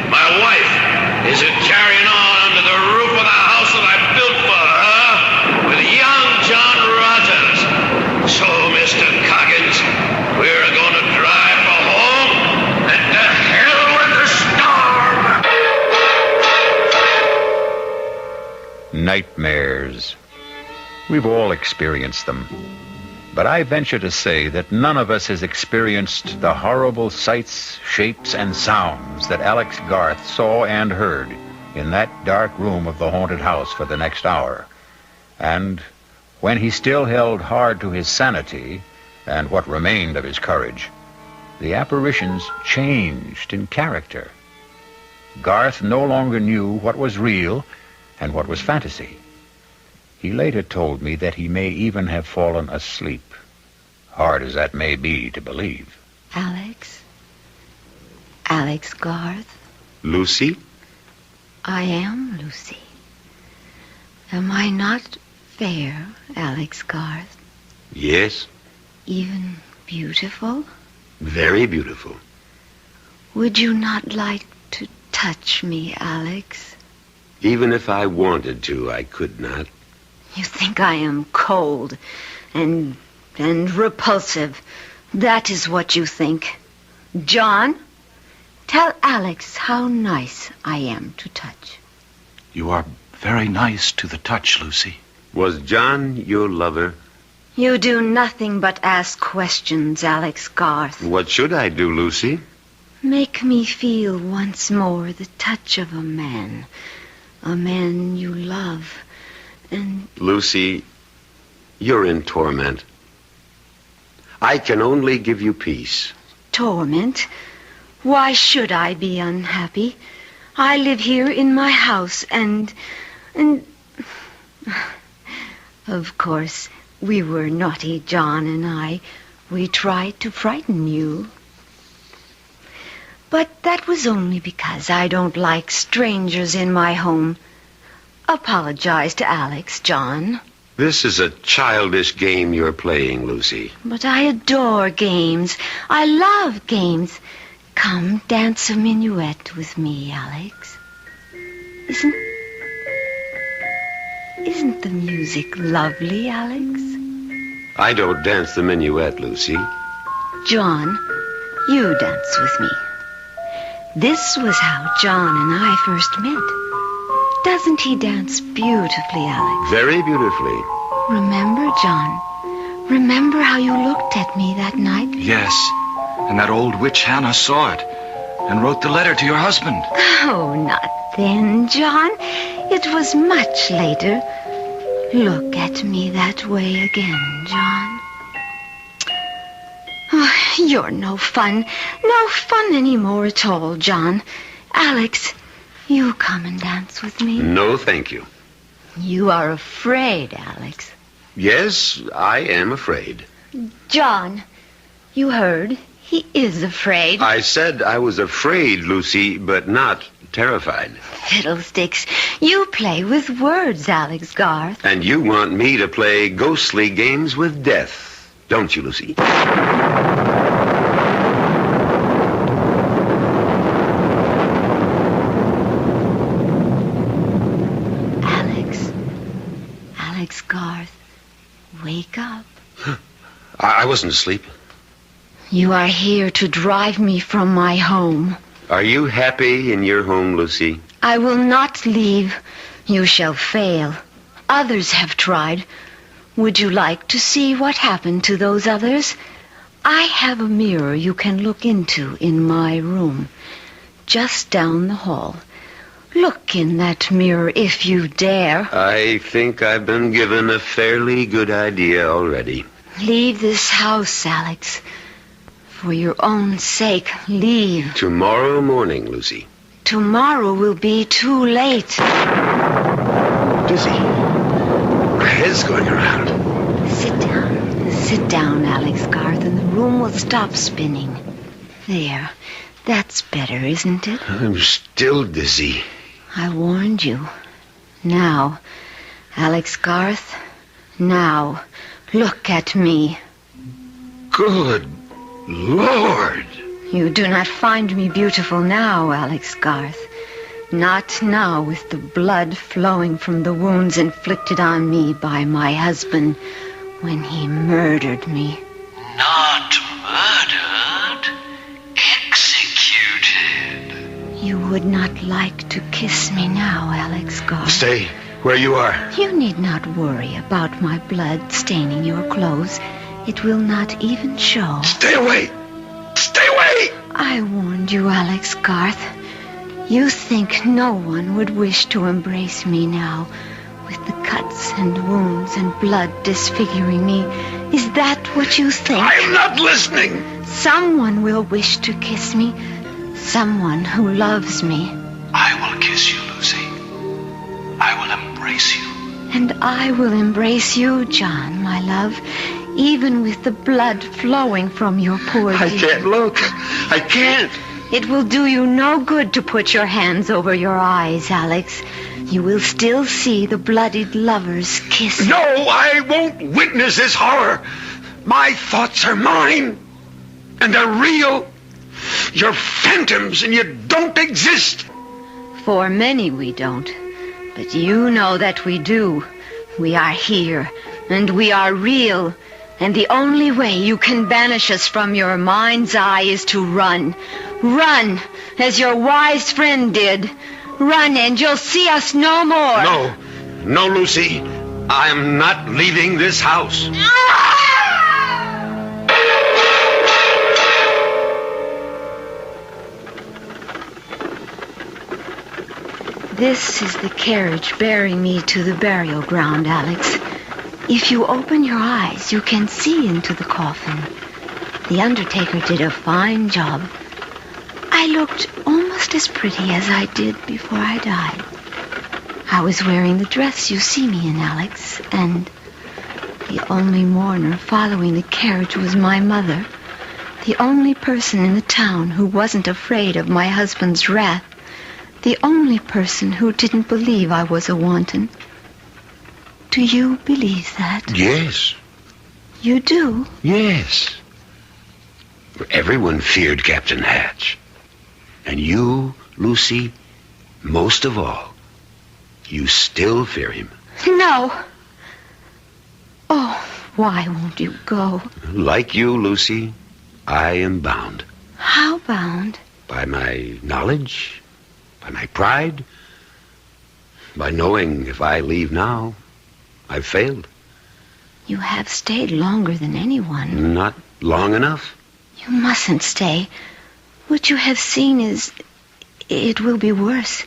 H: my wife, isn't carrying on under the roof of the house that I built for her with young John Rogers. So, Mr. Coggins, we're going to drive for home and to hell with the storm.
P: Nightmares. We've all experienced them. But I venture to say that none of us has experienced the horrible sights, shapes, and sounds that Alex Garth saw and heard in that dark room of the haunted house for the next hour. And when he still held hard to his sanity and what remained of his courage, the apparitions changed in character. Garth no longer knew what was real and what was fantasy. He later told me that he may even have fallen asleep, hard as that may be to believe.
X: Alex? Alex Garth?
T: Lucy?
X: I am Lucy. Am I not fair, Alex Garth?
T: Yes.
X: Even beautiful?
T: Very beautiful.
X: Would you not like to touch me, Alex?
T: Even if I wanted to, I could not.
X: You think I am cold and repulsive. That is what you think. John, tell Alex how nice I am to touch.
Q: You are very nice to the touch, Lucy.
T: Was John your lover?
X: You do nothing but ask questions, Alex Garth.
T: What should I do, Lucy?
X: Make me feel once more the touch of a man you love, and...
T: Lucy, you're in torment. I can only give you peace.
X: Torment? Why should I be unhappy? I live here in my house, and... Of course, we were naughty, John and I. We tried to frighten you. But that was only because I don't like strangers in my home. Apologize to Alex, John.
T: This is a childish game you're playing, Lucy.
X: But I adore games. I love games. Come, dance a minuet with me, Alex. Isn't the music lovely, Alex?
T: I don't dance the minuet, Lucy.
X: John, you dance with me. This was how John and I first met. Doesn't he dance beautifully, Alex?
T: Very beautifully.
X: Remember, John? Remember how you looked at me that night?
Q: Yes, and that old witch Hannah saw it and wrote the letter to your husband.
X: Oh, not then, John. It was much later. Look at me that way again, John. Oh, you're no fun. No fun anymore at all, John. Alex, you come and dance with me.
T: No, thank you.
X: You are afraid, Alex.
T: Yes, I am afraid.
X: John, you heard. He is afraid.
T: I said I was afraid, Lucy, but not terrified.
X: Fiddlesticks. You play with words, Alex Garth.
T: And you want me to play ghostly games with death, don't you, Lucy?
X: Alex Garth, wake up.
T: I wasn't asleep.
X: You are here to drive me from my home.
T: Are you happy in your home, Lucy?
X: I will not leave. You shall fail. Others have tried. Would you like to see what happened to those others? I have a mirror you can look into in my room, just down the hall. Look in that mirror if you dare.
T: I think I've been given a fairly good idea already.
X: Leave this house, Alex. For your own sake, leave.
T: Tomorrow morning, Lucy.
X: Tomorrow will be too late.
T: Dizzy. My head's going around.
X: Sit down, Alex Garth, and the room will stop spinning. There. That's better, isn't it?
T: I'm still dizzy.
X: I warned you. Now, Alex Garth, now, look at me.
T: Good Lord!
X: You do not find me beautiful now, Alex Garth. Not now with the blood flowing from the wounds inflicted on me by my husband when he murdered me.
Q: Not murdered, executed.
X: You would not like to kiss me now, Alex Garth.
T: Stay where you are.
X: You need not worry about my blood staining your clothes. It will not even show.
T: Stay away! Stay away!
X: I warned you, Alex Garth. You think no one would wish to embrace me now, with the cuts and wounds and blood disfiguring me. Is that what you think?
T: I'm not listening!
X: Someone will wish to kiss me. Someone who loves me.
Q: I will kiss you, Lucy. I will embrace you.
X: And I will embrace you, John, my love, even with the blood flowing from your poor
T: I
X: dear.
T: can't look. I can't.
X: It will do you no good to put your hands over your eyes, Alex. You will still see the bloodied lovers kiss.
T: No, I won't witness this horror. My thoughts are mine. And they're real. You're phantoms and you don't exist.
X: For many we don't. But you know that we do. We are here, and we are real. And the only way you can banish us from your mind's eye is to run. Run, as your wise friend did. Run, and you'll see us no more.
T: No. No, Lucy. I'm not leaving this house.
X: This is the carriage bearing me to the burial ground, Alex. If you open your eyes, you can see into the coffin. The undertaker did a fine job. I looked almost as pretty as I did before I died. I was wearing the dress you see me in, Alex, and the only mourner following the carriage was my mother, the only person in the town who wasn't afraid of my husband's wrath, the only person who didn't believe I was a wanton. Do you believe that?
T: Yes.
X: You do?
T: Yes. Everyone feared Captain Hatch. And you, Lucy, most of all, you still fear him.
X: No. Oh, why won't you go?
T: Like you, Lucy, I am bound.
X: How bound?
T: By my knowledge, by my pride, by knowing if I leave now, I've failed.
X: You have stayed longer than anyone.
T: Not long enough.
X: You mustn't stay. What you have seen is... it will be worse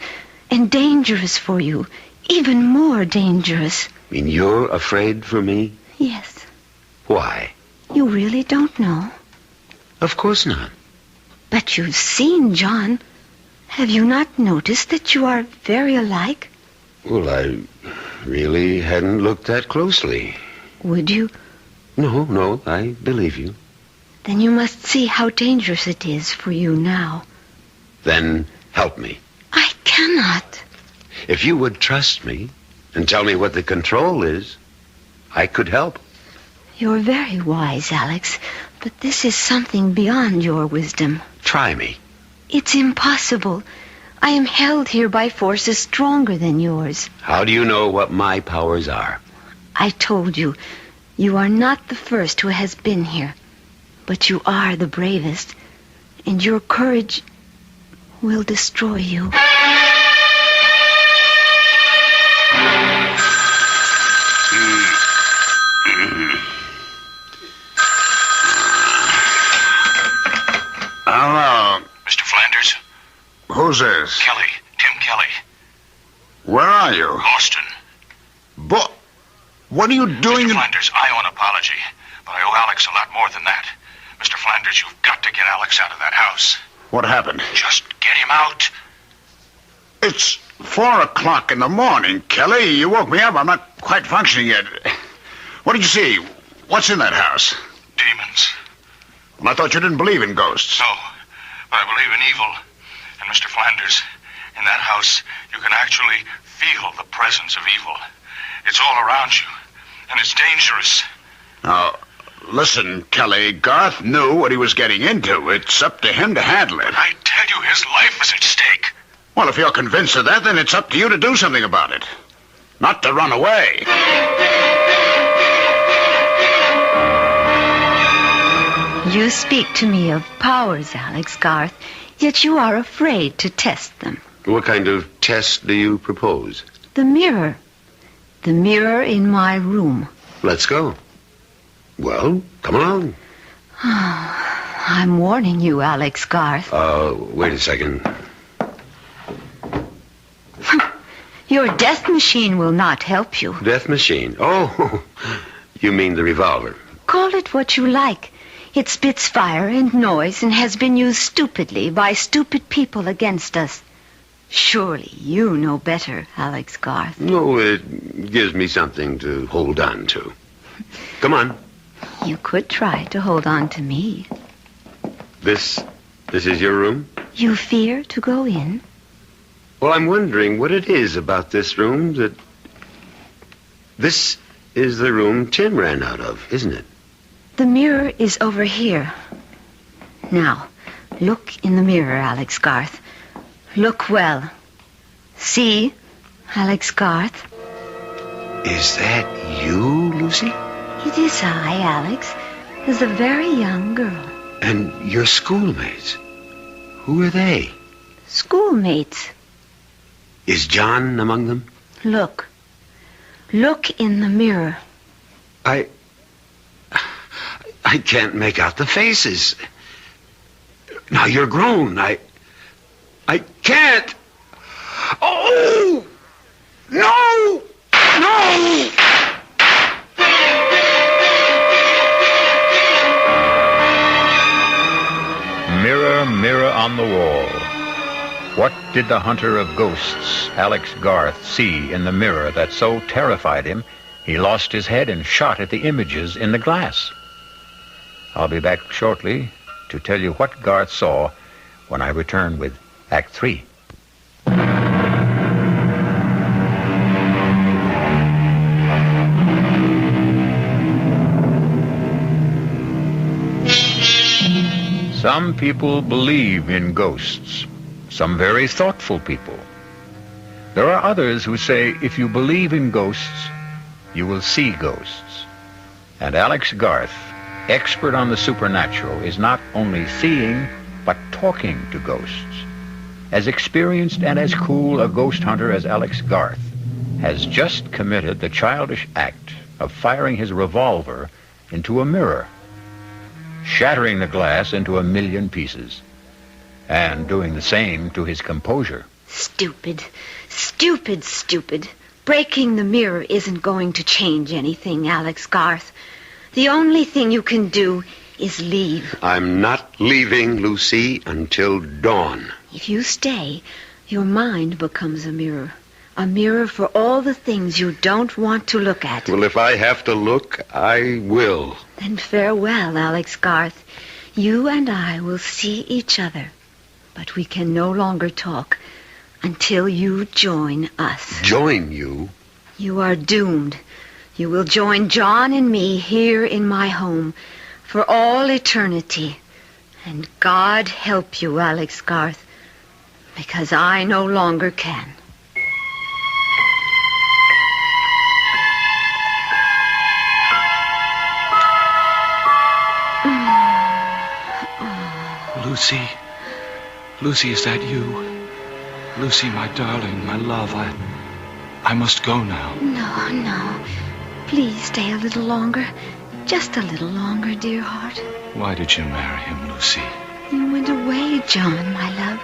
X: and dangerous for you. Even more dangerous.
T: I mean, you're afraid for me?
X: Yes.
T: Why?
X: You really don't know.
T: Of course not.
X: But you've seen John. Have you not noticed that you are very alike?
T: Well, I really hadn't looked that closely.
X: Would you?
T: No, I believe you.
X: Then you must see how dangerous it is for you now.
T: Then help me.
X: I cannot.
T: If you would trust me and tell me what the control is, I could help.
X: You're very wise, Alex, but this is something beyond your wisdom.
T: Try me.
X: It's impossible. I am held here by forces stronger than yours.
T: How do you know what my powers are?
X: I told you, you are not the first who has been here, but you are the bravest, and your courage will destroy you.
R: Hello.
Q: Mr. Flanders?
R: Who's this?
Q: Kelly. Tim Kelly.
R: Where are you?
Q: Austin.
R: But what are you doing?
Q: Mr. Flanders, I owe an apology, but I owe Alex a lot more than that. Mr. Flanders, you've got to get Alex out of that house.
R: What happened?
Q: Just get him out.
R: It's 4 o'clock in the morning, Kelly. You woke me up. I'm not quite functioning yet. What did you see? What's in that house?
Q: Demons.
R: Well, I thought you didn't believe in ghosts.
Q: No, but I believe in evil. And Mr. Flanders, in that house, you can actually feel the presence of evil. It's all around you, and it's dangerous.
R: Now, listen, Kelly, Garth knew what he was getting into. It's up to him to handle it.
Q: But I tell you, his life is at stake.
R: Well, if you're convinced of that, then it's up to you to do something about it. Not to run away.
X: You speak to me of powers, Alex Garth, yet you are afraid to test them.
T: What kind of test do you propose?
X: The mirror. The mirror in my room.
T: Let's go. Well, come along.
X: I'm warning you, Alex Garth.
T: Wait a second.
X: Your death machine will not help you.
T: Death machine? Oh, you mean the revolver.
X: Call it what you like. It spits fire and noise and has been used stupidly by stupid people against us. Surely you know better, Alex Garth.
T: No, it gives me something to hold on to. Come on.
X: You could try to hold on to me.
T: This is your room?
X: You fear to go in?
T: Well, I'm wondering what it is about this room that... This is the room Tim ran out of, isn't it?
X: The mirror is over here. Now, look in the mirror, Alex Garth. Look well. See, Alex Garth?
T: Is that you, Lucy?
X: It is I, Alex, as a very young girl.
T: And your schoolmates? Who are they?
X: Schoolmates.
T: Is John among them?
X: Look. Look in the mirror.
T: I can't make out the faces. Now you're grown. I can't. Oh! No! No!
P: Mirror, mirror on the wall. What did the hunter of ghosts, Alex Garth, see in the mirror that so terrified him, he lost his head and shot at the images in the glass? I'll be back shortly to tell you what Garth saw when I return with Act 3. Some people believe in ghosts, some very thoughtful people. There are others who say if you believe in ghosts, you will see ghosts. And Alex Garth, expert on the supernatural, is not only seeing, but talking to ghosts. As experienced and as cool a ghost hunter as Alex Garth has just committed the childish act of firing his revolver into a mirror, shattering the glass into 1,000,000 pieces, and doing the same to his composure.
X: Stupid. Stupid, stupid. Breaking the mirror isn't going to change anything, Alex Garth. The only thing you can do is leave.
T: I'm not leaving, Lucy, until dawn.
X: If you stay, your mind becomes a mirror. A mirror for all the things you don't want to look at.
T: Well, if I have to look, I will.
X: Then farewell, Alex Garth. You and I will see each other, but we can no longer talk until you join us.
T: Join you?
X: You are doomed. You will join John and me here in my home for all eternity. And God help you, Alex Garth, because I no longer can.
Q: Lucy. Lucy, is that you? Lucy, my darling, my love, I must go now.
X: No, no. Please stay a little longer. Just a little longer, dear heart.
Q: Why did you marry him, Lucy?
X: You went away, John, my love.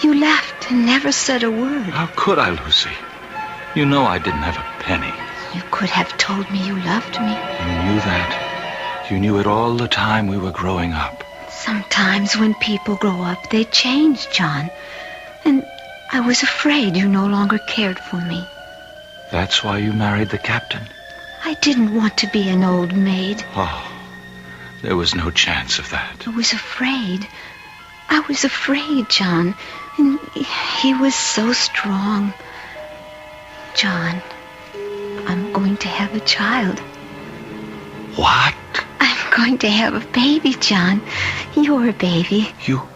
X: You left and never said a word.
Q: How could I, Lucy? You know I didn't have a penny.
X: You could have told me you loved me.
Q: You knew that. You knew it all the time we were growing up.
X: Sometimes when people grow up, they change, John. And I was afraid you no longer cared for me.
Q: That's why you married the captain?
X: I didn't want to be an old maid.
Q: Oh, there was no chance of that.
X: I was afraid. I was afraid, John. And he was so strong. John, I'm going to have a child.
Q: What?
X: I'm going to have a baby, John. Your baby.
Q: You're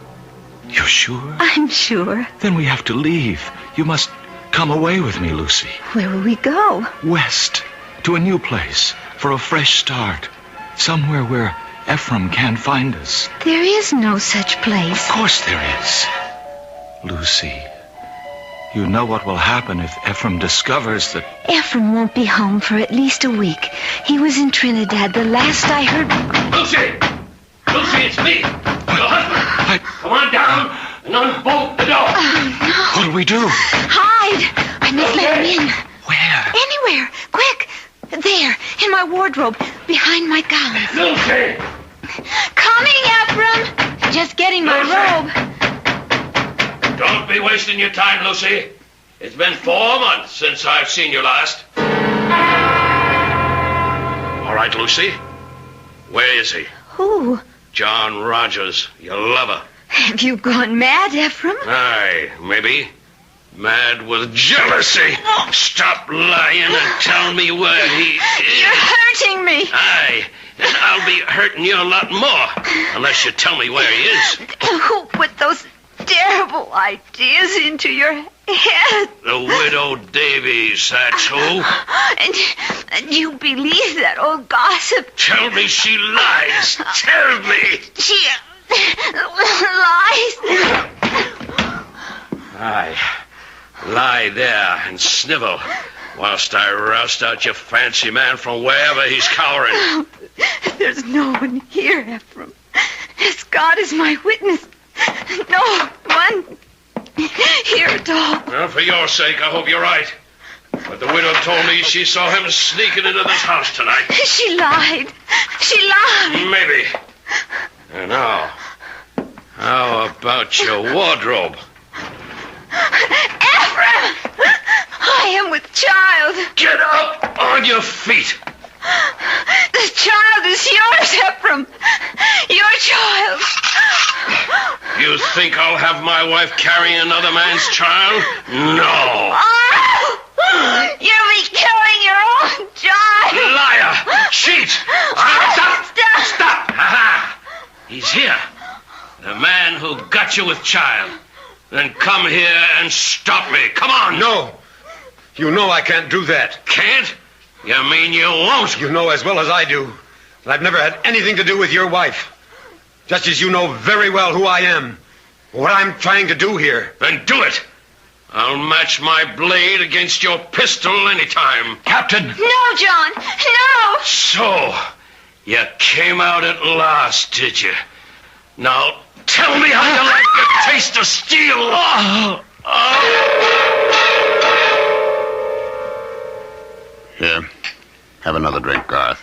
Q: sure?
X: I'm sure.
Q: Then we have to leave. You must come away with me, Lucy.
X: Where will we go?
Q: West. To a new place. For a fresh start. Somewhere where Ephraim can't find us.
X: There is no such place.
Q: Of course there is. Lucy, you know what will happen if Ephraim discovers that...
X: Ephraim won't be home for at least a week. He was in Trinidad the last I heard...
M: Lucy! Lucy, it's me, your husband. Come on down and unbolt the door.
X: Oh, no.
Q: What'll we do?
X: Hide! I must let him in.
Q: Where?
X: Anywhere. Quick. There, in my wardrobe, behind my gown.
M: Lucy!
X: Coming, Ephraim. Just getting my robe.
M: Don't be wasting your time, Lucy. It's been 4 months since I've seen you last. All right, Lucy. Where is he?
X: Who?
M: John Rogers, your lover.
X: Have you gone mad, Ephraim?
M: Aye, maybe. Mad with jealousy. Stop lying and tell me where he is.
X: You're hurting me.
M: Aye,
G: and I'll be hurting you a lot more unless you tell me where he is.
X: Who put those terrible ideas into your head?
G: The widow Davies, that's who.
X: And you believe that old gossip?
G: Tell me she lies. Tell me.
X: She lies.
G: Aye. Lie there and snivel whilst I roust out your fancy man from wherever he's cowering.
X: There's no one here, Ephraim. As God is my witness. No one here at all.
G: Well, for your sake, I hope you're right. But the widow told me she saw him sneaking into this house tonight.
X: She lied. She lied.
G: Maybe. And now, how about your wardrobe?
X: Ephraim! I am with child.
G: Get up on your feet.
X: The child is yours, Ephraim. Your child.
G: You think I'll have my wife carry another man's child? No.
X: Oh! You'll be killing your own child.
G: Liar! Cheat! Stop! Stop! Aha! He's here. The man who got you with child. Then come here and stop me. Come on.
T: No. You know I can't do that.
G: Can't? You mean you won't?
T: You know as well as I do that I've never had anything to do with your wife. Just as you know very well who I am. What I'm trying to do here.
G: Then do it. I'll match my blade against your pistol anytime. Captain!
X: No, John! No!
G: So, you came out at last, did you? Now, tell me how you like the taste of steel.
R: Here, have another drink, Garth.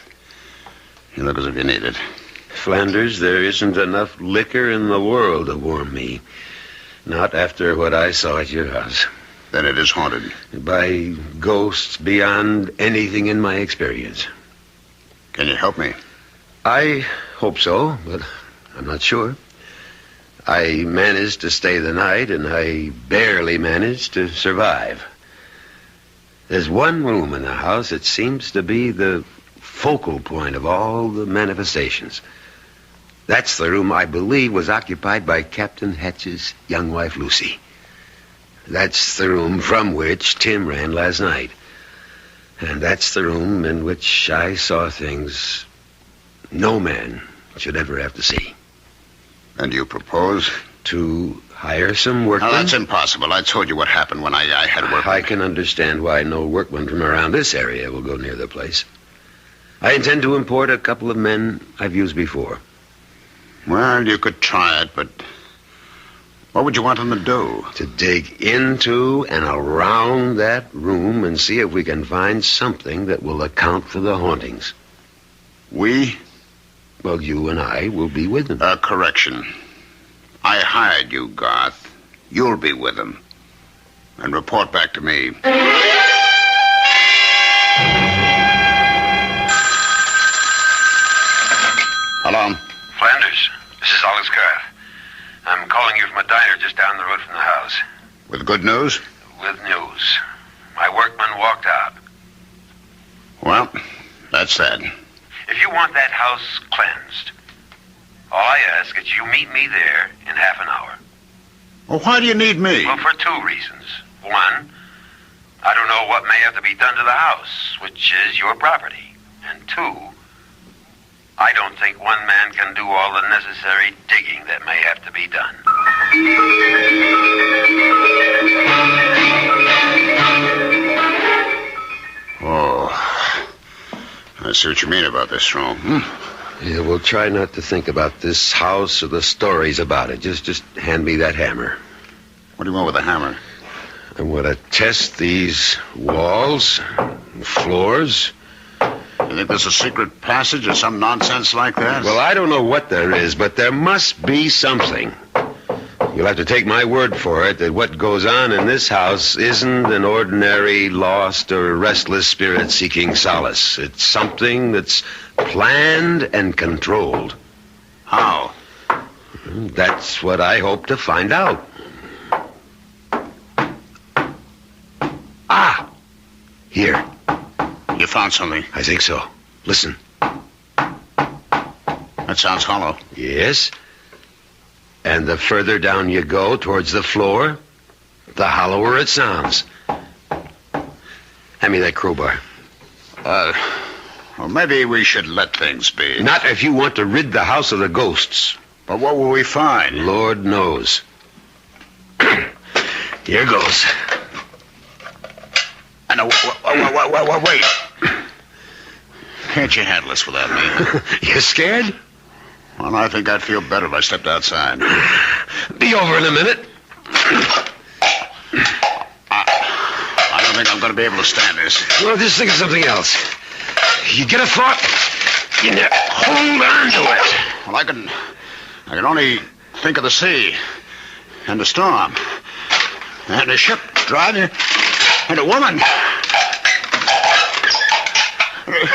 R: You look as if you need it.
T: Flanders, there isn't enough liquor in the world to warm me. Not after what I saw at your house.
R: Then it is haunted.
T: By ghosts beyond anything in my experience.
R: Can you help me?
T: I hope so, but I'm not sure. I managed to stay the night, and I barely managed to survive. There's one room in the house that seems to be the focal point of all the manifestations. That's the room I believe was occupied by Captain Hatch's young wife, Lucy. That's the room from which Tim ran last night. And that's the room in which I saw things no man should ever have to see.
R: And you propose?
T: To hire some workmen?
R: Now, that's impossible. I told you what happened when I had workmen.
T: I can understand why no workmen from around this area will go near the place. I intend to import a couple of men I've used before.
R: Well, you could try it, but what would you want them to do?
T: To dig into and around that room and see if we can find something that will account for the hauntings.
R: We?
T: Well, you and I will be with them.
R: Correction. I hired you, Garth. You'll be with them. And report back to me. Hello?
T: Flanders, this is Alex Garth. I'm calling you from a diner just down the road from the house.
R: With good news?
T: With news. My workman walked out.
R: Well, that's sad.
T: If you want that house cleansed, all I ask is you meet me there in half an hour.
R: Well, why do you need me?
T: Well, for two reasons. One, I don't know what may have to be done to the house, which is your property. And two, I don't think one man can do all the necessary digging that may have to be done.
R: Oh, I see what you mean about this, Strong.
T: Yeah, we'll try not to think about this house or the stories about it. Just hand me that hammer.
R: What do you want with a hammer?
T: I want to test these walls, and floors.
R: You think there's a secret passage or some nonsense like that?
T: Well, I don't know what there is, but there must be something. You'll have to take my word for it that what goes on in this house isn't an ordinary lost or restless spirit seeking solace. It's something that's planned and controlled.
R: How?
T: That's what I hope to find out. Ah! Here.
R: You found something?
T: I think so. Listen.
R: That sounds hollow.
T: Yes. And the further down you go towards the floor, the hollower it sounds. Hand me that crowbar.
R: Well, maybe we should let things be.
T: Not if you want to rid the house of the ghosts.
R: But what will we find?
T: Lord knows. Here goes.
R: And wait. Can't you handle this without me?
T: You scared?
R: Well, I think I'd feel better if I stepped outside.
T: Be over in a minute.
R: I don't think I'm going to be able to stand this.
T: Well, just think of something else. You get a thought, you hold on to it.
R: Well, I can only think of the sea and the storm and a ship driving and a woman.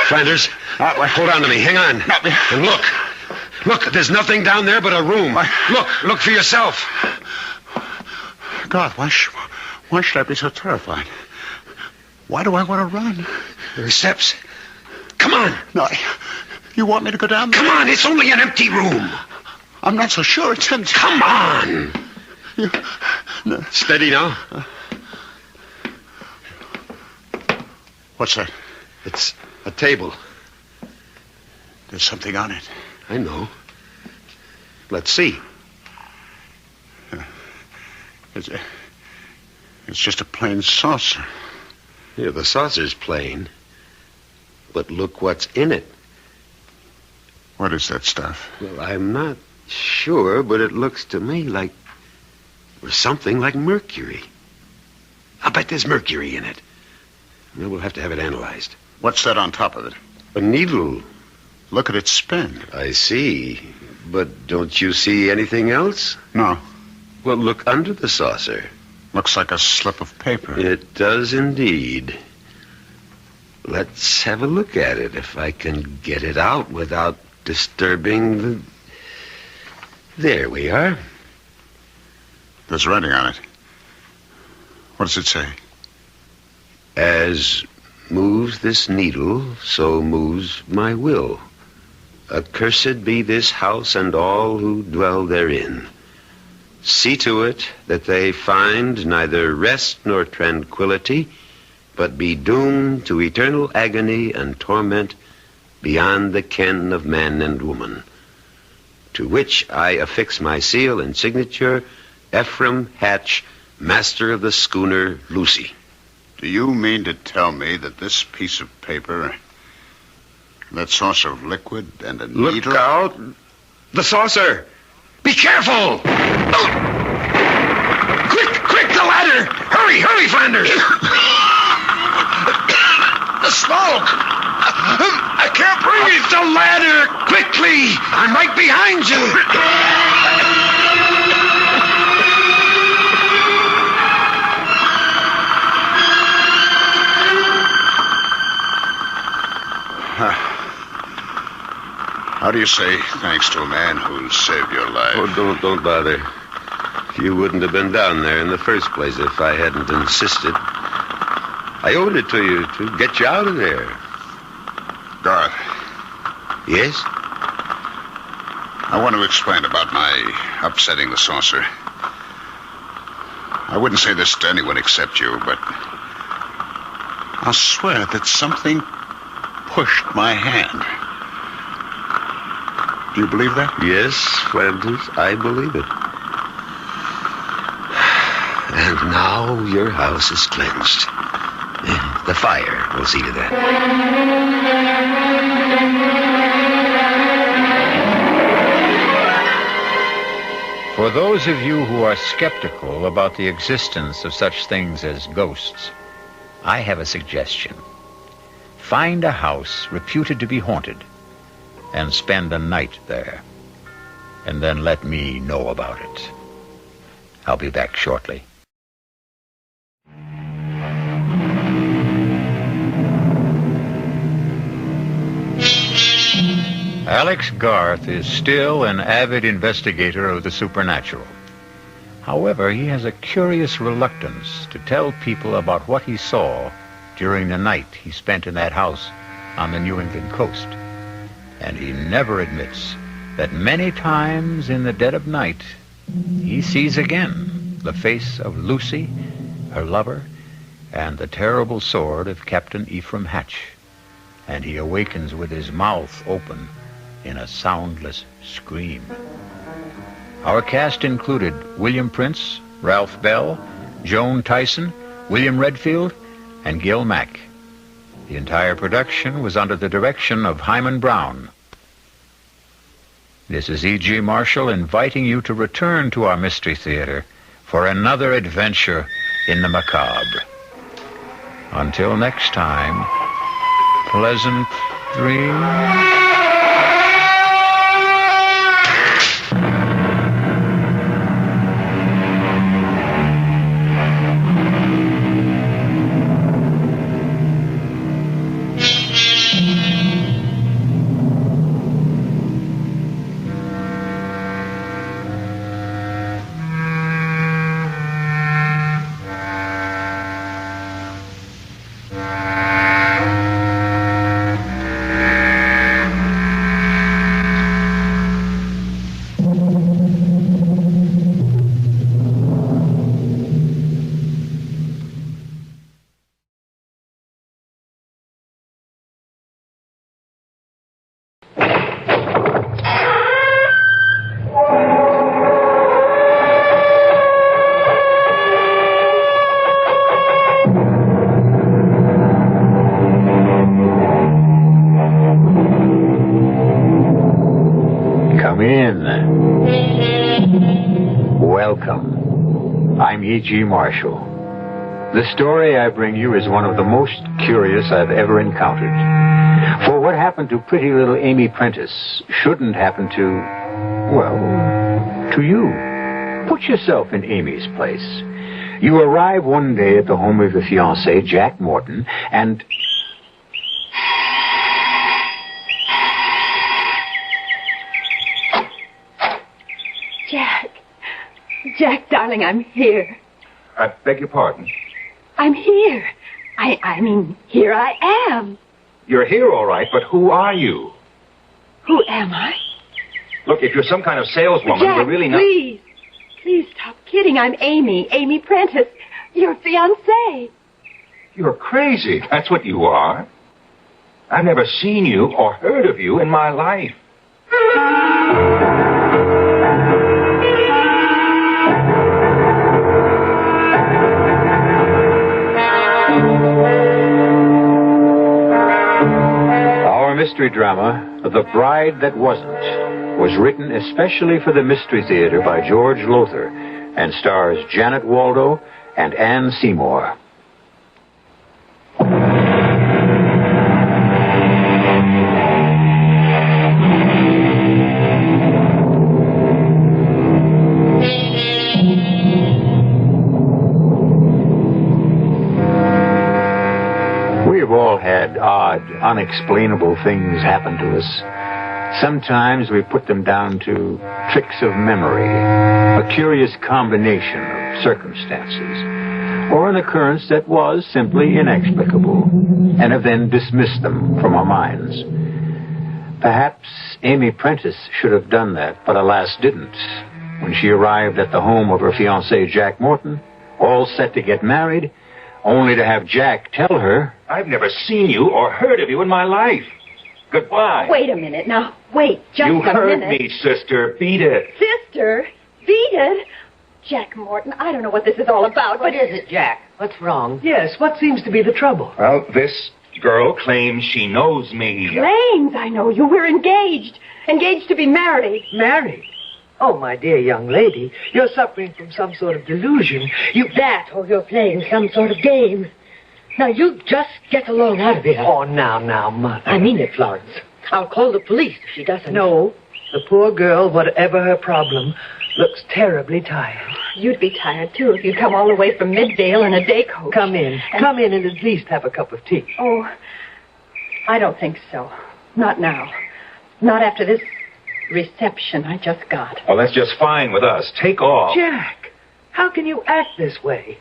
T: Flanders, hold on to me. Hang on. And look. Look, there's nothing down there but a room. Look for yourself.
R: God, why should I be so terrified? Why do I want to run?
T: There are steps. Come on.
R: No, you want me to go down there?
T: Come on, it's only an empty room.
R: I'm not so sure it's empty.
T: Come on.
R: No.
T: Steady now.
R: What's that?
T: It's a table.
R: There's something on it.
T: I know. Let's see.
R: It's just a plain saucer.
T: Yeah, the saucer's plain. But look what's in it.
R: What is that stuff?
T: Well, I'm not sure, but it looks to me like... or something like mercury. I'll bet there's mercury in it. Well, we'll have to have it analyzed.
R: What's that on top of it?
T: A needle.
R: Look at its spin.
T: I see. But don't you see anything else?
R: No.
T: Well, look under the saucer.
R: Looks like a slip of paper.
T: It does indeed. Let's have a look at it, if I can get it out without disturbing the... There we are.
R: There's writing on it. What does it say?
T: As moves this needle, so moves my will. Accursed be this house and all who dwell therein. See to it that they find neither rest nor tranquility, but be doomed to eternal agony and torment beyond the ken of man and woman. To which I affix my seal and signature, Ephraim Hatch, master of the schooner Lucy.
R: Do you mean to tell me that this piece of paper, that saucer of liquid and a needle...
T: Look out! The saucer! Be careful! Quick, the ladder! Hurry, Flanders!
R: The smoke! I can't breathe!
T: Up the ladder! Quickly! I'm right behind you!
R: How do you say thanks to a man who saved your life?
T: Oh, don't bother. You wouldn't have been down there in the first place if I hadn't insisted. I owed it to you to get you out of there.
R: Garth.
T: Yes?
R: I want to explain about my upsetting the saucer. I wouldn't say this to anyone except you, but I'll swear that something pushed my hand. Do you believe that?
T: Yes, Flanders, I believe it. And now your house is cleansed. The fire will see to that.
P: For those of you who are skeptical about the existence of such things as ghosts, I have a suggestion. Find a house reputed to be haunted and spend a night there. And then let me know about it. I'll be back shortly. Alex Garth is still an avid investigator of the supernatural. However, he has a curious reluctance to tell people about what he saw during the night he spent in that house on the New England coast. And he never admits
E: that many times in the dead of night he sees again the face of Lucy, her lover, and the terrible sword of Captain Ephraim Hatch, and he awakens with his mouth open in a soundless scream. Our cast included William Prince, Ralph Bell, Joan Tyson, William Redfield, and Gil Mack. The entire production was under the direction of Hyman Brown. This is E.G. Marshall inviting you to return to our Mystery Theater for another adventure in the macabre. Until next time, pleasant dreams. Welcome. I'm E.G. Marshall. The story I bring you is one of the most curious I've ever encountered. For what happened to pretty little Amy Prentice shouldn't happen to, well, to you. Put yourself in Amy's place. You arrive one day at the home of your fiancé, Jack Morton, and...
S: Jack, darling, I'm here.
U: I beg your pardon?
S: I'm here. I mean, here I am.
U: You're here, all right, but who are you?
S: Who am I?
U: Look, if you're some kind of saleswoman,
S: Jack,
U: you're really not...
S: Please stop kidding. I'm Amy Prentice, your fiancée.
U: You're crazy. That's what you are. I've never seen you or heard of you in my life.
E: Mystery drama, The Bride That Wasn't, was written especially for the Mystery Theater by George Lothar and stars Janet Waldo and Ann Seymour. We've all had odd, unexplainable things happen to us. Sometimes we put them down to tricks of memory, a curious combination of circumstances, or an occurrence that was simply inexplicable, and have then dismissed them from our minds. Perhaps Amy Prentice should have done that, but alas didn't. When she arrived at the home of her fiancé, Jack Morton, all set to get married, only to have Jack tell her,
U: I've never seen you or heard of you in my life. Goodbye.
S: Wait a minute now. Wait, just
U: you
S: a minute.
U: You heard me, sister. Beat it.
S: Sister? Beat it? Jack Morton, I don't know what this is all about.
F: What is it, Jack? What's wrong?
V: Yes, what seems to be the trouble?
U: Well, this girl claims she knows me.
S: Claims I know you. We're engaged. Engaged to be married.
V: Married? Oh, my dear young lady, you're suffering from some sort of delusion.
B: That, or you're playing some sort of game. Now, you just get along out of here.
V: Oh, now, Mother.
B: I mean it, Florence. I'll call the police if she doesn't.
V: No, the poor girl, whatever her problem, looks terribly tired.
S: You'd be tired, too, if you come all the way from Middale in a day coach.
V: Come in. Come in and at least have a cup of tea.
S: Oh, I don't think so. Not now. Not after this reception I just got.
U: Oh, that's just fine with us. Take off.
V: Jack, how can you act this way?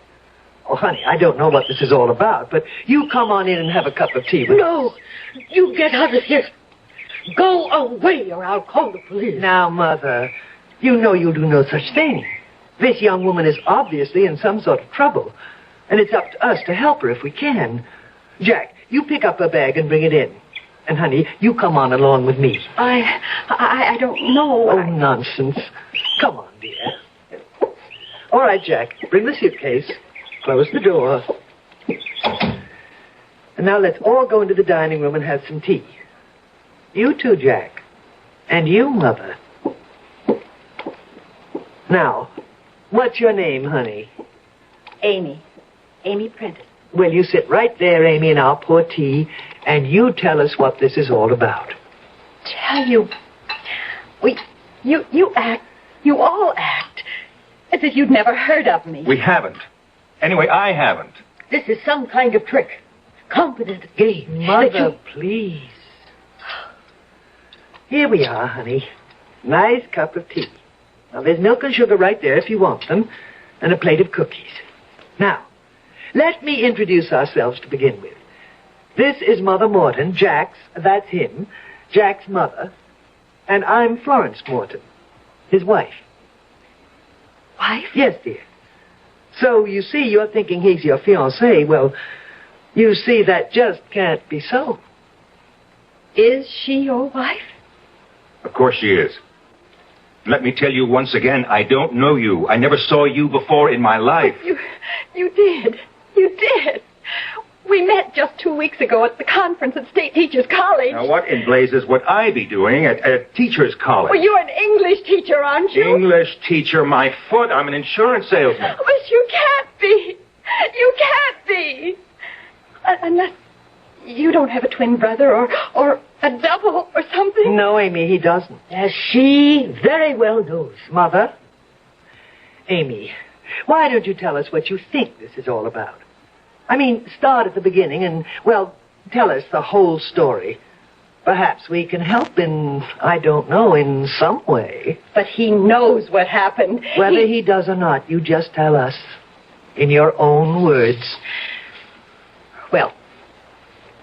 V: Oh, honey, I don't know what this is all about, but you come on in and have a cup of tea with us.
B: No, you get out of here.
V: Go away or I'll call the police. Now, Mother, you know you'll do no such thing. This young woman is obviously in some sort of trouble, and it's up to us to help her if we can. Jack, you pick up her bag and bring it in. And, honey, you come on along with me.
S: I don't know.
V: Oh, nonsense. Come on, dear. All right, Jack, bring the suitcase. Close the door. And now let's all go into the dining room and have some tea. You too, Jack. And you, Mother. Now, what's your name, honey?
S: Amy. Amy Prentice.
V: Well, you sit right there, Amy, and I'll pour tea, and you tell us what this is all about.
S: Tell you. You all act as if you'd never heard of me.
U: We haven't. Anyway, I haven't.
V: This is some kind of trick. Confidence game. Mother, please. Here we are, honey. Nice cup of tea. Now, there's milk and sugar right there if you want them, and a plate of cookies. Now, let me introduce ourselves to begin with. This is Mother Morton, Jack's, that's him, Jack's mother, and I'm Florence Morton, his wife.
S: Wife?
V: Yes, dear. So, you see, you're thinking he's your fiancé. Well, you see, that just can't be so.
S: Is she your wife?
U: Of course she is. Let me tell you once again, I don't know you. I never saw you before in my life.
S: You did. You did. We met just 2 weeks ago at the conference at State Teachers College.
U: Now, what in blazes would I be doing at Teachers College?
S: Well, you're an English teacher, aren't you?
U: English teacher, my foot. I'm an insurance salesman.
S: But you can't be. You can't be. Unless you don't have a twin brother or a double or something.
V: No, Amy, he doesn't. As she very well knows. Mother? Amy, why don't you tell us what you think this is all about? I mean, start at the beginning and, well, tell us the whole story. Perhaps we can help in, I don't know, in some way.
S: But he knows what happened.
V: Whether he does or not, you just tell us. In your own words.
S: Well,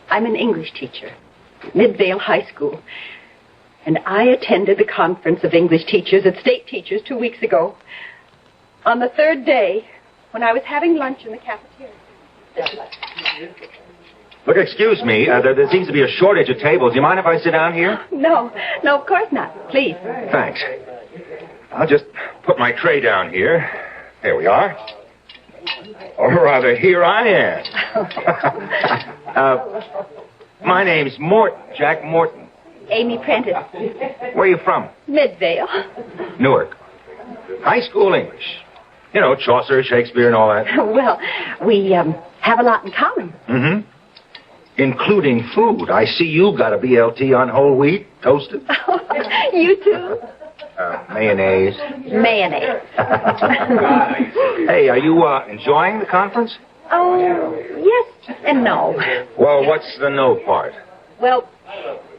S: I'm an English teacher at Midvale High School. And I attended the conference of English teachers at State Teachers 2 weeks ago. On the third day, when I was having lunch in the cafeteria.
U: Look, excuse me. There seems to be a shortage of tables. Do you mind if I sit down here?
S: No, of course not. Please.
U: Thanks. I'll just put my tray down here. There we are. Or rather, here I am. My name's Morton, Jack Morton.
S: Amy Prentice.
U: Where are you from?
S: Midvale.
U: Newark. High school English. You know, Chaucer, Shakespeare, and all that.
S: Well, we have a lot in common.
U: Mm-hmm. Including food. I see you got a BLT on whole wheat, toasted.
S: You too?
U: Mayonnaise.
S: Mayonnaise.
U: Hey, are you enjoying the conference?
S: Oh, yes and no.
U: Well, what's the no part?
S: Well,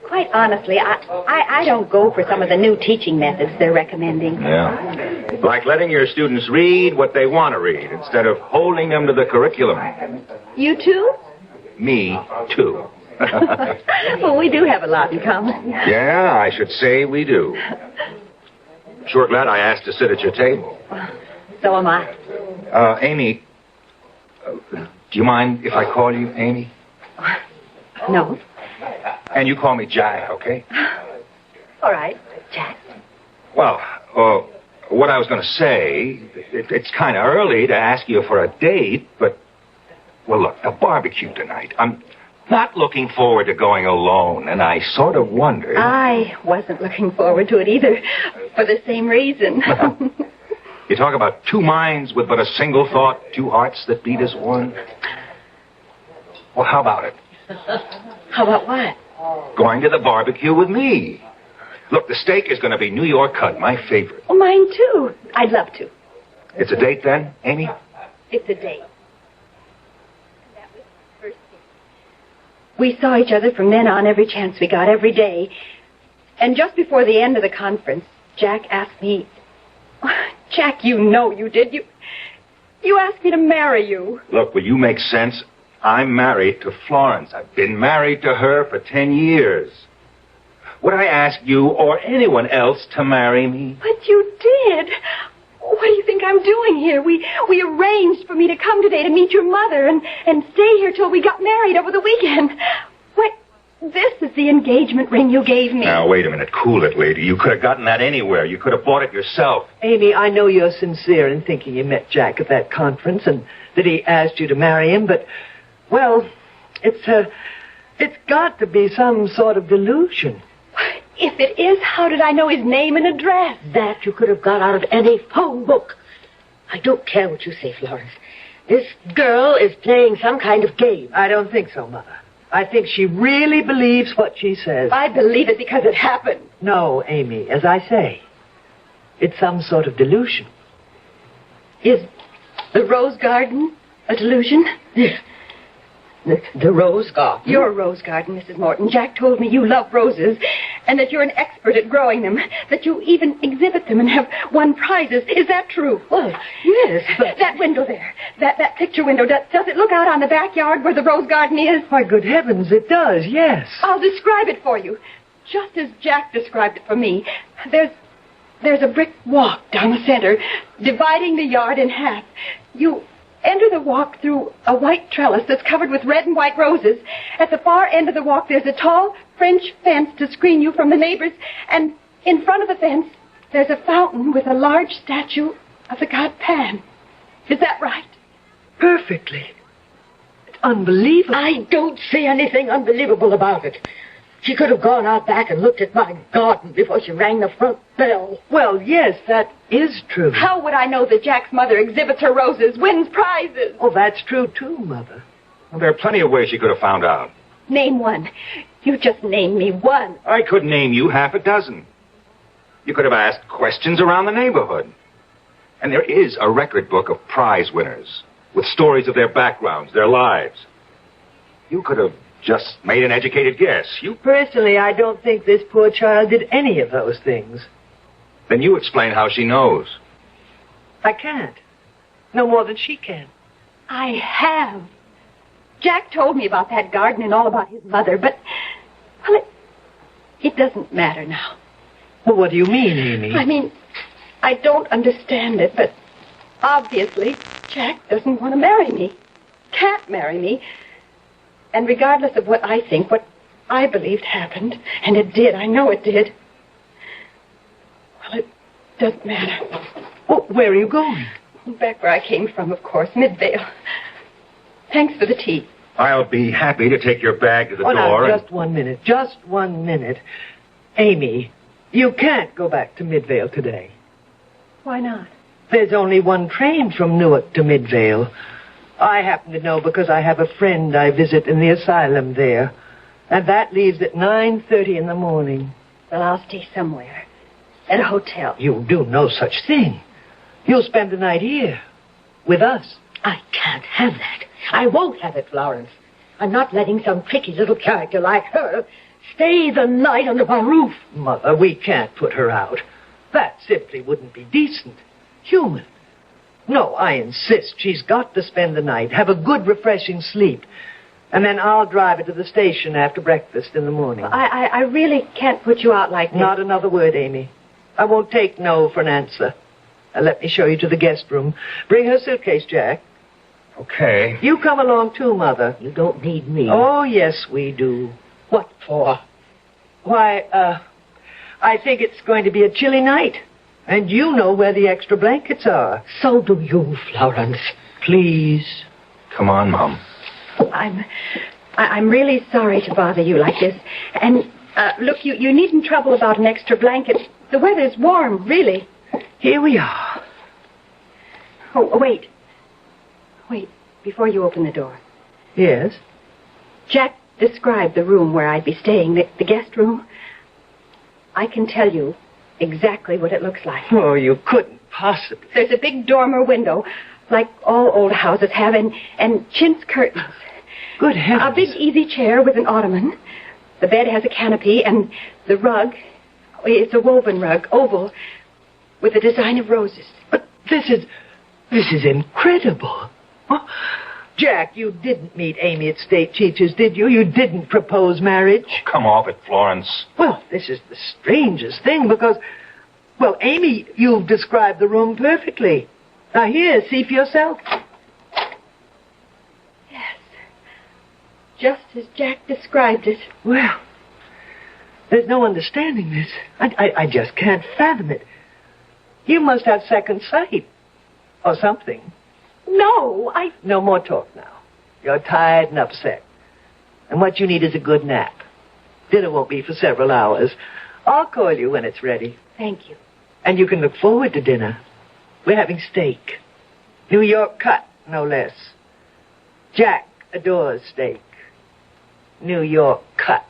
S: quite honestly, I don't go for some of the new teaching methods they're recommending.
U: Yeah. Like letting your students read what they want to read instead of holding them to the curriculum.
S: You too?
U: Me, too.
S: Well, we do have a lot in common.
U: Yeah, I should say we do. Sure glad I asked to sit at your table.
S: So am I.
U: Amy, do you mind if I call you Amy?
S: No.
U: And you call me Jack, okay?
S: All right, Jack.
U: Well, what I was going to say, it's kind of early to ask you for a date, but, well, look, a barbecue tonight. I'm not looking forward to going alone, and I sort of wondered...
S: I wasn't looking forward to it either, for the same reason.
U: You talk about two minds with but a single thought, two hearts that beat as one. Well, how about it?
S: How about what?
U: Going to the barbecue with me. Look, the steak is going to be New York cut, my favorite.
S: Oh, mine too. I'd love to.
U: It's a date then, Amy?
S: It's a date. That was the first date. We saw each other from then on every chance we got, every day. And just before the end of the conference, Jack asked me... Jack, you know you did. You asked me to marry you.
U: Look, will you make sense? I'm married to Florence. I've been married to her for 10 years. would I ask you or anyone else to marry me?
S: But you did. What do you think I'm doing here? We arranged for me to come today to meet your mother and stay here till we got married over the weekend. What? This is the engagement ring you gave me.
U: Now, wait a minute. Cool it, lady. You could have gotten that anywhere. You could have bought it yourself.
V: Amy, I know you're sincere in thinking you met Jack at that conference and that he asked you to marry him, but, well, it's got to be some sort of delusion.
S: If it is, how did I know his name and address?
A: That you could have got out of any phone book. I don't care what you say, Florence. This girl is playing some kind of game.
V: I don't think so, Mother. I think she really believes what she says.
S: I believe it because it happened.
V: No, Amy, as I say, it's some sort of delusion.
S: Is the rose garden a delusion?
A: The rose garden?
S: Your rose garden, Mrs. Morton. Jack told me you love roses, and that you're an expert at growing them, that you even exhibit them and have won prizes. Is that true?
A: Well, yes, but...
S: That window there, that picture window, does it look out on the backyard where the rose garden is?
V: Why, good heavens, it does, yes.
S: I'll describe it for you, just as Jack described it for me. There's a brick walk down the center, dividing the yard in half. You enter the walk through a white trellis that's covered with red and white roses. At the far end of the walk, there's a tall French fence to screen you from the neighbors. And in front of the fence, there's a fountain with a large statue of the god Pan. Is that right?
V: Perfectly. It's unbelievable.
A: I don't see anything unbelievable about it. She could have gone out back and looked at my garden before she rang the front bell.
V: Well, yes, that is true.
S: How would I know that Jack's mother exhibits her roses, wins prizes?
V: Oh, that's true, too, Mother.
U: Well, there are plenty of ways she could have found out.
S: Name one. You just named me one.
U: I could name you half a dozen. You could have asked questions around the neighborhood. And there is a record book of prize winners with stories of their backgrounds, their lives. You could have just made an educated guess.
V: Personally, I don't think this poor child did any of those things.
U: Then you explain how she knows.
V: I can't. No more than she can.
S: I have. Jack told me about that garden and all about his mother, but, well, it doesn't matter now.
V: Well, what do you mean, Amy?
S: I mean, I don't understand it, but obviously Jack doesn't want to marry me. Can't marry me. And regardless of what I think, what I believed happened, and it did, I know it did, well, it doesn't matter.
V: Oh, where are you going?
S: Back where I came from, of course, Midvale. Thanks for the tea.
U: I'll be happy to take your bag to the door.
V: Now, just 1 minute. Just 1 minute. Amy, you can't go back to Midvale today.
S: Why not?
V: There's only one train from Newark to Midvale. I happen to know because I have a friend I visit in the asylum there. And that leaves at 9:30 in the morning.
S: Well, I'll stay somewhere. At a hotel.
V: You'll do no such thing. You'll spend the night here. With us.
A: I can't have that. I won't have it, Florence. I'm not letting some tricky little character like her stay the night under my roof.
V: Mother, we can't put her out. That simply wouldn't be decent. Human. No, I insist. She's got to spend the night, have a good, refreshing sleep. And then I'll drive her to the station after breakfast in the morning.
S: I really can't put you out like this.
V: Not another word, Amy. I won't take no for an answer. Now, let me show you to the guest room. Bring her suitcase, Jack.
U: Okay.
V: You come along too, Mother.
A: You don't need me.
V: Oh, yes, we do.
A: What for?
V: Why, I think it's going to be a chilly night. And you know where the extra blankets are.
A: So do you, Florence.
V: Please.
U: Come on, Mom.
S: I'm really sorry to bother you like this. And, look, you needn't trouble about an extra blanket. The weather's warm, really.
V: Here we are.
S: Oh, wait. Wait, before you open the door.
V: Yes?
S: Jack described the room where I'd be staying, the guest room. I can tell you exactly what it looks like.
V: Oh, you couldn't possibly.
S: There's a big dormer window, like all old houses have, and chintz curtains.
V: Good heavens.
S: A big easy chair with an ottoman. The bed has a canopy, and the rug, it's a woven rug, oval, with a design of roses.
V: But this is incredible. Jack, you didn't meet Amy at State Teachers, did you? You didn't propose marriage?
U: Oh, come off it, Florence.
V: Well, this is the strangest thing because, well, Amy, you've described the room perfectly. Now here, see for yourself.
S: Yes. Just as Jack described it.
V: Well, there's no understanding this. I just can't fathom it. You must have second sight. Or something.
S: No,
V: No more talk now. You're tired and upset. And what you need is a good nap. Dinner won't be for several hours. I'll call you when it's ready.
S: Thank you.
V: And you can look forward to dinner. We're having steak. New York cut, no less. Jack adores steak. New York cut.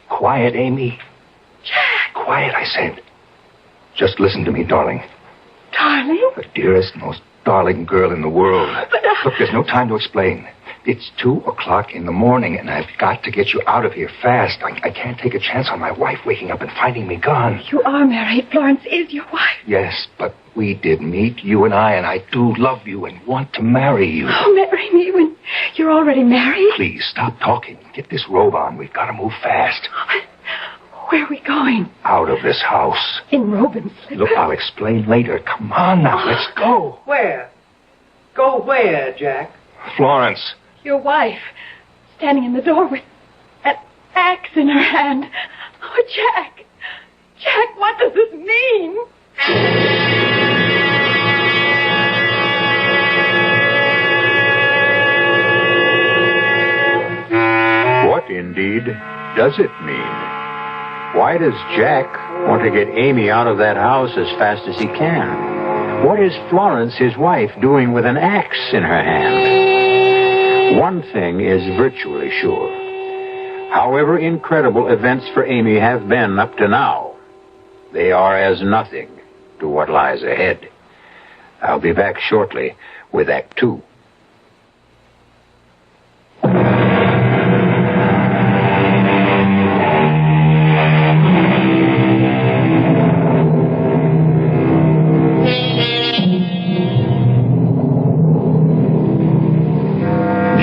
U: Quiet, Amy.
S: Jack!
U: Quiet, I said. Just listen to me, darling.
S: Darling?
U: The dearest, most darling girl in the world.
S: But,
U: Look, there's no time to explain. It's 2:00 in the morning, and I've got to get you out of here fast. I can't take a chance on my wife waking up and finding me gone.
S: You are married. Florence is your wife.
U: Yes, but we did meet, you and I do love you and want to marry you.
S: Oh, marry me when you're already married?
U: Please, stop talking. Get this robe on. We've got to move fast.
S: Where are we going?
U: Out of this house.
S: In robe and slippers?
U: Look, I'll explain later. Come on now, let's go.
V: Where? Go where, Jack?
U: Florence.
S: Your wife, standing in the door with an axe in her hand. Oh, Jack! Jack, what does this mean?
P: What, indeed, does it mean? Why does Jack want to get Amy out of that house as fast as he can? What is Florence, his wife, doing with an axe in her hand? One thing is virtually sure. However incredible events for Amy have been up to now, they are as nothing to what lies ahead. I'll be back shortly with Act 2.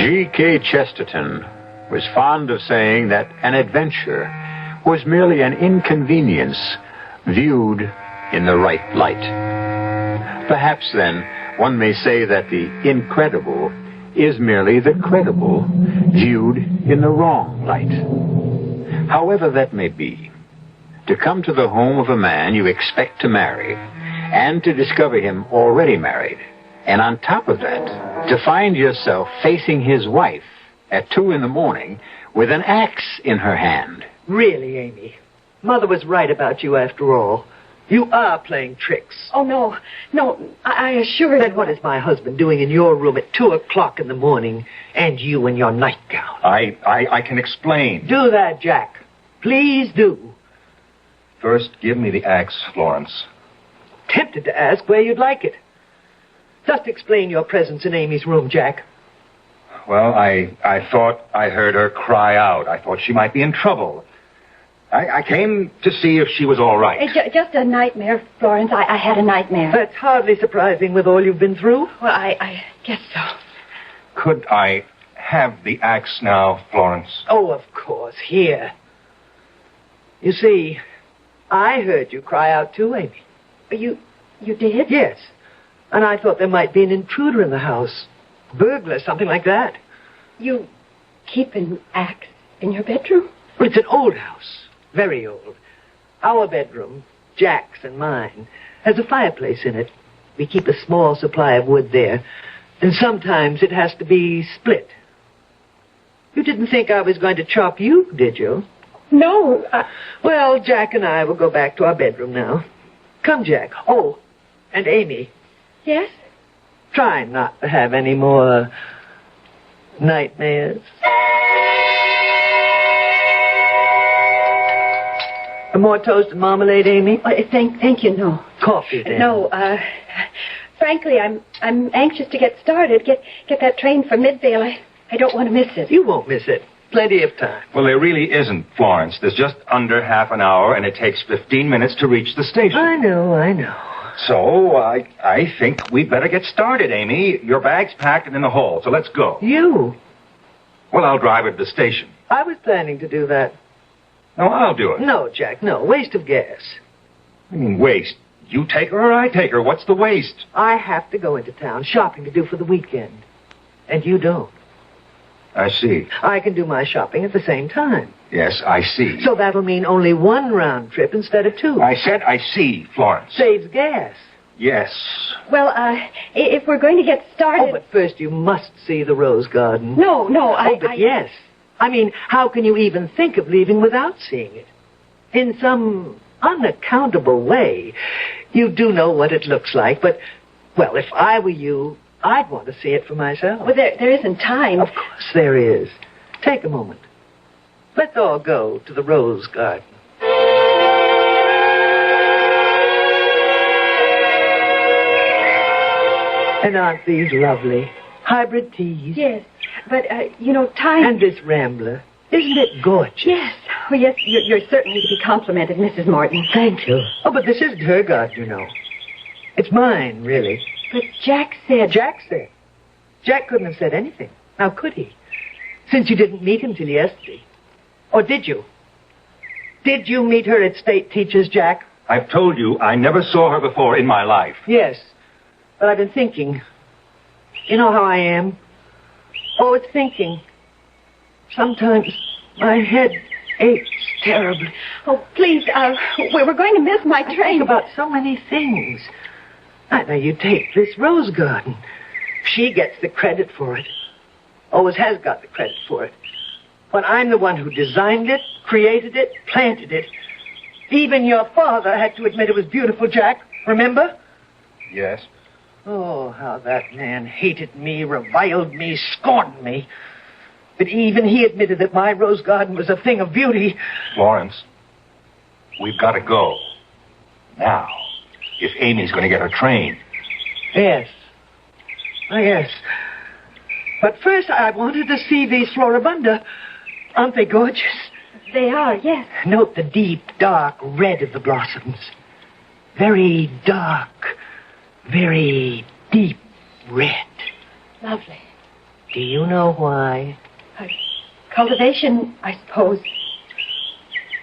P: G.K. Chesterton was fond of saying that an adventure was merely an inconvenience viewed in the right light. Perhaps, then, one may say that the incredible is merely the credible viewed in the wrong light. However that may be, to come to the home of a man you expect to marry and to discover him already married, and on top of that, to find yourself facing his wife at 2 a.m. with an axe in her hand.
V: Really, Amy, Mother was right about you after all. You are playing tricks.
S: Oh, no, I assure you.
V: Then what is my husband doing in your room at 2:00 in the morning, and you in your nightgown?
U: I can explain.
V: Do that, Jack. Please do.
U: First, give me the axe, Florence.
V: Tempted to ask where you'd like it. Just explain your presence in Amy's room, Jack.
U: Well, I thought I heard her cry out. I thought she might be in trouble. I came to see if she was all right.
S: Just a nightmare, Florence. I had a nightmare.
V: That's hardly surprising with all you've been through.
S: Well, I guess so.
U: Could I have the axe now, Florence?
V: Oh, of course. Here. You see, I heard you cry out too, Amy.
S: You did?
V: Yes. And I thought there might be an intruder in the house. Burglar, something like that.
S: You keep an axe in your bedroom?
V: Well, it's an old house. Very old. Our bedroom, Jack's and mine, has a fireplace in it. We keep a small supply of wood there. And sometimes it has to be split. You didn't think I was going to chop you, did you?
S: No.
V: Well, Jack and I will go back to our bedroom now. Come, Jack. Oh, and Amy.
S: Yes?
V: Try not to have any more nightmares. More toast and marmalade, Amy?
S: Thank you, no.
V: Coffee, then.
S: No, frankly, I'm anxious to get started. Get that train for Midvale. I don't want to miss it.
V: You won't miss it. Plenty of time.
U: Well, there really isn't, Florence. There's just under half an hour, and it takes 15 minutes to reach the station.
V: I know.
U: So, I think we'd better get started, Amy. Your bag's packed and in the hall, so let's go.
V: You?
U: Well, I'll drive her to the station.
V: I was planning to do that.
U: No, I'll do it.
V: No, Jack, no. Waste of gas.
U: I mean, waste. You take her or I take her. What's the waste?
V: I have to go into town. Shopping to do for the weekend. And you don't.
U: I see.
V: I can do my shopping at the same time.
U: Yes, I see.
V: So that'll mean only one round trip instead of two.
U: I said I see, Florence.
V: Saves gas.
U: Yes.
S: Well, if we're going to get started...
V: Oh, but first you must see the Rose Garden.
S: No,
V: yes. I mean, how can you even think of leaving without seeing it? In some unaccountable way, you do know what it looks like, but, well, if I were you, I'd want to see it for myself.
S: Well, there isn't time.
V: Of course there is. Take a moment. Let's all go to the Rose Garden. And aren't these lovely? Hybrid teas.
S: Yes, but, time...
V: And this rambler. Isn't it gorgeous?
S: Yes. Oh, yes, you're certainly to be complimented, Mrs. Morton.
V: Thank you. Oh, but this isn't her garden, you know. It's mine, really.
S: But Jack said...
V: Jack said? Jack couldn't have said anything. How could he? Since you didn't meet him till yesterday. Or did you? Did you meet her at State Teachers, Jack?
U: I've told you I never saw her before in my life.
V: Yes. But I've been thinking. You know how I am? Always thinking. Sometimes my head aches terribly.
S: Oh, please, we're going to miss my train.
V: I think about so many things. Now, you take this Rose Garden. She gets the credit for it. Always has got the credit for it. But I'm the one who designed it, created it, planted it. Even your father had to admit it was beautiful, Jack. Remember?
U: Yes.
V: Oh, how that man hated me, reviled me, scorned me. But even he admitted that my Rose Garden was a thing of beauty.
U: Florence, we've got to go. Now, if Amy's going to get her train.
V: Yes. Oh, yes. But first I wanted to see these floribunda. Aren't they gorgeous?
S: They are, yes.
V: Note the deep, dark red of the blossoms. Very dark, very deep red.
S: Lovely.
V: Do you know why?
S: Cultivation, I suppose.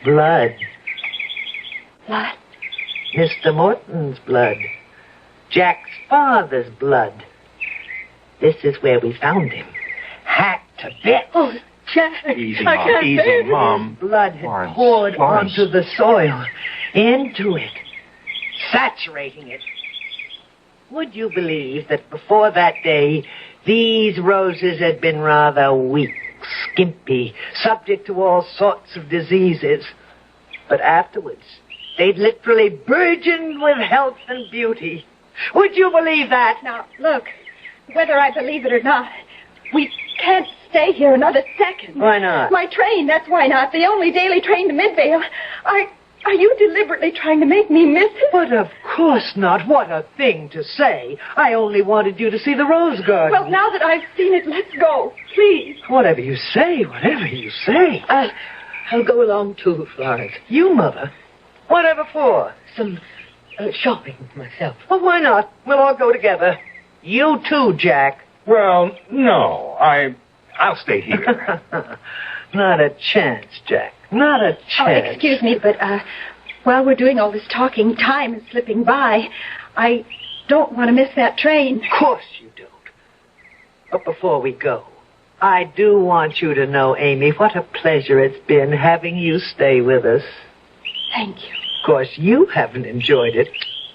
V: Blood.
S: Blood?
V: Mr. Morton's blood. Jack's father's blood. This is where we found him. Hacked to bits.
S: Oh, Jack.
U: Easy, Mom. Easy, Mom.
V: Blood had poured onto the soil. Into it. Saturating it. Would you believe that before that day, these roses had been rather weak, skimpy, subject to all sorts of diseases? But afterwards, they'd literally burgeoned with health and beauty. Would you believe that?
S: Now, look, whether I believe it or not, we can't stay here another second.
V: Why not?
S: My train, that's why not. The only daily train to Midvale. Are you deliberately trying to make me miss it?
V: But of course not. What a thing to say. I only wanted you to see the Rose Garden.
S: Well, now that I've seen it, let's go. Please.
V: Whatever you say, whatever you say.
A: I'll go along too, Florence.
V: You, Mother? Whatever for?
A: Some shopping myself.
V: Well, why not? We'll all go together. You too, Jack.
U: Well, no. I'll stay here.
V: Not a chance, Jack. Not a chance.
S: Oh, excuse me, but while we're doing all this talking, time is slipping by. I don't want to miss that train.
V: Of course you don't. But before we go, I do want you to know, Amy, what a pleasure it's been having you stay with us.
S: Thank you.
V: Of course, you haven't enjoyed it.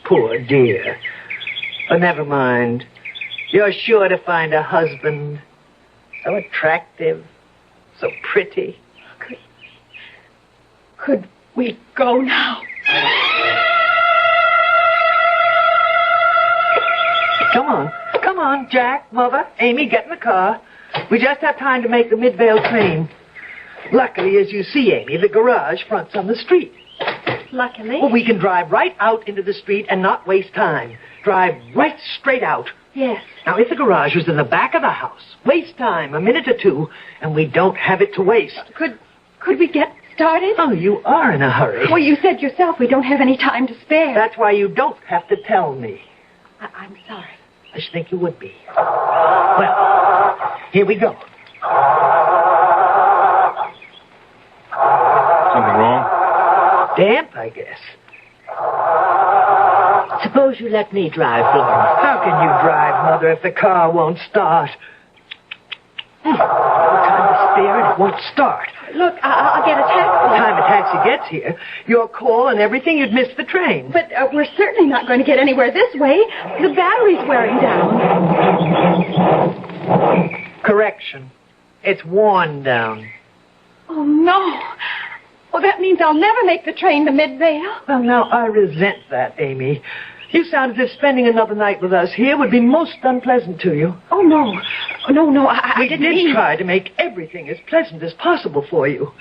V: Poor dear. But never mind. You're sure to find a husband so attractive, so pretty.
S: Could we go now?
V: Come on, Jack, Mother, Amy, get in the car. We just have time to make the Midvale train. Luckily, as you see, Amy, the garage fronts on the street.
X: luckily.
V: Well, we can drive right out into the street and not waste time. Drive right straight out.
X: Yes.
V: Now, if the garage was in the back of the house, waste time, a minute or two, and we don't have it to waste.
X: Could we get started?
V: Oh, you are in a hurry.
X: Well, you said yourself we don't have any time to spare.
V: That's why you don't have to tell me.
X: I'm sorry.
V: I should think you would be. Well, here we go.
U: Something wrong?
V: Damp, I guess.
A: Suppose you let me drive, Florence.
V: How can you drive, Mother, if the car won't start? What time to spare and it won't start.
X: Look, I'll get a taxi.
V: By the time a taxi gets here, your call and everything, you'd miss the train.
X: But we're certainly not going to get anywhere this way. The battery's wearing down.
V: Correction. It's worn down.
X: Oh, no. Well, that means I'll never make the train to Midvale.
V: Well, now, I resent that, Amy. You sound as if spending another night with us here would be most unpleasant to you.
X: Oh, no. No, I didn't mean...
V: We did try to make everything as pleasant as possible for you.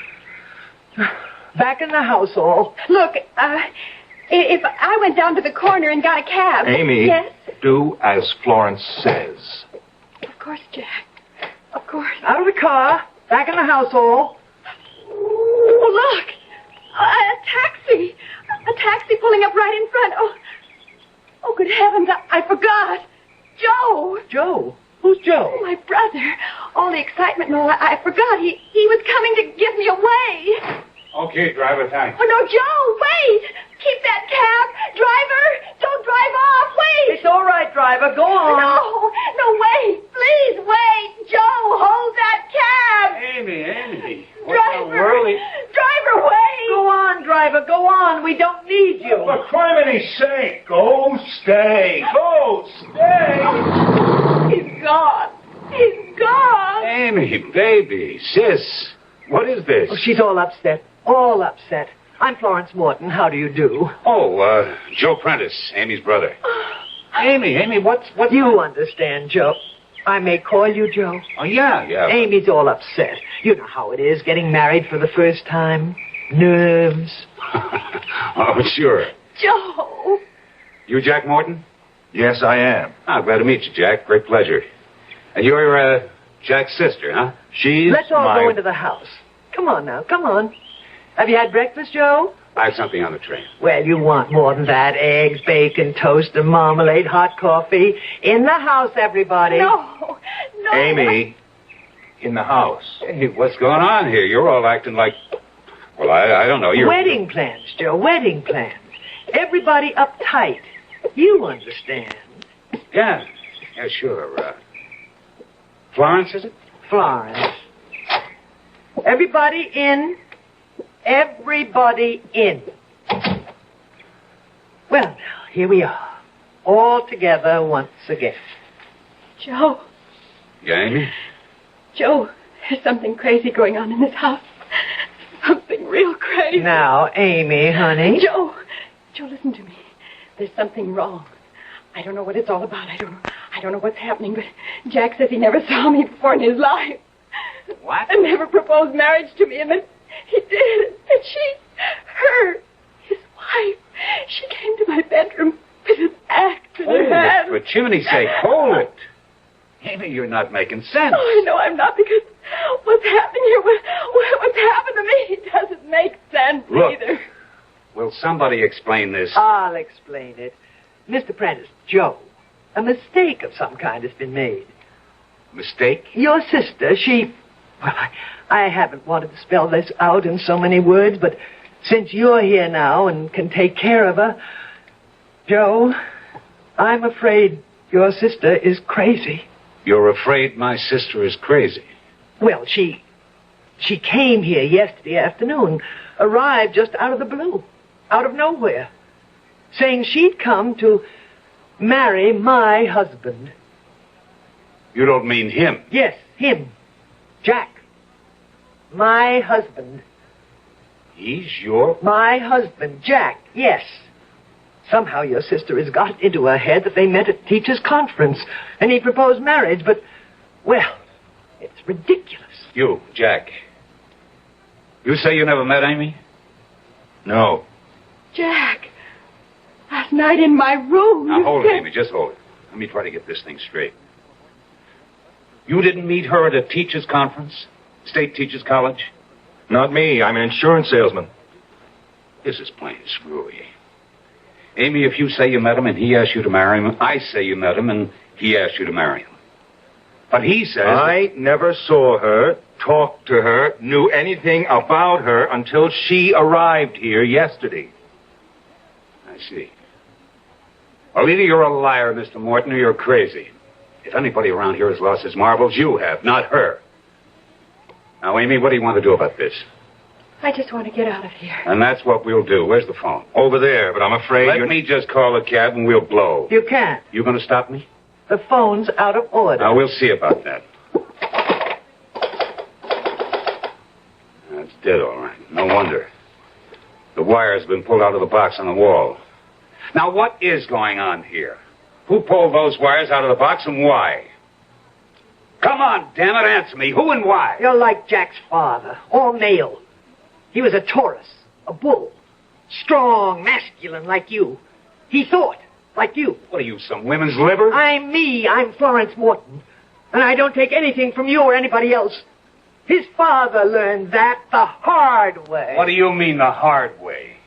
V: Back in the house, all.
X: Look, if I went down to the corner and got a cab...
U: Amy,
X: Yes?
U: do as Florence says.
X: Of course, Jack. Of course.
V: Out of the car. Back in the house, all.
X: Oh, look! A taxi! A taxi pulling up right in front. Oh, good heavens, I forgot. Joe!
V: Joe? Who's Joe?
X: Oh, my brother. All the excitement and all, I forgot. He was coming to give me away.
L: Okay, driver, thanks.
X: Oh, no, Joe, wait! Keep that cab! Driver, don't drive off! Wait!
V: It's all right, driver. Go on.
X: No, wait! Please, wait! Joe, hold that cab!
L: Amy.
X: Driver, wait!
V: Go on, driver. Go on. We don't need you.
L: For criminy's sake, go stay.
X: He's gone. He's gone.
L: Amy, baby, sis, what is this?
V: Oh, she's all upset. All upset. I'm Florence Morton. How do you do?
L: Oh, Joe Prentice, Amy's brother. Amy, what's...
V: You understand, Joe. I may call you Joe.
L: Oh, yeah.
V: Amy's all upset. You know how it is, getting married for the first time. Nerves.
L: Oh, sure.
X: Joe.
L: You Jack Morton?
U: Yes, I am.
L: Glad to meet you, Jack. Great pleasure. And you're, Jack's sister, huh?
V: Let's all go into the house. Come on now, come on. Have you had breakfast, Joe?
L: I have something on the train.
V: Well, you want more than that. Eggs, bacon, toast, and marmalade, hot coffee. In the house, everybody.
X: No.
U: Amy, in the house.
L: Hey, what's going on here? You're all acting like... Well, I don't know. You're...
V: Wedding plans, Joe, wedding plans. Everybody uptight. You understand.
L: Yeah, sure. Florence, is it?
V: Florence. Everybody in. Everybody in. Well, now, here we are. All together once again.
X: Joe.
L: Yeah, Amy?
X: Joe, there's something crazy going on in this house. Something real crazy.
V: Now, Amy, honey.
X: Joe, listen to me. There's something wrong. I don't know what it's all about. I don't know what's happening, but Jack says he never saw me before in his life.
L: What?
X: And never proposed marriage to me, and then he did. And his wife, she came to my bedroom with an axe in her hand.
L: For chimney's sake, hold it. Amy, you're not making sense.
X: Oh, I know I'm not, because what's happening here, what's happened to me, doesn't make sense either.
L: Will somebody explain this?
V: I'll explain it. Mr. Prentice, Joe, a mistake of some kind has been made.
L: Mistake?
V: Your sister, well, I haven't wanted to spell this out in so many words, but since you're here now and can take care of her, Joe, I'm afraid your sister is crazy.
L: You're afraid my sister is crazy?
V: Well, she came here yesterday afternoon, arrived just out of the blue, out of nowhere, saying she'd come to marry my husband.
L: You don't mean him?
V: Yes, him. Jack. My husband.
L: He's your...
V: My husband, Jack, yes. Somehow your sister has got into her head that they met at teachers' conference, and he proposed marriage, but, well, it's ridiculous.
L: You, Jack. You say you never met Amy?
U: No.
A: Jack, last night in my room.
L: Now, hold it, Amy. Just hold it. Let me try to get this thing straight. You didn't meet her at a teachers' conference? State Teachers College?
U: Not me. I'm an insurance salesman.
L: This is plain screwy. Amy, if you say you met him and he asked you to marry him, I say you met him and he asked you to marry him. But he says...
U: I never saw her, talked to her, knew anything about her until she arrived here yesterday.
L: I see. Well, either you're a liar, Mr. Morton, or you're crazy. If anybody around here has lost his marbles, you have, not her. Now, Amy, what do you want to do about this?
A: I just want to get out of here.
L: And that's what we'll do. Where's the phone?
U: Over there, but I'm afraid
L: Let me just call a cab and we'll blow.
V: You can't.
L: You going to stop me?
V: The phone's out of order.
L: Now, we'll see about that. That's dead, all right. No wonder. The wire's been pulled out of the box on the wall. Now, what is going on here? Who pulled those wires out of the box and why? Come on, damn it, answer me. Who and why?
V: You're like Jack's father, all male. He was a Taurus, a bull. Strong, masculine like you. He thought like you.
L: What are you, some women's liver?
V: I'm me. I'm Florence Morton. And I don't take anything from you or anybody else. His father learned that the hard way.
L: What do you mean, the hard way?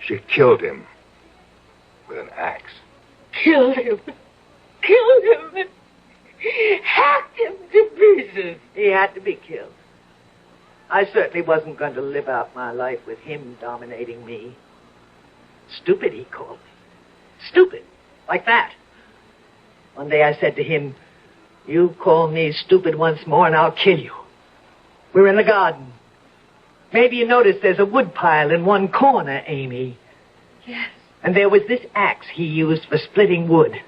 U: she killed him with an axe.
A: Killed him. Killed him. Hacked him to pieces.
V: He had to be killed. I certainly wasn't going to live out my life with him dominating me. Stupid, he called me. Stupid. Like that. One day I said to him, "You call me stupid once more and I'll kill you." We're in the garden. Maybe you noticed there's a wood pile in one corner, Amy.
A: Yes.
V: And there was this axe he used for splitting wood.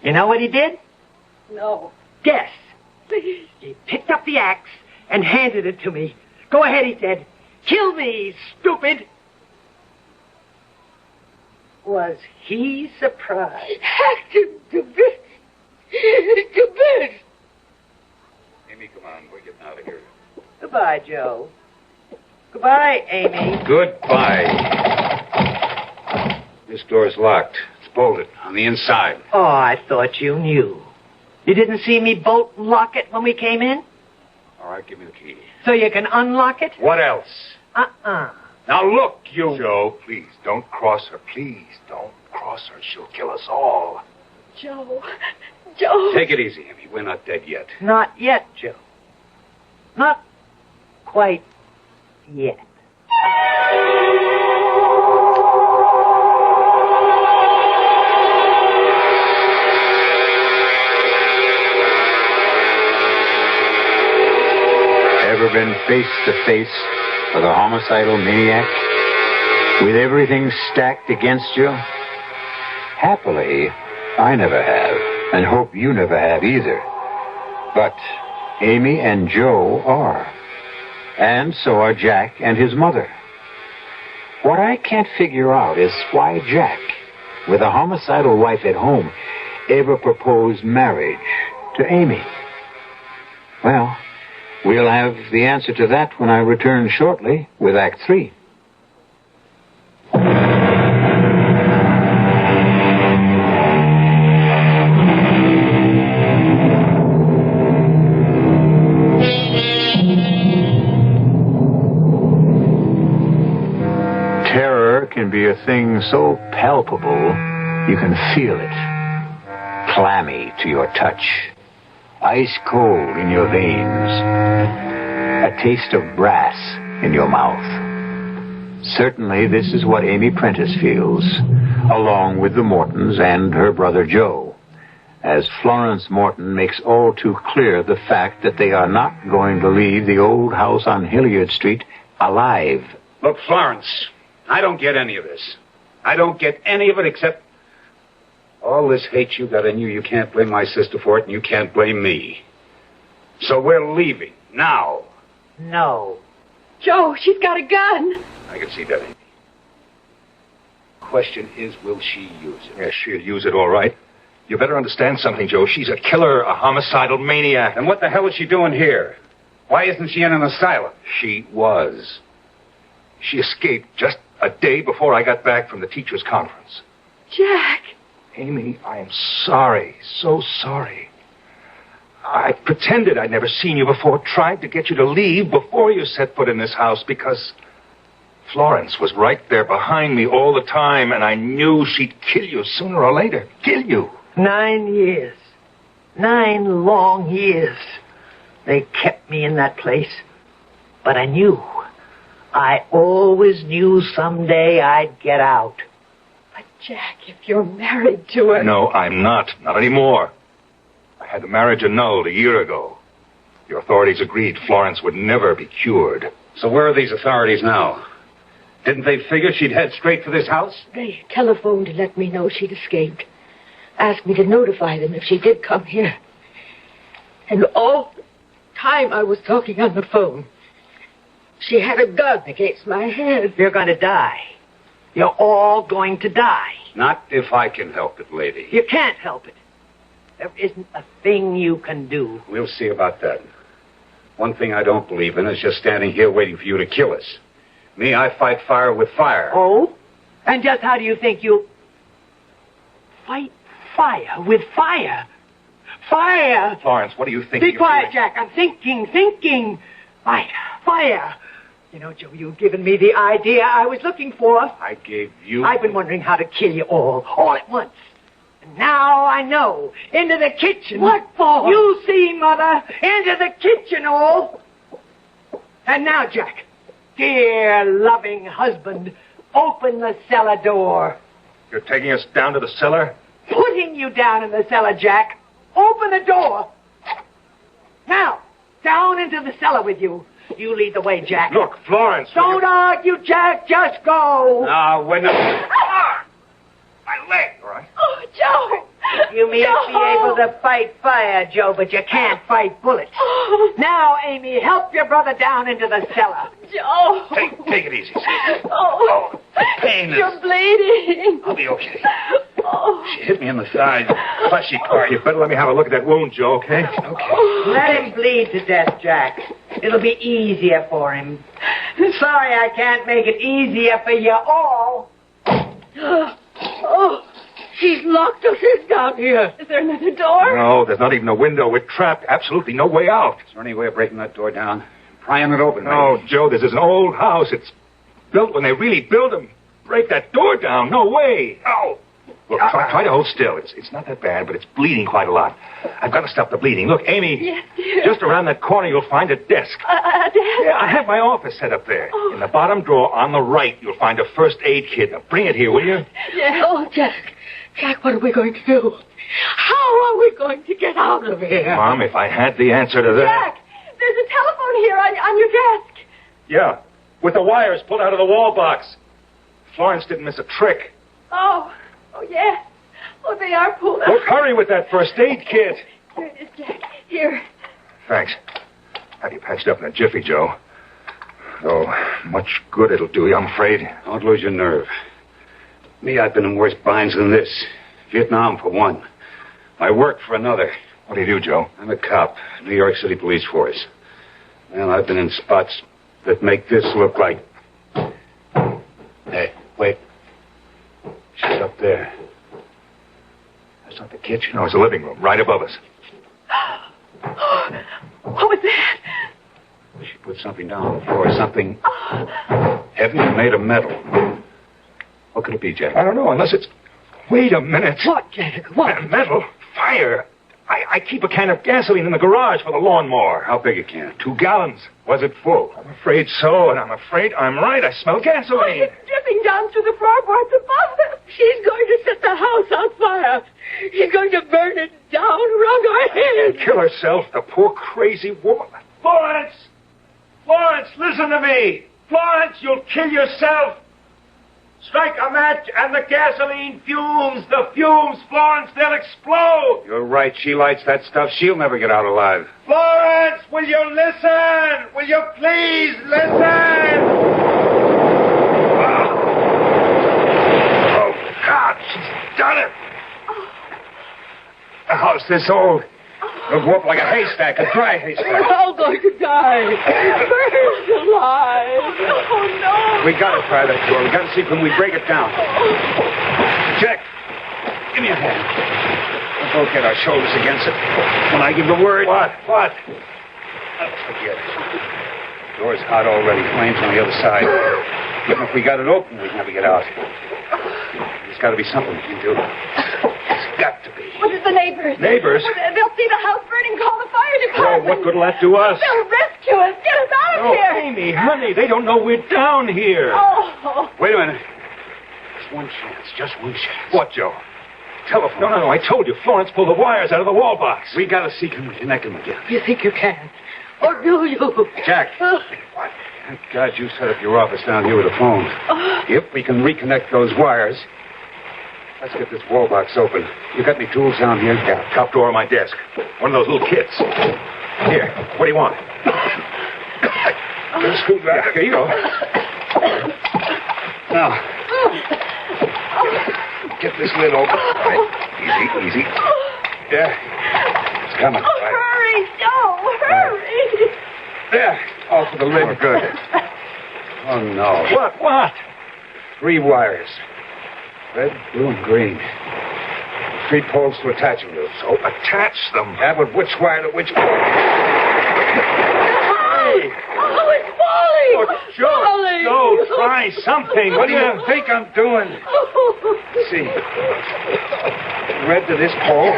V: You know what he did?
A: No.
V: Guess.
A: Please.
V: He picked up the axe and handed it to me. "Go ahead," he said. "Kill me, stupid." Was he surprised?
A: Hacked him to bits. To bits.
L: Amy, come on. We're getting out of here.
V: Goodbye, Joe. Goodbye, Amy.
L: Goodbye. This door's locked. It's bolted on the inside.
V: Oh, I thought you knew. You didn't see me bolt and lock it when we came in?
L: All right, give me the key.
V: So you can unlock it?
L: What else?
U: Now look, you... Joe, please, don't cross her. Please, don't cross her. She'll kill us all.
A: Joe. Joe.
L: Take it easy, Amy. We're not dead yet.
V: Not yet, Joe. Not quite yet.
P: Ever been face to face with a homicidal maniac? With everything stacked against you? Happily, I never have, and hope you never have either. But Amy and Joe are. And so are Jack and his mother. What I can't figure out is why Jack, with a homicidal wife at home, ever proposed marriage to Amy. Well, we'll have the answer to that when I return shortly with Act 3. Terror can be a thing so palpable you can feel it. Clammy to your touch. Ice cold in your veins. A taste of brass in your mouth. Certainly this is what Amy Prentice feels, along with the Mortons and her brother Joe, as Florence Morton makes all too clear the fact that they are not going to leave the old house on Hilliard Street alive.
L: Look, Florence, I don't get any of this. I don't get any of it except all this hate you got in you. You can't blame my sister for it, and you can't blame me. So we're leaving now.
V: No.
A: Joe, she's got a gun.
L: I can see that, Amy. Question is, will she use it?
U: Yes, she'll use it all right. You better understand something, Joe. She's a killer, a homicidal maniac.
L: And what the hell is she doing here? Why isn't she in an asylum?
U: She was. She escaped just a day before I got back from the teachers' conference.
X: Jack!
U: Amy, I am sorry, so sorry. I pretended I'd never seen you before, tried to get you to leave before you set foot in this house because Florence was right there behind me all the time, and I knew she'd kill you sooner or later. Kill you.
V: 9 years. 9 long years. They kept me in that place. But I knew. I always knew someday I'd get out.
X: But, Jack, if you're married to her...
U: No, I'm not. Not anymore. I had the marriage annulled a year ago. The authorities agreed Florence would never be cured.
C: So where are these authorities now? Didn't they figure she'd head straight for this house?
A: They telephoned to let me know she'd escaped. Asked me to notify them if she did come here. And all the time I was talking on the phone, she had a gun against my head.
V: You're going to die. You're all going to die.
C: Not if I can help it, lady.
V: You can't help it. There isn't a thing you can do.
C: We'll see about that. One thing I don't believe in is just standing here waiting for you to kill us. Me, I fight fire with fire.
V: Oh? And just how do you think you... fight fire with fire? Fire!
U: Florence, what do you think?
V: Be quiet, Jack. I'm thinking. Fire. You know, Joe, you've given me the idea I was looking for.
C: I gave you...
V: I've been wondering how to kill you all at once. And now I know. Into the kitchen.
A: What for?
V: You see, Mother. Into the kitchen, all. And now, Jack, dear, loving husband, open the cellar door.
U: You're taking us down to the cellar?
V: Putting you down in the cellar, Jack. Open the door. Now, down into the cellar with you. You lead the way, Jack.
U: Look, Florence.
V: Don't argue, Jack. Just go.
C: No, we're not...
U: My leg, all right?
X: Oh, Joe!
V: You may be able to fight fire, Joe, but you can't fight bullets.
X: Oh.
V: Now, Amy, help your brother down into the cellar.
X: Joe!
U: Take it easy, sis.
X: Oh,
U: pain is...
X: you're bleeding.
U: I'll be okay.
X: Oh.
U: She hit me in the side. Fleshy part. You better let me have a look at that wound, Joe, okay? Okay.
V: Let him bleed to death, Jack. It'll be easier for him. Sorry I can't make it easier for you all.
A: Oh, she's locked us in down here.
X: Is there another door?
U: No, there's not even a window. We're trapped. Absolutely no way out.
C: Is there any way of breaking that door down? Prying it open,
U: No,
C: maybe?
U: Joe, this is an old house. It's built when they really built them. Break that door down. No way. Oh. Look, try to hold still. It's not that bad, but it's bleeding quite a lot. I've got to stop the bleeding. Look, Amy.
X: Yes, dear.
U: Just around that corner, you'll find a desk.
X: A desk?
U: Yeah, I have my office set up there.
X: Oh.
U: In the bottom drawer on the right, you'll find a first aid kit. Now, bring it here, will you?
X: Yes.
A: Oh, Jack, what are we going to do? How are we going to get out of here?
U: Mom, if I had the answer to that...
X: Jack, there's a telephone here on your desk.
U: Yeah, with the wires pulled out of the wall box. Florence didn't miss a trick.
X: Oh, yes. Oh, they are pulled out.
U: Look, hurry with that first aid kit.
X: Here it is, Jack. Here.
U: Thanks. Have you patched up in a jiffy, Joe. Though much good it'll do you, I'm afraid.
C: Don't lose your nerve. Me, I've been in worse binds than this. Vietnam, for one. I work for another.
U: What do you do, Joe?
C: I'm a cop, New York City Police Force. Well, I've been in spots that make this look like... Hey, wait. She's up there.
U: That's not the kitchen. No, it's the living room, right above us.
X: What was that?
C: She put something down on the floor, something heavy and made of metal. What could it be, Jack?
U: I don't know, unless it's... Wait a minute.
A: What, Jack? What?
U: Metal? Fire? I keep a can of gasoline in the garage for the lawnmower.
C: How big a can?
U: 2 gallons.
C: Was it full?
U: I'm afraid so, and I'm afraid I'm right. I smell gasoline.
X: It's dripping down through the floorboards above us.
A: She's going to set the house on fire. She's going to burn it down around our heads.
U: Kill herself, the poor crazy woman. Florence! Florence, listen to me! Florence, you'll kill yourself! Strike a match and the gasoline fumes! The fumes, Florence, they'll explode!
C: You're right. She lights that stuff. She'll never get out alive.
U: Florence, will you listen? Will you please listen? Oh, God, she's done it! A house this old.
C: It'll go up like a haystack, a dry haystack.
A: We're all going to die. Burns alive. Oh, no.
C: We gotta try that door. We gotta see can we break it down. Jack, give me a hand. We'll both get our shoulders against it. When I give the word...
U: What?
C: Forget it. The door's hot already. Flames on the other side. Even if we got it open, we'd never get out. There's got to be something we can do. There's got to be.
S: What is the neighbors?
U: Neighbors?
S: They'll see the house burning. Call the fire
U: Oh,
S: department.
U: what good'll that do us?
S: They'll rescue us. Get us out of
U: Oh,
S: here.
U: Amy, honey, they don't know we're down here.
S: Oh.
C: Wait a minute. Just one chance. Just one chance.
U: What, Joe? Telephone. No, I told you. Florence pulled the wires out of the wall box.
C: We gotta see can we connect them again.
A: You think you can? Or do you?
C: Jack. Thank God you set up your office down here with a phone. If we can reconnect those wires, let's get this wall box open. You got any tools down here?
U: Yeah, top drawer of my desk. One of those little kits. Here, what do you want?
C: A screwdriver.
U: Here you go.
C: Now, get this lid open. All right. Easy. Yeah. It's coming.
S: Oh, hurry, Joe. Hurry.
C: There. All for the lid. Oh, good. Oh, no.
U: What?
C: 3 wires. Red, blue, and green. 3 poles to attach them to.
U: So attach them.
C: Yeah, but which wire to which pole?
U: Hey.
A: Oh, it's falling.
U: Oh, Joe, try something.
C: What do you think I'm doing? Let's see. Red to this pole.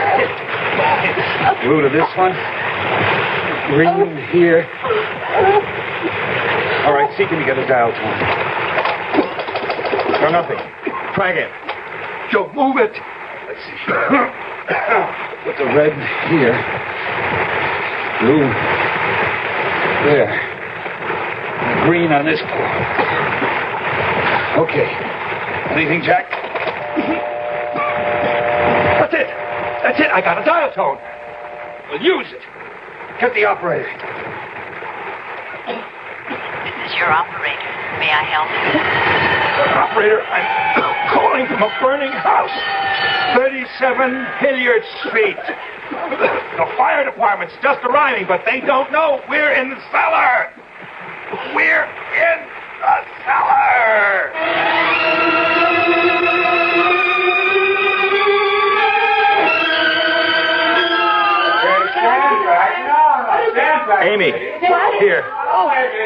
C: Blue to this one. Green here. All right, see, can you get a dial tone?
U: No, nothing. Try again. Joe, move it.
C: Let's see. Put the red here. Blue there. Green on this pole. Okay. Anything, Jack?
U: That's it. I got a dial tone.
C: Well, use it. Get the operator.
I: This is your operator. May I help you?
U: Operator, I'm calling from a burning house. 37 Hilliard Street. The fire department's just arriving, but they don't know we're in the cellar. We're in the cellar. Amy, here.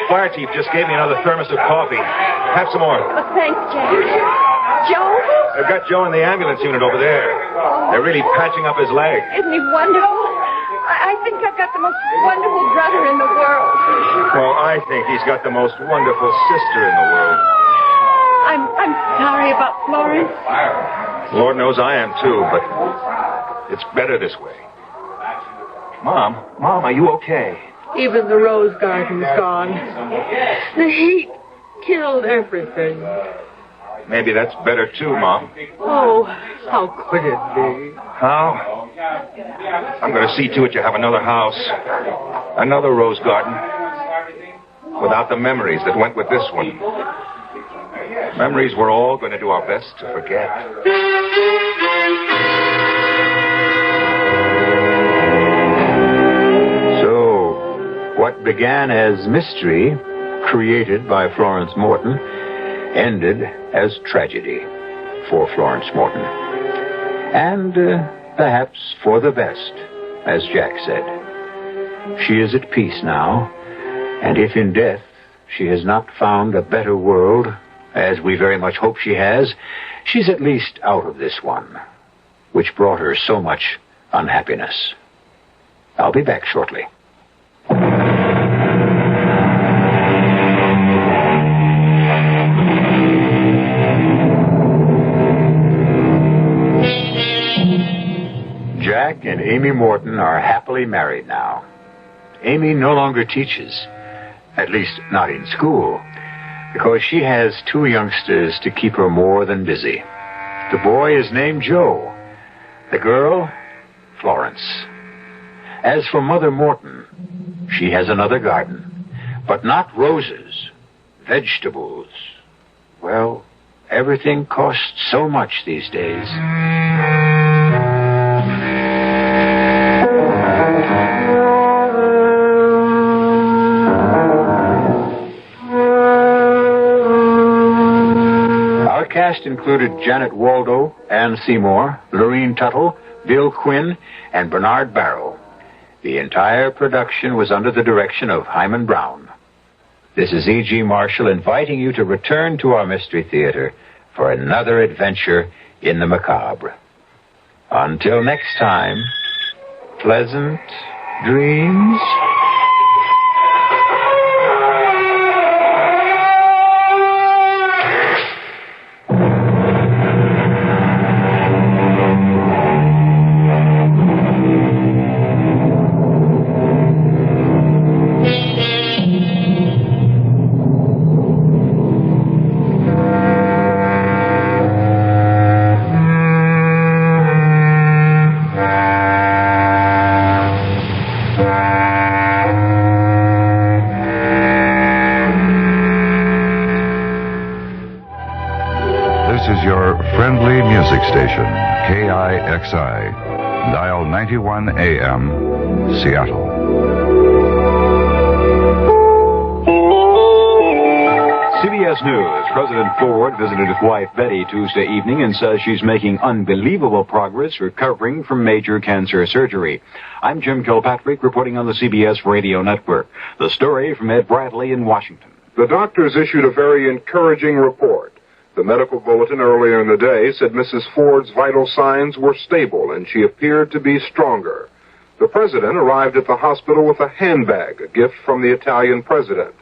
U: Fire chief just gave me another thermos of coffee. Have some more.
S: Oh, thanks, Jack. Joe?
U: I've got Joe in the ambulance unit over there. They're really patching up his leg.
S: Isn't he wonderful? I think I've got the most wonderful brother in the world.
U: Well, I think he's got the most wonderful sister in the world.
S: I'm sorry about Florence.
U: Lord knows I am too, but it's better this way. Mom, are you okay?
A: Even the rose garden's gone. The heat killed everything.
U: Maybe that's better too, Mom.
A: Oh, how could it be?
U: How? I'm going to see to it you have another house, another rose garden, without the memories that went with this one. Memories we're all going to do our best to forget.
P: What began as mystery, created by Florence Morton, ended as tragedy for Florence Morton. And perhaps for the best, as Jack said. She is at peace now, and if in death she has not found a better world, as we very much hope she has, she's at least out of this one, which brought her so much unhappiness. I'll be back shortly. Jack and Amy Morton are happily married now. Amy no longer teaches, at least not in school, because she has 2 youngsters to keep her more than busy. The boy is named Joe, the girl, Florence. As for Mother Morton, she has another garden, but not roses, vegetables. Well, everything costs so much these days. cast included Janet Waldo, Ann Seymour, Lorene Tuttle, Bill Quinn, and Bernard Barrow. The entire production was under the direction of Hyman Brown. This is E.G. Marshall inviting you to return to our Mystery Theater for another adventure in the macabre. Until next time, pleasant dreams.
J: Friendly music station, KIXI, dial 91 AM, Seattle.
K: CBS News. President Ford visited his wife Betty Tuesday evening and says she's making unbelievable progress recovering from major cancer surgery. I'm Jim Kilpatrick reporting on the CBS Radio Network. The story from Ed Bradley in Washington.
O: The doctors issued a very encouraging report. The medical bulletin earlier in the day said Mrs. Ford's vital signs were stable and she appeared to be stronger. The president arrived at the hospital with a handbag, a gift from the Italian president.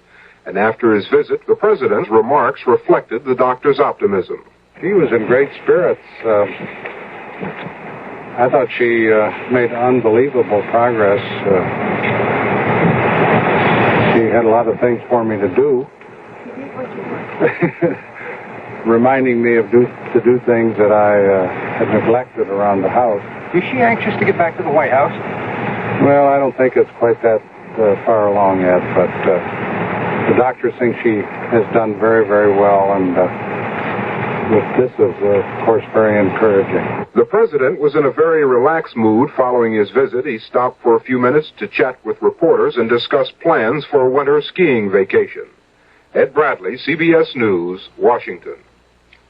O: And after his visit, the president's remarks reflected the doctor's optimism.
C: She was in great spirits. I thought she made unbelievable progress. She had a lot of things for me to do. Reminding me to do things that I had neglected around the house.
K: Is she anxious to get back to the White House?
C: Well, I don't think it's quite that far along yet, but the doctors think she has done very, very well, and this is, of course, very encouraging.
O: The president was in a very relaxed mood following his visit. He stopped for a few minutes to chat with reporters and discuss plans for a winter skiing vacation. Ed Bradley, CBS News, Washington.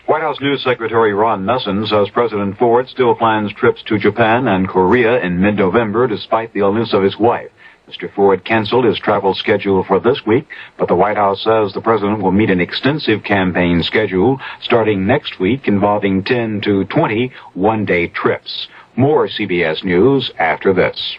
K: White House News Secretary Ron Nussin says President Ford still plans trips to Japan and Korea in mid-November despite the illness of his wife. Mr. Ford canceled his travel schedule for this week, but the White House says the president will meet an extensive campaign schedule starting next week involving 10 to 20 one-day trips. More CBS News after this.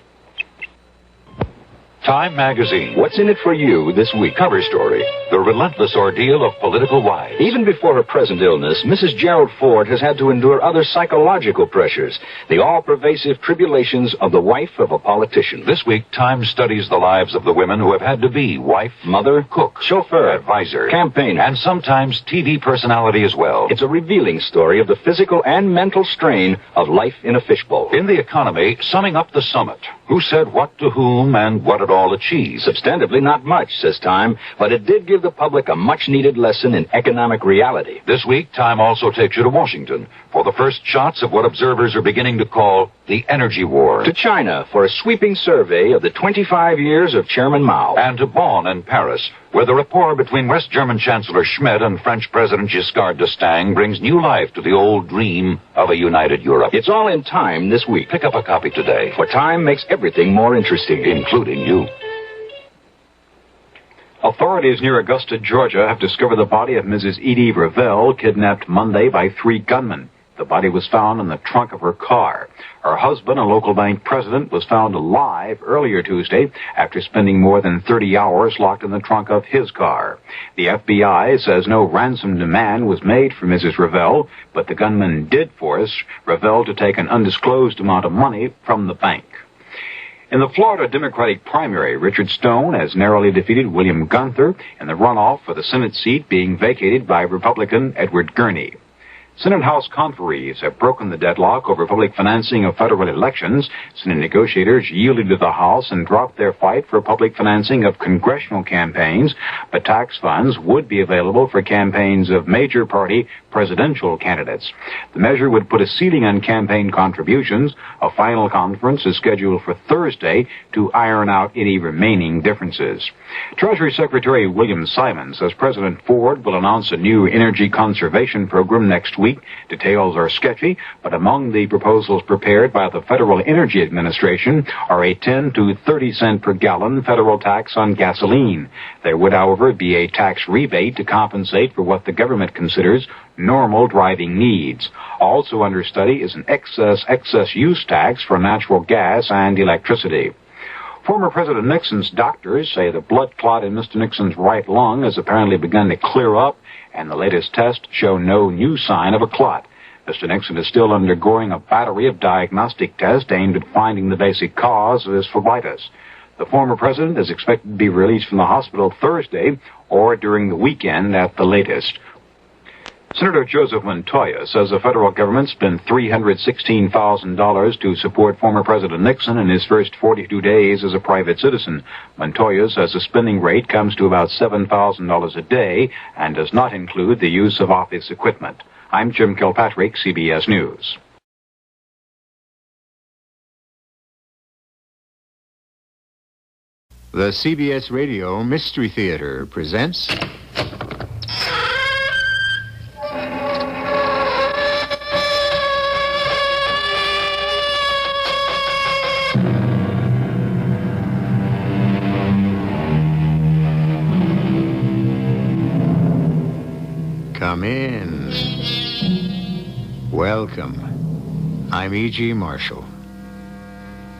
W: Time magazine. What's in it for you this week? Cover story. The relentless ordeal of political wives. Even before her present illness, Mrs. Gerald Ford has had to endure other psychological pressures. The all-pervasive tribulations of the wife of a politician. This week, Time studies the lives of the women who have had to be wife, mother, cook, chauffeur, advisor, campaigner, and sometimes TV personality as well. It's a revealing story of the physical and mental strain of life in a fishbowl. In the economy, summing up the summit. Who said what to whom and what it all achieved? Substantively, not much, says Time, but it did give the public a much-needed lesson in economic reality. This week, Time also takes you to Washington for the first shots of what observers are beginning to call the energy war. To China for a sweeping survey of the 25 years of Chairman Mao. And to Bonn in Paris, where the rapport between West German Chancellor Schmidt and French President Giscard d'Estaing brings new life to the old dream of a united Europe. It's all in Time this week. Pick up a copy today, for Time makes everything more interesting, including you.
K: Authorities near Augusta, Georgia, have discovered the body of Mrs. Edie Ravel, kidnapped Monday by 3 gunmen. The body was found in the trunk of her car. Her husband, a local bank president, was found alive earlier Tuesday after spending more than 30 hours locked in the trunk of his car. The FBI says no ransom demand was made for Mrs. Ravel, but the gunman did force Ravel to take an undisclosed amount of money from the bank. In the Florida Democratic primary, Richard Stone has narrowly defeated William Gunther in the runoff for the Senate seat being vacated by Republican Edward Gurney. Senate House conferees have broken the deadlock over public financing of federal elections. Senate negotiators yielded to the House and dropped their fight for public financing of congressional campaigns, but tax funds would be available for campaigns of major party presidential candidates. The measure would put a ceiling on campaign contributions. A final conference is scheduled for Thursday to iron out any remaining differences. Treasury Secretary William Simon says President Ford will announce a new energy conservation program next week. Details are sketchy, but among the proposals prepared by the Federal Energy Administration are a 10 to 30 cent per gallon federal tax on gasoline. There would, however, be a tax rebate to compensate for what the government considers normal driving needs. Also under study is an excess use tax for natural gas and electricity. Former President Nixon's doctors say the blood clot in Mr. Nixon's right lung has apparently begun to clear up, and the latest tests show no new sign of a clot. Mr. Nixon is still undergoing a battery of diagnostic tests aimed at finding the basic cause of his phlebitis. The former president is expected to be released from the hospital Thursday or during the weekend at the latest. Senator Joseph Montoya says the federal government spent $316,000 to support former President Nixon in his first 42 days as a private citizen. Montoya says the spending rate comes to about $7,000 a day and does not include the use of office equipment. I'm Jim Kilpatrick, CBS News.
E: The CBS Radio Mystery Theater presents... Come in. Welcome. I'm E.G. Marshall.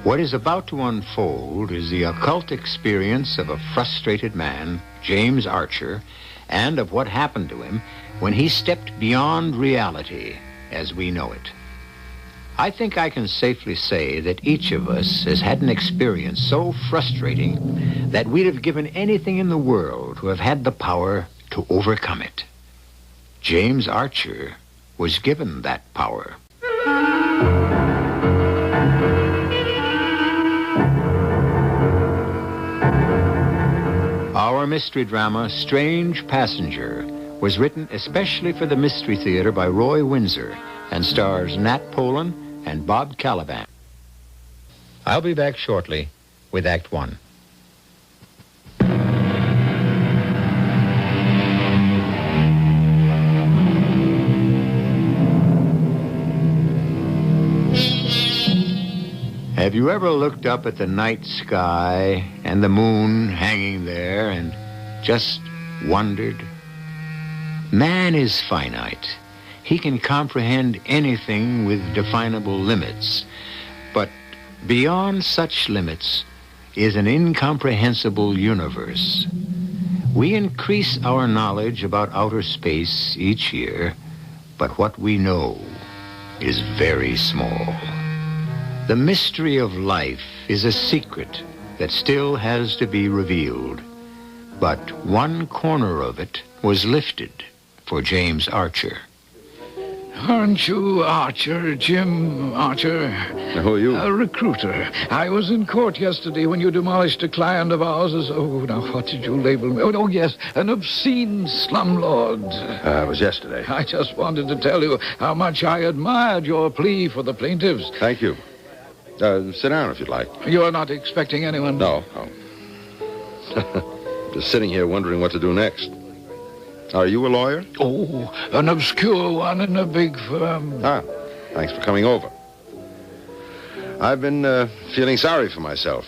E: What is about to unfold is the occult experience of a frustrated man, James Archer, and of what happened to him when he stepped beyond reality as we know it. I think I can safely say that each of us has had an experience so frustrating that we'd have given anything in the world to have had the power to overcome it. James Archer was given that power. Our mystery drama, Strange Passenger, was written especially for the Mystery Theater by Roy Windsor and stars Nat Polen and Bob Caliban. I'll be back shortly with Act One. Have you ever looked up at the night sky and the moon hanging there and just wondered? Man is finite. He can comprehend anything with definable limits. But beyond such limits is an incomprehensible universe. We increase our knowledge about outer space each year, but what we know is very small. The mystery of life is a secret that still has to be revealed. But one corner of it was lifted for James Archer.
D: Aren't you Archer, Jim Archer?
H: Who are you?
D: A recruiter. I was in court yesterday when you demolished a client of ours as, now what did you label me? Oh, yes, an obscene slumlord.
H: It was yesterday.
D: I just wanted to tell you how much I admired your plea for the plaintiffs.
H: Thank you. Sit down if you'd like.
D: You're not expecting anyone?
H: No. Just sitting here wondering what to do next. Are you a lawyer?
D: Oh, an obscure one in a big firm.
H: Thanks for coming over. I've been feeling sorry for myself.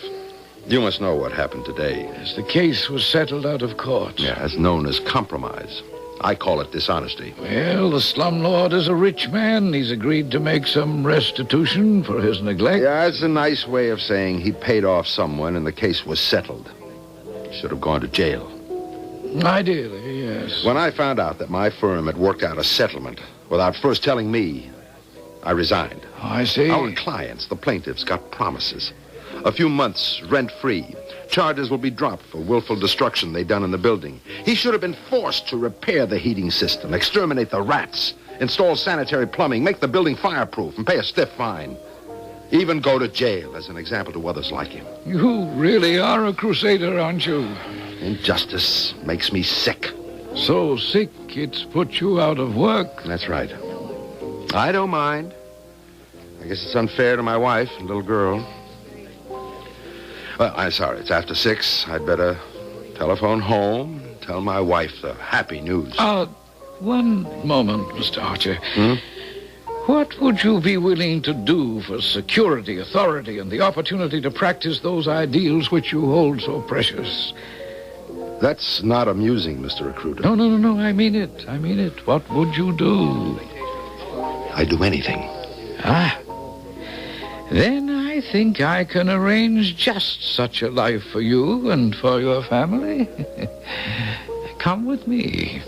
H: You must know what happened today.
D: Yes, the case was settled out of court.
H: Yeah, it's known as compromise. I call it dishonesty.
D: Well, the slumlord is a rich man. He's agreed to make some restitution for his neglect.
H: Yeah, it's a nice way of saying he paid off someone and the case was settled. He should have gone to jail.
D: Ideally, yes.
H: When I found out that my firm had worked out a settlement without first telling me, I resigned.
D: Oh, I see.
H: Our clients, the plaintiffs, got promises. A few months rent-free. Charges will be dropped for willful destruction they done in the building. He should have been forced to repair the heating system, exterminate the rats, install sanitary plumbing, make the building fireproof, and pay a stiff fine. Even go to jail as an example to others like him.
D: You really are a crusader, aren't you?
H: Injustice makes me sick.
D: So sick it's put you out of work.
H: That's right. I don't mind. I guess it's unfair to my wife and little girl. Well, I'm sorry. It's after 6. I'd better telephone home and tell my wife the happy news.
D: One moment, Mr. Archer.
H: Hmm?
D: What would you be willing to do for security, authority, and the opportunity to practice those ideals which you hold so precious?
H: That's not amusing, Mr. Recruiter.
D: No. I mean it. What would you do?
H: I'd do anything.
D: Then I think I can arrange just such a life for you and for your family. Come with me.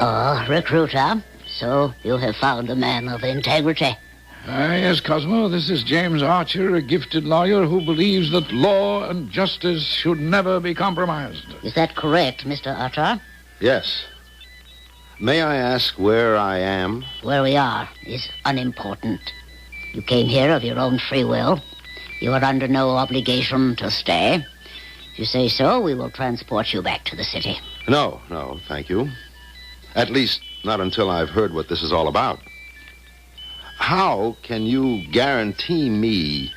G: Oh, Recruiter, so you have found a man of integrity.
D: Yes, Cosmo, this is James Archer, a gifted lawyer who believes that law and justice should never be compromised.
G: Is that correct, Mr. Archer?
H: Yes. May I ask where I am?
G: Where we are is unimportant. You came here of your own free will. You are under no obligation to stay. If you say so, we will transport you back to the city.
H: No, thank you. At least, not until I've heard what this is all about. How can you guarantee me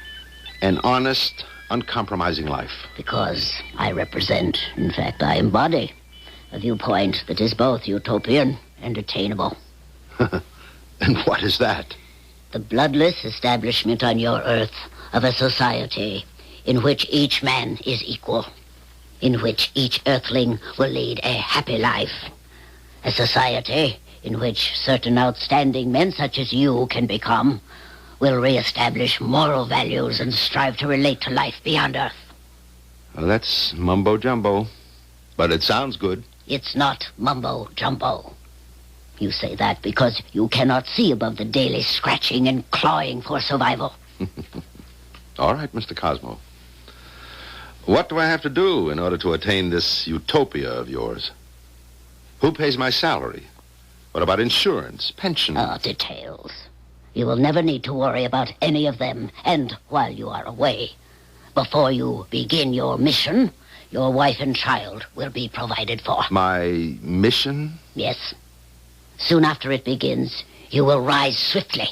H: an honest, uncompromising life?
G: Because I represent, in fact, I embody a viewpoint that is both utopian and attainable.
H: And what is that?
G: The bloodless establishment on your earth of a society in which each man is equal, in which each earthling will lead a happy life. A society in which certain outstanding men such as you can become will reestablish moral values and strive to relate to life beyond Earth.
H: Well, that's mumbo-jumbo, but it sounds good.
G: It's not mumbo-jumbo. You say that because you cannot see above the daily scratching and clawing for survival.
H: All right, Mr. Cosmo. What do I have to do in order to attain this utopia of yours? Who pays my salary? What about insurance, pension?
G: Details. You will never need to worry about any of them. And while you are away, before you begin your mission, your wife and child will be provided for.
H: My mission?
G: Yes. Soon after it begins, you will rise swiftly.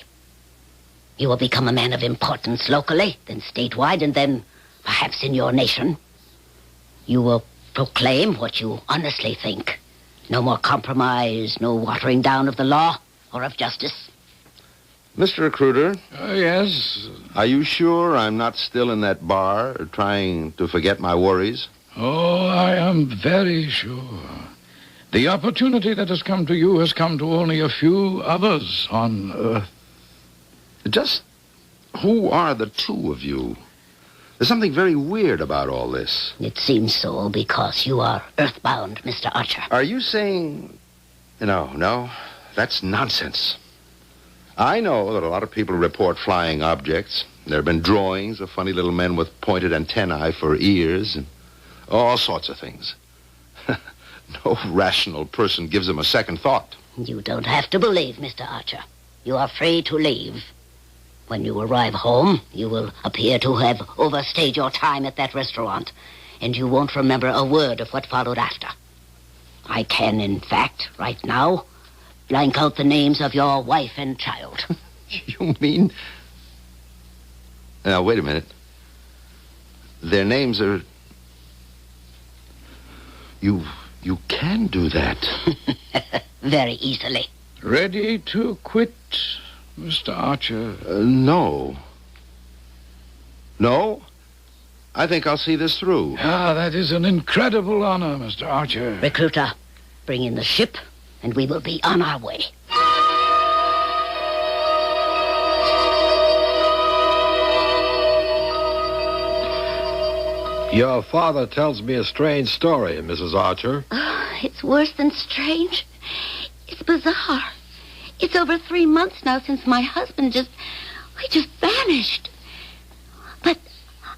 G: You will become a man of importance locally, then statewide, and then perhaps in your nation. You will proclaim what you honestly think. No more compromise, no watering down of the law or of justice.
H: Mr. Recruiter?
D: Yes?
H: Are you sure I'm not still in that bar trying to forget my worries?
D: Oh, I am very sure. The opportunity that has come to you has come to only a few others on Earth.
H: Just who are the two of you? There's something very weird about all this.
G: It seems so because you are earthbound, Mr. Archer.
H: Are you saying... No, that's nonsense. I know that a lot of people report flying objects. There have been drawings of funny little men with pointed antennae for ears and all sorts of things. No rational person gives them a second thought.
G: You don't have to believe, Mr. Archer. You are free to leave. When you arrive home, you will appear to have overstayed your time at that restaurant, and you won't remember a word of what followed after. I can, in fact, right now, blank out the names of your wife and child.
H: You mean... Now, wait a minute. Their names are... You can do that.
G: Very easily.
D: Ready to quit, Mr. Archer?
H: No. No? I think I'll see this through.
D: That is an incredible honor, Mr. Archer.
G: Recruiter, bring in the ship, and we will be on our way.
M: Your father tells me a strange story, Mrs. Archer.
S: Oh, it's worse than strange. It's bizarre. It's over 3 months now since my husband just vanished. But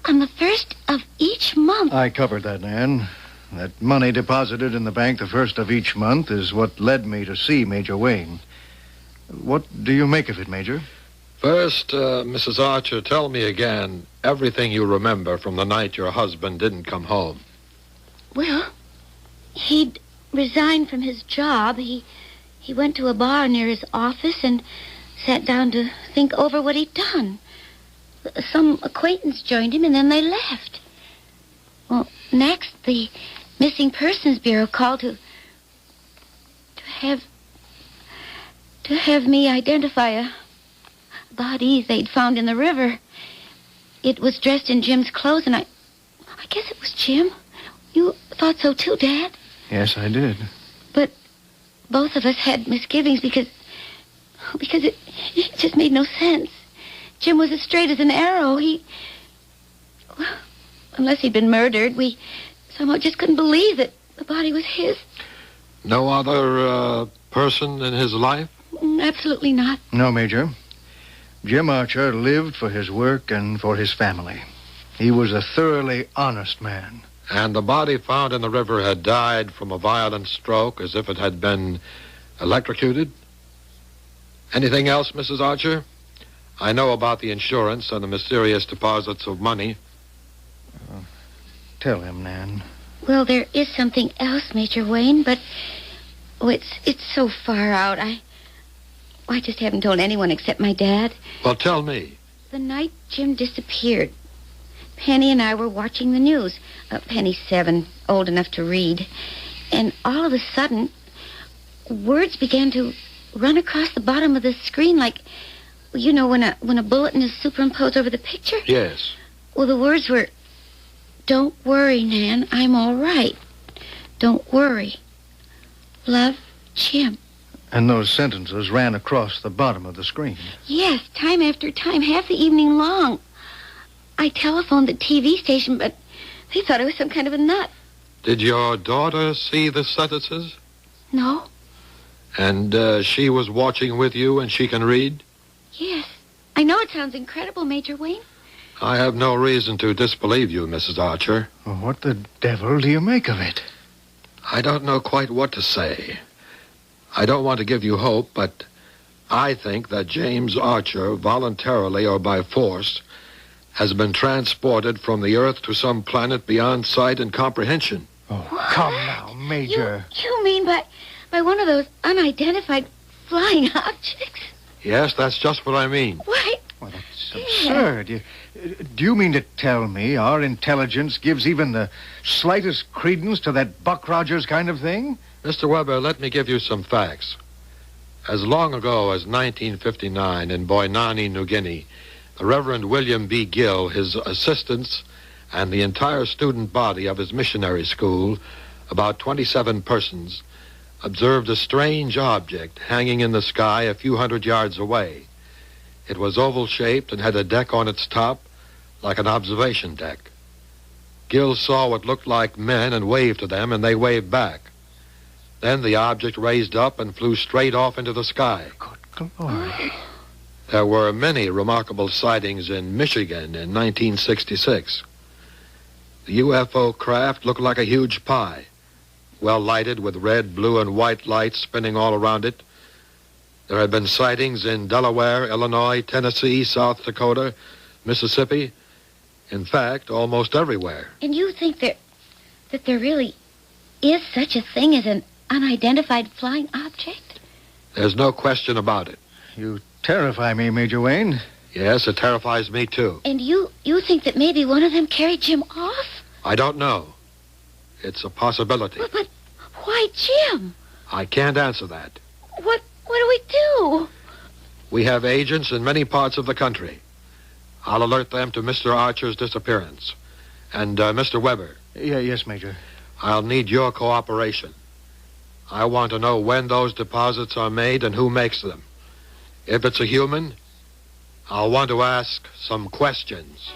X: on the 1st of each month.
N: I covered that, Nan. That money deposited in the bank the 1st of each month is what led me to see Major Wayne. What do you make of it, Major?
M: First, Mrs. Archer, tell me again everything you remember from the night your husband didn't come home.
X: Well, he'd resigned from his job. He went to a bar near his office and sat down to think over what he'd done. Some acquaintance joined him, and then they left. Well, next, the Missing Persons Bureau called to have me identify a body they'd found in the river. It was dressed in Jim's clothes, and I guess it was Jim. You thought so too, Dad?
N: Yes, I did.
X: But both of us had misgivings because it just made no sense. Jim was as straight as an arrow. Well, unless he'd been murdered, we somehow just couldn't believe that the body was his.
M: No other person in his life?
X: Absolutely not.
N: No, Major. Jim Archer lived for his work and for his family. He was a thoroughly honest man.
M: And the body found in the river had died from a violent stroke, as if it had been electrocuted? Anything else, Mrs. Archer? I know about the insurance and the mysterious deposits of money.
N: Tell him, Nan.
X: Well, there is something else, Major Wayne, but it's so far out. I just haven't told anyone except my dad.
M: Well, tell me.
X: The night Jim disappeared, Penny and I were watching the news. Penny's 7, old enough to read. And all of a sudden, words began to run across the bottom of the screen like, you know, when a bulletin is superimposed over the picture?
M: Yes.
X: Well, the words were, "Don't worry, Nan, I'm all right. Don't worry. Love, Jim."
N: And those sentences ran across the bottom of the screen.
X: Yes, time after time, half the evening long. I telephoned the TV station, but they thought I was some kind of a nut.
M: Did your daughter see the sentences?
X: No?
M: And she was watching with you and she can read?
X: Yes. I know it sounds incredible, Major Wayne.
M: I have no reason to disbelieve you, Mrs. Archer.
N: Well, what the devil do you make of it?
M: I don't know quite what to say. I don't want to give you hope, but I think that James Archer, voluntarily or by force, has been transported from the Earth to some planet beyond sight and comprehension.
N: Oh, come now, Major.
X: You mean by one of those unidentified flying objects?
M: Yes, that's just what I mean.
X: What?
N: Well, that's absurd. Do you mean to tell me our intelligence gives even the slightest credence to that Buck Rogers kind of thing?
M: Mr. Weber, let me give you some facts. As long ago as 1959 in Boinani, New Guinea, the Reverend William B. Gill, his assistants, and the entire student body of his missionary school, about 27 persons, observed a strange object hanging in the sky a few hundred yards away. It was oval-shaped and had a deck on its top, like an observation deck. Gill saw what looked like men and waved to them, and they waved back. Then the object raised up and flew straight off into the sky.
N: Good glory.
M: There were many remarkable sightings in Michigan in 1966. The UFO craft looked like a huge pie, well lighted with red, blue, and white lights spinning all around it. There had been sightings in Delaware, Illinois, Tennessee, South Dakota, Mississippi. In fact, almost everywhere.
X: And you think that there really is such a thing as an unidentified flying object?
M: There's no question about it.
N: You terrify me, Major Wayne.
M: Yes, it terrifies me, too.
X: And you think that maybe one of them carried Jim off?
M: I don't know. It's a possibility.
X: But why Jim?
M: I can't answer that.
X: What do we do?
M: We have agents in many parts of the country. I'll alert them to Mr. Archer's disappearance. And, Mr. Weber.
N: Yes, Major.
M: I'll need your cooperation. I want to know when those deposits are made and who makes them. If it's a human, I'll want to ask some questions.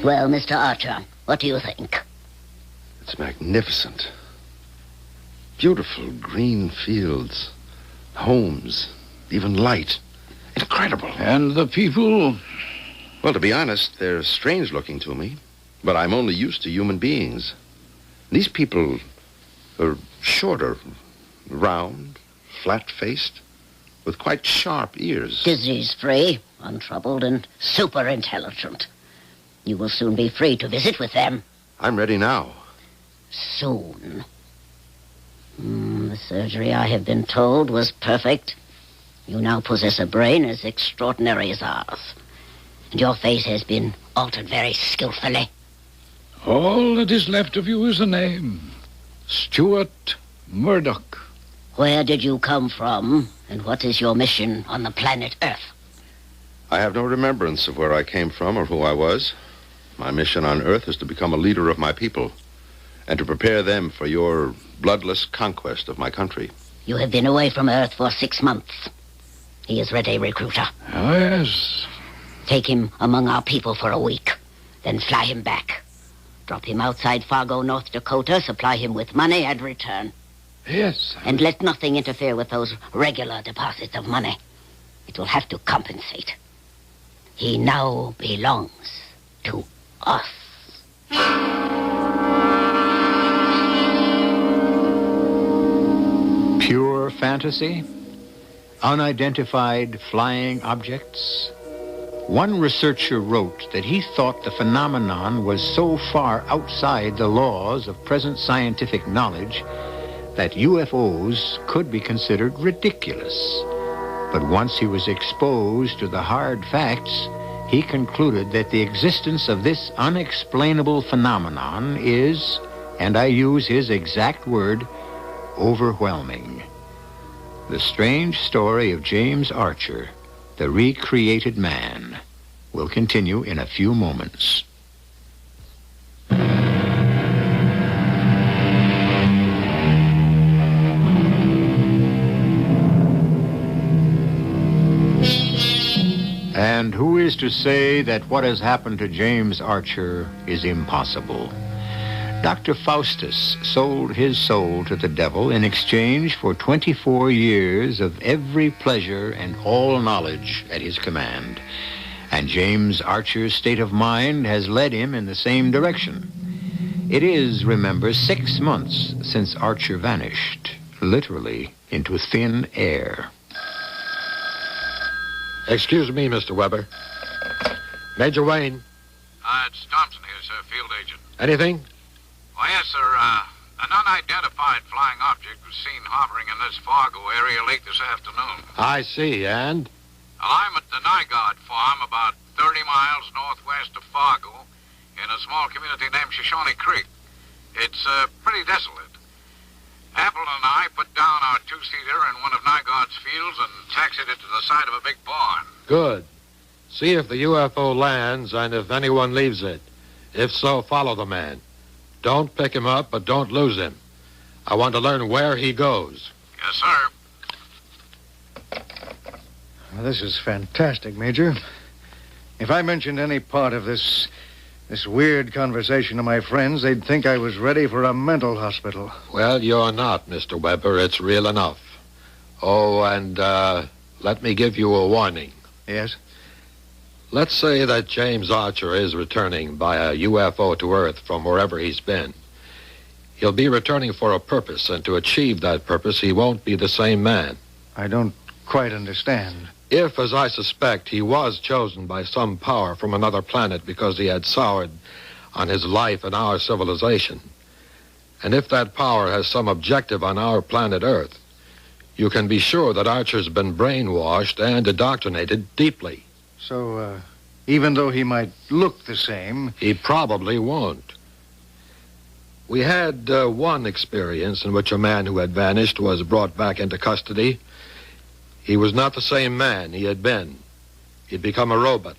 G: Well, Mr. Archer, what do you think?
H: It's magnificent. Beautiful green fields, homes, even light. Incredible.
D: And the people?
H: Well, to be honest, they're strange looking to me. But I'm only used to human beings. These people are shorter, round, flat-faced, with quite sharp ears.
G: Disease-free, untroubled, and super-intelligent. You will soon be free to visit with them.
H: I'm ready now.
G: Soon. The surgery, I have been told, was perfect. You now possess a brain as extraordinary as ours. And your face has been altered very skillfully.
D: All that is left of you is a name. Stuart Murdoch.
G: Where did you come from, and what is your mission on the planet Earth?
H: I have no remembrance of where I came from or who I was. My mission on Earth is to become a leader of my people and to prepare them for your bloodless conquest of my country.
G: You have been away from Earth for 6 months. He is ready, recruiter.
D: Oh, yes.
G: Take him among our people for a week, then fly him back. Drop him outside Fargo, North Dakota, supply him with money, and return.
D: Yes.
G: And let nothing interfere with those regular deposits of money. It will have to compensate. He now belongs to us.
P: Pure fantasy? Unidentified flying objects? One researcher wrote that he thought the phenomenon was so far outside the laws of present scientific knowledge that UFOs could be considered ridiculous. But once he was exposed to the hard facts, he concluded that the existence of this unexplainable phenomenon is, and I use his exact word, overwhelming. The strange story of James Archer, the recreated man, will continue in a few moments. And who is to say that what has happened to James Archer is impossible? Dr. Faustus sold his soul to the devil in exchange for 24 years of every pleasure and all knowledge at his command. And James Archer's state of mind has led him in the same direction. It is, remember, 6 months since Archer vanished, literally into thin air.
M: Excuse me, Mr. Weber. Major Wayne.
L: It's Thompson here, sir, field agent.
M: Anything?
L: Well, yes, sir. An unidentified flying object was seen hovering in this Fargo area late this afternoon.
M: I see, and?
L: Well, I'm at the Nygaard farm about 30 miles northwest of Fargo in a small community named Shoshone Creek. It's pretty desolate. Apple and I put down our two-seater in one of Nygaard's fields and taxied it to the side of a big barn.
M: Good. See if the UFO lands and if anyone leaves it. If so, follow the man. Don't pick him up, but don't lose him. I want to learn where he goes.
L: Yes, sir.
N: Well, this is fantastic, Major. If I mentioned any part of this weird conversation to my friends, they'd think I was ready for a mental hospital.
M: Well, you're not, Mr. Weber. It's real enough. Oh, and let me give you a warning.
N: Yes?
M: Let's say that James Archer is returning by a UFO to Earth from wherever he's been. He'll be returning for a purpose, and to achieve that purpose, he won't be the same man.
N: I don't quite understand.
M: If, as I suspect, he was chosen by some power from another planet because he had soured on his life and our civilization, and if that power has some objective on our planet Earth, you can be sure that Archer's been brainwashed and indoctrinated deeply.
N: So, even though he might look the same...
M: He probably won't. We had one experience in which a man who had vanished was brought back into custody. He was not the same man he had been. He'd become a robot.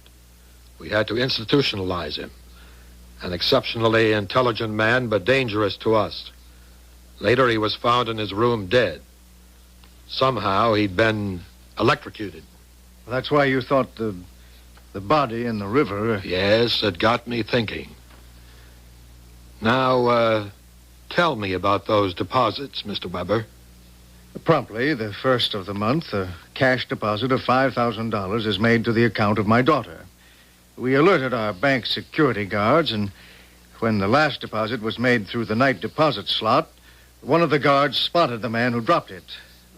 M: We had to institutionalize him. An exceptionally intelligent man, but dangerous to us. Later, he was found in his room dead. Somehow, he'd been electrocuted.
N: That's why you thought the body in the river...
M: Yes, it got me thinking. Now, tell me about those deposits, Mr. Weber.
N: Promptly, the first of the month, a cash deposit of $5,000 is made to the account of my daughter. We alerted our bank security guards, and when the last deposit was made through the night deposit slot, one of the guards spotted the man who dropped it.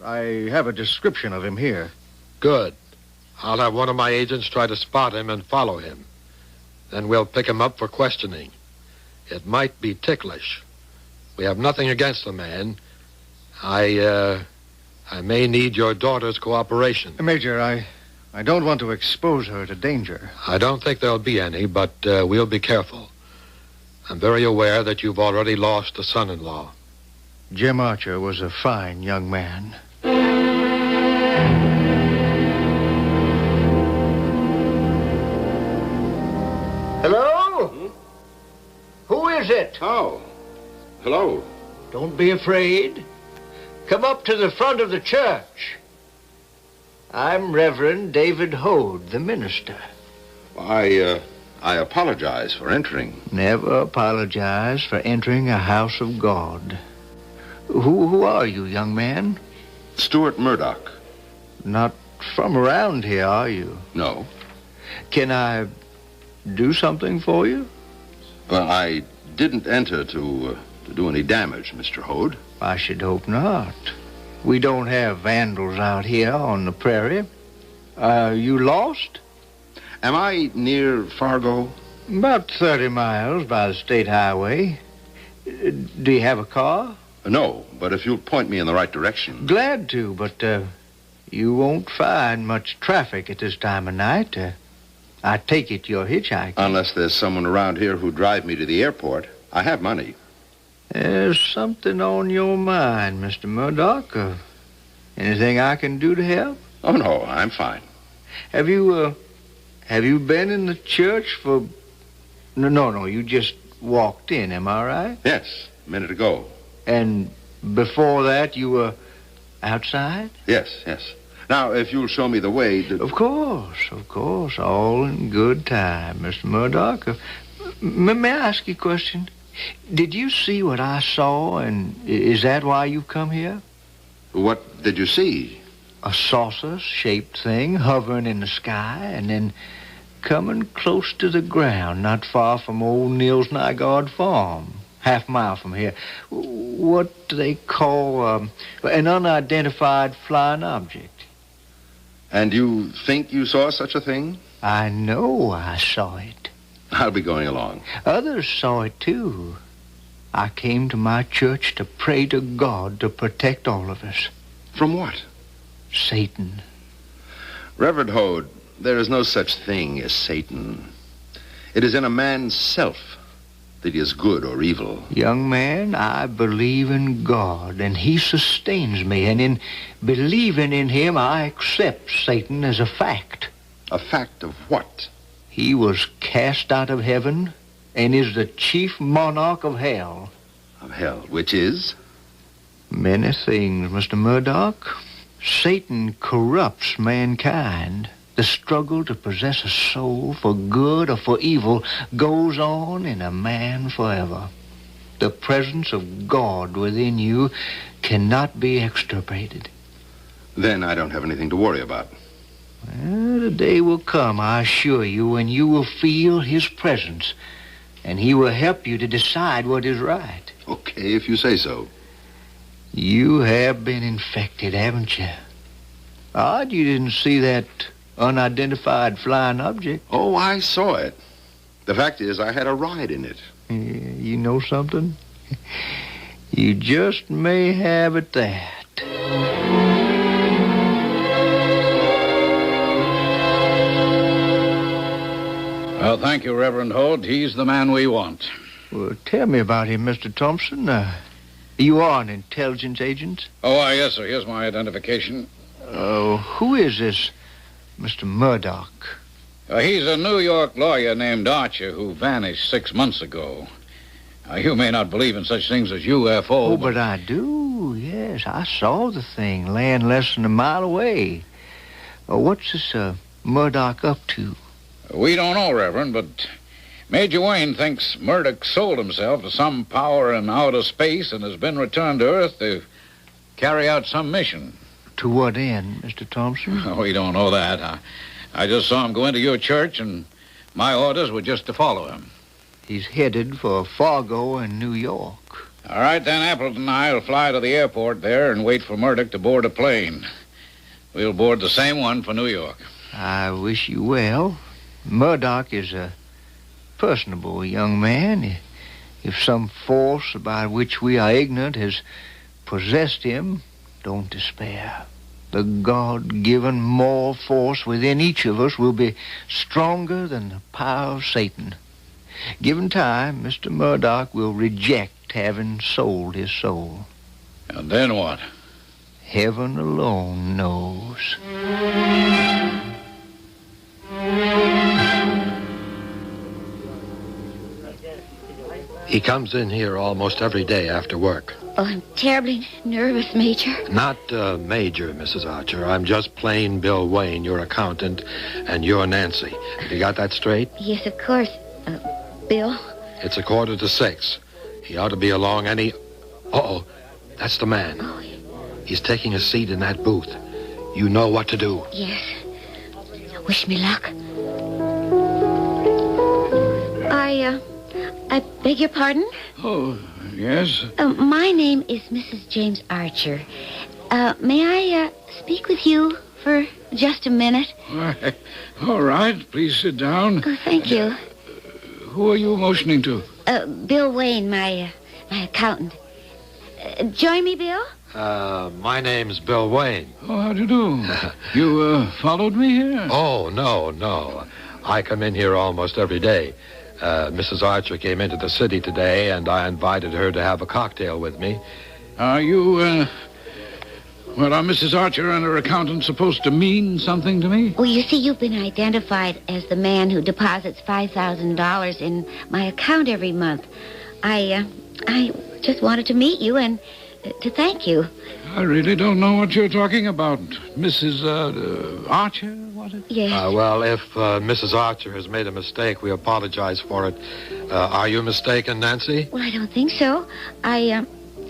N: I have a description of him here.
M: Good. I'll have one of my agents try to spot him and follow him. Then we'll pick him up for questioning. It might be ticklish. We have nothing against the man. I may need your daughter's cooperation.
N: Major, I don't want to expose her to danger.
M: I don't think there'll be any, but we'll be careful. I'm very aware that you've already lost a son-in-law.
N: Jim Archer was a fine young man.
F: Hello? Who is it?
H: Oh, hello.
F: Don't be afraid. Come up to the front of the church. I'm Reverend David Hode, the minister.
H: I apologize for entering.
F: Never apologize for entering a house of God. Who are you, young man?
H: Stuart Murdoch.
F: Not from around here, are you?
H: No.
F: Can I do something for you?
H: Well, I didn't enter to do any damage, Mr. Hode.
F: I should hope not. We don't have vandals out here on the prairie. Are you lost?
H: Am I near Fargo?
F: About 30 miles by the state highway. Do you have a car?
H: No, but if you'll point me in the right direction.
F: Glad to, but you won't find much traffic at this time of night. I take it you're hitchhiking.
H: Unless there's someone around here who'd drive me to the airport. I have money.
F: There's something on your mind, Mr. Murdoch. Anything I can do to help?
H: Oh, no, I'm fine.
F: Have you been in the church for... No, you just walked in, am I right?
H: Yes, a minute ago.
F: And before that, you were outside?
H: Yes. Now, if you'll show me the way to...
F: Of course. All in good time, Mr. Murdoch. May I ask you a question? Did you see what I saw, and is that why you've come here?
H: What did you see?
F: A saucer-shaped thing hovering in the sky, and then coming close to the ground, not far from old Neil's Nygaard farm, half a mile from here. What do they call an unidentified flying object?
H: And you think you saw such a thing?
F: I know I saw it.
H: I'll be going along.
F: Others saw it, too. I came to my church to pray to God to protect all of us.
H: From what?
F: Satan.
H: Reverend Hode, there is no such thing as Satan. It is in a man's self that he is good or evil.
F: Young man, I believe in God, and he sustains me, and in believing in him, I accept Satan as a fact.
H: A fact of what?
F: He was cast out of heaven and is the chief monarch of hell.
H: Of hell, which is?
F: Many things, Mr. Murdoch. Satan corrupts mankind. The struggle to possess a soul for good or for evil goes on in a man forever. The presence of God within you cannot be extirpated.
H: Then I don't have anything to worry about.
F: Well, the day will come, I assure you, when you will feel his presence, and he will help you to decide what is right.
H: Okay, if you say so.
F: You have been infected, haven't you? Odd you didn't see that unidentified flying object.
H: Oh, I saw it. The fact is, I had a ride in it.
F: You know something? You just may have at that.
D: Well, thank you, Reverend Hode. He's the man we want.
F: Well, tell me about him, Mr. Thompson. You are an intelligence agent?
D: Oh, yes, sir. Here's my identification.
F: Who is this Mr. Murdoch?
D: He's a New York lawyer named Archer who vanished 6 months ago. You may not believe in such things as UFO.
F: Oh, but I do, yes. I saw the thing laying less than a mile away. What's this Murdoch up to?
D: We don't know, Reverend, but Major Wayne thinks Murdoch sold himself to some power in outer space and has been returned to Earth to
L: carry out some mission.
F: To what end, Mr. Thompson?
L: Oh, we don't know that. I just saw him go into your church, and my orders were just to follow him.
F: He's headed for Fargo and New York.
L: All right, then Appleton and I will fly to the airport there and wait for Murdoch to board a plane. We'll board the same one for New York.
F: I wish you well. Murdoch is a personable young man. If some force about which we are ignorant has possessed him, don't despair. The God-given moral force within each of us will be stronger than the power of Satan. Given time, Mr. Murdoch will reject having sold his soul.
L: And then what?
F: Heaven alone knows.
M: He comes in here almost every day after work.
X: Oh, I'm terribly nervous, Major.
M: Not Major, Mrs. Archer. I'm just plain Bill Wayne, your accountant, and you're Nancy. Have you got that straight?
X: Yes, of course. Bill?
M: It's 5:45. He ought to be along any... Uh-oh, that's the man.
X: Oh.
M: He's taking a seat in that booth. You know what to do.
X: Yes. Wish me luck. I beg your pardon?
L: Oh, yes?
X: My name is Mrs. James Archer. May I speak with you for just a minute?
L: All right, please sit down.
X: Oh, thank you.
L: Who are you motioning to?
X: Bill Wayne, my accountant. Join me, Bill?
M: My name's Bill Wayne.
L: Oh, how do you do? You followed me here?
M: Oh, no. I come in here almost every day. Mrs. Archer came into the city today, and I invited her to have a cocktail with me.
L: Are you, well, are Mrs. Archer and her accountant supposed to mean something to me?
X: Well, you see, you've been identified as the man who deposits $5,000 in my account every month. I just wanted to meet you and to thank you.
L: I really don't know what you're talking about. Mrs. Archer, was it?
X: Yes.
M: Well, if Mrs. Archer has made a mistake, we apologize for it. Are you mistaken, Nancy?
X: Well, I don't think so. I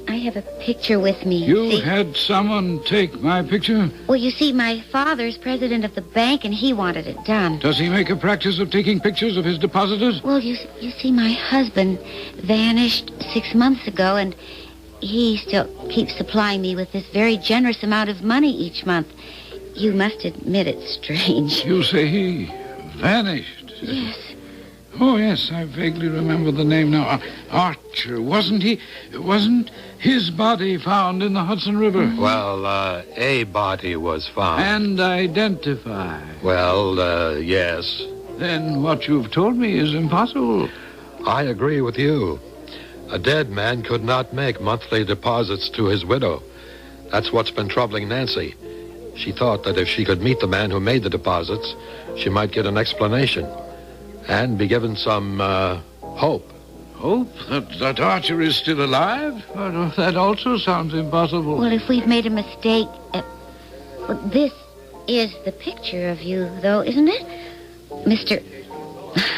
X: have a picture with me.
L: You had someone take my picture?
X: Well, you see, my father's president of the bank, and he wanted it done.
L: Does he make a practice of taking pictures of his depositors?
X: Well, you see, my husband vanished 6 months ago, and he still keeps supplying me with this very generous amount of money each month. You must admit it's strange.
L: You say he vanished?
X: Yes.
L: Oh, yes, I vaguely remember the name now. Archer, wasn't his body found in the Hudson River?
M: Well, a body was found.
L: And identified?
M: Well, yes.
L: Then what you've told me is impossible.
M: I agree with you. A dead man could not make monthly deposits to his widow. That's what's been troubling Nancy. She thought that if she could meet the man who made the deposits, she might get an explanation and be given some hope.
L: Hope? That Archer is still alive? Well, that also sounds impossible.
X: Well, if we've made a mistake... well, this is the picture of you, though, isn't it? Mr...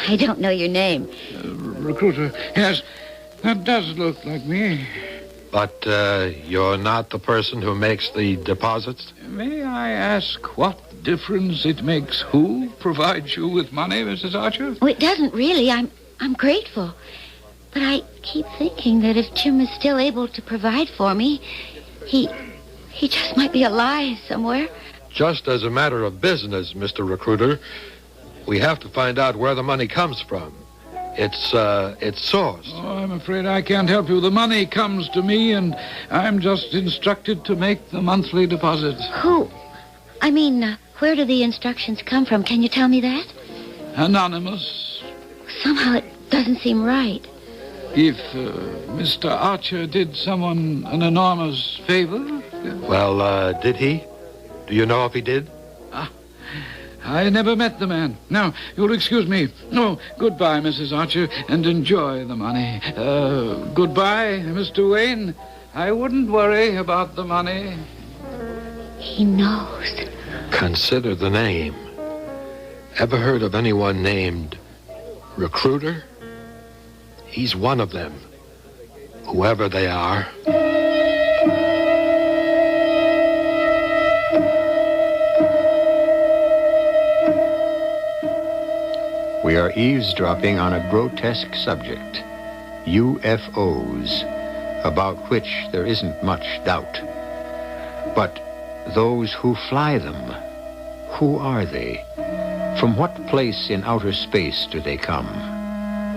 X: I don't know your name.
L: Recruiter. Yes, that does look like me.
M: But you're not the person who makes the deposits?
L: May I ask what difference it makes who provides you with money, Mrs. Archer?
X: Oh, it doesn't really. I'm grateful. But I keep thinking that if Jim is still able to provide for me, he just might be alive somewhere.
M: Just as a matter of business, Mr. Recruiter, we have to find out where the money comes from. Its source.
L: Oh, I'm afraid I can't help you. The money comes to me, and I'm just instructed to make the monthly deposits.
X: Who? I mean, where do the instructions come from? Can you tell me that?
L: Anonymous.
X: Somehow it doesn't seem right.
L: If Mr. Archer did someone an enormous favor...
M: Well, did he? Do you know if he did?
L: I never met the man. Now, you'll excuse me. No, goodbye, Mrs. Archer, and enjoy the money. Goodbye, Mr. Wayne. I wouldn't worry about the money.
X: He knows.
M: Consider the name. Ever heard of anyone named Recruiter? He's one of them, whoever they are.
F: We are eavesdropping on a grotesque subject, UFOs, about which there isn't much doubt. But those who fly them, who are they? From what place in outer space do they come?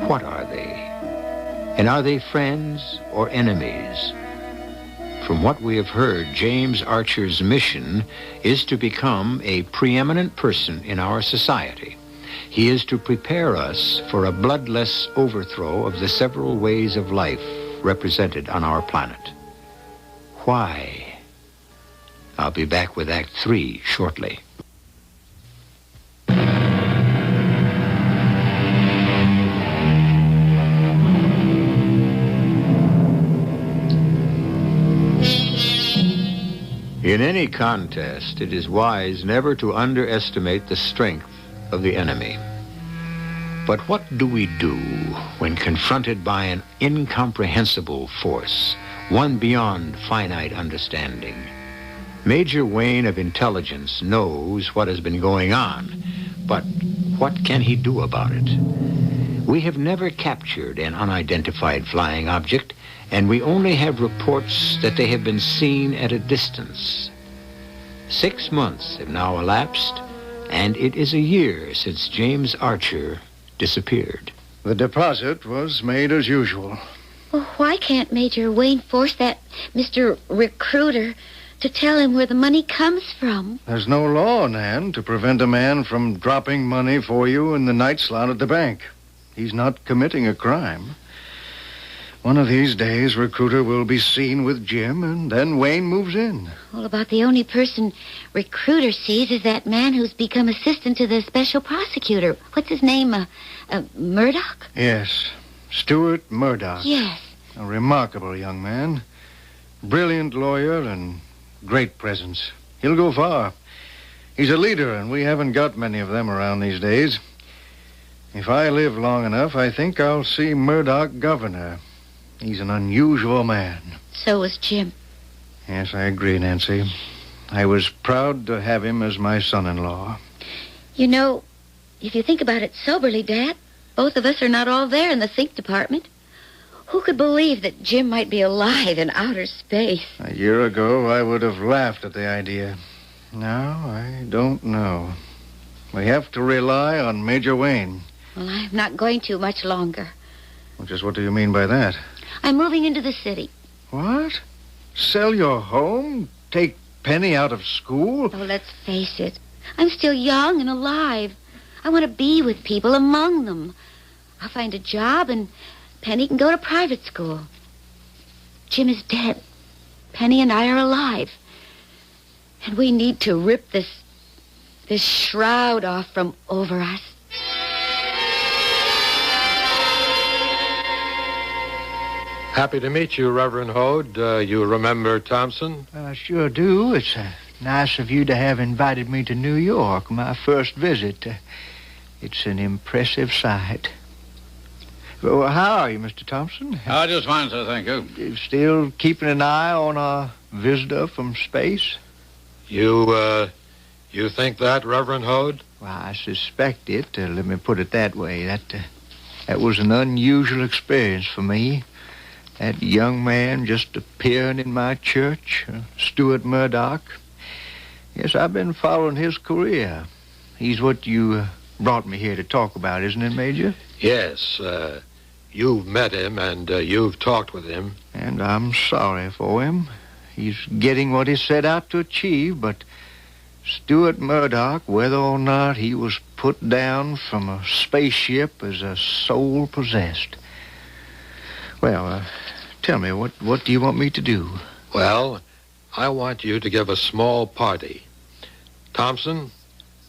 F: What are they? And are they friends or enemies? From what we have heard, James Archer's mission is to become a preeminent person in our society. He is to prepare us for a bloodless overthrow of the several ways of life represented on our planet. Why? I'll be back with Act 3 shortly. In any contest, it is wise never to underestimate the strength of the enemy. But what do we do when confronted by an incomprehensible force, one beyond finite understanding? Major Wayne of Intelligence knows what has been going on, but what can he do about it? We have never captured an unidentified flying object, and we only have reports that they have been seen at a distance. 6 months have now elapsed, and it is a year since James Archer disappeared.
N: The deposit was made as usual.
X: Well, why can't Major Wayne force that Mr. Recruiter to tell him where the money comes from?
N: There's no law, Nan, to prevent a man from dropping money for you in the night slot at the bank. He's not committing a crime. One of these days, Recruiter will be seen with Jim, and then Wayne moves in.
X: Well, about the only person Recruiter sees is that man who's become assistant to the special prosecutor. What's his name? Murdoch?
N: Yes, Stuart Murdoch.
X: Yes.
N: A remarkable young man. Brilliant lawyer and great presence. He'll go far. He's a leader, and we haven't got many of them around these days. If I live long enough, I think I'll see Murdoch governor. He's an unusual man.
X: So was Jim.
N: Yes, I agree, Nancy. I was proud to have him as my son-in-law.
X: You know, if you think about it soberly, Dad, both of us are not all there in the think department. Who could believe that Jim might be alive in outer space?
N: A year ago, I would have laughed at the idea. Now, I don't know. We have to rely on Major Wayne.
X: Well, I'm not going to much longer.
N: Well, just what do you mean by that?
X: I'm moving into the city.
N: What? Sell your home? Take Penny out of school?
X: Oh, let's face it. I'm still young and alive. I want to be with people, among them. I'll find a job, and Penny can go to private school. Jim is dead. Penny and I are alive. And we need to rip this shroud off from over us.
M: Happy to meet you, Reverend Hode. You remember Thompson?
F: I sure do. It's nice of you to have invited me to New York, my first visit. It's an impressive sight. Well, how are you, Mr. Thompson?
L: Just fine, sir, thank you.
F: You still keeping an eye on our visitor from space?
M: You think that, Reverend Hode?
F: Well, I suspect it. Let me put it that way. That was an unusual experience for me. That young man just appearing in my church, Stuart Murdoch. Yes, I've been following his career. He's what you brought me here to talk about, isn't it, Major?
M: Yes. You've met him, and you've talked with him.
F: And I'm sorry for him. He's getting what he set out to achieve, but Stuart Murdoch, whether or not he was put down from a spaceship as a soul possessed. Well, tell me, what do you want me to do?
M: Well, I want you to give a small party. Thompson,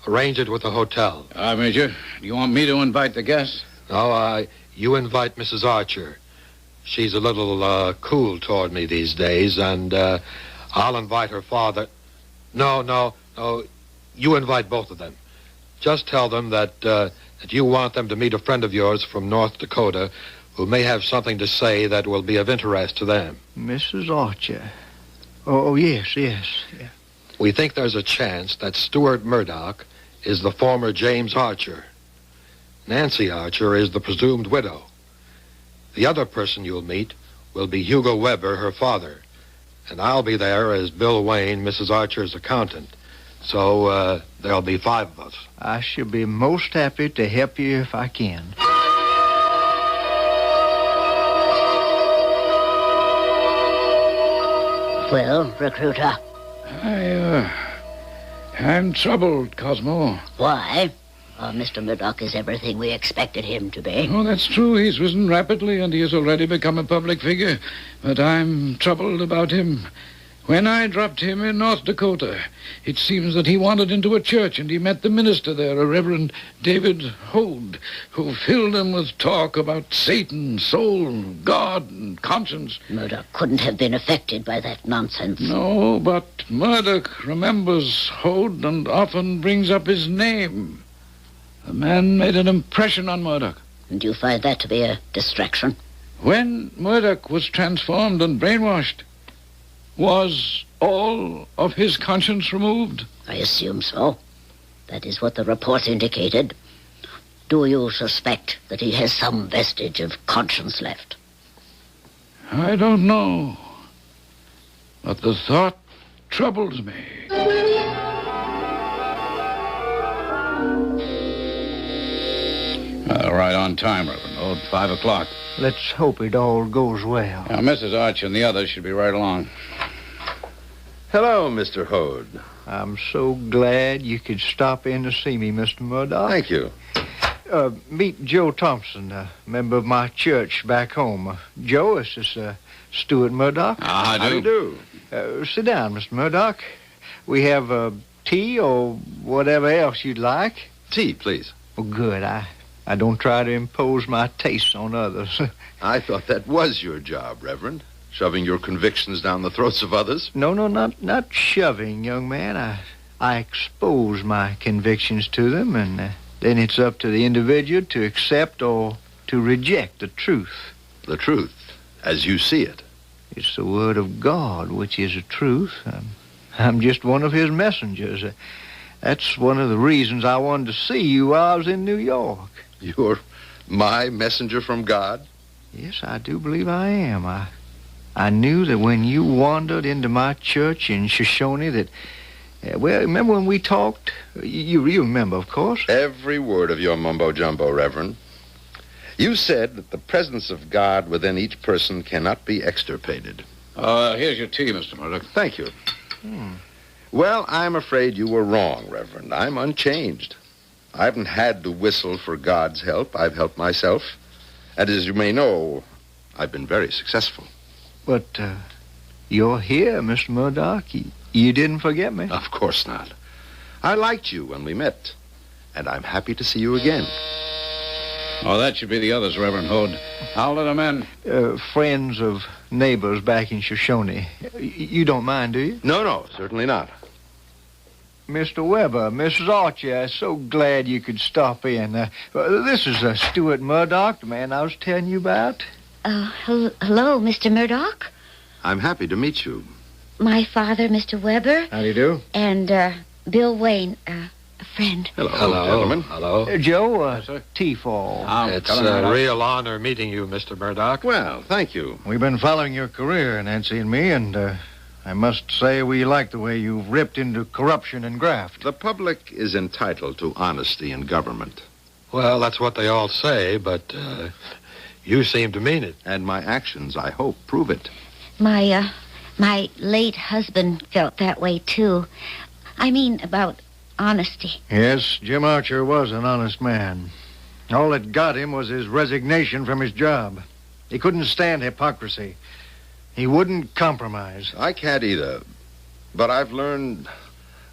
M: arrange it with the hotel.
L: Major, do you want me to invite the guests?
M: No, you invite Mrs. Archer. She's a little cool toward me these days, and I'll invite her father. No, you invite both of them. Just tell them that you want them to meet a friend of yours from North Dakota who may have something to say that will be of interest to them.
F: Mrs. Archer. Oh, yes. Yeah.
M: We think there's a chance that Stuart Murdoch is the former James Archer. Nancy Archer is the presumed widow. The other person you'll meet will be Hugo Weber, her father. And I'll be there as Bill Wayne, Mrs. Archer's accountant. So, there'll be 5 of us.
F: I shall be most happy to help you if I can.
G: Well, recruiter?
D: I'm troubled, Cosmo.
G: Why? Oh, Mr. Murdoch is everything we expected him to be.
D: Oh, that's true. He's risen rapidly, and he has already become a public figure. But I'm troubled about him. When I dropped him in North Dakota, it seems that he wandered into a church, and he met the minister there, a Reverend David Hode, who filled him with talk about Satan, soul, God, and conscience.
G: Murdoch couldn't have been affected by that nonsense.
D: No, but Murdoch remembers Hode and often brings up his name. The man made an impression on Murdoch.
G: And you find that to be a distraction?
D: When Murdoch was transformed and brainwashed, was all of his conscience removed?
G: I assume so. That is what the reports indicated. Do you suspect that he has some vestige of conscience left?
D: I don't know. But the thought troubles me.
L: Right on time, Reverend Hode. 5 o'clock.
F: Let's hope it all goes well.
L: Now, Mrs. Archer and the others should be right along.
H: Hello, Mr. Hode.
F: I'm so glad you could stop in to see me, Mr. Murdoch.
H: Thank you.
F: Meet Joe Thompson, a member of my church back home. Joe, this is Stuart Murdoch.
L: How do you
H: do?
F: Sit down, Mr. Murdoch. We have tea or whatever else you'd like.
H: Tea, please.
F: Well, good. I don't try to impose my tastes on others.
H: I thought that was your job, Reverend. Shoving your convictions down the throats of others?
F: No, not shoving, young man. I expose my convictions to them, and then it's up to the individual to accept or to reject the truth.
H: The truth, as you see it.
F: It's the word of God, which is the truth. I'm just one of his messengers. That's one of the reasons I wanted to see you while I was in New York.
H: You're my messenger from God?
F: Yes, I do believe I am. I knew that when you wandered into my church in Shoshone that... well, remember when we talked? You remember, of course.
H: Every word of your mumbo-jumbo, Reverend. You said that the presence of God within each person cannot be extirpated.
L: Here's your tea, Mr. Murdoch.
H: Thank you. Well, I'm afraid you were wrong, Reverend. I'm unchanged. I haven't had to whistle for God's help. I've helped myself. And as you may know, I've been very successful.
F: But you're here, Mr. Murdoch. You didn't forget me?
H: Of course not. I liked you when we met, and I'm happy to see you again.
L: Oh, that should be the others, Reverend Hode. How old are the men?
F: Friends of neighbors back in Shoshone. You don't mind, do you?
H: No, certainly not.
F: Mr. Weber, Mrs. Archer, so glad you could stop in. This is Stuart Murdoch, the man I was telling you about.
X: Hello, Mr. Murdoch.
H: I'm happy to meet you.
X: My father, Mr. Weber.
F: How do you do?
X: And Bill Wayne, a friend.
H: Hello, gentlemen.
M: Hello.
F: Joe, tea fall.
M: It's a real honor meeting you, Mr. Murdoch.
H: Well, thank you.
F: We've been following your career, Nancy and me, and I must say we like the way you've ripped into corruption and graft.
H: The public is entitled to honesty in government.
M: Well, that's what they all say, but you seem to mean it.
H: And my actions, I hope, prove it.
X: My late husband felt that way, too. I mean, about honesty.
F: Yes, Jim Archer was an honest man. All that got him was his resignation from his job. He couldn't stand hypocrisy. He wouldn't compromise.
H: I can't either. But I've learned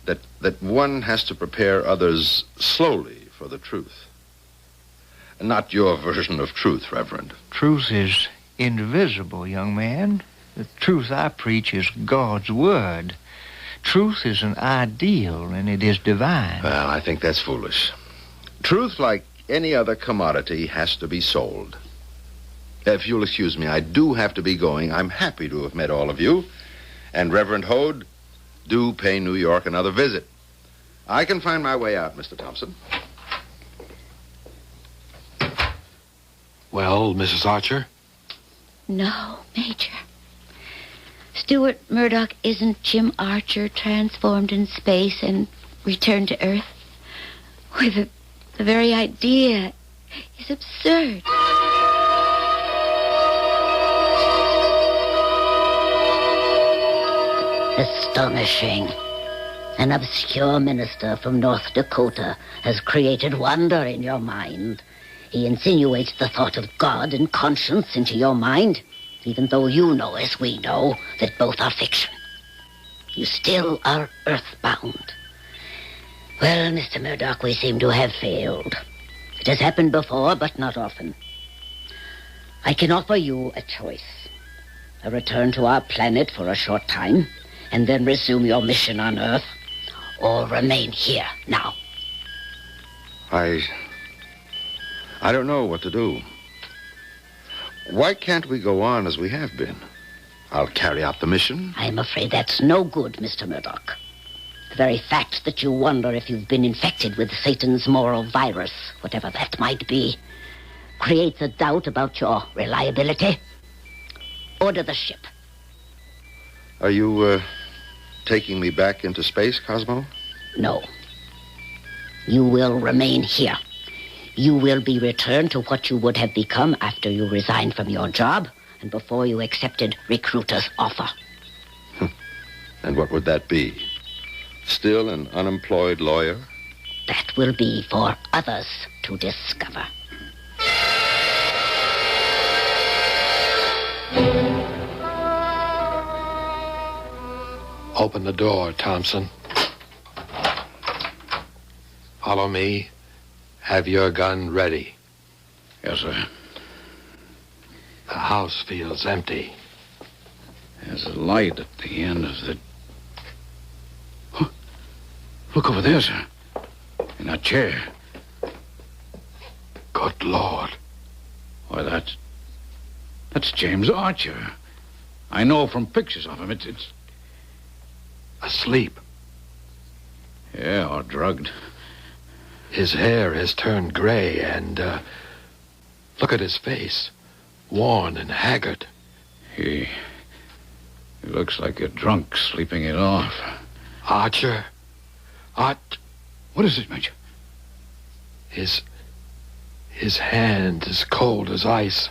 H: that one has to prepare others slowly for the truth. Not your version of truth, Reverend.
F: Truth is indivisible, young man. The truth I preach is God's word. Truth is an ideal, and it is divine.
H: Well, I think that's foolish. Truth, like any other commodity, has to be sold. If you'll excuse me, I do have to be going. I'm happy to have met all of you. And Reverend Hode, do pay New York another visit. I can find my way out, Mr. Thompson.
M: Well, Mrs. Archer?
G: No, Major. Stuart Murdoch isn't Jim Archer transformed in space and returned to Earth. Why, the very idea is absurd. Astonishing. An obscure minister from North Dakota has created wonder in your mind. He insinuates the thought of God and conscience into your mind, even though you know, as we know, that both are fiction. You still are earthbound. Well, Mr. Murdoch, we seem to have failed. It has happened before, but not often. I can offer you a choice. A return to our planet for a short time, and then resume your mission on Earth, or remain here now.
H: I don't know what to do. Why can't we go on as we have been? I'll carry out the mission.
G: I'm afraid that's no good, Mr. Murdoch. The very fact that you wonder if you've been infected with Satan's moral virus, whatever that might be, creates a doubt about your reliability. Order the ship.
H: Are you, taking me back into space, Cosmo?
G: No. You will remain here. You will be returned to what you would have become after you resigned from your job and before you accepted Recruiter's offer.
H: And what would that be? Still an unemployed lawyer?
G: That will be for others to discover.
M: Open the door, Thompson. Follow me. Have your gun ready.
D: Yes, sir.
M: The house feels empty.
D: There's a light at the end of the... Huh. Look over there, sir. In that chair.
M: Good Lord.
D: Why, that's James Archer. I know from pictures of him. It's...
M: Asleep.
D: Yeah, or drugged.
M: His hair has turned gray and, look at his face. Worn and haggard.
D: He looks like a drunk sleeping it off.
M: Archer.
D: What is it, Major?
M: His hand is cold as ice.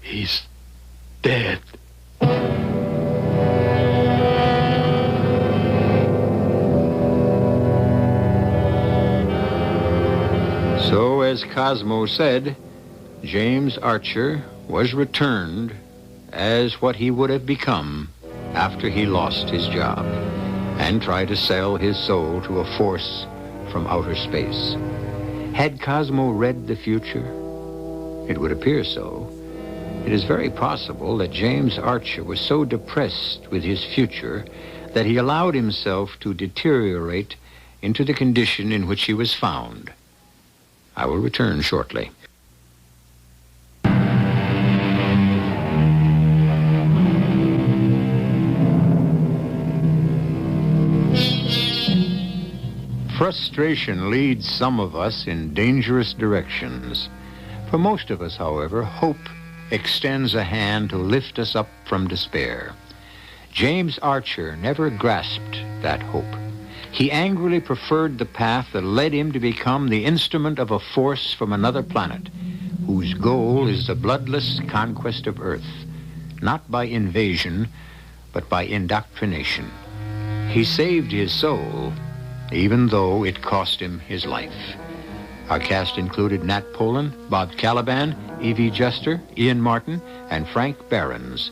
M: He's dead.
E: So, as Cosmo said, James Archer was returned as what he would have become after he lost his job and tried to sell his soul to a force from outer space. Had Cosmo read the future? It would appear so. It is very possible that James Archer was so depressed with his future that he allowed himself to deteriorate into the condition in which he was found. I will return shortly. Frustration leads some of us in dangerous directions. For most of us, however, hope extends a hand to lift us up from despair. James Archer never grasped that hope. He angrily preferred the path that led him to become the instrument of a force from another planet, whose goal is the bloodless conquest of Earth, not by invasion, but by indoctrination. He saved his soul, even though it cost him his life. Our cast included Nat Polen, Bob Caliban, Evie Juster, Ian Martin, and Frank Behrens.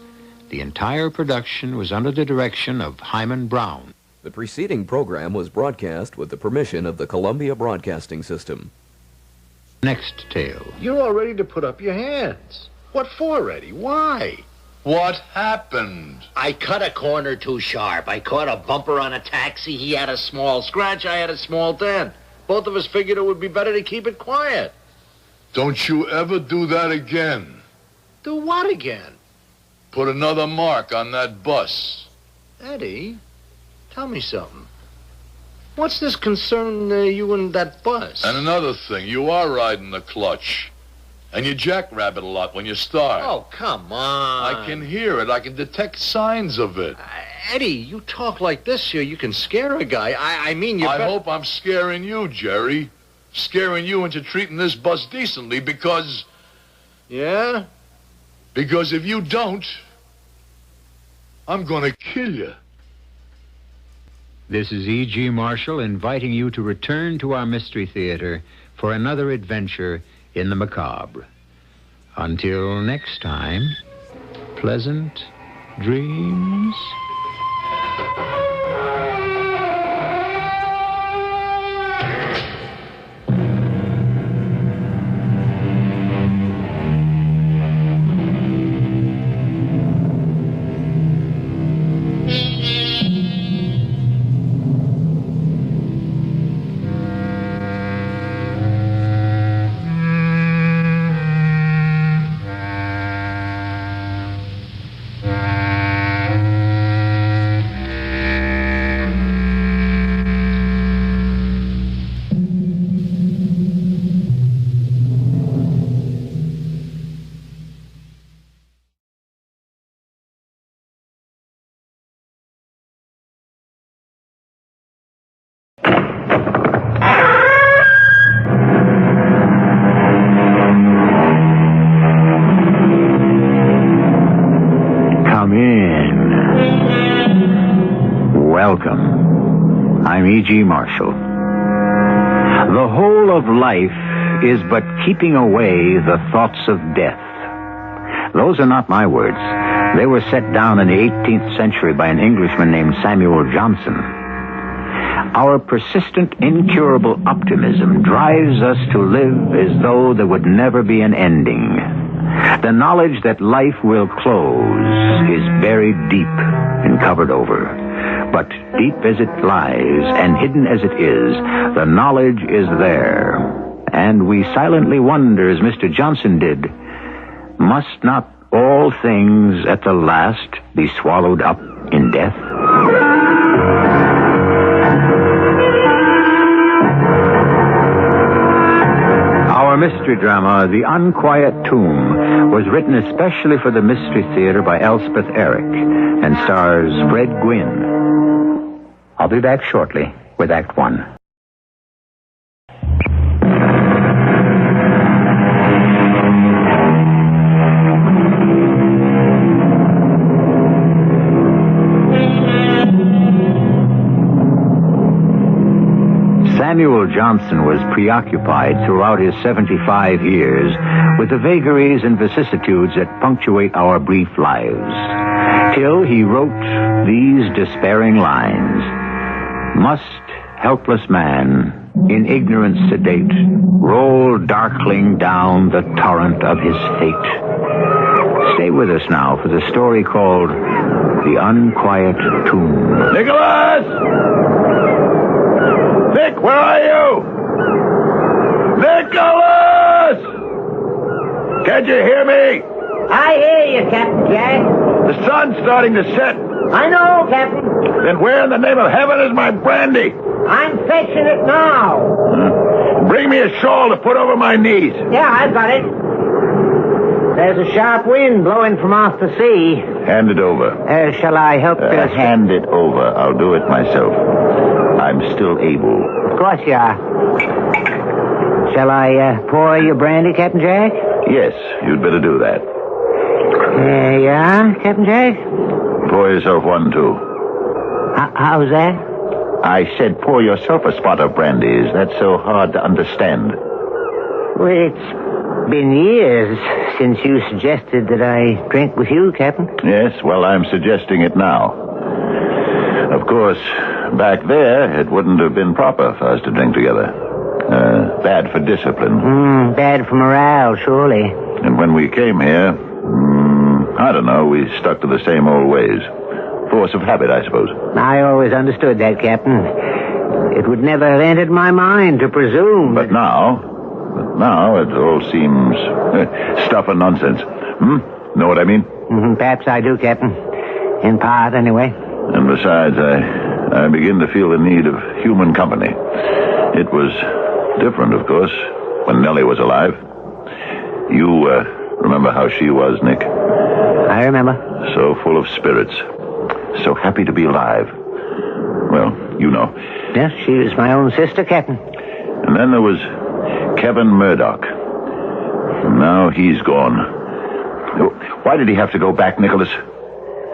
E: The entire production was under the direction of Hyman Brown.
B: The preceding program was broadcast with the permission of the Columbia Broadcasting System.
E: Next tale.
Q: You're all ready to put up your hands. What for, Eddie? Why?
R: What happened?
Q: I cut a corner too sharp. I caught a bumper on a taxi. He had a small scratch. I had a small dent. Both of us figured it would be better to keep it quiet.
R: Don't you ever do that again.
Q: Do what again?
R: Put another mark on that bus.
Q: Eddie, tell me something. What's this concern you and that bus?
R: And another thing, you are riding the clutch. And you jackrabbit a lot when you start.
Q: Oh, come on.
R: I can hear it. I can detect signs of it.
Q: Eddie, you talk like this here, you can scare a guy. I mean,
R: I hope I'm scaring you, Jerry. Scaring you into treating this bus decently because...
Q: Yeah?
R: Because if you don't, I'm gonna kill you.
P: This is E.G. Marshall inviting you to return to our Mystery Theater for another adventure in the macabre. Until next time, pleasant dreams. Welcome. I'm E.G. Marshall. The whole of life is but keeping away the thoughts of death. Those are not my words. They were set down in the 18th century by an Englishman named Samuel Johnson. Our persistent, incurable optimism drives us to live as though there would never be an ending. The knowledge that life will close is buried deep and covered over. But deep as it lies and hidden as it is, the knowledge is there. And we silently wonder, as Mr. Johnson did, must not all things at the last be swallowed up in death? Our mystery drama, The Unquiet Tomb, was written especially for the Mystery Theater by Elspeth Eric and stars Fred Gwynne. I'll be back shortly with Act One. Samuel Johnson was preoccupied throughout his 75 years with the vagaries and vicissitudes that punctuate our brief lives, till he wrote these despairing lines. Must helpless man, in ignorance sedate, roll darkling down the torrent of his fate? Stay with us now for the story called The Unquiet Tomb.
L: Nicholas! Nick, where are you? Nicholas! Can't you hear me?
A: I hear you, Captain Jack.
L: The sun's starting to set.
A: I know, Captain.
L: Then where in the name of heaven is my brandy?
A: I'm fetching it now.
L: Bring me a shawl to put over my knees.
A: Yeah, I've got it. There's a sharp wind blowing from off the sea.
L: Hand it over.
A: Shall I help you?
L: Hand it over. I'll do it myself. I'm still able.
A: Of course you are. Shall I pour your brandy, Captain Jack?
L: Yes, you'd better do that.
A: There you are, Captain Jack.
L: Pour yourself one, too.
A: How's that?
L: I said pour yourself a spot of brandy. Is that so hard to understand?
A: Well, it's been years since you suggested that I drink with you, Captain.
L: Yes, well, I'm suggesting it now. Of course, back there, it wouldn't have been proper for us to drink together. Bad for discipline.
A: Bad for morale, surely.
L: And when we came here, I don't know, we stuck to the same old ways. Force of habit, I suppose.
A: I always understood that, Captain. It would never have entered my mind to presume.
L: But now it all seems stuff and nonsense. Know what I mean?
A: Perhaps I do, Captain. In part, anyway.
L: And besides,
I: I begin to feel the need of human company. It was different, of course, when Nellie was alive. You remember how she was, Nick?
A: I remember.
I: So full of spirits. So happy to be alive. Well, you know.
A: Yes, she was my own sister, Captain.
I: And then there was Kevin Murdoch. And now he's gone. Why did he have to go back, Nicholas?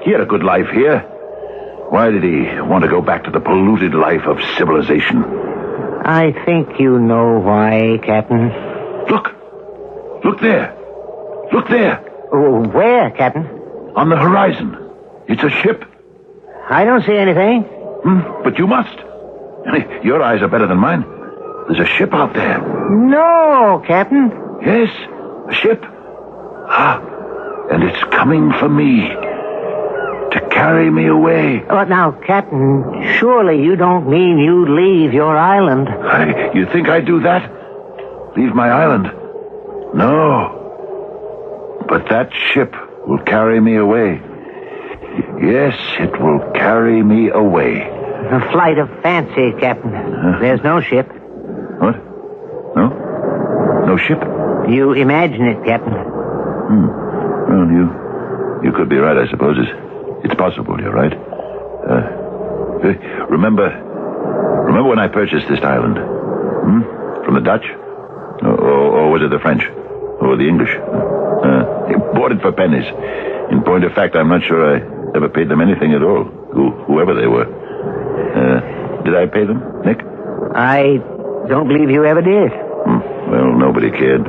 I: He had a good life here. Why did he want to go back to the polluted life of civilization?
A: I think you know why, Captain.
I: Look. Look there. Look there.
A: Oh, where, Captain?
I: On the horizon. It's a ship.
A: I don't see anything.
I: But you must. Your eyes are better than mine. There's a ship out there.
A: No, Captain.
I: Yes, a ship. And it's coming for me. To carry me away.
A: Oh, now, Captain, surely you don't mean you'd leave your island.
I: You think I'd do that? Leave my island? No. But that ship will carry me away. Yes, it will carry me away.
A: A flight of fancy, Captain. There's no ship.
I: What? No? No ship?
A: You imagine it, Captain.
I: Well, you could be right, I suppose. It's possible, you're right. Remember when I purchased this island? From the Dutch? Or was it the French? Or the English? Bought it for pennies. In point of fact, I'm not sure I ever paid them anything at all, whoever they were. Did I pay them, Nick?
A: I don't believe you ever did.
I: Well, nobody cared.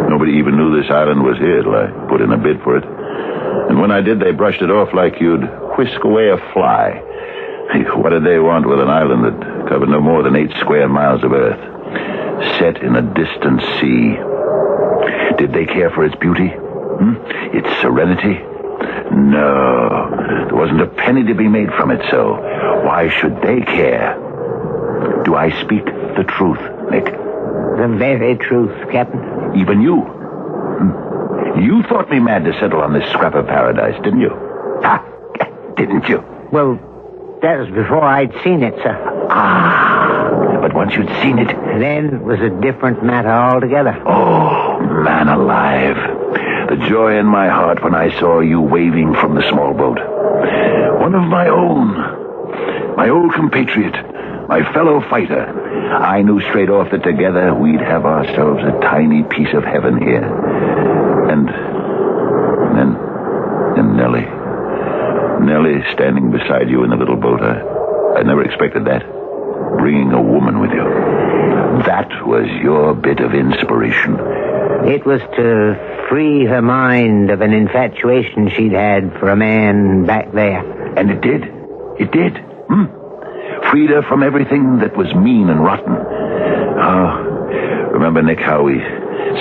I: Nobody even knew this island was here till I put in a bid for it. And when I did, they brushed it off like you'd whisk away a fly. What did they want with an island that covered no more than 8 square miles of earth, set in a distant sea? Did they care for its beauty? Its serenity? No. There wasn't a penny to be made from it, so why should they care? Do I speak the truth, Nick?
A: The very truth, Captain.
I: Even you? You thought me mad to settle on this scrap of paradise, didn't you? Didn't you?
A: Well, that was before I'd seen it, sir.
I: But once you'd seen it...
A: Then it was a different matter altogether.
I: Oh, man alive. The joy in my heart when I saw you waving from the small boat. One of my own. My old compatriot. My fellow fighter. I knew straight off that together we'd have ourselves a tiny piece of heaven here. And Nellie. Nellie standing beside you in the little boat. I never expected that. Bringing a woman with you. That was your bit of inspiration.
A: It was to free her mind of an infatuation she'd had for a man back there.
I: And it did. It did. Freed her from everything that was mean and rotten. Remember, Nick, how we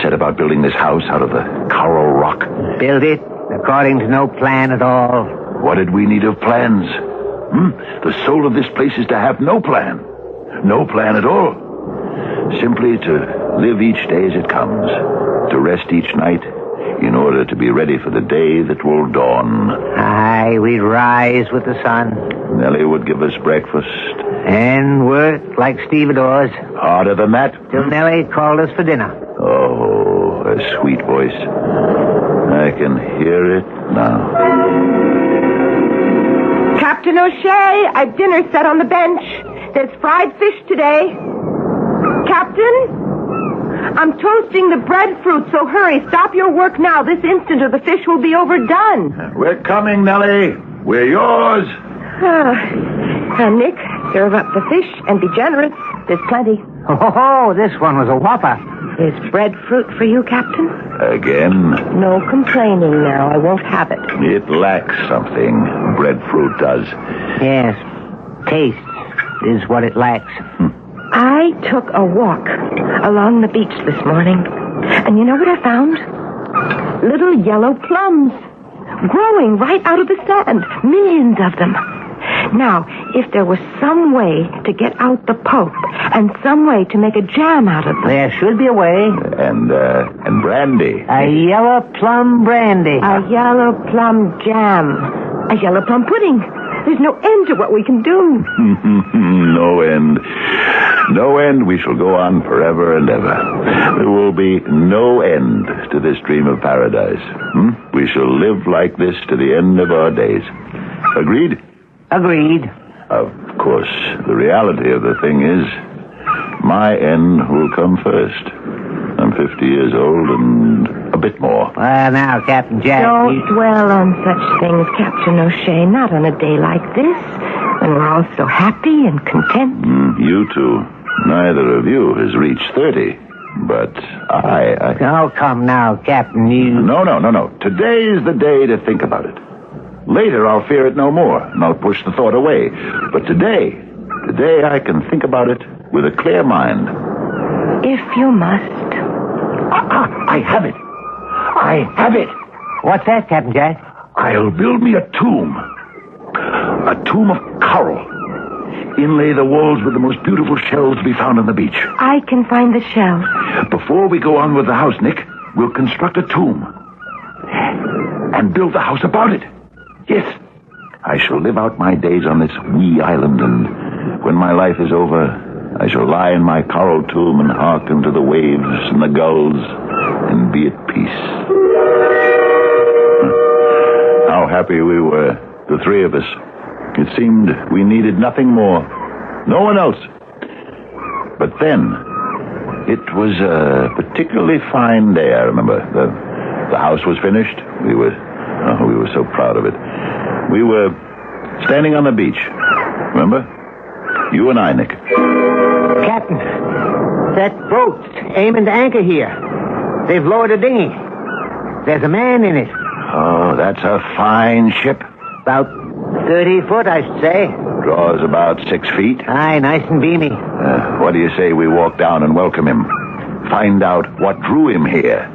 I: set about building this house out of the coral rock?
A: Build it according to no plan at all.
I: What did we need of plans? The soul of this place is to have no plan. No plan at all. Simply to live each day as it comes. To rest each night in order to be ready for the day that will dawn.
A: Aye, we'd rise with the sun.
I: Nellie would give us breakfast.
A: And work like stevedores.
I: Harder than that?
A: Till Nellie called us for dinner.
I: Oh, a sweet voice. I can hear it now.
T: Captain O'Shea, I've dinner set on the bench. There's fried fish today. Captain? I'm toasting the breadfruit, so hurry. Stop your work now, this instant, or the fish will be overdone.
I: We're coming, Nellie. We're yours.
T: Nick, serve up the fish and be generous. There's plenty.
A: Oh, this one was a whopper.
T: There's breadfruit for you, Captain.
I: Again?
T: No complaining now. I won't have it.
I: It lacks something. Breadfruit does.
A: Yes. Taste is what it lacks.
T: I took a walk along the beach this morning, and you know what I found? Little yellow plums growing right out of the sand. Millions of them. Now, if there was some way to get out the pulp and some way to make a jam out of them.
A: There should be a way.
I: And brandy.
A: A yellow plum brandy.
T: A yellow plum jam. A yellow plum pudding. There's no end to what we can do.
I: No end. No end. We shall go on forever and ever. There will be no end to this dream of paradise. We shall live like this to the end of our days. Agreed?
A: Agreed.
I: Of course, the reality of the thing is, my end will come first. I'm 50 years old and a bit more.
A: Well, now, Captain Jack...
T: Don't dwell on such things, Captain O'Shea. Not on a day like this, when we're all so happy and content.
I: You two. Neither of you has reached 30. But I...
A: Oh, come now, Captain, you...
I: No. Today's the day to think about it. Later, I'll fear it no more, and I'll push the thought away. But today I can think about it with a clear mind.
T: If you must.
I: I have it.
A: What's that, Captain Jack?
I: I'll build me a tomb. A tomb of coral. Inlay the walls with the most beautiful shells to be found on the beach.
T: I can find the shell.
I: Before we go on with the house, Nick, we'll construct a tomb. And build the house about it. Yes. I shall live out my days on this wee island, and when my life is over, I shall lie in my coral tomb and hearken to the waves and the gulls and be at peace. How happy we were, the three of us. It seemed we needed nothing more. No one else. But then, it was a particularly fine day, I remember. The house was finished. We were so proud of it. We were standing on the beach. Remember? You and I, Nick.
A: Captain, that boat's aiming to anchor here. They've lowered a dinghy. There's a man in it.
I: Oh, that's a fine ship.
A: About 30 foot, I should say.
I: Draws about 6 feet.
A: Aye, nice and beamy.
I: What do you say we walk down and welcome him? Find out what drew him here.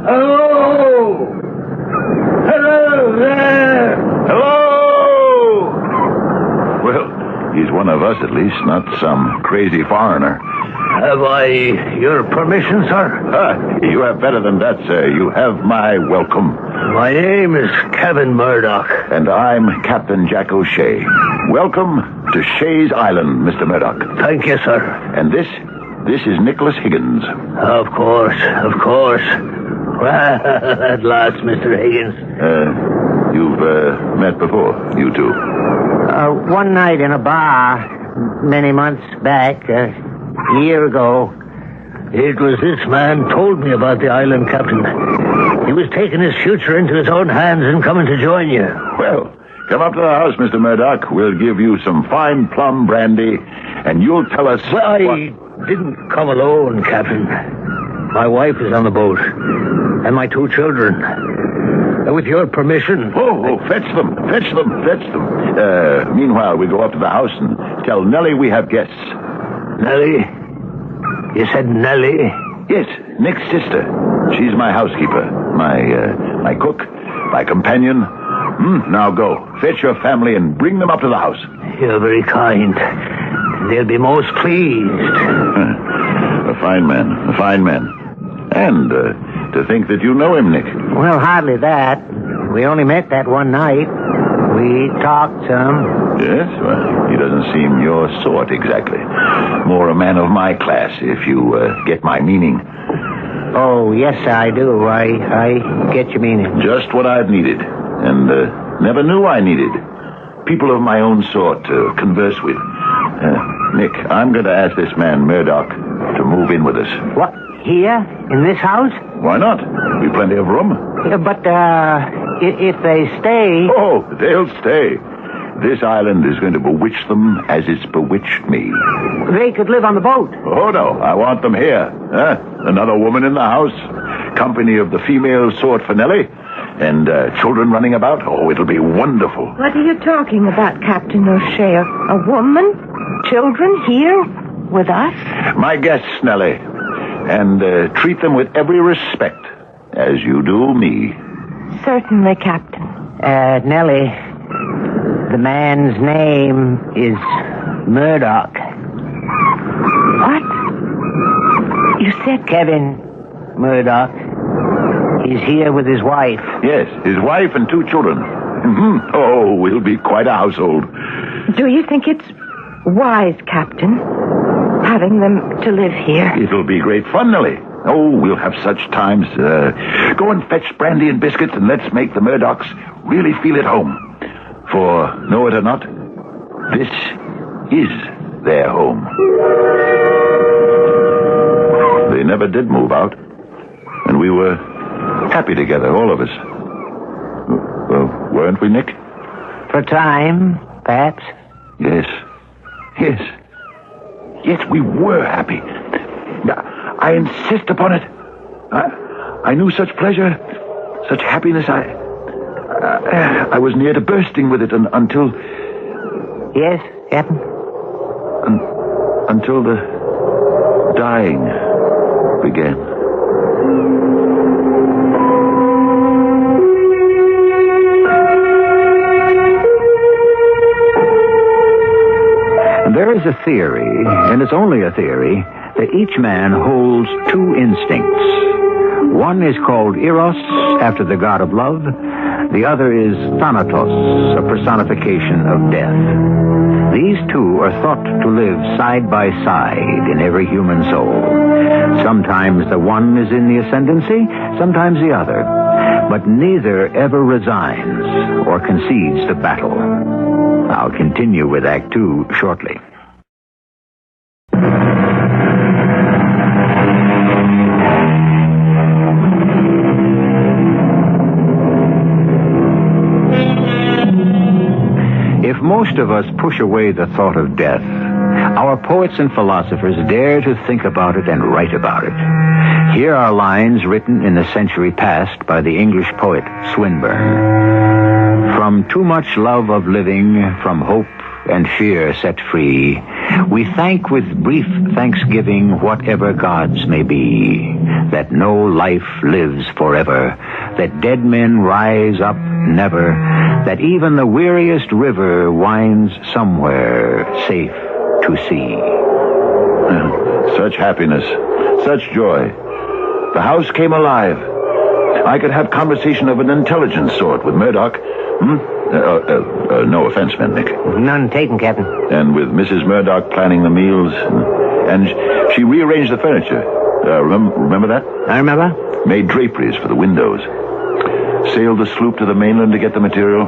A: Hello! Hello there!
I: Hello! Well, he's one of us at least, not some crazy foreigner.
A: Have I your permission, sir?
I: You have better than that, sir. You have my welcome.
A: My name is Kevin Murdoch.
I: And I'm Captain Jack O'Shea. Welcome to Shea's Island, Mr. Murdoch.
A: Thank you, sir.
I: And this is Nicholas Higgins.
A: Of course. At last, Mr. Higgins.
I: You've met before, you two?
A: One night in a bar, many months back, a year ago. It was this man told me about the island, Captain. He was taking his future into his own hands and coming to join you.
I: Well, come up to the house, Mr. Murdoch. We'll give you some fine plum brandy, and you'll tell us...
A: Well, I didn't come alone, Captain. My wife is on the boat, and my 2 children. With your permission...
I: Oh, fetch them. Meanwhile, we go up to the house and tell Nellie we have guests.
A: Nellie? You said Nellie?
I: Yes, Nick's sister. She's my housekeeper, my cook, my companion. Now go. Fetch your family and bring them up to the house.
A: You're very kind. They'll be most pleased.
I: A fine man. And to think that you know him, Nick.
A: Well, hardly that. We only met that one night. We talked some.
I: Yes? Well, he doesn't seem your sort exactly. More a man of my class, if you get my meaning.
A: Oh, yes, I do. I get your meaning.
I: Just what I've needed. And never knew I needed. People of my own sort to converse with. Nick, I'm going to ask this man, Murdoch, to move in with us.
A: What? Here? In this house?
I: Why not? We've plenty of room.
A: Yeah, but, if they stay...
I: Oh, they'll stay. This island is going to bewitch them as it's bewitched me.
A: They could live on the boat.
I: Oh, no. I want them here. Another woman in the house. Company of the female sort for Nellie. And children running about. Oh, it'll be wonderful.
T: What are you talking about, Captain O'Shea? A woman? Children here? With us?
I: My guests, Nellie. And treat them with every respect, as you do me.
T: Certainly, Captain.
A: Nellie, the man's name is Murdoch.
T: What? You said...
A: Kevin Murdoch. He's here with his wife.
I: Yes, his wife and 2 children. Oh, we'll be quite a household.
T: Do you think it's wise, Captain, having them to live here?
I: It'll be great fun, Nellie. Oh, we'll have such times. Go and fetch brandy and biscuits, and let's make the Murdochs really feel at home. For, know it or not, this is their home. They never did move out, and we were happy together, all of us. Well, weren't we, Nick?
A: For a time, perhaps.
I: Yes. Yes, we were happy. I insist upon it. I knew such pleasure, such happiness. I was near to bursting with it until...
A: Yes, Captain?
I: Until the dying began.
E: There is a theory, and it's only a theory, that each man holds two instincts. One is called Eros, after the god of love. The other is Thanatos, a personification of death. These two are thought to live side by side in every human soul. Sometimes the one is in the ascendancy, sometimes the other. But neither ever resigns or concedes the battle. I'll continue with Act 2 shortly. If most of us push away the thought of death, our poets and philosophers dare to think about it and write about it. Here are lines written in the century past by the English poet Swinburne. From too much love of living, from hope and fear set free, we thank with brief thanksgiving whatever gods may be, that no life lives forever, that dead men rise up never, that even the weariest river winds somewhere safe to sea.
I: Such happiness, such joy. The house came alive. I could have conversation of an intelligent sort with Murdoch. No offense meant, Nick.
A: None taken, Captain.
I: And with Mrs. Murdoch planning the meals. And she rearranged the furniture. Remember that?
A: I remember.
I: Made draperies for the windows. Sailed the sloop to the mainland to get the material.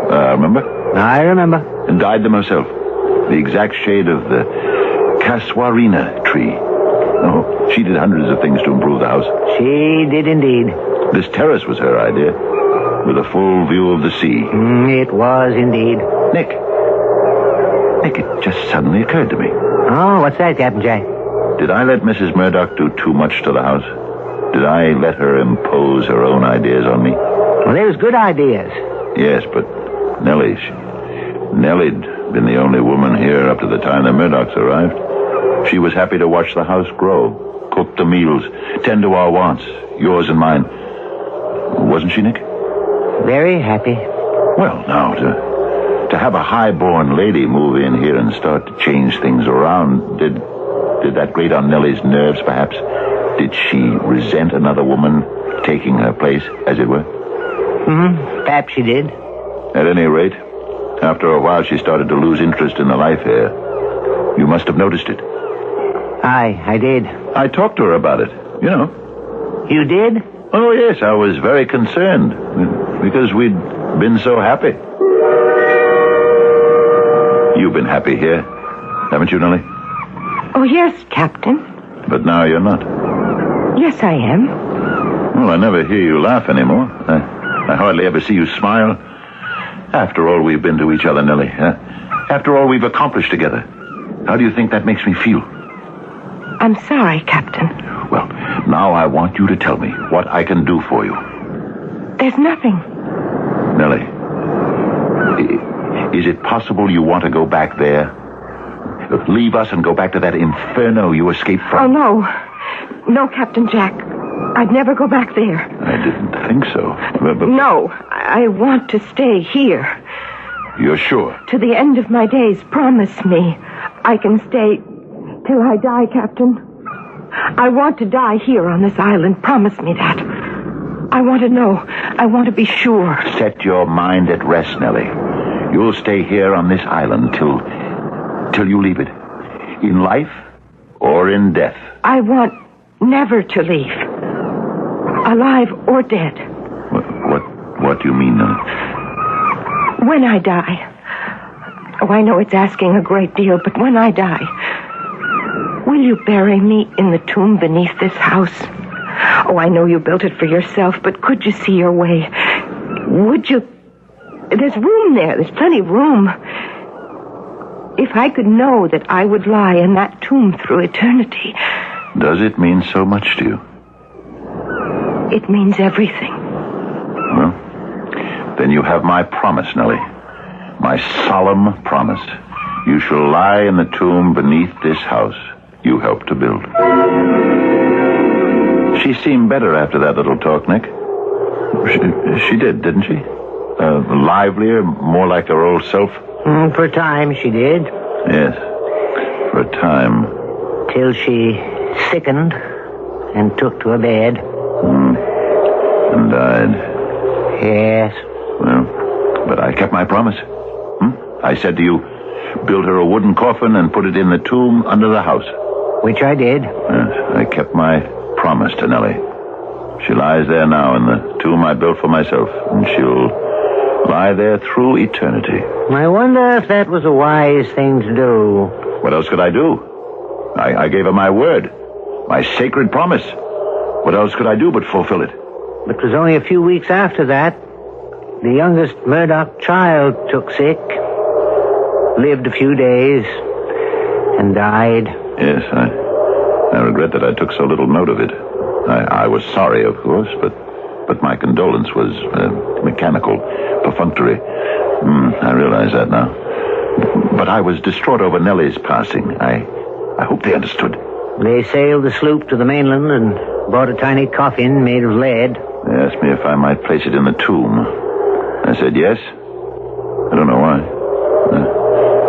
I: Remember?
A: I remember.
I: And dyed them herself. The exact shade of the casuarina tree. Oh, she did hundreds of things to improve the house.
A: She did indeed.
I: This terrace was her idea, with a full view of the sea.
A: It was indeed.
I: Nick, it just suddenly occurred to me.
A: Oh, what's that, Captain Jack?
I: Did I let Mrs. Murdoch do too much to the house? Did I let her impose her own ideas on me?
A: Well, they was good ideas.
I: Yes, but Nellie'd been the only woman here up to the time the Murdochs arrived. She was happy to watch the house grow, cook the meals, tend to our wants, yours and mine. Wasn't she, Nick?
A: Very happy.
I: Well, now, to have a high-born lady move in here and start to change things around, did that grate on Nellie's nerves, perhaps? Did she resent another woman taking her place, as it were?
A: Perhaps she did.
I: At any rate, after a while she started to lose interest in the life here. You must have noticed it.
A: I did.
I: I talked to her about it, you know.
A: You did?
I: Oh, yes, I was very concerned, because we'd been so happy. You've been happy here, haven't you, Nellie?
T: Oh, yes, Captain.
I: But now you're not.
T: Yes, I am.
I: Well, I never hear you laugh anymore. I hardly ever see you smile. After all we've been to each other, Nellie. After all we've accomplished together. How do you think that makes me feel?
T: I'm sorry, Captain.
I: Well, now I want you to tell me what I can do for you.
T: There's nothing.
I: Nellie, is it possible you want to go back there? Leave us and go back to that inferno you escaped from?
T: Oh, no. No, Captain Jack. I'd never go back there.
I: I didn't think so. But...
T: No, I want to stay here.
I: You're sure?
T: To the end of my days, promise me. I can stay till I die, Captain. I want to die here on this island. Promise me that. I want to know. I want to be sure.
I: Set your mind at rest, Nellie. You'll stay here on this island till you leave it. In life or in death.
T: I want never to leave. Alive or dead.
I: What do you mean, Nellie?
T: When I die. Oh, I know it's asking a great deal, but when I die, will you bury me in the tomb beneath this house? Oh, I know you built it for yourself, but could you see your way? Would you... There's room there. There's plenty of room. If I could know that I would lie in that tomb through eternity...
I: Does it mean so much to you?
T: It means everything.
I: Well, then you have my promise, Nellie. My solemn promise. You shall lie in the tomb beneath this house you helped to build. She seemed better after that little talk, Nick. She did, didn't she? Livelier, more like her old self?
A: For a time, she did.
I: Yes, for a time.
A: Till she sickened and took to a bed.
I: And died.
A: Yes.
I: Well, but I kept my promise. I said to you, build her a wooden coffin and put it in the tomb under the house.
A: Which I did.
I: Yes, I kept my promise to Nellie. She lies there now in the tomb I built for myself, and she'll lie there through eternity.
A: I wonder if that was a wise thing to do.
I: What else could I do? I gave her my word, my sacred promise. What else could I do but fulfill it?
A: It was only a few weeks after that. The youngest Murdoch child took sick, lived a few days, and died.
I: Yes, I regret that I took so little note of it. I was sorry, of course, but my condolence was mechanical, perfunctory. I realize that now. But I was distraught over Nellie's passing. I hope they understood.
A: They sailed the sloop to the mainland and brought a tiny coffin made of lead.
I: They asked me if I might place it in the tomb. I said yes. I don't know why.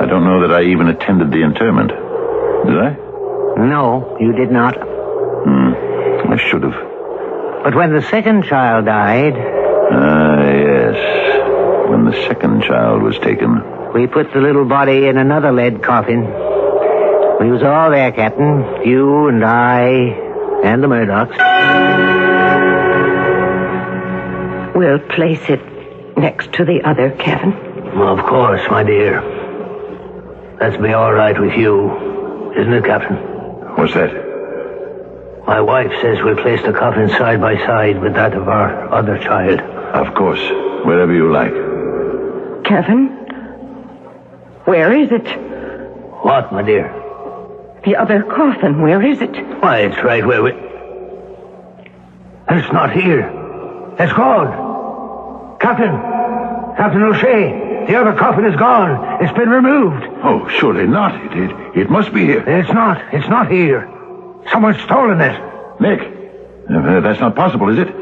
I: I don't know that I even attended the interment. Did I?
A: No, you did not.
I: I should have.
A: But when the second child died...
I: yes. When the second child was taken...
A: We put the little body in another lead coffin. We was all there, Captain. You and I and the Murdochs.
T: We'll place it next to the other, Kevin.
A: Of course, my dear. That's be all right with you, isn't it, Captain?
I: What's that?
A: My wife says we'll place the coffin side by side with that of our other child.
I: Of course. Wherever you like.
T: Kevin? Where is it?
A: What, my dear?
T: The other coffin, where is it?
A: Why, it's right where we... It's not here. It's gone. Captain O'Shea, the other coffin is gone. It's been removed.
I: Oh, surely not. It must be here.
A: It's not here. Someone's stolen it.
I: Nick, that's not possible, is it?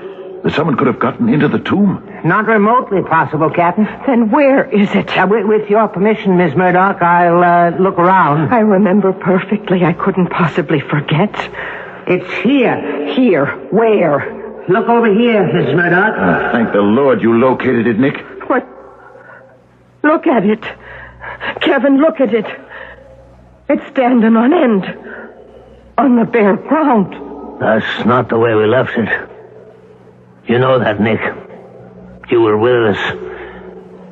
I: That someone could have gotten into the tomb?
A: Not remotely possible, Captain.
T: Then where is it?
A: With your permission, Miss Murdoch, I'll look around.
T: I remember perfectly. I couldn't possibly forget.
A: It's here.
T: Here? Where?
A: Look over here, Miss Murdoch.
I: Thank the Lord you located it, Nick.
T: What? Look at it. Kevin, look at it. It's standing on end. On the bare ground.
A: That's not the way we left it. You know that, Nick. You were with us.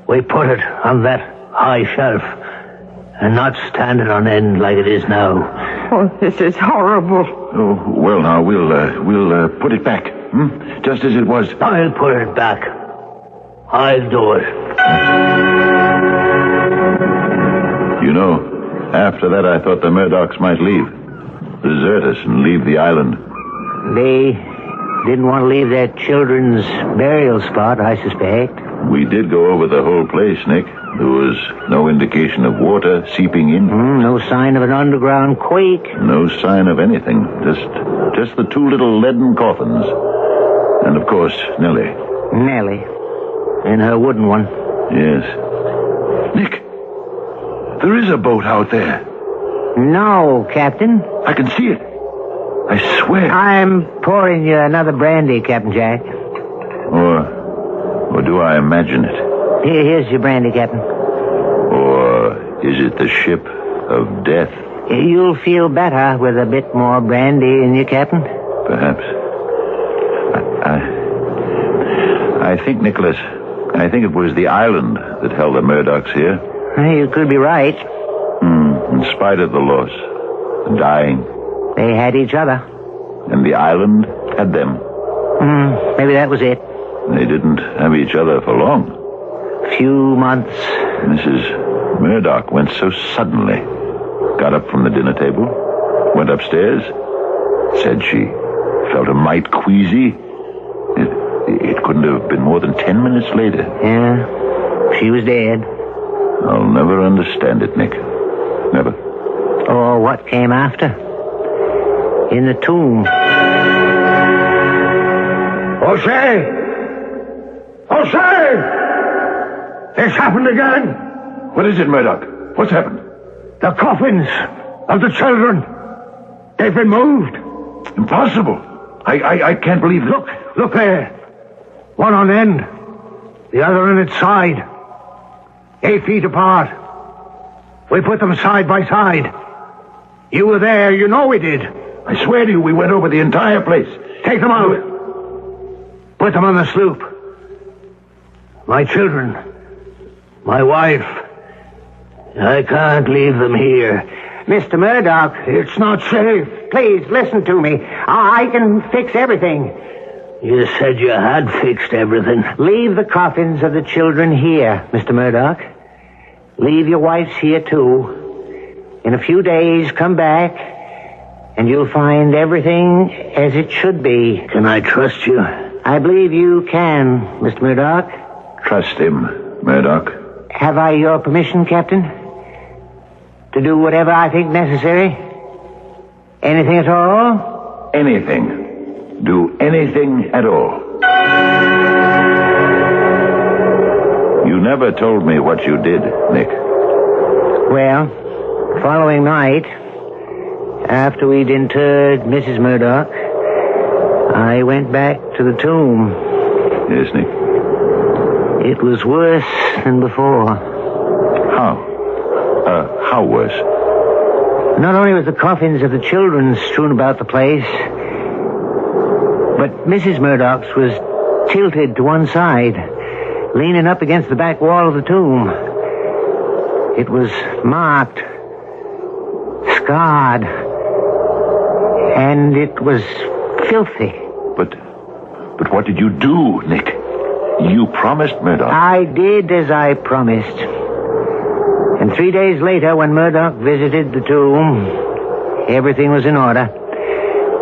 A: We put it on that high shelf and not standing on end like it is now.
T: Oh, this is horrible.
I: Oh, well, now, we'll put it back. Just as it was.
A: I'll put it back. I'll do it.
I: You know, after that I thought the Murdochs might leave. Desert us and leave the island.
A: They didn't want to leave their children's burial spot, I suspect.
I: We did go over the whole place, Nick. There was no indication of water seeping in.
A: No sign of an underground quake.
I: No sign of anything. Just the two little leaden coffins. And, of course, Nellie.
A: Nellie. In her wooden one.
I: Yes. Nick, there is a boat out there.
A: No, Captain.
I: I can see it. I swear.
A: I'm pouring you another brandy, Captain Jack.
I: Or do I imagine it?
A: Here's your brandy, Captain.
I: Or is it the ship of death?
A: You'll feel better with a bit more brandy in you, Captain.
I: Perhaps. I think, Nicholas, I think it was the island that held the Murdochs here.
A: You could be right.
I: In spite of the loss, the dying.
A: They had each other.
I: And the island had them.
A: Maybe that was it.
I: They didn't have each other for long.
A: Few months.
I: Mrs. Murdoch went so suddenly. Got up from the dinner table, went upstairs, said she felt a mite queasy. It couldn't have been more than 10 minutes later.
A: Yeah, she was dead.
I: I'll never understand it, Nick. Never.
A: Or what came after. In the tomb.
C: Jose! Jose! It's happened again.
I: What is it, Murdoch? What's happened?
C: The coffins of the children. They've been moved.
I: Impossible. I can't believe it.
C: Look there. One on end. The other on its side. 8 feet apart. We put them side by side. You were there. You know we did.
I: I swear to you, we went over the entire place.
C: Take them out. Put them on the sloop. My children. My wife. I can't leave them here.
A: Mr. Murdoch.
C: It's not safe.
A: Please, listen to me. I can fix everything.
C: You said you had fixed everything.
A: Leave the coffins of the children here, Mr. Murdoch. Leave your wife's here, too. In a few days, come back, and you'll find everything as it should be.
C: Can I trust you?
A: I believe you can, Mr. Murdoch.
I: Trust him, Murdoch.
A: Have I your permission, Captain? To do whatever I think necessary? Anything at all?
I: Anything. Do anything at all. You never told me what you did, Nick.
A: Well, following night, after we'd interred Mrs. Murdoch, I went back to the tomb.
I: Yes, Nick.
A: It was worse than before.
I: How worse?
A: Not only was the coffins of the children strewn about the place, but Mrs. Murdoch's was tilted to one side, leaning up against the back wall of the tomb. It was marked, scarred, and it was filthy.
I: But what did you do, Nick? You promised Murdoch.
A: I did as I promised. And 3 days later, when Murdoch visited the tomb, everything was in order.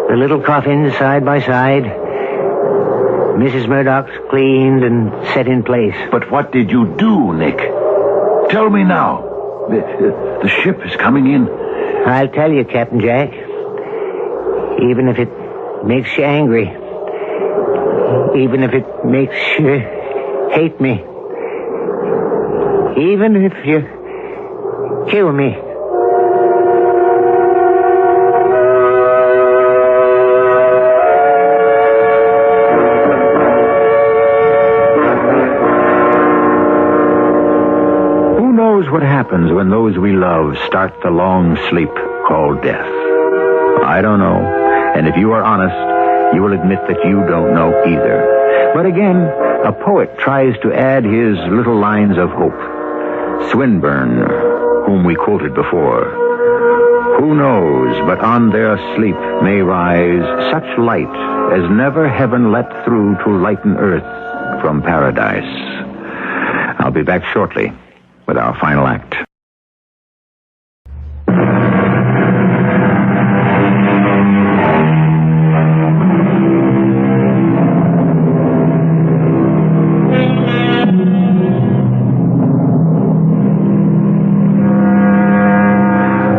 A: The little coffins side by side. Mrs. Murdoch's cleaned and set in place.
I: But what did you do, Nick? Tell me now. The ship is coming in.
A: I'll tell you, Captain Jack. Even if it makes you angry. Even if it makes you hate me. Even if you kill me.
P: Who knows what happens when those we love start the long sleep called death? I don't know. And if you are honest, you will admit that you don't know either. But again, a poet tries to add his little lines of hope. Swinburne, whom we quoted before. Who knows but on their sleep may rise such light as never heaven let through to lighten earth from paradise. I'll be back shortly with our final act.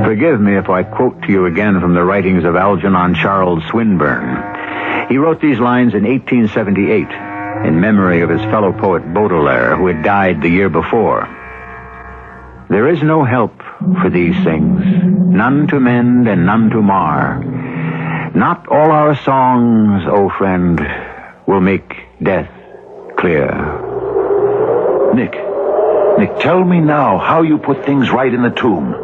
P: Forgive me if I quote to you again from the writings of Algernon Charles Swinburne. He wrote these lines in 1878 in memory of his fellow poet Baudelaire, who had died the year before. There is no help for these things, none to mend and none to mar. Not all our songs, O friend, will make death clear.
I: Nick, tell me now how you put things right in the tomb.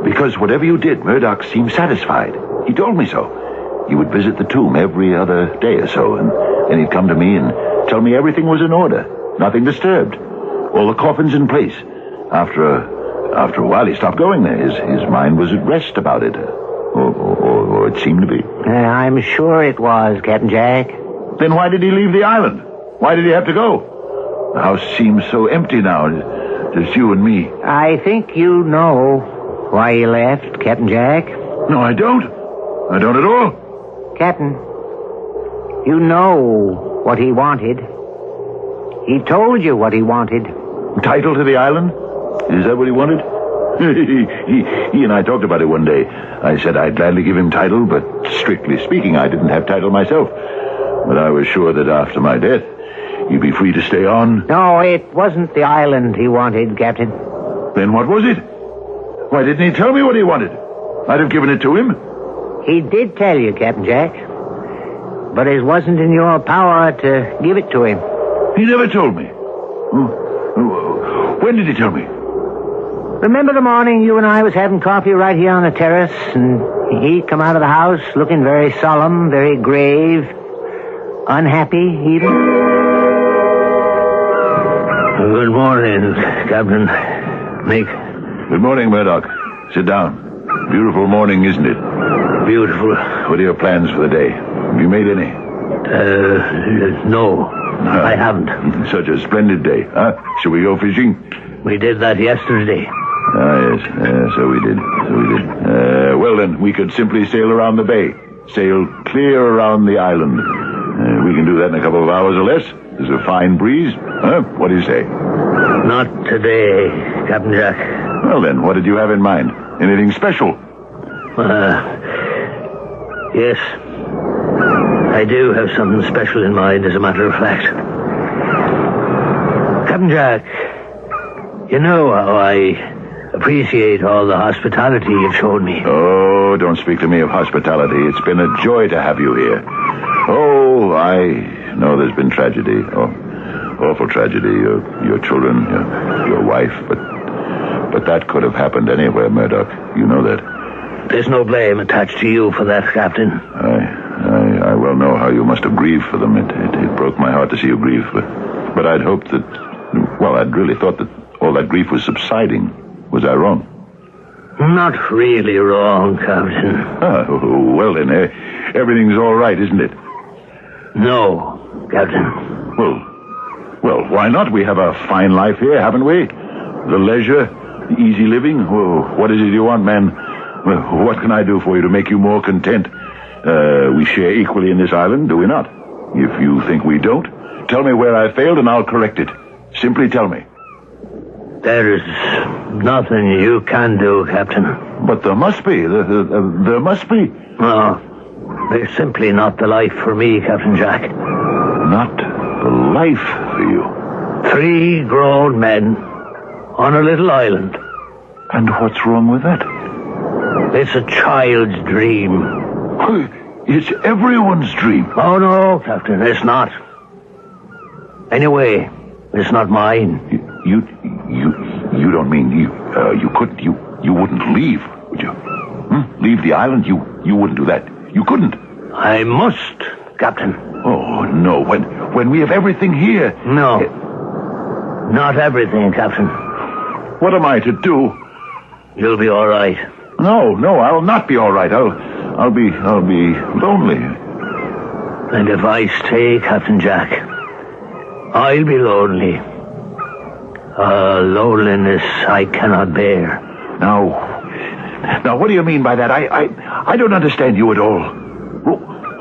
I: Because whatever you did, Murdoch seemed satisfied. He told me so. He would visit the tomb every other day or so, and then he'd come to me and tell me everything was in order, nothing disturbed, all the coffins in place. After a while, he stopped going there. His mind was at rest about it, or it seemed to be.
A: I'm sure it was, Captain Jack.
I: Then why did he leave the island? Why did he have to go? The house seems so empty now, just you and me.
A: I think you know why he left, Captain Jack.
I: No, I don't. I don't at all.
A: Captain, you know what he wanted. He told you what he wanted.
I: Title to the island? Is that what he wanted? He and I talked about it one day. I said I'd gladly give him title, but strictly speaking, I didn't have title myself. But I was sure that after my death, he'd be free to stay on.
A: No, it wasn't the island he wanted, Captain.
I: Then what was it? Why didn't he tell me what he wanted? I'd have given it to him.
A: He did tell you, Captain Jack. But it wasn't in your power to give it to him.
I: He never told me. When did he tell me?
A: Remember the morning you and I was having coffee right here on the terrace, and he come out of the house looking very solemn, very grave, unhappy even?
C: Good morning, Captain. Nick.
I: Good morning, Murdoch. Sit down. Beautiful morning, isn't it?
C: Beautiful.
I: What are your plans for the day? Have you made any?
C: No, I haven't.
I: Such a splendid day, huh? Shall we go fishing?
C: We did that yesterday.
I: Yes, so we did. Well then, we could simply sail around the bay. Sail clear around the island. We can do that in a couple of hours or less. There's a fine breeze. Huh? What do you say?
C: Not today, Captain Jack.
I: Well then, what did you have in mind? Anything special?
C: Yes. I do have something special in mind, as a matter of fact. Captain Jack, you know how I appreciate all the hospitality you've shown me.
I: Oh, don't speak to me of hospitality. It's been a joy to have you here. Oh, I know there's been tragedy. Oh, awful tragedy. Your children, your wife, but that could have happened anywhere, Murdoch. You know that.
C: There's no blame attached to you for that, Captain.
I: I well know how you must have grieved for them. It broke my heart to see you grieve, but I'd hoped that... Well, I'd really thought that all that grief was subsiding. Was I wrong?
C: Not really wrong, Captain.
I: Well then, everything's all right, isn't it?
C: No, Captain.
I: Well, why not? We have a fine life here, haven't we? The leisure, the easy living. What is it you want, man? What can I do for you to make you more content? We share equally in this island, do we not? If you think we don't, tell me where I failed and I'll correct it. Simply tell me.
C: There's nothing you can do, Captain.
I: But there must be. There must be.
C: No, there's simply not the life for me, Captain Jack.
I: Not the life for you?
C: 3 grown men on a little island.
I: And what's wrong with that?
C: It's a child's dream.
I: It's everyone's dream.
C: Oh, no, Captain, it's not. Anyway, it's not mine.
I: You don't mean you wouldn't leave, would you? Leave the island? You wouldn't do that. You couldn't.
C: I must, Captain.
I: Oh, no. When we have everything here...
C: No. Not everything, Captain.
I: What am I to do?
C: You'll be all right.
I: No, I'll not be all right. I'll be lonely.
C: And if I stay, Captain Jack, I'll be lonely. A loneliness I cannot bear.
I: Now, what do you mean by that? I don't understand you at all.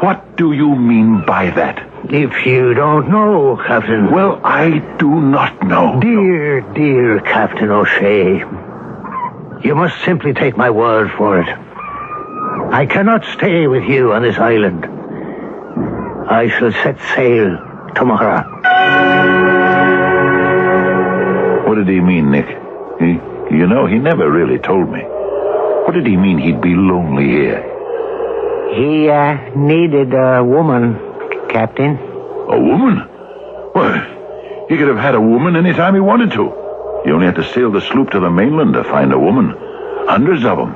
I: What do you mean by that?
C: If you don't know, Captain...
I: Well, I do not know.
C: Dear Captain O'Shea, you must simply take my word for it. I cannot stay with you on this island. I shall set sail tomorrow.
I: What did he mean, Nick? He never really told me. What did he mean he'd be lonely here?
A: He needed a woman, Captain.
I: A woman? Well, He could have had a woman any time he wanted to. He only had to sail the sloop to the mainland to find a woman. Hundreds of them.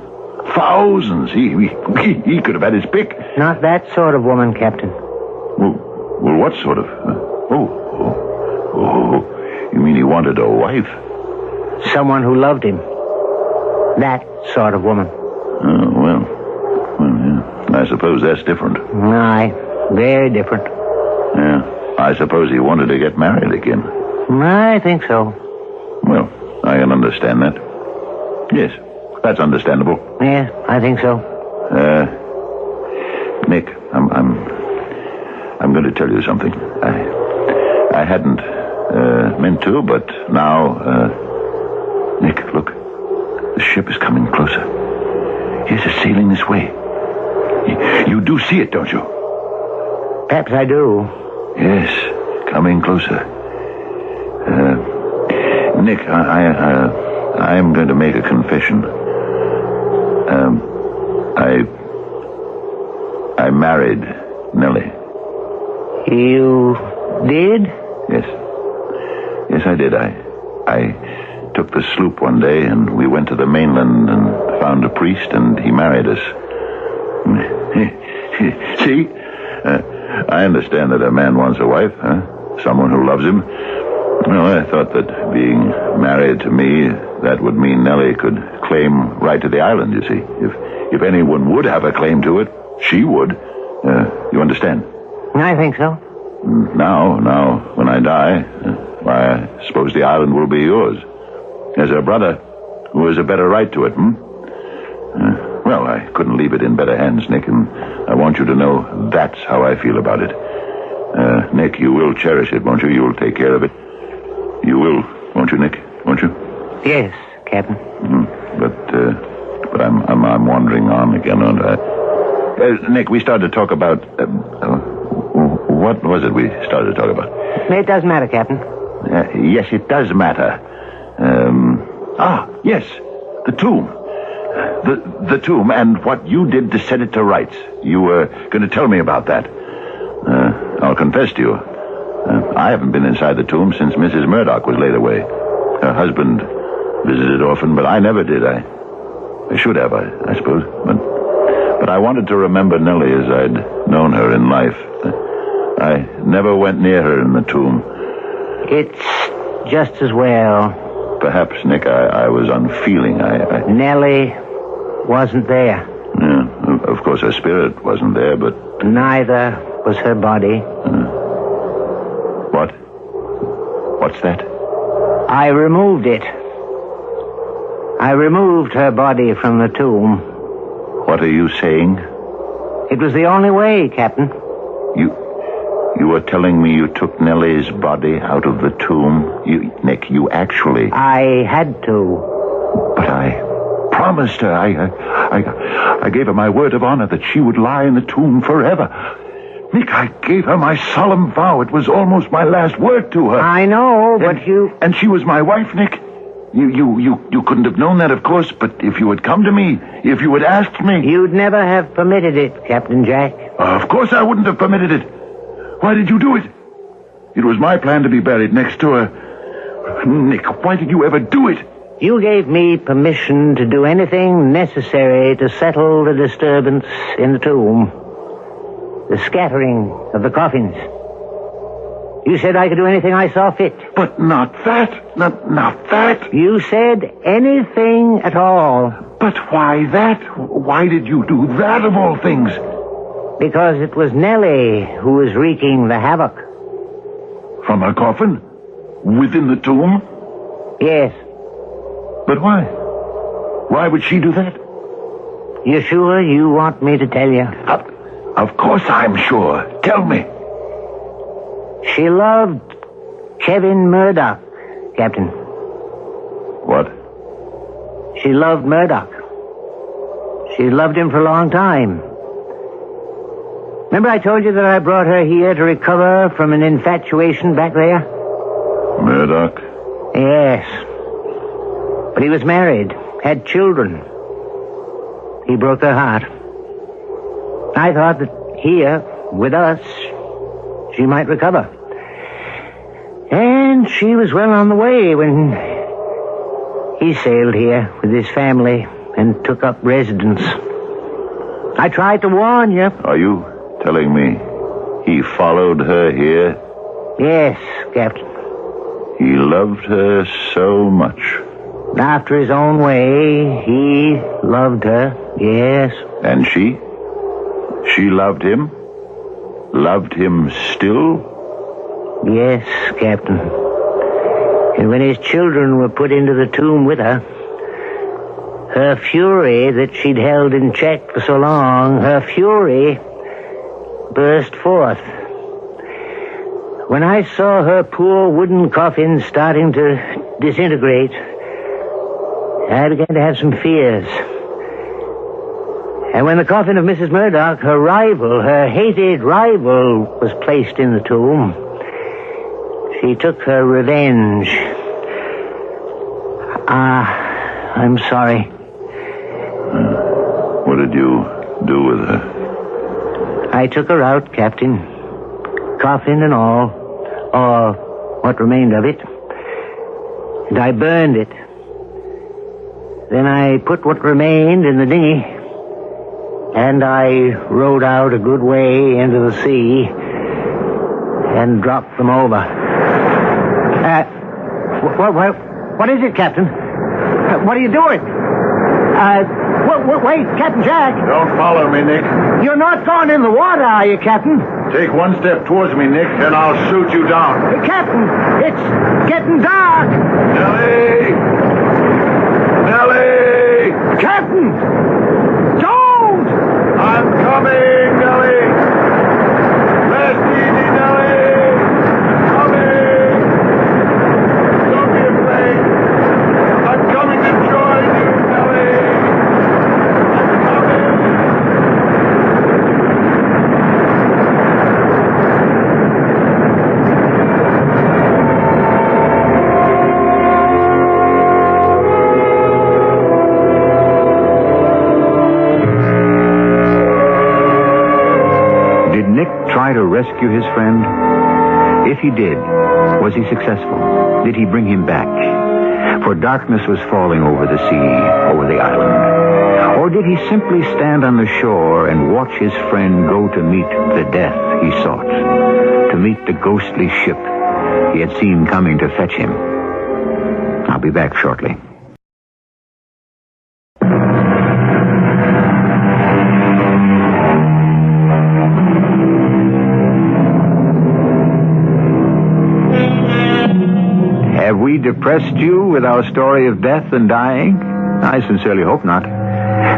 I: Thousands. He could have had his pick.
A: Not that sort of woman, Captain.
I: Well, what sort of... You mean he wanted a wife?
A: Someone who loved him. That sort of woman.
I: Oh, well, yeah. I suppose that's different.
A: Aye, very different.
I: Yeah, I suppose he wanted to get married again.
A: I think so.
I: Well, I can understand that. Yes, that's understandable.
A: Yeah, I think so.
I: Nick, I'm going to tell you something. I hadn't meant to, but now, Nick, look. The ship is coming closer. Yes, it's sailing this way. You do see it, don't you?
A: Perhaps I do.
I: Yes, coming closer. Nick, I am going to make a confession. I married Nellie.
A: You did?
I: Yes. Yes, I did. I took the sloop one day, and we went to the mainland and found a priest, and he married us. See? I understand that a man wants a wife, someone who loves him. Well, I thought that being married to me, that would mean Nellie could claim right to the island, you see. If anyone would have a claim to it, she would. You understand?
A: I think so.
I: Now, when I die, why, I suppose the island will be yours. As a brother who has a better right to it, well, I couldn't leave it in better hands, Nick, and I want you to know that's how I feel about it. Nick, you will cherish it, won't you? You will take care of it. You will, won't you, Nick? Won't you?
A: Yes, Captain.
I: But I'm wandering on again, aren't I? Nick, we started to talk about... what was it we started to talk about?
A: It doesn't matter, Captain.
I: Yes, it does matter. Yes, the tomb. The tomb, and what you did to set it to rights. You were going to tell me about that. I'll confess to you. I haven't been inside the tomb since Mrs. Murdoch was laid away. Her husband visited often, but I never did. I should have, I suppose. But I wanted to remember Nellie as I'd known her in life. I never went near her in the tomb.
A: It's just as well.
I: Perhaps, Nick, I was unfeeling.
A: Nellie wasn't there.
I: Yeah, of course her spirit wasn't there, but...
A: Neither was her body.
I: What? What's that?
A: I removed it. I removed her body from the tomb.
I: What are you saying?
A: It was the only way, Captain.
I: You were telling me you took Nellie's body out of the tomb? Nick, you actually...
A: I had to.
I: But I promised her. I gave her my word of honor that she would lie in the tomb forever. Nick, I gave her my solemn vow. It was almost my last word to her.
A: I know, but
I: And she was my wife, Nick. You couldn't have known that, of course, but if you had come to me, if you had asked me...
A: You'd never have permitted it, Captain Jack.
I: Of course I wouldn't have permitted it. Why did you do it? It was my plan to be buried next to her. Nick, why did you ever do it?
A: You gave me permission to do anything necessary to settle the disturbance in the tomb. The scattering of the coffins. You said I could do anything I saw fit.
I: But not that. Not that.
A: You said anything at all.
I: But why that? Why did you do that of all things?
A: Because it was Nellie who was wreaking the havoc.
I: From her coffin? Within the tomb?
A: Yes.
I: But why? Why would she do that?
A: You sure you want me to tell you?
I: Of course I'm sure. Tell me.
A: She loved Kevin Murdoch, Captain.
I: What?
A: She loved Murdoch. She loved him for a long time. Remember I told you that I brought her here to recover from an infatuation back there?
I: Murdoch?
A: Yes. But he was married, had children. He broke her heart. I thought that here, with us, she might recover. And she was well on the way when he sailed here with his family and took up residence. I tried to warn you.
I: Are you telling me he followed her here?
A: Yes, Captain.
I: He loved her so much.
A: After his own way, he loved her, yes.
I: And she? She loved him? Loved him still?
A: Yes, Captain. And when his children were put into the tomb with her, her fury that she'd held in check for so long, her fury burst forth. When I saw her poor wooden coffin starting to disintegrate, I began to have some fears. And when the coffin of Mrs. Murdoch, her rival, her hated rival, was placed in the tomb, she took her revenge. I'm sorry.
I: What did you do with her?
A: I took her out, Captain. Coffin and all. Or what remained of it. And I burned it. Then I put what remained in the dinghy. And I rowed out a good way into the sea and dropped them over. What is it, Captain? What are you doing? Wait, Captain Jack.
I: Don't follow me, Nick.
A: You're not going in the water, are you, Captain?
I: Take one step towards me, Nick, and I'll shoot you down.
A: Captain, it's getting dark.
I: Nellie! Nellie!
A: Captain! Don't!
I: I'm coming, Nellie! Rest easy, Nellie! Coming! Don't be afraid. I'm coming to join you, Nellie! I'm coming!
P: Try to rescue his friend? If he did, was he successful? Did he bring him back? For darkness was falling over the sea, over the island. Or did he simply stand on the shore and watch his friend go to meet the death he sought, to meet the ghostly ship he had seen coming to fetch him? I'll be back shortly. Have we depressed you with our story of death and dying? I sincerely hope not.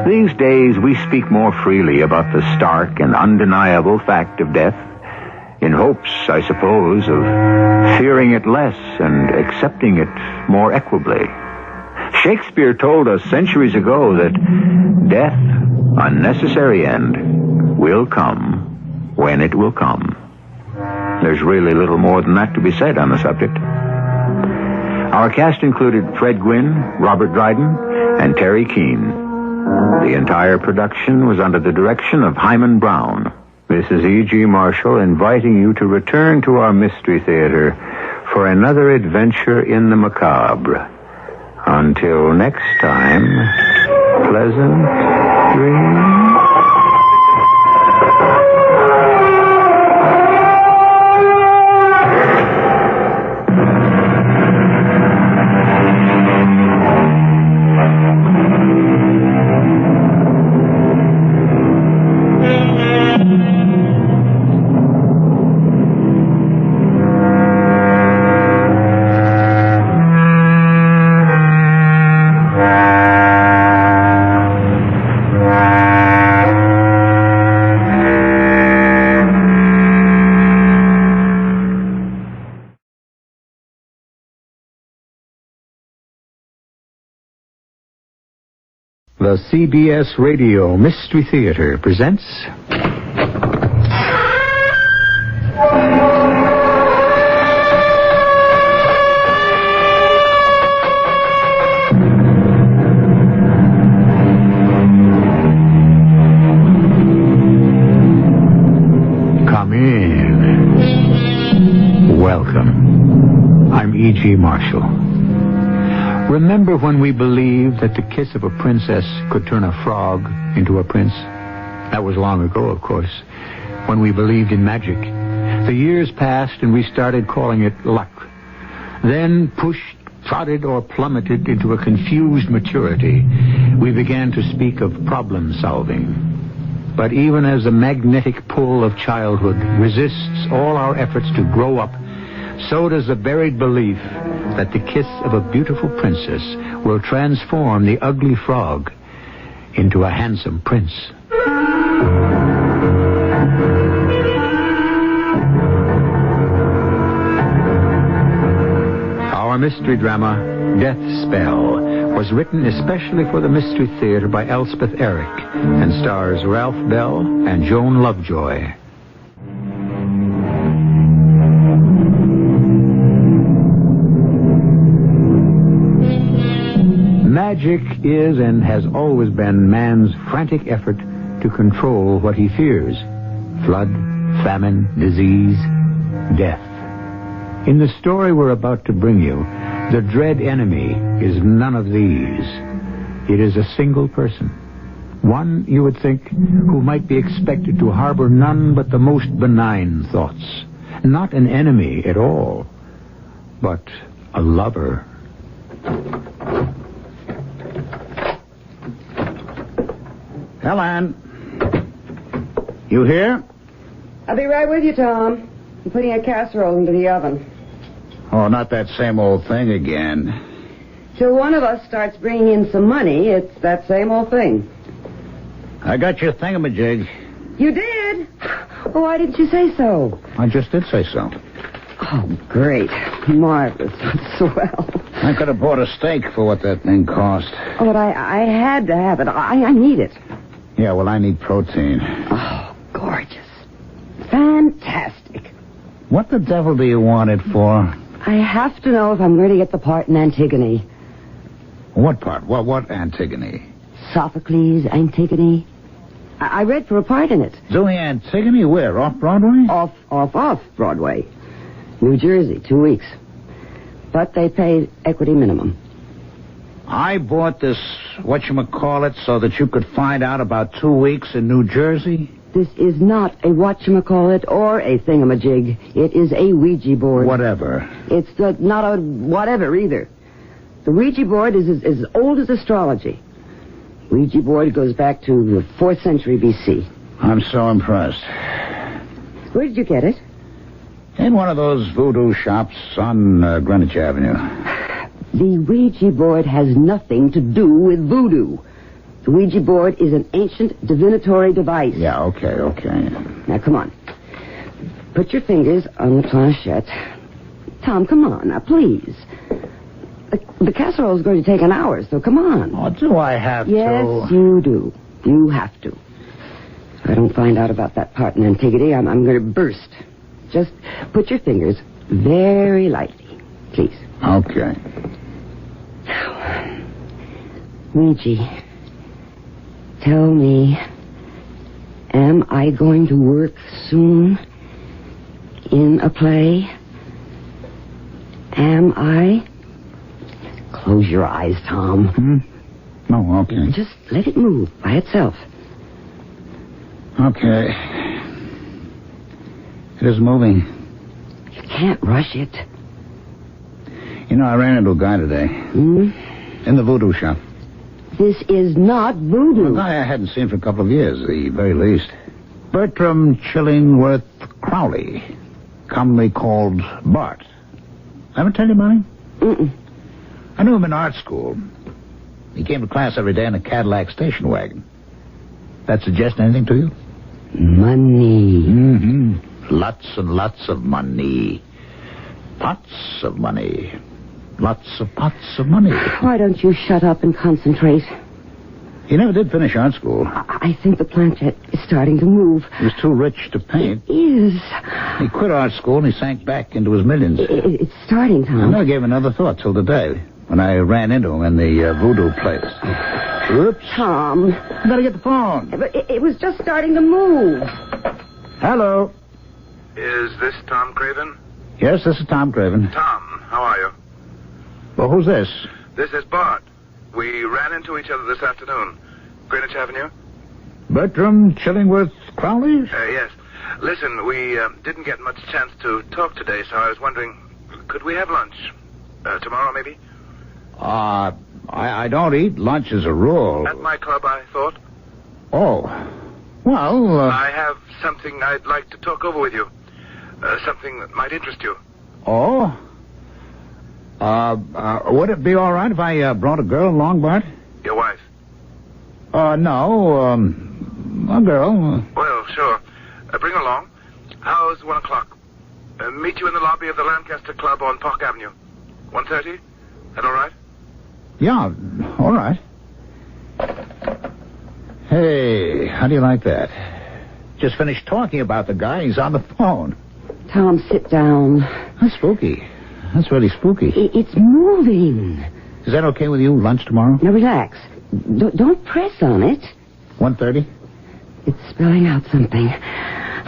P: These days we speak more freely about the stark and undeniable fact of death, in hopes, I suppose, of fearing it less and accepting it more equably. Shakespeare told us centuries ago that death, a necessary end, will come when it will come. There's really little more than that to be said on the subject. Our cast included Fred Gwynne, Robert Dryden, and Terry Keane. The entire production was under the direction of Hyman Brown. This is E.G. Marshall inviting you to return to our Mystery Theater for another adventure in the macabre. Until next time, pleasant dreams. The CBS Radio Mystery Theater presents... Come in. Welcome. I'm E.G. Marshall. Remember when we believed that the kiss of a princess could turn a frog into a prince? That was long ago, of course, when we believed in magic. The years passed and we started calling it luck. Then, pushed, prodded, or plummeted into a confused maturity, we began to speak of problem solving. But even as the magnetic pull of childhood resists all our efforts to grow up, so does the buried belief that the kiss of a beautiful princess will transform the ugly frog into a handsome prince. Our mystery drama, Death Spell, was written especially for the Mystery Theater by Elspeth Eric and stars Ralph Bell and Joan Lovejoy. Magic is and has always been man's frantic effort to control what he fears. Flood, famine, disease, death. In the story we're about to bring you, the dread enemy is none of these. It is a single person. One, you would think, who might be expected to harbor none but the most benign thoughts. Not an enemy at all, but a lover.
J: Helen, you here?
O: I'll be right with you, Tom. I'm putting a casserole into the oven.
J: Oh, not that same old thing again.
O: Till one of us starts bringing in some money, it's that same old thing.
J: I got your thingamajig.
O: You did? Oh, why didn't you say so?
J: I just did say so.
O: Oh, great. Marvelous. Swell.
J: I could have bought a steak for what that thing cost.
O: Oh, but I had to have it. I need it.
J: Yeah, well, I need protein.
O: Oh, gorgeous. Fantastic.
J: What the devil do you want it for?
O: I have to know if I'm going to get the part in Antigone.
J: What part? What Antigone?
O: Sophocles' Antigone. I read for a part in it.
J: Doing Antigone where? Off Broadway?
O: Off Broadway. New Jersey, 2 weeks. But they paid equity minimum.
J: I bought this whatchamacallit so that you could find out about 2 weeks in New Jersey?
O: This is not a whatchamacallit or a thingamajig. It is a Ouija board.
J: Whatever.
O: It's not a whatever either. The Ouija board is as old as astrology. Ouija board goes back to the 4th century B.C.
J: I'm so impressed.
O: Where did you get it?
J: In one of those voodoo shops on Greenwich Avenue.
O: The Ouija board has nothing to do with voodoo. The Ouija board is an ancient divinatory device.
J: Yeah, okay.
O: Now, come on. Put your fingers on the planchette. Tom, come on, now, please. The casserole is going to take an hour, so come on.
J: Oh, do I have to?
O: Yes, you do. You have to. If I don't find out about that part in Antigone, I'm going to burst. Just put your fingers very lightly, please.
J: Okay.
O: Ouija, tell me, am I going to work soon in a play? Am I? Close your eyes, Tom.
J: Oh, okay.
O: Just let it move by itself.
J: Okay. It is moving.
O: You can't rush it.
J: You know, I ran into a guy today. In the voodoo shop.
O: This is not voodoo.
J: A guy I hadn't seen for a couple of years, at the very least. Bertram Chillingworth Crowley, commonly called Bart. Ever tell you about him? I knew him in art school. He came to class every day in a Cadillac station wagon. That suggest anything to you?
O: Money.
J: Lots and lots of money. Pots of money. Lots of pots of money.
O: Why don't you shut up and concentrate?
J: He never did finish art school.
O: I think the planchette is starting to move.
J: He was too rich to paint.
O: It is.
J: He quit art school and he sank back into his millions.
O: It's starting, Tom.
J: I never gave another thought till today when I ran into him in the voodoo place. Oops.
O: Tom.
J: You better get the phone.
O: But it was just starting to move.
J: Hello.
U: Is this Tom Craven?
J: Yes, this is Tom Craven.
U: Tom,
K: How are you?
J: Well, who's this?
K: This is Bart. We ran into each other this afternoon. Greenwich Avenue?
J: Bertram Chillingworth Crowley?
K: Yes. Listen, we didn't get much chance to talk today, so I was wondering, could we have lunch? Tomorrow, maybe?
J: I don't eat lunch as a rule.
K: At my club, I thought.
J: Oh. Well,
K: I have something I'd like to talk over with you. Something that might interest you.
J: Oh? Would it be all right if I brought a girl along, Bart?
K: Your wife?
J: No, a girl.
K: Well, sure. Bring her along. How's 1 o'clock? Meet you in the lobby of the Lancaster Club on Park Avenue. 1:30? That all right?
J: Yeah, all right. Hey, how do you like that? Just finished talking about the guy. He's on the phone.
O: Tom, sit down.
J: That's spooky. That's really spooky.
O: It's moving.
J: Is that okay with you? Lunch tomorrow?
O: Now, relax. Don't press on it.
J: 1:30?
O: It's spelling out something.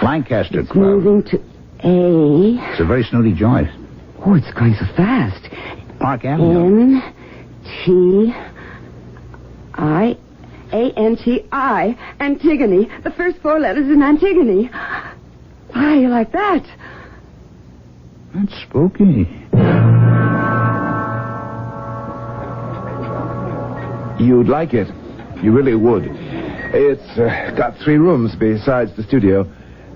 J: Lancaster
O: It's
J: Club.
O: moving to A.
J: It's a very snooty joint.
O: Oh, it's going so fast.
J: Park Avenue.
O: N-T-I-A-N-T-I. Antigone. The first 4 letters in Antigone. Why, you like that?
J: That's spooky.
U: You'd like it. You really would. It's got 3 rooms besides the studio,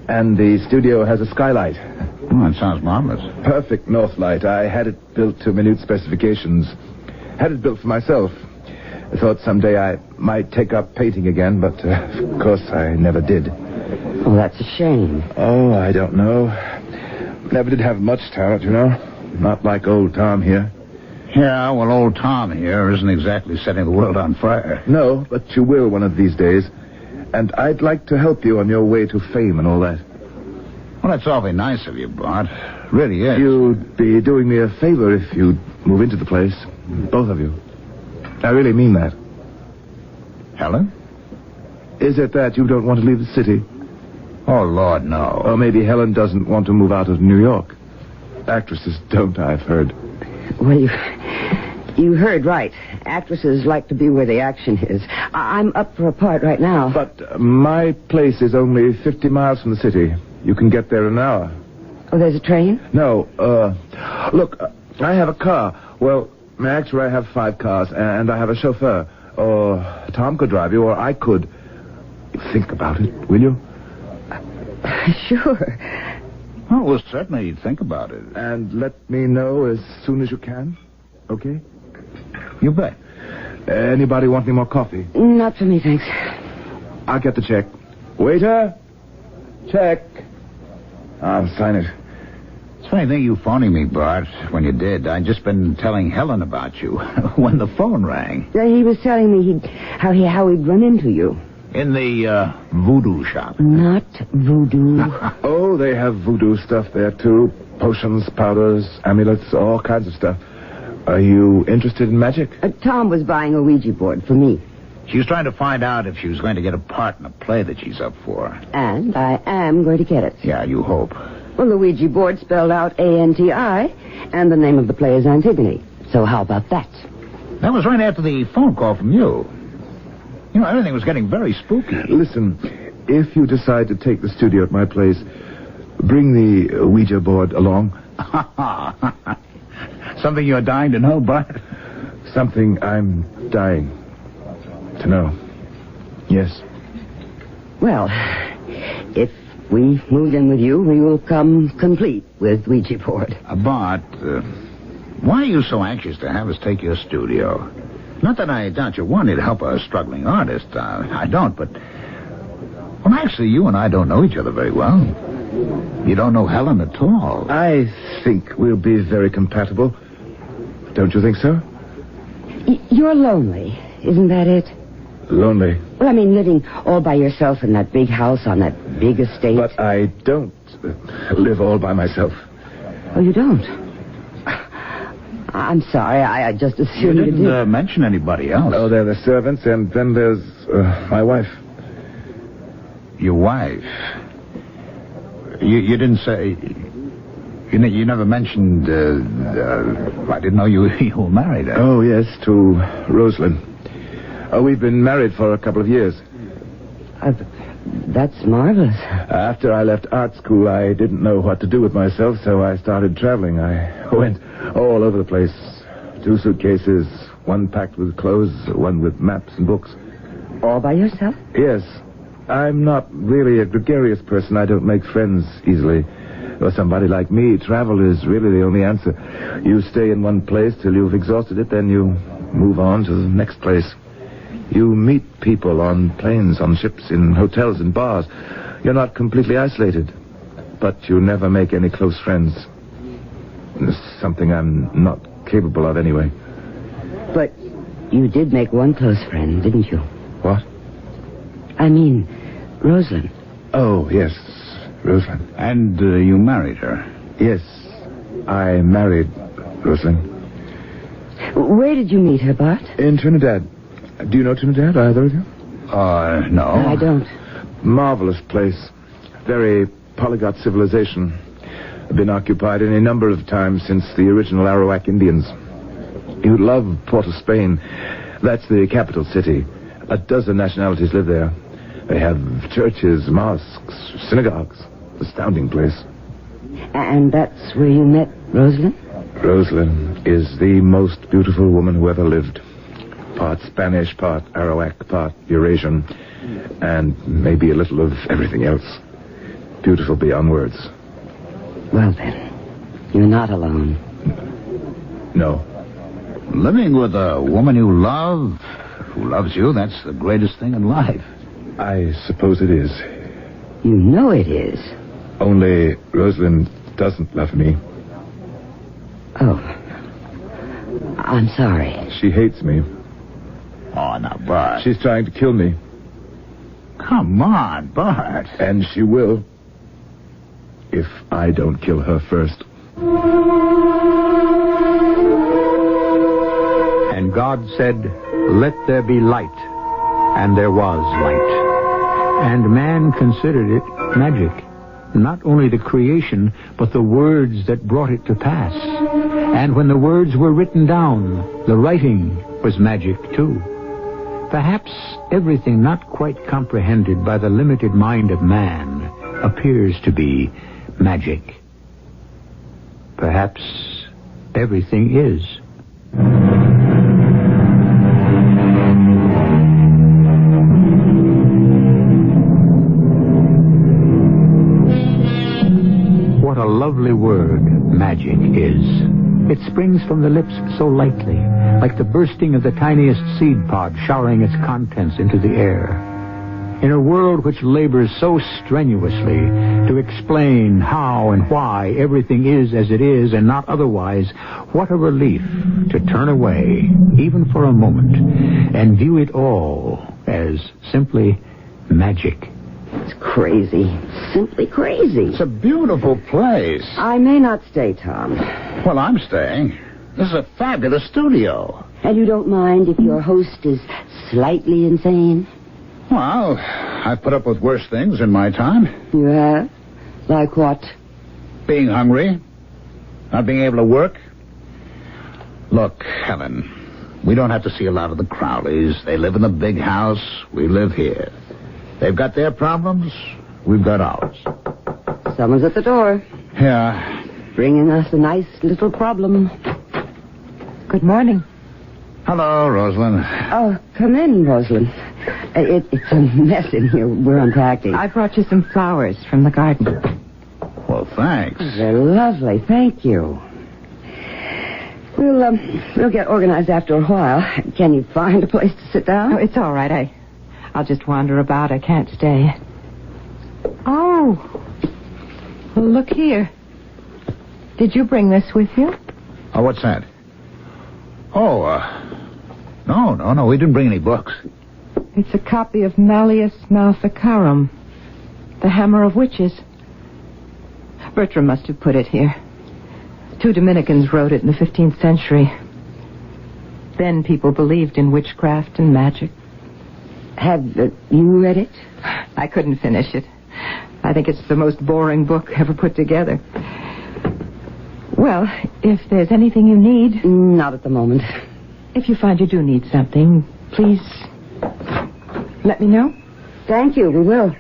U: and the studio has a skylight.
J: Oh, that sounds marvelous.
U: Perfect north light. I had it built to minute specifications. Had it built for myself. I thought someday I might take up painting again, but of course I never did.
O: Oh, that's a shame.
U: Oh, I don't know. Never did have much talent, you know. Not like old Tom here.
J: Yeah, well, old Tom here isn't exactly setting the world on fire.
U: No, but you will one of these days. And I'd like to help you on your way to fame and all that.
J: Well, that's awfully nice of you, Bart. Really is.
U: You'd be doing me a favor if you'd move into the place. Both of you. I really mean that.
J: Helen?
U: Is it that you don't want to leave the city?
J: Oh, Lord, no.
U: Or maybe Helen doesn't want to move out of New York. Actresses don't, I've heard.
O: Well, you heard right. Actresses like to be where the action is. I'm up for a part right now.
U: But my place is only 50 miles from the city. You can get there in an hour.
O: Oh, there's a train?
U: No, look, I have a car. Well, actually, I have 5 cars, and I have a chauffeur. Or Tom could drive you, or I could. Think about it, will you?
O: Sure.
J: Oh, well, certainly think about it.
U: And let me know as soon as you can, okay?
J: You bet.
U: Anybody want any more coffee?
O: Not for me, thanks.
U: I'll get the check. Waiter! Check. Sign it.
J: It's a funny thing you phoning me, Bart. When you did, I'd just been telling Helen about you when the phone rang.
O: He was telling me how he'd run into you.
J: In the voodoo shop.
O: Not voodoo.
U: Oh, they have voodoo stuff there, too. Potions, powders, amulets, all kinds of stuff. Are you interested in magic?
O: Tom was buying a Ouija board for me.
J: She was trying to find out if she was going to get a part in a play that she's up for.
O: And I am going to get it.
J: Yeah, you hope.
O: Well, the Ouija board spelled out A-N-T-I, and the name of the play is Antigone. So how about that?
J: That was right after the phone call from you. You know, everything was getting very spooky.
U: Listen, if you decide to take the studio at my place, bring the Ouija board along.
J: Something you're dying to know, Bart?
U: Something I'm dying to know. Yes.
O: Well, if we move in with you, we will come complete with Ouija board.
J: Bart, why are you so anxious to have us take your studio? Not that I doubt you wanted to help a struggling artist. I don't, but... Well, actually, you and I don't know each other very well. You don't know Helen at all.
U: I think we'll be very compatible. Don't you think so?
O: You're lonely, isn't that it?
U: Lonely?
O: Well, I mean, living all by yourself in that big house on that big estate.
U: But I don't live all by myself.
O: Oh, you don't? I'm sorry, I just assumed
J: you didn't mention anybody else.
U: Oh, there are the servants, and then there's my wife.
J: Your wife? You didn't say... You never mentioned, I didn't know you were married.
U: Oh, yes, to Rosalind. We've been married for a couple of years.
O: That's marvelous.
U: After I left art school, I didn't know what to do with myself, so I started traveling. I went all over the place. 2 suitcases, one packed with clothes, one with maps and books.
O: All by yourself?
U: Yes. I'm not really a gregarious person. I don't make friends easily. For somebody like me, travel is really the only answer. You stay in one place till you've exhausted it, then you move on to the next place. You meet people on planes, on ships, in hotels, in bars. You're not completely isolated, but you never make any close friends. It's something I'm not capable of anyway.
O: But you did make one close friend, didn't you?
U: What?
O: I mean, Rosalind.
U: Oh, yes, Rosalind.
J: And you married her?
U: Yes, I married Rosalind.
O: Where did you meet her, Bart?
U: In Trinidad. Do you know Trinidad, either of you?
J: No.
O: I don't.
U: Marvelous place. Very polyglot civilization. Been occupied any number of times since the original Arawak Indians. You'd love Port of Spain. That's the capital city. 12 nationalities live there. They have churches, mosques, synagogues. Astounding place.
O: And that's where you met Rosalind?
U: Rosalind is the most beautiful woman who ever lived. Part Spanish, part Arawak, part Eurasian, and maybe a little of everything else. Beautiful beyond words.
O: Well, then, you're not alone.
U: No.
J: Living with a woman you love, who loves you, that's the greatest thing in life.
U: I suppose it is.
O: You know it is.
U: Only Rosalind doesn't love me.
O: Oh. I'm sorry.
U: She hates me.
J: Oh, now, Bart.
U: She's trying to kill me.
J: Come on, Bart.
U: And she will. If I don't kill her first.
P: And God said, "Let there be light." And there was light. And man considered it magic. Not only the creation, but the words that brought it to pass. And when the words were written down, the writing was magic too. Perhaps everything not quite comprehended by the limited mind of man appears to be magic. Perhaps everything is. What a lovely word magic is. It springs from the lips so lightly, like the bursting of the tiniest seed pod showering its contents into the air. In a world which labors so strenuously to explain how and why everything is as it is and not otherwise, what a relief to turn away, even for a moment, and view it all as simply magic.
O: It's crazy. Simply crazy.
J: It's a beautiful place.
O: I may not stay, Tom.
J: Well, I'm staying. This is a fabulous studio.
O: And you don't mind if your host is slightly insane?
J: Well, I've put up with worse things in my time.
O: You have? Like what?
J: Being hungry. Not being able to work. Look, Helen, we don't have to see a lot of the Crowleys. They live in the big house. We live here. They've got their problems. We've got ours.
O: Someone's at the door.
J: Yeah.
O: Bringing us a nice little problem.
T: Good morning.
J: Hello, Rosalind.
O: Oh, come in, Rosalind. It's a mess in here. We're unpacking.
T: I brought you some flowers from the garden.
J: Well, thanks.
O: They're lovely. Thank you. We'll get organized after a while. Can you find a place to sit down?
T: Oh, it's all right. I'll just wander about. I can't stay. Oh. Well, look here. Did you bring this with you?
J: Oh, what's that? Oh, no, we didn't bring any books.
T: It's a copy of Malleus Maleficarum, the Hammer of Witches. Bertram must have put it here. 2 Dominicans wrote it in the 15th century. Then people believed in witchcraft and magic.
O: Have you read it?
T: I couldn't finish it. I think it's the most boring book ever put together. Well, if there's anything you need...
O: Not at the moment.
T: If you find you do need something, please let me know.
O: Thank you, we will.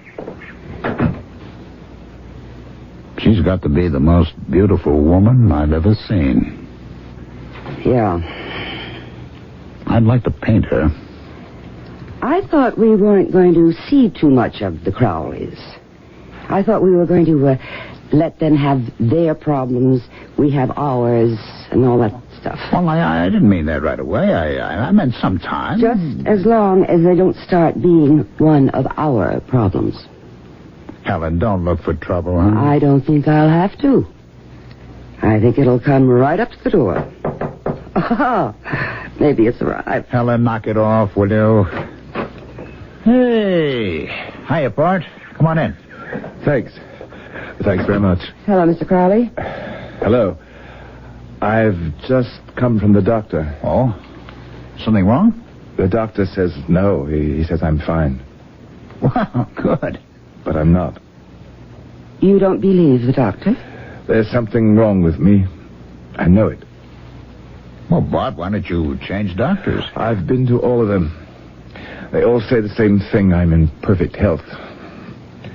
J: She's got to be the most beautiful woman I've ever seen.
O: Yeah.
J: I'd like to paint her.
O: I thought we weren't going to see too much of the Crowleys. I thought we were going to let them have their problems, we have ours, and all that stuff.
J: Well, I didn't mean that right away. I meant sometime.
O: Just as long as they don't start being one of our problems.
J: Helen, don't look for trouble, huh?
O: I don't think I'll have to. I think it'll come right up to the door. Oh, maybe it's arrived.
J: Helen, knock it off, will you? Hey. Hiya, Bart. Come on in.
U: Thanks. Thanks very much.
O: Hello, Mr. Crowley.
U: Hello. I've just come from the doctor.
J: Oh? Something wrong?
U: The doctor says no. He says I'm fine.
J: Well, good.
U: But I'm not.
O: You don't believe the doctor?
U: There's something wrong with me. I know it.
J: Well, Bart, why don't you change doctors?
U: I've been to all of them. They all say the same thing. I'm in perfect health.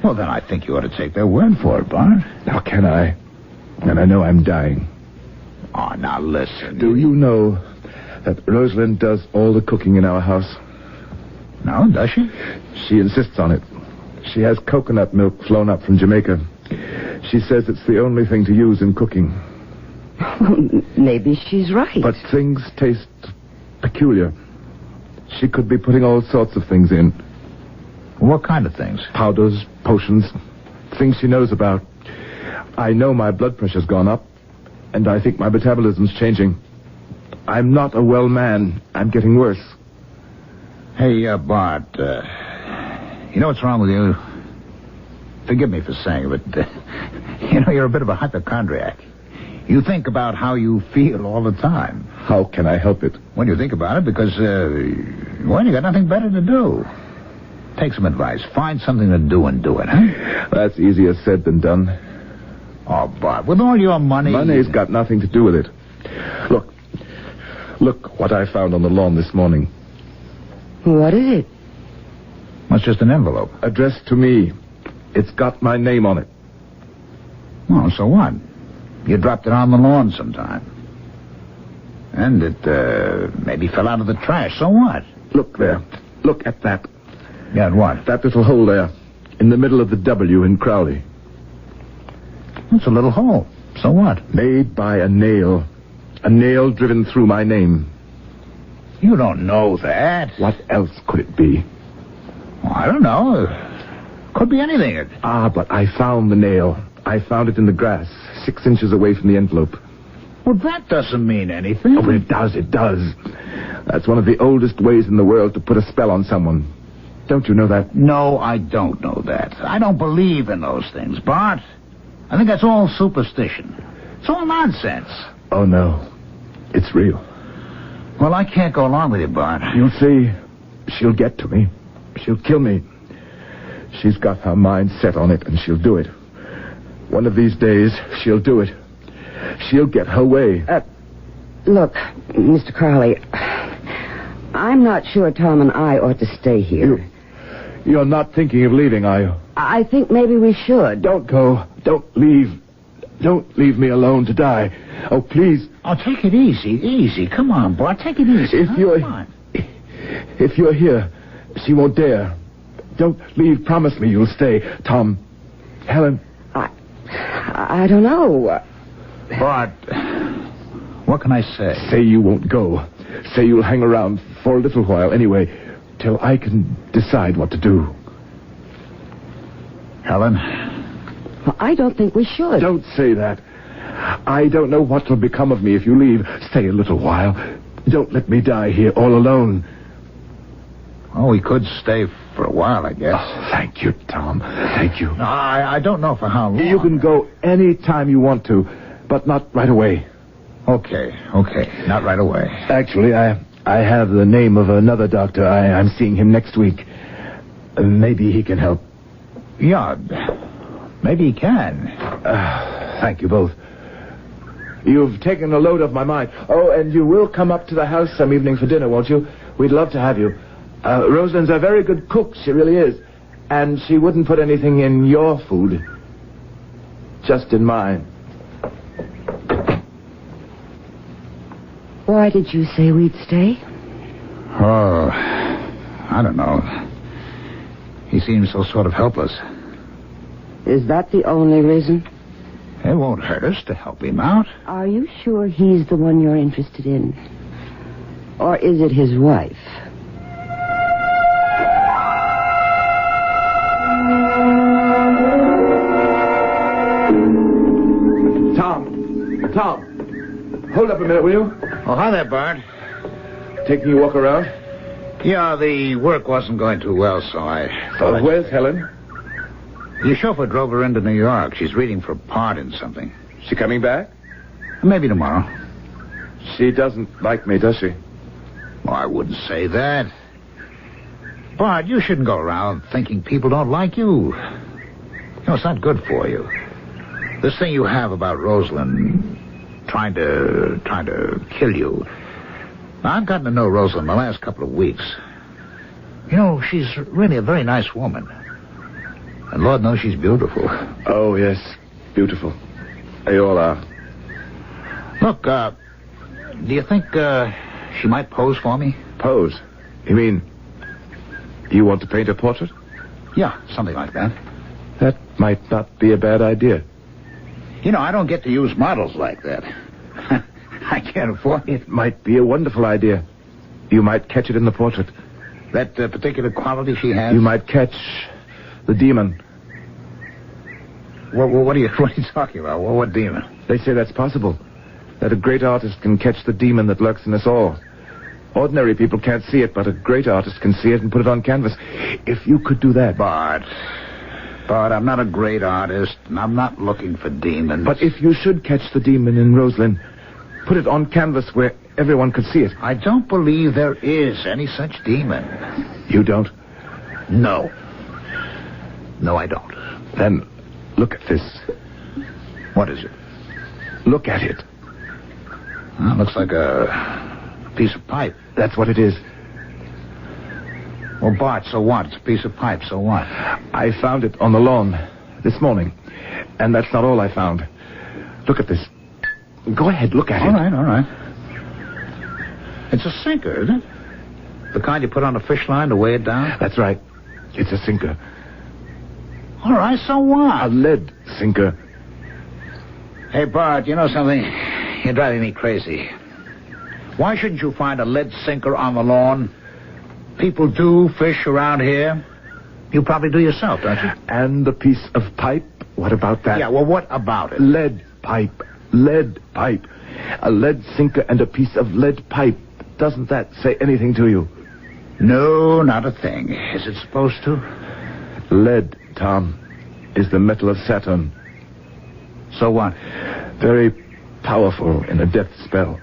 J: Well, then I think you ought to take their word for it, Bart.
U: How can I? And I know I'm dying.
J: Oh, now listen.
U: Do you know that Rosalind does all the cooking in our house?
J: No, does she?
U: She insists on it. She has coconut milk flown up from Jamaica. She says it's the only thing to use in cooking.
O: Maybe she's right.
U: But things taste peculiar. She could be putting all sorts of things in.
J: What kind of things?
U: Powders, potions, things she knows about. I know my blood pressure's gone up, and I think my metabolism's changing. I'm not a well man. I'm getting worse.
J: Hey, Bart, you know what's wrong with you? Forgive me for saying it, but, you're a bit of a hypochondriac. You think about how you feel all the time.
U: How can I help it?
J: When you think about it, because, you got nothing better to do. Take some advice. Find something to do and do it, huh?
U: That's easier said than done.
J: Oh, Bart, with all your money...
U: Money's got nothing to do with it. Look what I found on the lawn this morning.
O: What is it?
J: Well, it's just an envelope.
U: Addressed to me. It's got my name on it.
J: Well, so what? You dropped it on the lawn sometime. And it, maybe fell out of the trash. So what?
U: Look there. Look at that.
J: Yeah, and what?
U: That little hole there. In the middle of the W in Crowley.
J: It's a little hole. So what?
U: Made by a nail. A nail driven through my name.
J: You don't know that.
U: What else could it be?
J: Well, I don't know. Could be anything.
U: But I found the nail. I found it in the grass, 6 inches away from the envelope.
J: Well, that doesn't mean anything.
U: Oh, but it does. That's one of the oldest ways in the world to put a spell on someone. Don't you know that?
J: No, I don't know that. I don't believe in those things, Bart. I think that's all superstition. It's all nonsense.
U: Oh, no. It's real.
J: Well, I can't go along with you, Bart.
U: You'll see. She'll get to me. She'll kill me. She's got her mind set on it, and she'll do it. One of these days, she'll do it. She'll get her way.
O: Look, Mr. Crowley, I'm not sure Tom and I ought to stay here.
U: You're not thinking of leaving, are you?
O: I think maybe we should.
U: Don't go. Don't leave. Don't leave me alone to die. Oh, please.
J: Oh, take it easy. Come on, Bart, take it easy.
U: If you're here, she won't dare. Don't leave. Promise me you'll stay. Tom. Helen.
O: I don't know.
J: Bart, what can I say?
U: Say you won't go. Say you'll hang around for a little while anyway, till I can decide what to do.
J: Helen?
O: Well, I don't think we should.
U: Don't say that. I don't know what will become of me if you leave. Stay a little while. Don't let me die here all alone.
J: Oh, we could stay for a while, I guess.
U: Oh, thank you, Tom. Thank you.
J: No, I don't know for how long.
U: You can go any time you want to, but not right away.
J: Okay. Not right away.
U: Actually, I have the name of another doctor. I'm seeing him next week. Maybe he can help.
J: Yeah, maybe he can.
U: Thank you both. You've taken a load off my mind. Oh, and you will come up to the house some evening for dinner, won't you? We'd love to have you. Rosalind's a very good cook, she really is. And she wouldn't put anything in your food. Just in mine.
O: Why did you say we'd stay?
J: Oh, I don't know. He seems so sort of helpless.
O: Is that the only reason?
J: It won't hurt us to help him out.
O: Are you sure he's the one you're interested in? Or is it his wife?
U: Tom, hold up a minute, will you?
J: Oh, hi there, Bart.
U: Taking you a walk around?
J: Yeah, the work wasn't going too well, so I thought
U: where's Helen?
J: Your chauffeur drove her into New York. She's reading for a part in something.
U: She coming back?
J: Maybe tomorrow.
U: She doesn't like me, does she?
J: Oh, I wouldn't say that. Bart, you shouldn't go around thinking people don't like you. No, it's not good for you. This thing you have about Rosalind trying to kill you. Now, I've gotten to know Rosalind the last couple of weeks. You know, she's really a very nice woman. And Lord knows she's beautiful.
U: Oh, yes. Beautiful. They all are.
J: Look, do you think she might pose for me?
U: Pose? You mean you want to paint a portrait?
J: Yeah, something like that.
U: That might not be a bad idea.
J: You know, I don't get to use models like that. I can't afford it.
U: It might be a wonderful idea. You might catch it in the portrait.
J: That particular quality she has?
U: You might catch the demon.
J: What are you talking about? What demon?
U: They say that's possible. That a great artist can catch the demon that lurks in us all. Ordinary people can't see it, but a great artist can see it and put it on canvas. If you could do that...
J: Bart, I'm not a great artist, and I'm not looking for demons.
U: But if you should catch the demon in Rosalind, put it on canvas where everyone could see it.
J: I don't believe there is any such demon.
U: You don't?
J: No. No, I don't.
U: Then look at this.
J: What is it?
U: Look at it.
J: Well, it looks like a piece of pipe.
U: That's what it is.
J: Well, Bart, so what? It's a piece of pipe, so what?
U: I found it on the lawn this morning. And that's not all I found. Look at this. Go ahead, look at it.
J: All right. It's a sinker, isn't it? The kind you put on a fish line to weigh it down?
U: That's right. It's a sinker.
J: All right, so what?
U: A lead sinker.
J: Hey, Bart, you know something? You're driving me crazy. Why shouldn't you find a lead sinker on the lawn? People do fish around here. You probably do yourself, don't you?
U: And the piece of pipe? What about that?
J: Yeah, well, what about it?
U: Lead pipe. Lead pipe. A lead sinker and a piece of lead pipe. Doesn't that say anything to you?
J: No, not a thing. Is it supposed to?
U: Lead, Tom, is the metal of Saturn.
J: So what?
U: Very powerful in a death spell.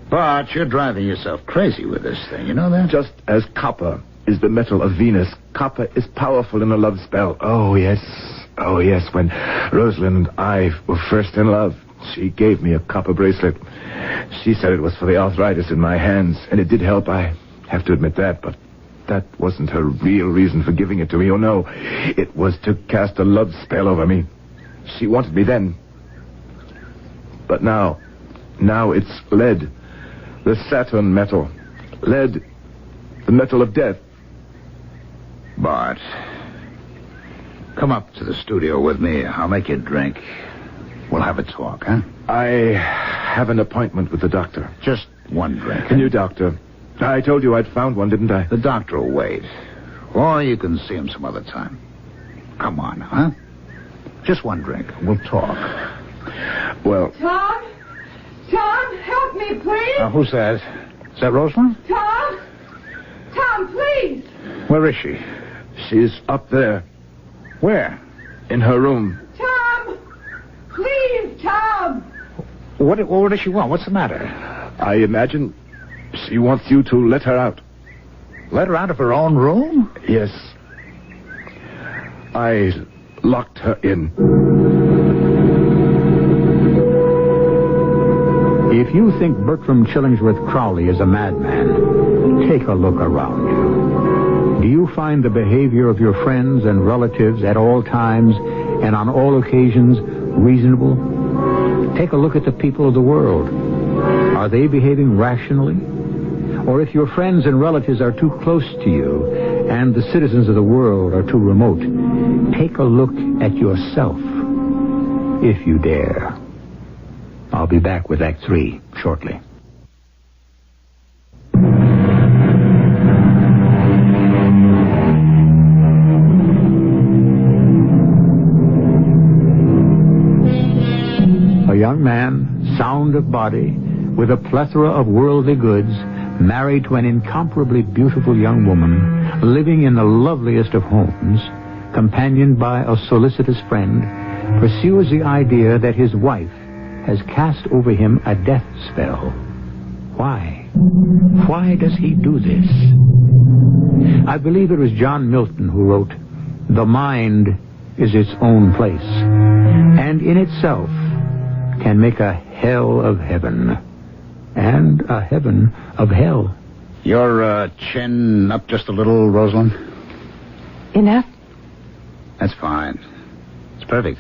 J: But you're driving yourself crazy with this thing, you know that?
U: Just as copper is the metal of Venus, copper is powerful in a love spell. Oh, yes. Oh, yes. When Rosalind and I were first in love, she gave me a copper bracelet. She said it was for the arthritis in my hands, and it did help, I have to admit that, but that wasn't her real reason for giving it to me. Oh, no. It was to cast a love spell over me. She wanted me then. But now it's lead. The Saturn metal. Lead. The metal of death.
J: Bart, come up to the studio with me. I'll make you a drink. We'll have a talk, huh?
U: I have an appointment with the doctor.
J: Just one drink.
U: A new doctor. I told you I'd found one, didn't I?
J: The doctor will wait. Or you can see him some other time. Come on, huh? Just one drink. We'll talk.
U: Well...
N: Tom, help me, please.
J: Who's that? Is that Rosalind?
N: Tom, please.
J: Where is she?
U: She's up there.
J: Where?
U: In her room.
N: Tom, please, Tom.
J: What does she want? What's the matter?
U: I imagine she wants you to let her out.
J: Let her out of her own room?
U: Yes. I locked her in.
P: If you think Bertram Chillingsworth Crowley is a madman, take a look around you. Do you find the behavior of your friends and relatives at all times and on all occasions reasonable? Take a look at the people of the world. Are they behaving rationally? Or if your friends and relatives are too close to you and the citizens of the world are too remote, take a look at yourself, if you dare. I'll be back with Act 3 shortly. A young man, sound of body, with a plethora of worldly goods, married to an incomparably beautiful young woman, living in the loveliest of homes, companioned by a solicitous friend, pursues the idea that his wife has cast over him a death spell. Why? Why does he do this? I believe it was John Milton who wrote, "The mind is its own place, and in itself can make a hell of heaven, and a heaven of hell."
J: Your chin up just a little, Rosalind?
T: Enough?
J: That's fine. It's perfect.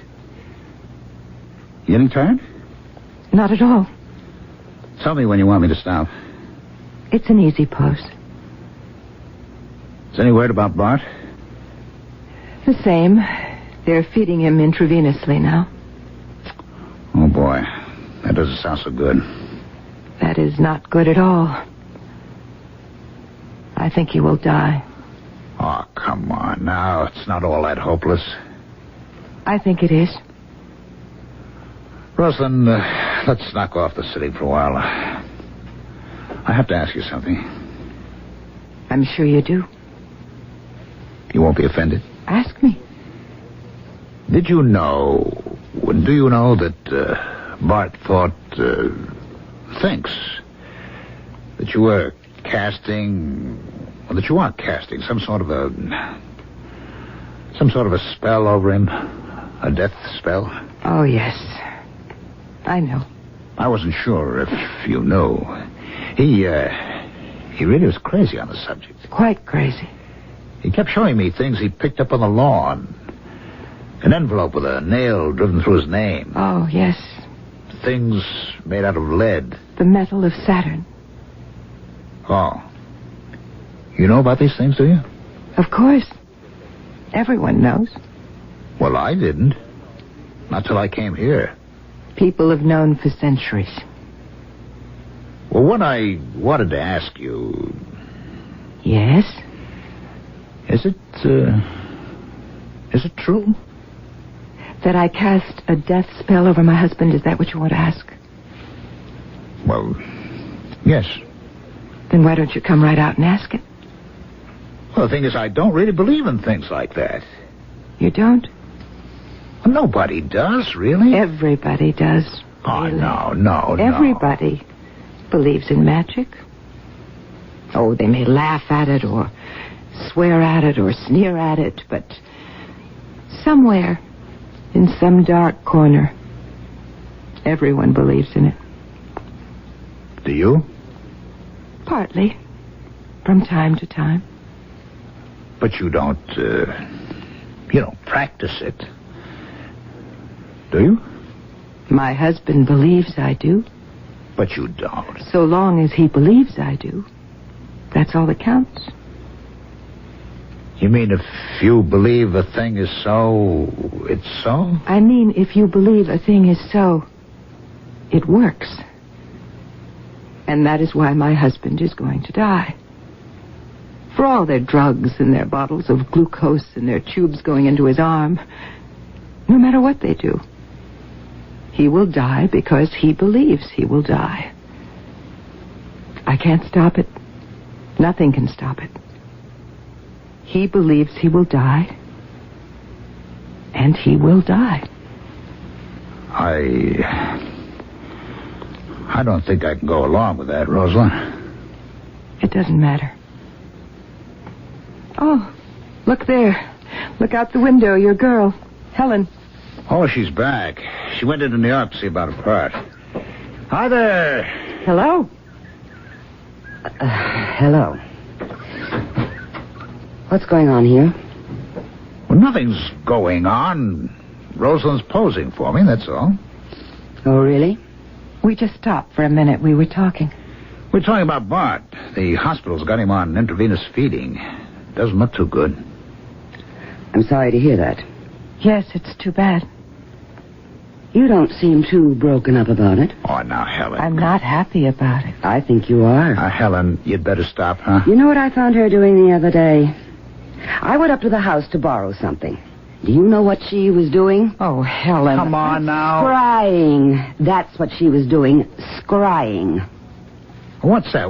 J: You getting tired?
T: Not at all.
J: Tell me when you want me to stop.
T: It's an easy pose.
J: Is any word about Bart?
T: The same. They're feeding him intravenously now.
J: Oh, boy. That doesn't sound so good.
T: That is not good at all. I think he will die.
J: Oh, come on now. It's not all that hopeless.
T: I think it is.
J: Rosalind, let's knock off the sitting for a while. I have to ask you something.
T: I'm sure you do.
J: You won't be offended?
T: Ask me.
J: Do you know that Bart thinks that you were casting, or that you are casting some sort of a spell over him? A death spell?
T: Oh, yes. I know.
J: I wasn't sure if you knew. He really was crazy on the subject.
T: Quite crazy.
J: He kept showing me things he picked up on the lawn. An envelope with a nail driven through his name.
T: Oh, yes.
J: Things made out of lead.
T: The metal of Saturn.
J: Oh. You know about these things, do you?
T: Of course. Everyone knows.
J: Well, I didn't. Not till I came here.
T: People have known for centuries.
J: Well, what I wanted to ask you...
T: Yes?
J: Is it true?
T: That I cast a death spell over my husband, is that what you want to ask?
J: Well, yes.
T: Then why don't you come right out and ask it?
J: Well, the thing is, I don't really believe in things like that.
T: You don't?
J: Well, nobody does, really.
T: Everybody does.
J: Oh,
T: really.
J: No.
T: Everybody believes in magic. Oh, they may laugh at it or swear at it or sneer at it, but somewhere in some dark corner, everyone believes in it.
J: Do you?
T: Partly. From time to time.
J: But you don't, practice it. Do you?
T: My husband believes I do.
J: But you don't.
T: So long as he believes I do, that's all that counts.
J: You mean if you believe a thing is so, it's so?
T: I mean if you believe a thing is so, it works. And that is why my husband is going to die. For all their drugs and their bottles of glucose and their tubes going into his arm, no matter what they do, he will die because he believes he will die. I can't stop it. Nothing can stop it. He believes he will die, and he will die.
J: I don't think I can go along with that, Rosalind.
T: It doesn't matter. Oh, look there. Look out the window, your girl, Helen.
J: Oh, she's back. She went into New York to see about a part. Hi there.
O: Hello? Hello. What's going on here?
J: Well, nothing's going on. Rosalind's posing for me, that's all.
O: Oh, really?
T: We just stopped for a minute. We were talking.
J: We're talking about Bart. The hospital's got him on intravenous feeding. Doesn't look too good.
O: I'm sorry to hear that.
T: Yes, it's too bad.
O: You don't seem too broken up about it.
J: Oh, now, Helen.
T: I'm not happy about it.
O: I think you are.
J: Helen, you'd better stop, huh?
O: You know what I found her doing the other day? I went up to the house to borrow something. Do you know what she was doing?
T: Oh, Helen.
J: Come on now.
O: Scrying. That's what she was doing. Scrying.
J: What's that?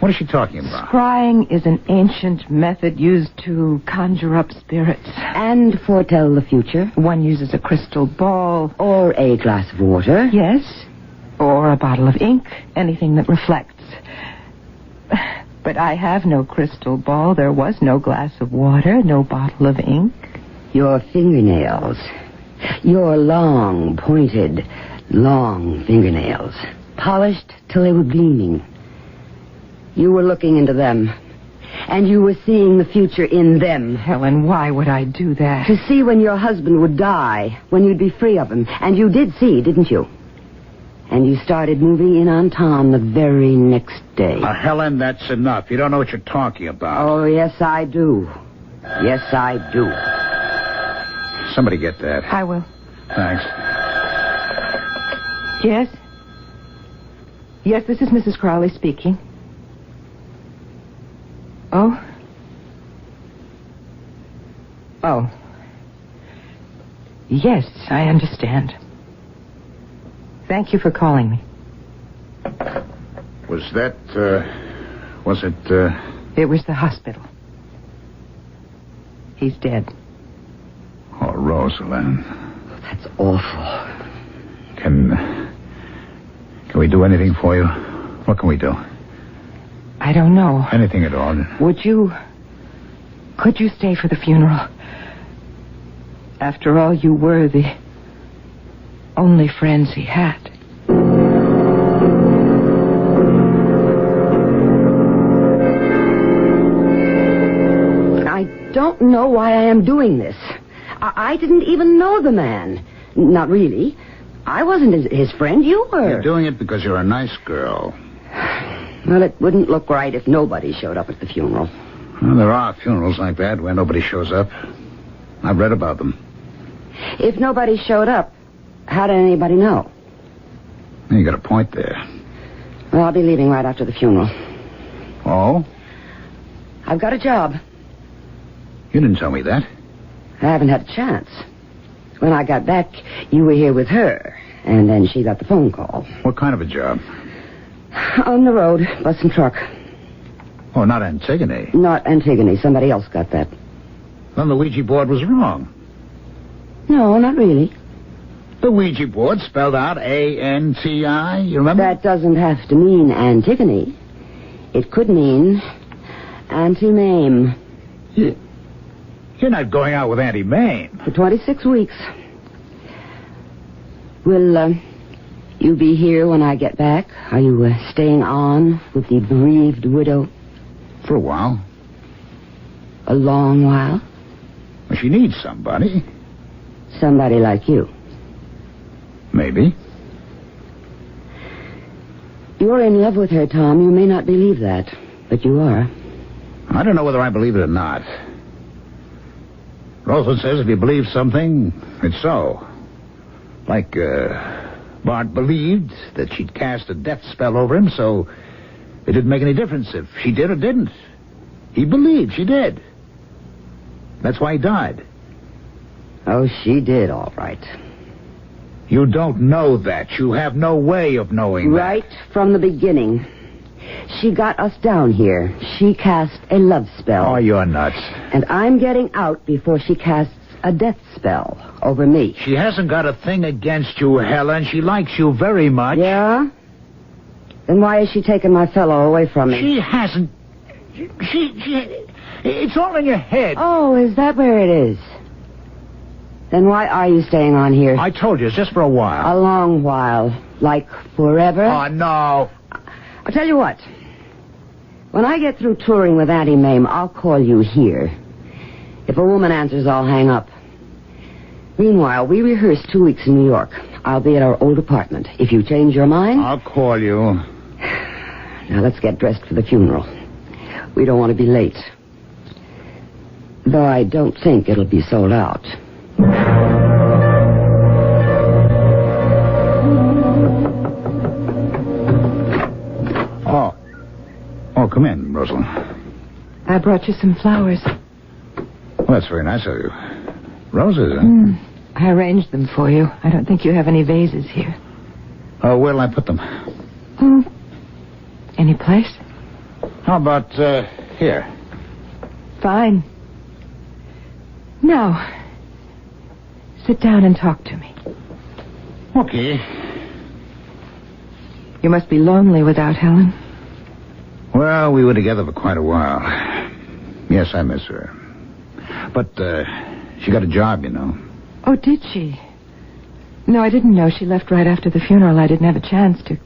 J: What is she talking about?
T: Scrying is an ancient method used to conjure up spirits.
O: And foretell the future.
T: One uses a crystal ball.
O: Or a glass of water.
T: Yes. Or a bottle of ink. Anything that reflects. But I have no crystal ball. There was no glass of water, no bottle of ink.
O: Your fingernails. Your long, pointed, long fingernails. Polished till they were gleaming. You were looking into them. And you were seeing the future in them.
T: Helen, why would I do that?
O: To see when your husband would die, when you'd be free of him. And you did see, didn't you? And you started moving in on Tom the very next day.
J: Helen, that's enough. You don't know what you're talking about.
O: Oh, yes, I do. Yes, I do.
J: Somebody get that.
T: I will.
J: Thanks.
T: Yes? Yes, this is Mrs. Crowley speaking. Oh? Oh. Yes, I understand. Thank you for calling me.
J: Was that, was it,
T: It was the hospital. He's dead.
J: Oh, Rosalind.
O: That's awful.
J: Can we do anything for you? What can we do?
T: I don't know.
J: Anything at all.
T: Could you stay for the funeral? After all, you were the only friends he had.
O: I don't know why I am doing this. I didn't even know the man. Not really. I wasn't his friend. You were.
J: You're doing it because you're a nice girl.
O: Well, it wouldn't look right if nobody showed up at the funeral.
J: Well, there are funerals like that where nobody shows up. I've read about them.
O: If nobody showed up, how did anybody know?
J: You got a point there.
O: Well, I'll be leaving right after the funeral.
J: Oh?
O: I've got a job.
J: You didn't tell me that.
O: I haven't had a chance. When I got back, you were here with her, and then she got the phone call.
J: What kind of a job?
O: On the road, bus and truck.
J: Oh, not Antigone.
O: Not Antigone. Somebody else got that.
J: Then the Ouija board was wrong.
O: No, not really.
J: The Ouija board spelled out A-N-T-I, you remember?
O: That doesn't have to mean Antigone. It could mean Auntie Mame.
J: You're not going out with Auntie Mame.
O: For 26 weeks. Will, you be here when I get back? Are you staying on with the bereaved widow?
J: For a while.
O: A long while?
J: Well, she needs somebody.
O: Somebody like you.
J: Maybe.
O: You're in love with her, Tom. You may not believe that, but you are.
J: I don't know whether I believe it or not. Rosalind says if you believe something, it's so. Like, Bart believed that she'd cast a death spell over him, so it didn't make any difference if she did or didn't. He believed she did. That's why he died.
O: Oh, she did, all right.
J: You don't know that. You have no way of knowing that.
O: Right from the beginning. She got us down here. She cast a love spell.
J: Oh, you're nuts.
O: And I'm getting out before she casts a death spell over me.
J: She hasn't got a thing against you, Helen. She likes you very much.
O: Yeah? Then why is she taking my fellow away from me?
J: She hasn't. She it's all in your head.
O: Oh, is that where it is? Then why are you staying on here?
J: I told you, it's just for a while.
O: A long while. Like forever?
J: Oh, no.
O: I'll tell you what. When I get through touring with Auntie Mame, I'll call you here. If a woman answers, I'll hang up. Meanwhile, we rehearse 2 weeks in New York. I'll be at our old apartment. If you change your mind...
J: I'll call you.
O: Now, let's get dressed for the funeral. We don't want to be late. Though I don't think it'll be sold out.
J: Oh, come in, Rosalind.
T: I brought you some flowers.
J: Well, that's very nice of you. Roses, huh?
T: I arranged them for you. I don't think you have any vases here.
J: Oh, where'll I put them?
T: Oh, any place?
J: How about, here?
T: Fine. Now, sit down and talk to me.
J: Okay.
T: You must be lonely without Helen.
J: Well, we were together for quite a while. Yes, I miss her. But, she got a job, you know.
T: Oh, did she? No, I didn't know. She left right after the funeral. I didn't have a chance to.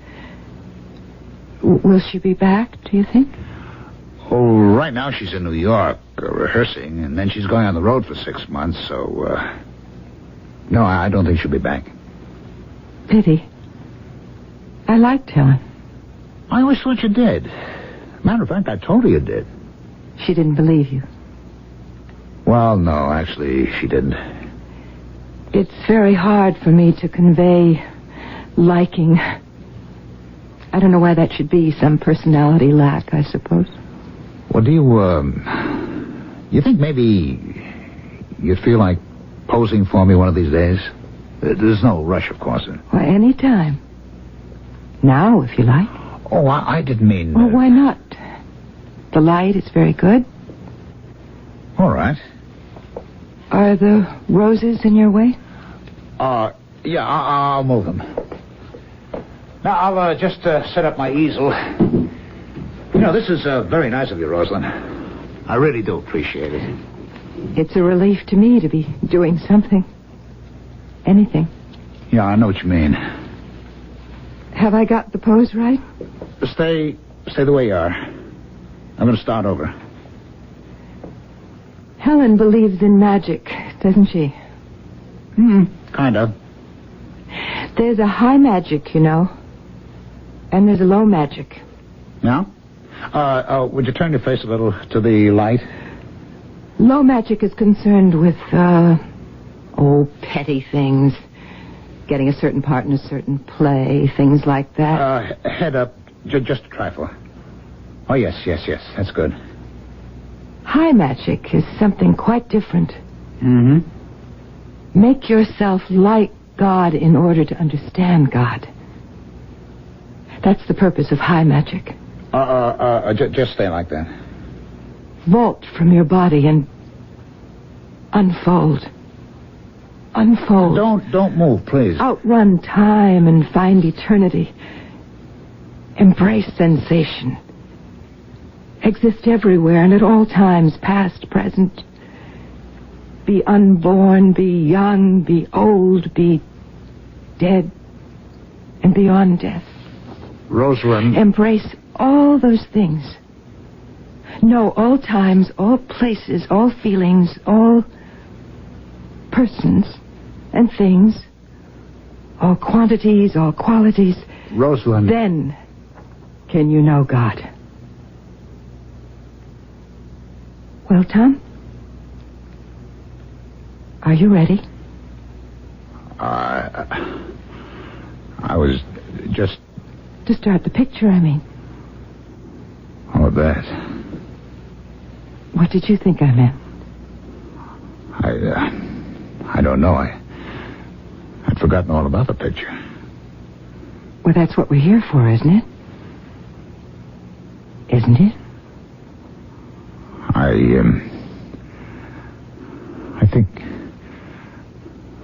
T: Will she be back, do you think?
J: Oh, right now she's in New York, rehearsing, and then she's going on the road for 6 months, so, no, I don't think she'll be back.
T: Pity. I liked Helen.
J: I always thought you did. Matter of fact, I told her you did.
T: She didn't believe you.
J: Well, no, actually, she didn't.
T: It's very hard for me to convey liking. I don't know why that should be. Some personality lack, I suppose.
J: Well, do you think maybe you'd feel like posing for me one of these days? There's no rush, of course.
T: Why, any time. Now, if you like.
J: Oh, I didn't mean...
T: Well, why not? The light is very good.
J: All right.
T: Are the roses in your way?
J: Yeah, I'll move them. Now, I'll just set up my easel. You know, this is very nice of you, Rosalind. I really do appreciate it.
T: It's a relief to me to be doing something. Anything.
J: Yeah, I know what you mean.
T: Have I got the pose right?
J: Stay the way you are. I'm going to start over.
T: Helen believes in magic, doesn't she?
J: Kind of.
T: There's a high magic, you know. And there's a low magic.
J: Now? Would you turn your face a little to the light?
T: Low magic is concerned with, petty things. Getting a certain part in a certain play, things like that.
J: Head up, just a trifle. Oh, yes, that's good.
T: High magic is something quite different.
J: Mm-hmm.
T: Make yourself like God in order to understand God. That's the purpose of high magic.
J: Just stay like that.
T: Vault from your body and unfold. Unfold.
J: Don't move, please.
T: Outrun time and find eternity. Embrace sensation. Exist everywhere and at all times, past, present. Be unborn, be young, be old, be dead, and beyond death.
J: Rosalind.
T: Embrace all those things. Know all times, all places, all feelings, all persons and things, all quantities, all qualities.
J: Rosalind.
T: Then can you know God. Well, Tom? Are you ready?
J: I was just...
T: To start the picture, I mean.
J: Oh, that.
T: What did you think I meant?
J: I don't know. I'd forgotten all about the picture.
T: Well, that's what we're here for, isn't it? Isn't it?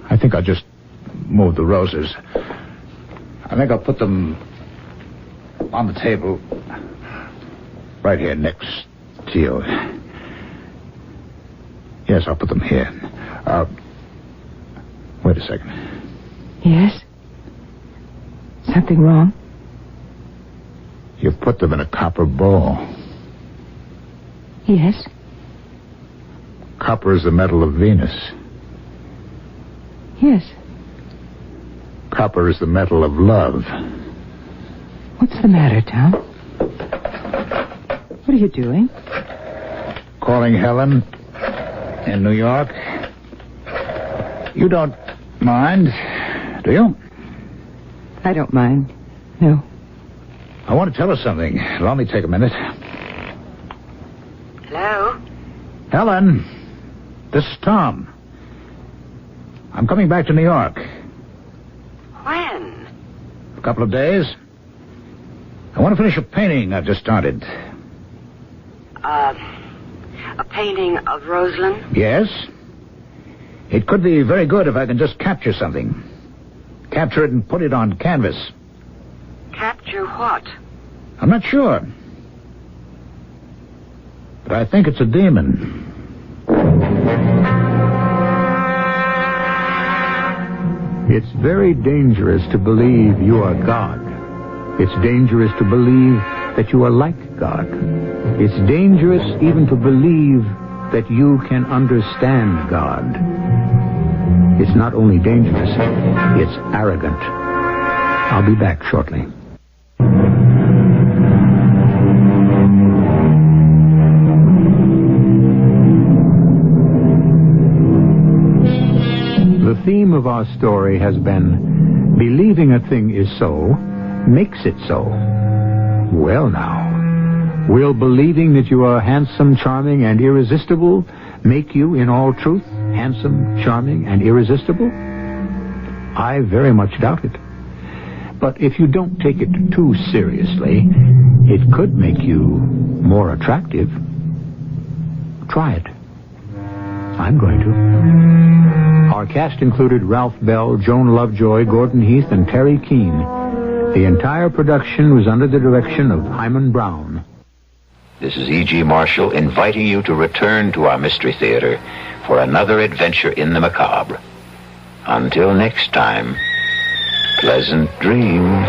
J: I think I'll just move the roses. I think I'll put them on the table right here next to you. Yes, I'll put them here. Wait a second.
T: Yes? Something wrong?
J: You've put them in a copper bowl.
T: Yes?
J: Copper is the metal of Venus.
T: Yes.
J: Copper is the metal of love.
T: What's the matter, Tom? What are you doing?
J: Calling Helen in New York. You don't mind, do you?
T: I don't mind. No.
J: I want to tell her something. It'll only take a minute.
T: Hello?
J: Helen, this is Tom. I'm coming back to New York.
T: When?
J: A couple of days. I want to finish a painting I've just started.
T: A painting of Rosalind?
J: Yes. It could be very good if I can just capture something. Capture it and put it on canvas.
T: Capture what?
J: I'm not sure. But I think it's a demon. It's very dangerous to believe you are God. It's dangerous to believe that you are like God. It's dangerous even to believe that you can understand God. It's not only dangerous, it's arrogant. I'll be back shortly. The theme of our story has been believing a thing is so makes it so. Well now, will believing that you are handsome, charming, and irresistible make you, in all truth, handsome, charming, and irresistible? I very much doubt it. But if you don't take it too seriously, it could make you more attractive. Try it. I'm going to. Our cast included Ralph Bell, Joan Lovejoy, Gordon Heath, and Terry Keane. The entire production was under the direction of Hyman Brown.
E: This is E.G. Marshall inviting you to return to our Mystery Theater for another adventure in the macabre. Until next time, pleasant dreams.